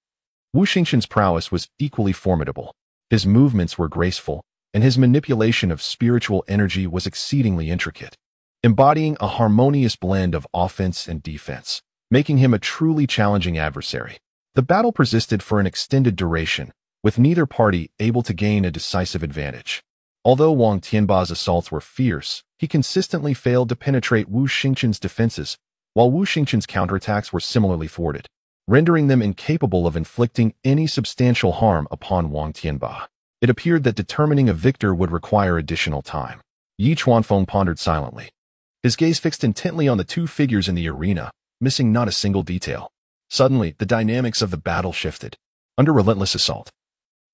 Wu Xingchen's prowess was equally formidable. His movements were graceful, and his manipulation of spiritual energy was exceedingly intricate, embodying a harmonious blend of offense and defense, making him a truly challenging adversary. The battle persisted for an extended duration, with neither party able to gain a decisive advantage. Although Wang Tianba's assaults were fierce, he consistently failed to penetrate Wu Xingchen's defenses, while Wu Xingchen's counterattacks were similarly thwarted, rendering them incapable of inflicting any substantial harm upon Wang Tianba. It appeared that determining a victor would require additional time. Yi Chuanfeng pondered silently, his gaze fixed intently on the two figures in the arena, missing not a single detail. Suddenly, the dynamics of the battle shifted. Under relentless assault,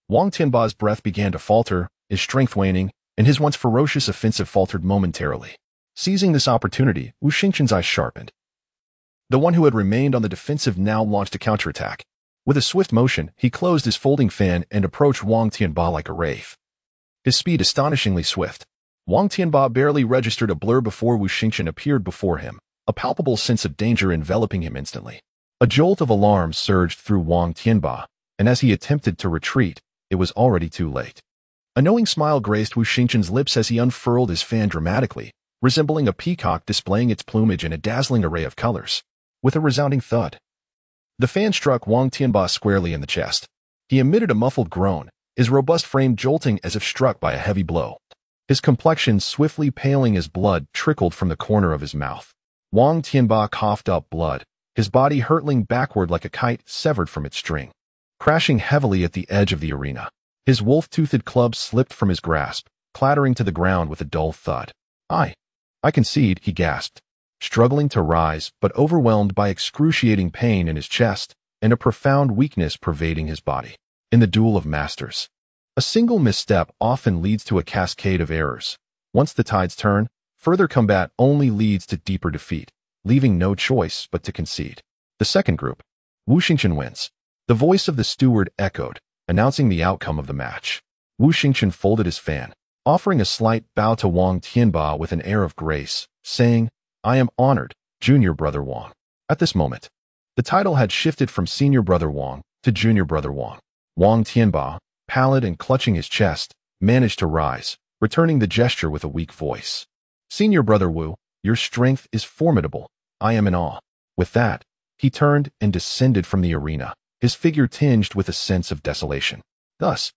Wang Tianba's breath began to falter, his strength waning, and his once ferocious offensive faltered momentarily. Seizing this opportunity, Wu Xingchen's eyes sharpened. The one who had remained on the defensive now launched a counterattack. With a swift motion, he closed his folding fan and approached Wang Tianba like a wraith. His speed astonishingly swift. Wang Tianba barely registered a blur before Wu Xingchen appeared before him, a palpable sense of danger enveloping him instantly. A jolt of alarm surged through Wang Tianba, and as he attempted to retreat, it was already too late. A knowing smile graced Wu Xingchen's lips as he unfurled his fan dramatically, resembling a peacock displaying its plumage in a dazzling array of colors. With a resounding thud, the fan struck Wang Tianba squarely in the chest. He emitted a muffled groan, his robust frame jolting as if struck by a heavy blow. His complexion swiftly paling as blood trickled from the corner of his mouth. Wang Tianba coughed up blood, his body hurtling backward like a kite severed from its string. Crashing heavily at the edge of the arena, his wolf-toothed club slipped from his grasp, clattering to the ground with a dull thud. I concede, he gasped, struggling to rise but overwhelmed by excruciating pain in his chest and a profound weakness pervading his body. In the duel of masters, a single misstep often leads to a cascade of errors. Once the tides turn, further combat only leads to deeper defeat, leaving no choice but to concede. The second group, Wu Xingchen wins. The voice of the steward echoed, announcing the outcome of the match. Wu Xingchen folded his fan, offering a slight bow to Wang Tianba with an air of grace, saying, I am honored, Junior Brother Wang. At this moment, the title had shifted from Senior Brother Wang to Junior Brother Wang. Wang Tianba, pallid and clutching his chest, managed to rise, returning the gesture with a weak voice. Senior Brother Wu, your strength is formidable. I am in awe. With that, he turned and descended from the arena, his figure tinged with a sense of desolation. Thus,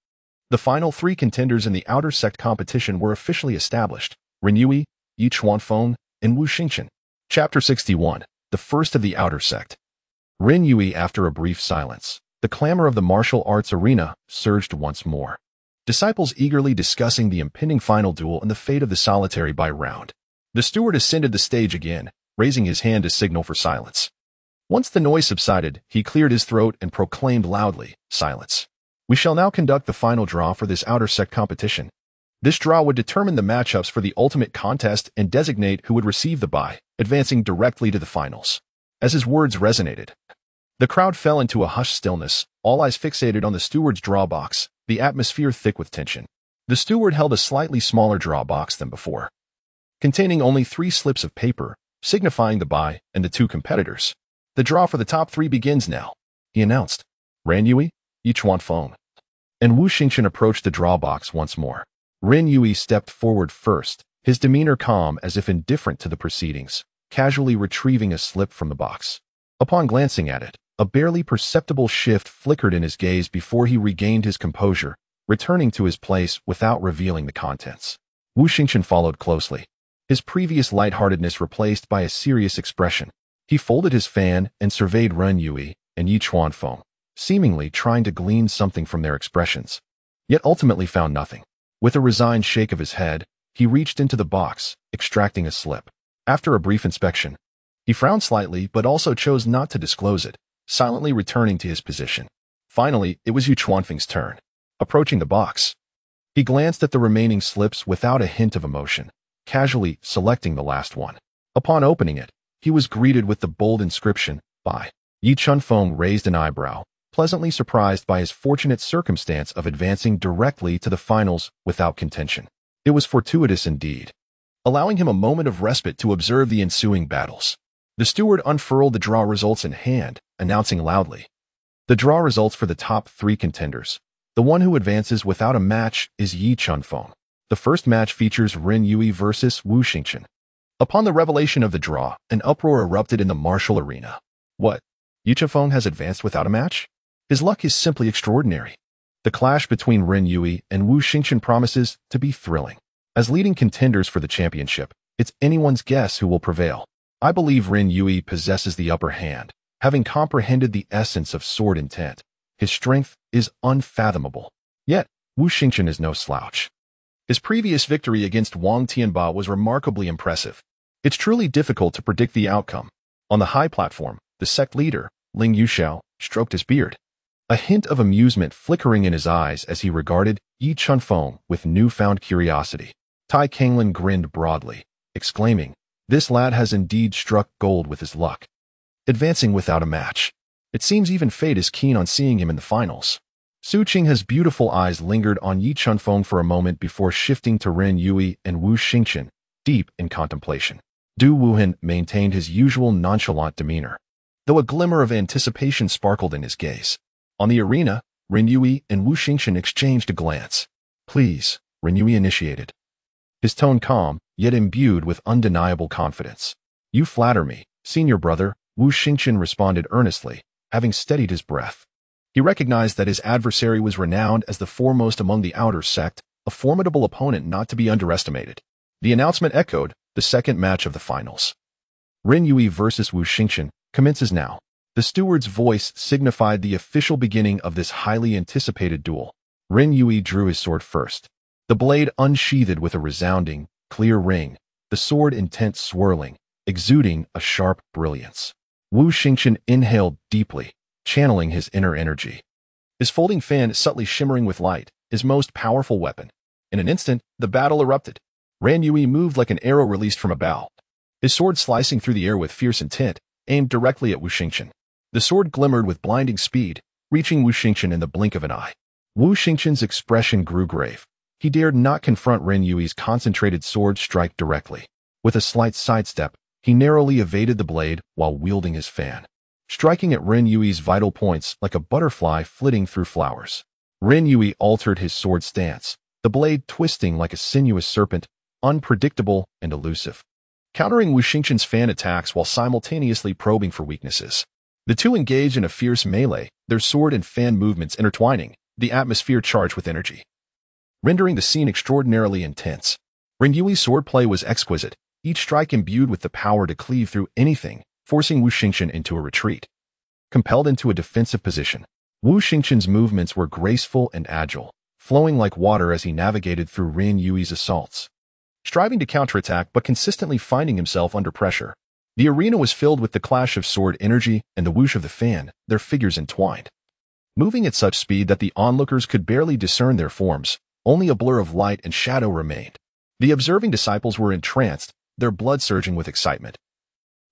the final three contenders in the outer sect competition were officially established: Ren Yue, Yi Chuanfeng, and Wu Xingchen. Chapter 61, the first of the outer sect. Ren Yue, after a brief silence, the clamor of the martial arts arena surged once more. Disciples eagerly discussing the impending final duel and the fate of the solitary by round. The steward ascended the stage again, raising his hand to signal for silence. Once the noise subsided, he cleared his throat and proclaimed loudly, silence. We shall now conduct the final draw for this outer sect competition. This draw would determine the matchups for the ultimate contest and designate who would receive the bye, advancing directly to the finals. As his words resonated, the crowd fell into a hushed stillness, all eyes fixated on the steward's draw box, the atmosphere thick with tension. The steward held a slightly smaller draw box than before, containing only 3 slips of paper, signifying the bye and the 2 competitors. The draw for the top 3 begins now, he announced. Ren Yui, Yi Chuanfeng, and Wu Xingchen approached the draw box once more. Ren Yui stepped forward first, his demeanor calm as if indifferent to the proceedings, casually retrieving a slip from the box. Upon glancing at it, a barely perceptible shift flickered in his gaze before he regained his composure, returning to his place without revealing the contents. Wu Xingchen followed closely, his previous lightheartedness replaced by a serious expression. He folded his fan and surveyed Ren Yui and Yi Chuanfeng, seemingly trying to glean something from their expressions, yet ultimately found nothing. With a resigned shake of his head, he reached into the box, extracting a slip. After a brief inspection, he frowned slightly but also chose not to disclose it, silently returning to his position. Finally, it was Yi Chuanfeng's turn. Approaching the box, he glanced at the remaining slips without a hint of emotion, casually selecting the last one. Upon opening it, he was greeted with the bold inscription, "Bye." Yi Chuanfeng raised an eyebrow, pleasantly surprised by his fortunate circumstance of advancing directly to the finals without contention. It was fortuitous indeed, allowing him a moment of respite to observe the ensuing battles. The steward unfurled the draw results in hand, announcing loudly, "The draw results for the top 3 contenders. The one who advances without a match is Yi Chuanfeng. The first match features Ren Yui versus Wu Xingchen." Upon the revelation of the draw, an uproar erupted in the martial arena. What? Yi Chuanfeng has advanced without a match? His luck is simply extraordinary. The clash between Ren Yui and Wu Xingchen promises to be thrilling. As leading contenders for the championship, it's anyone's guess who will prevail. I believe Ren Yui possesses the upper hand, having comprehended the essence of sword intent. His strength is unfathomable. Yet, Wu Xingchen is no slouch. His previous victory against Wang Tianba was remarkably impressive. It's truly difficult to predict the outcome. On the high platform, the sect leader, Ling Yuxiao, stroked his beard, a hint of amusement flickering in his eyes as he regarded Yi Chuanfeng with newfound curiosity. Tai Kanglin grinned broadly, exclaiming, "This lad has indeed struck gold with his luck, advancing without a match. It seems even fate is keen on seeing him in the finals." Su Qinghe's beautiful eyes lingered on Yi Chuanfeng for a moment before shifting to Ren Yui and Wu Xingchen, deep in contemplation. Du Wuhan maintained his usual nonchalant demeanor, though a glimmer of anticipation sparkled in his gaze. On the arena, Ren Yui and Wu Xingchen exchanged a glance. "Please," Ren Yui initiated, his tone calm, yet imbued with undeniable confidence. "You flatter me, senior brother," Wu Xingchen responded earnestly, having steadied his breath. He recognized that his adversary was renowned as the foremost among the outer sect, a formidable opponent not to be underestimated. The announcement echoed, "The second match of the finals, Ren Yui versus Wu Xingchen, commences now." The steward's voice signified the official beginning of this highly anticipated duel. Ren Yui drew his sword first, the blade unsheathed with a resounding, clear ring, the sword intent swirling, exuding a sharp brilliance. Wu Xingchen inhaled deeply, channeling his inner energy, his folding fan subtly shimmering with light, his most powerful weapon. In an instant, the battle erupted. Ren Yui moved like an arrow released from a bow, his sword slicing through the air with fierce intent, aimed directly at Wu Xingchen. The sword glimmered with blinding speed, reaching Wu Xingchen in the blink of an eye. Wu Xingchen's expression grew grave. He dared not confront Ren Yui's concentrated sword strike directly. With a slight sidestep, he narrowly evaded the blade while wielding his fan, striking at Ren Yui's vital points like a butterfly flitting through flowers. Ren Yui altered his sword stance, the blade twisting like a sinuous serpent, unpredictable and elusive, countering Wu Xingchen's fan attacks while simultaneously probing for weaknesses. The two engaged in a fierce melee, their sword and fan movements intertwining, the atmosphere charged with energy, rendering the scene extraordinarily intense. Ren Yui's swordplay was exquisite, each strike imbued with the power to cleave through anything, forcing Wu Xingchen into a retreat. Compelled into a defensive position, Wu Xingchen's movements were graceful and agile, flowing like water as he navigated through Ren Yui's assaults, striving to counterattack but consistently finding himself under pressure. The arena was filled with the clash of sword energy and the whoosh of the fan, their figures entwined. moving at such speed that the onlookers could barely discern their forms. Only a blur of light and shadow remained. The observing disciples were entranced, their blood surging with excitement,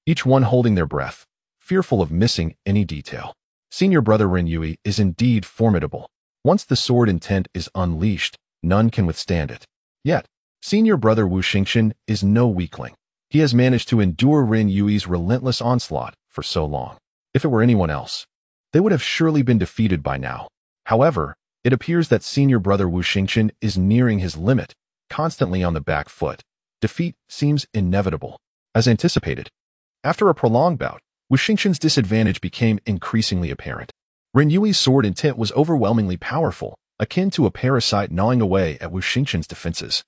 each one holding their breath, fearful of missing any detail. Senior brother Ren Yui is indeed formidable. Once the sword intent is unleashed, none can withstand it. Yet, senior brother Wu Xingchen is no weakling. He has managed to endure Ren Yui's relentless onslaught for so long. If it were anyone else, they would have surely been defeated by now. However, it appears that senior brother Wu Xingchen is nearing his limit, constantly on the back foot. Defeat seems inevitable. As anticipated, after a prolonged bout, Wu Xingchen's disadvantage became increasingly apparent. Ren Yui's sword intent was overwhelmingly powerful, akin to a parasite gnawing away at Wu Xingchen's defenses,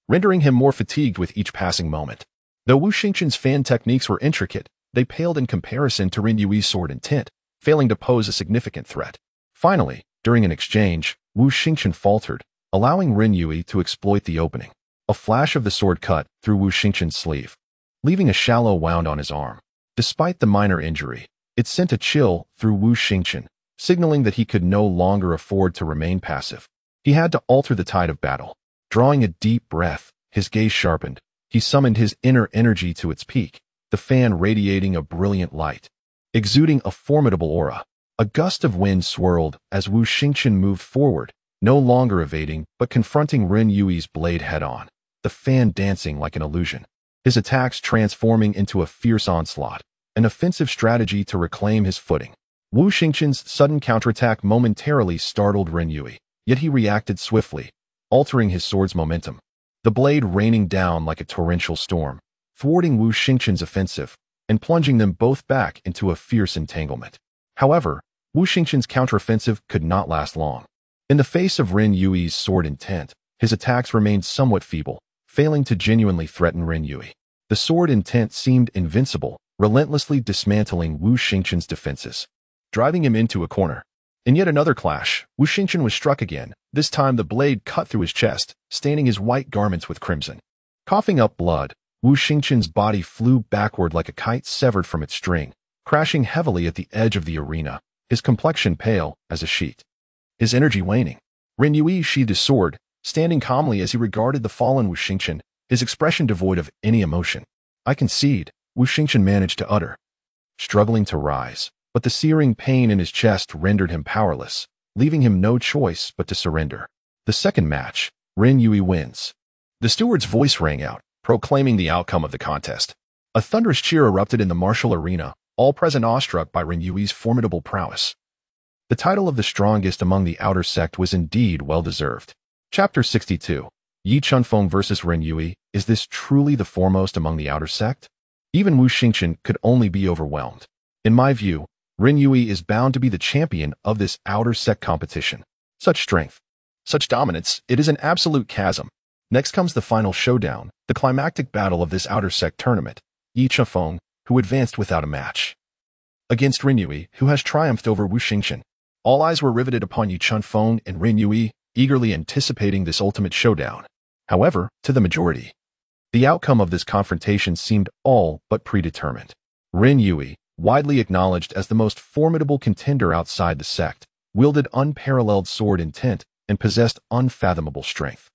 rendering him more fatigued with each passing moment. Though Wu Xingchen's fan techniques were intricate, they paled in comparison to Ren Yui's sword intent, failing to pose a significant threat. Finally, during an exchange, Wu Xingchen faltered, allowing Ren Yui to exploit the opening. A flash of the sword cut through Wu Xingchen's sleeve, leaving a shallow wound on his arm. Despite the minor injury, it sent a chill through Wu Xingchen, signaling that he could no longer afford to remain passive. He had to alter the tide of battle. Drawing a deep breath, his gaze sharpened. He summoned his inner energy to its peak, the fan radiating a brilliant light, exuding a formidable aura. A gust of wind swirled as Wu Xingchen moved forward, no longer evading but confronting Ren Yui's blade head-on, the fan dancing like an illusion. His attacks transforming into a fierce onslaught, an offensive strategy to reclaim his footing. Wu Xingchen's sudden counterattack momentarily startled Ren Yui, yet he reacted swiftly, altering his sword's momentum, the blade raining down like a torrential storm, thwarting Wu Xingchen's offensive and plunging them both back into a fierce entanglement. However, Wu Xingchen's counteroffensive could not last long. In the face of Ren Yui's sword intent, his attacks remained somewhat feeble, failing to genuinely threaten Ren Yui. The sword intent seemed invincible, relentlessly dismantling Wu Xingchen's defenses, driving him into a corner. In yet another clash, Wu Xingchen was struck again. This time the blade cut through his chest, staining his white garments with crimson. Coughing up blood, Wu Xingchen's body flew backward like a kite severed from its string, crashing heavily at the edge of the arena, his complexion pale as a sheet, his energy waning. Ren Yui sheathed his sword, standing calmly as he regarded the fallen Wu Xingchen, his expression devoid of any emotion. "I concede," Wu Xingchen managed to utter, struggling to rise, but the searing pain in his chest rendered him powerless, leaving him no choice but to surrender. The second match, Ren Yui wins. The steward's voice rang out, proclaiming the outcome of the contest. A thunderous cheer erupted in the martial arena, all present awestruck by Ren Yui's formidable prowess. The title of the strongest among the outer sect was indeed well-deserved. Chapter 62. Yi Chunfeng vs. Ren Yui. Is this truly the foremost among the outer sect? Even Wu Xingchen could only be overwhelmed. In my view, Ren Yui is bound to be the champion of this outer sect competition. Such strength, such dominance, it is an absolute chasm. Next comes the final showdown, the climactic battle of this outer sect tournament. Yi Chunfeng, who advanced without a match, against Ren Yui, who has triumphed over Wu Xingchen. All eyes were riveted upon Yi Chunfeng and Ren Yui, eagerly anticipating this ultimate showdown. However, to the majority, the outcome of this confrontation seemed all but predetermined. Ren Yui, widely acknowledged as the most formidable contender outside the sect, wielded unparalleled sword intent and possessed unfathomable strength,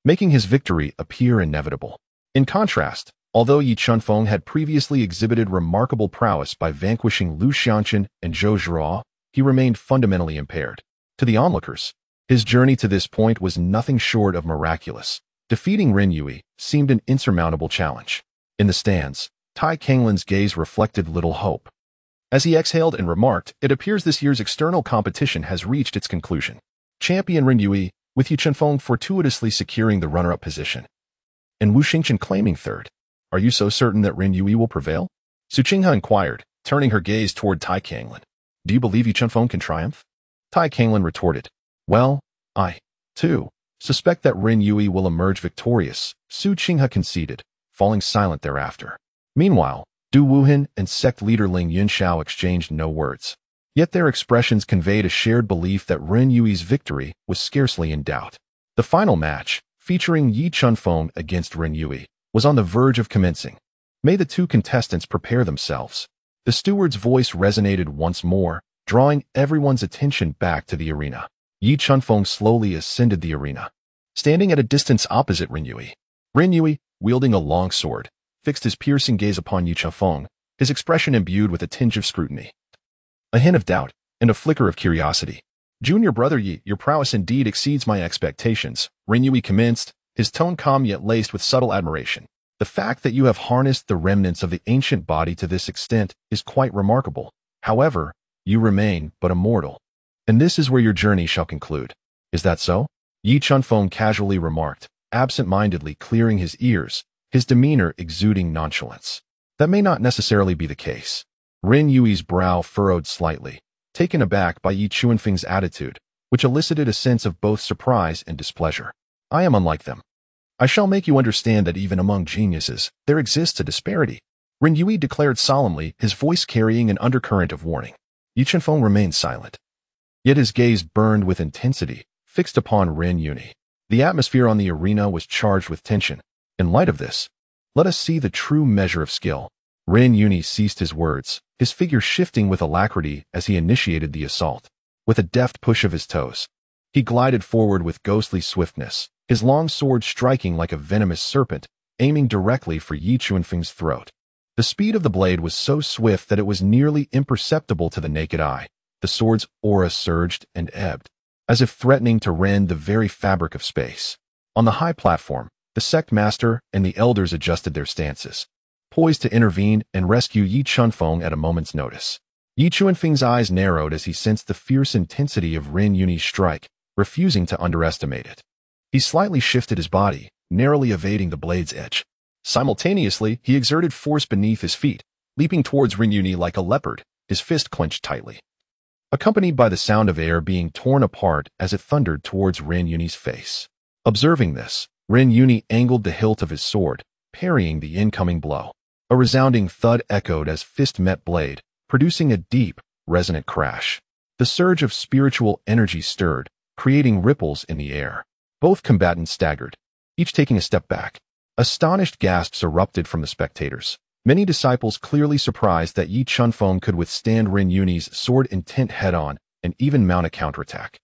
making his victory appear inevitable. In contrast, although Yi Chunfeng had previously exhibited remarkable prowess by vanquishing Lu Xianchen and Zhou Zhuo, he remained fundamentally impaired. To the onlookers, his journey to this point was nothing short of miraculous. Defeating Ren Yui seemed an insurmountable challenge. In the stands, Tai Kanglin's gaze reflected little hope. As he exhaled and remarked, "It appears this year's external competition has reached its conclusion. Champion Ren Yui, with Yi Chunfeng fortuitously securing the runner-up position, and Wu Xingchen claiming third. Are you so certain that Ren Yui will prevail?" Su Qinghe inquired, turning her gaze toward Tai Kanglin. "Do you believe Yi Chunfeng can triumph?" Tai Kanglin retorted, "Well, I, too, suspect that Ren Yui will emerge victorious," Su Qinghe conceded, falling silent thereafter. Meanwhile, Du Wuhan and sect leader Ling Yunxiao exchanged no words. Yet their expressions conveyed a shared belief that Ren Yui's victory was scarcely in doubt. The final match, featuring Yi Chunfeng against Ren Yui, was on the verge of commencing. May the two contestants prepare themselves. The steward's voice resonated once more, drawing everyone's attention back to the arena. Yi Chunfeng slowly ascended the arena, standing at a distance opposite Ren Yui. Ren Yui, wielding a long sword, fixed his piercing gaze upon Yi Chunfeng, his expression imbued with a tinge of scrutiny, a hint of doubt, and a flicker of curiosity. "Junior brother Yi, your prowess indeed exceeds my expectations," Ren Yui commenced, his tone calm yet laced with subtle admiration. "The fact that you have harnessed the remnants of the ancient body to this extent is quite remarkable. However, you remain but a mortal, and this is where your journey shall conclude. Is that so?" Yi Chunfeng casually remarked, absent-mindedly clearing his ears, his demeanor exuding nonchalance. "That may not necessarily be the case." Ren Yui's brow furrowed slightly, taken aback by Yi Chunfeng's attitude, which elicited a sense of both surprise and displeasure. "I am unlike them. I shall make you understand that even among geniuses, there exists a disparity," Ren Yui declared solemnly, his voice carrying an undercurrent of warning. Yi Chunfeng remained silent, yet his gaze burned with intensity, fixed upon Ren Yui. The atmosphere on the arena was charged with tension. In light of this, let us see the true measure of skill. Ren Yui ceased his words, his figure shifting with alacrity as he initiated the assault. With a deft push of his toes, he glided forward with ghostly swiftness, his long sword striking like a venomous serpent, aiming directly for Yi Chunfeng's throat. The speed of the blade was so swift that it was nearly imperceptible to the naked eye. The sword's aura surged and ebbed, as if threatening to rend the very fabric of space. On the high platform, the sect master and the elders adjusted their stances, poised to intervene and rescue Yi Chunfeng at a moment's notice. Yi Chunfeng's eyes narrowed as he sensed the fierce intensity of Ren Yui's strike, refusing to underestimate it. He slightly shifted his body, narrowly evading the blade's edge. Simultaneously, he exerted force beneath his feet, leaping towards Ren Yui like a leopard, his fist clenched tightly, accompanied by the sound of air being torn apart as it thundered towards Ren Yui's face. Observing this, Ren Yui angled the hilt of his sword, parrying the incoming blow. A resounding thud echoed as fist met blade, producing a deep, resonant crash. The surge of spiritual energy stirred, creating ripples in the air. Both combatants staggered, each taking a step back. Astonished gasps erupted from the spectators, many disciples clearly surprised that Yi Chunfeng could withstand Ren Yui's sword intent head-on and even mount a counterattack.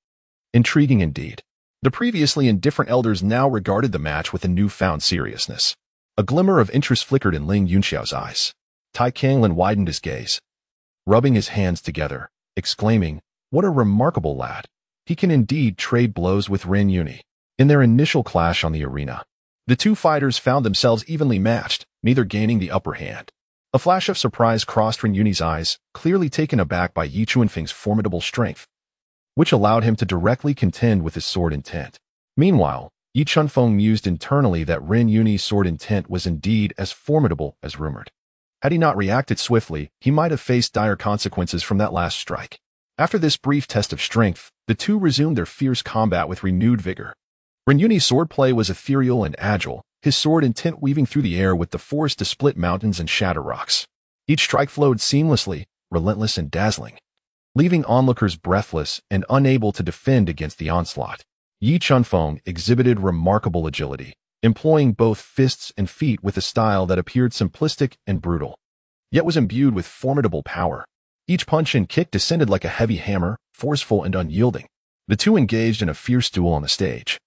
Intriguing indeed. The previously indifferent elders now regarded the match with a newfound seriousness. A glimmer of interest flickered in Ling Yunxiao's eyes. Tai Kanglin widened his gaze, rubbing his hands together, exclaiming, "What a remarkable lad! He can indeed trade blows with Ren Yui." In their initial clash on the arena, the two fighters found themselves evenly matched, neither gaining the upper hand. A flash of surprise crossed Ren Yui's eyes, clearly taken aback by Yi Chunfeng's formidable strength, which allowed him to directly contend with his sword intent. Meanwhile, Yi Chunfeng mused internally that Ren Yui's sword intent was indeed as formidable as rumored. Had he not reacted swiftly, he might have faced dire consequences from that last strike. After this brief test of strength, the two resumed their fierce combat with renewed vigor. Ren Yui's swordplay was ethereal and agile, his sword intent weaving through the air with the force to split mountains and shatter rocks. Each strike flowed seamlessly, relentless and dazzling, leaving onlookers breathless and unable to defend against the onslaught. Yi Chunfeng exhibited remarkable agility, employing both fists and feet with a style that appeared simplistic and brutal, yet was imbued with formidable power. Each punch and kick descended like a heavy hammer, forceful and unyielding. The two engaged in a fierce duel on the stage,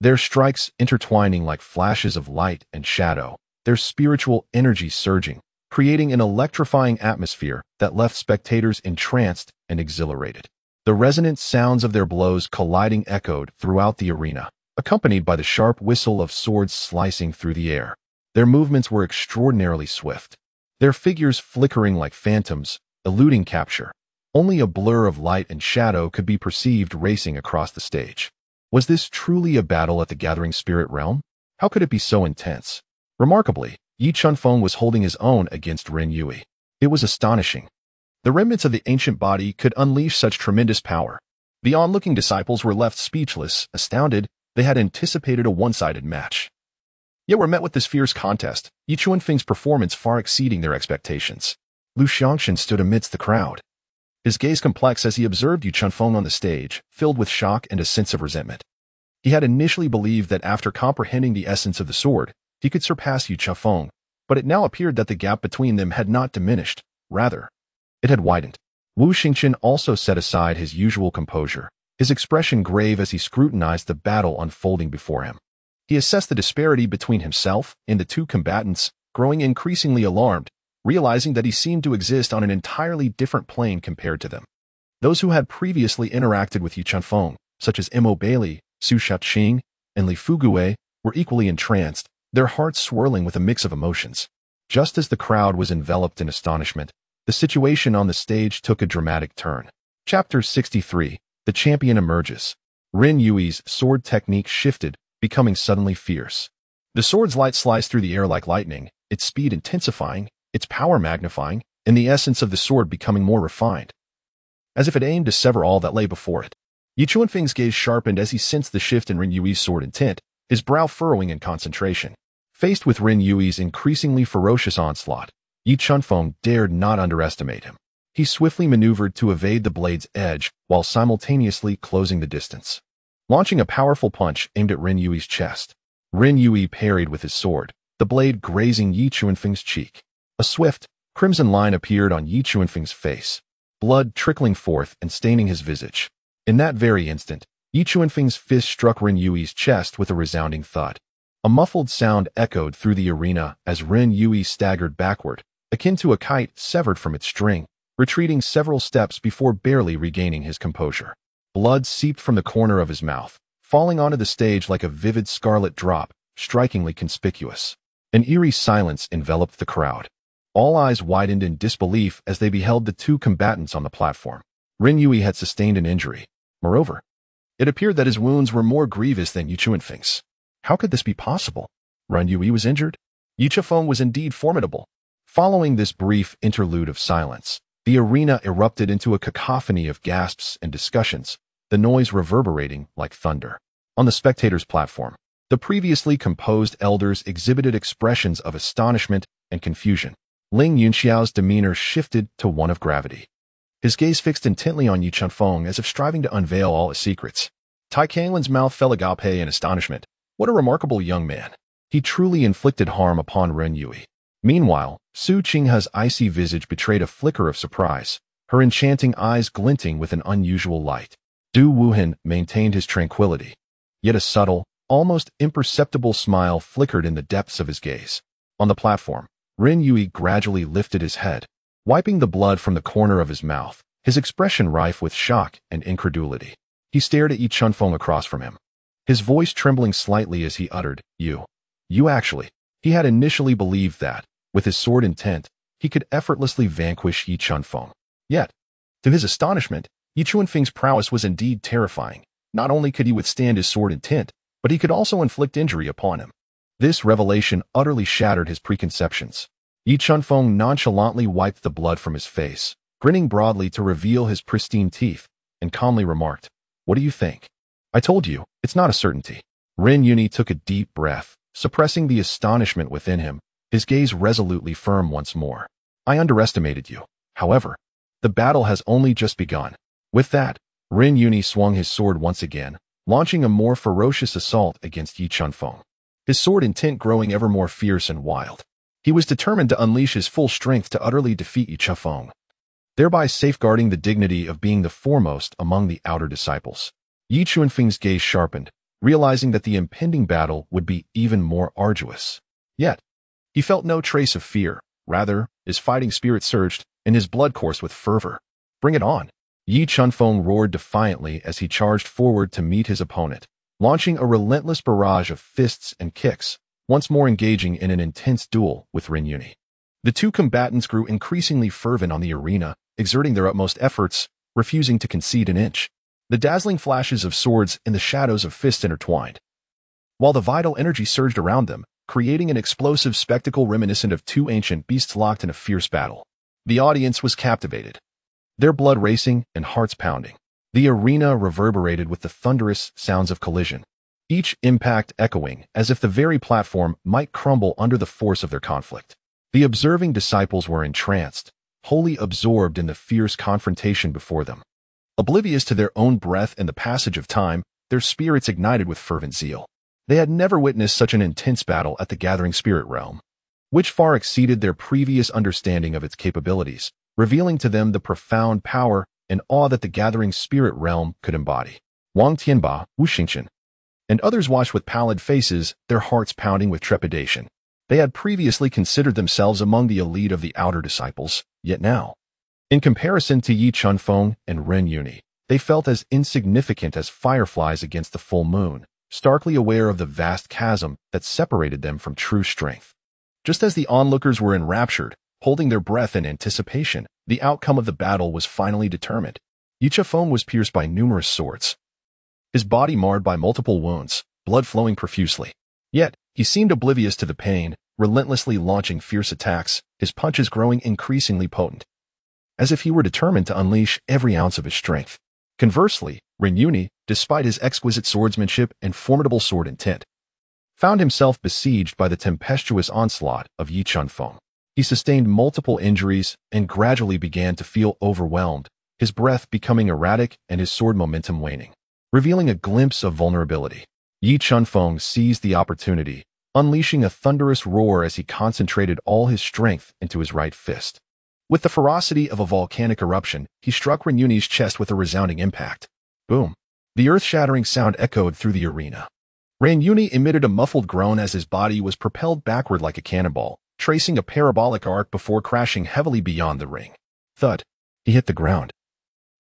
their strikes intertwining like flashes of light and shadow, their spiritual energy surging, creating an electrifying atmosphere that left spectators entranced and exhilarated. The resonant sounds of their blows colliding echoed throughout the arena, accompanied by the sharp whistle of swords slicing through the air. Their movements were extraordinarily swift, their figures flickering like phantoms, eluding capture. Only a blur of light and shadow could be perceived racing across the stage. Was this truly a battle at the Gathering Spirit Realm? How could it be so intense? Remarkably, Yi Chunfeng was holding his own against Ren Yui. It was astonishing. The remnants of the ancient body could unleash such tremendous power. The onlooking disciples were left speechless, astounded. They had anticipated a one-sided match, yet were met with this fierce contest, Yi Chunfeng's performance far exceeding their expectations. Lu Xiangshan stood amidst the crowd, his gaze complex as he observed Yi Chunfeng on the stage, filled with shock and a sense of resentment. He had initially believed that after comprehending the essence of the sword, he could surpass Yi Chunfeng, but it now appeared that the gap between them had not diminished. Rather, it had widened. Wu Xingqian also set aside his usual composure, his expression grave as he scrutinized the battle unfolding before him. He assessed the disparity between himself and the two combatants, growing increasingly alarmed, realizing that he seemed to exist on an entirely different plane compared to them. Those who had previously interacted with Yi Chunfeng, such as Imo Bailey, Su Shaoqing, and Li Fugue, were equally entranced, their hearts swirling with a mix of emotions. Just as the crowd was enveloped in astonishment, the situation on the stage took a dramatic turn. Chapter 63. The Champion Emerges. Ren Yui's sword technique shifted, becoming suddenly fierce. The sword's light sliced through the air like lightning, its speed intensifying, its power magnifying, and the essence of the sword becoming more refined. As if it aimed to sever all that lay before it. Yi Chunfeng's gaze sharpened as he sensed the shift in Ren Yui's sword intent, his brow furrowing in concentration. Faced with Ren Yui's increasingly ferocious onslaught, Yi Chunfeng dared not underestimate him. He swiftly maneuvered to evade the blade's edge while simultaneously closing the distance. Launching a powerful punch aimed at Ren Yui's chest. Ren Yui parried with his sword, the blade grazing Yi Chunfeng's cheek. A swift, crimson line appeared on Yi Chunfeng's face, blood trickling forth and staining his visage. In that very instant, Yi Chunfeng's fist struck Ren Yui's chest with a resounding thud. A muffled sound echoed through the arena as Ren Yui staggered backward, akin to a kite severed from its string, retreating several steps before barely regaining his composure. Blood seeped from the corner of his mouth, falling onto the stage like a vivid scarlet drop, strikingly conspicuous. An eerie silence enveloped the crowd. All eyes widened in disbelief as they beheld the two combatants on the platform. Ren Yui had sustained an injury. Moreover, it appeared that his wounds were more grievous than Yi Chunfeng's. How could this be possible? Ren Yui was injured? Yi Chunfeng was indeed formidable. Following this brief interlude of silence, the arena erupted into a cacophony of gasps and discussions, the noise reverberating like thunder. On the spectators' platform, the previously composed elders exhibited expressions of astonishment and confusion. Ling Yunxiao's demeanor shifted to one of gravity. His gaze fixed intently on Yi Chunfeng as if striving to unveil all his secrets. Tai Kanglin's mouth fell agape in astonishment. What a remarkable young man. He truly inflicted harm upon Ren Yui. Meanwhile, Su Qinghe's icy visage betrayed a flicker of surprise, her enchanting eyes glinting with an unusual light. Du Wuhan maintained his tranquility. Yet a subtle, almost imperceptible smile flickered in the depths of his gaze. On the platform, Ren Yui gradually lifted his head, wiping the blood from the corner of his mouth, his expression rife with shock and incredulity. He stared at Yi Chunfeng across from him, his voice trembling slightly as he uttered, You actually. He had initially believed that, with his sword intent, he could effortlessly vanquish Yi Chunfeng. Yet, to his astonishment, Yi Chunfeng's prowess was indeed terrifying. Not only could he withstand his sword intent, but he could also inflict injury upon him. This revelation utterly shattered his preconceptions. Yi Chunfeng nonchalantly wiped the blood from his face, grinning broadly to reveal his pristine teeth, and calmly remarked, What do you think? I told you, it's not a certainty. Ren Yui took a deep breath, suppressing the astonishment within him, his gaze resolutely firm once more. I underestimated you. However, the battle has only just begun. With that, Ren Yui swung his sword once again, launching a more ferocious assault against Yi Chunfeng. His sword intent growing ever more fierce and wild. He was determined to unleash his full strength to utterly defeat Yi Chunfeng, thereby safeguarding the dignity of being the foremost among the outer disciples. Yi Chunfeng's gaze sharpened, realizing that the impending battle would be even more arduous. Yet, he felt no trace of fear. Rather, his fighting spirit surged, and his blood coursed with fervor. Bring it on! Yi Chunfeng roared defiantly as he charged forward to meet his opponent, launching a relentless barrage of fists and kicks, once more engaging in an intense duel with Ren Yui. The two combatants grew increasingly fervent on the arena, exerting their utmost efforts, refusing to concede an inch. The dazzling flashes of swords and the shadows of fists intertwined, while the vital energy surged around them, creating an explosive spectacle reminiscent of two ancient beasts locked in a fierce battle. The audience was captivated, their blood racing and hearts pounding. The arena reverberated with the thunderous sounds of collision, each impact echoing as if the very platform might crumble under the force of their conflict. The observing disciples were entranced, wholly absorbed in the fierce confrontation before them. Oblivious to their own breath and the passage of time, their spirits ignited with fervent zeal. They had never witnessed such an intense battle at the Gathering Spirit Realm, which far exceeded their previous understanding of its capabilities, revealing to them the profound power and awe that the gathering spirit realm could embody. Wang Tianba, Wu Xingchen, and others watched with pallid faces, their hearts pounding with trepidation. They had previously considered themselves among the elite of the outer disciples, yet now, in comparison to Yi Chunfeng and Ren Yuni, they felt as insignificant as fireflies against the full moon, starkly aware of the vast chasm that separated them from true strength. Just as the onlookers were enraptured, holding their breath in anticipation, the outcome of the battle was finally determined. Yi Chunfeng was pierced by numerous swords, his body marred by multiple wounds, blood flowing profusely. Yet, he seemed oblivious to the pain, relentlessly launching fierce attacks, his punches growing increasingly potent, as if he were determined to unleash every ounce of his strength. Conversely, Ren Yuni, despite his exquisite swordsmanship and formidable sword intent, found himself besieged by the tempestuous onslaught of Yi Chunfeng. He sustained multiple injuries and gradually began to feel overwhelmed, his breath becoming erratic and his sword momentum waning, revealing a glimpse of vulnerability. Yi Chunfeng seized the opportunity, unleashing a thunderous roar as he concentrated all his strength into his right fist. With the ferocity of a volcanic eruption, he struck Ren Yuni's chest with a resounding impact. Boom! The earth-shattering sound echoed through the arena. Ren Yuni emitted a muffled groan as his body was propelled backward like a cannonball, tracing a parabolic arc before crashing heavily beyond the ring. Thud! He hit the ground,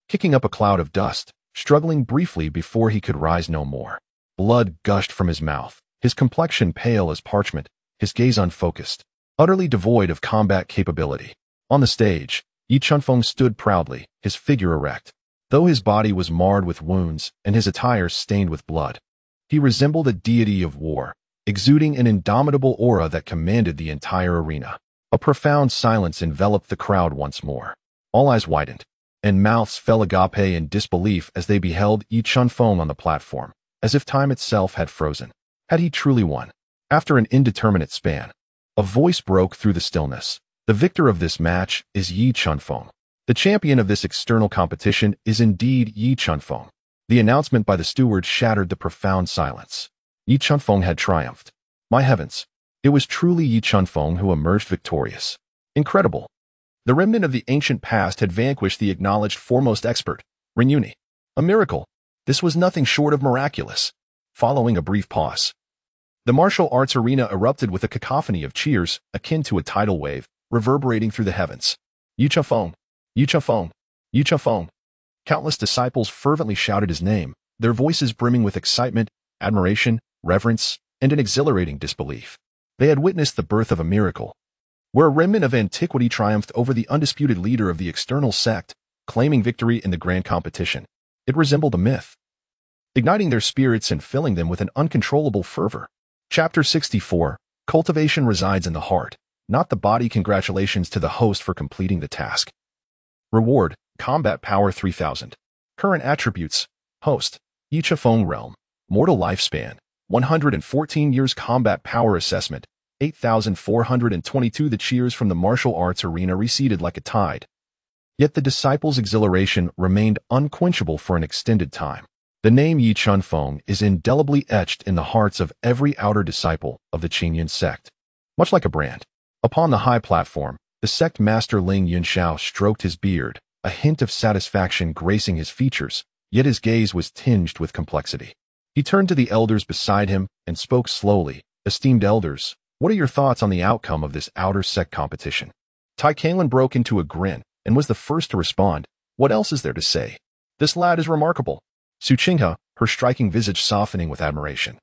kicking up a cloud of dust, struggling briefly before he could rise no more. Blood gushed from his mouth, his complexion pale as parchment, his gaze unfocused, utterly devoid of combat capability. On the stage, Yi Chunfeng stood proudly, his figure erect. Though his body was marred with wounds and his attire stained with blood, he resembled a deity of war, exuding an indomitable aura that commanded the entire arena. A profound silence enveloped the crowd once more. All eyes widened, and mouths fell agape in disbelief as they beheld Yi Chunfeng on the platform, as if time itself had frozen. Had he truly won? After an indeterminate span, a voice broke through the stillness. The victor of this match is Yi Chunfeng. The champion of this external competition is indeed Yi Chunfeng. The announcement by the steward shattered the profound silence. Yi Chunfeng had triumphed. My heavens! It was truly Yi Chunfeng who emerged victorious. Incredible! The remnant of the ancient past had vanquished the acknowledged foremost expert, Ren Yuni. A miracle! This was nothing short of miraculous. Following a brief pause, the martial arts arena erupted with a cacophony of cheers akin to a tidal wave, reverberating through the heavens. Yi Chunfeng! Yi Chunfeng! Yi Chunfeng! Countless disciples fervently shouted his name, their voices brimming with excitement, admiration, reverence, and an exhilarating disbelief. They had witnessed the birth of a miracle, where a remnant of antiquity triumphed over the undisputed leader of the external sect, claiming victory in the grand competition. It resembled a myth, igniting their spirits and filling them with an uncontrollable fervor. Chapter 64. Cultivation resides in the heart, not the body. Congratulations to the host for completing the task. Reward, Combat Power 3000. Current attributes, Host, Yi Chunfeng Realm, Mortal Lifespan, 114 years. Combat Power Assessment, 8,422. The cheers from the martial arts arena receded like a tide. Yet the disciples' exhilaration remained unquenchable for an extended time. The name Yi Chunfeng is indelibly etched in the hearts of every outer disciple of the Qingyan sect. Much like a brand. Upon the high platform, the sect master Ling Yunxiao stroked his beard, a hint of satisfaction gracing his features, yet his gaze was tinged with complexity. He turned to the elders beside him and spoke slowly. Esteemed elders, what are your thoughts on the outcome of this outer sect competition? Tai Kailan broke into a grin and was the first to respond. What else is there to say? This lad is remarkable. Su Qinghe, her striking visage softening with admiration,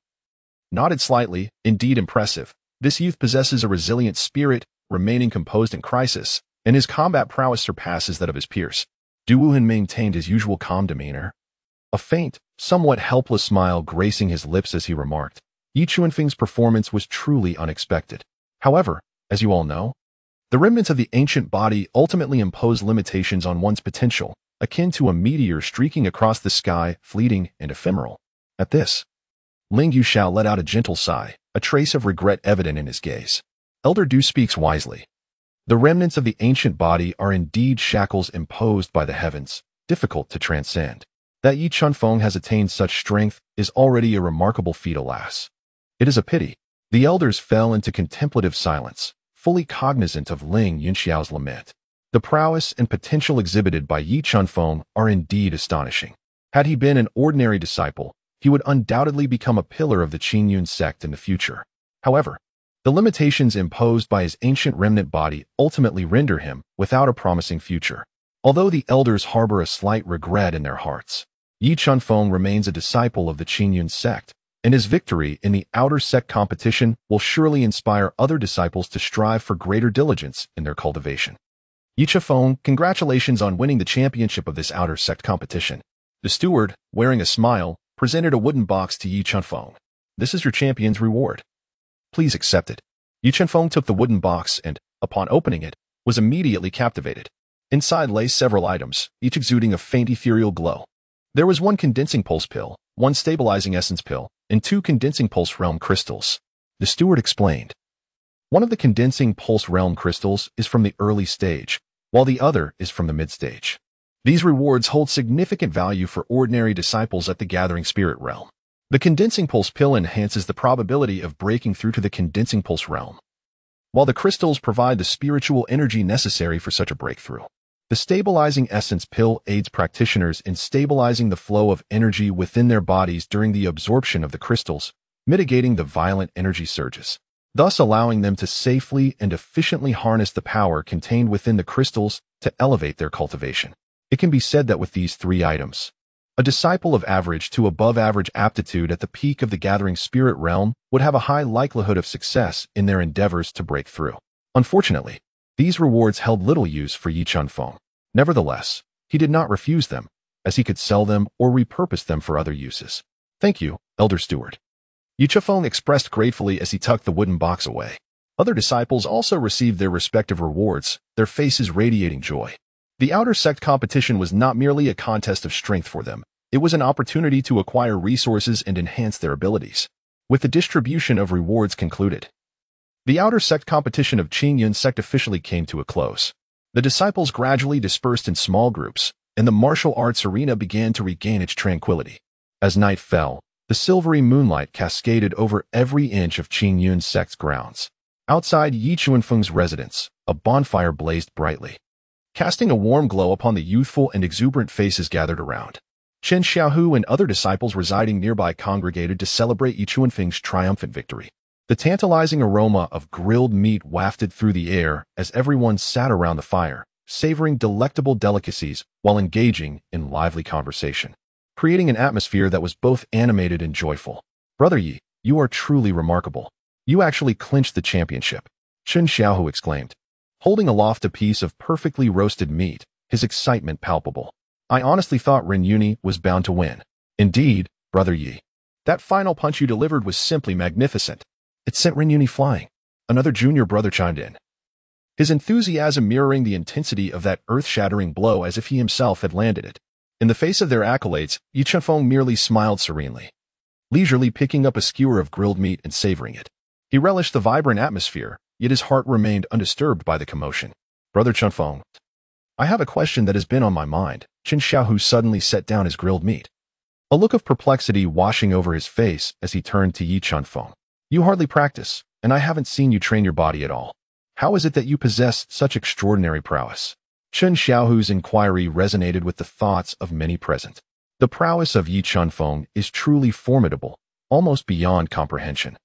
nodded slightly. Indeed impressive. This youth possesses a resilient spirit, remaining composed in crisis, and his combat prowess surpasses that of his peers. Du Wuhan maintained his usual calm demeanor, a faint, somewhat helpless smile gracing his lips as he remarked, Yi Chunfeng's performance was truly unexpected. However, as you all know, the remnants of the ancient body ultimately impose limitations on one's potential, akin to a meteor streaking across the sky, fleeting and ephemeral. At this, Ling Yuxiao let out a gentle sigh, a trace of regret evident in his gaze. Elder Du speaks wisely. The remnants of the ancient body are indeed shackles imposed by the heavens, difficult to transcend. That Yi Chunfeng has attained such strength is already a remarkable feat, alas. It is a pity. The elders fell into contemplative silence, fully cognizant of Ling Yunxiao's lament. The prowess and potential exhibited by Yi Chunfeng are indeed astonishing. Had he been an ordinary disciple, he would undoubtedly become a pillar of the Qingyun sect in the future. However, the limitations imposed by his ancient remnant body ultimately render him without a promising future. Although the elders harbor a slight regret in their hearts, Yi Chunfeng remains a disciple of the Qingyun sect, and his victory in the outer sect competition will surely inspire other disciples to strive for greater diligence in their cultivation. Yi Chunfeng, congratulations on winning the championship of this outer sect competition. The steward, wearing a smile, presented a wooden box to Yi Chunfeng. This is your champion's reward. Please accept it. Yi Chunfeng took the wooden box and, upon opening it, was immediately captivated. Inside lay several items, each exuding a faint ethereal glow. There was one condensing pulse pill, one stabilizing essence pill, and 2 condensing pulse realm crystals. The steward explained. One of the condensing pulse realm crystals is from the early stage, while the other is from the mid-stage. These rewards hold significant value for ordinary disciples at the Gathering Spirit realm. The condensing pulse pill enhances the probability of breaking through to the condensing pulse realm, while the crystals provide the spiritual energy necessary for such a breakthrough. The stabilizing essence pill aids practitioners in stabilizing the flow of energy within their bodies during the absorption of the crystals, mitigating the violent energy surges, thus allowing them to safely and efficiently harness the power contained within the crystals to elevate their cultivation. It can be said that with these 3 items, a disciple of average to above average aptitude at the peak of the Gathering Spirit realm would have a high likelihood of success in their endeavors to break through. Unfortunately, these rewards held little use for Yi Chunfeng. Nevertheless, he did not refuse them, as he could sell them or repurpose them for other uses. Thank you, Elder Steward. Yi Chunfeng expressed gratefully as he tucked the wooden box away. Other disciples also received their respective rewards, their faces radiating joy. The outer sect competition was not merely a contest of strength for them, it was an opportunity to acquire resources and enhance their abilities. With the distribution of rewards concluded, the outer sect competition of Qingyun sect officially came to a close. The disciples gradually dispersed in small groups, and the martial arts arena began to regain its tranquility. As night fell, the silvery moonlight cascaded over every inch of Qingyun sect's grounds. Outside Yi Chunfeng's residence, a bonfire blazed brightly, casting a warm glow upon the youthful and exuberant faces gathered around. Chen Xiaohu and other disciples residing nearby congregated to celebrate Yi Chunfeng's triumphant victory. The tantalizing aroma of grilled meat wafted through the air as everyone sat around the fire, savoring delectable delicacies while engaging in lively conversation, creating an atmosphere that was both animated and joyful. Brother Yi, you are truly remarkable. You actually clinched the championship, Chen Xiaohu exclaimed, holding aloft a piece of perfectly roasted meat, his excitement palpable. I honestly thought Ren Yuni was bound to win. Indeed, Brother Yi. That final punch you delivered was simply magnificent. It sent Ren Yuni flying. Another junior brother chimed in, his enthusiasm mirroring the intensity of that earth-shattering blow as if he himself had landed it. In the face of their accolades, Yi Chunfeng merely smiled serenely, leisurely picking up a skewer of grilled meat and savoring it. He relished the vibrant atmosphere, yet his heart remained undisturbed by the commotion. Brother Chunfeng, I have a question that has been on my mind. Chen Xiaohu suddenly set down his grilled meat, a look of perplexity washing over his face as he turned to Yi Chunfeng. You hardly practice, and I haven't seen you train your body at all. How is it that you possess such extraordinary prowess? Chen Xiaohu's inquiry resonated with the thoughts of many present. The prowess of Yi Chunfeng is truly formidable, almost beyond comprehension.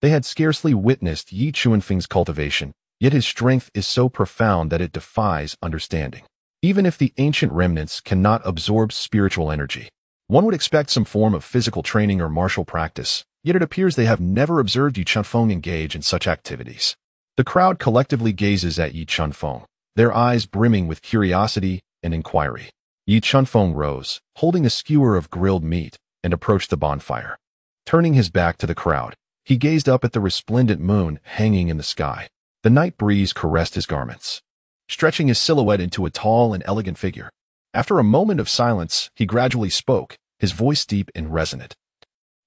They had scarcely witnessed Yi Chunfeng's cultivation, yet his strength is so profound that it defies understanding. Even if the ancient remnants cannot absorb spiritual energy, one would expect some form of physical training or martial practice, yet it appears they have never observed Yi Chunfeng engage in such activities. The crowd collectively gazes at Yi Chunfeng, their eyes brimming with curiosity and inquiry. Yi Chunfeng rose, holding a skewer of grilled meat, and approached the bonfire. Turning his back to the crowd, he gazed up at the resplendent moon hanging in the sky. The night breeze caressed his garments, stretching his silhouette into a tall and elegant figure. After a moment of silence, he gradually spoke, his voice deep and resonant.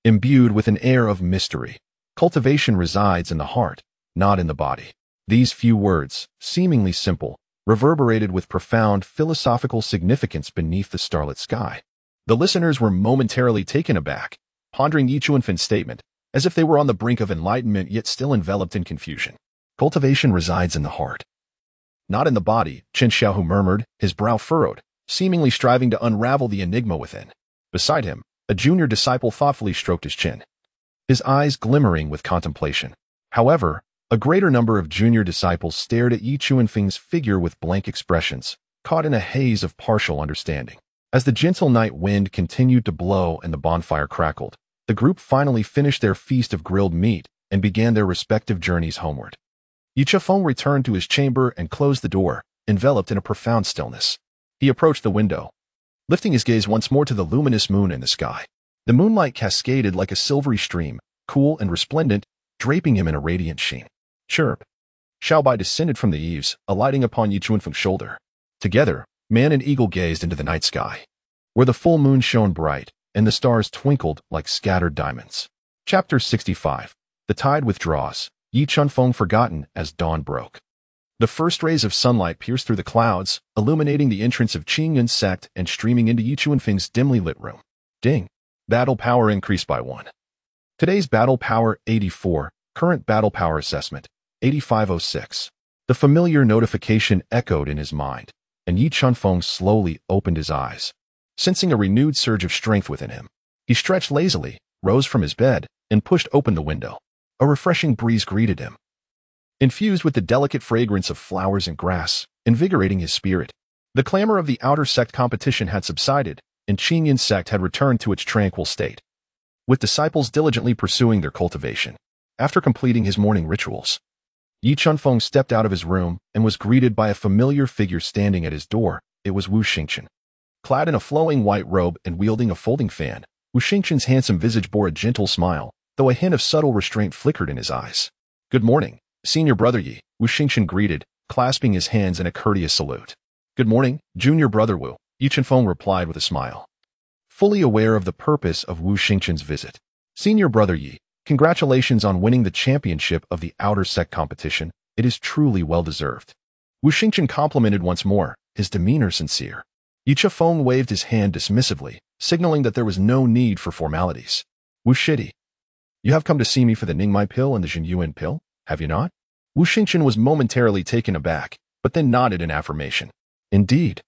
Imbued with an air of mystery, cultivation resides in the heart, not in the body. These few words, seemingly simple, reverberated with profound philosophical significance beneath the starlit sky. The listeners were momentarily taken aback, pondering Yi Chunfeng's statement, as if they were on the brink of enlightenment yet still enveloped in confusion. Cultivation resides in the heart. Not in the body, Chen Xiaohu murmured, his brow furrowed, seemingly striving to unravel the enigma within. Beside him, a junior disciple thoughtfully stroked his chin, his eyes glimmering with contemplation. However, a greater number of junior disciples stared at Yi Chuanfeng's figure with blank expressions, caught in a haze of partial understanding. As the gentle night wind continued to blow and the bonfire crackled, the group finally finished their feast of grilled meat and began their respective journeys homeward. Yi Chuanfeng returned to his chamber and closed the door, enveloped in a profound stillness. He approached the window, lifting his gaze once more to the luminous moon in the sky. The moonlight cascaded like a silvery stream, cool and resplendent, draping him in a radiant sheen. Chirp! Xiaobai descended from the eaves, alighting upon Yi Chuanfeng's shoulder. Together, man and eagle gazed into the night sky, where the full moon shone bright and the stars twinkled like scattered diamonds. Chapter 65. The tide withdraws, Yi Chuanfeng forgotten as dawn broke. The first rays of sunlight pierced through the clouds, illuminating the entrance of Qingyun's sect and streaming into Yi Chuanfeng's dimly lit room. Ding! Battle power increased by 1. Today's battle power 84, current battle power assessment 8506. The familiar notification echoed in his mind, and Yi Chuanfeng slowly opened his eyes. Sensing a renewed surge of strength within him, he stretched lazily, rose from his bed, and pushed open the window. A refreshing breeze greeted him, infused with the delicate fragrance of flowers and grass, invigorating his spirit. The clamor of the outer sect competition had subsided, and Qingyun's sect had returned to its tranquil state, with disciples diligently pursuing their cultivation. After completing his morning rituals, Yi Chuanfeng stepped out of his room and was greeted by a familiar figure standing at his door. It was Wu Xingchen. Clad in a flowing white robe and wielding a folding fan, Wu Xingchen's handsome visage bore a gentle smile, though a hint of subtle restraint flickered in his eyes. Good morning, Senior Brother Yi, Wu Xingchen greeted, clasping his hands in a courteous salute. Good morning, Junior Brother Wu, Yi Chuanfeng replied with a smile, fully aware of the purpose of Wu Xingchen's visit. Senior Brother Yi, congratulations on winning the championship of the outer sect competition. It is truly well-deserved. Wu Xingchen complimented once more, his demeanor sincere. Yi Chuanfeng waved his hand dismissively, signaling that there was no need for formalities. Wu Shidi, you have come to see me for the Ningmai pill and the Zhenyuan pill, have you not? Wu Xingchen was momentarily taken aback, but then nodded in affirmation. Indeed.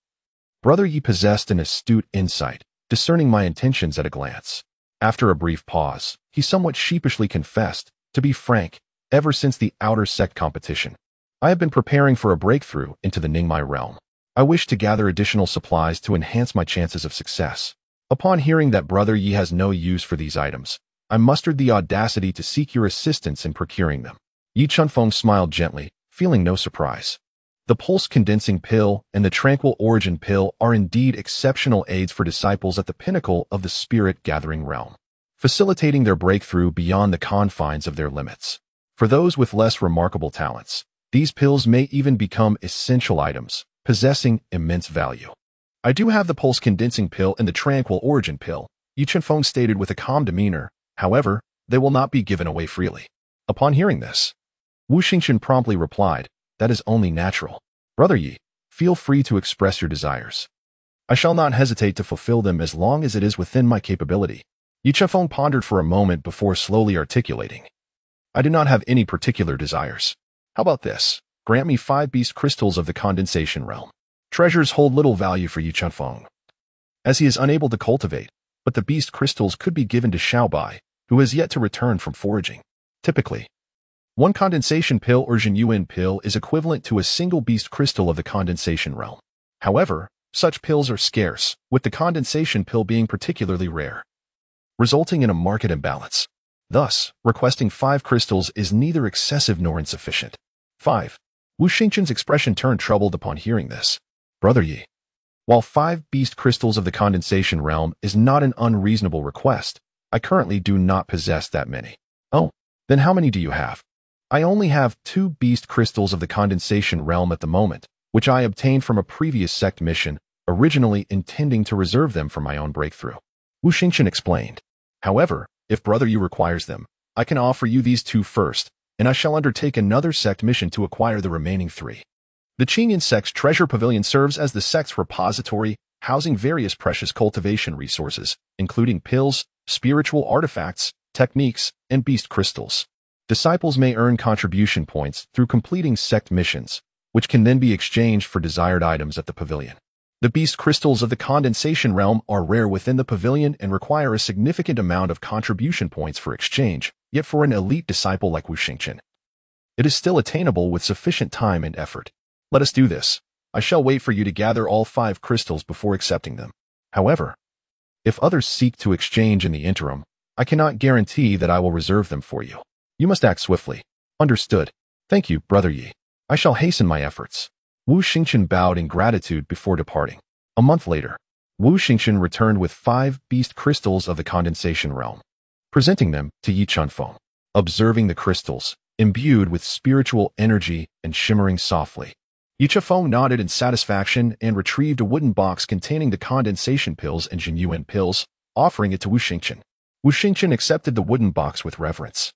Brother Yi possessed an astute insight, discerning my intentions at a glance. After a brief pause, he somewhat sheepishly confessed, to be frank, ever since the outer sect competition, I have been preparing for a breakthrough into the Ningmai realm. I wish to gather additional supplies to enhance my chances of success. Upon hearing that Brother Yi has no use for these items, I mustered the audacity to seek your assistance in procuring them. Yi Chuanfeng smiled gently, feeling no surprise. The pulse-condensing pill and the tranquil origin pill are indeed exceptional aids for disciples at the pinnacle of the spirit-gathering realm, facilitating their breakthrough beyond the confines of their limits. For those with less remarkable talents, these pills may even become essential items, possessing immense value. I do have the pulse-condensing pill and the tranquil origin pill, Yi Chuanfeng stated with a calm demeanor. However, they will not be given away freely. Upon hearing this, Wu Xingchen promptly replied, that is only natural. Brother Yi, feel free to express your desires. I shall not hesitate to fulfill them as long as it is within my capability. Yi Chuanfeng pondered for a moment before slowly articulating. I do not have any particular desires. How about this? Grant me 5 beast crystals of the condensation realm. Treasures hold little value for Yi Chuanfeng, as he is unable to cultivate, but the beast crystals could be given to Xiaobai, who has yet to return from foraging. Typically, 1 condensation pill or Zhenyuan pill is equivalent to a single beast crystal of the condensation realm. However, such pills are scarce, with the condensation pill being particularly rare, resulting in a market imbalance. Thus, requesting 5 crystals is neither excessive nor insufficient. 5. Wu Xingchen's expression turned troubled upon hearing this. Brother Yi, while 5 beast crystals of the condensation realm is not an unreasonable request, I currently do not possess that many. Oh, then how many do you have? I only have 2 beast crystals of the condensation realm at the moment, which I obtained from a previous sect mission, originally intending to reserve them for my own breakthrough. Wu Xingchen explained. However, if Brother Yi requires them, I can offer you these 2 first, and I shall undertake another sect mission to acquire the remaining 3. The Qingyun sect's treasure pavilion serves as the sect's repository, housing various precious cultivation resources, including pills, spiritual artifacts, techniques, and beast crystals. Disciples may earn contribution points through completing sect missions, which can then be exchanged for desired items at the pavilion. The beast crystals of the condensation realm are rare within the pavilion and require a significant amount of contribution points for exchange, yet for an elite disciple like Wu Xingchen, it is still attainable with sufficient time and effort. Let us do this. I shall wait for you to gather all 5 crystals before accepting them. However, if others seek to exchange in the interim, I cannot guarantee that I will reserve them for you. You must act swiftly. Understood. Thank you, Brother Yi. I shall hasten my efforts. Wu Xingchen bowed in gratitude before departing. A month later, Wu Xingchen returned with 5 beast crystals of the condensation realm, presenting them to Yi Chunfeng. Observing the crystals, imbued with spiritual energy and shimmering softly, Yi Chunfeng nodded in satisfaction and retrieved a wooden box containing the condensation pills and Jinyuan pills, offering it to Wu Xingchen. Wu Xingchen accepted the wooden box with reverence,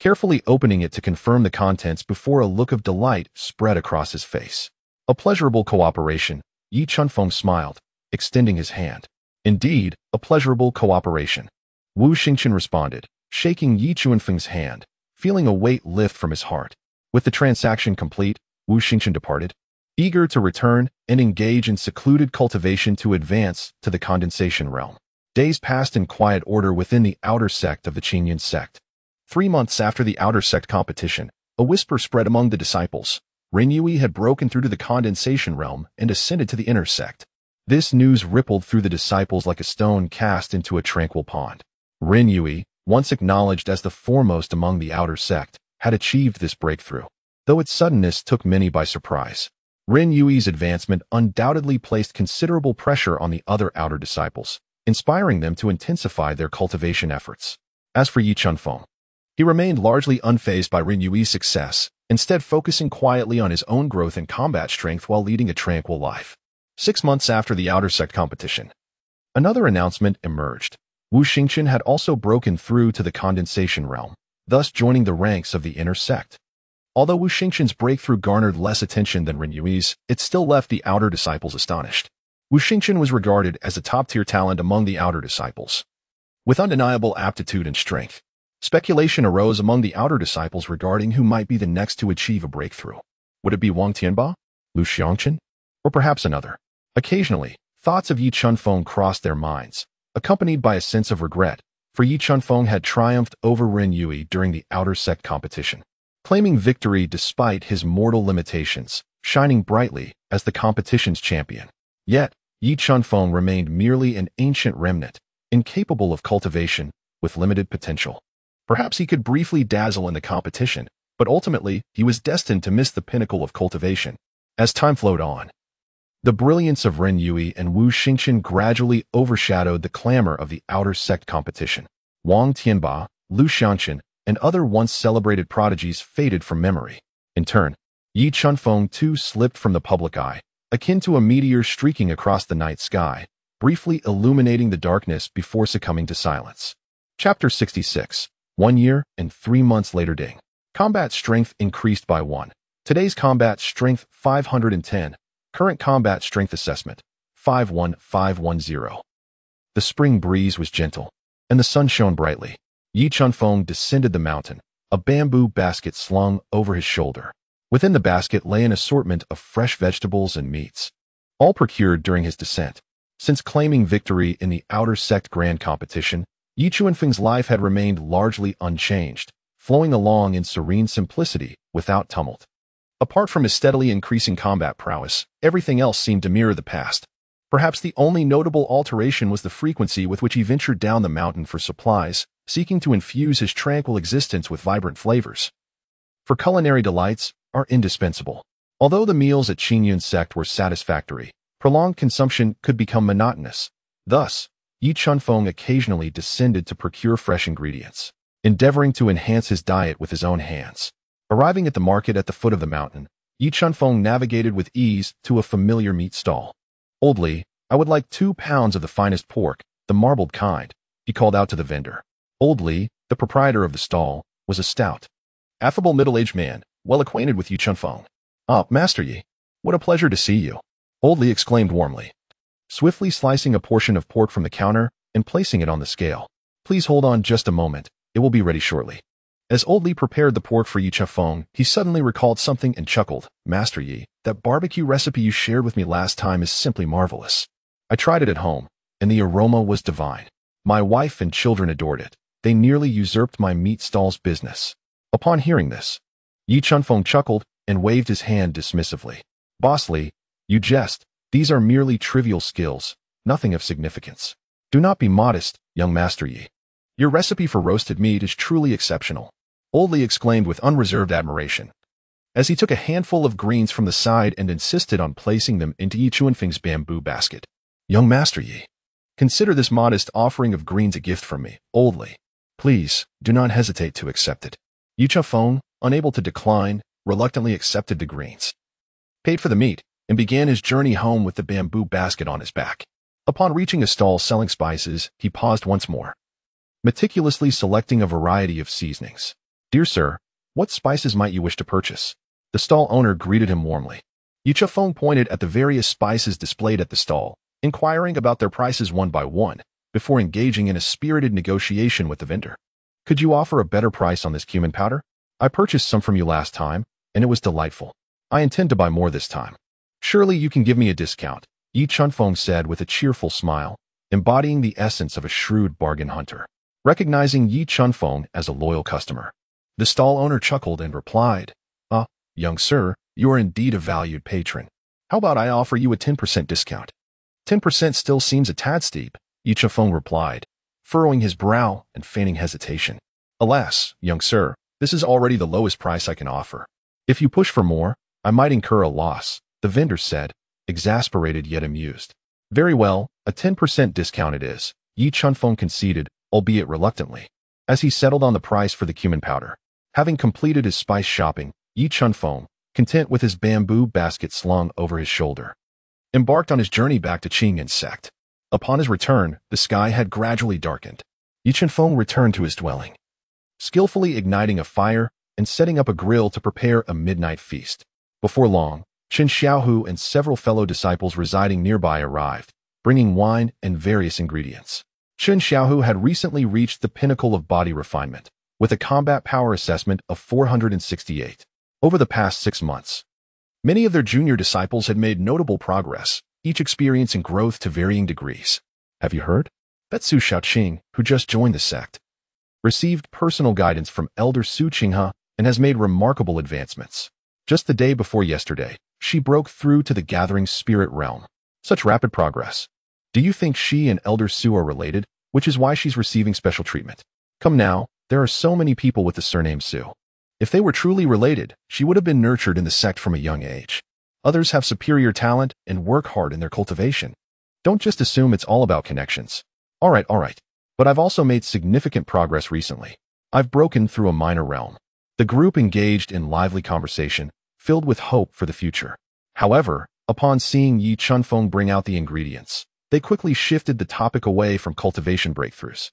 carefully opening it to confirm the contents before a look of delight spread across his face. A pleasurable cooperation, Yi Chunfeng smiled, extending his hand. Indeed, a pleasurable cooperation, Wu Xingchen responded, shaking Yi Chunfeng's hand, feeling a weight lift from his heart. With the transaction complete, Wu Xingchen departed, eager to return and engage in secluded cultivation to advance to the condensation realm. Days passed in quiet order within the outer sect of the Qingyun sect. 3 months after the outer sect competition, a whisper spread among the disciples. Ren Yui had broken through to the condensation realm and ascended to the inner sect. This news rippled through the disciples like a stone cast into a tranquil pond. Ren Yui, once acknowledged as the foremost among the outer sect, had achieved this breakthrough, though its suddenness took many by surprise. Ren Yui's advancement undoubtedly placed considerable pressure on the other outer disciples, inspiring them to intensify their cultivation efforts. As for Yi Chunfeng, he remained largely unfazed by Ren Yui's success, instead focusing quietly on his own growth and combat strength while leading a tranquil life. 6 months after the outer sect competition, another announcement emerged. Wu Xingchen had also broken through to the condensation realm, thus joining the ranks of the inner sect. Although Wu Xingchen's breakthrough garnered less attention than Ren Yui's, it still left the outer disciples astonished. Wu Xingchen was regarded as a top-tier talent among the outer disciples, with undeniable aptitude and strength. Speculation arose among the outer disciples regarding who might be the next to achieve a breakthrough. Would it be Wang Tianba, Lu Xiangchen, or perhaps another? Occasionally, thoughts of Yi Chunfeng crossed their minds, accompanied by a sense of regret, for Yi Chunfeng had triumphed over Ren Yui during the outer sect competition, claiming victory despite his mortal limitations, shining brightly as the competition's champion. Yet, Yi Chunfeng remained merely an ancient remnant, incapable of cultivation, with limited potential. Perhaps he could briefly dazzle in the competition, but ultimately he was destined to miss the pinnacle of cultivation. As time flowed on, the brilliance of Ren Yui and Wu Xingchen gradually overshadowed the clamor of the outer sect competition. Wang Tianba, Lu Xiangchen, and other once celebrated prodigies faded from memory. In turn, Yi Chunfeng too slipped from the public eye, akin to a meteor streaking across the night sky, briefly illuminating the darkness before succumbing to silence. Chapter 66. 1 year and 3 months later. Ding. Combat strength increased by 1. Today's combat strength 510. Current combat strength assessment 51510. The spring breeze was gentle, and the sun shone brightly. Yi Chunfeng descended the mountain, a bamboo basket slung over his shoulder. Within the basket lay an assortment of fresh vegetables and meats, all procured during his descent. Since claiming victory in the outer sect grand competition, Yi Chunfeng's life had remained largely unchanged, flowing along in serene simplicity without tumult. Apart from his steadily increasing combat prowess, everything else seemed to mirror the past. Perhaps the only notable alteration was the frequency with which he ventured down the mountain for supplies, seeking to infuse his tranquil existence with vibrant flavors. For culinary delights are indispensable. Although the meals at Qingyun sect were satisfactory, prolonged consumption could become monotonous. Thus, Yi Chunfeng occasionally descended to procure fresh ingredients, endeavoring to enhance his diet with his own hands. Arriving at the market at the foot of the mountain, Yi Chunfeng navigated with ease to a familiar meat stall. "Old Li, I would like 2 pounds of the finest pork, the marbled kind," he called out to the vendor. Old Li, the proprietor of the stall, was a stout, affable middle-aged man, well acquainted with Yi Chunfeng. "Ah, Master Yi, what a pleasure to see you," Old Li exclaimed warmly, swiftly slicing a portion of pork from the counter and placing it on the scale. "Please hold on just a moment, it will be ready shortly." As Old Li prepared the pork for Yi Chafeng, he suddenly recalled something and chuckled. Master Yi, that barbecue recipe you shared with me last time is simply marvelous. I tried it at home, and the aroma was divine. My wife and children adored it. They nearly usurped my meat stall's business. Upon hearing this, Yi Chunfeng chuckled and waved his hand dismissively. Boss Li, you jest. These are merely trivial skills, nothing of significance. Do not be modest, young Master Yi. Your recipe for roasted meat is truly exceptional. Old Li exclaimed with unreserved admiration, as he took a handful of greens from the side and insisted on placing them into Yi Chunfeng's bamboo basket. Young Master Yi, consider this modest offering of greens a gift from me, Old Li. Please, do not hesitate to accept it. Yi Chunfeng, unable to decline, reluctantly accepted the greens, paid for the meat, and began his journey home with the bamboo basket on his back. Upon reaching a stall selling spices, he paused once more, meticulously selecting a variety of seasonings. Dear sir, what spices might you wish to purchase? The stall owner greeted him warmly. Yi Chunfeng pointed at the various spices displayed at the stall, inquiring about their prices one by one, before engaging in a spirited negotiation with the vendor. Could you offer a better price on this cumin powder? I purchased some from you last time, and it was delightful. I intend to buy more this time. Surely you can give me a discount, Yi Chunfeng said with a cheerful smile, embodying the essence of a shrewd bargain hunter. Recognizing Yi Chunfeng as a loyal customer, the stall owner chuckled and replied, young sir, you are indeed a valued patron. How about I offer you a 10% discount? 10% still seems a tad steep, Yi Chunfeng replied, furrowing his brow and feigning hesitation. Alas, young sir, this is already the lowest price I can offer. If you push for more, I might incur a loss, the vendor said, exasperated yet amused. Very well, a 10% discount it is, Yi Chunfeng conceded, albeit reluctantly, as he settled on the price for the cumin powder. Having completed his spice shopping, Yi Chunfeng, content with his bamboo basket slung over his shoulder, embarked on his journey back to Qingyan sect. Upon his return, the sky had gradually darkened. Yi Chunfeng returned to his dwelling, skillfully igniting a fire and setting up a grill to prepare a midnight feast. Before long, Chen Xiaohu and several fellow disciples residing nearby arrived, bringing wine and various ingredients. Chen Xiaohu had recently reached the pinnacle of body refinement, with a combat power assessment of 468. Over the past 6 months, many of their junior disciples had made notable progress, each experiencing growth to varying degrees. Have you heard? That Su Shaoqing, who just joined the sect, received personal guidance from Elder Su Qinghe and has made remarkable advancements. Just the day before yesterday, she broke through to the gathering spirit realm. Such rapid progress. Do you think she and Elder Su are related, which is why she's receiving special treatment? Come now, there are so many people with the surname Su. If they were truly related, she would have been nurtured in the sect from a young age. Others have superior talent and work hard in their cultivation. Don't just assume it's all about connections. All right. But I've also made significant progress recently. I've broken through a minor realm. The group engaged in lively conversation, filled with hope for the future. However, upon seeing Yi Chunfeng bring out the ingredients, they quickly shifted the topic away from cultivation breakthroughs.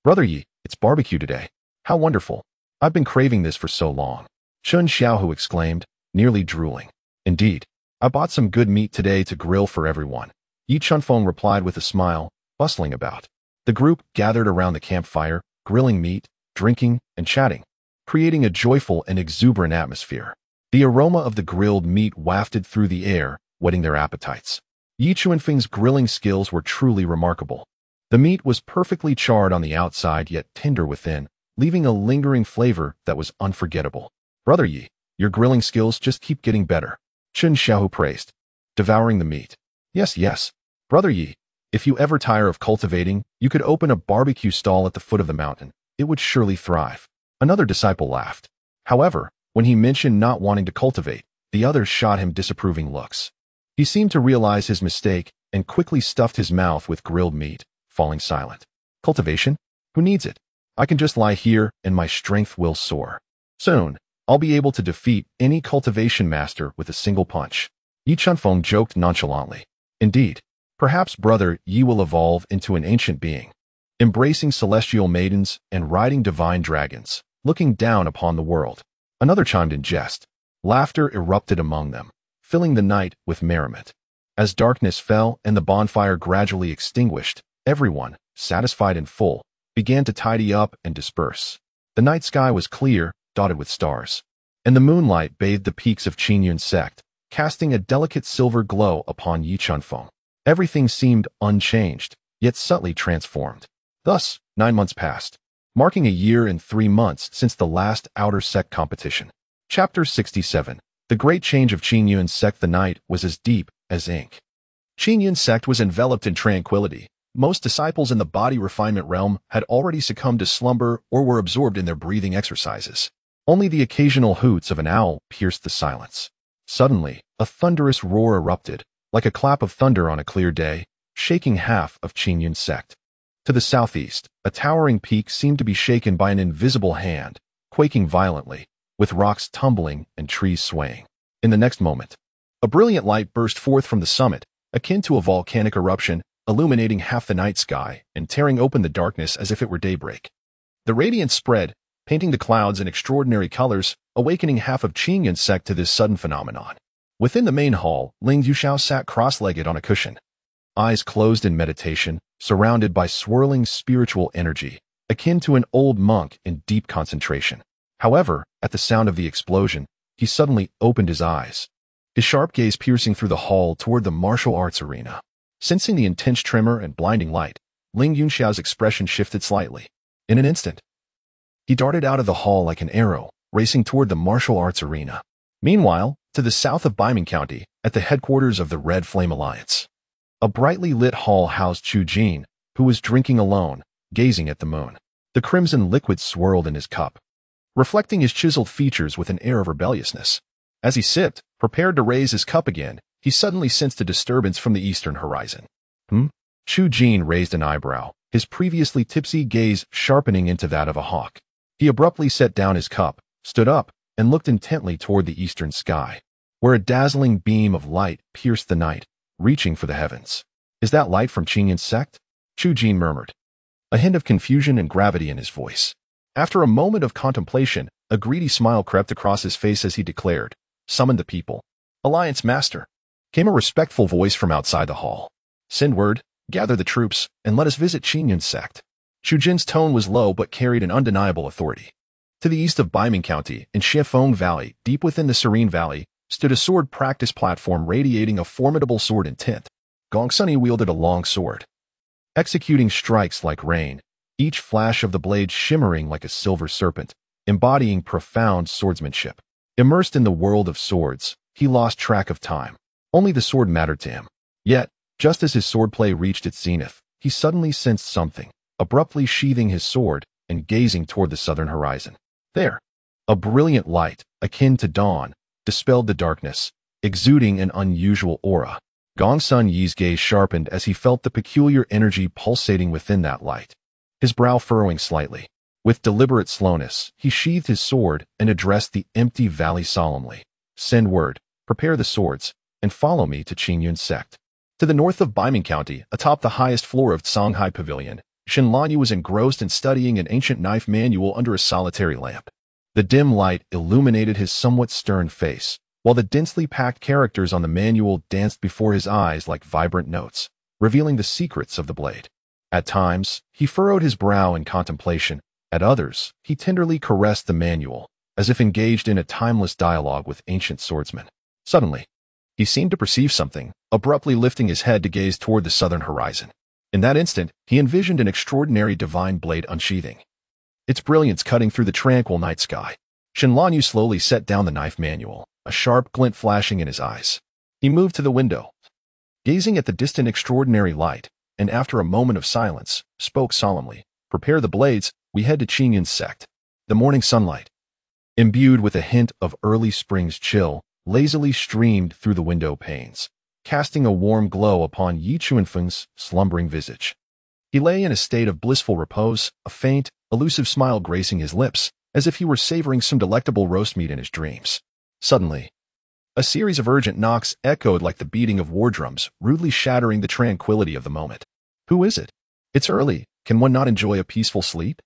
Brother Yi, it's barbecue today. How wonderful. I've been craving this for so long, Chen Xiaohu exclaimed, nearly drooling. Indeed, I bought some good meat today to grill for everyone, Yi Chunfeng replied with a smile, bustling about. The group gathered around the campfire, grilling meat, drinking, and chatting, creating a joyful and exuberant atmosphere. The aroma of the grilled meat wafted through the air, whetting their appetites. Yi Chunfeng's grilling skills were truly remarkable. The meat was perfectly charred on the outside yet tender within, leaving a lingering flavor that was unforgettable. Brother Yi, your grilling skills just keep getting better, Chen Xiaohu praised, devouring the meat. Yes. Brother Yi, if you ever tire of cultivating, you could open a barbecue stall at the foot of the mountain. It would surely thrive. Another disciple laughed. However, when he mentioned not wanting to cultivate, the others shot him disapproving looks. He seemed to realize his mistake and quickly stuffed his mouth with grilled meat, falling silent. Cultivation? Who needs it? I can just lie here and my strength will soar. Soon, I'll be able to defeat any cultivation master with a single punch. Yi Chunfeng joked nonchalantly. Indeed, perhaps Brother Yi will evolve into an ancient being, embracing celestial maidens and riding divine dragons, looking down upon the world. Another chimed in jest. Laughter erupted among them, filling the night with merriment. As darkness fell and the bonfire gradually extinguished, everyone, satisfied and full, began to tidy up and disperse. The night sky was clear, dotted with stars, and the moonlight bathed the peaks of Qingyun sect, casting a delicate silver glow upon Yichunfeng. Everything seemed unchanged, yet subtly transformed. Thus, 9 months passed, marking a year and 3 months since the last outer sect competition. Chapter 67. The Great Change of Qingyun sect. The night was as deep as ink. Qingyun sect was enveloped in tranquility. Most disciples in the body refinement realm had already succumbed to slumber or were absorbed in their breathing exercises. Only the occasional hoots of an owl pierced the silence. Suddenly, a thunderous roar erupted, like a clap of thunder on a clear day, shaking half of Qingyun sect. To the southeast, a towering peak seemed to be shaken by an invisible hand, quaking violently, with rocks tumbling and trees swaying. In the next moment, a brilliant light burst forth from the summit, akin to a volcanic eruption, illuminating half the night sky and tearing open the darkness as if it were daybreak. The radiance spread, painting the clouds in extraordinary colors, awakening half of Qingyun sect to this sudden phenomenon. Within the main hall, Ling Yuxiao sat cross-legged on a cushion, eyes closed in meditation, surrounded by swirling spiritual energy, akin to an old monk in deep concentration. However, at the sound of the explosion, he suddenly opened his eyes, his sharp gaze piercing through the hall toward the martial arts arena. Sensing the intense tremor and blinding light, Ling Yuxiao's expression shifted slightly. In an instant, he darted out of the hall like an arrow, racing toward the martial arts arena. Meanwhile, to the south of Baiming County, at the headquarters of the Red Flame Alliance, a brightly lit hall housed Chu Jin, who was drinking alone, gazing at the moon. The crimson liquid swirled in his cup, reflecting his chiseled features with an air of rebelliousness. As he sipped, prepared to raise his cup again, he suddenly sensed a disturbance from the eastern horizon. Chu Jin raised an eyebrow, his previously tipsy gaze sharpening into that of a hawk. He abruptly set down his cup, stood up, and looked intently toward the eastern sky, where a dazzling beam of light pierced the night, reaching for the heavens. Is that light from Qingyun sect? Chu Jin murmured, a hint of confusion and gravity in his voice. After a moment of contemplation, a greedy smile crept across his face as he declared, "Summon the people. Alliance Master." Came a respectful voice from outside the hall. "Send word, gather the troops, and let us visit Qingyun sect." Chu Jin's tone was low but carried an undeniable authority. To the east of Baiming County, in Shifeng Valley, deep within the Serene Valley, stood a sword practice platform radiating a formidable sword intent. Gong Sunny wielded a long sword, executing strikes like rain, each flash of the blade shimmering like a silver serpent, embodying profound swordsmanship. Immersed in the world of swords, he lost track of time. Only the sword mattered to him. Yet, just as his swordplay reached its zenith, he suddenly sensed something, abruptly sheathing his sword and gazing toward the southern horizon. There, a brilliant light, akin to dawn, dispelled the darkness, exuding an unusual aura. Gong Sun Yi's gaze sharpened as he felt the peculiar energy pulsating within that light, his brow furrowing slightly. With deliberate slowness, he sheathed his sword and addressed the empty valley solemnly. "Send word, prepare the swords, and follow me to Qingyun sect." To the north of Baiming County, atop the highest floor of Songhai Pavilion, Shen Lanyu was engrossed in studying an ancient knife manual under a solitary lamp. The dim light illuminated his somewhat stern face, while the densely packed characters on the manual danced before his eyes like vibrant notes, revealing the secrets of the blade. At times, he furrowed his brow in contemplation. At others, he tenderly caressed the manual, as if engaged in a timeless dialogue with ancient swordsmen. Suddenly, he seemed to perceive something, abruptly lifting his head to gaze toward the southern horizon. In that instant, he envisioned an extraordinary divine blade unsheathing, its brilliance cutting through the tranquil night sky. Shen Lanyu slowly set down the knife manual, a sharp glint flashing in his eyes. He moved to the window, gazing at the distant extraordinary light, and after a moment of silence, spoke solemnly, "Prepare the blades, we head to Qingyun sect." The morning sunlight, imbued with a hint of early spring's chill, lazily streamed through the window panes, casting a warm glow upon Yi Chunfeng's slumbering visage. He lay in a state of blissful repose, a faint, elusive smile gracing his lips, as if he were savoring some delectable roast meat in his dreams. Suddenly, a series of urgent knocks echoed like the beating of war drums, rudely shattering the tranquility of the moment. "Who is it? It's early. Can one not enjoy a peaceful sleep?"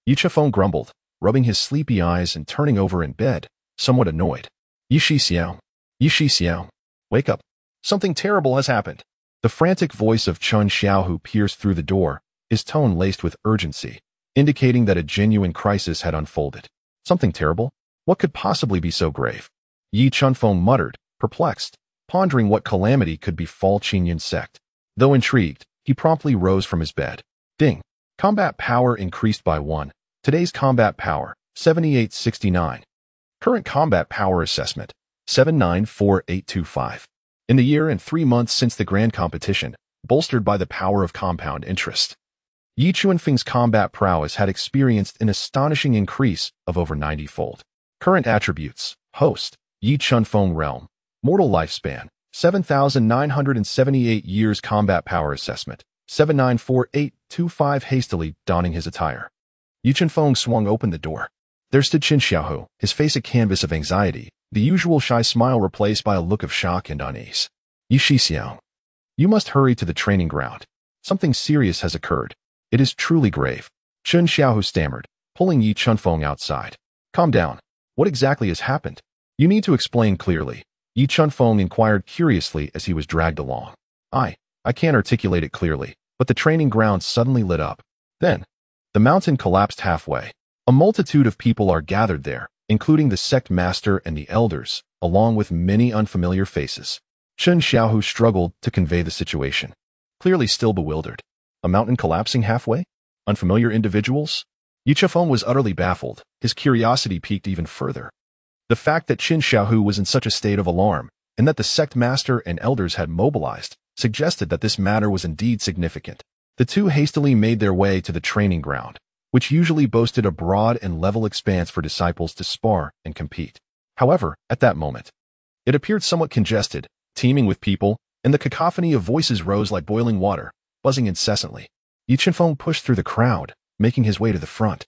Yichifeng grumbled, rubbing his sleepy eyes and turning over in bed, somewhat annoyed. Yi Xiao, wake up. Something terrible has happened." The frantic voice of Chun Xiaohu pierced through the door, his tone laced with urgency, indicating that a genuine crisis had unfolded. Something terrible? What could possibly be so grave? Yi Chunfeng muttered, perplexed, pondering what calamity could befall Qingyun sect. Though intrigued, he promptly rose from his bed. Ding. Combat power increased by 1. Today's combat power, 7869. Current combat power assessment, 794825. In the year and 3 months since the grand competition, bolstered by the power of compound interest, Yi Chunfeng's combat prowess had experienced an astonishing increase of over 90-fold. Current attributes, host, Yi Chunfeng realm, mortal lifespan, 7,978 years combat power assessment, 794825 hastily donning his attire. Yi Chunfeng swung open the door. There stood Qin Xiaohu, his face a canvas of anxiety, the usual shy smile replaced by a look of shock and unease. Yi Shixiao, you must hurry to the training ground. Something serious has occurred. It is truly grave. Qin Xiaohu stammered, pulling Yi Chunfeng outside. Calm down. What exactly has happened? You need to explain clearly. Yi Chunfeng inquired curiously as he was dragged along. I can't articulate it clearly, but the training ground suddenly lit up. Then, the mountain collapsed halfway. A multitude of people are gathered there, including the sect master and the elders, along with many unfamiliar faces. Qin Xiaohu struggled to convey the situation, clearly still bewildered. A mountain collapsing halfway? Unfamiliar individuals? Yi Chunfeng was utterly baffled, his curiosity piqued even further. The fact that Qin Xiaohu was in such a state of alarm, and that the sect master and elders had mobilized, suggested that this matter was indeed significant. The two hastily made their way to the training ground, which usually boasted a broad and level expanse for disciples to spar and compete. However, at that moment, it appeared somewhat congested, teeming with people, and the cacophony of voices rose like boiling water, buzzing incessantly. Yi Chunfeng pushed through the crowd, making his way to the front,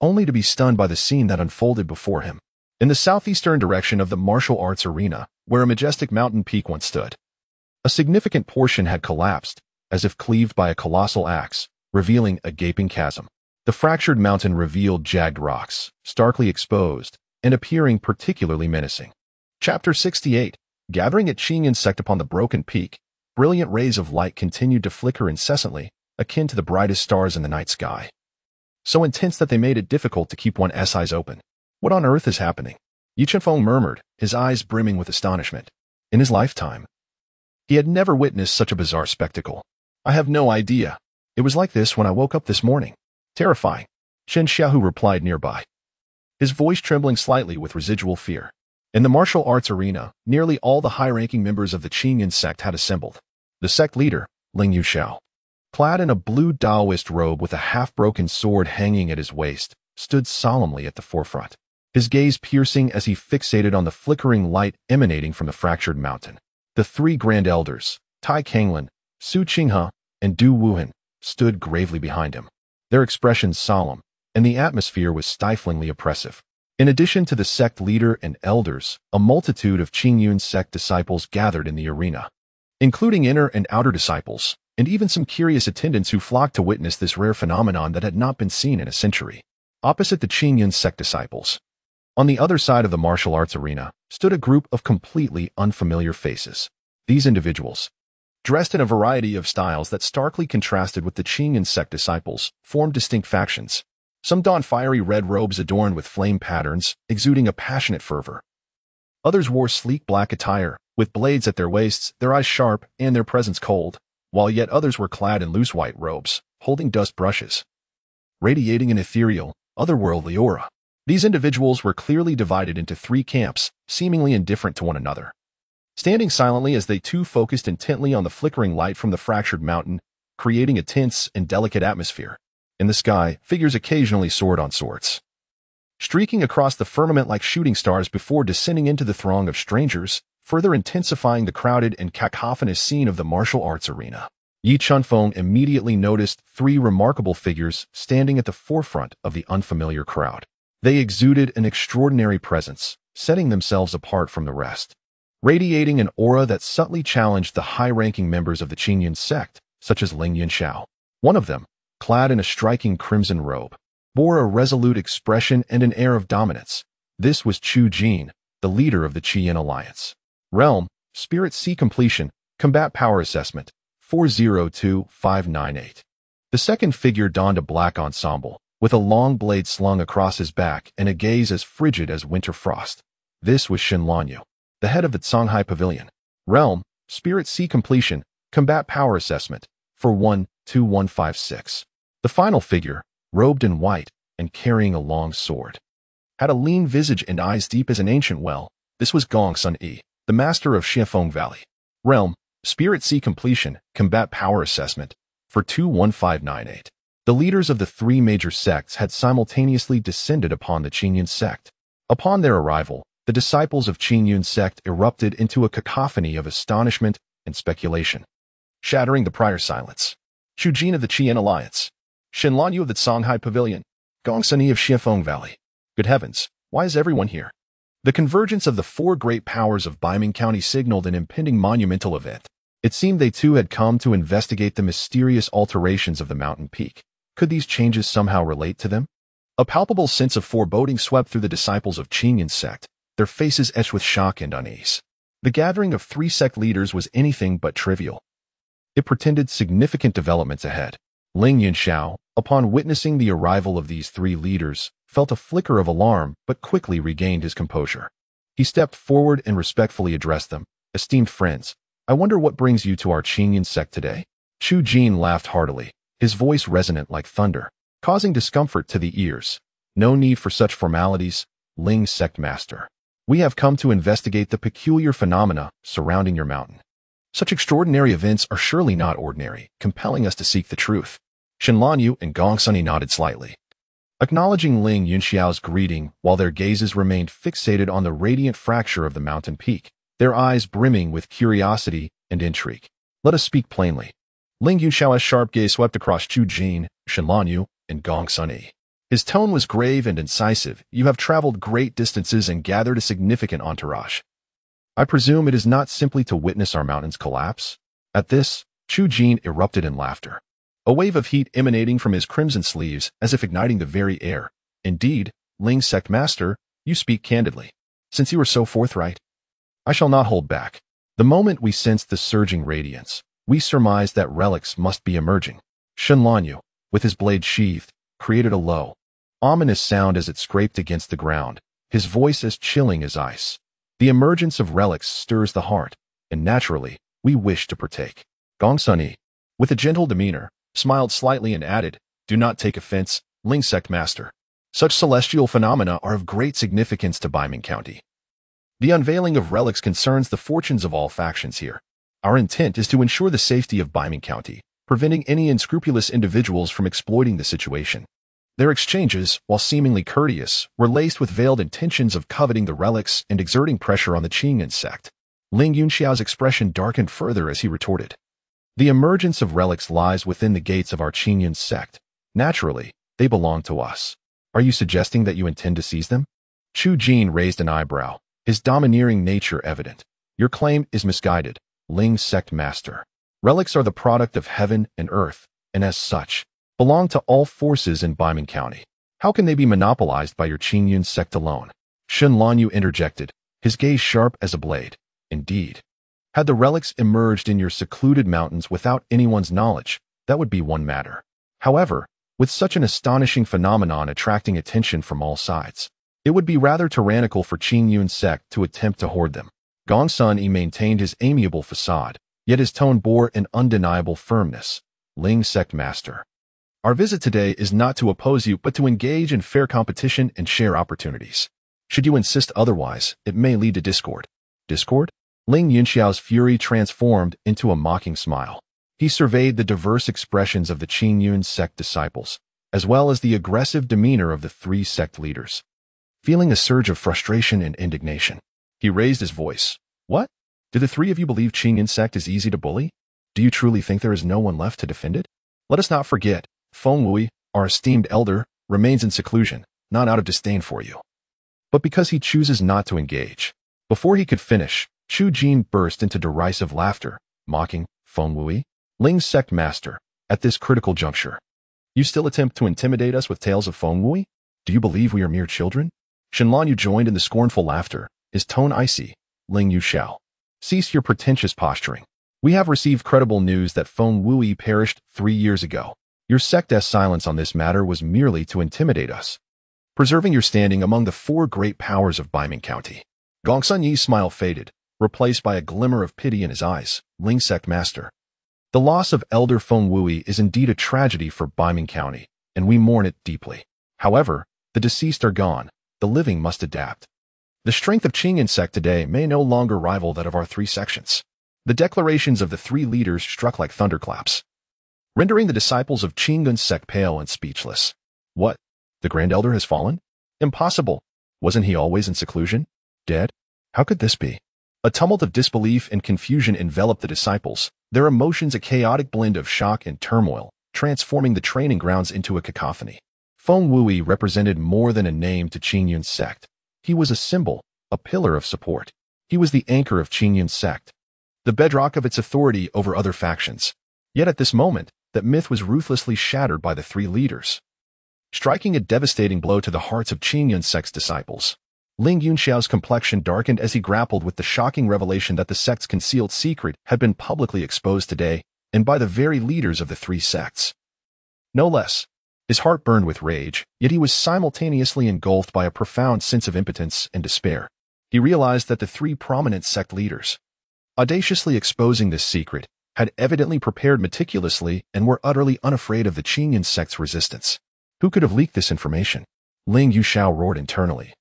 only to be stunned by the scene that unfolded before him. In the southeastern direction of the martial arts arena, where a majestic mountain peak once stood, a significant portion had collapsed, as if cleaved by a colossal axe, revealing a gaping chasm. The fractured mountain revealed jagged rocks, starkly exposed, and appearing particularly menacing. Chapter 68. Gathering at Qingyun sect upon the broken peak, brilliant rays of light continued to flicker incessantly, akin to the brightest stars in the night sky. So intense that they made it difficult to keep one's eyes open. What on earth is happening? Yi Chunfeng murmured, his eyes brimming with astonishment. In his lifetime, he had never witnessed such a bizarre spectacle. I have no idea. It was like this when I woke up this morning. Terrifying. Qin Xiaohu replied nearby, his voice trembling slightly with residual fear. In the martial arts arena, nearly all the high-ranking members of the Qingyun sect had assembled. The sect leader, Ling Yuxiao, clad in a blue Taoist robe with a half-broken sword hanging at his waist, stood solemnly at the forefront, his gaze piercing as he fixated on the flickering light emanating from the fractured mountain. The three grand elders, Tai Kanglin, Su Qinghe, and Du Wuhan, stood gravely behind him, their expressions solemn, and the atmosphere was stiflingly oppressive. In addition to the sect leader and elders, a multitude of Qingyun sect disciples gathered in the arena, including inner and outer disciples, and even some curious attendants who flocked to witness this rare phenomenon that had not been seen in a century. Opposite the Qingyun sect disciples, on the other side of the martial arts arena, stood a group of completely unfamiliar faces. These individuals, dressed in a variety of styles that starkly contrasted with the Qingyun sect disciples, formed distinct factions. Some donned fiery red robes adorned with flame patterns, exuding a passionate fervor. Others wore sleek black attire, with blades at their waists, their eyes sharp, and their presence cold, while yet others were clad in loose white robes, holding dust brushes, radiating an ethereal, otherworldly aura. These individuals were clearly divided into three camps, seemingly indifferent to one another. Standing silently as they too focused intently on the flickering light from the fractured mountain, creating a tense and delicate atmosphere. In the sky, figures occasionally soared on swords, streaking across the firmament like shooting stars before descending into the throng of strangers, further intensifying the crowded and cacophonous scene of the martial arts arena. Yi Chunfeng immediately noticed three remarkable figures standing at the forefront of the unfamiliar crowd. They exuded an extraordinary presence, setting themselves apart from the rest, radiating an aura that subtly challenged the high-ranking members of the Qingyun sect, such as Ling Yunxiao. One of them, clad in a striking crimson robe, bore a resolute expression and an air of dominance. This was Chu Jin, the leader of the Qian Alliance. Realm, Spirit C completion, Combat Power Assessment, 402598. The second figure donned a black ensemble, with a long blade slung across his back and a gaze as frigid as winter frost. This was Shen Lanyu, the head of the Songhai Pavilion. Realm, Spirit C completion, combat power assessment, for 12156. The final figure, robed in white and carrying a long sword, had a lean visage and eyes deep as an ancient well. This was Gong Sun Yi, the master of Xiefeng Valley. Realm, Spirit C completion, combat power assessment, for 21598. The leaders of the three major sects had simultaneously descended upon the Qingyun sect. Upon their arrival, the disciples of Qingyun sect erupted into a cacophony of astonishment and speculation, shattering the prior silence. Chu Jin of the Qian Alliance, Shen Lanyu of the Songhai Pavilion, Gong Sun Yi of Xiefeng Valley. Good heavens, why is everyone here? The convergence of the four great powers of Baiming County signaled an impending monumental event. It seemed they too had come to investigate the mysterious alterations of the mountain peak. Could these changes somehow relate to them? A palpable sense of foreboding swept through the disciples of Qingyun sect, their faces etched with shock and unease. The gathering of three sect leaders was anything but trivial. It portended significant developments ahead. Ling Yunxiao, upon witnessing the arrival of these three leaders, felt a flicker of alarm but quickly regained his composure. He stepped forward and respectfully addressed them. Esteemed friends, I wonder what brings you to our Qingyun sect today? Chu Jin laughed heartily, his voice resonant like thunder, causing discomfort to the ears. No need for such formalities, Ling sect master. We have come to investigate the peculiar phenomena surrounding your mountain. Such extraordinary events are surely not ordinary, compelling us to seek the truth. Shen Lanyu and Gong Sun Yi nodded slightly, acknowledging Ling Yunxiao's greeting while their gazes remained fixated on the radiant fracture of the mountain peak, their eyes brimming with curiosity and intrigue. Let us speak plainly. Ling Yunxiao's sharp gaze swept across Chu Jin, Shen Lanyu, and Gong Sun Yi. His tone was grave and incisive. You have traveled great distances and gathered a significant entourage. I presume it is not simply to witness our mountain's collapse? At this, Chu Jin erupted in laughter, a wave of heat emanating from his crimson sleeves as if igniting the very air. Indeed, Ling sect master, you speak candidly. Since you are so forthright, I shall not hold back. The moment we sensed the surging radiance, we surmised that relics must be emerging. Shen Lanyu, with his blade sheathed, created a low, ominous sound as it scraped against the ground, his voice as chilling as ice. The emergence of relics stirs the heart, and naturally, we wish to partake. Gong Sun Yi, with a gentle demeanor, smiled slightly and added, Do not take offense, Ling sect master. Such celestial phenomena are of great significance to Baiming County. The unveiling of relics concerns the fortunes of all factions here. Our intent is to ensure the safety of Baiming County, preventing any unscrupulous individuals from exploiting the situation. Their exchanges, while seemingly courteous, were laced with veiled intentions of coveting the relics and exerting pressure on the Qingyun sect. Ling Yunxiao's expression darkened further as he retorted, The emergence of relics lies within the gates of our Qingyun sect. Naturally, they belong to us. Are you suggesting that you intend to seize them? Chu Jin raised an eyebrow, his domineering nature evident. Your claim is misguided, Ling sect master. Relics are the product of heaven and earth, and as such, belong to all forces in Baiming County. How can they be monopolized by your Qingyun sect alone? Shen Lanyu interjected, his gaze sharp as a blade. Indeed. Had the relics emerged in your secluded mountains without anyone's knowledge, that would be one matter. However, with such an astonishing phenomenon attracting attention from all sides, it would be rather tyrannical for Qingyun sect to attempt to hoard them. Gong Sun Yi maintained his amiable facade, yet his tone bore an undeniable firmness. Ling sect master. Our visit today is not to oppose you, but to engage in fair competition and share opportunities. Should you insist otherwise, it may lead to discord. Discord? Ling Yunxiao's fury transformed into a mocking smile. He surveyed the diverse expressions of the Qingyun sect disciples, as well as the aggressive demeanor of the three sect leaders. Feeling a surge of frustration and indignation, he raised his voice. What? Do the three of you believe Qingyun sect is easy to bully? Do you truly think there is no one left to defend it? Let us not forget, Feng Wui, our esteemed elder, remains in seclusion, not out of disdain for you, but because he chooses not to engage. Before he could finish, Chu Jin burst into derisive laughter, mocking, Feng Wui, Ling's sect master, at this critical juncture. You still attempt to intimidate us with tales of Feng Wui? Do you believe we are mere children? Shen Lanyu joined in the scornful laughter, his tone icy. Ling Yunxiao, cease your pretentious posturing. We have received credible news that Feng Wui perished 3 years ago. Your sect's silence on this matter was merely to intimidate us, preserving your standing among the four great powers of Baiming County. Gongsun Yi's smile faded, replaced by a glimmer of pity in his eyes. Ling Sect Master. The loss of Elder Feng Wui is indeed a tragedy for Baiming County, and we mourn it deeply. However, the deceased are gone. The living must adapt. The strength of Qingyun Sect today may no longer rival that of our three sections. The declarations of the three leaders struck like thunderclaps, rendering the disciples of Qingyun Sect pale and speechless. What? The Grand Elder has fallen? Impossible. Wasn't he always in seclusion? Dead? How could this be? A tumult of disbelief and confusion enveloped the disciples, their emotions a chaotic blend of shock and turmoil, transforming the training grounds into a cacophony. Feng Wui represented more than a name to Qingyun Sect. He was a symbol, a pillar of support. He was the anchor of Qingyun Sect, the bedrock of its authority over other factions. Yet at this moment, that myth was ruthlessly shattered by the three leaders, striking a devastating blow to the hearts of Qingyun Sect's disciples. Ling Yunxiao's complexion darkened as he grappled with the shocking revelation that the sect's concealed secret had been publicly exposed today, and by the very leaders of the three sects. No less. His heart burned with rage, yet he was simultaneously engulfed by a profound sense of impotence and despair. He realized that the three prominent sect leaders, audaciously exposing this secret, had evidently prepared meticulously and were utterly unafraid of the Qingyun Sect's resistance. Who could have leaked this information? Ling Yuxiao roared internally,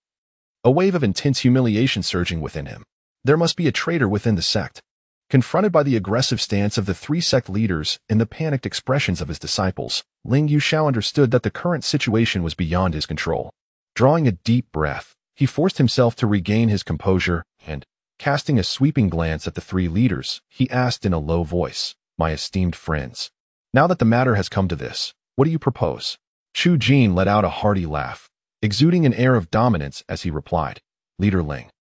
a wave of intense humiliation surging within him. There must be a traitor within the sect. Confronted by the aggressive stance of the three sect leaders and the panicked expressions of his disciples, Ling Yuxiao understood that the current situation was beyond his control. Drawing a deep breath, he forced himself to regain his composure and, casting a sweeping glance at the three leaders, he asked in a low voice, "My esteemed friends, now that the matter has come to this, what do you propose?" Chu Jin let out a hearty laugh, exuding an air of dominance as he replied, "Leader Ling,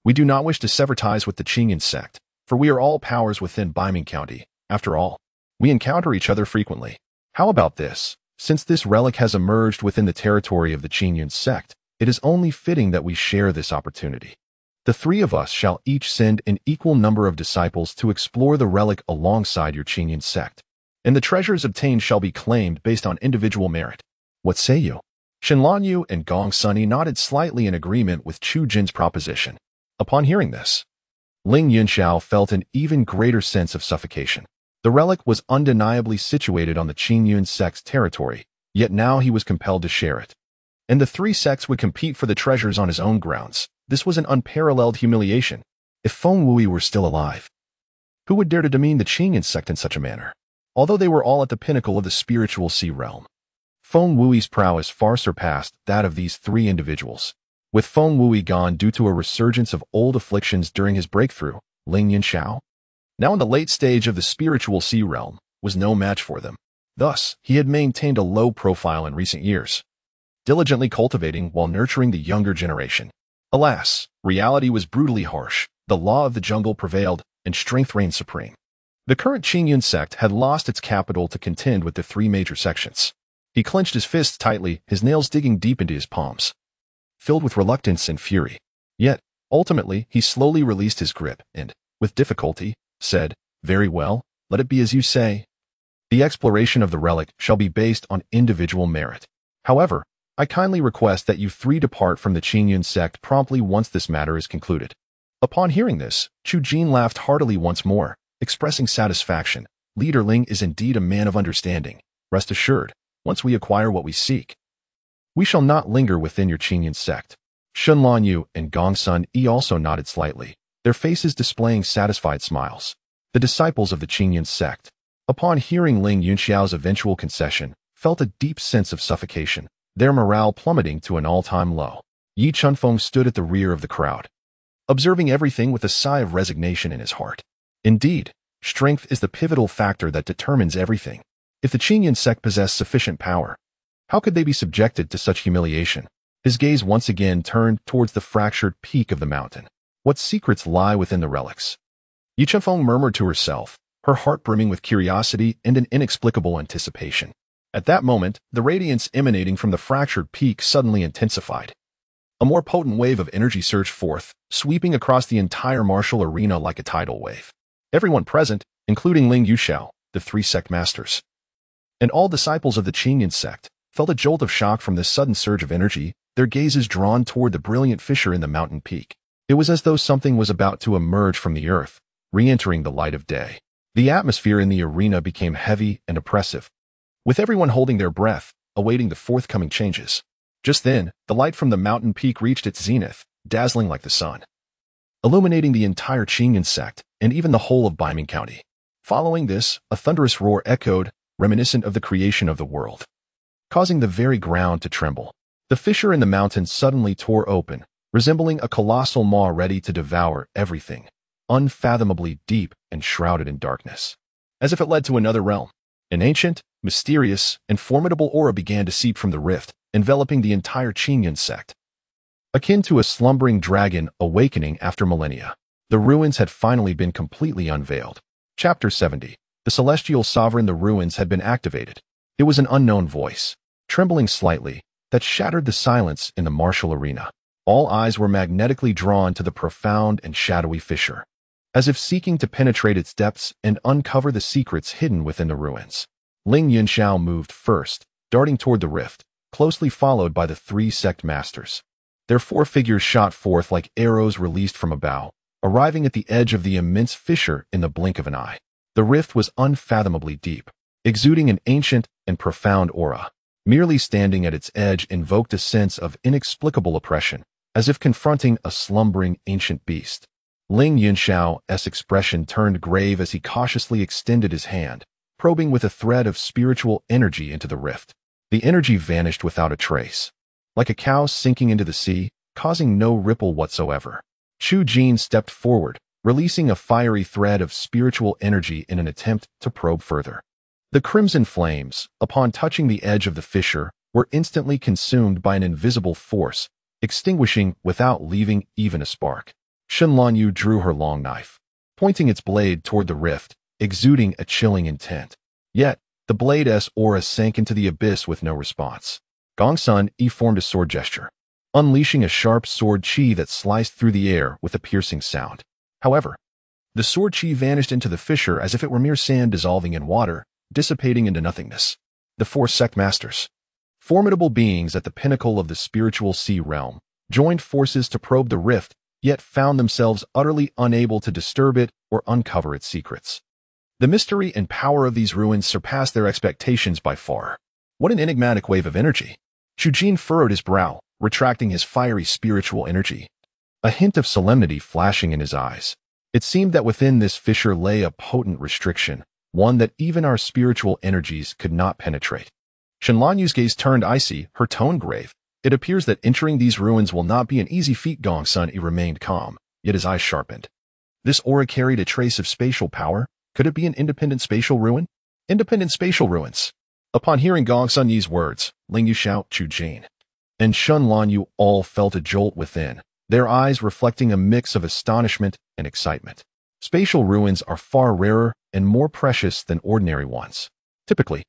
we do not wish to sever ties with the Qingyun Sect, for we are all powers within Baiming County. After all, we encounter each other frequently. How about this? Since this relic has emerged within the territory of the Qingyun Sect, it is only fitting that we share this opportunity. The three of us shall each send an equal number of disciples to explore the relic alongside your Qingyun Sect, and the treasures obtained shall be claimed based on individual merit. What say you?" Shenlan Yu and Gong Sunny nodded slightly in agreement with Chu Jin's proposition. Upon hearing this, Ling Yunxiao felt an even greater sense of suffocation. The relic was undeniably situated on the Qingyun Sect's territory, yet now he was compelled to share it. And the three sects would compete for the treasures on his own grounds. This was an unparalleled humiliation. If Feng Wui were still alive, who would dare to demean the Qingyun Sect in such a manner? Although they were all at the pinnacle of the spiritual sea realm, Feng Wui's prowess far surpassed that of these three individuals. With Feng Wui gone due to a resurgence of old afflictions during his breakthrough, Ling Yunxiao, now in the late stage of the spiritual sea realm, was no match for them. Thus, he had maintained a low profile in recent years, diligently cultivating while nurturing the younger generation. Alas, reality was brutally harsh. The law of the jungle prevailed, and strength reigned supreme. The current Qingyun Sect had lost its capital to contend with the three major sections. He clenched his fists tightly, his nails digging deep into his palms, filled with reluctance and fury. Yet, ultimately, he slowly released his grip and, with difficulty, said, "Very well, let it be as you say. The exploration of the relic shall be based on individual merit. However, I kindly request that you three depart from the Qingyun Sect promptly once this matter is concluded." Upon hearing this, Chu Jin laughed heartily once more, expressing satisfaction. "Leader Ling is indeed a man of understanding. Rest assured, once we acquire what we seek, we shall not linger within your Qingyun Sect." Shenlan Yu and Gong Sun Yi also nodded slightly, their faces displaying satisfied smiles. The disciples of the Qingyun Sect, upon hearing Ling Yunxiao's eventual concession, felt a deep sense of suffocation, their morale plummeting to an all-time low. Yi Chunfeng stood at the rear of the crowd, observing everything with a sigh of resignation in his heart. Indeed, strength is the pivotal factor that determines everything. If the Qingyun Sect possessed sufficient power, how could they be subjected to such humiliation? His gaze once again turned towards the fractured peak of the mountain. What secrets lie within the relics? Yi Chunfeng murmured to herself, her heart brimming with curiosity and an inexplicable anticipation. At that moment, the radiance emanating from the fractured peak suddenly intensified. A more potent wave of energy surged forth, sweeping across the entire martial arena like a tidal wave. Everyone present, including Ling Yuxiao, the three sect masters, and all disciples of the Qingyun sect felt a jolt of shock from this sudden surge of energy, their gazes drawn toward the brilliant fissure in the mountain peak. It was as though something was about to emerge from the earth, re-entering the light of day. The atmosphere in the arena became heavy and oppressive, with everyone holding their breath, awaiting the forthcoming changes. Just then, the light from the mountain peak reached its zenith, dazzling like the sun, illuminating the entire Qingyun sect and even the whole of Baiming County. Following this, a thunderous roar echoed, reminiscent of the creation of the world, causing the very ground to tremble. The fissure in the mountain suddenly tore open, resembling a colossal maw ready to devour everything, unfathomably deep and shrouded in darkness. As if it led to another realm, an ancient, mysterious, and formidable aura began to seep from the rift, enveloping the entire Qingyun sect. Akin to a slumbering dragon awakening after millennia, the ruins had finally been completely unveiled. Chapter 70. The Celestial Sovereign. The ruins had been activated. It was an unknown voice, trembling slightly, that shattered the silence in the martial arena. All eyes were magnetically drawn to the profound and shadowy fissure, as if seeking to penetrate its depths and uncover the secrets hidden within the ruins. Ling Yunxiao moved first, darting toward the rift, closely followed by the three sect masters. Their four figures shot forth like arrows released from a bow, arriving at the edge of the immense fissure in the blink of an eye. The rift was unfathomably deep, exuding an ancient and profound aura. Merely standing at its edge invoked a sense of inexplicable oppression, as if confronting a slumbering ancient beast. Ling Yunxiao's expression turned grave as he cautiously extended his hand, probing with a thread of spiritual energy into the rift. The energy vanished without a trace, like a cow sinking into the sea, causing no ripple whatsoever. Chu Jin stepped forward, releasing a fiery thread of spiritual energy in an attempt to probe further. The crimson flames, upon touching the edge of the fissure, were instantly consumed by an invisible force, extinguishing without leaving even a spark. Shen Lanyu drew her long knife, pointing its blade toward the rift, exuding a chilling intent. Yet, the blade's aura sank into the abyss with no response. Gongsun formed a sword gesture, unleashing a sharp sword chi that sliced through the air with a piercing sound. However, the sword chi vanished into the fissure as if it were mere sand dissolving in water, dissipating into nothingness. The four sect masters, formidable beings at the pinnacle of the spiritual sea realm, joined forces to probe the rift, yet found themselves utterly unable to disturb it or uncover its secrets. The mystery and power of these ruins surpassed their expectations by far. What an enigmatic wave of energy! Chu Jin furrowed his brow, retracting his fiery spiritual energy, a hint of solemnity flashing in his eyes. It seemed that within this fissure lay a potent restriction, one that even our spiritual energies could not penetrate. Shen Lanyu's gaze turned icy, her tone grave. It appears that entering these ruins will not be an easy feat. Gongsun remained calm, yet his eyes sharpened. This aura carried a trace of spatial power. Could it be an independent spatial ruin? Independent spatial ruins. Upon hearing Gongsun Yi's words, Ling Yunxiao, Chu Jin, and Shen Lanyu all felt a jolt within, their eyes reflecting a mix of astonishment and excitement. Spatial ruins are far rarer and more precious than ordinary ones. Typically,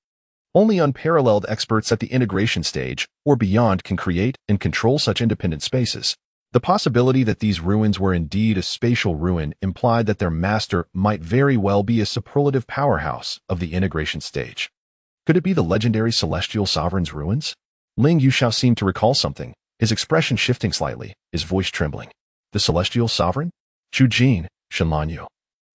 only unparalleled experts at the integration stage or beyond can create and control such independent spaces. The possibility that these ruins were indeed a spatial ruin implied that their master might very well be a superlative powerhouse of the integration stage. Could it be the legendary Celestial Sovereign's ruins? Ling Yunxiao seemed to recall something, his expression shifting slightly, his voice trembling. The Celestial Sovereign? Chu Jin, Shen Lanyu,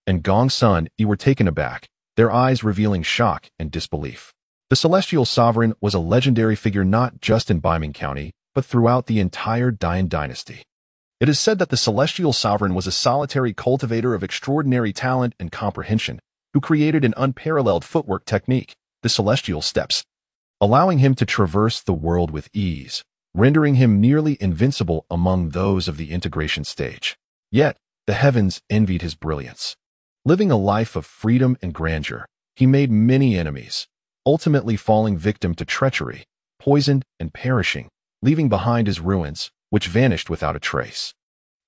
and Gongsun were taken aback, their eyes revealing shock and disbelief. The Celestial Sovereign was a legendary figure not just in Baiming County, but throughout the entire Dian dynasty. It is said that the Celestial Sovereign was a solitary cultivator of extraordinary talent and comprehension, who created an unparalleled footwork technique, the Celestial Steps, allowing him to traverse the world with ease, rendering him nearly invincible among those of the integration stage. Yet, the heavens envied his brilliance. Living a life of freedom and grandeur, he made many enemies, ultimately falling victim to treachery, poisoned and perishing, leaving behind his ruins, which vanished without a trace.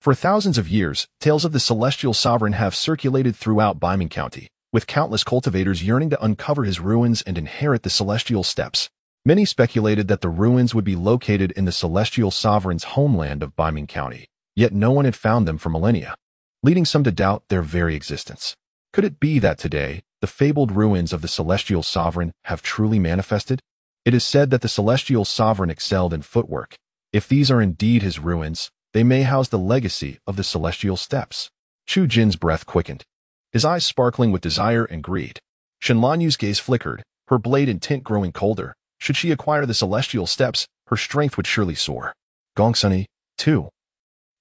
For thousands of years, tales of the Celestial Sovereign have circulated throughout Baiming County, with countless cultivators yearning to uncover his ruins and inherit the Celestial Steps. Many speculated that the ruins would be located in the Celestial Sovereign's homeland of Baiming County, yet no one had found them for millennia, leading some to doubt their very existence. Could it be that today, the fabled ruins of the Celestial Sovereign have truly manifested? It is said that the Celestial Sovereign excelled in footwork. If these are indeed his ruins, they may house the legacy of the Celestial Steps. Chu Jin's breath quickened, his eyes sparkling with desire and greed. Shenlanyu's gaze flickered, her blade and tint growing colder. Should she acquire the Celestial Steps, her strength would surely soar. Gongsun, too,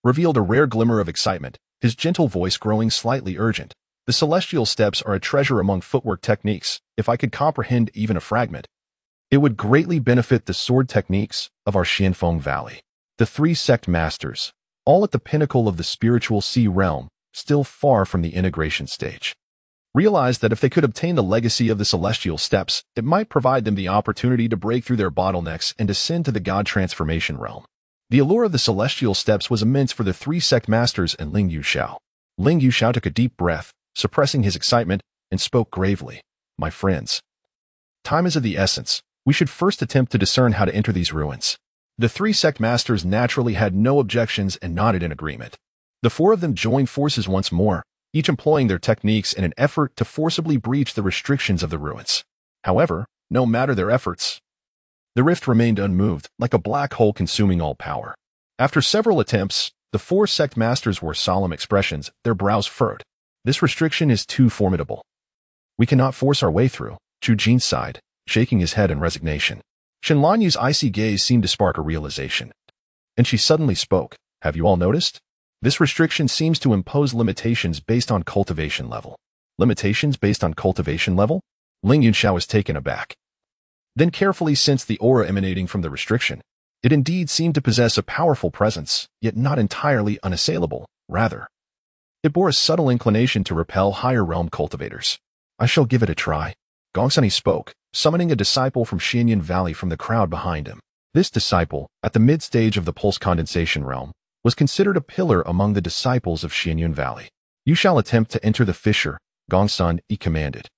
revealed a rare glimmer of excitement, his gentle voice growing slightly urgent. The Celestial Steps are a treasure among footwork techniques. If I could comprehend even a fragment, it would greatly benefit the sword techniques of our Xianfeng Valley. The three sect masters, all at the pinnacle of the spiritual sea realm, still far from the integration stage, realized that if they could obtain the legacy of the Celestial Steps, it might provide them the opportunity to break through their bottlenecks and ascend to the God Transformation realm. The allure of the Celestial Steps was immense for the three sect masters and Ling Yuxiao. Ling Yuxiao took a deep breath, suppressing his excitement, and spoke gravely. My friends, time is of the essence. We should first attempt to discern how to enter these ruins. The three sect masters naturally had no objections and nodded in agreement. The four of them joined forces once more, each employing their techniques in an effort to forcibly breach the restrictions of the ruins. However, no matter their efforts, the rift remained unmoved, like a black hole consuming all power. After several attempts, the four sect masters wore solemn expressions, their brows furrowed. This restriction is too formidable. We cannot force our way through, Chu Jin sighed, shaking his head in resignation. Shenlanyu's icy gaze seemed to spark a realization, and she suddenly spoke. Have you all noticed? This restriction seems to impose limitations based on cultivation level. Limitations based on cultivation level? Ling Yuxiao was taken aback. Then carefully sensed the aura emanating from the restriction. It indeed seemed to possess a powerful presence, yet not entirely unassailable. Rather, it bore a subtle inclination to repel higher realm cultivators. I shall give it a try. Gongsun spoke, summoning a disciple from Xianyan Valley from the crowd behind him. This disciple, at the mid-stage of the pulse condensation realm, was considered a pillar among the disciples of Xianyan Valley. You shall attempt to enter the fissure, Gongsun commanded.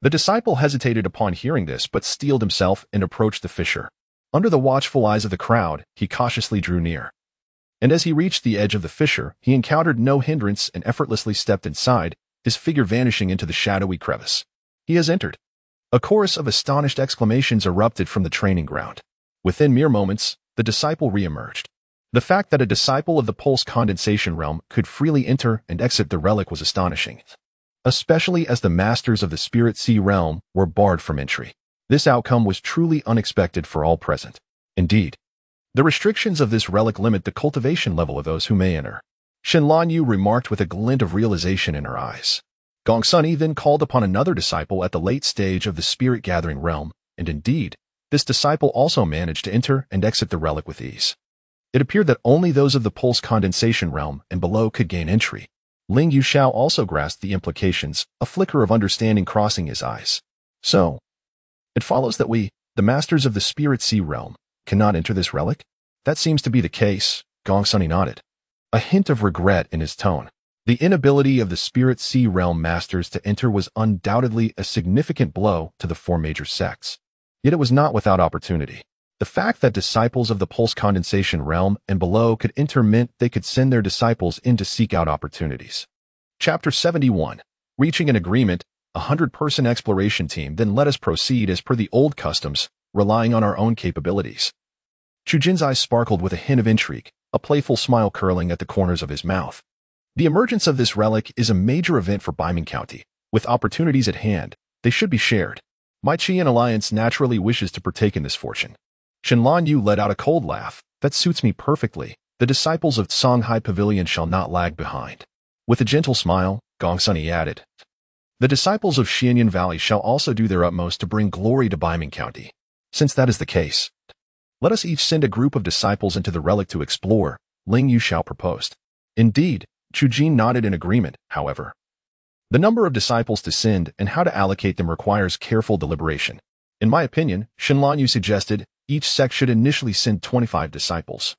The disciple hesitated upon hearing this but steeled himself and approached the fissure. Under the watchful eyes of the crowd, he cautiously drew near. And as he reached the edge of the fissure, he encountered no hindrance and effortlessly stepped inside, his figure vanishing into the shadowy crevice. He has entered. A chorus of astonished exclamations erupted from the training ground. Within mere moments, the disciple re-emerged. The fact that a disciple of the pulse condensation realm could freely enter and exit the relic was astonishing, especially as the masters of the spirit sea realm were barred from entry. This outcome was truly unexpected for all present. Indeed, the restrictions of this relic limit the cultivation level of those who may enter. Shenlanyu remarked with a glint of realization in her eyes. Gongsun then called upon another disciple at the late stage of the spirit gathering realm, and indeed, this disciple also managed to enter and exit the relic with ease. It appeared that only those of the pulse condensation realm and below could gain entry. Ling Yuxiao also grasped the implications, a flicker of understanding crossing his eyes. So, it follows that we, the masters of the spirit sea realm, cannot enter this relic? That seems to be the case, Gongsun nodded, a hint of regret in his tone. The inability of the spirit sea realm masters to enter was undoubtedly a significant blow to the four major sects. Yet it was not without opportunity. The fact that disciples of the pulse condensation realm and below could enter meant they could send their disciples in to seek out opportunities. Chapter 71. Reaching an agreement, 100-person exploration team, then let us proceed as per the old customs, relying on our own capabilities. Chu Jin's eyes sparkled with a hint of intrigue, a playful smile curling at the corners of his mouth. The emergence of this relic is a major event for Baiming County. With opportunities at hand, they should be shared. My Qian Alliance naturally wishes to partake in this fortune. Shenlanyu let out a cold laugh. That suits me perfectly. The disciples of Songhai Pavilion shall not lag behind. With a gentle smile, Gongsun added, the disciples of Xianyan Valley shall also do their utmost to bring glory to Baiming County. Since that is the case, let us each send a group of disciples into the relic to explore, Ling Yuxiao proposed. Indeed, Chu Jin nodded in agreement, however. The number of disciples to send and how to allocate them requires careful deliberation. In my opinion, Shenlanyu suggested, each sect should initially send 25 disciples,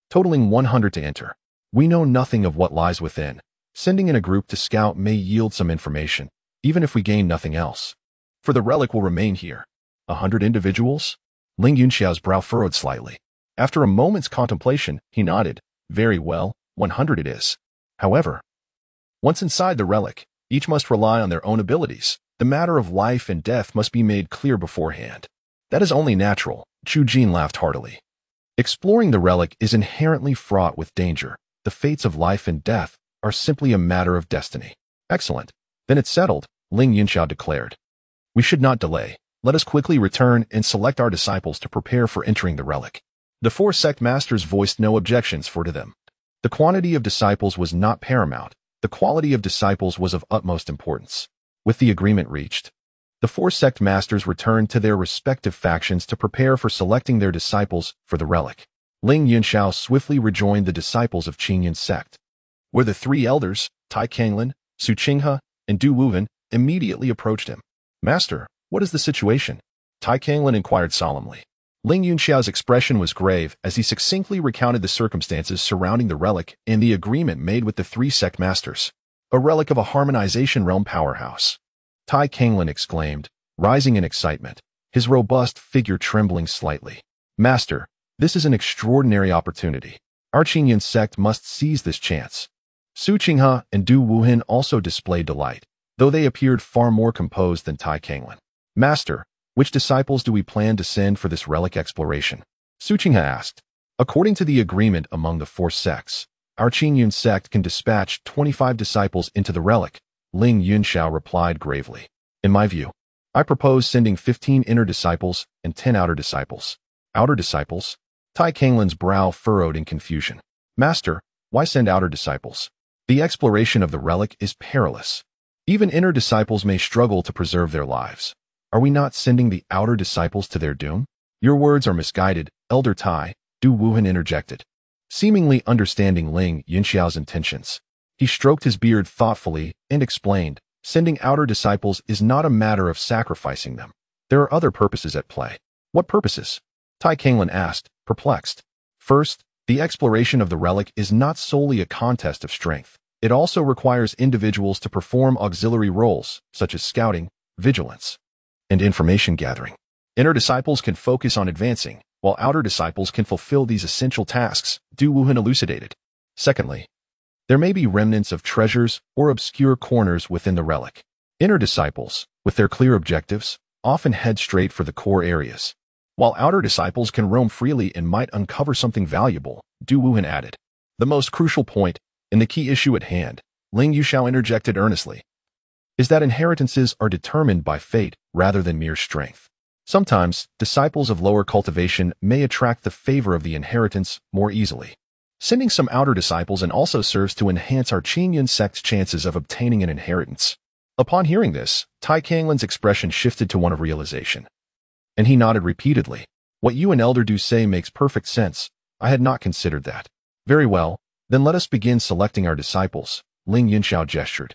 totaling 100 to enter. We know nothing of what lies within. Sending in a group to scout may yield some information, even if we gain nothing else. For the relic will remain here. 100 individuals? Ling Yuxiao's brow furrowed slightly. After a moment's contemplation, he nodded. Very well, 100 it is. However, once inside the relic, each must rely on their own abilities. The matter of life and death must be made clear beforehand. That is only natural, Chu Jin laughed heartily. Exploring the relic is inherently fraught with danger. The fates of life and death are simply a matter of destiny. Excellent. Then it's settled, Ling Yunxiao declared. We should not delay. Let us quickly return and select our disciples to prepare for entering the relic. The four sect masters voiced no objections to them. The quantity of disciples was not paramount. The quality of disciples was of utmost importance. With the agreement reached, the four sect masters returned to their respective factions to prepare for selecting their disciples for the relic. Ling Yunxiao swiftly rejoined the disciples of Qingyun's sect, where the three elders, Tai Kanglin, Su Qinghe, and Du Wuhan, immediately approached him. Master, what is the situation? Tai Kanglin inquired solemnly. Ling Yunxiao's expression was grave as he succinctly recounted the circumstances surrounding the relic and the agreement made with the three sect masters. A relic of a harmonization realm powerhouse. Tai Kanglin exclaimed, rising in excitement, his robust figure trembling slightly. Master, this is an extraordinary opportunity. Our Qingyun sect must seize this chance. Su Qinghe and Du Wuhan also displayed delight, though they appeared far more composed than Tai Kanglin. Master, which disciples do we plan to send for this relic exploration? Su Qinghe asked. According to the agreement among the four sects, our Qingyun sect can dispatch 25 disciples into the relic, Ling Yunxiao replied gravely. In my view, I propose sending 15 inner disciples and 10 outer disciples. Outer disciples? Tai Kanglin's brow furrowed in confusion. Master, why send outer disciples? The exploration of the relic is perilous. Even inner disciples may struggle to preserve their lives. Are we not sending the outer disciples to their doom? Your words are misguided, Elder Tai, Du Wuhan interjected. Seemingly understanding Ling Yunxiao's intentions, he stroked his beard thoughtfully and explained, sending outer disciples is not a matter of sacrificing them. There are other purposes at play. What purposes? Tai Kanglin asked, perplexed. First, the exploration of the relic is not solely a contest of strength. It also requires individuals to perform auxiliary roles, such as scouting, vigilance, and information gathering. Inner disciples can focus on advancing, while outer disciples can fulfill these essential tasks, Du Wuhan elucidated. Secondly, there may be remnants of treasures or obscure corners within the relic. Inner disciples, with their clear objectives, often head straight for the core areas, while outer disciples can roam freely and might uncover something valuable, Du Wuhan added. The most crucial point, and the key issue at hand, Ling Yunxiao interjected earnestly, is that inheritances are determined by fate rather than mere strength. Sometimes, disciples of lower cultivation may attract the favor of the inheritance more easily. Sending some outer disciples and also serves to enhance our Qingyun sect's chances of obtaining an inheritance. Upon hearing this, Tai Kanglin's expression shifted to one of realization, and he nodded repeatedly. What you and Elder do say makes perfect sense. I had not considered that. Very well, then let us begin selecting our disciples, Ling Yunxiao gestured,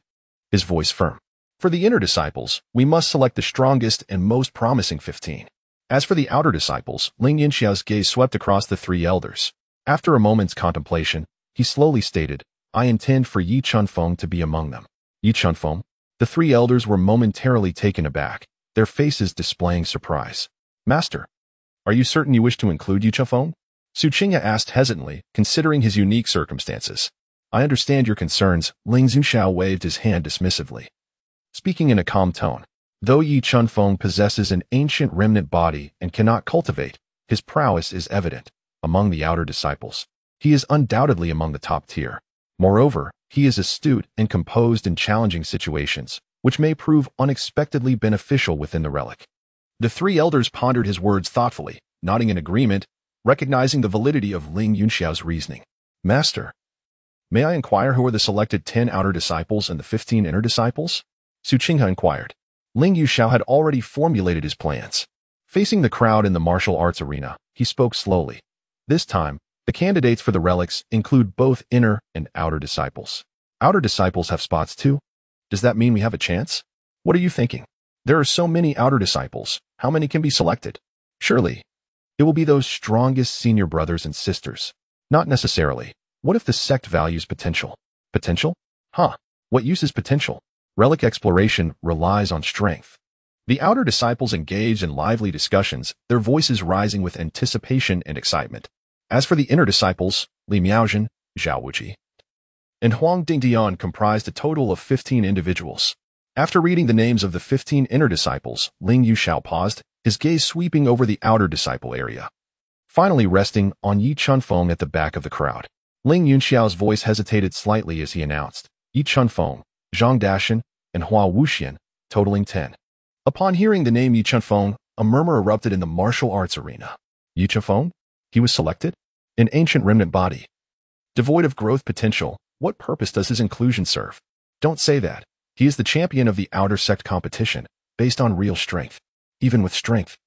his voice firm. For the inner disciples, we must select the strongest and most promising 15. As for the outer disciples, Ling Yunxiao's gaze swept across the three elders. After a moment's contemplation, he slowly stated, I intend for Yi Chunfeng to be among them. Yi Chunfeng? The three elders were momentarily taken aback, their faces displaying surprise. Master, are you certain you wish to include Yi Chunfeng? Su Qinghe asked hesitantly, considering his unique circumstances. I understand your concerns, Ling Yunxiao waved his hand dismissively, speaking in a calm tone. Though Yi Chunfeng possesses an ancient remnant body and cannot cultivate, his prowess is evident among the outer disciples. He is undoubtedly among the top tier. Moreover, he is astute and composed in challenging situations, which may prove unexpectedly beneficial within the relic. The three elders pondered his words thoughtfully, nodding in agreement, recognizing the validity of Ling Yunxiao's reasoning. Master, may I inquire who are the selected 10 outer disciples and the 15 inner disciples? Su Qinghe inquired. Ling Yunxiao had already formulated his plans. Facing the crowd in the martial arts arena, he spoke slowly. This time, the candidates for the relics include both inner and outer disciples. Outer disciples have spots too? Does that mean we have a chance? What are you thinking? There are so many outer disciples. How many can be selected? Surely, it will be those strongest senior brothers and sisters. Not necessarily. What if the sect values potential? Potential? Huh. What use is potential? Relic exploration relies on strength. The outer disciples engaged in lively discussions, their voices rising with anticipation and excitement. As for the inner disciples, Li Miaozhen, Zhao Wuji, and Huang Dingdian comprised a total of 15 individuals. After reading the names of the 15 inner disciples, Ling Yuxiao paused, his gaze sweeping over the outer disciple area, finally resting on Yi Chunfeng at the back of the crowd. Ling Yuxiao's voice hesitated slightly as he announced, Yi Chunfeng, Zhang Dashan, and Hua Wuxian, totaling 10. Upon hearing the name Yi Chunfeng, a murmur erupted in the martial arts arena. Yi Chunfeng? He was selected? An ancient remnant body. Devoid of growth potential, what purpose does his inclusion serve? Don't say that. He is the champion of the outer sect competition, based on real strength. Even with strength,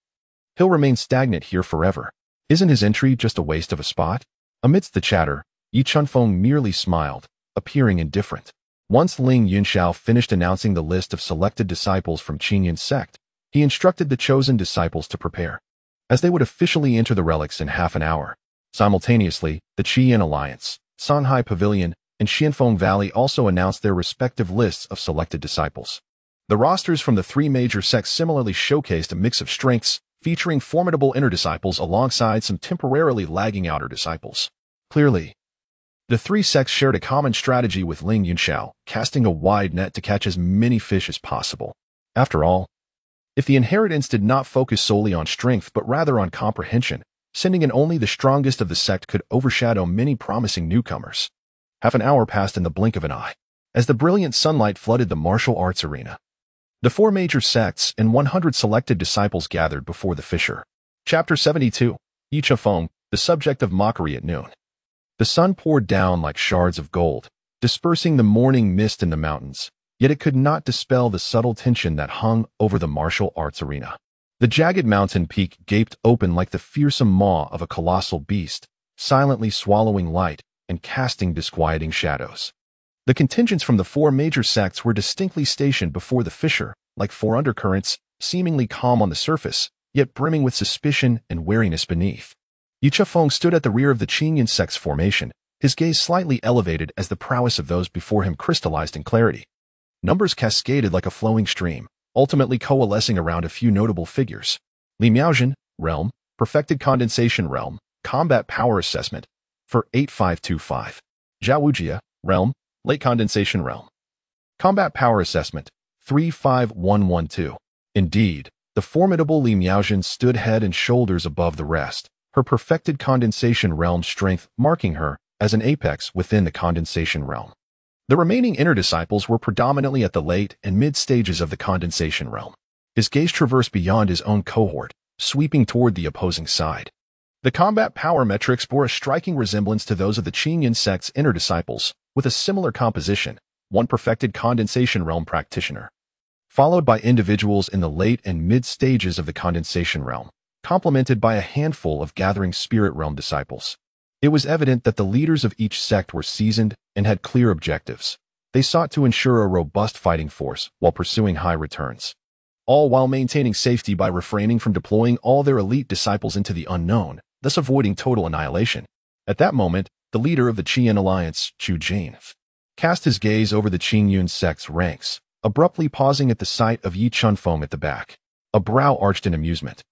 he'll remain stagnant here forever. Isn't his entry just a waste of a spot? Amidst the chatter, Yi Chunfeng merely smiled, appearing indifferent. Once Ling Yuxiao finished announcing the list of selected disciples from Qingyun sect, he instructed the chosen disciples to prepare, as they would officially enter the relics in half an hour. Simultaneously, the Qiyin Alliance, Sanhai Pavilion, and Xianfeng Valley also announced their respective lists of selected disciples. The rosters from the three major sects similarly showcased a mix of strengths, featuring formidable inner disciples alongside some temporarily lagging outer disciples. Clearly, the three sects shared a common strategy with Ling Yuxiao, casting a wide net to catch as many fish as possible. After all, if the inheritance did not focus solely on strength but rather on comprehension, sending in only the strongest of the sect could overshadow many promising newcomers. Half an hour passed in the blink of an eye, as the brilliant sunlight flooded the martial arts arena. The four major sects and 100 selected disciples gathered before the fissure. Chapter 72, Yi Chunfeng, the subject of mockery at noon. The sun poured down like shards of gold, dispersing the morning mist in the mountains, yet it could not dispel the subtle tension that hung over the martial arts arena. The jagged mountain peak gaped open like the fearsome maw of a colossal beast, silently swallowing light and casting disquieting shadows. The contingents from the four major sects were distinctly stationed before the fissure, like four undercurrents, seemingly calm on the surface, yet brimming with suspicion and wariness beneath. Yi Chunfeng stood at the rear of the Qingyun sect's formation, his gaze slightly elevated as the prowess of those before him crystallized in clarity. Numbers cascaded like a flowing stream, ultimately coalescing around a few notable figures. Li Miaojin, Realm, Perfected Condensation Realm, Combat Power Assessment, for 8525. Zhao Wujia, Realm, Late Condensation Realm. Combat Power Assessment, 35112. Indeed, the formidable Li Miaojin stood head and shoulders above the rest, her Perfected Condensation Realm strength marking her as an apex within the Condensation Realm. The remaining inner disciples were predominantly at the late and mid stages of the Condensation Realm. His gaze traversed beyond his own cohort, sweeping toward the opposing side. The combat power metrics bore a striking resemblance to those of the Qingyun sect's inner disciples, with a similar composition, one Perfected Condensation Realm practitioner, followed by individuals in the late and mid stages of the Condensation Realm, complemented by a handful of gathering Spirit Realm disciples. It was evident that the leaders of each sect were seasoned and had clear objectives. They sought to ensure a robust fighting force while pursuing high returns, all while maintaining safety by refraining from deploying all their elite disciples into the unknown, thus avoiding total annihilation. At that moment, the leader of the Qiyin Alliance, Chu Jin, cast his gaze over the Qingyun sect's ranks, abruptly pausing at the sight of Yi Chunfeng at the back. A brow arched in amusement.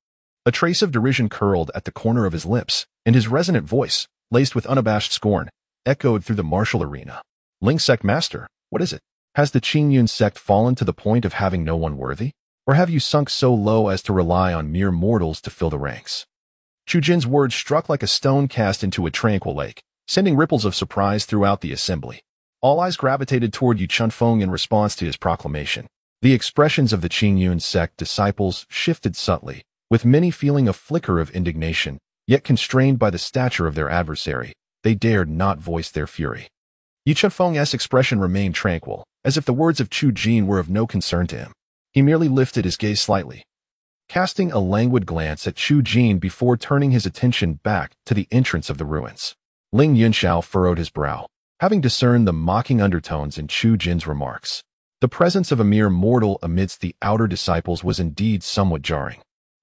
A trace of derision curled at the corner of his lips, and his resonant voice, laced with unabashed scorn, echoed through the martial arena. Ling Sect Master, what is it? Has the Qingyun sect fallen to the point of having no one worthy? Or have you sunk so low as to rely on mere mortals to fill the ranks? Chu Jin's words struck like a stone cast into a tranquil lake, sending ripples of surprise throughout the assembly. All eyes gravitated toward Yi Chunfeng in response to his proclamation. The expressions of the Qingyun sect disciples shifted subtly, with many feeling a flicker of indignation, yet constrained by the stature of their adversary, they dared not voice their fury. Yi Chunfeng's expression remained tranquil, as if the words of Chu Jin were of no concern to him. He merely lifted his gaze slightly, casting a languid glance at Chu Jin before turning his attention back to the entrance of the ruins. Ling Yuxiao furrowed his brow, having discerned the mocking undertones in Chu Jin's remarks. The presence of a mere mortal amidst the outer disciples was indeed somewhat jarring,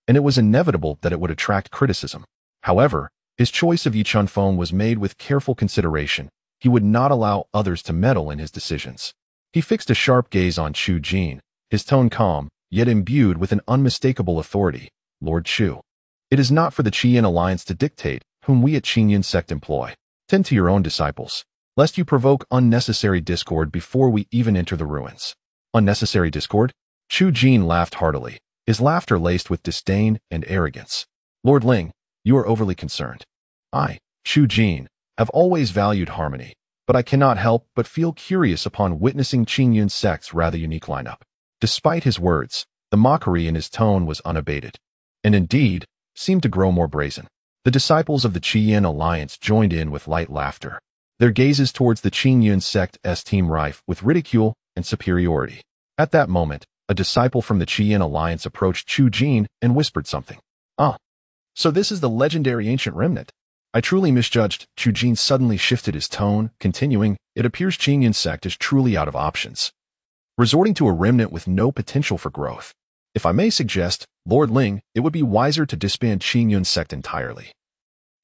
and it was inevitable that it would attract criticism. However, his choice of Yi Chunfeng was made with careful consideration. He would not allow others to meddle in his decisions. He fixed a sharp gaze on Chu Jin, his tone calm, yet imbued with an unmistakable authority. Lord Chu, it is not for the Qiyin Alliance to dictate whom we at Qingyun sect employ. Tend to your own disciples, lest you provoke unnecessary discord before we even enter the ruins. Unnecessary discord? Chu Jin laughed heartily, his laughter laced with disdain and arrogance. Lord Ling, you are overly concerned. I, Chu Jin, have always valued harmony, but I cannot help but feel curious upon witnessing Qing Yun's sect's rather unique lineup. Despite his words, the mockery in his tone was unabated, and indeed, seemed to grow more brazen. The disciples of the Qian alliance joined in with light laughter, their gazes towards the Qing Yun sect's team rife with ridicule and superiority. At that moment, a disciple from the Qian alliance approached Chu Jin and whispered something. Ah, so this is the legendary ancient remnant. I truly misjudged. Chu Jin suddenly shifted his tone, continuing, it appears Qing Yun sect is truly out of options, resorting to a remnant with no potential for growth. If I may suggest, Lord Ling, it would be wiser to disband Qing Yun sect entirely,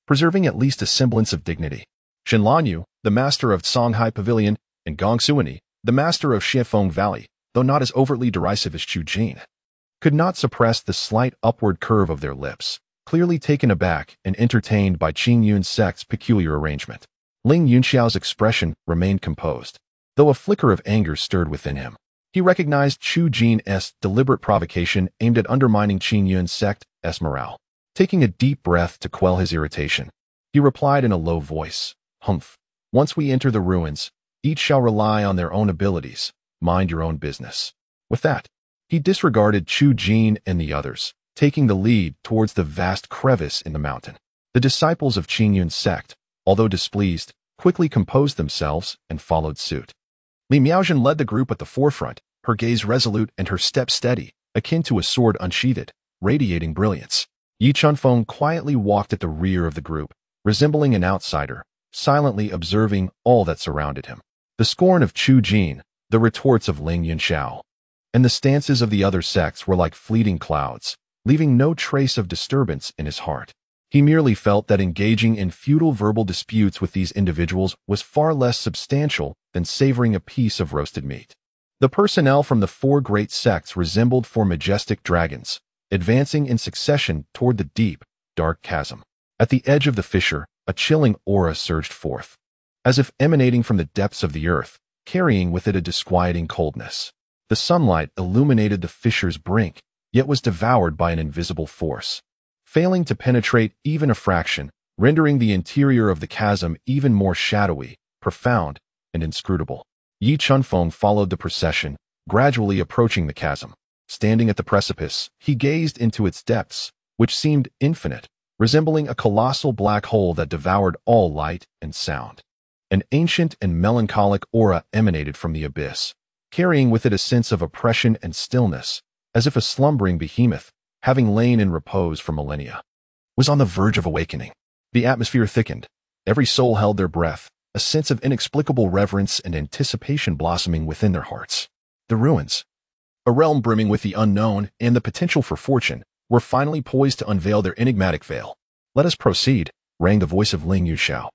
preserving at least a semblance of dignity. Shen Lanyu, the master of Songhai Pavilion, and Gong Suani, the master of Xiefeng Valley, though not as overtly derisive as Chu Jin, could not suppress the slight upward curve of their lips, clearly taken aback and entertained by Qing Yun sect's peculiar arrangement. Ling Yunxiao's expression remained composed, though a flicker of anger stirred within him. He recognized Chu Jin's deliberate provocation aimed at undermining Qing Yun sect's morale. Taking a deep breath to quell his irritation, he replied in a low voice, Humph. Once we enter the ruins, each shall rely on their own abilities. Mind your own business. With that, he disregarded Chu Jin and the others, taking the lead towards the vast crevice in the mountain. The disciples of Qing Yun's sect, although displeased, quickly composed themselves and followed suit. Li Miaojin led the group at the forefront, her gaze resolute and her step steady, akin to a sword unsheathed, radiating brilliance. Yi Chunfeng quietly walked at the rear of the group, resembling an outsider, silently observing all that surrounded him. The scorn of Chu Jin, the retorts of Ling Yunxiao, and the stances of the other sects were like fleeting clouds, leaving no trace of disturbance in his heart. He merely felt that engaging in futile verbal disputes with these individuals was far less substantial than savoring a piece of roasted meat. The personnel from the four great sects resembled four majestic dragons, advancing in succession toward the deep, dark chasm. At the edge of the fissure, a chilling aura surged forth, as if emanating from the depths of the earth, carrying with it a disquieting coldness. The sunlight illuminated the fissure's brink, yet was devoured by an invisible force, failing to penetrate even a fraction, rendering the interior of the chasm even more shadowy, profound, and inscrutable. Yi Chunfeng followed the procession, gradually approaching the chasm. Standing at the precipice, he gazed into its depths, which seemed infinite, resembling a colossal black hole that devoured all light and sound. An ancient and melancholic aura emanated from the abyss, carrying with it a sense of oppression and stillness, as if a slumbering behemoth, having lain in repose for millennia, was on the verge of awakening. The atmosphere thickened. Every soul held their breath, a sense of inexplicable reverence and anticipation blossoming within their hearts. The ruins, a realm brimming with the unknown and the potential for fortune, were finally poised to unveil their enigmatic veil. Let us proceed, rang the voice of Ling Yunxiao,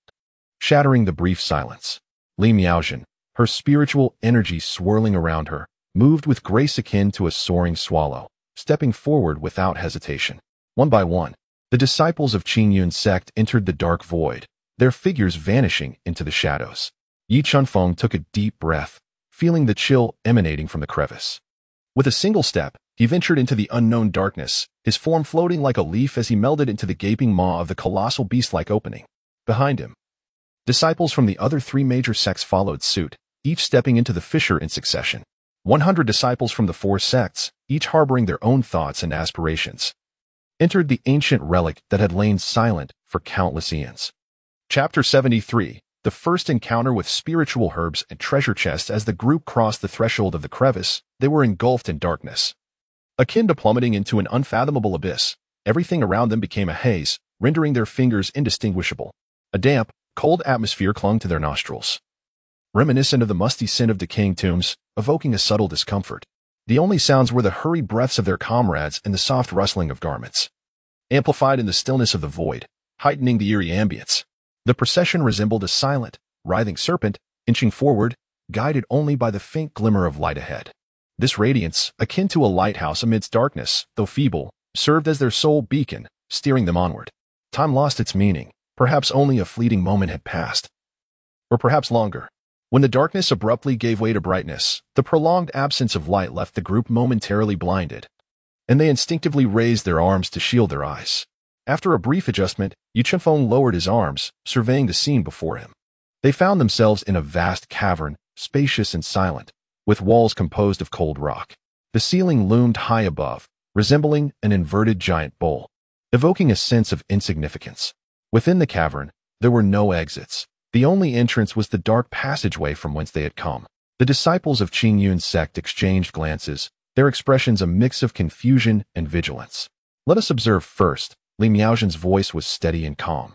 shattering the brief silence. Li Miaojin, her spiritual energy swirling around her, moved with grace akin to a soaring swallow, stepping forward without hesitation. One by one, the disciples of Qing Yun's sect entered the dark void, their figures vanishing into the shadows. Yi Chunfeng took a deep breath, feeling the chill emanating from the crevice. With a single step, he ventured into the unknown darkness, his form floating like a leaf as he melded into the gaping maw of the colossal beast-like opening. Behind him, disciples from the other three major sects followed suit, each stepping into the fissure in succession. 100 disciples from the four sects, each harboring their own thoughts and aspirations, entered the ancient relic that had lain silent for countless eons. Chapter 73, the first encounter with spiritual herbs and treasure chests. As the group crossed the threshold of the crevice, they were engulfed in darkness, akin to plummeting into an unfathomable abyss. Everything around them became a haze, rendering their fingers indistinguishable. A damp, cold atmosphere clung to their nostrils, reminiscent of the musty scent of decaying tombs, evoking a subtle discomfort. The only sounds were the hurried breaths of their comrades and the soft rustling of garments, amplified in the stillness of the void, heightening the eerie ambience. The procession resembled a silent, writhing serpent, inching forward, guided only by the faint glimmer of light ahead. This radiance, akin to a lighthouse amidst darkness, though feeble, served as their sole beacon, steering them onward. Time lost its meaning. Perhaps only a fleeting moment had passed. Or perhaps longer. When the darkness abruptly gave way to brightness, the prolonged absence of light left the group momentarily blinded, and they instinctively raised their arms to shield their eyes. After a brief adjustment, Yu Chunfeng lowered his arms, surveying the scene before him. They found themselves in a vast cavern, spacious and silent, with walls composed of cold rock. The ceiling loomed high above, resembling an inverted giant bowl, evoking a sense of insignificance. Within the cavern, there were no exits. The only entrance was the dark passageway from whence they had come. The disciples of Qing Yun's sect exchanged glances, their expressions a mix of confusion and vigilance. Let us observe first. Li Miaozhen's voice was steady and calm,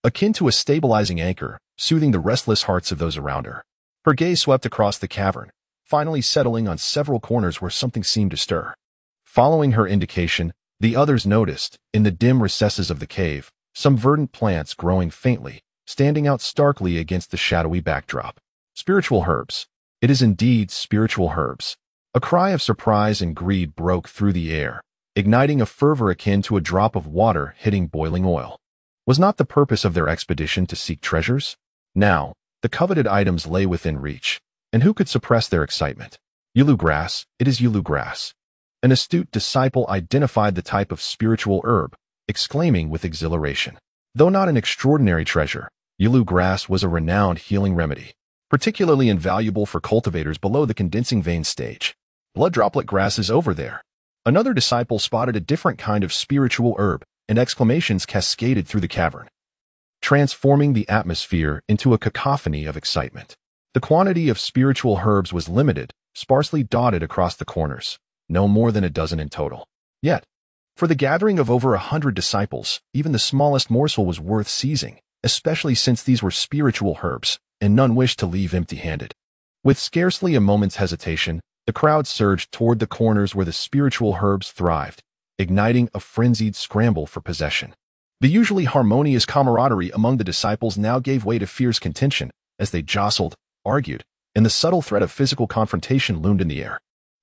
akin to a stabilizing anchor, soothing the restless hearts of those around her. Her gaze swept across the cavern, finally settling on several corners where something seemed to stir. Following her indication, the others noticed, in the dim recesses of the cave, some verdant plants growing faintly, standing out starkly against the shadowy backdrop. Spiritual herbs. It is indeed spiritual herbs. A cry of surprise and greed broke through the air, igniting a fervor akin to a drop of water hitting boiling oil. Was not the purpose of their expedition to seek treasures? Now, the coveted items lay within reach, and who could suppress their excitement? Yulu grass, it is Yulu grass. An astute disciple identified the type of spiritual herb, exclaiming with exhilaration. Though not an extraordinary treasure, Yulu grass was a renowned healing remedy, particularly invaluable for cultivators below the condensing vein stage. Blood droplet grass is over there. Another disciple spotted a different kind of spiritual herb, and exclamations cascaded through the cavern, transforming the atmosphere into a cacophony of excitement. The quantity of spiritual herbs was limited, sparsely dotted across the corners, no more than a dozen in total. Yet, for the gathering of over 100 disciples, even the smallest morsel was worth seizing, especially since these were spiritual herbs, and none wished to leave empty-handed. With scarcely a moment's hesitation, the crowd surged toward the corners where the spiritual herbs thrived, igniting a frenzied scramble for possession. The usually harmonious camaraderie among the disciples now gave way to fierce contention as they jostled, argued, and the subtle threat of physical confrontation loomed in the air.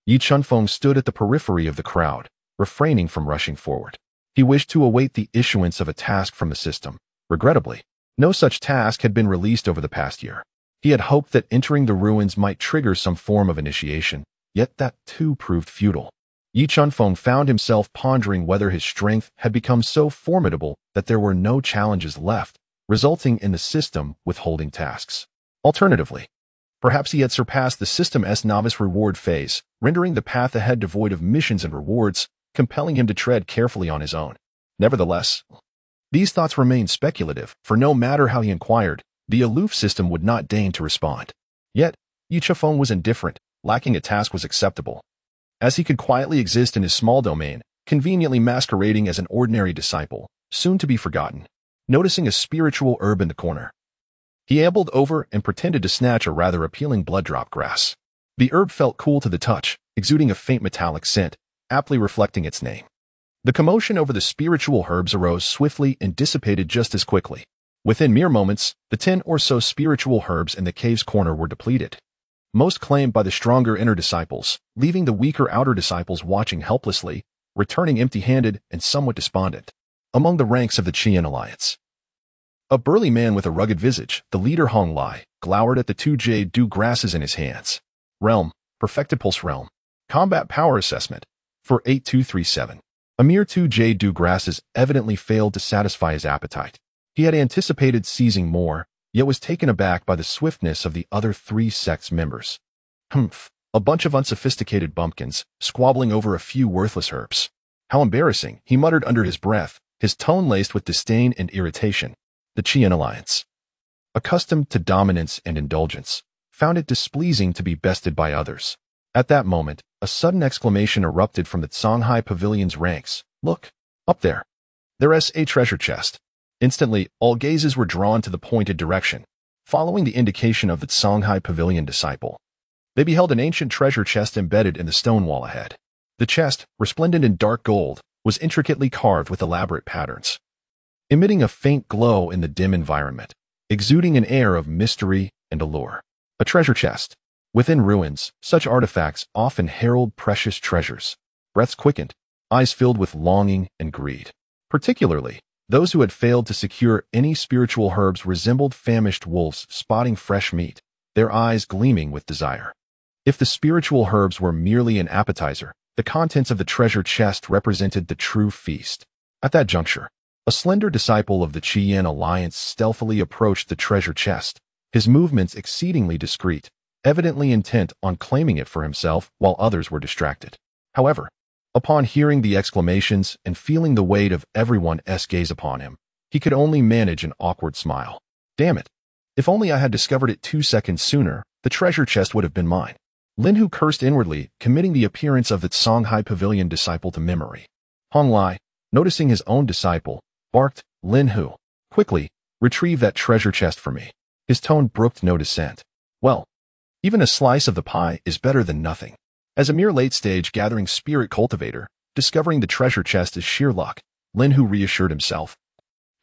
Yi Chunfeng stood at the periphery of the crowd, refraining from rushing forward. He wished to await the issuance of a task from the system. Regrettably, no such task had been released over the past year. He had hoped that entering the ruins might trigger some form of initiation, yet that too proved futile. Yi Chunfeng found himself pondering whether his strength had become so formidable that there were no challenges left, resulting in the system withholding tasks. Alternatively, perhaps he had surpassed the system's novice reward phase, rendering the path ahead devoid of missions and rewards, compelling him to tread carefully on his own. Nevertheless, these thoughts remained speculative, for no matter how he inquired, the aloof system would not deign to respond. Yet, Yi Chunfeng was indifferent. Lacking a task was acceptable, as he could quietly exist in his small domain, conveniently masquerading as an ordinary disciple, soon to be forgotten. Noticing a spiritual herb in the corner, he ambled over and pretended to snatch a rather appealing blood drop grass. The herb felt cool to the touch, exuding a faint metallic scent, aptly reflecting its name. The commotion over the spiritual herbs arose swiftly and dissipated just as quickly. Within mere moments, the 10 or so spiritual herbs in the cave's corner were depleted, most claimed by the stronger inner disciples, leaving the weaker outer disciples watching helplessly, returning empty-handed and somewhat despondent. Among the ranks of the Qian alliance, a burly man with a rugged visage, the leader Hong Lai, glowered at the 2 jade dew grasses in his hands. Realm, perfected pulse realm. Combat power assessment. For 8237. A mere 2 jade dew grasses evidently failed to satisfy his appetite. He had anticipated seizing more, yet was taken aback by the swiftness of the other 3 sect's members. Humph, a bunch of unsophisticated bumpkins, squabbling over a few worthless herbs. How embarrassing, he muttered under his breath, his tone laced with disdain and irritation. The Qian alliance, accustomed to dominance and indulgence, found it displeasing to be bested by others. At that moment, a sudden exclamation erupted from the Songhai Pavilion's ranks. Look, up there. There's a treasure chest. Instantly, all gazes were drawn to the pointed direction, following the indication of the Songhai Pavilion disciple. They beheld an ancient treasure chest embedded in the stone wall ahead. The chest, resplendent in dark gold, was intricately carved with elaborate patterns, emitting a faint glow in the dim environment, exuding an air of mystery and allure. A treasure chest. Within ruins, such artifacts often herald precious treasures. Breaths quickened, eyes filled with longing and greed. Particularly, those who had failed to secure any spiritual herbs resembled famished wolves spotting fresh meat, their eyes gleaming with desire. If the spiritual herbs were merely an appetizer, the contents of the treasure chest represented the true feast. At that juncture, a slender disciple of the Qian alliance stealthily approached the treasure chest, his movements exceedingly discreet, evidently intent on claiming it for himself while others were distracted. However, upon hearing the exclamations and feeling the weight of everyone's gaze upon him, he could only manage an awkward smile. Damn it. If only I had discovered it 2 seconds sooner, the treasure chest would have been mine. Lin Hu cursed inwardly, committing the appearance of the Songhai Pavilion disciple to memory. Hong Lai, noticing his own disciple, barked, Lin Hu, quickly, retrieve that treasure chest for me. His tone brooked no dissent. Well, even a slice of the pie is better than nothing. As a mere late-stage gathering spirit cultivator, discovering the treasure chest is sheer luck, Lin Hu reassured himself.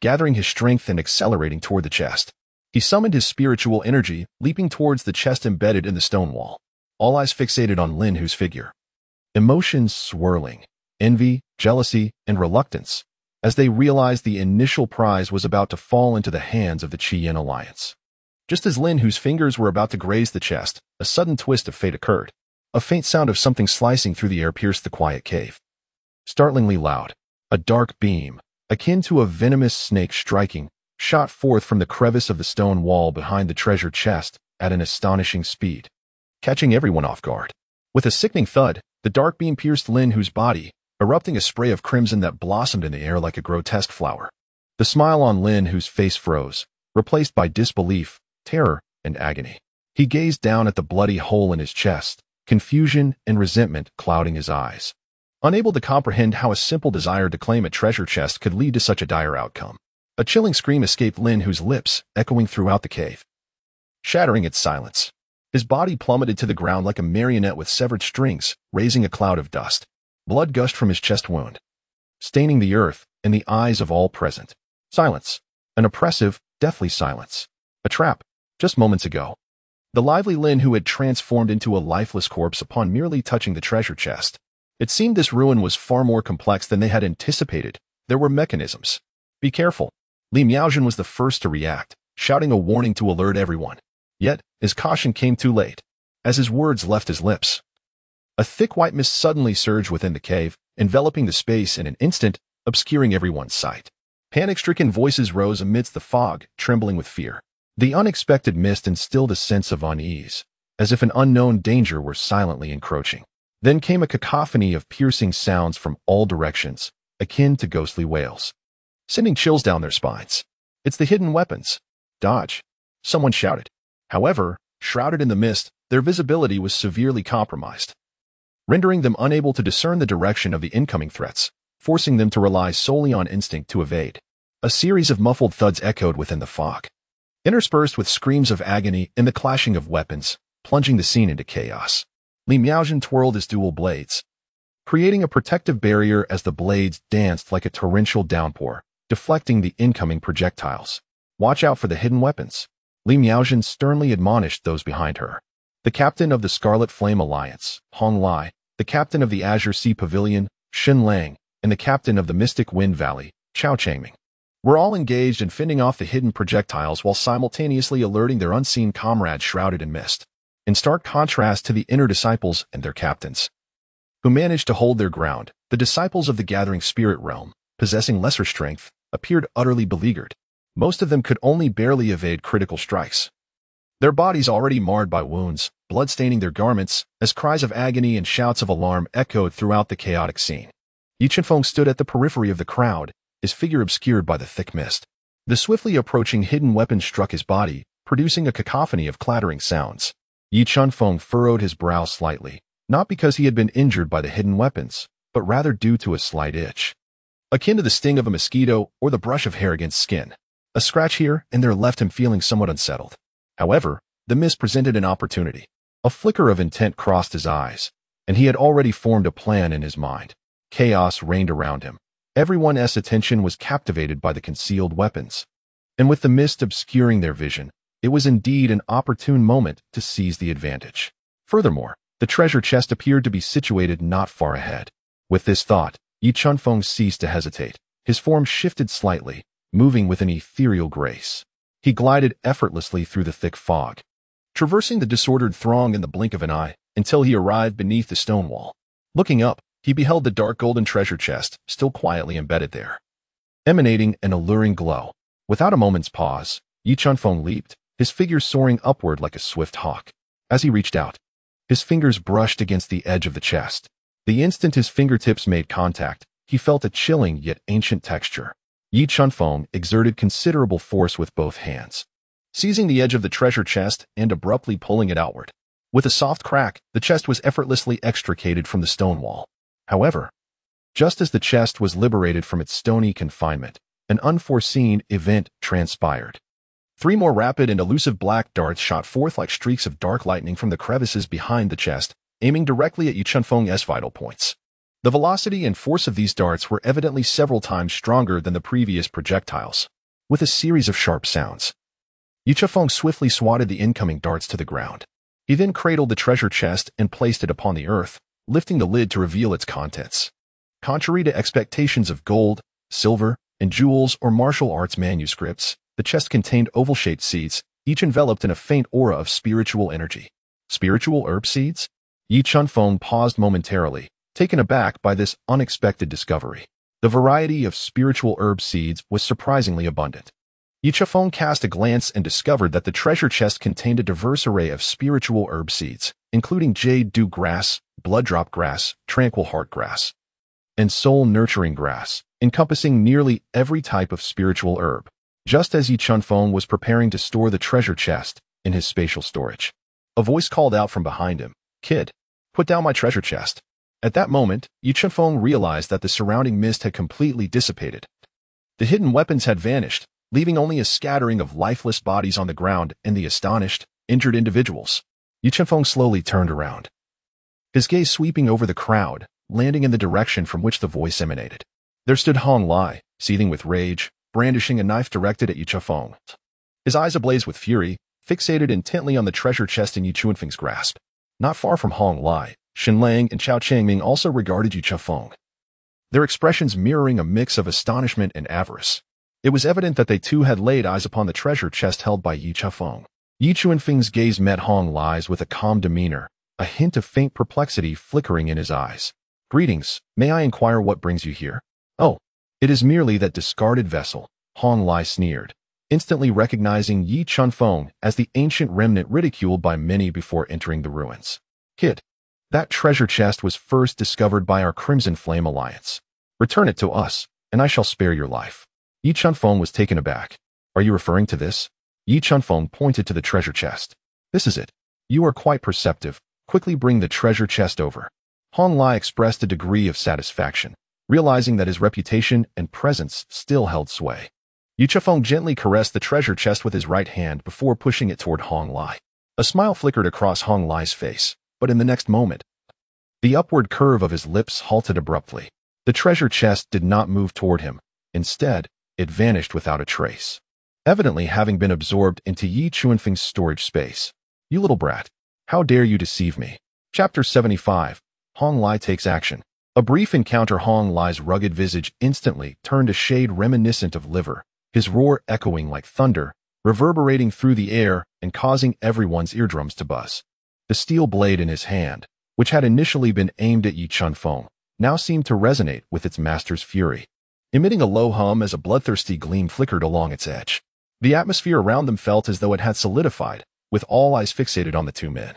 Gathering his strength and accelerating toward the chest, he summoned his spiritual energy, leaping towards the chest embedded in the stone wall. All eyes fixated on Lin Hu's figure. Emotions swirling, envy, jealousy, and reluctance, as they realized the initial prize was about to fall into the hands of the Qian alliance. Just as Lin Hu's fingers were about to graze the chest, a sudden twist of fate occurred. A faint sound of something slicing through the air pierced the quiet cave. Startlingly loud, a dark beam, akin to a venomous snake striking, shot forth from the crevice of the stone wall behind the treasure chest at an astonishing speed, catching everyone off guard. With a sickening thud, the dark beam pierced Lin Hu's body, erupting a spray of crimson that blossomed in the air like a grotesque flower. The smile on Lin Hu's face froze, replaced by disbelief, terror, and agony. He gazed down at the bloody hole in his chest, confusion and resentment clouding his eyes. Unable to comprehend how a simple desire to claim a treasure chest could lead to such a dire outcome, a chilling scream escaped Lin Hu's lips, echoing throughout the cave, shattering its silence. His body plummeted to the ground like a marionette with severed strings, raising a cloud of dust. Blood gushed from his chest wound, staining the earth and the eyes of all present. Silence. An oppressive, deathly silence. A trap. Just moments ago, the lively Lin Hu had transformed into a lifeless corpse upon merely touching the treasure chest. It seemed this ruin was far more complex than they had anticipated. There were mechanisms. Be careful. Li Miaojun was the first to react, shouting a warning to alert everyone. Yet, his caution came too late. As his words left his lips, a thick white mist suddenly surged within the cave, enveloping the space in an instant, obscuring everyone's sight. Panic-stricken voices rose amidst the fog, trembling with fear. The unexpected mist instilled a sense of unease, as if an unknown danger were silently encroaching. Then came a cacophony of piercing sounds from all directions, akin to ghostly wails, sending chills down their spines. It's the hidden weapons. Dodge. Someone shouted. However, shrouded in the mist, their visibility was severely compromised, rendering them unable to discern the direction of the incoming threats, forcing them to rely solely on instinct to evade. A series of muffled thuds echoed within the fog, interspersed with screams of agony and the clashing of weapons, plunging the scene into chaos. Li Miaojun twirled his dual blades, creating a protective barrier as the blades danced like a torrential downpour, deflecting the incoming projectiles. Watch out for the hidden weapons. Li Miaojun sternly admonished those behind her. The captain of the Scarlet Flame Alliance, Hong Lai, the captain of the Azure Sea Pavilion, Xin Lang, and the captain of the Mystic Wind Valley, Chao Changming, were all engaged in fending off the hidden projectiles while simultaneously alerting their unseen comrades shrouded in mist, in stark contrast to the inner disciples and their captains, who managed to hold their ground. The disciples of the Gathering Spirit Realm, possessing lesser strength, appeared utterly beleaguered. Most of them could only barely evade critical strikes, their bodies already marred by wounds, blood staining their garments, as cries of agony and shouts of alarm echoed throughout the chaotic scene. Yi Chenfeng stood at the periphery of the crowd, his figure obscured by the thick mist. The swiftly approaching hidden weapon struck his body, producing a cacophony of clattering sounds. Yi Chenfeng furrowed his brow slightly, not because he had been injured by the hidden weapons, but rather due to a slight itch, akin to the sting of a mosquito or the brush of hair against skin. A scratch here and there left him feeling somewhat unsettled. However, the mist presented an opportunity. A flicker of intent crossed his eyes, and he had already formed a plan in his mind. Chaos reigned around him. Everyone's attention was captivated by the concealed weapons, and with the mist obscuring their vision, it was indeed an opportune moment to seize the advantage. Furthermore, the treasure chest appeared to be situated not far ahead. With this thought, Yi Chenfeng ceased to hesitate. His form shifted slightly, moving with an ethereal grace. He glided effortlessly through the thick fog, traversing the disordered throng in the blink of an eye until he arrived beneath the stone wall. Looking up, he beheld the dark golden treasure chest still quietly embedded there, emanating an alluring glow. Without a moment's pause, Yi Chunfeng leaped, his figure soaring upward like a swift hawk. As he reached out, his fingers brushed against the edge of the chest. The instant his fingertips made contact, he felt a chilling yet ancient texture. Yi Chunfeng exerted considerable force with both hands, seizing the edge of the treasure chest and abruptly pulling it outward. With a soft crack, the chest was effortlessly extricated from the stone wall. However, just as the chest was liberated from its stony confinement, an unforeseen event transpired. 3 more rapid and elusive black darts shot forth like streaks of dark lightning from the crevices behind the chest, aiming directly at Yi Chunfeng's vital points. The velocity and force of these darts were evidently several times stronger than the previous projectiles. With a series of sharp sounds, Yi Chunfeng swiftly swatted the incoming darts to the ground. He then cradled the treasure chest and placed it upon the earth, lifting the lid to reveal its contents. Contrary to expectations of gold, silver, and jewels or martial arts manuscripts, the chest contained oval-shaped seeds, each enveloped in a faint aura of spiritual energy. Spiritual herb seeds? Yi Chunfeng paused momentarily, taken aback by this unexpected discovery. The variety of spiritual herb seeds was surprisingly abundant. Yi Chunfeng cast a glance and discovered that the treasure chest contained a diverse array of spiritual herb seeds, including jade dew grass, blood drop grass, tranquil heart grass, and soul nurturing grass, encompassing nearly every type of spiritual herb. Just as Yi Chunfeng was preparing to store the treasure chest in his spatial storage, a voice called out from behind him, "Kid, put down my treasure chest." At that moment, Yi Chunfeng realized that the surrounding mist had completely dissipated. The hidden weapons had vanished, leaving only a scattering of lifeless bodies on the ground and the astonished, injured individuals. Yi Chunfeng slowly turned around, his gaze sweeping over the crowd, landing in the direction from which the voice emanated. There stood Hong Lai, seething with rage, brandishing a knife directed at Yi Chunfeng. His eyes ablaze with fury, fixated intently on the treasure chest in Yi Chunfeng's grasp. Not far from Hong Lai, Shen Lang and Chao Changming also regarded Yi Chunfeng, their expressions mirroring a mix of astonishment and avarice. It was evident that they too had laid eyes upon the treasure chest held by Yi Chunfeng. Yi Chunfeng's gaze met Hong Lai's with a calm demeanor, a hint of faint perplexity flickering in his eyes. "Greetings, may I inquire what brings you here?" "Oh, it is merely that discarded vessel," Hong Lai sneered, instantly recognizing Yi Chunfeng as the ancient remnant ridiculed by many before entering the ruins. "Kid, that treasure chest was first discovered by our Crimson Flame Alliance. Return it to us, and I shall spare your life." Yi Chunfeng was taken aback. "Are you referring to this?" Yi Chunfeng pointed to the treasure chest. "This is it. You are quite perceptive. Quickly bring the treasure chest over." Hong Lai expressed a degree of satisfaction, realizing that his reputation and presence still held sway. Yi Chunfeng gently caressed the treasure chest with his right hand before pushing it toward Hong Lai. A smile flickered across Hong Lai's face, but in the next moment, the upward curve of his lips halted abruptly. The treasure chest did not move toward him. Instead, it vanished without a trace, evidently having been absorbed into Yi Chunfeng's storage space. "You little brat, how dare you deceive me?" Chapter 75. Hong Lai takes action. A brief encounter. Hong Lai's rugged visage instantly turned a shade reminiscent of liver, his roar echoing like thunder, reverberating through the air and causing everyone's eardrums to buzz. The steel blade in his hand, which had initially been aimed at Yi Chunfeng, now seemed to resonate with its master's fury, emitting a low hum as a bloodthirsty gleam flickered along its edge. The atmosphere around them felt as though it had solidified, with all eyes fixated on the two men,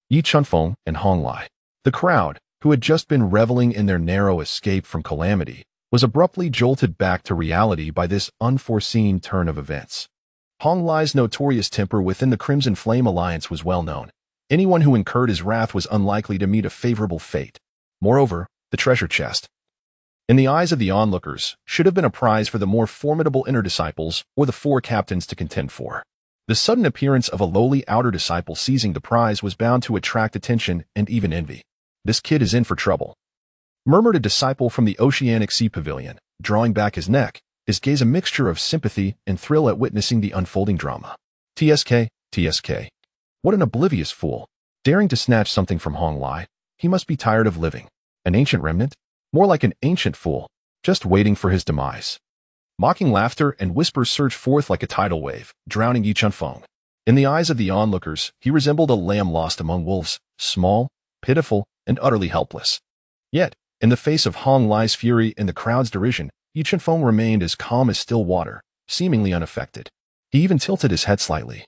Yi Chunfeng and Hong Lai. The crowd, who had just been reveling in their narrow escape from calamity, was abruptly jolted back to reality by this unforeseen turn of events. Hong Lai's notorious temper within the Crimson Flame Alliance was well known. Anyone who incurred his wrath was unlikely to meet a favorable fate. Moreover, the treasure chest, in the eyes of the onlookers, should have been a prize for the more formidable inner disciples or the 4 captains to contend for. The sudden appearance of a lowly outer disciple seizing the prize was bound to attract attention and even envy. "This kid is in for trouble," murmured a disciple from the Oceanic Sea Pavilion, drawing back his neck, his gaze a mixture of sympathy and thrill at witnessing the unfolding drama. TSK. What an oblivious fool, daring to snatch something from Hong Lai. He must be tired of living. An ancient remnant? More like an ancient fool, just waiting for his demise. Mocking laughter and whispers surged forth like a tidal wave, drowning Yi Chunfeng. In the eyes of the onlookers, he resembled a lamb lost among wolves, small, pitiful, and utterly helpless. Yet, in the face of Hong Lai's fury and the crowd's derision, Yi Chunfeng remained as calm as still water, seemingly unaffected. He even tilted his head slightly,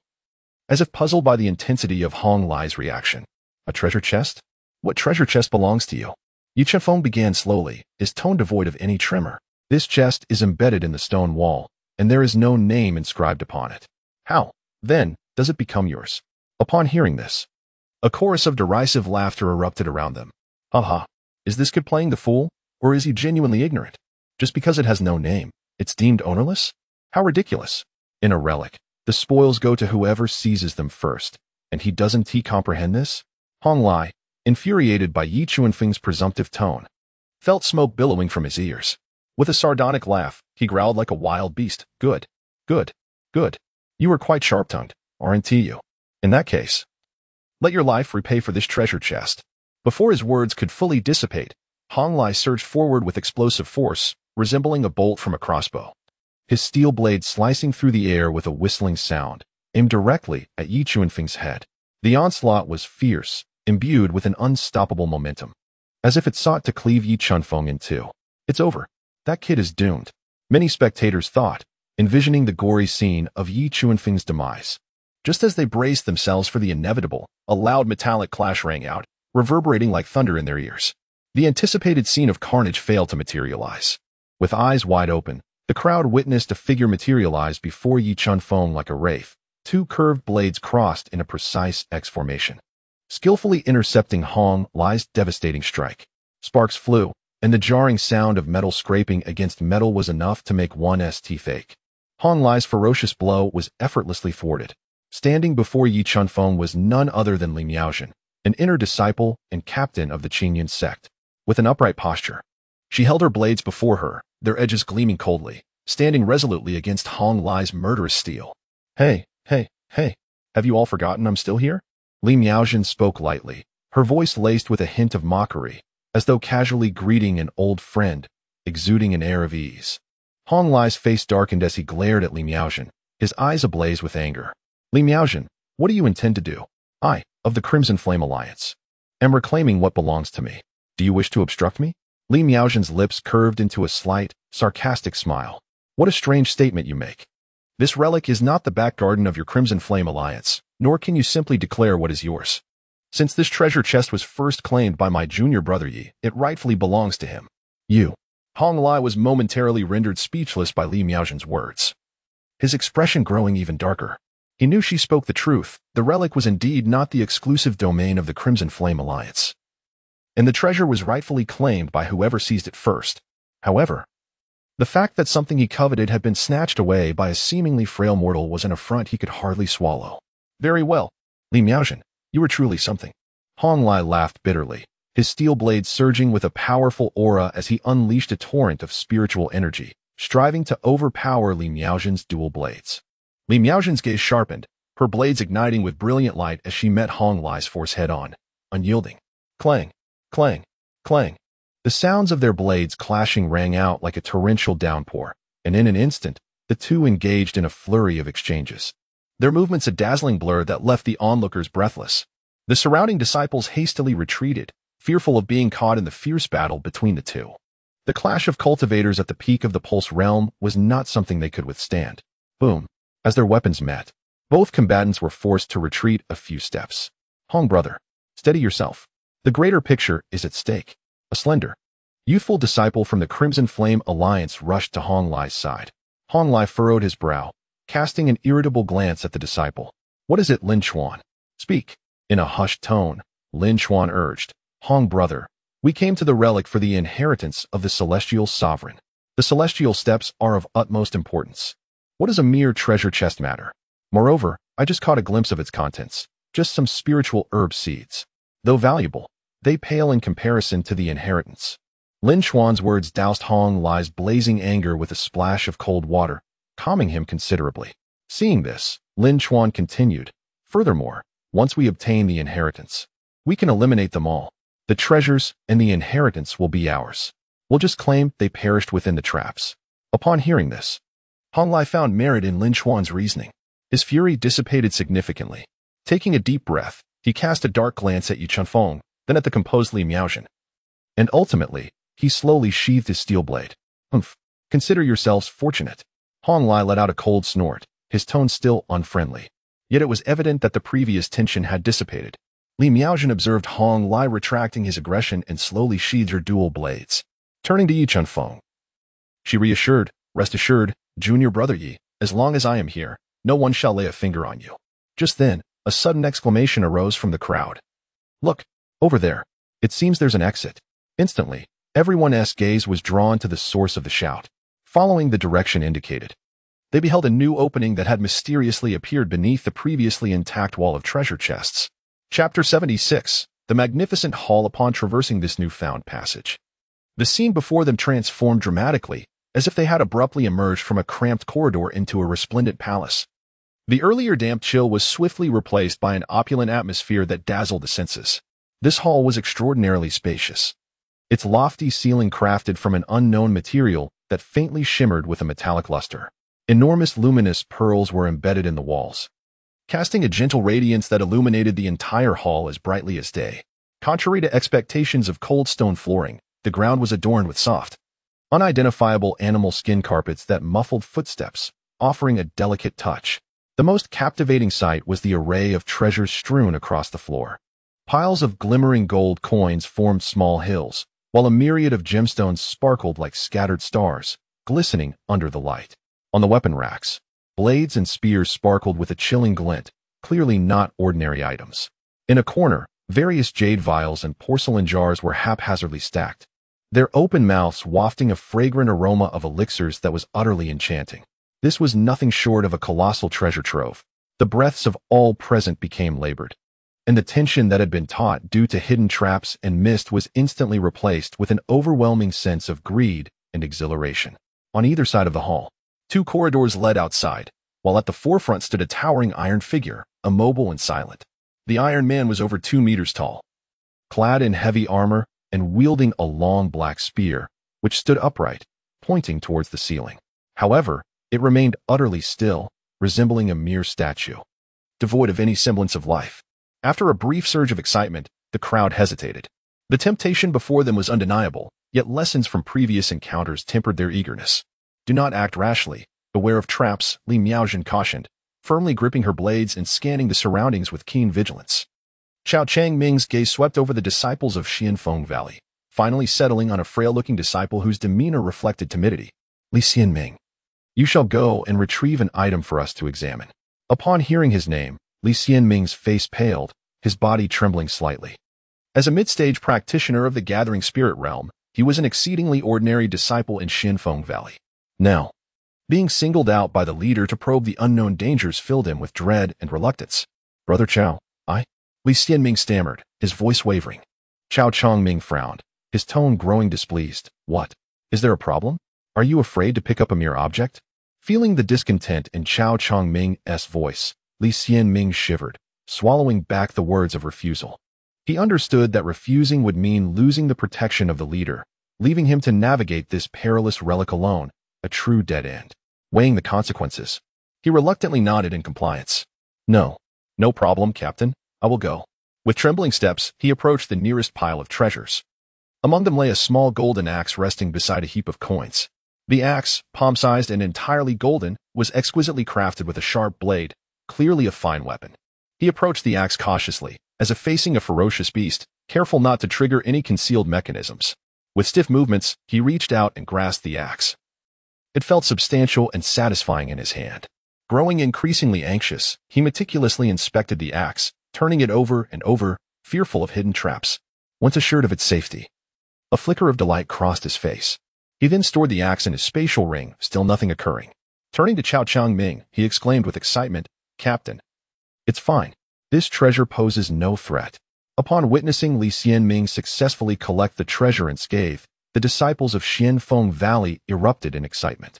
as if puzzled by the intensity of Hong Lai's reaction. A treasure chest? What treasure chest belongs to you? Yi Chunfeng began slowly, his tone devoid of any tremor. This chest is embedded in the stone wall, and there is no name inscribed upon it. How, then, does it become yours? Upon hearing this, a chorus of derisive laughter erupted around them. Ha ha, is this kid playing the fool, or is he genuinely ignorant? Just because it has no name, it's deemed ownerless? How ridiculous. In a relic, the spoils go to whoever seizes them first, and doesn't he comprehend this? Hong Lai, infuriated by Yi Chunfeng's presumptive tone, felt smoke billowing from his ears. With a sardonic laugh, he growled like a wild beast. Good, good, good. You are quite sharp-tongued, aren't you? In that case, let your life repay for this treasure chest. Before his words could fully dissipate, Hong Lai surged forward with explosive force, resembling a bolt from a crossbow. His steel blade slicing through the air with a whistling sound, aimed directly at Yi Chunfeng's head. The onslaught was fierce, imbued with an unstoppable momentum, as if it sought to cleave Yi Chunfeng in two. It's over. That kid is doomed. Many spectators thought, envisioning the gory scene of Yi Chunfeng's demise. Just as they braced themselves for the inevitable, a loud metallic clash rang out, reverberating like thunder in their ears. The anticipated scene of carnage failed to materialize. With eyes wide open, the crowd witnessed a figure materialize before Yi Chunfeng like a wraith. Two curved blades crossed in a precise X formation, skillfully intercepting Hong Lai's devastating strike. Sparks flew, and the jarring sound of metal scraping against metal was enough to make one st fake. Hong Lai's ferocious blow was effortlessly thwarted. Standing before Yi Chunfeng was none other than Li Miaojin, an inner disciple and captain of the Qingyan sect. With an upright posture, she held her blades before her, their edges gleaming coldly, standing resolutely against Hong Lai's murderous steel. Hey, have you all forgotten I'm still here? Li Miaojin spoke lightly, her voice laced with a hint of mockery, as though casually greeting an old friend, exuding an air of ease. Hong Lai's face darkened as he glared at Li Miaojin, his eyes ablaze with anger. Li Miaojin, what do you intend to do? I, of the Crimson Flame Alliance, am reclaiming what belongs to me. Do you wish to obstruct me? Li Miaojin's lips curved into a slight, sarcastic smile. What a strange statement you make. This relic is not the back garden of your Crimson Flame Alliance, nor can you simply declare what is yours. Since this treasure chest was first claimed by my junior brother Yi, it rightfully belongs to him. You. Hong Lai was momentarily rendered speechless by Li Miaojin's words, his expression growing even darker. He knew she spoke the truth. The relic was indeed not the exclusive domain of the Crimson Flame Alliance, and the treasure was rightfully claimed by whoever seized it first. However, the fact that something he coveted had been snatched away by a seemingly frail mortal was an affront he could hardly swallow. Very well, Li Miaojin, you are truly something. Hong Lai laughed bitterly, his steel blade surging with a powerful aura as he unleashed a torrent of spiritual energy, striving to overpower Li Miaojin's dual blades. Li Miaojin's gaze sharpened, her blades igniting with brilliant light as she met Hong Lai's force head-on, unyielding. Clang, clang, clang. The sounds of their blades clashing rang out like a torrential downpour, and in an instant, the two engaged in a flurry of exchanges. Their movements a dazzling blur that left the onlookers breathless. The surrounding disciples hastily retreated, fearful of being caught in the fierce battle between the two. The clash of cultivators at the peak of the Pulse realm was not something they could withstand. Boom. As their weapons met, both combatants were forced to retreat a few steps. Hong brother, steady yourself. The greater picture is at stake. A slender, youthful disciple from the Crimson Flame Alliance rushed to Hong Lai's side. Hong Lai furrowed his brow, casting an irritable glance at the disciple. What is it, Lin Chuan? Speak. In a hushed tone, Lin Chuan urged. Hong brother, we came to the relic for the inheritance of the Celestial Sovereign. The Celestial Steps are of utmost importance. What does a mere treasure chest matter? Moreover, I just caught a glimpse of its contents, just some spiritual herb seeds. Though valuable, they pale in comparison to the inheritance. Lin Chuan's words doused Hong Lai's blazing anger with a splash of cold water, calming him considerably. Seeing this, Lin Chuan continued, furthermore, once we obtain the inheritance, we can eliminate them all. The treasures and the inheritance will be ours. We'll just claim they perished within the traps. Upon hearing this, Hong Lai found merit in Lin Chuan's reasoning. His fury dissipated significantly. Taking a deep breath, he cast a dark glance at Yi Chunfeng, then at the composed Li Miaojin. And ultimately, he slowly sheathed his steel blade. Humph. Consider yourselves fortunate. Hong Lai let out a cold snort, his tone still unfriendly. Yet it was evident that the previous tension had dissipated. Li Miaojin observed Hong Lai retracting his aggression and slowly sheathed her dual blades. Turning to Yi Chunfeng, she reassured, "Rest assured, junior brother Yi, as long as I am here, no one shall lay a finger on you." Just then, a sudden exclamation arose from the crowd. "Look, over there. It seems there's an exit." Instantly, everyone's gaze was drawn to the source of the shout. Following the direction indicated, they beheld a new opening that had mysteriously appeared beneath the previously intact wall of treasure chests. Chapter 76. The Magnificent Hall. Upon traversing this newfound passage, the scene before them transformed dramatically, as if they had abruptly emerged from a cramped corridor into a resplendent palace. The earlier damp chill was swiftly replaced by an opulent atmosphere that dazzled the senses. This hall was extraordinarily spacious, its lofty ceiling crafted from an unknown material that faintly shimmered with a metallic luster. Enormous luminous pearls were embedded in the walls, casting a gentle radiance that illuminated the entire hall as brightly as day. Contrary to expectations of cold stone flooring, the ground was adorned with soft, unidentifiable animal skin carpets that muffled footsteps, offering a delicate touch. The most captivating sight was the array of treasures strewn across the floor. Piles of glimmering gold coins formed small hills, while a myriad of gemstones sparkled like scattered stars, glistening under the light. On the weapon racks, blades and spears sparkled with a chilling glint, clearly not ordinary items. In a corner, various jade vials and porcelain jars were haphazardly stacked, their open mouths wafting a fragrant aroma of elixirs that was utterly enchanting. This was nothing short of a colossal treasure trove. The breaths of all present became labored, and the tension that had been taut due to hidden traps and mist was instantly replaced with an overwhelming sense of greed and exhilaration. On either side of the hall, two corridors led outside, while at the forefront stood a towering iron figure, immobile and silent. The Iron Man was over 2 meters tall, clad in heavy armor and wielding a long black spear, which stood upright, pointing towards the ceiling. However, it remained utterly still, resembling a mere statue, devoid of any semblance of life. After a brief surge of excitement, the crowd hesitated. The temptation before them was undeniable, yet lessons from previous encounters tempered their eagerness. "Do not act rashly. Beware of traps," Li Miaojin cautioned, firmly gripping her blades and scanning the surroundings with keen vigilance. Chao Changming's gaze swept over the disciples of Xianfeng Valley, finally settling on a frail-looking disciple whose demeanor reflected timidity. "Li Xianming, you shall go and retrieve an item for us to examine." Upon hearing his name, Li Xianming's face paled, his body trembling slightly. As a mid-stage practitioner of the gathering spirit realm, he was an exceedingly ordinary disciple in Xianfeng Valley. Now, being singled out by the leader to probe the unknown dangers filled him with dread and reluctance. "Brother Chao, Li Xianming stammered, his voice wavering. Chao Changming frowned, his tone growing displeased. "What? Is there a problem? Are you afraid to pick up a mere object?" Feeling the discontent in Chao Changming's voice, Li Xianming shivered, swallowing back the words of refusal. He understood that refusing would mean losing the protection of the leader, leaving him to navigate this perilous relic alone, a true dead end. Weighing the consequences, he reluctantly nodded in compliance. No problem, Captain. I will go." With trembling steps, he approached the nearest pile of treasures. Among them lay a small golden axe resting beside a heap of coins. The axe, palm-sized and entirely golden, was exquisitely crafted with a sharp blade, clearly a fine weapon. He approached the axe cautiously, as if facing a ferocious beast, careful not to trigger any concealed mechanisms. With stiff movements, he reached out and grasped the axe. It felt substantial and satisfying in his hand. Growing increasingly anxious, he meticulously inspected the axe, turning it over and over, fearful of hidden traps. Once assured of its safety, a flicker of delight crossed his face. He then stored the axe in his spatial ring, still nothing occurring. Turning to Chao Changming, he exclaimed with excitement, "Captain, it's fine. This treasure poses no threat." Upon witnessing Li Xianming successfully collect the treasure unscathed, the disciples of Xianfeng Valley erupted in excitement.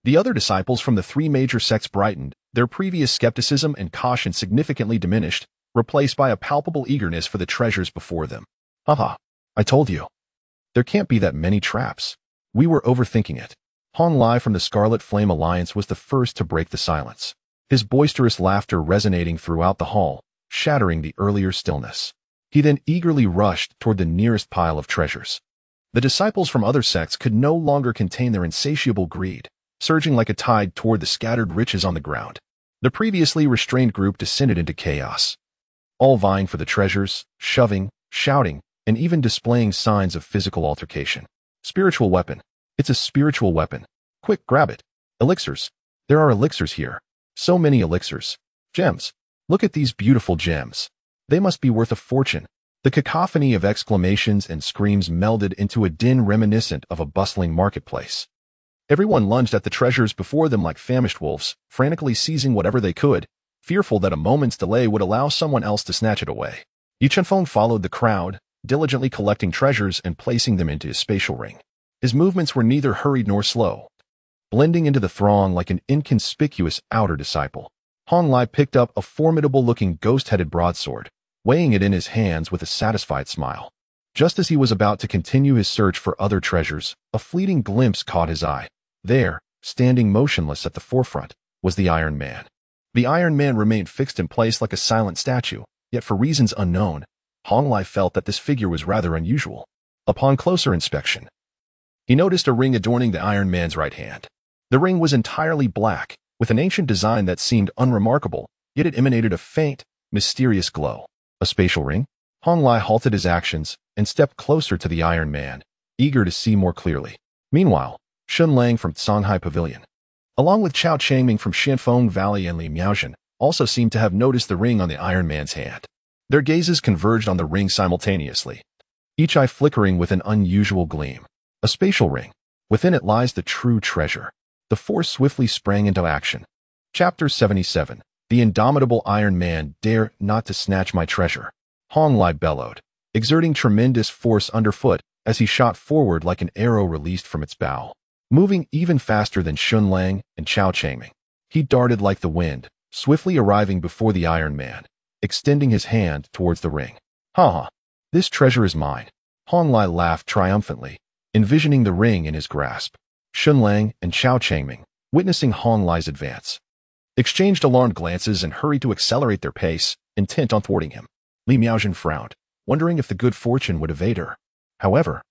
The other disciples from the 3 major sects brightened, their previous skepticism and caution significantly diminished, replaced by a palpable eagerness for the treasures before them. "Haha, I told you. There can't be that many traps. We were overthinking it." Hong Lai from the Scarlet Flame Alliance was the first to break the silence. his boisterous laughter resonating throughout the hall, shattering the earlier stillness. He then eagerly rushed toward the nearest pile of treasures. The disciples from other sects could no longer contain their insatiable greed, surging like a tide toward the scattered riches on the ground. The previously restrained group descended into chaos, all vying for the treasures, shoving, shouting, and even displaying signs of physical altercation. Spiritual weapon. It's a spiritual weapon. Quick, grab it. Elixirs. There are elixirs here. So many elixirs. Gems. Look at these beautiful gems. They must be worth a fortune. The cacophony of exclamations and screams melded into a din reminiscent of a bustling marketplace. Everyone lunged at the treasures before them like famished wolves, frantically seizing whatever they could, fearful that a moment's delay would allow someone else to snatch it away. Yi Chunfeng followed the crowd, diligently collecting treasures and placing them into his spatial ring. His movements were neither hurried nor slow, blending into the throng like an inconspicuous outer disciple. Hong Lai picked up a formidable-looking ghost-headed broadsword, weighing it in his hands with a satisfied smile. Just as he was about to continue his search for other treasures, a fleeting glimpse caught his eye. There, standing motionless at the forefront, was the Iron Man. The Iron Man remained fixed in place like a silent statue, yet for reasons unknown, Hong Lai felt that this figure was rather unusual. Upon closer inspection, he noticed a ring adorning the Iron Man's right hand. The ring was entirely black, with an ancient design that seemed unremarkable, yet it emanated a faint, mysterious glow. A spatial ring? Hong Lai halted his actions and stepped closer to the Iron Man, eager to see more clearly. Meanwhile, Shun Lang from Songhai Pavilion, along with Chao Changming from Shanfeng Valley and Li Miaozhen, also seemed to have noticed the ring on the Iron Man's hand. Their gazes converged on the ring simultaneously, each eye flickering with an unusual gleam. A spatial ring. Within it lies the true treasure. The four swiftly sprang into action. Chapter 77. The indomitable Iron Man dare not to snatch my treasure. Hong Lai bellowed, exerting tremendous force underfoot as he shot forward like an arrow released from its bow. Moving even faster than Shun Lang and Chao Changming, he darted like the wind, swiftly arriving before the Iron Man, extending his hand towards the ring. Ha! This treasure is mine. Hong Lai laughed triumphantly, envisioning the ring in his grasp. Shun Lang and Chao Changming, witnessing Hong Lai's advance, exchanged alarmed glances and hurried to accelerate their pace, intent on thwarting him. Li Miaozhen frowned, wondering if the good fortune would evade her. However,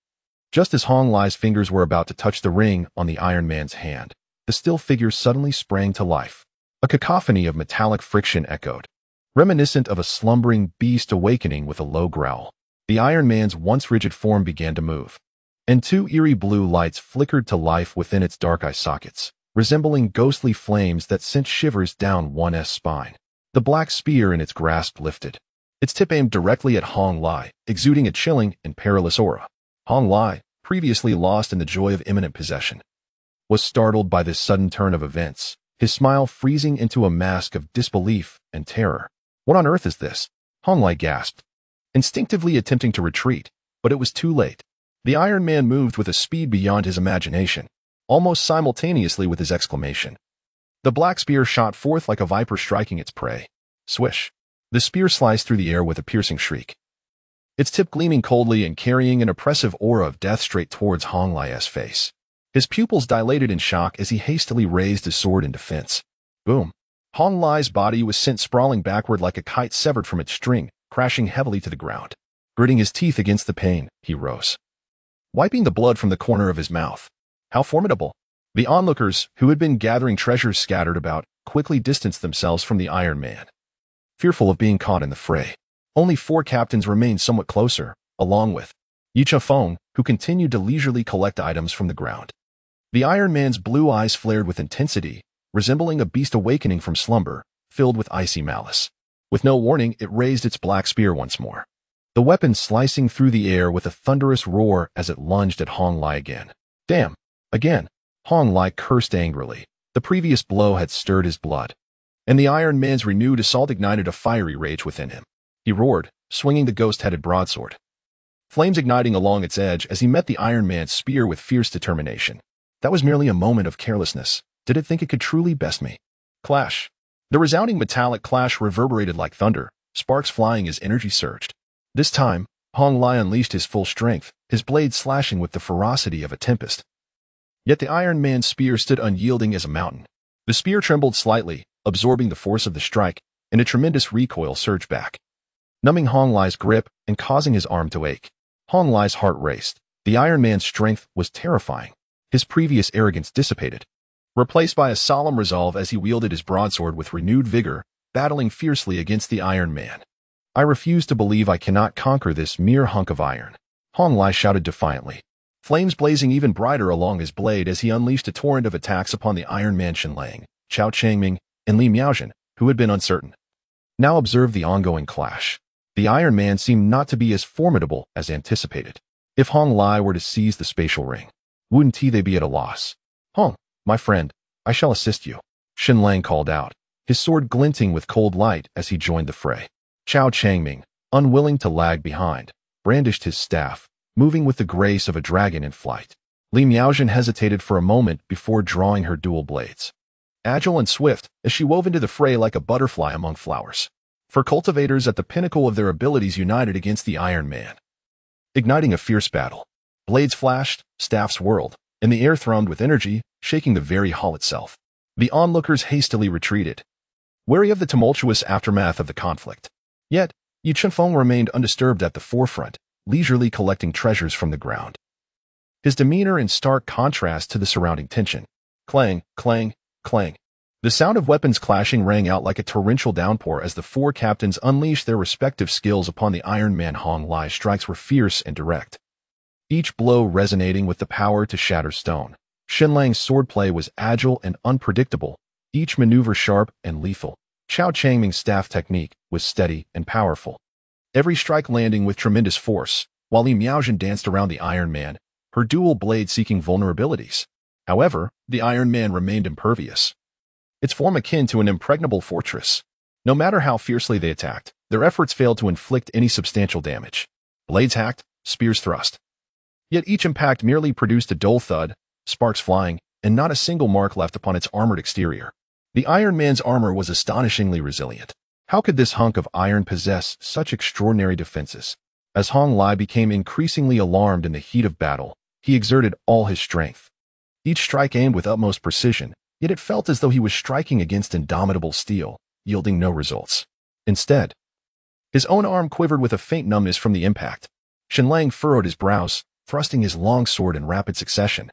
just as Hong Lai's fingers were about to touch the ring on the Iron Man's hand, the still figure suddenly sprang to life. A cacophony of metallic friction echoed, reminiscent of a slumbering beast awakening with a low growl. The Iron Man's once rigid form began to move, and two eerie blue lights flickered to life within its dark eye sockets, resembling ghostly flames that sent shivers down one's spine. The black spear in its grasp lifted, its tip aimed directly at Hong Lai, exuding a chilling and perilous aura. Hong Lai, previously lost in the joy of imminent possession, was startled by this sudden turn of events, his smile freezing into a mask of disbelief and terror. What on earth is this? Hong Lai gasped, instinctively attempting to retreat, but it was too late. The Iron Man moved with a speed beyond his imagination, almost simultaneously with his exclamation. The black spear shot forth like a viper striking its prey. Swish! The spear sliced through the air with a piercing shriek, its tip gleaming coldly and carrying an oppressive aura of death straight towards Hong Lai's face. His pupils dilated in shock as he hastily raised his sword in defense. Boom! Hong Lai's body was sent sprawling backward like a kite severed from its string, crashing heavily to the ground. Gritting his teeth against the pain, he rose, wiping the blood from the corner of his mouth. How formidable! The onlookers, who had been gathering treasures scattered about, quickly distanced themselves from the Iron Man, fearful of being caught in the fray. Only 4 captains remained somewhat closer, along with Yi Chunfeng, who continued to leisurely collect items from the ground. The Iron Man's blue eyes flared with intensity, resembling a beast awakening from slumber, filled with icy malice. With no warning, it raised its black spear once more, the weapon slicing through the air with a thunderous roar as it lunged at Hong Lai again. Damn! Again! Hong Lai cursed angrily. The previous blow had stirred his blood, and the Iron Man's renewed assault ignited a fiery rage within him. He roared, swinging the ghost-headed broadsword, flames igniting along its edge as he met the Iron Man's spear with fierce determination. That was merely a moment of carelessness. Did it think it could truly best me? Clash! The resounding metallic clash reverberated like thunder, sparks flying as energy surged. This time, Hong Lai unleashed his full strength, his blade slashing with the ferocity of a tempest. Yet the Iron Man's spear stood unyielding as a mountain. The spear trembled slightly, absorbing the force of the strike, and a tremendous recoil surged back, numbing Hong Lai's grip and causing his arm to ache. Hong Lai's heart raced. The Iron Man's strength was terrifying. His previous arrogance dissipated, replaced by a solemn resolve as he wielded his broadsword with renewed vigor, battling fiercely against the Iron Man. "I refuse to believe I cannot conquer this mere hunk of iron," Hong Lai shouted defiantly, flames blazing even brighter along his blade as he unleashed a torrent of attacks upon the Iron Man. Shen Lang, Chao Changming, and Li Miaojin, who had been uncertain, now observed the ongoing clash. The Iron Man seemed not to be as formidable as anticipated. If Hong Lai were to seize the spatial ring, wouldn't they be at a loss? "Hong, my friend, I shall assist you," Shen Lang called out, his sword glinting with cold light as he joined the fray. Chao Changming, unwilling to lag behind, brandished his staff, moving with the grace of a dragon in flight. Li Miaojin hesitated for a moment before drawing her dual blades, agile and swift as she wove into the fray like a butterfly among flowers. For cultivators at the pinnacle of their abilities united against the Iron Man, igniting a fierce battle. Blades flashed, staffs whirled, and the air thrummed with energy, shaking the very hall itself. The onlookers hastily retreated, wary of the tumultuous aftermath of the conflict. Yet, Yu Chunfeng remained undisturbed at the forefront, leisurely collecting treasures from the ground, his demeanor in stark contrast to the surrounding tension. Clang, clang, clang. The sound of weapons clashing rang out like a torrential downpour as the four captains unleashed their respective skills upon the Iron Man. Hong Lai's strikes were fierce and direct, each blow resonating with the power to shatter stone. Shen Lang's swordplay was agile and unpredictable, each maneuver sharp and lethal. Chao Changming's staff technique was steady and powerful, every strike landing with tremendous force, while Li Miaojin danced around the Iron Man, her dual blade seeking vulnerabilities. However, the Iron Man remained impervious, its form akin to an impregnable fortress. No matter how fiercely they attacked, their efforts failed to inflict any substantial damage. Blades hacked, spears thrust. Yet each impact merely produced a dull thud, sparks flying, and not a single mark left upon its armored exterior. The Iron Man's armor was astonishingly resilient. How could this hunk of iron possess such extraordinary defenses? As Hong Lai became increasingly alarmed in the heat of battle, he exerted all his strength. Each strike aimed with utmost precision, yet it felt as though he was striking against indomitable steel, yielding no results. Instead, his own arm quivered with a faint numbness from the impact. Shen Lang furrowed his brows, thrusting his long sword in rapid succession,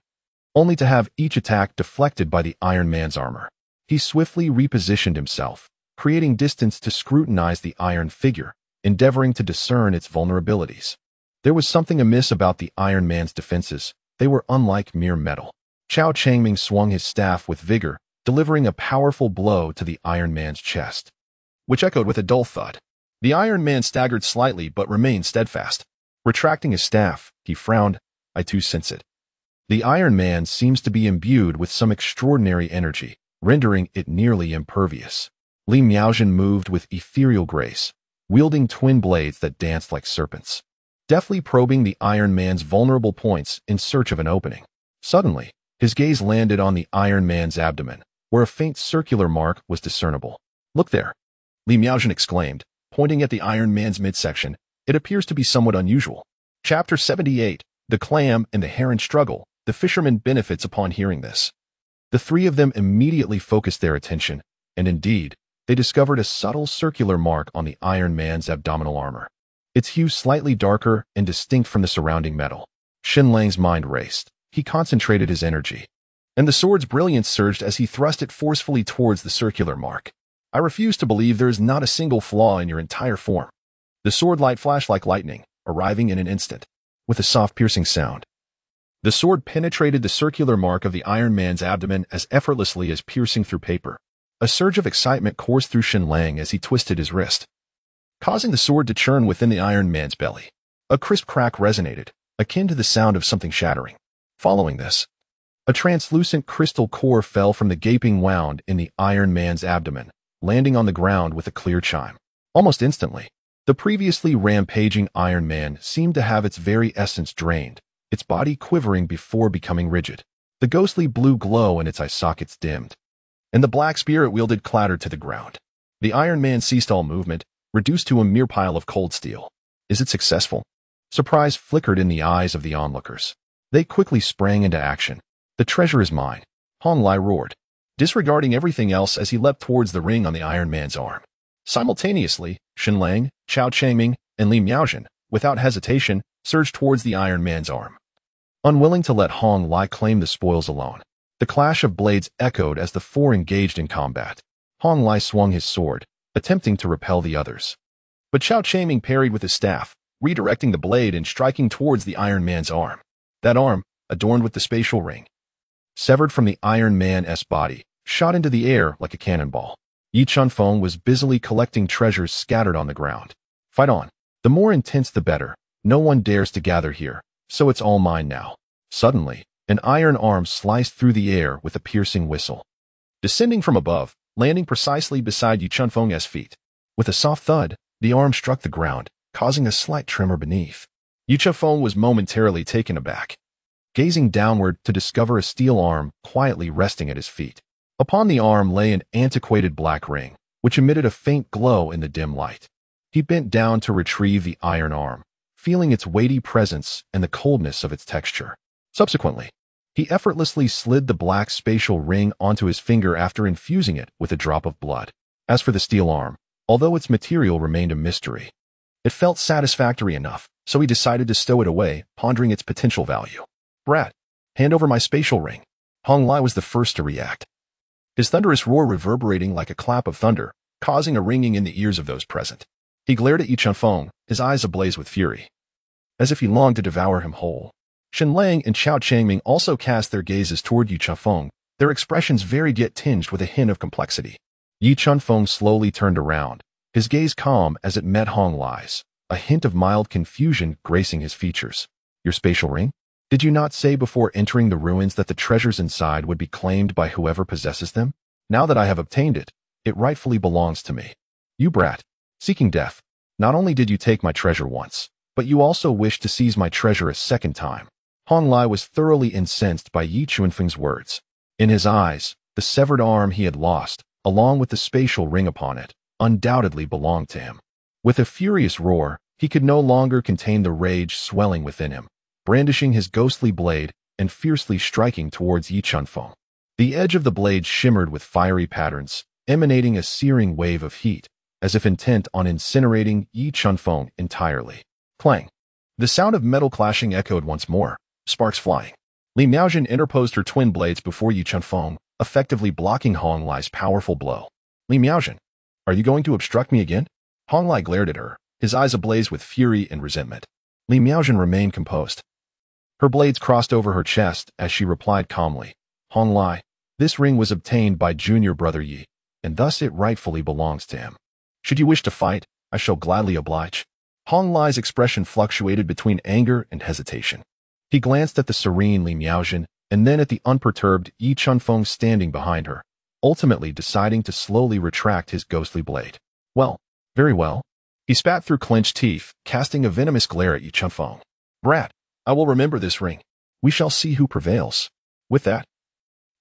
only to have each attack deflected by the Iron Man's armor. He swiftly repositioned himself, creating distance to scrutinize the iron figure, endeavoring to discern its vulnerabilities. There was something amiss about the Iron Man's defenses. They were unlike mere metal. Chao Changming swung his staff with vigor, delivering a powerful blow to the Iron Man's chest, which echoed with a dull thud. The Iron Man staggered slightly but remained steadfast. Retracting his staff, he frowned. "I too sense it. The Iron Man seems to be imbued with some extraordinary energy, rendering it nearly impervious." Li Miaojin moved with ethereal grace, wielding twin blades that danced like serpents, deftly probing the Iron Man's vulnerable points in search of an opening. Suddenly, his gaze landed on the Iron Man's abdomen, where a faint circular mark was discernible. "Look there," Li Miaojin exclaimed, pointing at the Iron Man's midsection. "It appears to be somewhat unusual." Chapter 78, The Clam and the Heron Struggle. The fisherman benefits upon hearing this. The three of them immediately focused their attention, and indeed, they discovered a subtle circular mark on the Iron Man's abdominal armor, its hue slightly darker and distinct from the surrounding metal. Shen Lang's mind raced. He concentrated his energy, and the sword's brilliance surged as he thrust it forcefully towards the circular mark. "I refuse to believe there is not a single flaw in your entire form." The sword light flashed like lightning, arriving in an instant, with a soft piercing sound. The sword penetrated the circular mark of the Iron Man's abdomen as effortlessly as piercing through paper. A surge of excitement coursed through Shen Lang as he twisted his wrist, causing the sword to churn within the Iron Man's belly. A crisp crack resonated, akin to the sound of something shattering. Following this, a translucent crystal core fell from the gaping wound in the Iron Man's abdomen, landing on the ground with a clear chime. Almost instantly, the previously rampaging Iron Man seemed to have its very essence drained, its body quivering before becoming rigid. The ghostly blue glow in its eye sockets dimmed, and the black spear it wielded clattered to the ground. The Iron Man ceased all movement, reduced to a mere pile of cold steel. Is it successful? Surprise flickered in the eyes of the onlookers. They quickly sprang into action. "The treasure is mine," Hong Lai roared. disregarding everything else as he leapt towards the ring on the Iron Man's arm. Simultaneously, Shen Lang, Chao Changming, and Li Miaojin, without hesitation, surged towards the Iron Man's arm. Unwilling to let Hong Lai claim the spoils alone, the clash of blades echoed as the four engaged in combat. Hong Lai swung his sword, attempting to repel the others. But Chao Changming parried with his staff, redirecting the blade and striking towards the Iron Man's arm. That arm, adorned with the spatial ring, severed from the Iron Man's body, shot into the air like a cannonball. Yi Chunfeng was busily collecting treasures scattered on the ground. Fight on. The more intense the better. No one dares to gather here, so it's all mine now. Suddenly, an iron arm sliced through the air with a piercing whistle, descending from above, landing precisely beside Yi Chunfeng's feet. With a soft thud, the arm struck the ground, causing a slight tremor beneath. Yi Chunfeng was momentarily taken aback, gazing downward to discover a steel arm quietly resting at his feet. Upon the arm lay an antiquated black ring, which emitted a faint glow in the dim light. He bent down to retrieve the iron arm, feeling its weighty presence and the coldness of its texture. Subsequently, he effortlessly slid the black spatial ring onto his finger after infusing it with a drop of blood. As for the steel arm, although its material remained a mystery, it felt satisfactory enough, so he decided to stow it away, pondering its potential value. Brat, hand over my spatial ring. Hong Lai was the first to react, his thunderous roar reverberating like a clap of thunder, causing a ringing in the ears of those present. He glared at Yi Chunfeng, his eyes ablaze with fury, as if he longed to devour him whole. Shen Lang and Chao Changming also cast their gazes toward Yi Chunfeng, their expressions varied yet tinged with a hint of complexity. Yi Chunfeng slowly turned around, his gaze calm as it met Hong Lai's, a hint of mild confusion gracing his features. Your spatial ring? Did you not say before entering the ruins that the treasures inside would be claimed by whoever possesses them? Now that I have obtained it, it rightfully belongs to me. You brat, seeking death, not only did you take my treasure once, but you also wished to seize my treasure a second time. Hong Lai was thoroughly incensed by Yi Chunfeng's words. In his eyes, the severed arm he had lost, along with the spatial ring upon it, undoubtedly belonged to him. With a furious roar, he could no longer contain the rage swelling within him, brandishing his ghostly blade and fiercely striking towards Yi Chunfeng. The edge of the blade shimmered with fiery patterns, emanating a searing wave of heat, as if intent on incinerating Yi Chunfeng entirely. Clang! The sound of metal clashing echoed once more, sparks flying. Li Miaojin interposed her twin blades before Yi Chunfeng, effectively blocking Hong Lai's powerful blow. Li Miaojin, are you going to obstruct me again? Hong Lai glared at her, his eyes ablaze with fury and resentment. Li Miaojin remained composed. Her blades crossed over her chest as she replied calmly, Hong Lai, this ring was obtained by junior brother Yi, and thus it rightfully belongs to him. Should you wish to fight, I shall gladly oblige. Hong Lai's expression fluctuated between anger and hesitation. He glanced at the serene Li Miaojin and then at the unperturbed Yi Chunfeng standing behind her, ultimately deciding to slowly retract his ghostly blade. Well, very well. He spat through clenched teeth, casting a venomous glare at Yi Chunfeng. Brat, I will remember this ring. We shall see who prevails. With that,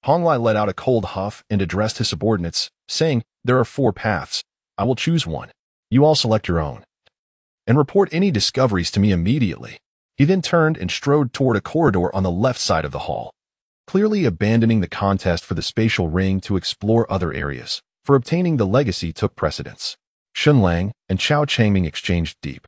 Hong Lai let out a cold huff and addressed his subordinates, saying, there are 4 paths. I will choose one. You all select your own, and report any discoveries to me immediately. He then turned and strode toward a corridor on the left side of the hall, clearly abandoning the contest for the spatial ring to explore other areas. For obtaining the legacy took precedence. Shen Lang and Chao Changming exchanged deep,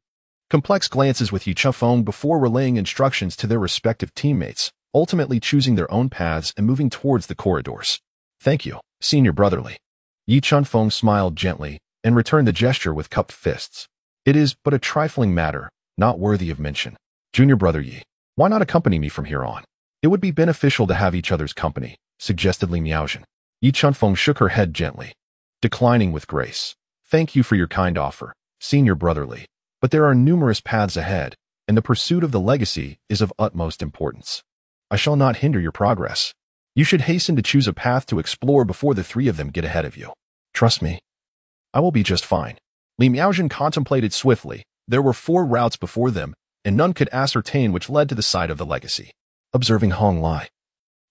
complex glances with Yi Chunfeng before relaying instructions to their respective teammates, ultimately choosing their own paths and moving towards the corridors. Thank you, senior brotherly. Yi Chunfeng smiled gently and returned the gesture with cupped fists. It is but a trifling matter, not worthy of mention. Junior brother Yi, why not accompany me from here on? It would be beneficial to have each other's company, suggested Li Miaojin. Yi Chunfeng shook her head gently, declining with grace. Thank you for your kind offer, senior brotherly, but there are numerous paths ahead, and the pursuit of the legacy is of utmost importance. I shall not hinder your progress. You should hasten to choose a path to explore before the 3 of them get ahead of you. Trust me, I will be just fine. Li Miaojin contemplated swiftly. There were 4 routes before them, and none could ascertain which led to the site of the legacy. Observing Hong Lai,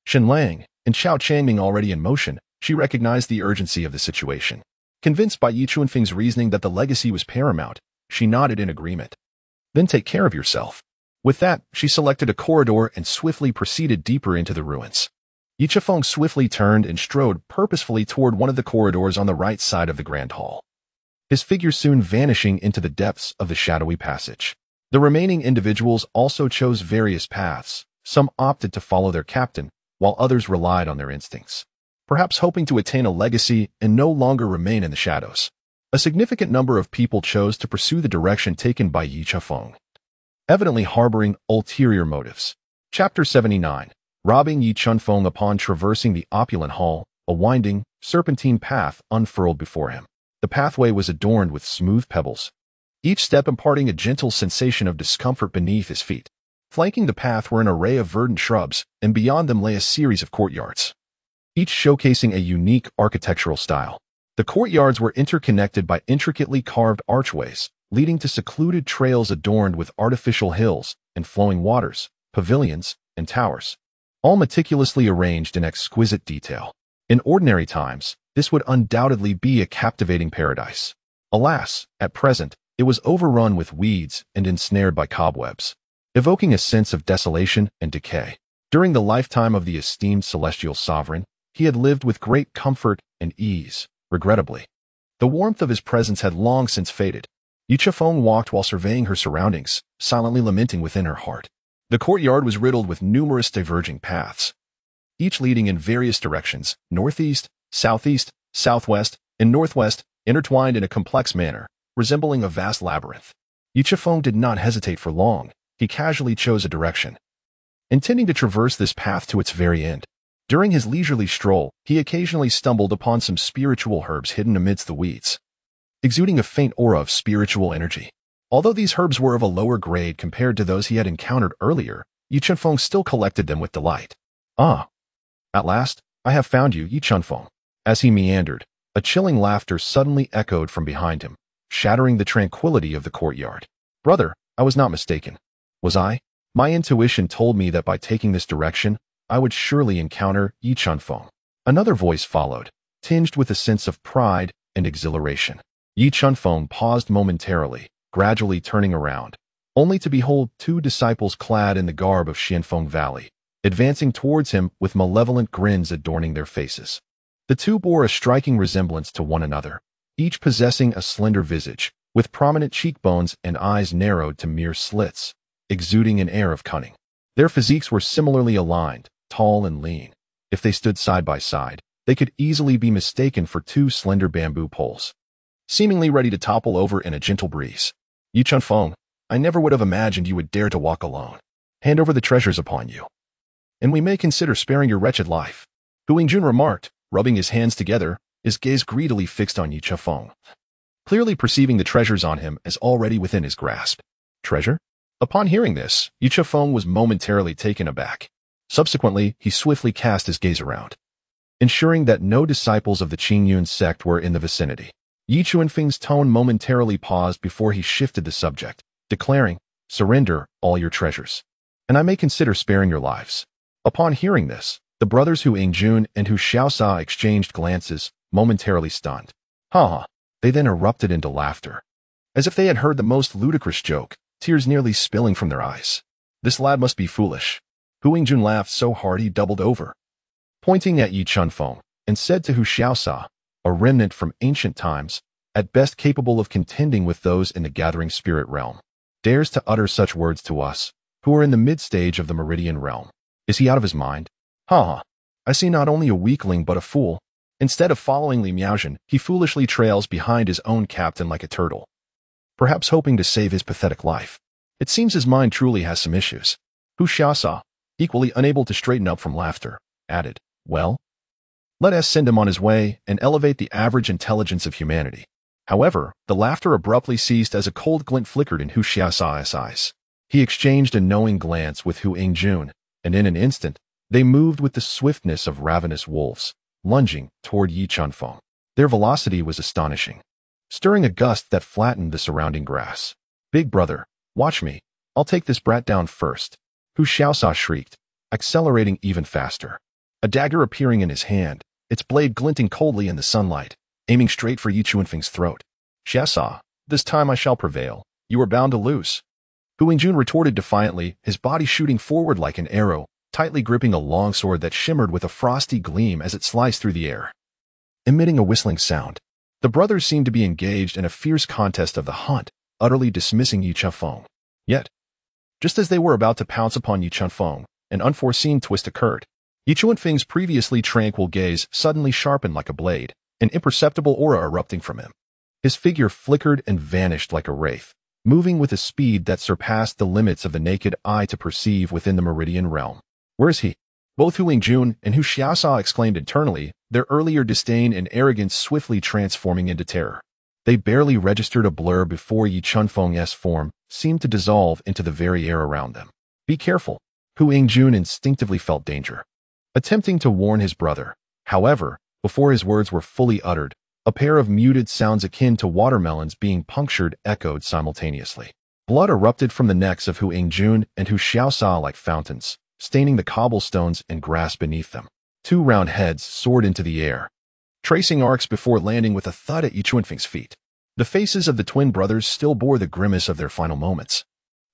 Shen Lang, and Chao Changming already in motion, she recognized the urgency of the situation. Convinced by Yi Chunfeng's reasoning that the legacy was paramount, she nodded in agreement. Then take care of yourself. With that, she selected a corridor and swiftly proceeded deeper into the ruins. Yi Chifeng swiftly turned and strode purposefully toward one of the corridors on the right side of the grand hall, his figure soon vanishing into the depths of the shadowy passage. The remaining individuals also chose various paths. Some opted to follow their captain, while others relied on their instincts, perhaps hoping to attain a legacy and no longer remain in the shadows. A significant number of people chose to pursue the direction taken by Yi Chifeng, evidently harboring ulterior motives. Chapter 79. Robbing Yi Chifeng. Upon traversing the opulent hall, a winding, serpentine path unfurled before him. The pathway was adorned with smooth pebbles, each step imparting a gentle sensation of discomfort beneath his feet. Flanking the path were an array of verdant shrubs, and beyond them lay a series of courtyards, each showcasing a unique architectural style. The courtyards were interconnected by intricately carved archways, leading to secluded trails adorned with artificial hills and flowing waters, pavilions, and towers, all meticulously arranged in exquisite detail. In ordinary times, this would undoubtedly be a captivating paradise. Alas, at present, it was overrun with weeds and ensnared by cobwebs, evoking a sense of desolation and decay. During the lifetime of the esteemed celestial sovereign, he had lived with great comfort and ease. Regrettably, the warmth of his presence had long since faded. Yi Chifeng walked while surveying her surroundings, silently lamenting within her heart. The courtyard was riddled with numerous diverging paths, each leading in various directions, northeast, southeast, southwest, and northwest, intertwined in a complex manner, resembling a vast labyrinth. Yi Chifeng did not hesitate for long. He casually chose a direction, intending to traverse this path to its very end. During his leisurely stroll, he occasionally stumbled upon some spiritual herbs hidden amidst the weeds, exuding a faint aura of spiritual energy. Although these herbs were of a lower grade compared to those he had encountered earlier, Yi Chifeng still collected them with delight. Ah! At last, I have found you, Yi Chifeng. As he meandered, a chilling laughter suddenly echoed from behind him, shattering the tranquility of the courtyard. Brother, I was not mistaken. Was I? My intuition told me that by taking this direction, I would surely encounter Yi Chifeng. Another voice followed, tinged with a sense of pride and exhilaration. Yi Chifeng paused momentarily, gradually turning around, only to behold two disciples clad in the garb of Xianfeng Valley, advancing towards him with malevolent grins adorning their faces. The two bore a striking resemblance to one another, each possessing a slender visage, with prominent cheekbones and eyes narrowed to mere slits, exuding an air of cunning. Their physiques were similarly aligned, tall and lean. If they stood side by side, they could easily be mistaken for two slender bamboo poles, seemingly ready to topple over in a gentle breeze. Yi Chifeng, I never would have imagined you would dare to walk alone. Hand over the treasures upon you, and we may consider sparing your wretched life. Hu Yingjun remarked, rubbing his hands together, his gaze greedily fixed on Yi Chifeng, clearly perceiving the treasures on him as already within his grasp. Treasure? Upon hearing this, Yi Chifeng was momentarily taken aback. Subsequently, he swiftly cast his gaze around, ensuring that no disciples of the Qingyun sect were in the vicinity. Yi Chifeng's tone momentarily paused before he shifted the subject, declaring, Surrender all your treasures, and I may consider sparing your lives. Upon hearing this, the brothers Hu Yingjun and Hu Xiaosa exchanged glances, momentarily stunned. Ha! They then erupted into laughter, as if they had heard the most ludicrous joke, tears nearly spilling from their eyes. This lad must be foolish. Hu Yingjun laughed so hard he doubled over, pointing at Yi Chifeng, and said to Hu Xiaosa, a remnant from ancient times, at best capable of contending with those in the gathering spirit realm, dares to utter such words to us, who are in the mid-stage of the meridian realm. Is he out of his mind? Ha! I see not only a weakling but a fool. Instead of following Li Miaozhen, he foolishly trails behind his own captain like a turtle, perhaps hoping to save his pathetic life. It seems his mind truly has some issues. Hu Xiaosa, equally unable to straighten up from laughter, added, Well, let us send him on his way and elevate the average intelligence of humanity. However, the laughter abruptly ceased as a cold glint flickered in Hu Xiaosa's eyes. He exchanged a knowing glance with Hu Yingjun, and in an instant, they moved with the swiftness of ravenous wolves, lunging toward Yi Chifeng. Their velocity was astonishing, stirring a gust that flattened the surrounding grass. Big brother, watch me. I'll take this brat down first. Hu Xiaosa shrieked, accelerating even faster. A dagger appearing in his hand, its blade glinting coldly in the sunlight, aiming straight for Yi Chifeng's throat. Xiaosa, this time I shall prevail. You are bound to lose. Hu Yingjun retorted defiantly, his body shooting forward like an arrow, tightly gripping a long sword that shimmered with a frosty gleam as it sliced through the air, emitting a whistling sound. The brothers seemed to be engaged in a fierce contest of the hunt, utterly dismissing Yi Chunfeng. Yet, just as they were about to pounce upon Yi Chunfeng, an unforeseen twist occurred. Yi Chunfeng's previously tranquil gaze suddenly sharpened like a blade, an imperceptible aura erupting from him. His figure flickered and vanished like a wraith, moving with a speed that surpassed the limits of the naked eye to perceive within the Meridian realm. Where is he? Both Hu Lingjun and Hu Xiaosha exclaimed internally, their earlier disdain and arrogance swiftly transforming into terror. They barely registered a blur before Yi Chunfeng's form seemed to dissolve into the very air around them. Be careful. Hu Lingjun instinctively felt danger, attempting to warn his brother. However, before his words were fully uttered, a pair of muted sounds akin to watermelons being punctured echoed simultaneously. Blood erupted from the necks of Hu Lingjun and Hu Xiaosha like fountains, staining the cobblestones and grass beneath them. Two round heads soared into the air, tracing arcs before landing with a thud at Yi Chunfeng's feet. The faces of the twin brothers still bore the grimace of their final moments,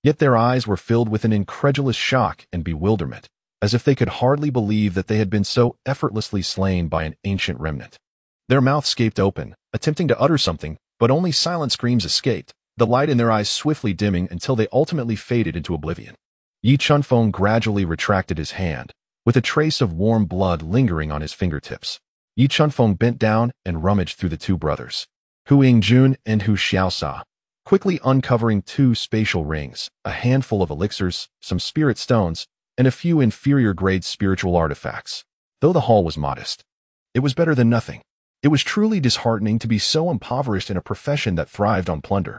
yet their eyes were filled with an incredulous shock and bewilderment, as if they could hardly believe that they had been so effortlessly slain by an ancient remnant. Their mouths gaped open, attempting to utter something, but only silent screams escaped, the light in their eyes swiftly dimming until they ultimately faded into oblivion. Yi Chunfeng gradually retracted his hand, with a trace of warm blood lingering on his fingertips. Yi Chunfeng bent down and rummaged through the two brothers, Hu Lingjun and Hu Xiaosha, quickly uncovering two spatial rings, a handful of elixirs, some spirit stones, and a few inferior-grade spiritual artifacts. Though the haul was modest, it was better than nothing. It was truly disheartening to be so impoverished in a profession that thrived on plunder.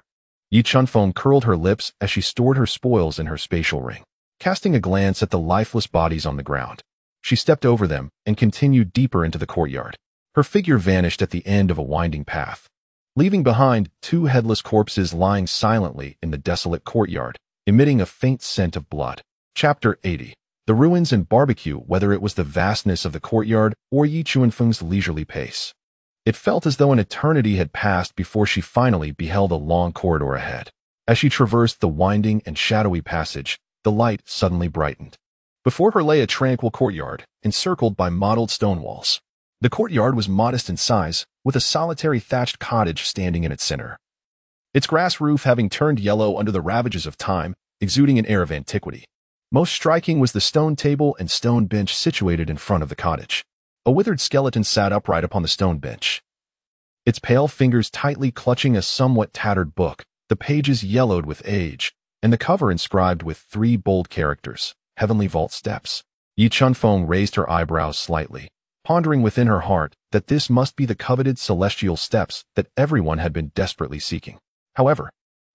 Yi Chunfeng curled her lips as she stored her spoils in her spatial ring. Casting a glance at the lifeless bodies on the ground, she stepped over them and continued deeper into the courtyard. Her figure vanished at the end of a winding path, leaving behind two headless corpses lying silently in the desolate courtyard, emitting a faint scent of blood. Chapter 80. The ruins and barbecue. Whether it was the vastness of the courtyard or Yi Chunfeng's leisurely pace, it felt as though an eternity had passed before she finally beheld a long corridor ahead. As she traversed the winding and shadowy passage, the light suddenly brightened. Before her lay a tranquil courtyard, encircled by mottled stone walls. The courtyard was modest in size, with a solitary thatched cottage standing in its center, its grass roof having turned yellow under the ravages of time, exuding an air of antiquity. Most striking was the stone table and stone bench situated in front of the cottage. A withered skeleton sat upright upon the stone bench, its pale fingers tightly clutching a somewhat tattered book, the pages yellowed with age, and the cover inscribed with 3 bold characters, Heavenly Vault Steps. Yi Chunfeng raised her eyebrows slightly, pondering within her heart that this must be the coveted celestial steps that everyone had been desperately seeking. However,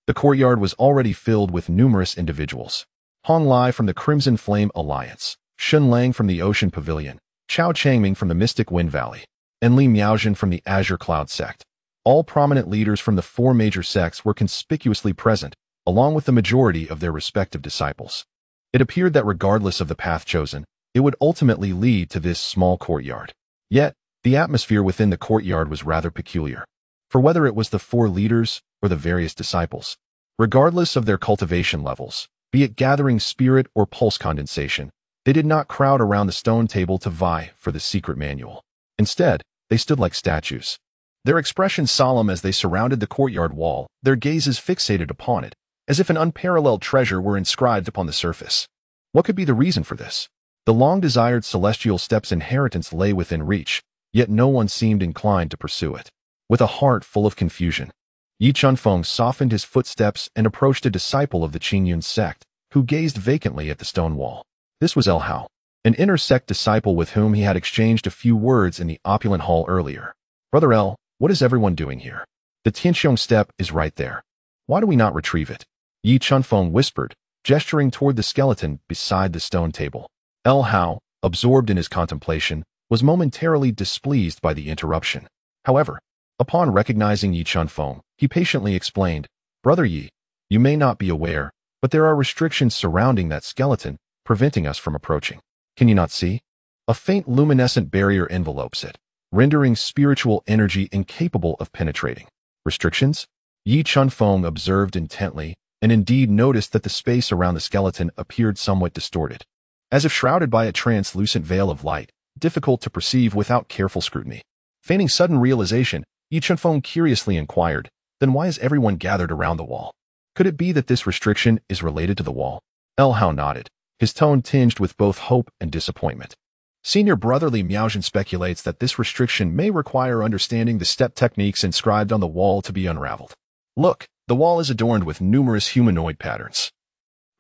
the courtyard was already filled with numerous individuals. Hong Lai from the Crimson Flame Alliance, Shun Lang from the Ocean Pavilion, Chao Changming from the Mystic Wind Valley, and Li Miaojin from the Azure Cloud sect. All prominent leaders from the 4 major sects were conspicuously present, along with the majority of their respective disciples. It appeared that regardless of the path chosen, it would ultimately lead to this small courtyard. Yet, the atmosphere within the courtyard was rather peculiar. For whether it was the 4 leaders or the various disciples, regardless of their cultivation levels, be it gathering spirit or pulse condensation, they did not crowd around the stone table to vie for the secret manual. Instead, they stood like statues, their expressions solemn as they surrounded the courtyard wall, their gazes fixated upon it, as if an unparalleled treasure were inscribed upon the surface. What could be the reason for this? The long-desired celestial steps inheritance lay within reach, yet no one seemed inclined to pursue it. With a heart full of confusion, Yi Chunfeng softened his footsteps and approached a disciple of the Qingyun sect, who gazed vacantly at the stone wall. This was El Hao, an inner sect disciple with whom he had exchanged a few words in the opulent hall earlier. Brother El, what is everyone doing here? The Tianxiong step is right there. Why do we not retrieve it? Yi Chunfeng whispered, gesturing toward the skeleton beside the stone table. El Hao, absorbed in his contemplation, was momentarily displeased by the interruption. However, upon recognizing Yi Chunfeng, he patiently explained, Brother Yi, you may not be aware, but there are restrictions surrounding that skeleton, preventing us from approaching. Can you not see? A faint luminescent barrier envelopes it, rendering spiritual energy incapable of penetrating. Restrictions? Yi Chunfeng observed intently, and indeed noticed that the space around the skeleton appeared somewhat distorted. as if shrouded by a translucent veil of light, difficult to perceive without careful scrutiny. Feigning sudden realization, Yi Chunfeng curiously inquired, "Then why is everyone gathered around the wall? Could it be that this restriction is related to the wall?" El Hao nodded, his tone tinged with both hope and disappointment. Senior brother Li Miaojin speculates that this restriction may require understanding the step techniques inscribed on the wall to be unraveled. Look, the wall is adorned with numerous humanoid patterns,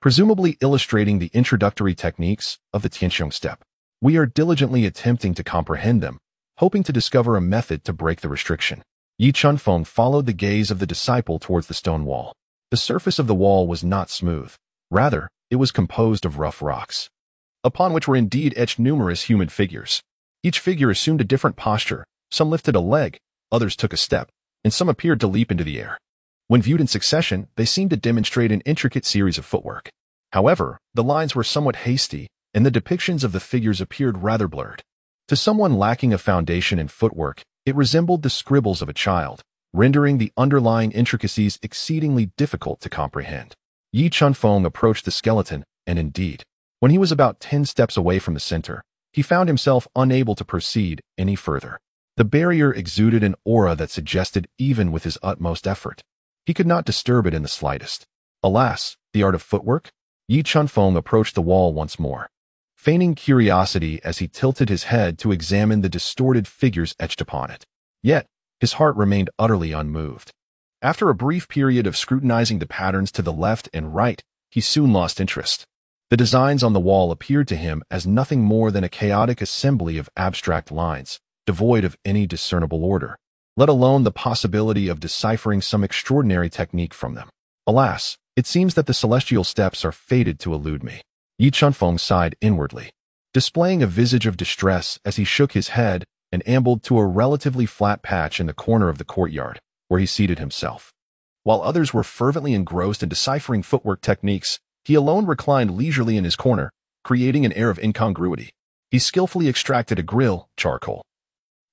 presumably illustrating the introductory techniques of the Tianxiong step. We are diligently attempting to comprehend them, hoping to discover a method to break the restriction. Yi Chunfeng followed the gaze of the disciple towards the stone wall. The surface of the wall was not smooth. Rather, it was composed of rough rocks, upon which were indeed etched numerous human figures. Each figure assumed a different posture. Some lifted a leg, others took a step, and some appeared to leap into the air. When viewed in succession, they seemed to demonstrate an intricate series of footwork. However, the lines were somewhat hasty, and the depictions of the figures appeared rather blurred. To someone lacking a foundation in footwork, it resembled the scribbles of a child, rendering the underlying intricacies exceedingly difficult to comprehend. Yi Chunfeng approached the skeleton, and indeed, when he was about 10 steps away from the center, he found himself unable to proceed any further. The barrier exuded an aura that suggested even with his utmost effort, he could not disturb it in the slightest. Alas, the art of footwork? Yi Chunfeng approached the wall once more, feigning curiosity as he tilted his head to examine the distorted figures etched upon it. Yet, his heart remained utterly unmoved. After a brief period of scrutinizing the patterns to the left and right, he soon lost interest. The designs on the wall appeared to him as nothing more than a chaotic assembly of abstract lines, devoid of any discernible order, let alone the possibility of deciphering some extraordinary technique from them. Alas, it seems that the celestial steps are fated to elude me. Yi Chunfeng sighed inwardly, displaying a visage of distress as he shook his head and ambled to a relatively flat patch in the corner of the courtyard, where he seated himself. While others were fervently engrossed in deciphering footwork techniques, he alone reclined leisurely in his corner, creating an air of incongruity. He skillfully extracted a grill, charcoal,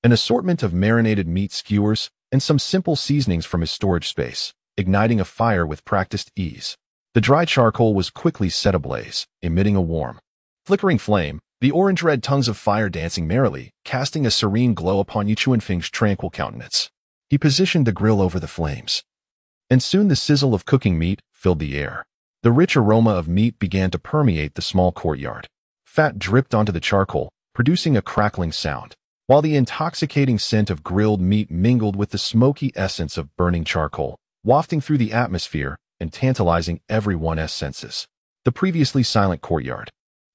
an assortment of marinated meat skewers, and some simple seasonings from his storage space, igniting a fire with practiced ease. The dry charcoal was quickly set ablaze, emitting a warm, flickering flame, the orange-red tongues of fire dancing merrily, casting a serene glow upon Yi Chunfeng's tranquil countenance. He positioned the grill over the flames, and soon the sizzle of cooking meat filled the air. The rich aroma of meat began to permeate the small courtyard. Fat dripped onto the charcoal, producing a crackling sound, while the intoxicating scent of grilled meat mingled with the smoky essence of burning charcoal, wafting through the atmosphere and tantalizing everyone's senses. The previously silent courtyard,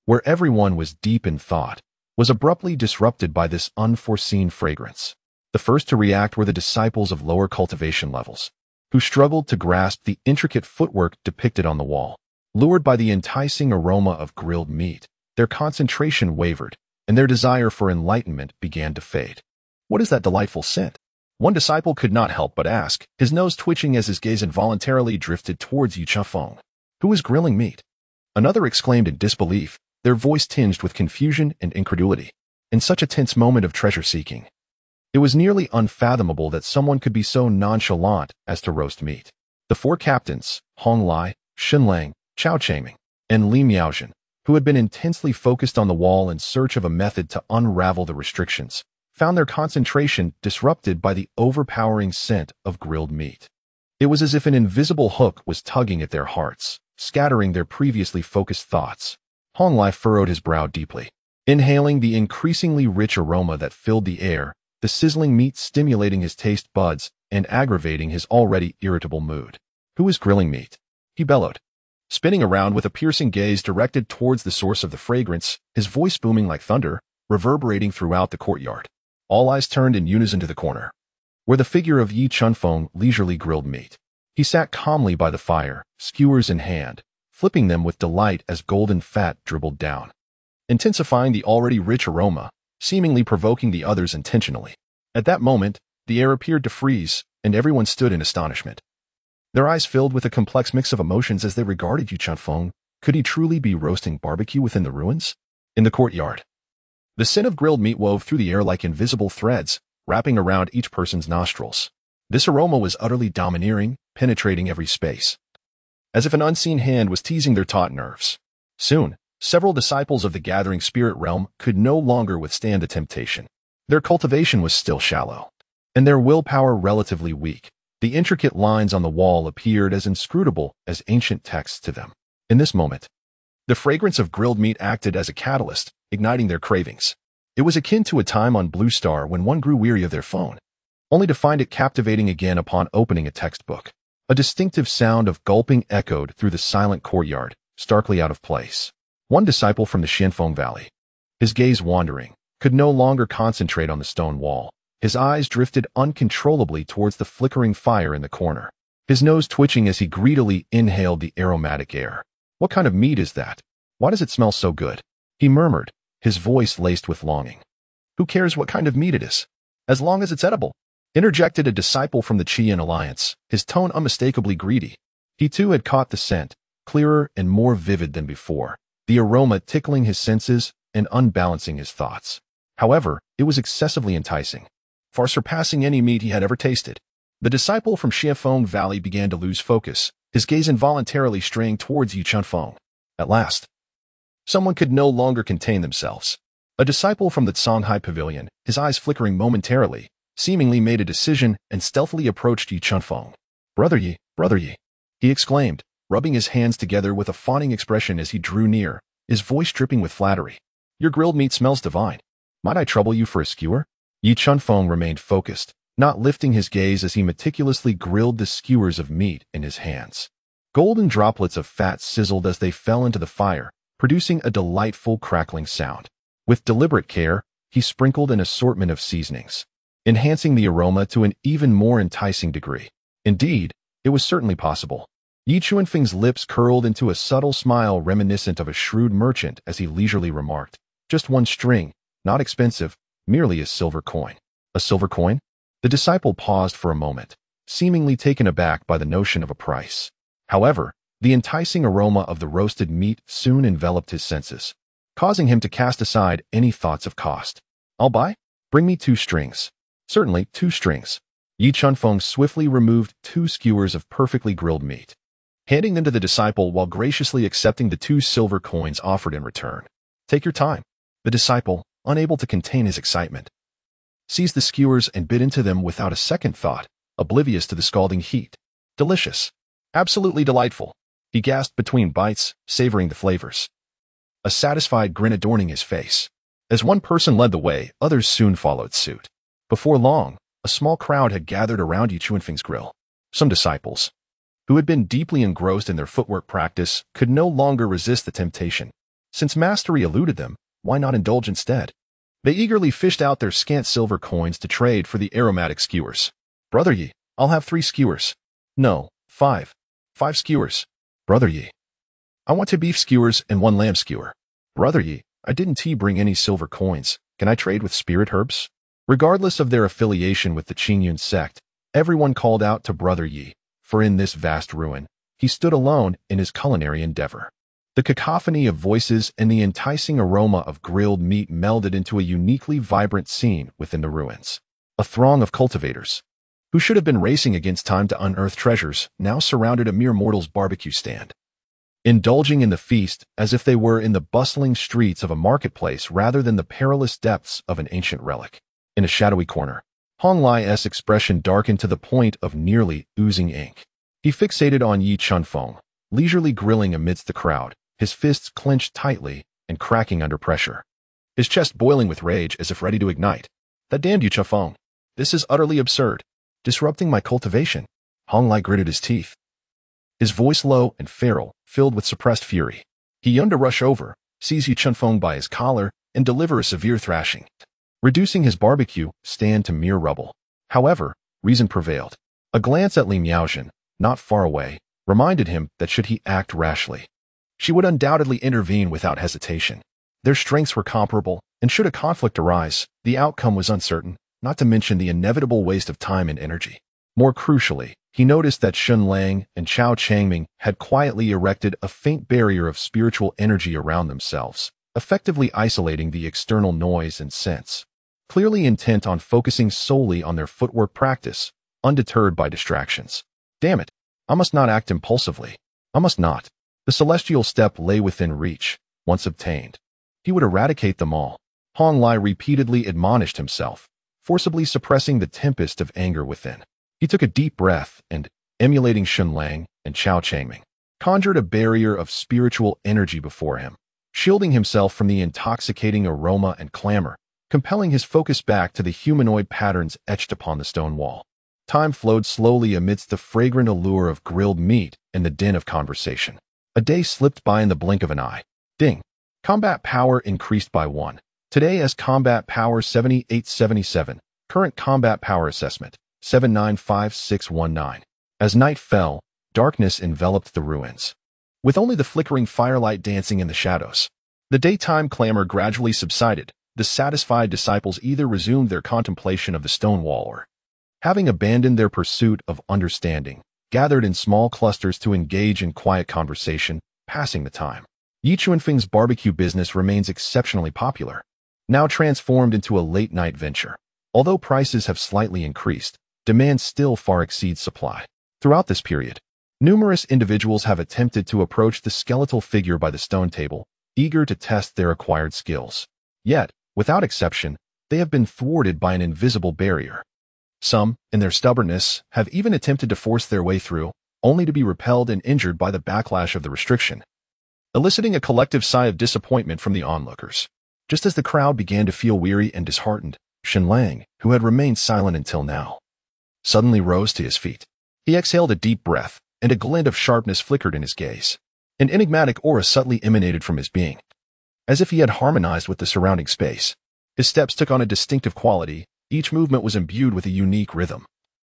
where everyone was deep in thought, was abruptly disrupted by this unforeseen fragrance. The first to react were the disciples of lower cultivation levels, who struggled to grasp the intricate footwork depicted on the wall. Lured by the enticing aroma of grilled meat, their concentration wavered, and their desire for enlightenment began to fade. "What is that delightful scent?" one disciple could not help but ask, his nose twitching as his gaze involuntarily drifted towards Yi Chunfeng, who was grilling meat. Another exclaimed in disbelief, their voice tinged with confusion and incredulity. In such a tense moment of treasure-seeking, it was nearly unfathomable that someone could be so nonchalant as to roast meat. The four captains, Hong Lai, Shen Lang, Chao Changming, and Li Miaojin, who had been intensely focused on the wall in search of a method to unravel the restrictions, found their concentration disrupted by the overpowering scent of grilled meat. It was as if an invisible hook was tugging at their hearts, scattering their previously focused thoughts. Hong Lai furrowed his brow deeply, inhaling the increasingly rich aroma that filled the air, the sizzling meat stimulating his taste buds and aggravating his already irritable mood. "Who is grilling meat?" he bellowed, spinning around with a piercing gaze directed towards the source of the fragrance, his voice booming like thunder, reverberating throughout the courtyard. All eyes turned in unison to the corner, where the figure of Yi Chunfeng leisurely grilled meat. He sat calmly by the fire, skewers in hand, flipping them with delight as golden fat dribbled down, intensifying the already rich aroma, seemingly provoking the others intentionally. At that moment, the air appeared to freeze, and everyone stood in astonishment. Their eyes filled with a complex mix of emotions as they regarded Yi Chunfeng. Could he truly be roasting barbecue within the ruins? In the courtyard, the scent of grilled meat wove through the air like invisible threads, wrapping around each person's nostrils. This aroma was utterly domineering, penetrating every space, as if an unseen hand was teasing their taut nerves. Soon, Several disciples of the gathering spirit realm could no longer withstand the temptation. Their cultivation was still shallow, and their willpower relatively weak. The intricate lines on the wall appeared as inscrutable as ancient texts to them. In this moment, the fragrance of grilled meat acted as a catalyst, igniting their cravings. It was akin to a time on Blue Star when one grew weary of their phone, only to find it captivating again upon opening a textbook. A distinctive sound of gulping echoed through the silent courtyard, starkly out of place. One disciple from the Xianfeng Valley, his gaze wandering, could no longer concentrate on the stone wall. His eyes drifted uncontrollably towards the flickering fire in the corner, his nose twitching as he greedily inhaled the aromatic air. "What kind of meat is that? Why does it smell so good?" he murmured, his voice laced with longing. "Who cares what kind of meat it is, as long as it's edible?" interjected a disciple from the Qian Alliance, his tone unmistakably greedy. He too had caught the scent, clearer and more vivid than before, the aroma tickling his senses and unbalancing his thoughts. However, it was excessively enticing, far surpassing any meat he had ever tasted. The disciple from Xianfeng Valley began to lose focus, his gaze involuntarily straying towards Yi Chunfeng. At last, someone could no longer contain themselves. A disciple from the Songhai Pavilion, his eyes flickering momentarily, seemingly made a decision and stealthily approached Yi Chunfeng. Brother Yi, he exclaimed, rubbing his hands together with a fawning expression as he drew near, his voice dripping with flattery. "Your grilled meat smells divine. Might I trouble you for a skewer?" Yi Chunfeng remained focused, not lifting his gaze as he meticulously grilled the skewers of meat in his hands. Golden droplets of fat sizzled as they fell into the fire, producing a delightful crackling sound. With deliberate care, he sprinkled an assortment of seasonings, enhancing the aroma to an even more enticing degree. Indeed, it was certainly possible. Yi Chunfeng's lips curled into a subtle smile reminiscent of a shrewd merchant as he leisurely remarked, "Just one string, not expensive, merely a silver coin." "A silver coin?" The disciple paused for a moment, seemingly taken aback by the notion of a price. However, the enticing aroma of the roasted meat soon enveloped his senses, causing him to cast aside any thoughts of cost. "I'll buy? Bring me 2 strings. "Certainly, 2 strings." Yi Chunfeng swiftly removed 2 skewers of perfectly grilled meat, handing them to the disciple while graciously accepting the 2 silver coins offered in return. "Take your time." The disciple, unable to contain his excitement, seized the skewers and bit into them without a second thought, oblivious to the scalding heat. "Delicious. Absolutely delightful," he gasped between bites, savoring the flavors, a satisfied grin adorning his face. As one person led the way, others soon followed suit. Before long, a small crowd had gathered around Yi Chunfeng's grill. Some disciples, who had been deeply engrossed in their footwork practice, could no longer resist the temptation. Since mastery eluded them, why not indulge instead? They eagerly fished out their scant silver coins to trade for the aromatic skewers. "Brother Yi, I'll have 3 skewers." "No, 5. 5 skewers." "Brother Yi, I want 2 beef skewers and 1 lamb skewer." "Brother Yi, I didn't bring any silver coins. Can I trade with spirit herbs?" Regardless of their affiliation with the Qingyun sect, everyone called out to Brother Yi, for in this vast ruin, he stood alone in his culinary endeavor. The cacophony of voices and the enticing aroma of grilled meat melded into a uniquely vibrant scene within the ruins. A throng of cultivators, who should have been racing against time to unearth treasures, now surrounded a mere mortal's barbecue stand, indulging in the feast as if they were in the bustling streets of a marketplace rather than the perilous depths of an ancient relic. In a shadowy corner, Hong Lai's expression darkened to the point of nearly oozing ink. He fixated on Yi Chunfeng, leisurely grilling amidst the crowd, his fists clenched tightly and cracking under pressure, his chest boiling with rage as if ready to ignite. "That damned Yi Chunfeng! This is utterly absurd. Disrupting my cultivation." Hong Lai gritted his teeth, his voice low and feral, filled with suppressed fury. He yearned to rush over, seize Yi Chunfeng by his collar, and deliver a severe thrashing, reducing his barbecue stand to mere rubble. However, reason prevailed. A glance at Li Miaozhen, not far away, reminded him that should he act rashly, she would undoubtedly intervene without hesitation. Their strengths were comparable, and should a conflict arise, the outcome was uncertain, not to mention the inevitable waste of time and energy. More crucially, he noticed that Shun Lang and Chao Changming had quietly erected a faint barrier of spiritual energy around themselves, effectively isolating the external noise and sense, clearly intent on focusing solely on their footwork practice, undeterred by distractions. Damn it, I must not act impulsively. I must not. The celestial step lay within reach, once obtained, he would eradicate them all. Hong Lai repeatedly admonished himself, forcibly suppressing the tempest of anger within. He took a deep breath and, emulating Shen Lang and Chao Changming, conjured a barrier of spiritual energy before him, shielding himself from the intoxicating aroma and clamor, compelling his focus back to the humanoid patterns etched upon the stone wall. Time flowed slowly amidst the fragrant allure of grilled meat and the din of conversation. A day slipped by in the blink of an eye. Ding. Combat power increased by 1. Today as combat power 7877. Current combat power assessment 795619. As night fell, darkness enveloped the ruins, with only the flickering firelight dancing in the shadows. The daytime clamor gradually subsided. The satisfied disciples either resumed their contemplation of the stone wall or, having abandoned their pursuit of understanding, gathered in small clusters to engage in quiet conversation, passing the time. Yi Chuanfeng's barbecue business remains exceptionally popular, now transformed into a late-night venture. Although prices have slightly increased, demand still far exceeds supply. Throughout this period, numerous individuals have attempted to approach the skeletal figure by the stone table, eager to test their acquired skills. Yet, without exception, they have been thwarted by an invisible barrier. Some, in their stubbornness, have even attempted to force their way through, only to be repelled and injured by the backlash of the restriction, eliciting a collective sigh of disappointment from the onlookers. Just as the crowd began to feel weary and disheartened, Shen Lang, who had remained silent until now, suddenly rose to his feet. He exhaled a deep breath, and a glint of sharpness flickered in his gaze. An enigmatic aura subtly emanated from his being, as if he had harmonized with the surrounding space. His steps took on a distinctive quality. Each movement was imbued with a unique rhythm,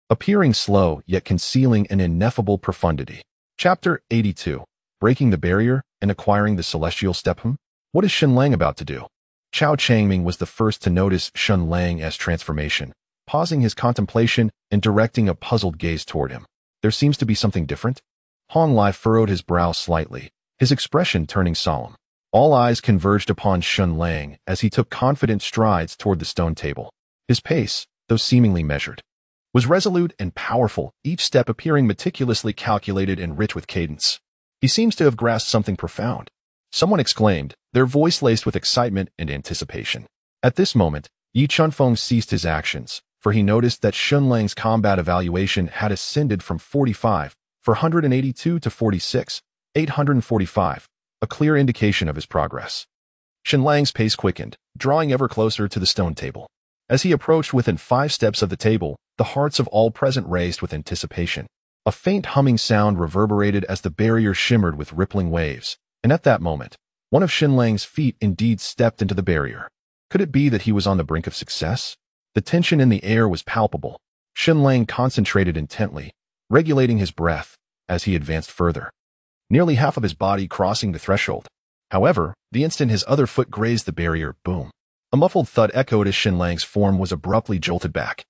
appearing slow yet concealing an ineffable profundity. Chapter 82. Breaking the Barrier and Acquiring the Celestial Stephem. What is Shen Lang about to do? Chao Changming was the first to notice Shen Lang's transformation, pausing his contemplation and directing a puzzled gaze toward him. There seems to be something different? Hong Lai furrowed his brow slightly, his expression turning solemn. All eyes converged upon Shen Lang as he took confident strides toward the stone table. His pace, though seemingly measured, was resolute and powerful, each step appearing meticulously calculated and rich with cadence. He seems to have grasped something profound. Someone exclaimed, their voice laced with excitement and anticipation. At this moment, Yi Chuanfeng ceased his actions, for he noticed that Shen Lang's combat evaluation had ascended from 45,482 to 46,845, a clear indication of his progress. Shen Lang's pace quickened, drawing ever closer to the stone table. As he approached within 5 steps of the table, the hearts of all present raced with anticipation. A faint humming sound reverberated as the barrier shimmered with rippling waves, and at that moment, one of Shen Lang's feet indeed stepped into the barrier. Could it be that he was on the brink of success? The tension in the air was palpable. Shen Lang concentrated intently, regulating his breath as he advanced further, nearly half of his body crossing the threshold. However, the instant his other foot grazed the barrier, boom. A muffled thud echoed as Shen Lang's form was abruptly jolted back,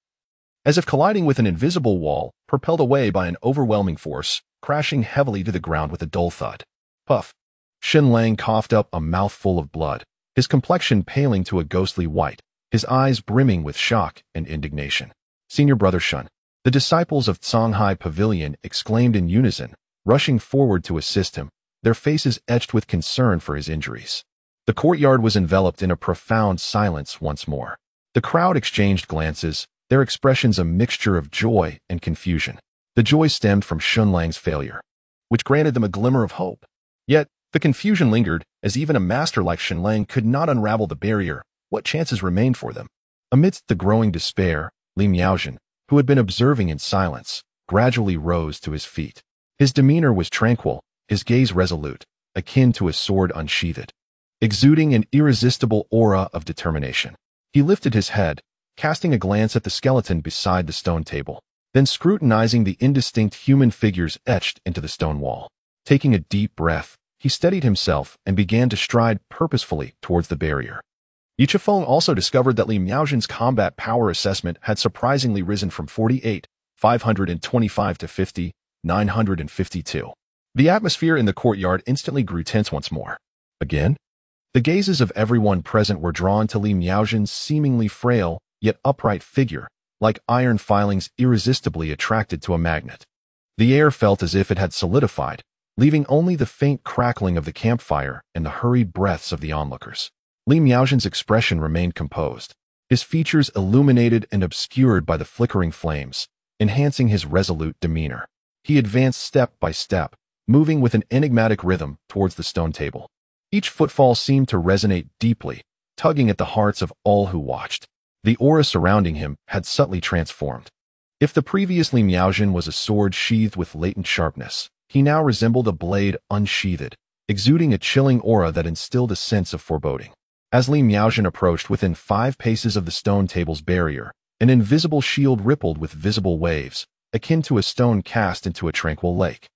as if colliding with an invisible wall, propelled away by an overwhelming force, crashing heavily to the ground with a dull thud. Puff. Shen Lang coughed up a mouthful of blood, his complexion paling to a ghostly white, his eyes brimming with shock and indignation. Senior Brother Shen. The disciples of Songhai Pavilion exclaimed in unison, rushing forward to assist him, their faces etched with concern for his injuries. The courtyard was enveloped in a profound silence once more. The crowd exchanged glances, their expressions a mixture of joy and confusion. The joy stemmed from Shen Lang's failure, which granted them a glimmer of hope. Yet, the confusion lingered, as even a master like Shen Lang could not unravel the barrier. What chances remained for them? Amidst the growing despair, Li Miaojin, who had been observing in silence, gradually rose to his feet. His demeanor was tranquil, his gaze resolute, akin to a sword unsheathed, exuding an irresistible aura of determination. He lifted his head, casting a glance at the skeleton beside the stone table, then scrutinizing the indistinct human figures etched into the stone wall. Taking a deep breath, he steadied himself and began to stride purposefully towards the barrier. Yi Chuanfeng also discovered that Li Miaojin's combat power assessment had surprisingly risen from 48,525 to 50,952. The atmosphere in the courtyard instantly grew tense once more. Again? The gazes of everyone present were drawn to Li Miaojin's seemingly frail, yet upright figure, like iron filings irresistibly attracted to a magnet. The air felt as if it had solidified, leaving only the faint crackling of the campfire and the hurried breaths of the onlookers. Li Miaojin's expression remained composed, his features illuminated and obscured by the flickering flames, enhancing his resolute demeanor. He advanced step by step, moving with an enigmatic rhythm towards the stone table. Each footfall seemed to resonate deeply, tugging at the hearts of all who watched. The aura surrounding him had subtly transformed. If the previous Li Miaojin was a sword sheathed with latent sharpness, he now resembled a blade unsheathed, exuding a chilling aura that instilled a sense of foreboding. As Li Miaojin approached within 5 paces of the stone table's barrier, an invisible shield rippled with visible waves, akin to a stone cast into a tranquil lake,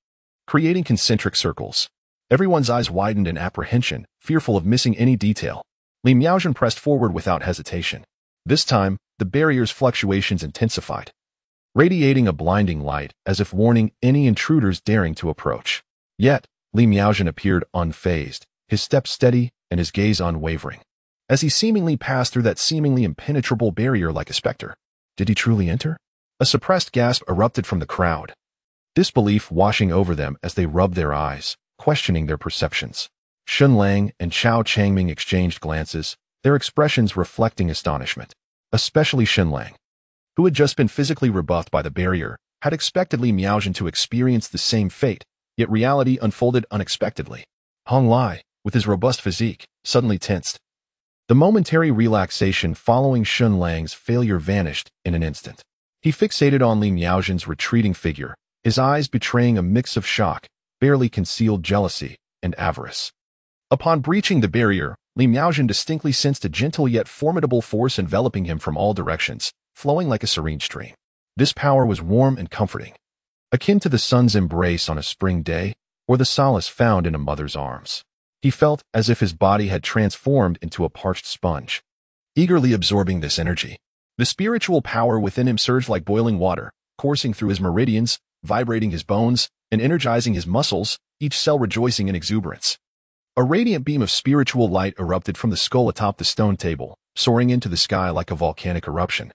creating concentric circles. Everyone's eyes widened in apprehension, fearful of missing any detail. Li Miaojin pressed forward without hesitation. This time, the barrier's fluctuations intensified, radiating a blinding light as if warning any intruders daring to approach. Yet, Li Miaojin appeared unfazed, his step steady and his gaze unwavering. As he seemingly passed through that seemingly impenetrable barrier like a specter. Did he truly enter? A suppressed gasp erupted from the crowd, disbelief washing over them as they rubbed their eyes, questioning their perceptions. Shun Lang and Chao Changming exchanged glances, their expressions reflecting astonishment. Especially Shun Lang, who had just been physically rebuffed by the barrier, had expected Li Miaojin to experience the same fate, yet reality unfolded unexpectedly. Hong Lai, with his robust physique, suddenly tensed. The momentary relaxation following Shun Lang's failure vanished in an instant. He fixated on Li Miaojin's retreating figure, his eyes betraying a mix of shock, barely concealed jealousy, and avarice. Upon breaching the barrier, Li Miaojin distinctly sensed a gentle yet formidable force enveloping him from all directions, flowing like a serene stream. This power was warm and comforting, akin to the sun's embrace on a spring day, or the solace found in a mother's arms. He felt as if his body had transformed into a parched sponge, eagerly absorbing this energy. The spiritual power within him surged like boiling water, coursing through his meridians, vibrating his bones, and energizing his muscles, each cell rejoicing in exuberance. A radiant beam of spiritual light erupted from the skull atop the stone table, soaring into the sky like a volcanic eruption,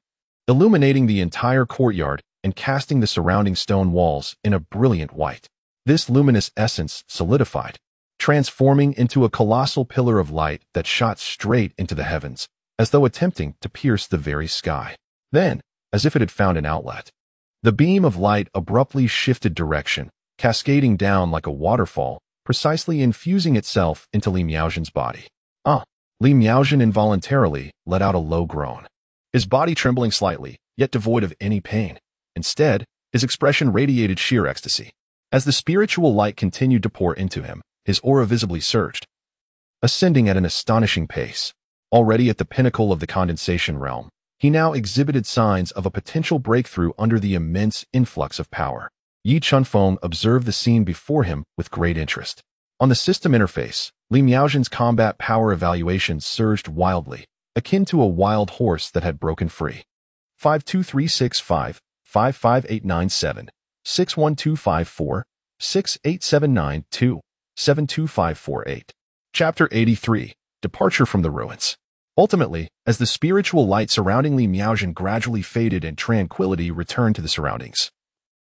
illuminating the entire courtyard and casting the surrounding stone walls in a brilliant white. This luminous essence solidified, transforming into a colossal pillar of light that shot straight into the heavens, as though attempting to pierce the very sky. Then, as if it had found an outlet, the beam of light abruptly shifted direction, cascading down like a waterfall, precisely infusing itself into Li Miaojin's body. Li Miaojin involuntarily let out a low groan, his body trembling slightly, yet devoid of any pain. Instead, his expression radiated sheer ecstasy. As the spiritual light continued to pour into him, his aura visibly surged, ascending at an astonishing pace. Already at the pinnacle of the condensation realm, he now exhibited signs of a potential breakthrough under the immense influx of power. Yi Chunfeng observed the scene before him with great interest. On the system interface, Li Miaojin's combat power evaluation surged wildly, akin to a wild horse that had broken free. 52365, 55897, 61254, 68792, 72548. Chapter 83, Departure from the Ruins. Ultimately, as the spiritual light surrounding Li Miaojin gradually faded and tranquility returned to the surroundings,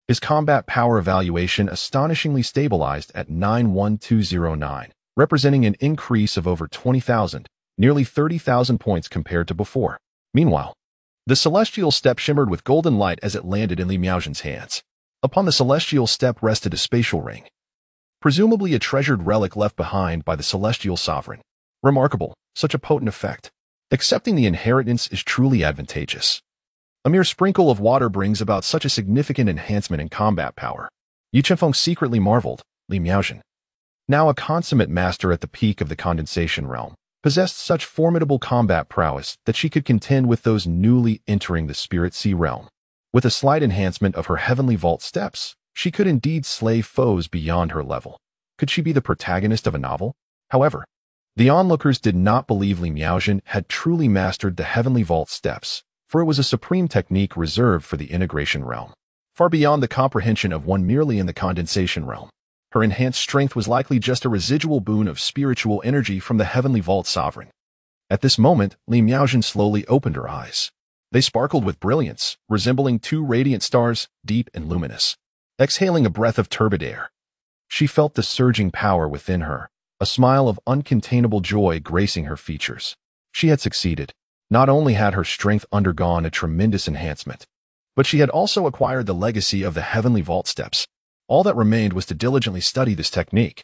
his combat power evaluation astonishingly stabilized at 91209, representing an increase of over 20,000, nearly 30,000 points compared to before. Meanwhile, the celestial step shimmered with golden light as it landed in Li Miaojin's hands. Upon the celestial step rested a spatial ring, presumably a treasured relic left behind by the celestial sovereign. Remarkable, such a potent effect. Accepting the inheritance is truly advantageous. A mere sprinkle of water brings about such a significant enhancement in combat power. Yi Chunfeng secretly marveled. Li Miaojin, now a consummate master at the peak of the condensation realm, possessed such formidable combat prowess that she could contend with those newly entering the Spirit Sea realm. With a slight enhancement of her heavenly vault steps, she could indeed slay foes beyond her level. Could she be the protagonist of a novel? However, the onlookers did not believe Li Miaojin had truly mastered the heavenly vault steps, for it was a supreme technique reserved for the integration realm, far beyond the comprehension of one merely in the condensation realm. Her enhanced strength was likely just a residual boon of spiritual energy from the heavenly vault sovereign. At this moment, Li Miaojin slowly opened her eyes. They sparkled with brilliance, resembling 2 radiant stars, deep and luminous. Exhaling a breath of turbid air, She felt the surging power within her, a smile of uncontainable joy gracing her features. She had succeeded. Not only had her strength undergone a tremendous enhancement, but she had also acquired the legacy of the Heavenly Vault Steps. All that remained was to diligently study this technique,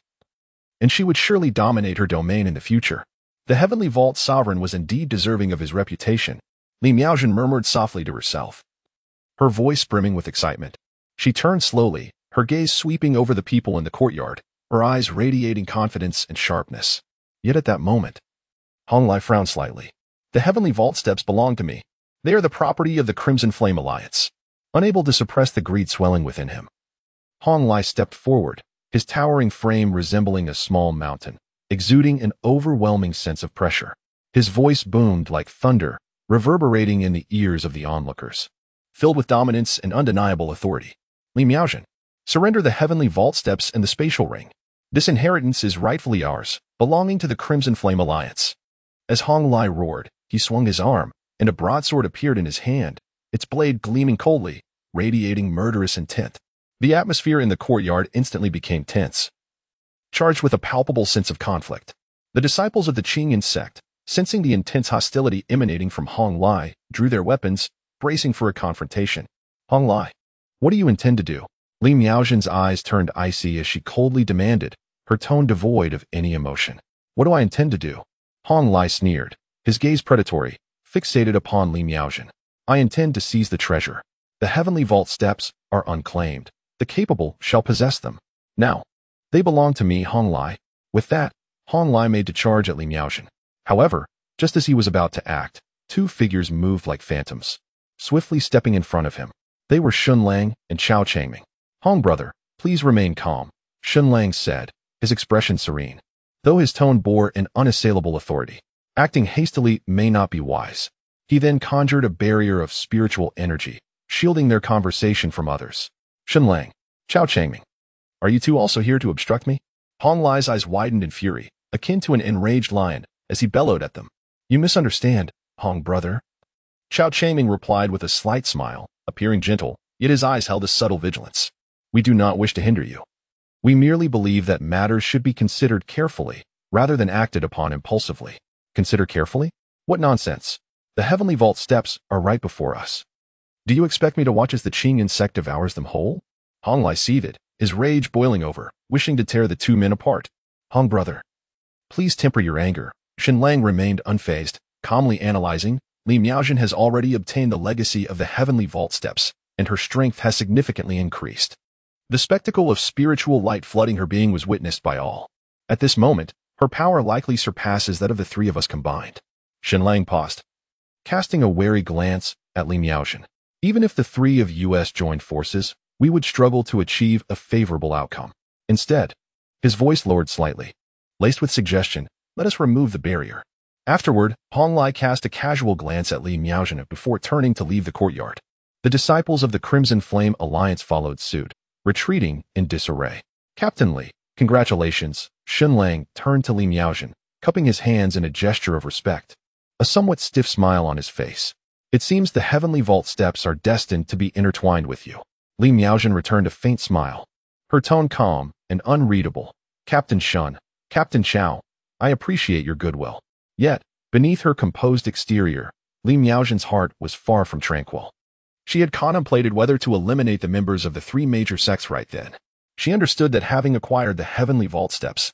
and she would surely dominate her domain in the future. The Heavenly Vault Sovereign was indeed deserving of his reputation, Li Miaojin murmured softly to herself, her voice brimming with excitement. She turned slowly, her gaze sweeping over the people in the courtyard, her eyes radiating confidence and sharpness. Yet at that moment, Hong Lai frowned slightly. The Heavenly Vault Steps belong to me. They are the property of the Crimson Flame Alliance. Unable to suppress the greed swelling within him, Hong Lai stepped forward, his towering frame resembling a small mountain, exuding an overwhelming sense of pressure. His voice boomed like thunder, reverberating in the ears of the onlookers. Filled with dominance and undeniable authority, Li Miaojin, surrender the Heavenly Vault Steps and the Spatial Ring. This inheritance is rightfully ours, belonging to the Crimson Flame Alliance. As Hong Lai roared, he swung his arm, and a broadsword appeared in his hand, its blade gleaming coldly, radiating murderous intent. The atmosphere in the courtyard instantly became tense, charged with a palpable sense of conflict. The disciples of the Qingyan sect, sensing the intense hostility emanating from Hong Lai, drew their weapons, bracing for a confrontation. Hong Lai, what do you intend to do? Li Miaojin's eyes turned icy as she coldly demanded, her tone devoid of any emotion. What do I intend to do? Hong Lai sneered, his gaze predatory, fixated upon Li Miaojin. I intend to seize the treasure. The Heavenly Vault Steps are unclaimed. The capable shall possess them. Now, they belong to me, Hong Lai. With that, Hong Lai made to charge at Li Miaojin. However, just as he was about to act, two figures moved like phantoms, swiftly stepping in front of him. They were Shun Lang and Chao Changming. Hong brother, please remain calm, Shun Lang said, his expression serene, though his tone bore an unassailable authority. Acting hastily may not be wise. He then conjured a barrier of spiritual energy, shielding their conversation from others. Shun Lang, Chao Changming, are you two also here to obstruct me? Hong Lai's eyes widened in fury, akin to an enraged lion, as he bellowed at them. You misunderstand, Hong brother. Chao Changming replied with a slight smile, appearing gentle, yet his eyes held a subtle vigilance. We do not wish to hinder you. We merely believe that matters should be considered carefully, rather than acted upon impulsively. Consider carefully? What nonsense. The Heavenly Vault Steps are right before us. Do you expect me to watch as the Qingyan sect devours them whole? Hong Lai seethed, his rage boiling over, wishing to tear the two men apart. Hong brother, please temper your anger. Shun Lang remained unfazed, calmly analyzing. Li Miaojin has already obtained the legacy of the Heavenly Vault Steps, and her strength has significantly increased. The spectacle of spiritual light flooding her being was witnessed by all. At this moment, her power likely surpasses that of the three of us combined. Shun Lang paused, casting a wary glance at Li Miaojin. Even if the three of us joined forces, we would struggle to achieve a favorable outcome. Instead, his voice lowered slightly, laced with suggestion, let us remove the barrier. Afterward, Hong Lai cast a casual glance at Li Miaojin before turning to leave the courtyard. The disciples of the Crimson Flame Alliance followed suit, retreating in disarray. Captain Li, congratulations. Shun Lang turned to Li Miaojin, cupping his hands in a gesture of respect, a somewhat stiff smile on his face. It seems the Heavenly Vault Steps are destined to be intertwined with you. Li Miaojin returned a faint smile, her tone calm and unreadable. Captain Shun, Captain Chao, I appreciate your goodwill. Yet, beneath her composed exterior, Li Miaojin's heart was far from tranquil. She had contemplated whether to eliminate the members of the three major sects right then. She understood that having acquired the Heavenly Vault Steps,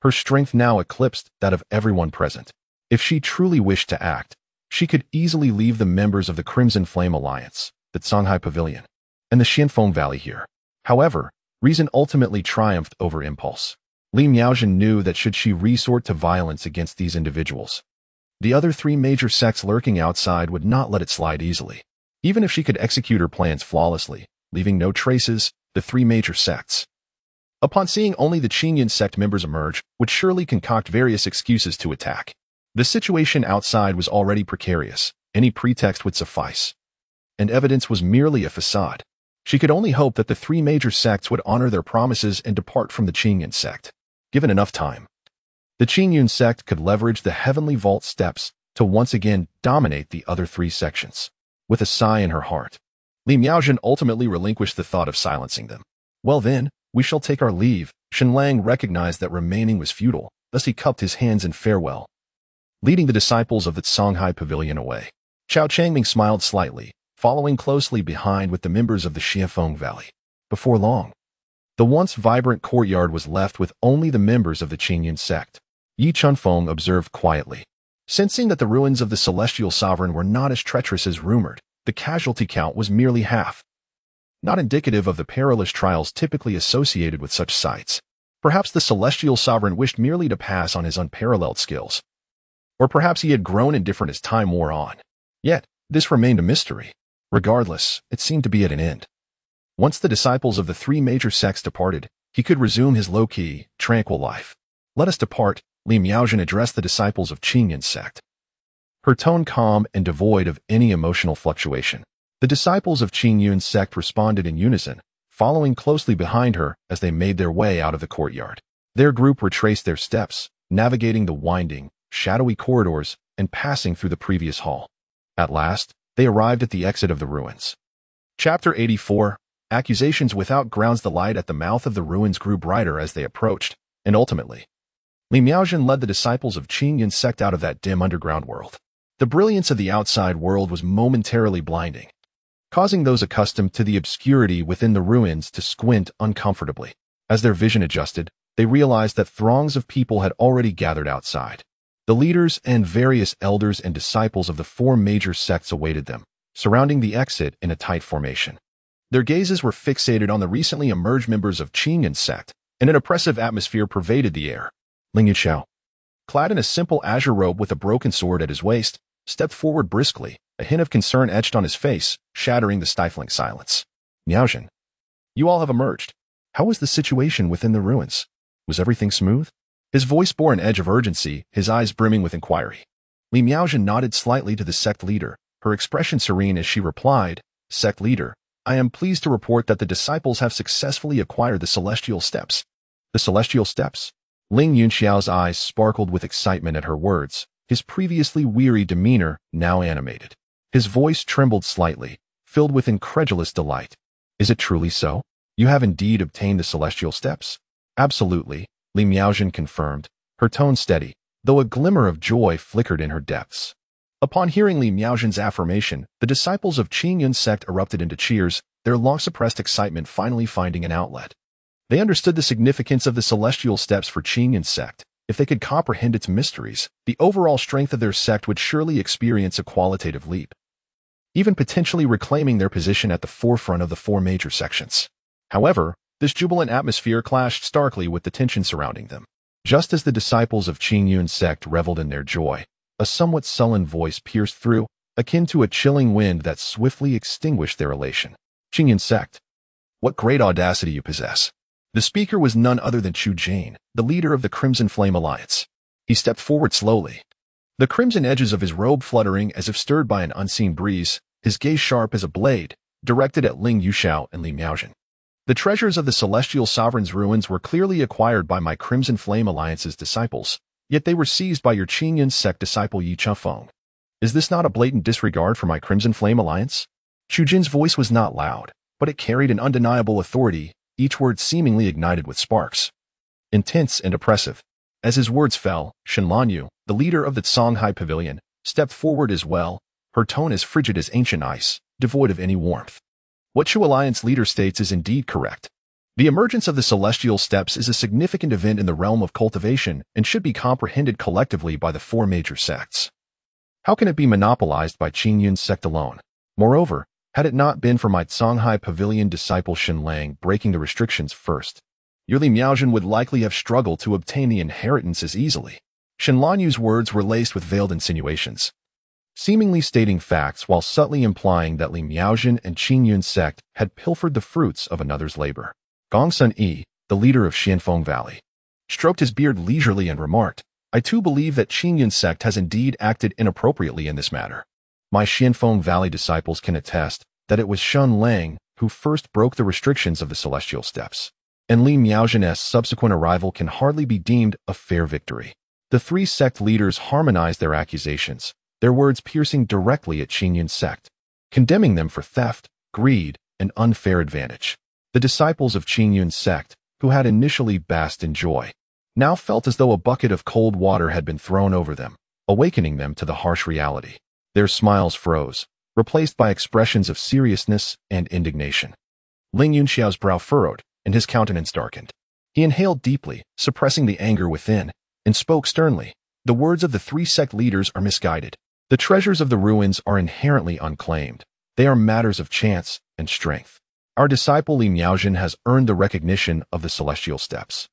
her strength now eclipsed that of everyone present. If she truly wished to act, she could easily leave the members of the Crimson Flame Alliance, the Songhai Pavilion, and the Xianfeng Valley here. However, reason ultimately triumphed over impulse. Li Miaojin knew that should she resort to violence against these individuals, the other three major sects lurking outside would not let it slide easily. Even if she could execute her plans flawlessly, leaving no traces, the three major sects, upon seeing only the Qingyan sect members emerge, would surely concoct various excuses to attack. The situation outside was already precarious. Any pretext would suffice, and evidence was merely a facade. She could only hope that the three major sects would honor their promises and depart from the Qingyan sect. Given enough time, the Qingyan sect could leverage the Heavenly Vault Steps to once again dominate the other three sections. With a sigh in her heart, Li Miaojin ultimately relinquished the thought of silencing them. Well then, we shall take our leave, Shen Lang recognized that remaining was futile, thus he cupped his hands in farewell, leading the disciples of the Songhai Pavilion away. Chao Changming smiled slightly, following closely behind with the members of the Xianfeng Valley. Before long, the once vibrant courtyard was left with only the members of the Qingyun sect. Yi Chunfeng observed quietly. Sensing that the ruins of the celestial sovereign were not as treacherous as rumored, the casualty count was merely half, not indicative of the perilous trials typically associated with such sites. Perhaps the celestial sovereign wished merely to pass on his unparalleled skills. Or perhaps he had grown indifferent as time wore on. Yet, this remained a mystery. Regardless, it seemed to be at an end. Once the disciples of the three major sects departed, he could resume his low-key, tranquil life. Let us depart, Li Miaojin addressed the disciples of Qingyun sect, her tone calm and devoid of any emotional fluctuation. The disciples of Qingyun sect responded in unison, following closely behind her as they made their way out of the courtyard. Their group retraced their steps, navigating the winding, shadowy corridors and passing through the previous hall. At last, they arrived at the exit of the ruins. Chapter 84. Accusations without grounds. The light at the mouth of the ruins grew brighter as they approached, and ultimately, Li Miaojin led the disciples of Qingyun sect out of that dim underground world. The brilliance of the outside world was momentarily blinding, causing those accustomed to the obscurity within the ruins to squint uncomfortably. As their vision adjusted, they realized that throngs of people had already gathered outside. The leaders and various elders and disciples of the four major sects awaited them, surrounding the exit in a tight formation. Their gazes were fixated on the recently emerged members of Qingyun sect, and an oppressive atmosphere pervaded the air. Ling Yuxiao, clad in a simple azure robe with a broken sword at his waist, stepped forward briskly, a hint of concern etched on his face, shattering the stifling silence. Miaojin, you all have emerged. How was the situation within the ruins? Was everything smooth? His voice bore an edge of urgency, his eyes brimming with inquiry. Li Miaojin nodded slightly to the sect leader, her expression serene as she replied, Sect leader, I am pleased to report that the disciples have successfully acquired the Celestial Steps. The Celestial Steps? Ling Yunxiao's eyes sparkled with excitement at her words, his previously weary demeanor now animated. His voice trembled slightly, filled with incredulous delight. Is it truly so? You have indeed obtained the Celestial Steps? Absolutely, Li Miaojin confirmed, her tone steady, though a glimmer of joy flickered in her depths. Upon hearing Li Miaojin's affirmation, the disciples of Qingyun sect erupted into cheers, their long-suppressed excitement finally finding an outlet. They understood the significance of the Celestial Steps for Qingyun sect. If they could comprehend its mysteries, the overall strength of their sect would surely experience a qualitative leap, even potentially reclaiming their position at the forefront of the four major sections. However, this jubilant atmosphere clashed starkly with the tension surrounding them. Just as the disciples of Qingyun sect reveled in their joy, a somewhat sullen voice pierced through, akin to a chilling wind that swiftly extinguished their elation. Qingyun sect, what great audacity you possess. The speaker was none other than Chu Jane, the leader of the Crimson Flame Alliance. He stepped forward slowly, the crimson edges of his robe fluttering as if stirred by an unseen breeze, his gaze sharp as a blade, directed at Ling Yuxiao and Li Miaojin. The treasures of the Celestial Sovereign's ruins were clearly acquired by my Crimson Flame Alliance's disciples, yet they were seized by your Qingyun sect disciple Yi Chunfeng. Is this not a blatant disregard for my Crimson Flame Alliance? Chu Jin's voice was not loud, but it carried an undeniable authority, each word seemingly ignited with sparks. Intense and oppressive. As his words fell, Shen Lanyu, the leader of the Songhai Pavilion, stepped forward as well, her tone as frigid as ancient ice, devoid of any warmth. What Chu Alliance leader states is indeed correct. The emergence of the Celestial Steps is a significant event in the realm of cultivation and should be comprehended collectively by the four major sects. How can it be monopolized by Qingyun sect alone? Moreover, had it not been for my Songhai Pavilion disciple Shen Lang breaking the restrictions first, your Li Miaojin would likely have struggled to obtain the inheritance as easily. Shen Lanyu's words were laced with veiled insinuations, seemingly stating facts while subtly implying that Li Miaojin and Qingyun sect had pilfered the fruits of another's labor. Gongsun Yi, the leader of Xianfeng Valley, stroked his beard leisurely and remarked, I too believe that Qingyun sect has indeed acted inappropriately in this matter. My Xianfeng Valley disciples can attest that it was Shen Lang who first broke the restrictions of the Celestial Steps, and Li Miaojin's subsequent arrival can hardly be deemed a fair victory. The three sect leaders harmonized their accusations, their words piercing directly at Qingyun sect, condemning them for theft, greed, and unfair advantage. The disciples of Qingyun sect, who had initially basked in joy, now felt as though a bucket of cold water had been thrown over them, awakening them to the harsh reality. Their smiles froze, replaced by expressions of seriousness and indignation. Ling Yunxiao's brow furrowed, and his countenance darkened. He inhaled deeply, suppressing the anger within, and spoke sternly. The words of the three sect leaders are misguided. The treasures of the ruins are inherently unclaimed. They are matters of chance and strength. Our disciple Li Miaojin has earned the recognition of the celestial steps.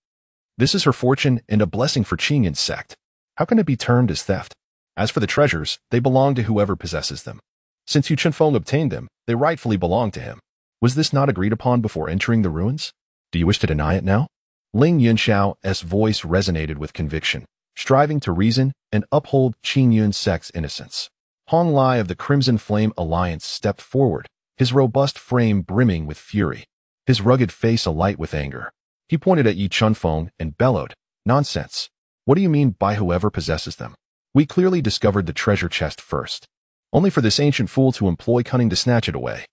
This is her fortune and a blessing for Qingyun's sect. How can it be termed as theft? As for the treasures, they belong to whoever possesses them. Since Yu Chunfeng obtained them, they rightfully belong to him. Was this not agreed upon before entering the ruins? Do you wish to deny it now? Ling Yunxiao's voice resonated with conviction, striving to reason and uphold Qingyun's sect's innocence. Hong Lai of the Crimson Flame Alliance stepped forward, his robust frame brimming with fury, his rugged face alight with anger. He pointed at Yi Chunfeng and bellowed, "Nonsense! What do you mean by whoever possesses them? We clearly discovered the treasure chest first, only for this ancient fool to employ cunning to snatch it away.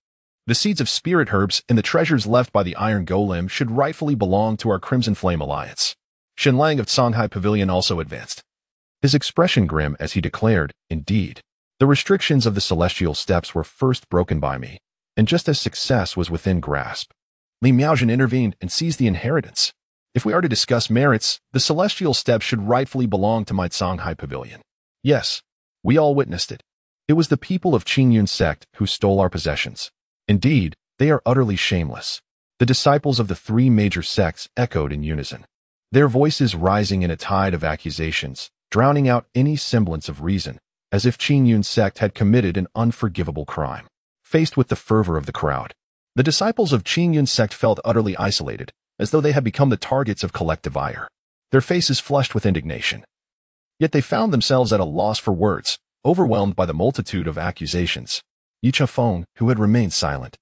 The seeds of spirit herbs and the treasures left by the Iron Golem should rightfully belong to our Crimson Flame Alliance." Shen Lang of Songhai Pavilion also advanced, his expression grim as he declared, "Indeed, the restrictions of the celestial steps were first broken by me, and just as success was within grasp, Li Miaojin intervened and seized the inheritance. If we are to discuss merits, the celestial steps should rightfully belong to my Songhai Pavilion. Yes, we all witnessed it. It was the people of Qingyun's sect who stole our possessions. Indeed, they are utterly shameless." The disciples of the three major sects echoed in unison, their voices rising in a tide of accusations, drowning out any semblance of reason, as if Qingyun's sect had committed an unforgivable crime. Faced with the fervor of the crowd, the disciples of Qingyun's sect felt utterly isolated, as though they had become the targets of collective ire. Their faces flushed with indignation. Yet they found themselves at a loss for words, overwhelmed by the multitude of accusations. Yi Chunfeng, who had remained silent,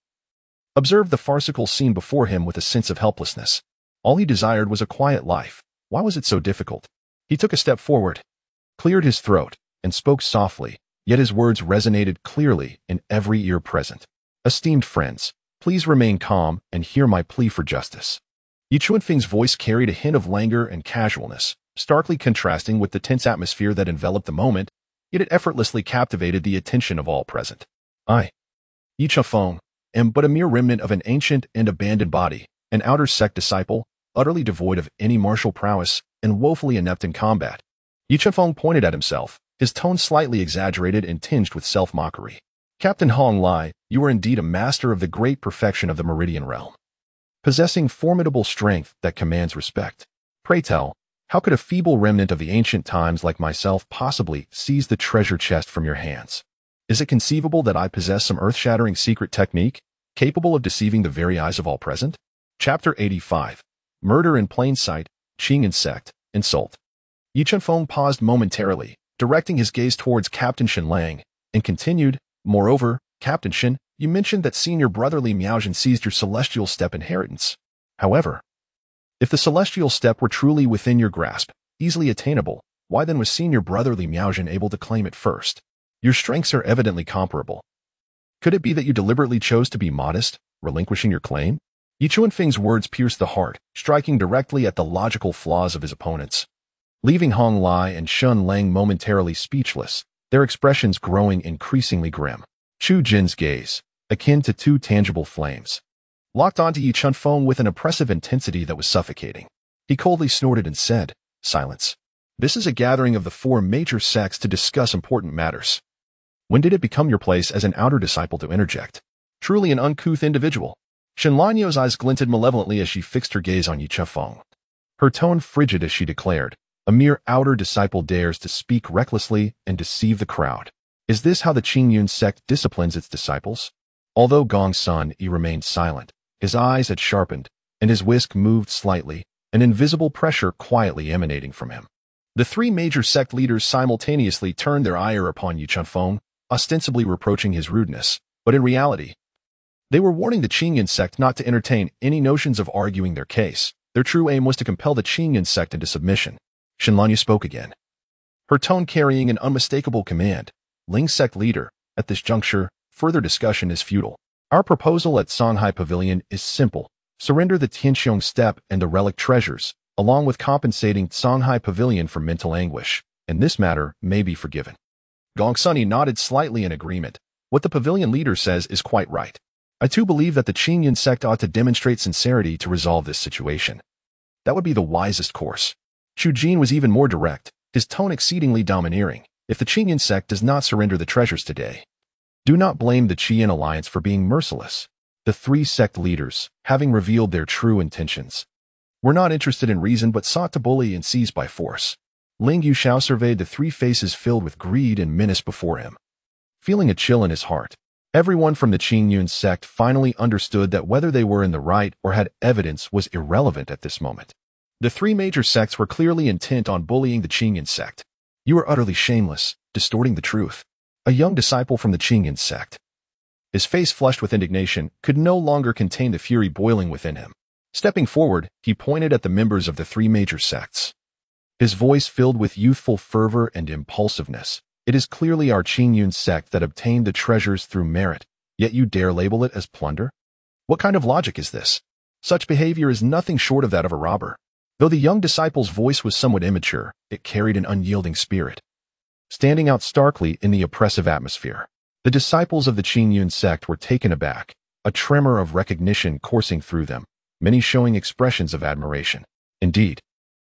observed the farcical scene before him with a sense of helplessness. All he desired was a quiet life. Why was it so difficult? He took a step forward, cleared his throat, and spoke softly, yet his words resonated clearly in every ear present. "Esteemed friends, please remain calm and hear my plea for justice." Yi Chunfeng's voice carried a hint of languor and casualness, starkly contrasting with the tense atmosphere that enveloped the moment, yet it effortlessly captivated the attention of all present. "I, Yi Chunfeng, am but a mere remnant of an ancient and abandoned body, an outer sect disciple, utterly devoid of any martial prowess and woefully inept in combat." Yi Chunfeng pointed at himself, his tone slightly exaggerated and tinged with self-mockery. "Captain Hong Lai, you are indeed a master of the great perfection of the Meridian Realm, possessing formidable strength that commands respect. Pray tell, how could a feeble remnant of the ancient times like myself possibly seize the treasure chest from your hands? Is it conceivable that I possess some earth-shattering secret technique, capable of deceiving the very eyes of all present?" Chapter 85. Murder in Plain Sight, Qingyun Sect, Insult. Yi Chunfeng paused momentarily, directing his gaze towards Captain Shen Lang, and continued, "Moreover, Captain Shen, you mentioned that senior brother Li Miaojin seized your celestial step inheritance. However, if the celestial step were truly within your grasp, easily attainable, why then was senior brother Li Miaojin able to claim it first? Your strengths are evidently comparable. Could it be that you deliberately chose to be modest, relinquishing your claim?" Yi Chunfeng's words pierced the heart, striking directly at the logical flaws of his opponents. Leaving Hong Lai and Shen Lang momentarily speechless, their expressions growing increasingly grim. Chu Jin's gaze, akin to two tangible flames, locked onto Yi Chunfeng with an oppressive intensity that was suffocating. He coldly snorted and said, "Silence. This is a gathering of the four major sects to discuss important matters. When did it become your place as an outer disciple to interject? Truly an uncouth individual." Shen Lanyo's eyes glinted malevolently as she fixed her gaze on Yi Chunfeng, her tone frigid as she declared, "A mere outer disciple dares to speak recklessly and deceive the crowd. Is this how the Qingyun sect disciplines its disciples?" Although Gong Sun Yi remained silent, his eyes had sharpened, and his whisk moved slightly, an invisible pressure quietly emanating from him. The three major sect leaders simultaneously turned their ire upon Yi Chunfeng, ostensibly reproaching his rudeness, but in reality, they were warning the Qingyun sect not to entertain any notions of arguing their case. Their true aim was to compel the Qingyun sect into submission. Shen Lanyu spoke again, her tone carrying an unmistakable command. "Ling's sect leader, at this juncture, further discussion is futile. Our proposal at Songhai Pavilion is simple. Surrender the Tianxiong Step and the relic treasures, along with compensating Songhai Pavilion for mental anguish, and this matter may be forgiven. Gongsun nodded slightly in agreement. What the pavilion leader says is quite right. I too believe that the Qingyun sect ought to demonstrate sincerity to resolve this situation. That would be the wisest course. Chu Jin was even more direct, his tone exceedingly domineering. If the Qingyun sect does not surrender the treasures today, do not blame the Qian alliance for being merciless. The three sect leaders, having revealed their true intentions, were not interested in reason but sought to bully and seize by force. Ling Yuxiao surveyed the three faces filled with greed and menace before him. Feeling a chill in his heart, everyone from the Qingyun sect finally understood that whether they were in the right or had evidence was irrelevant at this moment. The three major sects were clearly intent on bullying the Qingyun sect. You are utterly shameless, distorting the truth. A young disciple from the Qingyun sect, his face flushed with indignation, could no longer contain the fury boiling within him. Stepping forward, he pointed at the members of the three major sects. His voice filled with youthful fervor and impulsiveness. It is clearly our Qingyun sect that obtained the treasures through merit, yet you dare label it as plunder? What kind of logic is this? Such behavior is nothing short of that of a robber. Though the young disciple's voice was somewhat immature, it carried an unyielding spirit, standing out starkly in the oppressive atmosphere. The disciples of the Qingyun sect were taken aback, a tremor of recognition coursing through them, many showing expressions of admiration. Indeed,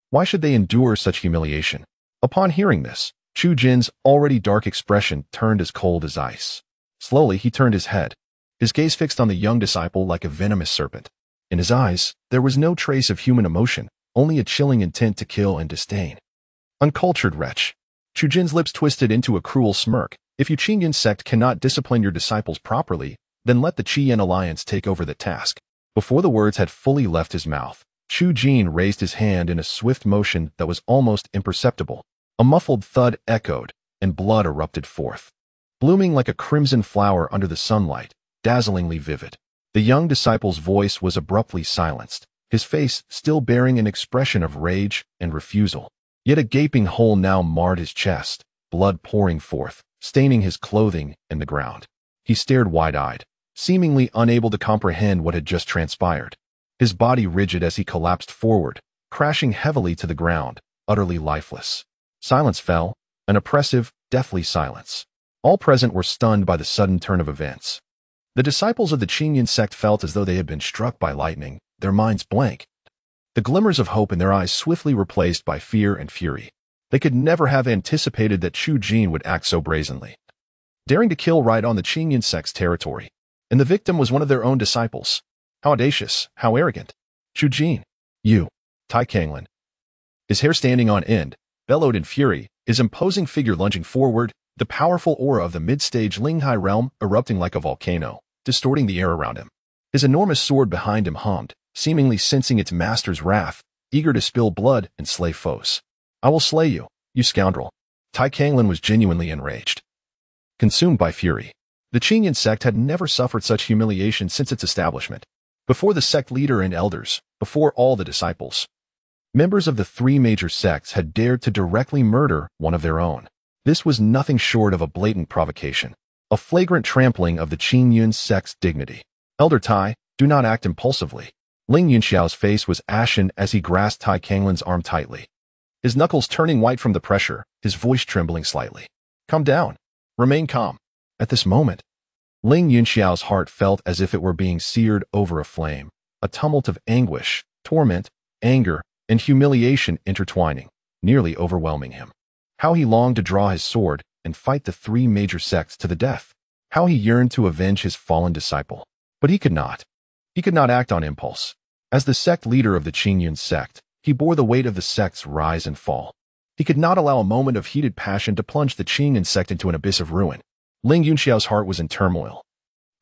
why should they endure such humiliation? Upon hearing this, Chu Jin's already dark expression turned as cold as ice. Slowly he turned his head, his gaze fixed on the young disciple like a venomous serpent. In his eyes, there was no trace of human emotion, only a chilling intent to kill and disdain. Uncultured wretch. Chu Jin's lips twisted into a cruel smirk. If you Qingyun sect cannot discipline your disciples properly, then let the Qian alliance take over the task. Before the words had fully left his mouth, Chu Jin raised his hand in a swift motion that was almost imperceptible. A muffled thud echoed, and blood erupted forth, blooming like a crimson flower under the sunlight, dazzlingly vivid. The young disciple's voice was abruptly silenced, his face still bearing an expression of rage and refusal. Yet a gaping hole now marred his chest, blood pouring forth, staining his clothing and the ground. He stared wide-eyed, seemingly unable to comprehend what had just transpired, his body rigid as he collapsed forward, crashing heavily to the ground, utterly lifeless. Silence fell, an oppressive, deathly silence. All present were stunned by the sudden turn of events. The disciples of the Qingyun sect felt as though they had been struck by lightning, their minds blank. The glimmers of hope in their eyes swiftly replaced by fear and fury. They could never have anticipated that Chu Jin would act so brazenly, daring to kill right on the Qingyun sect's territory. And the victim was one of their own disciples. How audacious, how arrogant. Chu Jin, you, Tai Kanglin, his hair standing on end, bellowed in fury, his imposing figure lunging forward, the powerful aura of the mid-stage Linghai realm erupting like a volcano, distorting the air around him. His enormous sword behind him hummed, seemingly sensing its master's wrath, eager to spill blood and slay foes. I will slay you, you scoundrel. Tai Kanglin was genuinely enraged, consumed by fury. The Qingyun sect had never suffered such humiliation since its establishment. Before the sect leader and elders, before all the disciples, members of the three major sects had dared to directly murder one of their own. This was nothing short of a blatant provocation, a flagrant trampling of the Qingyun sect's dignity. Elder Tai, do not act impulsively. Ling Yunxiao's face was ashen as he grasped Tai Kanglin's arm tightly, his knuckles turning white from the pressure, his voice trembling slightly. Calm down. Remain calm. At this moment, Ling Yunxiao's heart felt as if it were being seared over a flame, a tumult of anguish, torment, anger, and humiliation intertwining, nearly overwhelming him. How he longed to draw his sword and fight the three major sects to the death. How he yearned to avenge his fallen disciple. But he could not. He could not act on impulse. As the sect leader of the Qingyun sect, he bore the weight of the sect's rise and fall. He could not allow a moment of heated passion to plunge the Qingyun sect into an abyss of ruin. Ling Yunxiao's heart was in turmoil,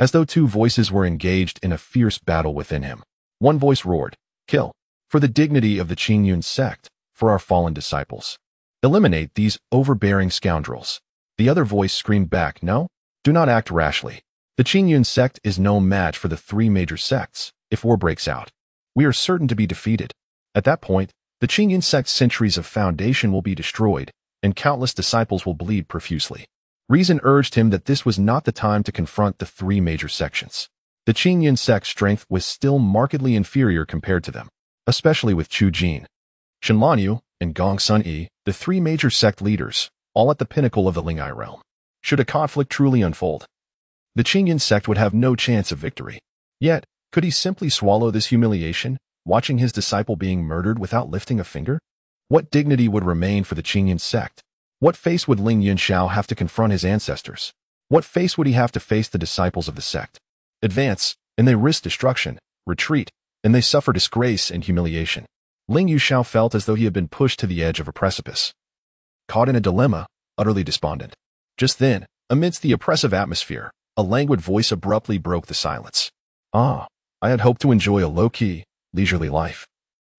as though two voices were engaged in a fierce battle within him. One voice roared, "Kill! For the dignity of the Qingyun sect, for our fallen disciples. Eliminate these overbearing scoundrels." The other voice screamed back, "No, do not act rashly. The Qingyun sect is no match for the three major sects. If war breaks out, we are certain to be defeated. At that point, the Qingyun sect's centuries of foundation will be destroyed, and countless disciples will bleed profusely." Reason urged him that this was not the time to confront the three major sections. The Qingyun sect's strength was still markedly inferior compared to them, especially with Chu Jin, Shen Lanyu, and Gong Sun Yi, the three major sect leaders, all at the pinnacle of the Lingai realm. Should a conflict truly unfold, the Qingyun sect would have no chance of victory. Yet, could he simply swallow this humiliation, watching his disciple being murdered without lifting a finger? What dignity would remain for the Qingyun sect? What face would Ling Yunxiao have to confront his ancestors? What face would he have to face the disciples of the sect? Advance, and they risk destruction. Retreat, and they suffer disgrace and humiliation. Ling Yunxiao felt as though he had been pushed to the edge of a precipice. Caught in a dilemma, utterly despondent. Just then, amidst the oppressive atmosphere, a languid voice abruptly broke the silence. I had hoped to enjoy a low-key, leisurely life.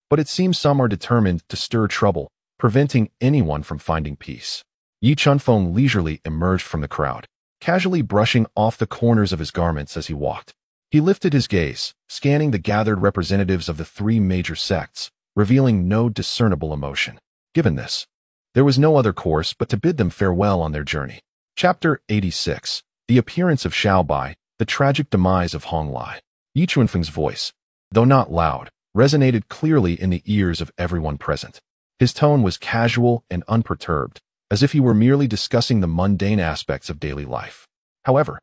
But it seems some are determined to stir trouble, preventing anyone from finding peace. Yi Chunfeng leisurely emerged from the crowd, casually brushing off the corners of his garments as he walked. He lifted his gaze, scanning the gathered representatives of the three major sects, revealing no discernible emotion. Given this, there was no other course but to bid them farewell on their journey. Chapter 86. The Appearance of Xiao Bai, the Tragic Demise of Hong Lai. Yi Chunfeng's voice, though not loud, resonated clearly in the ears of everyone present. His tone was casual and unperturbed, as if he were merely discussing the mundane aspects of daily life. However,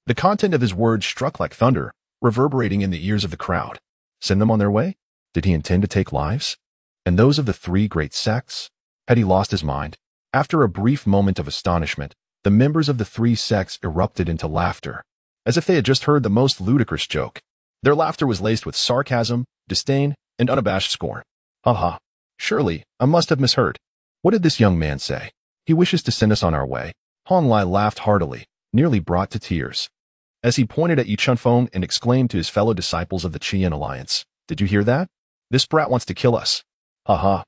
the content of his words struck like thunder, reverberating in the ears of the crowd. Send them on their way? Did he intend to take lives? And those of the three great sects? Had he lost his mind? After a brief moment of astonishment, the members of the three sects erupted into laughter, as if they had just heard the most ludicrous joke. Their laughter was laced with sarcasm, disdain, and unabashed scorn. Ha! Surely, I must have misheard. What did this young man say? He wishes to send us on our way. Hong Lai laughed heartily, nearly brought to tears, as he pointed at Yi Chunfeng and exclaimed to his fellow disciples of the Qian Alliance, "Did you hear that? This brat wants to kill us. Ha!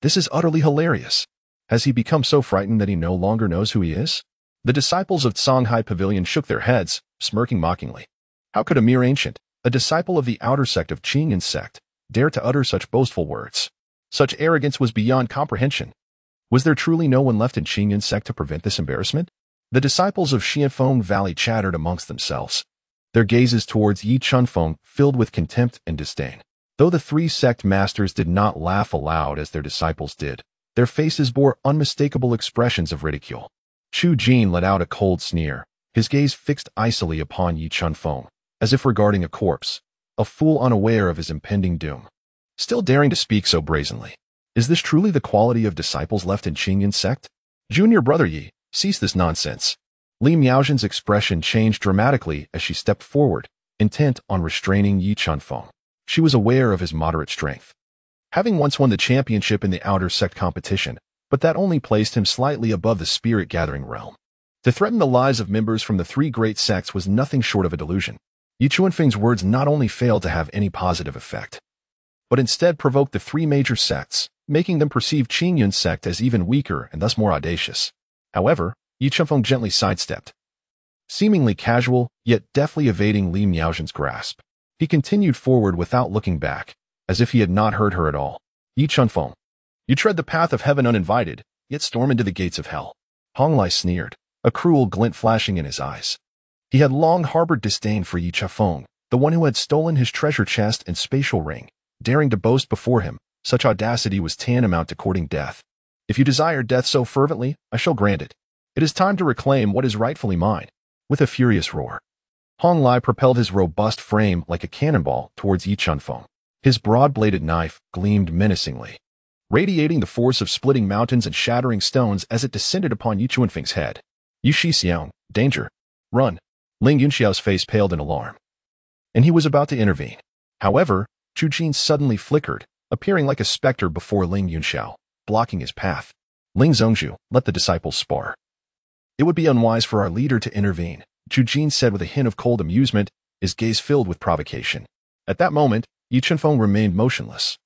This is utterly hilarious. Has he become so frightened that he no longer knows who he is?" The disciples of Songhai Pavilion shook their heads, smirking mockingly. How could a mere ancient, a disciple of the outer sect of Qingyun sect, dare to utter such boastful words? Such arrogance was beyond comprehension. Was there truly no one left in Qingyun sect to prevent this embarrassment? The disciples of Xianfeng Valley chattered amongst themselves, their gazes towards Yi Chunfeng filled with contempt and disdain. Though the three sect masters did not laugh aloud as their disciples did, their faces bore unmistakable expressions of ridicule. Chu Jin let out a cold sneer, his gaze fixed icily upon Yi Chunfeng, as if regarding a corpse, a fool unaware of his impending doom. Still daring to speak so brazenly. Is this truly the quality of disciples left in Qingyun sect? Junior brother Yi, cease this nonsense. Li Miaozhen's expression changed dramatically as she stepped forward, intent on restraining Yi Chunfeng. She was aware of his moderate strength, having once won the championship in the outer sect competition, but that only placed him slightly above the spirit-gathering realm. To threaten the lives of members from the three great sects was nothing short of a delusion. Yi Chunfeng's words not only failed to have any positive effect, but instead provoked the three major sects, making them perceive Qingyun sect as even weaker and thus more audacious. However, Yi Chunfeng gently sidestepped, seemingly casual, yet deftly evading Li Miaozhen's grasp. He continued forward without looking back, as if he had not heard her at all. Yi Chunfeng, you tread the path of heaven uninvited, yet storm into the gates of hell. Hong Lai sneered, a cruel glint flashing in his eyes. He had long harbored disdain for Yi Chunfeng, the one who had stolen his treasure chest and spatial ring. Daring to boast before him, such audacity was tantamount to courting death. If you desire death so fervently, I shall grant it. It is time to reclaim what is rightfully mine. With a furious roar, Hong Lai propelled his robust frame like a cannonball towards Yi Chunfeng. His broad-bladed knife gleamed menacingly, radiating the force of splitting mountains and shattering stones as it descended upon Yi Chunfeng's head. Yu Shixiang, danger! Run! Ling Yunxiao's face paled in alarm, and he was about to intervene. However, Chu Jin suddenly flickered, appearing like a specter before Ling Yunxiao, blocking his path. Ling Zongzhu, let the disciples spar. It would be unwise for our leader to intervene, Chu Jin said with a hint of cold amusement, his gaze filled with provocation. At that moment, Yi Chunfeng remained motionless,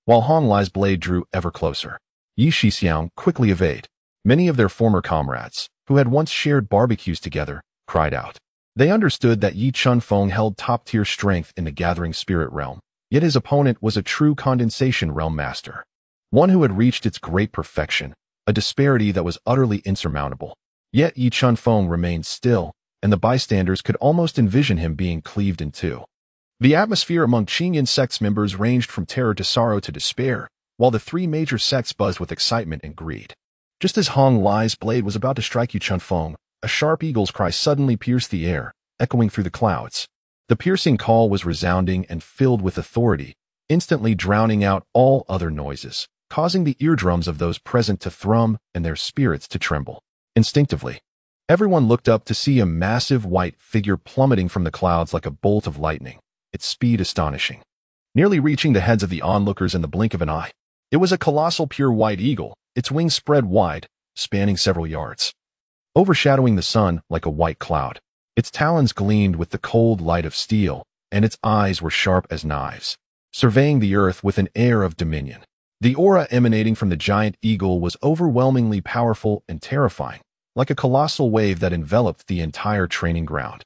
while Hong Lai's blade drew ever closer. Yi Shixiang quickly evaded. Many of their former comrades, who had once shared barbecues together, cried out. They understood that Yi Chunfeng held top-tier strength in the gathering spirit realm, yet his opponent was a true condensation realm master, one who had reached its great perfection, a disparity that was utterly insurmountable. Yet Yi Chunfeng remained still, and the bystanders could almost envision him being cleaved in two. The atmosphere among Qingyun sect's members ranged from terror to sorrow to despair, while the three major sects buzzed with excitement and greed. Just as Hong Lai's blade was about to strike Yu Chunfeng, a sharp eagle's cry suddenly pierced the air, echoing through the clouds. The piercing call was resounding and filled with authority, instantly drowning out all other noises, causing the eardrums of those present to thrum and their spirits to tremble. Instinctively, everyone looked up to see a massive white figure plummeting from the clouds like a bolt of lightning, its speed astonishing, nearly reaching the heads of the onlookers in the blink of an eye. It was a colossal pure white eagle, its wings spread wide, spanning several yards, overshadowing the sun like a white cloud. Its talons gleamed with the cold light of steel, and its eyes were sharp as knives, surveying the earth with an air of dominion. The aura emanating from the giant eagle was overwhelmingly powerful and terrifying, like a colossal wave that enveloped the entire training ground,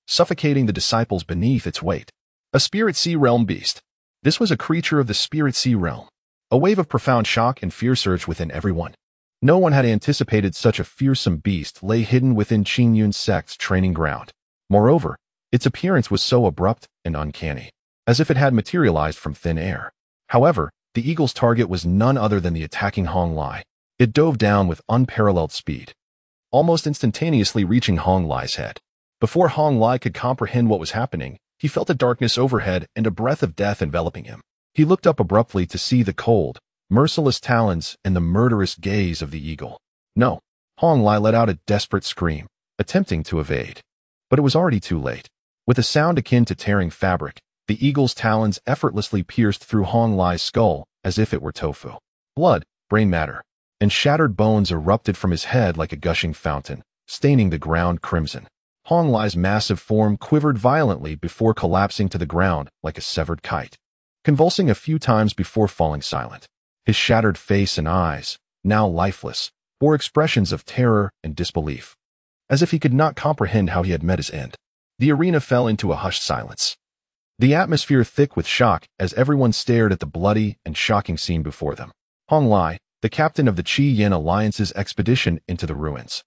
suffocating the disciples beneath its weight. A Spirit Sea Realm beast. This was a creature of the Spirit Sea Realm. A wave of profound shock and fear surged within everyone. No one had anticipated such a fearsome beast lay hidden within Qingyun sect's training ground. Moreover, its appearance was so abrupt and uncanny, as if it had materialized from thin air. However, the eagle's target was none other than the attacking Hong Lai. It dove down with unparalleled speed, almost instantaneously reaching Hong Lai's head. Before Hong Lai could comprehend what was happening, he felt a darkness overhead and a breath of death enveloping him. He looked up abruptly to see the cold, merciless talons and the murderous gaze of the eagle. No, Hong Lai let out a desperate scream, attempting to evade. But it was already too late. With a sound akin to tearing fabric, the eagle's talons effortlessly pierced through Hong Lai's skull as if it were tofu. Blood, brain matter, and shattered bones erupted from his head like a gushing fountain, staining the ground crimson. Hong Lai's massive form quivered violently before collapsing to the ground like a severed kite, convulsing a few times before falling silent. His shattered face and eyes, now lifeless, bore expressions of terror and disbelief, as if he could not comprehend how he had met his end. The arena fell into a hushed silence, the atmosphere thick with shock as everyone stared at the bloody and shocking scene before them. Hong Lai, the captain of the Qi-Yin Alliance's expedition into the ruins,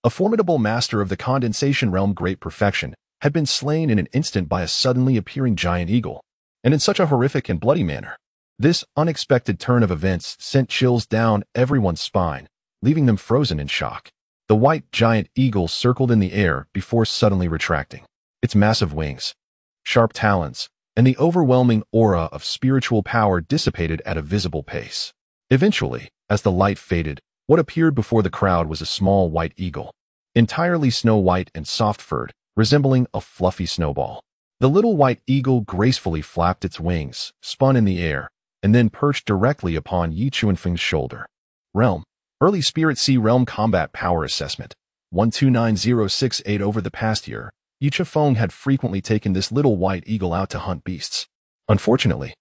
a formidable master of the condensation realm great perfection, had been slain in an instant by a suddenly appearing giant eagle, and in such a horrific and bloody manner. This unexpected turn of events sent chills down everyone's spine, leaving them frozen in shock. The white giant eagle circled in the air before suddenly retracting. Its massive wings, sharp talons, and the overwhelming aura of spiritual power dissipated at a visible pace. Eventually, as the light faded, what appeared before the crowd was a small white eagle, entirely snow-white and soft-furred, resembling a fluffy snowball. The little white eagle gracefully flapped its wings, spun in the air, and then perched directly upon Yi Chuanfeng's shoulder. Realm. Early Spirit Sea Realm Combat Power Assessment. 129068. Over the past year, Yi Chuanfeng had frequently taken this little white eagle out to hunt beasts. Unfortunately,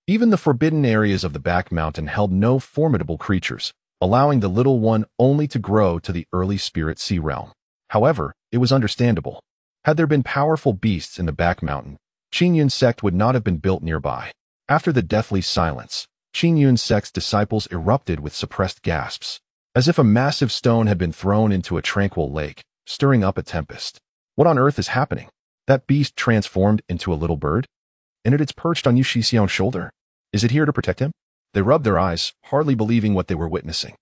even the forbidden areas of the back mountain held no formidable creatures, allowing the little one only to grow to the early Spirit Sea Realm. However, it was understandable. Had there been powerful beasts in the back mountain, Qingyun sect would not have been built nearby. After the deathly silence, Qingyun sect's disciples erupted with suppressed gasps, as if a massive stone had been thrown into a tranquil lake, stirring up a tempest. What on earth is happening? That beast transformed into a little bird? And it is perched on Yu Shixiao's shoulder. Is it here to protect him? They rubbed their eyes, hardly believing what they were witnessing.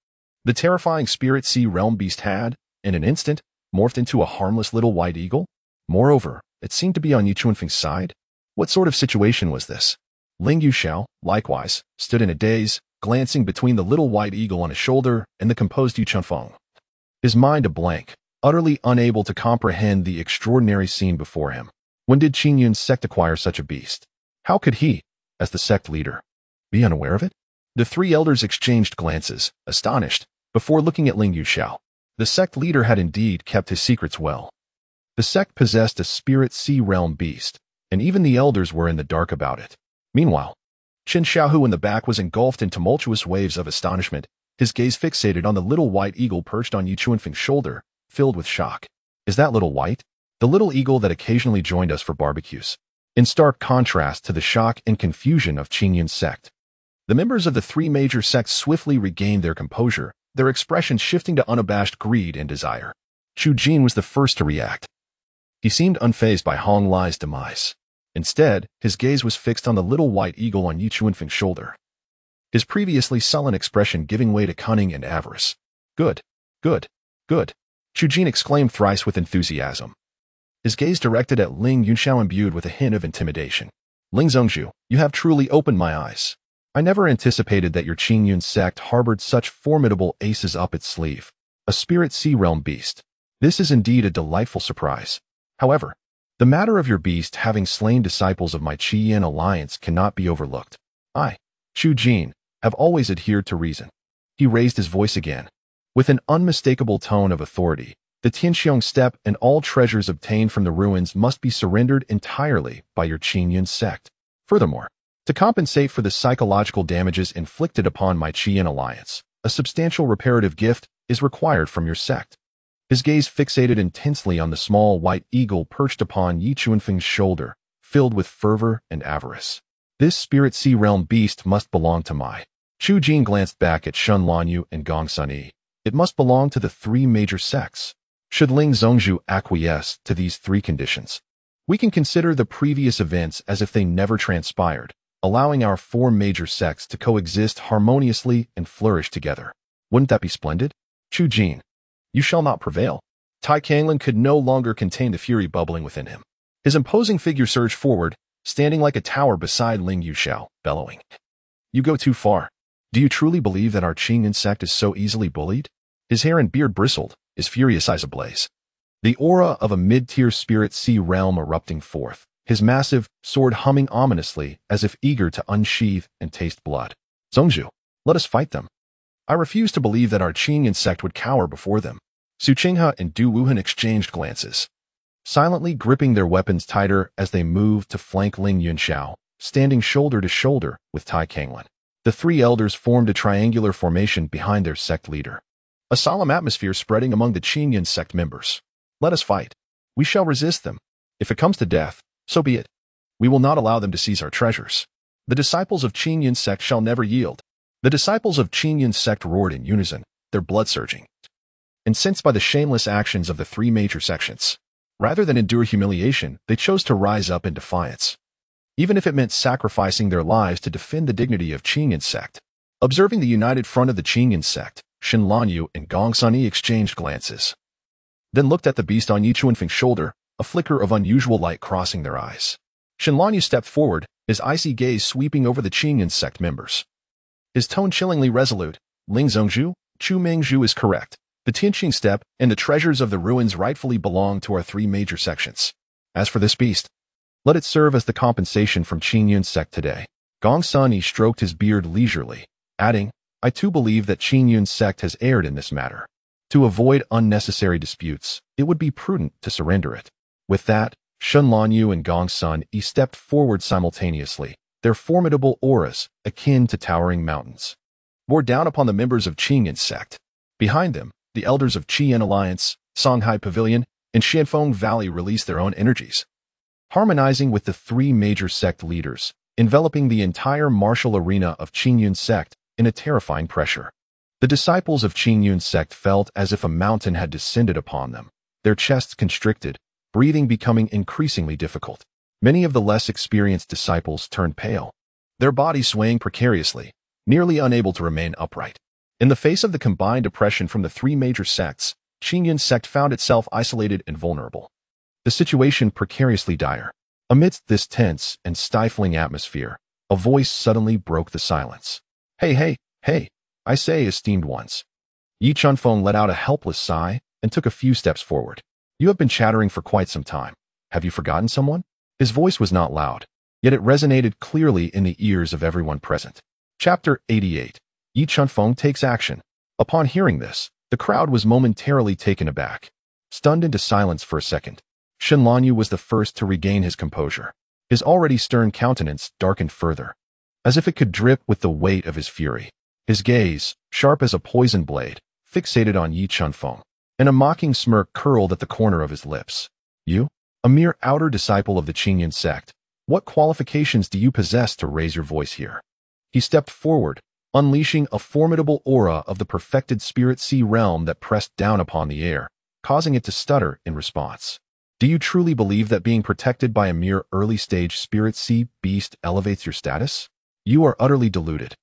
The terrifying Spirit Sea Realm beast had, in an instant, morphed into a harmless little white eagle. Moreover, it seemed to be on Yi Chuanfeng's side. What sort of situation was this? Ling Yuxiao, likewise, stood in a daze, glancing between the little white eagle on his shoulder and the composed Yi Chuanfeng, his mind a blank, utterly unable to comprehend the extraordinary scene before him. When did Qingyun's sect acquire such a beast? How could he, as the sect leader, be unaware of it? The three elders exchanged glances, astonished, before looking at Ling Yuxiao. The sect leader had indeed kept his secrets well. The sect possessed a Spirit Sea Realm beast, and even the elders were in the dark about it. Meanwhile, Qin Xiaohu in the back was engulfed in tumultuous waves of astonishment, his gaze fixated on the little white eagle perched on Yi Chuanfeng's shoulder, filled with shock. Is that little white? The little eagle that occasionally joined us for barbecues. In stark contrast to the shock and confusion of Qingyun's sect, the members of the three major sects swiftly regained their composure, their expressions shifting to unabashed greed and desire. Chu Jin was the first to react. He seemed unfazed by Hong Lai's demise. Instead, his gaze was fixed on the little white eagle on Yi Chuanfeng's shoulder, his previously sullen expression giving way to cunning and avarice. Good, good, good, Chu Jin exclaimed thrice with enthusiasm, his gaze directed at Ling Yunxiao imbued with a hint of intimidation. Ling Zhongzhu, you have truly opened my eyes. I never anticipated that your Qingyun sect harbored such formidable aces up its sleeve. A spirit sea realm beast. This is indeed a delightful surprise. However, the matter of your beast having slain disciples of my Qi-Yin alliance cannot be overlooked. I, Chu Jin, have always adhered to reason. He raised his voice again. With an unmistakable tone of authority, the Tianxiong steppe and all treasures obtained from the ruins must be surrendered entirely by your Qingyun sect. Furthermore, to compensate for the psychological damages inflicted upon my Qi-Yin alliance, a substantial reparative gift is required from your sect. His gaze fixated intensely on the small white eagle perched upon Yi Chuanfeng's shoulder, filled with fervor and avarice. This spirit sea realm beast must belong to my. Chu Jin glanced back at Shen Lanyu and Gong Sunyi. It must belong to the three major sects. Should Ling Zhongzhu acquiesce to these three conditions, we can consider the previous events as if they never transpired, allowing our four major sects to coexist harmoniously and flourish together. Wouldn't that be splendid? Chu Jin, you shall not prevail. Tai Kanglin could no longer contain the fury bubbling within him. His imposing figure surged forward, standing like a tower beside Ling Yuxiao, bellowing. You go too far. Do you truly believe that our Qingyun sect is so easily bullied? His hair and beard bristled, his furious eyes ablaze. The aura of a mid-tier spirit sea realm erupting forth, his massive sword humming ominously as if eager to unsheath and taste blood. Zhongzhu, let us fight them. I refuse to believe that our Qingyun sect would cower before them. Su Qinghe and Du Wuhan exchanged glances, silently gripping their weapons tighter as they moved to flank Ling Yunxiao, standing shoulder to shoulder with Tai Kanglin. The three elders formed a triangular formation behind their sect leader. A solemn atmosphere spreading among the Qingyun sect members. Let us fight. We shall resist them. If it comes to death, so be it. We will not allow them to seize our treasures. The disciples of Qingyun sect shall never yield. The disciples of Qingyun sect roared in unison, their blood surging, incensed by the shameless actions of the three major sections. Rather than endure humiliation, they chose to rise up in defiance, even if it meant sacrificing their lives to defend the dignity of Qingyun sect. Observing the united front of the Qingyun sect, Shen Lanyu and Gong Sunyi exchanged glances, then looked at the beast on Yi Chuanfeng's shoulder, a flicker of unusual light crossing their eyes. Shen Lanyu stepped forward, his icy gaze sweeping over the Qingyun sect members. His tone chillingly resolute. Ling Zhongzhu, Chu Mingzhu is correct. The Tianqing steppe and the treasures of the ruins rightfully belong to our three major sections. As for this beast, let it serve as the compensation from Qingyun sect today. Gong Sunyi stroked his beard leisurely, adding, I too believe that Qingyun sect has erred in this matter. To avoid unnecessary disputes, it would be prudent to surrender it. With that, Shen Lanyu and Gong Sunyi stepped forward simultaneously, their formidable auras, akin to towering mountains, bore down upon the members of Qingyun sect. Behind them, the elders of Qi-Yin Alliance, Songhai Pavilion, and Xianfeng Valley released their own energies, harmonizing with the three major sect leaders, enveloping the entire martial arena of Qingyun sect in a terrifying pressure. The disciples of Qingyun sect felt as if a mountain had descended upon them, their chests constricted, breathing becoming increasingly difficult. Many of the less experienced disciples turned pale, their bodies swaying precariously, nearly unable to remain upright. In the face of the combined oppression from the three major sects, Qingyun sect found itself isolated and vulnerable. The situation precariously dire. Amidst this tense and stifling atmosphere, a voice suddenly broke the silence. Hey, I say, esteemed ones. Yi Chuanfeng let out a helpless sigh and took a few steps forward. You have been chattering for quite some time. Have you forgotten someone? His voice was not loud, yet it resonated clearly in the ears of everyone present. Chapter 88. Yi Chuanfeng takes action. Upon hearing this, the crowd was momentarily taken aback, stunned into silence for a second. Shen Lanyu was the first to regain his composure. His already stern countenance darkened further, as if it could drip with the weight of his fury. His gaze, sharp as a poison blade, fixated on Yi Chuanfeng, and a mocking smirk curled at the corner of his lips. You, a mere outer disciple of the Qingyun sect, what qualifications do you possess to raise your voice here? He stepped forward, unleashing a formidable aura of the perfected spirit sea realm that pressed down upon the air, causing it to stutter in response. Do you truly believe that being protected by a mere early-stage spirit sea beast elevates your status? You are utterly deluded.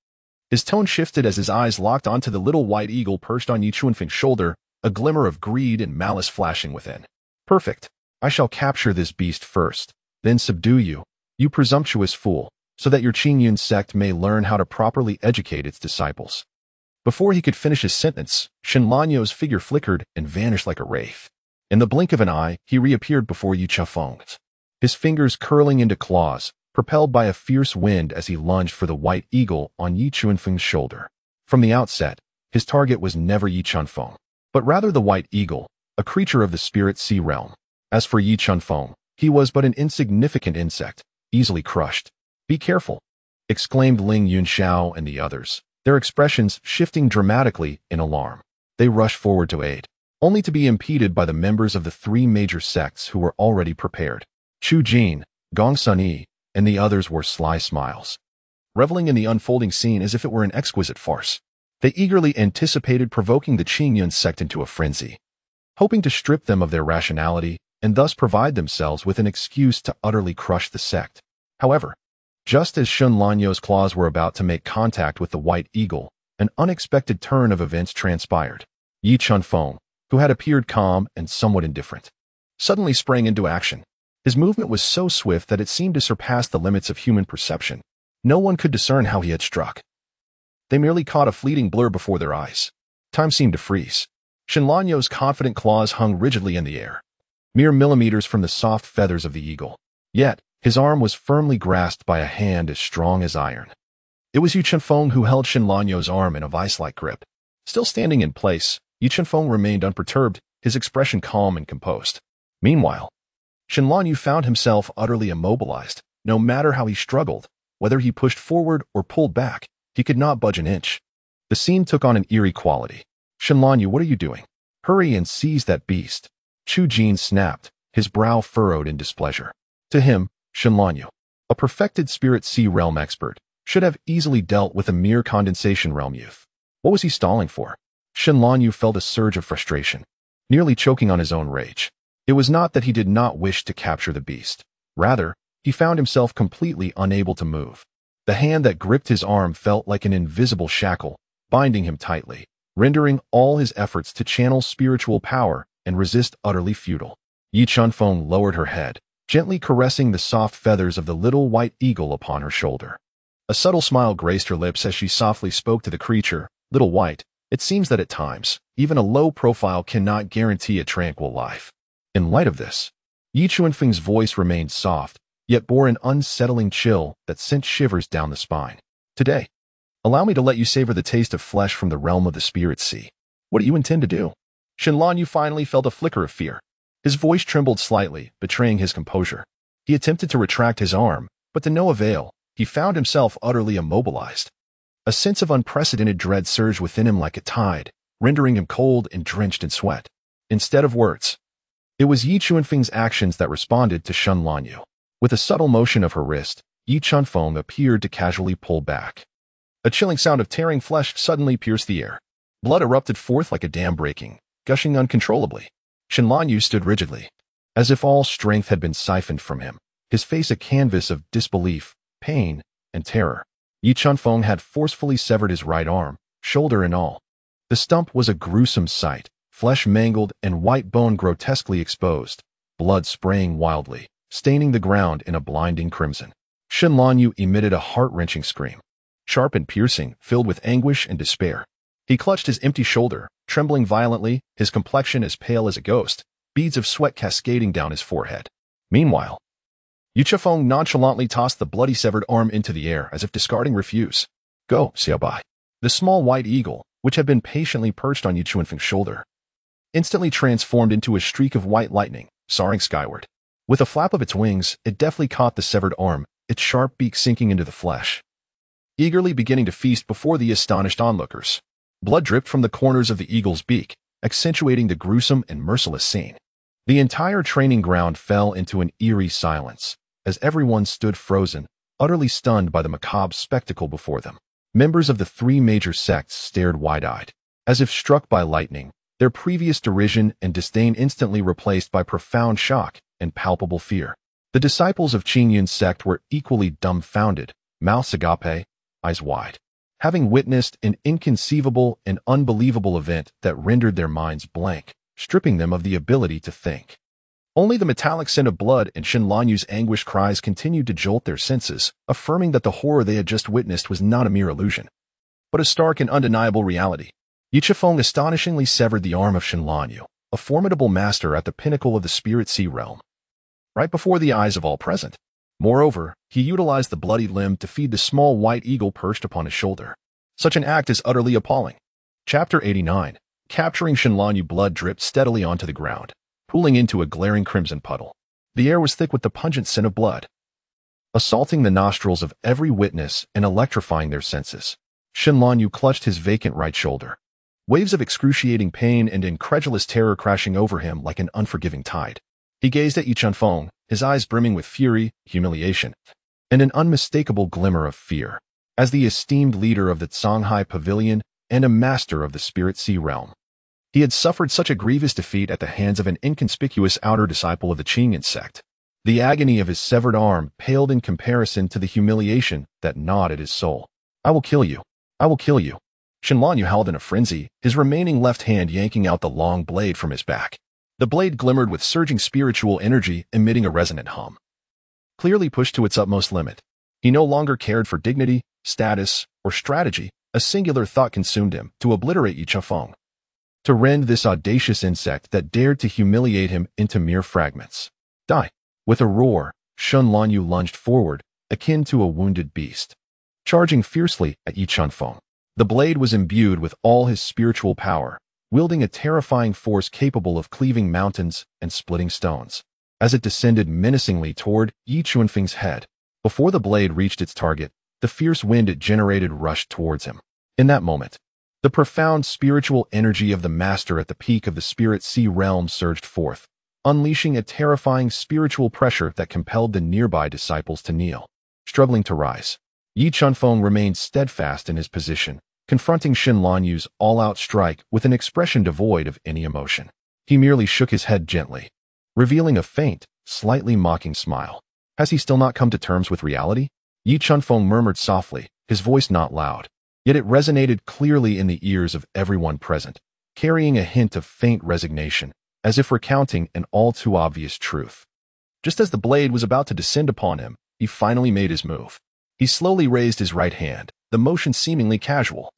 His tone shifted as his eyes locked onto the little white eagle perched on Yi Chuanfeng's shoulder, a glimmer of greed and malice flashing within. Perfect. I shall capture this beast first, then subdue you, you presumptuous fool, so that your Qingyun sect may learn how to properly educate its disciples. Before he could finish his sentence, Shen Lanyo's figure flickered and vanished like a wraith. In the blink of an eye, he reappeared before Yi Chuanfeng, his fingers curling into claws, propelled by a fierce wind as he lunged for the white eagle on Yi Chuanfeng's shoulder. From the outset, his target was never Yi Chuanfeng, but rather the white eagle, a creature of the spirit sea realm. As for Yi Chuanfeng, he was but an insignificant insect, easily crushed. Be careful, exclaimed Ling Yunxiao and the others, their expressions shifting dramatically in alarm. They rushed forward to aid, only to be impeded by the members of the three major sects who were already prepared. Chu Jin, Gong Sunyi, and the others wore sly smiles, reveling in the unfolding scene as if it were an exquisite farce. They eagerly anticipated provoking the Qingyun sect into a frenzy, hoping to strip them of their rationality and thus provide themselves with an excuse to utterly crush the sect. However, just as Shen Lanyo's claws were about to make contact with the white eagle, an unexpected turn of events transpired. Yi Chuanfeng, who had appeared calm and somewhat indifferent, suddenly sprang into action. His movement was so swift that it seemed to surpass the limits of human perception. No one could discern how he had struck. They merely caught a fleeting blur before their eyes. Time seemed to freeze. Shen Lanyo's confident claws hung rigidly in the air, mere millimeters from the soft feathers of the eagle. Yet, his arm was firmly grasped by a hand as strong as iron. It was Yi Chuanfeng who held Shen Lanyo's arm in a vice-like grip. Still standing in place, Yi Chuanfeng remained unperturbed, his expression calm and composed. Meanwhile, Shen Lanyo found himself utterly immobilized. No matter how he struggled, whether he pushed forward or pulled back, he could not budge an inch. The scene took on an eerie quality. Shen Lanyo, what are you doing? Hurry and seize that beast. Chu Jin snapped, his brow furrowed in displeasure. To him, Shen Lanyo, a perfected spirit sea realm expert, should have easily dealt with a mere condensation realm youth. What was he stalling for? Shen Lanyo felt a surge of frustration, nearly choking on his own rage. It was not that he did not wish to capture the beast. Rather, he found himself completely unable to move. The hand that gripped his arm felt like an invisible shackle, binding him tightly, rendering all his efforts to channel spiritual power and resist utterly futile. Yi Chuanfeng lowered her head, gently caressing the soft feathers of the little white eagle upon her shoulder. A subtle smile graced her lips as she softly spoke to the creature. Little White, it seems that at times, even a low profile cannot guarantee a tranquil life. In light of this, Yi Chuanfeng's voice remained soft, yet bore an unsettling chill that sent shivers down the spine. Today, allow me to let you savor the taste of flesh from the realm of the spirit sea. What do you intend to do? Shen Lanyo finally felt a flicker of fear. His voice trembled slightly, betraying his composure. He attempted to retract his arm, but to no avail. He found himself utterly immobilized. A sense of unprecedented dread surged within him like a tide, rendering him cold and drenched in sweat. Instead of words, it was Yi Chuanfeng's actions that responded to Shen Lanyo. With a subtle motion of her wrist, Yi Chuanfeng appeared to casually pull back. A chilling sound of tearing flesh suddenly pierced the air. Blood erupted forth like a dam breaking, gushing uncontrollably. Shen Lanyo stood rigidly, as if all strength had been siphoned from him, his face a canvas of disbelief, pain, and terror. Yi Chuanfeng had forcefully severed his right arm, shoulder and all. The stump was a gruesome sight, flesh mangled and white bone grotesquely exposed, blood spraying wildly, staining the ground in a blinding crimson. Shen Lanyo emitted a heart-wrenching scream, sharp and piercing, filled with anguish and despair. He clutched his empty shoulder, trembling violently, his complexion as pale as a ghost, beads of sweat cascading down his forehead. Meanwhile, Yi Chuanfeng nonchalantly tossed the bloody severed arm into the air as if discarding refuse. Go, Xiaobai. The small white eagle, which had been patiently perched on Yi Chuanfeng's shoulder, instantly transformed into a streak of white lightning, soaring skyward. With a flap of its wings, it deftly caught the severed arm, its sharp beak sinking into the flesh, eagerly beginning to feast before the astonished onlookers. Blood dripped from the corners of the eagle's beak, accentuating the gruesome and merciless scene. The entire training ground fell into an eerie silence, as everyone stood frozen, utterly stunned by the macabre spectacle before them. Members of the three major sects stared wide-eyed, as if struck by lightning, their previous derision and disdain instantly replaced by profound shock and palpable fear. The disciples of Qing Yun's sect were equally dumbfounded, mouths agape, eyes wide, having witnessed an inconceivable and unbelievable event that rendered their minds blank, stripping them of the ability to think. Only the metallic scent of blood and Shen Lanyu's anguished cries continued to jolt their senses, affirming that the horror they had just witnessed was not a mere illusion, but a stark and undeniable reality. Yi Chifeng astonishingly severed the arm of Shen Lanyu, a formidable master at the pinnacle of the Spirit Sea realm, right before the eyes of all present. Moreover, he utilized the bloody limb to feed the small white eagle perched upon his shoulder. Such an act is utterly appalling. Chapter 89. Capturing Shen Lanyu. Blood dripped steadily onto the ground, pooling into a glaring crimson puddle. The air was thick with the pungent scent of blood, assaulting the nostrils of every witness and electrifying their senses. Shen Lanyu clutched his vacant right shoulder, waves of excruciating pain and incredulous terror crashing over him like an unforgiving tide. He gazed at Yi Chunfeng, his eyes brimming with fury, humiliation, and an unmistakable glimmer of fear. As the esteemed leader of the Songhai Pavilion and a master of the Spirit Sea realm, he had suffered such a grievous defeat at the hands of an inconspicuous outer disciple of the Qingyan sect. The agony of his severed arm paled in comparison to the humiliation that gnawed at his soul. "I will kill you. I will kill you." Shen Lanyu howled in a frenzy, his remaining left hand yanking out the long blade from his back. The blade glimmered with surging spiritual energy, emitting a resonant hum. Clearly pushed to its utmost limit, he no longer cared for dignity, status, or strategy. A singular thought consumed him: to obliterate Yi Chifeng, to rend this audacious insect that dared to humiliate him into mere fragments. Die! With a roar, Shen Lanyu lunged forward, akin to a wounded beast, charging fiercely at Yi Chunfeng. The blade was imbued with all his spiritual power, wielding a terrifying force capable of cleaving mountains and splitting stones. As it descended menacingly toward Yi Chunfeng's head, before the blade reached its target, the fierce wind it generated rushed towards him. In that moment, the profound spiritual energy of the master at the peak of the Spirit Sea realm surged forth, unleashing a terrifying spiritual pressure that compelled the nearby disciples to kneel. Struggling to rise, Yi Chunfeng remained steadfast in his position, confronting Shen Lanyu's all-out strike with an expression devoid of any emotion. He merely shook his head gently, revealing a faint, slightly mocking smile. Has he still not come to terms with reality? Yi Chunfeng murmured softly, his voice not loud, yet it resonated clearly in the ears of everyone present, carrying a hint of faint resignation, as if recounting an all-too-obvious truth. Just as the blade was about to descend upon him, he finally made his move. He slowly raised his right hand, the motion seemingly casual,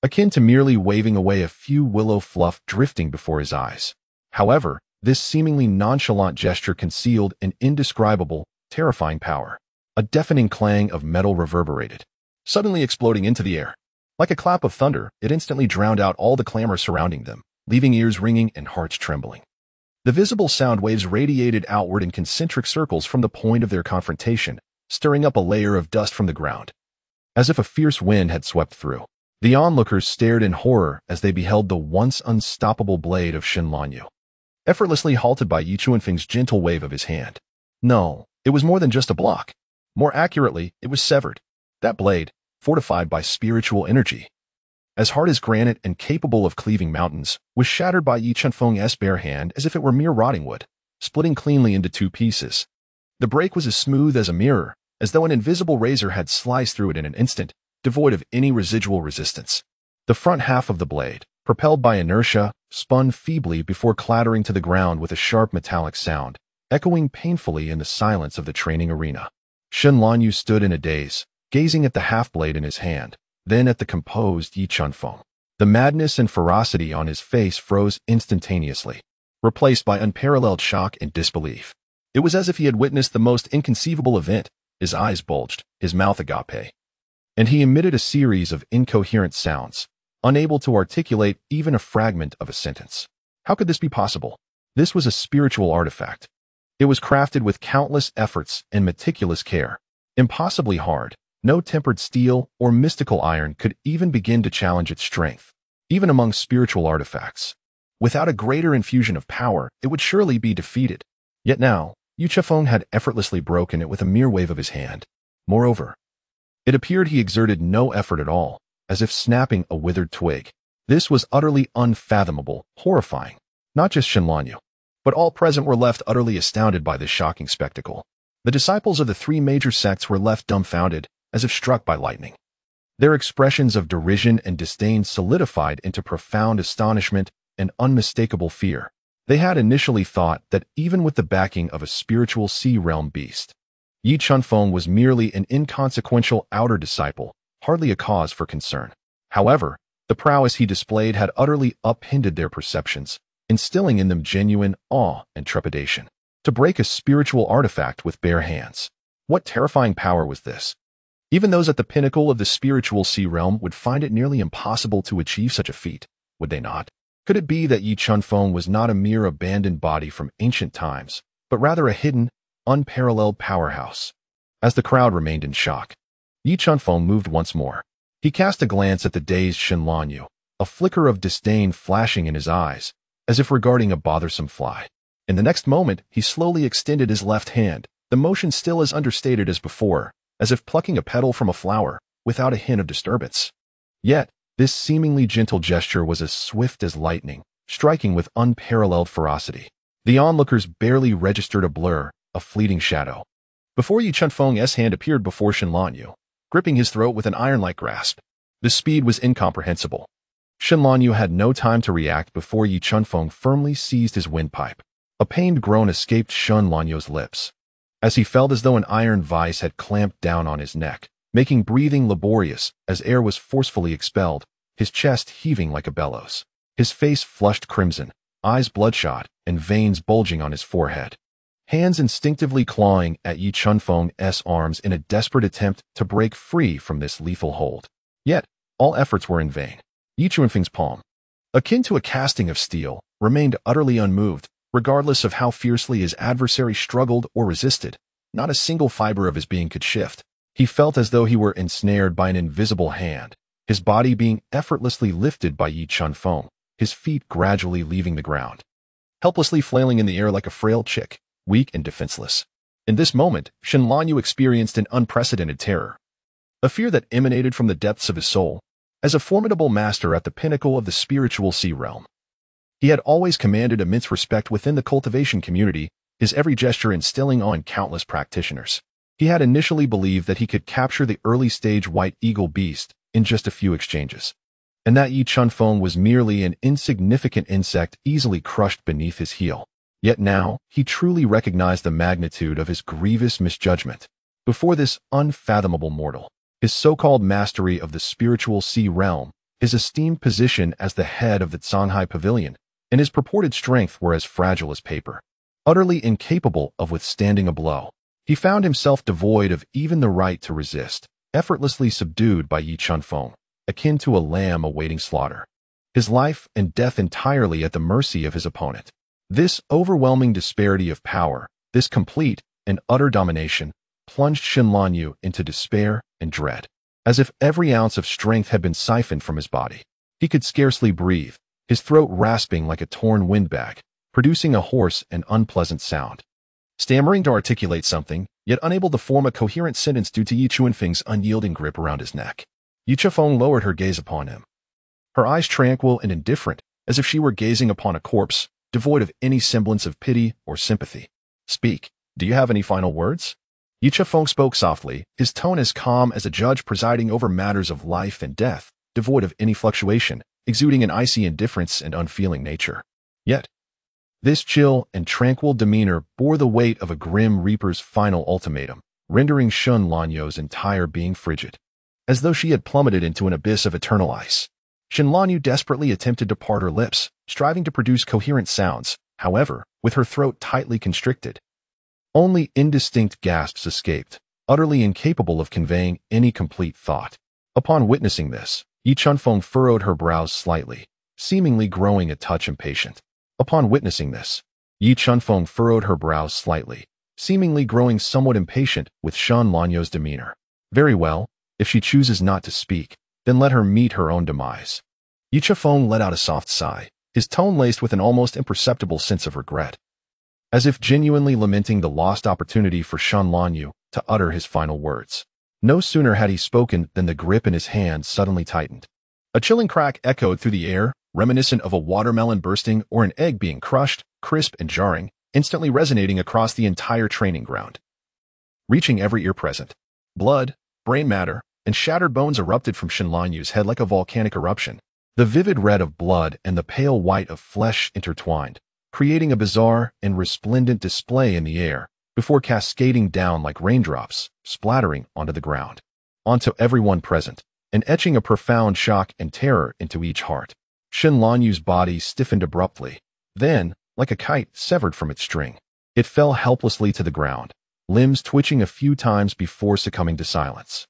akin to merely waving away a few willow fluff drifting before his eyes. However, this seemingly nonchalant gesture concealed an indescribable, terrifying power. A deafening clang of metal reverberated, suddenly exploding into the air. Like a clap of thunder, it instantly drowned out all the clamor surrounding them, leaving ears ringing and hearts trembling. The visible sound waves radiated outward in concentric circles from the point of their confrontation, stirring up a layer of dust from the ground, as if a fierce wind had swept through. The onlookers stared in horror as they beheld the once unstoppable blade of Shen Lanyu, effortlessly halted by Yi Chunfeng's gentle wave of his hand. No, it was more than just a block. More accurately, it was severed. That blade, fortified by spiritual energy, as hard as granite and capable of cleaving mountains, was shattered by Yi Chunfeng's bare hand as if it were mere rotting wood, splitting cleanly into two pieces. The break was as smooth as a mirror, as though an invisible razor had sliced through it in an instant, devoid of any residual resistance. The front half of the blade, propelled by inertia, spun feebly before clattering to the ground with a sharp metallic sound, echoing painfully in the silence of the training arena. Shen Lanyu stood in a daze, gazing at the half-blade in his hand, then at the composed Yi Chunfeng. The madness and ferocity on his face froze instantaneously, replaced by unparalleled shock and disbelief. It was as if he had witnessed the most inconceivable event. His eyes bulged, his mouth agape, and he emitted a series of incoherent sounds, unable to articulate even a fragment of a sentence. How could this be possible? This was a spiritual artifact. It was crafted with countless efforts and meticulous care. Impossibly hard, no tempered steel or mystical iron could even begin to challenge its strength. Even among spiritual artifacts, without a greater infusion of power, it would surely be defeated. Yet now, Yi Chifeng had effortlessly broken it with a mere wave of his hand. Moreover, it appeared he exerted no effort at all, as if snapping a withered twig. This was utterly unfathomable, horrifying. Not just Shen Lanyu, But all present were left utterly astounded by this shocking spectacle. The disciples of the three major sects were left dumbfounded, as if struck by lightning. Their expressions of derision and disdain solidified into profound astonishment and unmistakable fear. They had initially thought that even with the backing of a spiritual sea realm beast, Yi Chunfeng was merely an inconsequential outer disciple, hardly a cause for concern. However, the prowess he displayed had utterly upended their perceptions, instilling in them genuine awe and trepidation. To break a spiritual artifact with bare hands. What terrifying power was this? Even those at the pinnacle of the spiritual sea realm would find it nearly impossible to achieve such a feat, would they not? Could it be that Yi Chunfeng was not a mere abandoned body from ancient times, but rather a hidden, unparalleled powerhouse? As the crowd remained in shock, Yi Chunfeng moved once more. He cast a glance at the dazed Shen Lanyu, a flicker of disdain flashing in his eyes, as if regarding a bothersome fly. In the next moment, he slowly extended his left hand, the motion still as understated as before, as if plucking a petal from a flower, without a hint of disturbance. Yet, this seemingly gentle gesture was as swift as lightning, striking with unparalleled ferocity. The onlookers barely registered a blur, a fleeting shadow, before Yi Chunfeng's hand appeared before Shen Lanyu, gripping his throat with an iron-like grasp. The speed was incomprehensible. Shen Lanyu had no time to react before Yi Chunfeng firmly seized his windpipe. A pained groan escaped Shen Lanyu's lips, as he felt as though an iron vice had clamped down on his neck, making breathing laborious as air was forcefully expelled, his chest heaving like a bellows. His face flushed crimson, eyes bloodshot, and veins bulging on his forehead. Hands instinctively clawing at Yi Chunfeng's arms in a desperate attempt to break free from this lethal hold. Yet, all efforts were in vain. Yi Chunfeng's palm, akin to a casting of steel, remained utterly unmoved, regardless of how fiercely his adversary struggled or resisted. Not a single fiber of his being could shift. He felt as though he were ensnared by an invisible hand, his body being effortlessly lifted by Yi Chunfeng, his feet gradually leaving the ground, helplessly flailing in the air like a frail chick, weak and defenseless. In this moment, Shen Lanyu experienced an unprecedented terror, a fear that emanated from the depths of his soul. As a formidable master at the pinnacle of the spiritual sea realm, he had always commanded immense respect within the cultivation community, his every gesture instilling awe in countless practitioners. He had initially believed that he could capture the early-stage white eagle beast in just a few exchanges, and that Yi Chunfeng was merely an insignificant insect easily crushed beneath his heel. Yet now, he truly recognized the magnitude of his grievous misjudgment. Before this unfathomable mortal, his so-called mastery of the spiritual sea realm, his esteemed position as the head of the Zhanghai Pavilion, and his purported strength were as fragile as paper, utterly incapable of withstanding a blow. He found himself devoid of even the right to resist, effortlessly subdued by Yi Chunfeng, akin to a lamb awaiting slaughter. His life and death entirely at the mercy of his opponent. This overwhelming disparity of power, this complete and utter domination, plunged Shen Lanyu into despair and dread, as if every ounce of strength had been siphoned from his body. He could scarcely breathe, his throat rasping like a torn windbag, producing a hoarse and unpleasant sound. Stammering to articulate something, yet unable to form a coherent sentence due to Yi Chunfeng's unyielding grip around his neck. Yi Chunfeng lowered her gaze upon him, her eyes tranquil and indifferent, as if she were gazing upon a corpse, devoid of any semblance of pity or sympathy. Speak. Do you have any final words? Yi Chunfeng spoke softly, his tone as calm as a judge presiding over matters of life and death, devoid of any fluctuation, exuding an icy indifference and unfeeling nature. Yet, this chill and tranquil demeanor bore the weight of a grim reaper's final ultimatum, rendering Shen Lanyu's entire being frigid, as though she had plummeted into an abyss of eternal ice. Shen Lanyu desperately attempted to part her lips, striving to produce coherent sounds, however, with her throat tightly constricted. Only indistinct gasps escaped, utterly incapable of conveying any complete thought. Upon witnessing this, Yi Chunfeng furrowed her brows slightly, seemingly growing a touch impatient. Upon witnessing this, Yi Chunfeng furrowed her brows slightly, seemingly growing somewhat impatient with Shen Lanyu's demeanor. Very well, if she chooses not to speak, then let her meet her own demise. Yi Chunfeng let out a soft sigh, his tone laced with an almost imperceptible sense of regret, as if genuinely lamenting the lost opportunity for Shen Lanyu to utter his final words. No sooner had he spoken than the grip in his hand suddenly tightened. A chilling crack echoed through the air, reminiscent of a watermelon bursting or an egg being crushed, crisp and jarring, instantly resonating across the entire training ground. Reaching every ear present, blood, brain matter, and shattered bones erupted from Shen Lanyu's head like a volcanic eruption. The vivid red of blood and the pale white of flesh intertwined, creating a bizarre and resplendent display in the air, before cascading down like raindrops, splattering onto the ground, onto everyone present, and etching a profound shock and terror into each heart. Shen Lanyu's body stiffened abruptly. Then, like a kite severed from its string, it fell helplessly to the ground, limbs twitching a few times before succumbing to silence.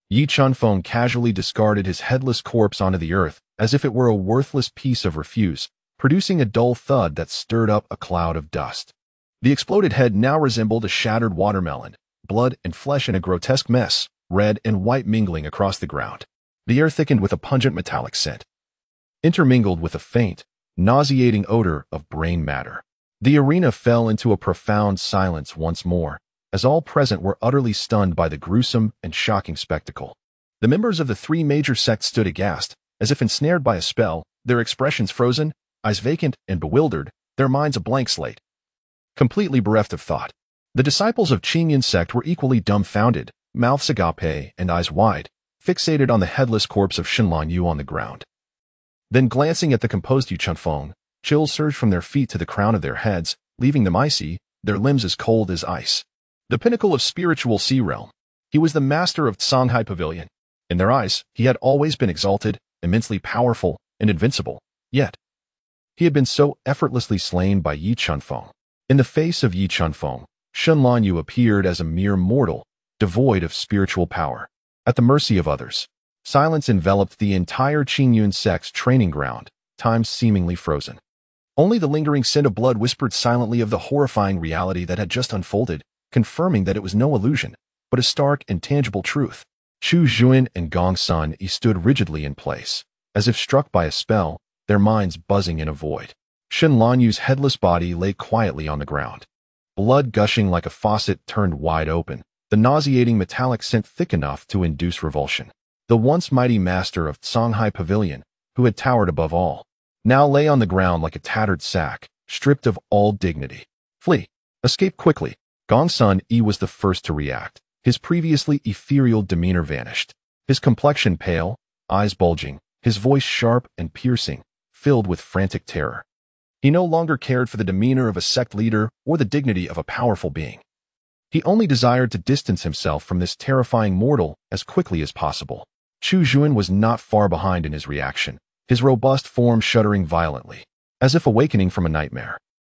Yi Chunfeng casually discarded his headless corpse onto the earth as if it were a worthless piece of refuse, producing a dull thud that stirred up a cloud of dust. The exploded head now resembled a shattered watermelon, blood and flesh in a grotesque mess, red and white mingling across the ground. The air thickened with a pungent metallic scent, intermingled with a faint, nauseating odor of brain matter. The arena fell into a profound silence once more, as all present were utterly stunned by the gruesome and shocking spectacle. The members of the three major sects stood aghast, as if ensnared by a spell, their expressions frozen, eyes vacant and bewildered, their minds a blank slate, completely bereft of thought. The disciples of Qingyun sect were equally dumbfounded, mouths agape and eyes wide, fixated on the headless corpse of Shen Lanyu on the ground. Then glancing at the composed Yi Chunfeng, chills surged from their feet to the crown of their heads, leaving them icy, their limbs as cold as ice. The pinnacle of spiritual sea realm. He was the master of Songhai Pavilion. In their eyes, he had always been exalted, immensely powerful, and invincible. Yet, he had been so effortlessly slain by Yi Chunfeng. In the face of Yi Chunfeng, Shen Lanyu appeared as a mere mortal, devoid of spiritual power, at the mercy of others. Silence enveloped the entire Qingyun sect's training ground, time seemingly frozen. Only the lingering scent of blood whispered silently of the horrifying reality that had just unfolded, confirming that it was no illusion, but a stark and tangible truth. Chu Juan and Gong Sun stood rigidly in place, as if struck by a spell, their minds buzzing in a void. Shen Lanyu's headless body lay quietly on the ground. Blood gushing like a faucet turned wide open, the nauseating metallic scent thick enough to induce revulsion. The once mighty master of Songhai Pavilion, who had towered above all, now lay on the ground like a tattered sack, stripped of all dignity. Flee! Escape quickly! Gong Sun was the first to react. His previously ethereal demeanor vanished. His complexion pale, eyes bulging, his voice sharp and piercing, filled with frantic terror. He no longer cared for the demeanor of a sect leader or the dignity of a powerful being. He only desired to distance himself from this terrifying mortal as quickly as possible. Chu Juan was not far behind in his reaction, his robust form shuddering violently, as if awakening from a nightmare.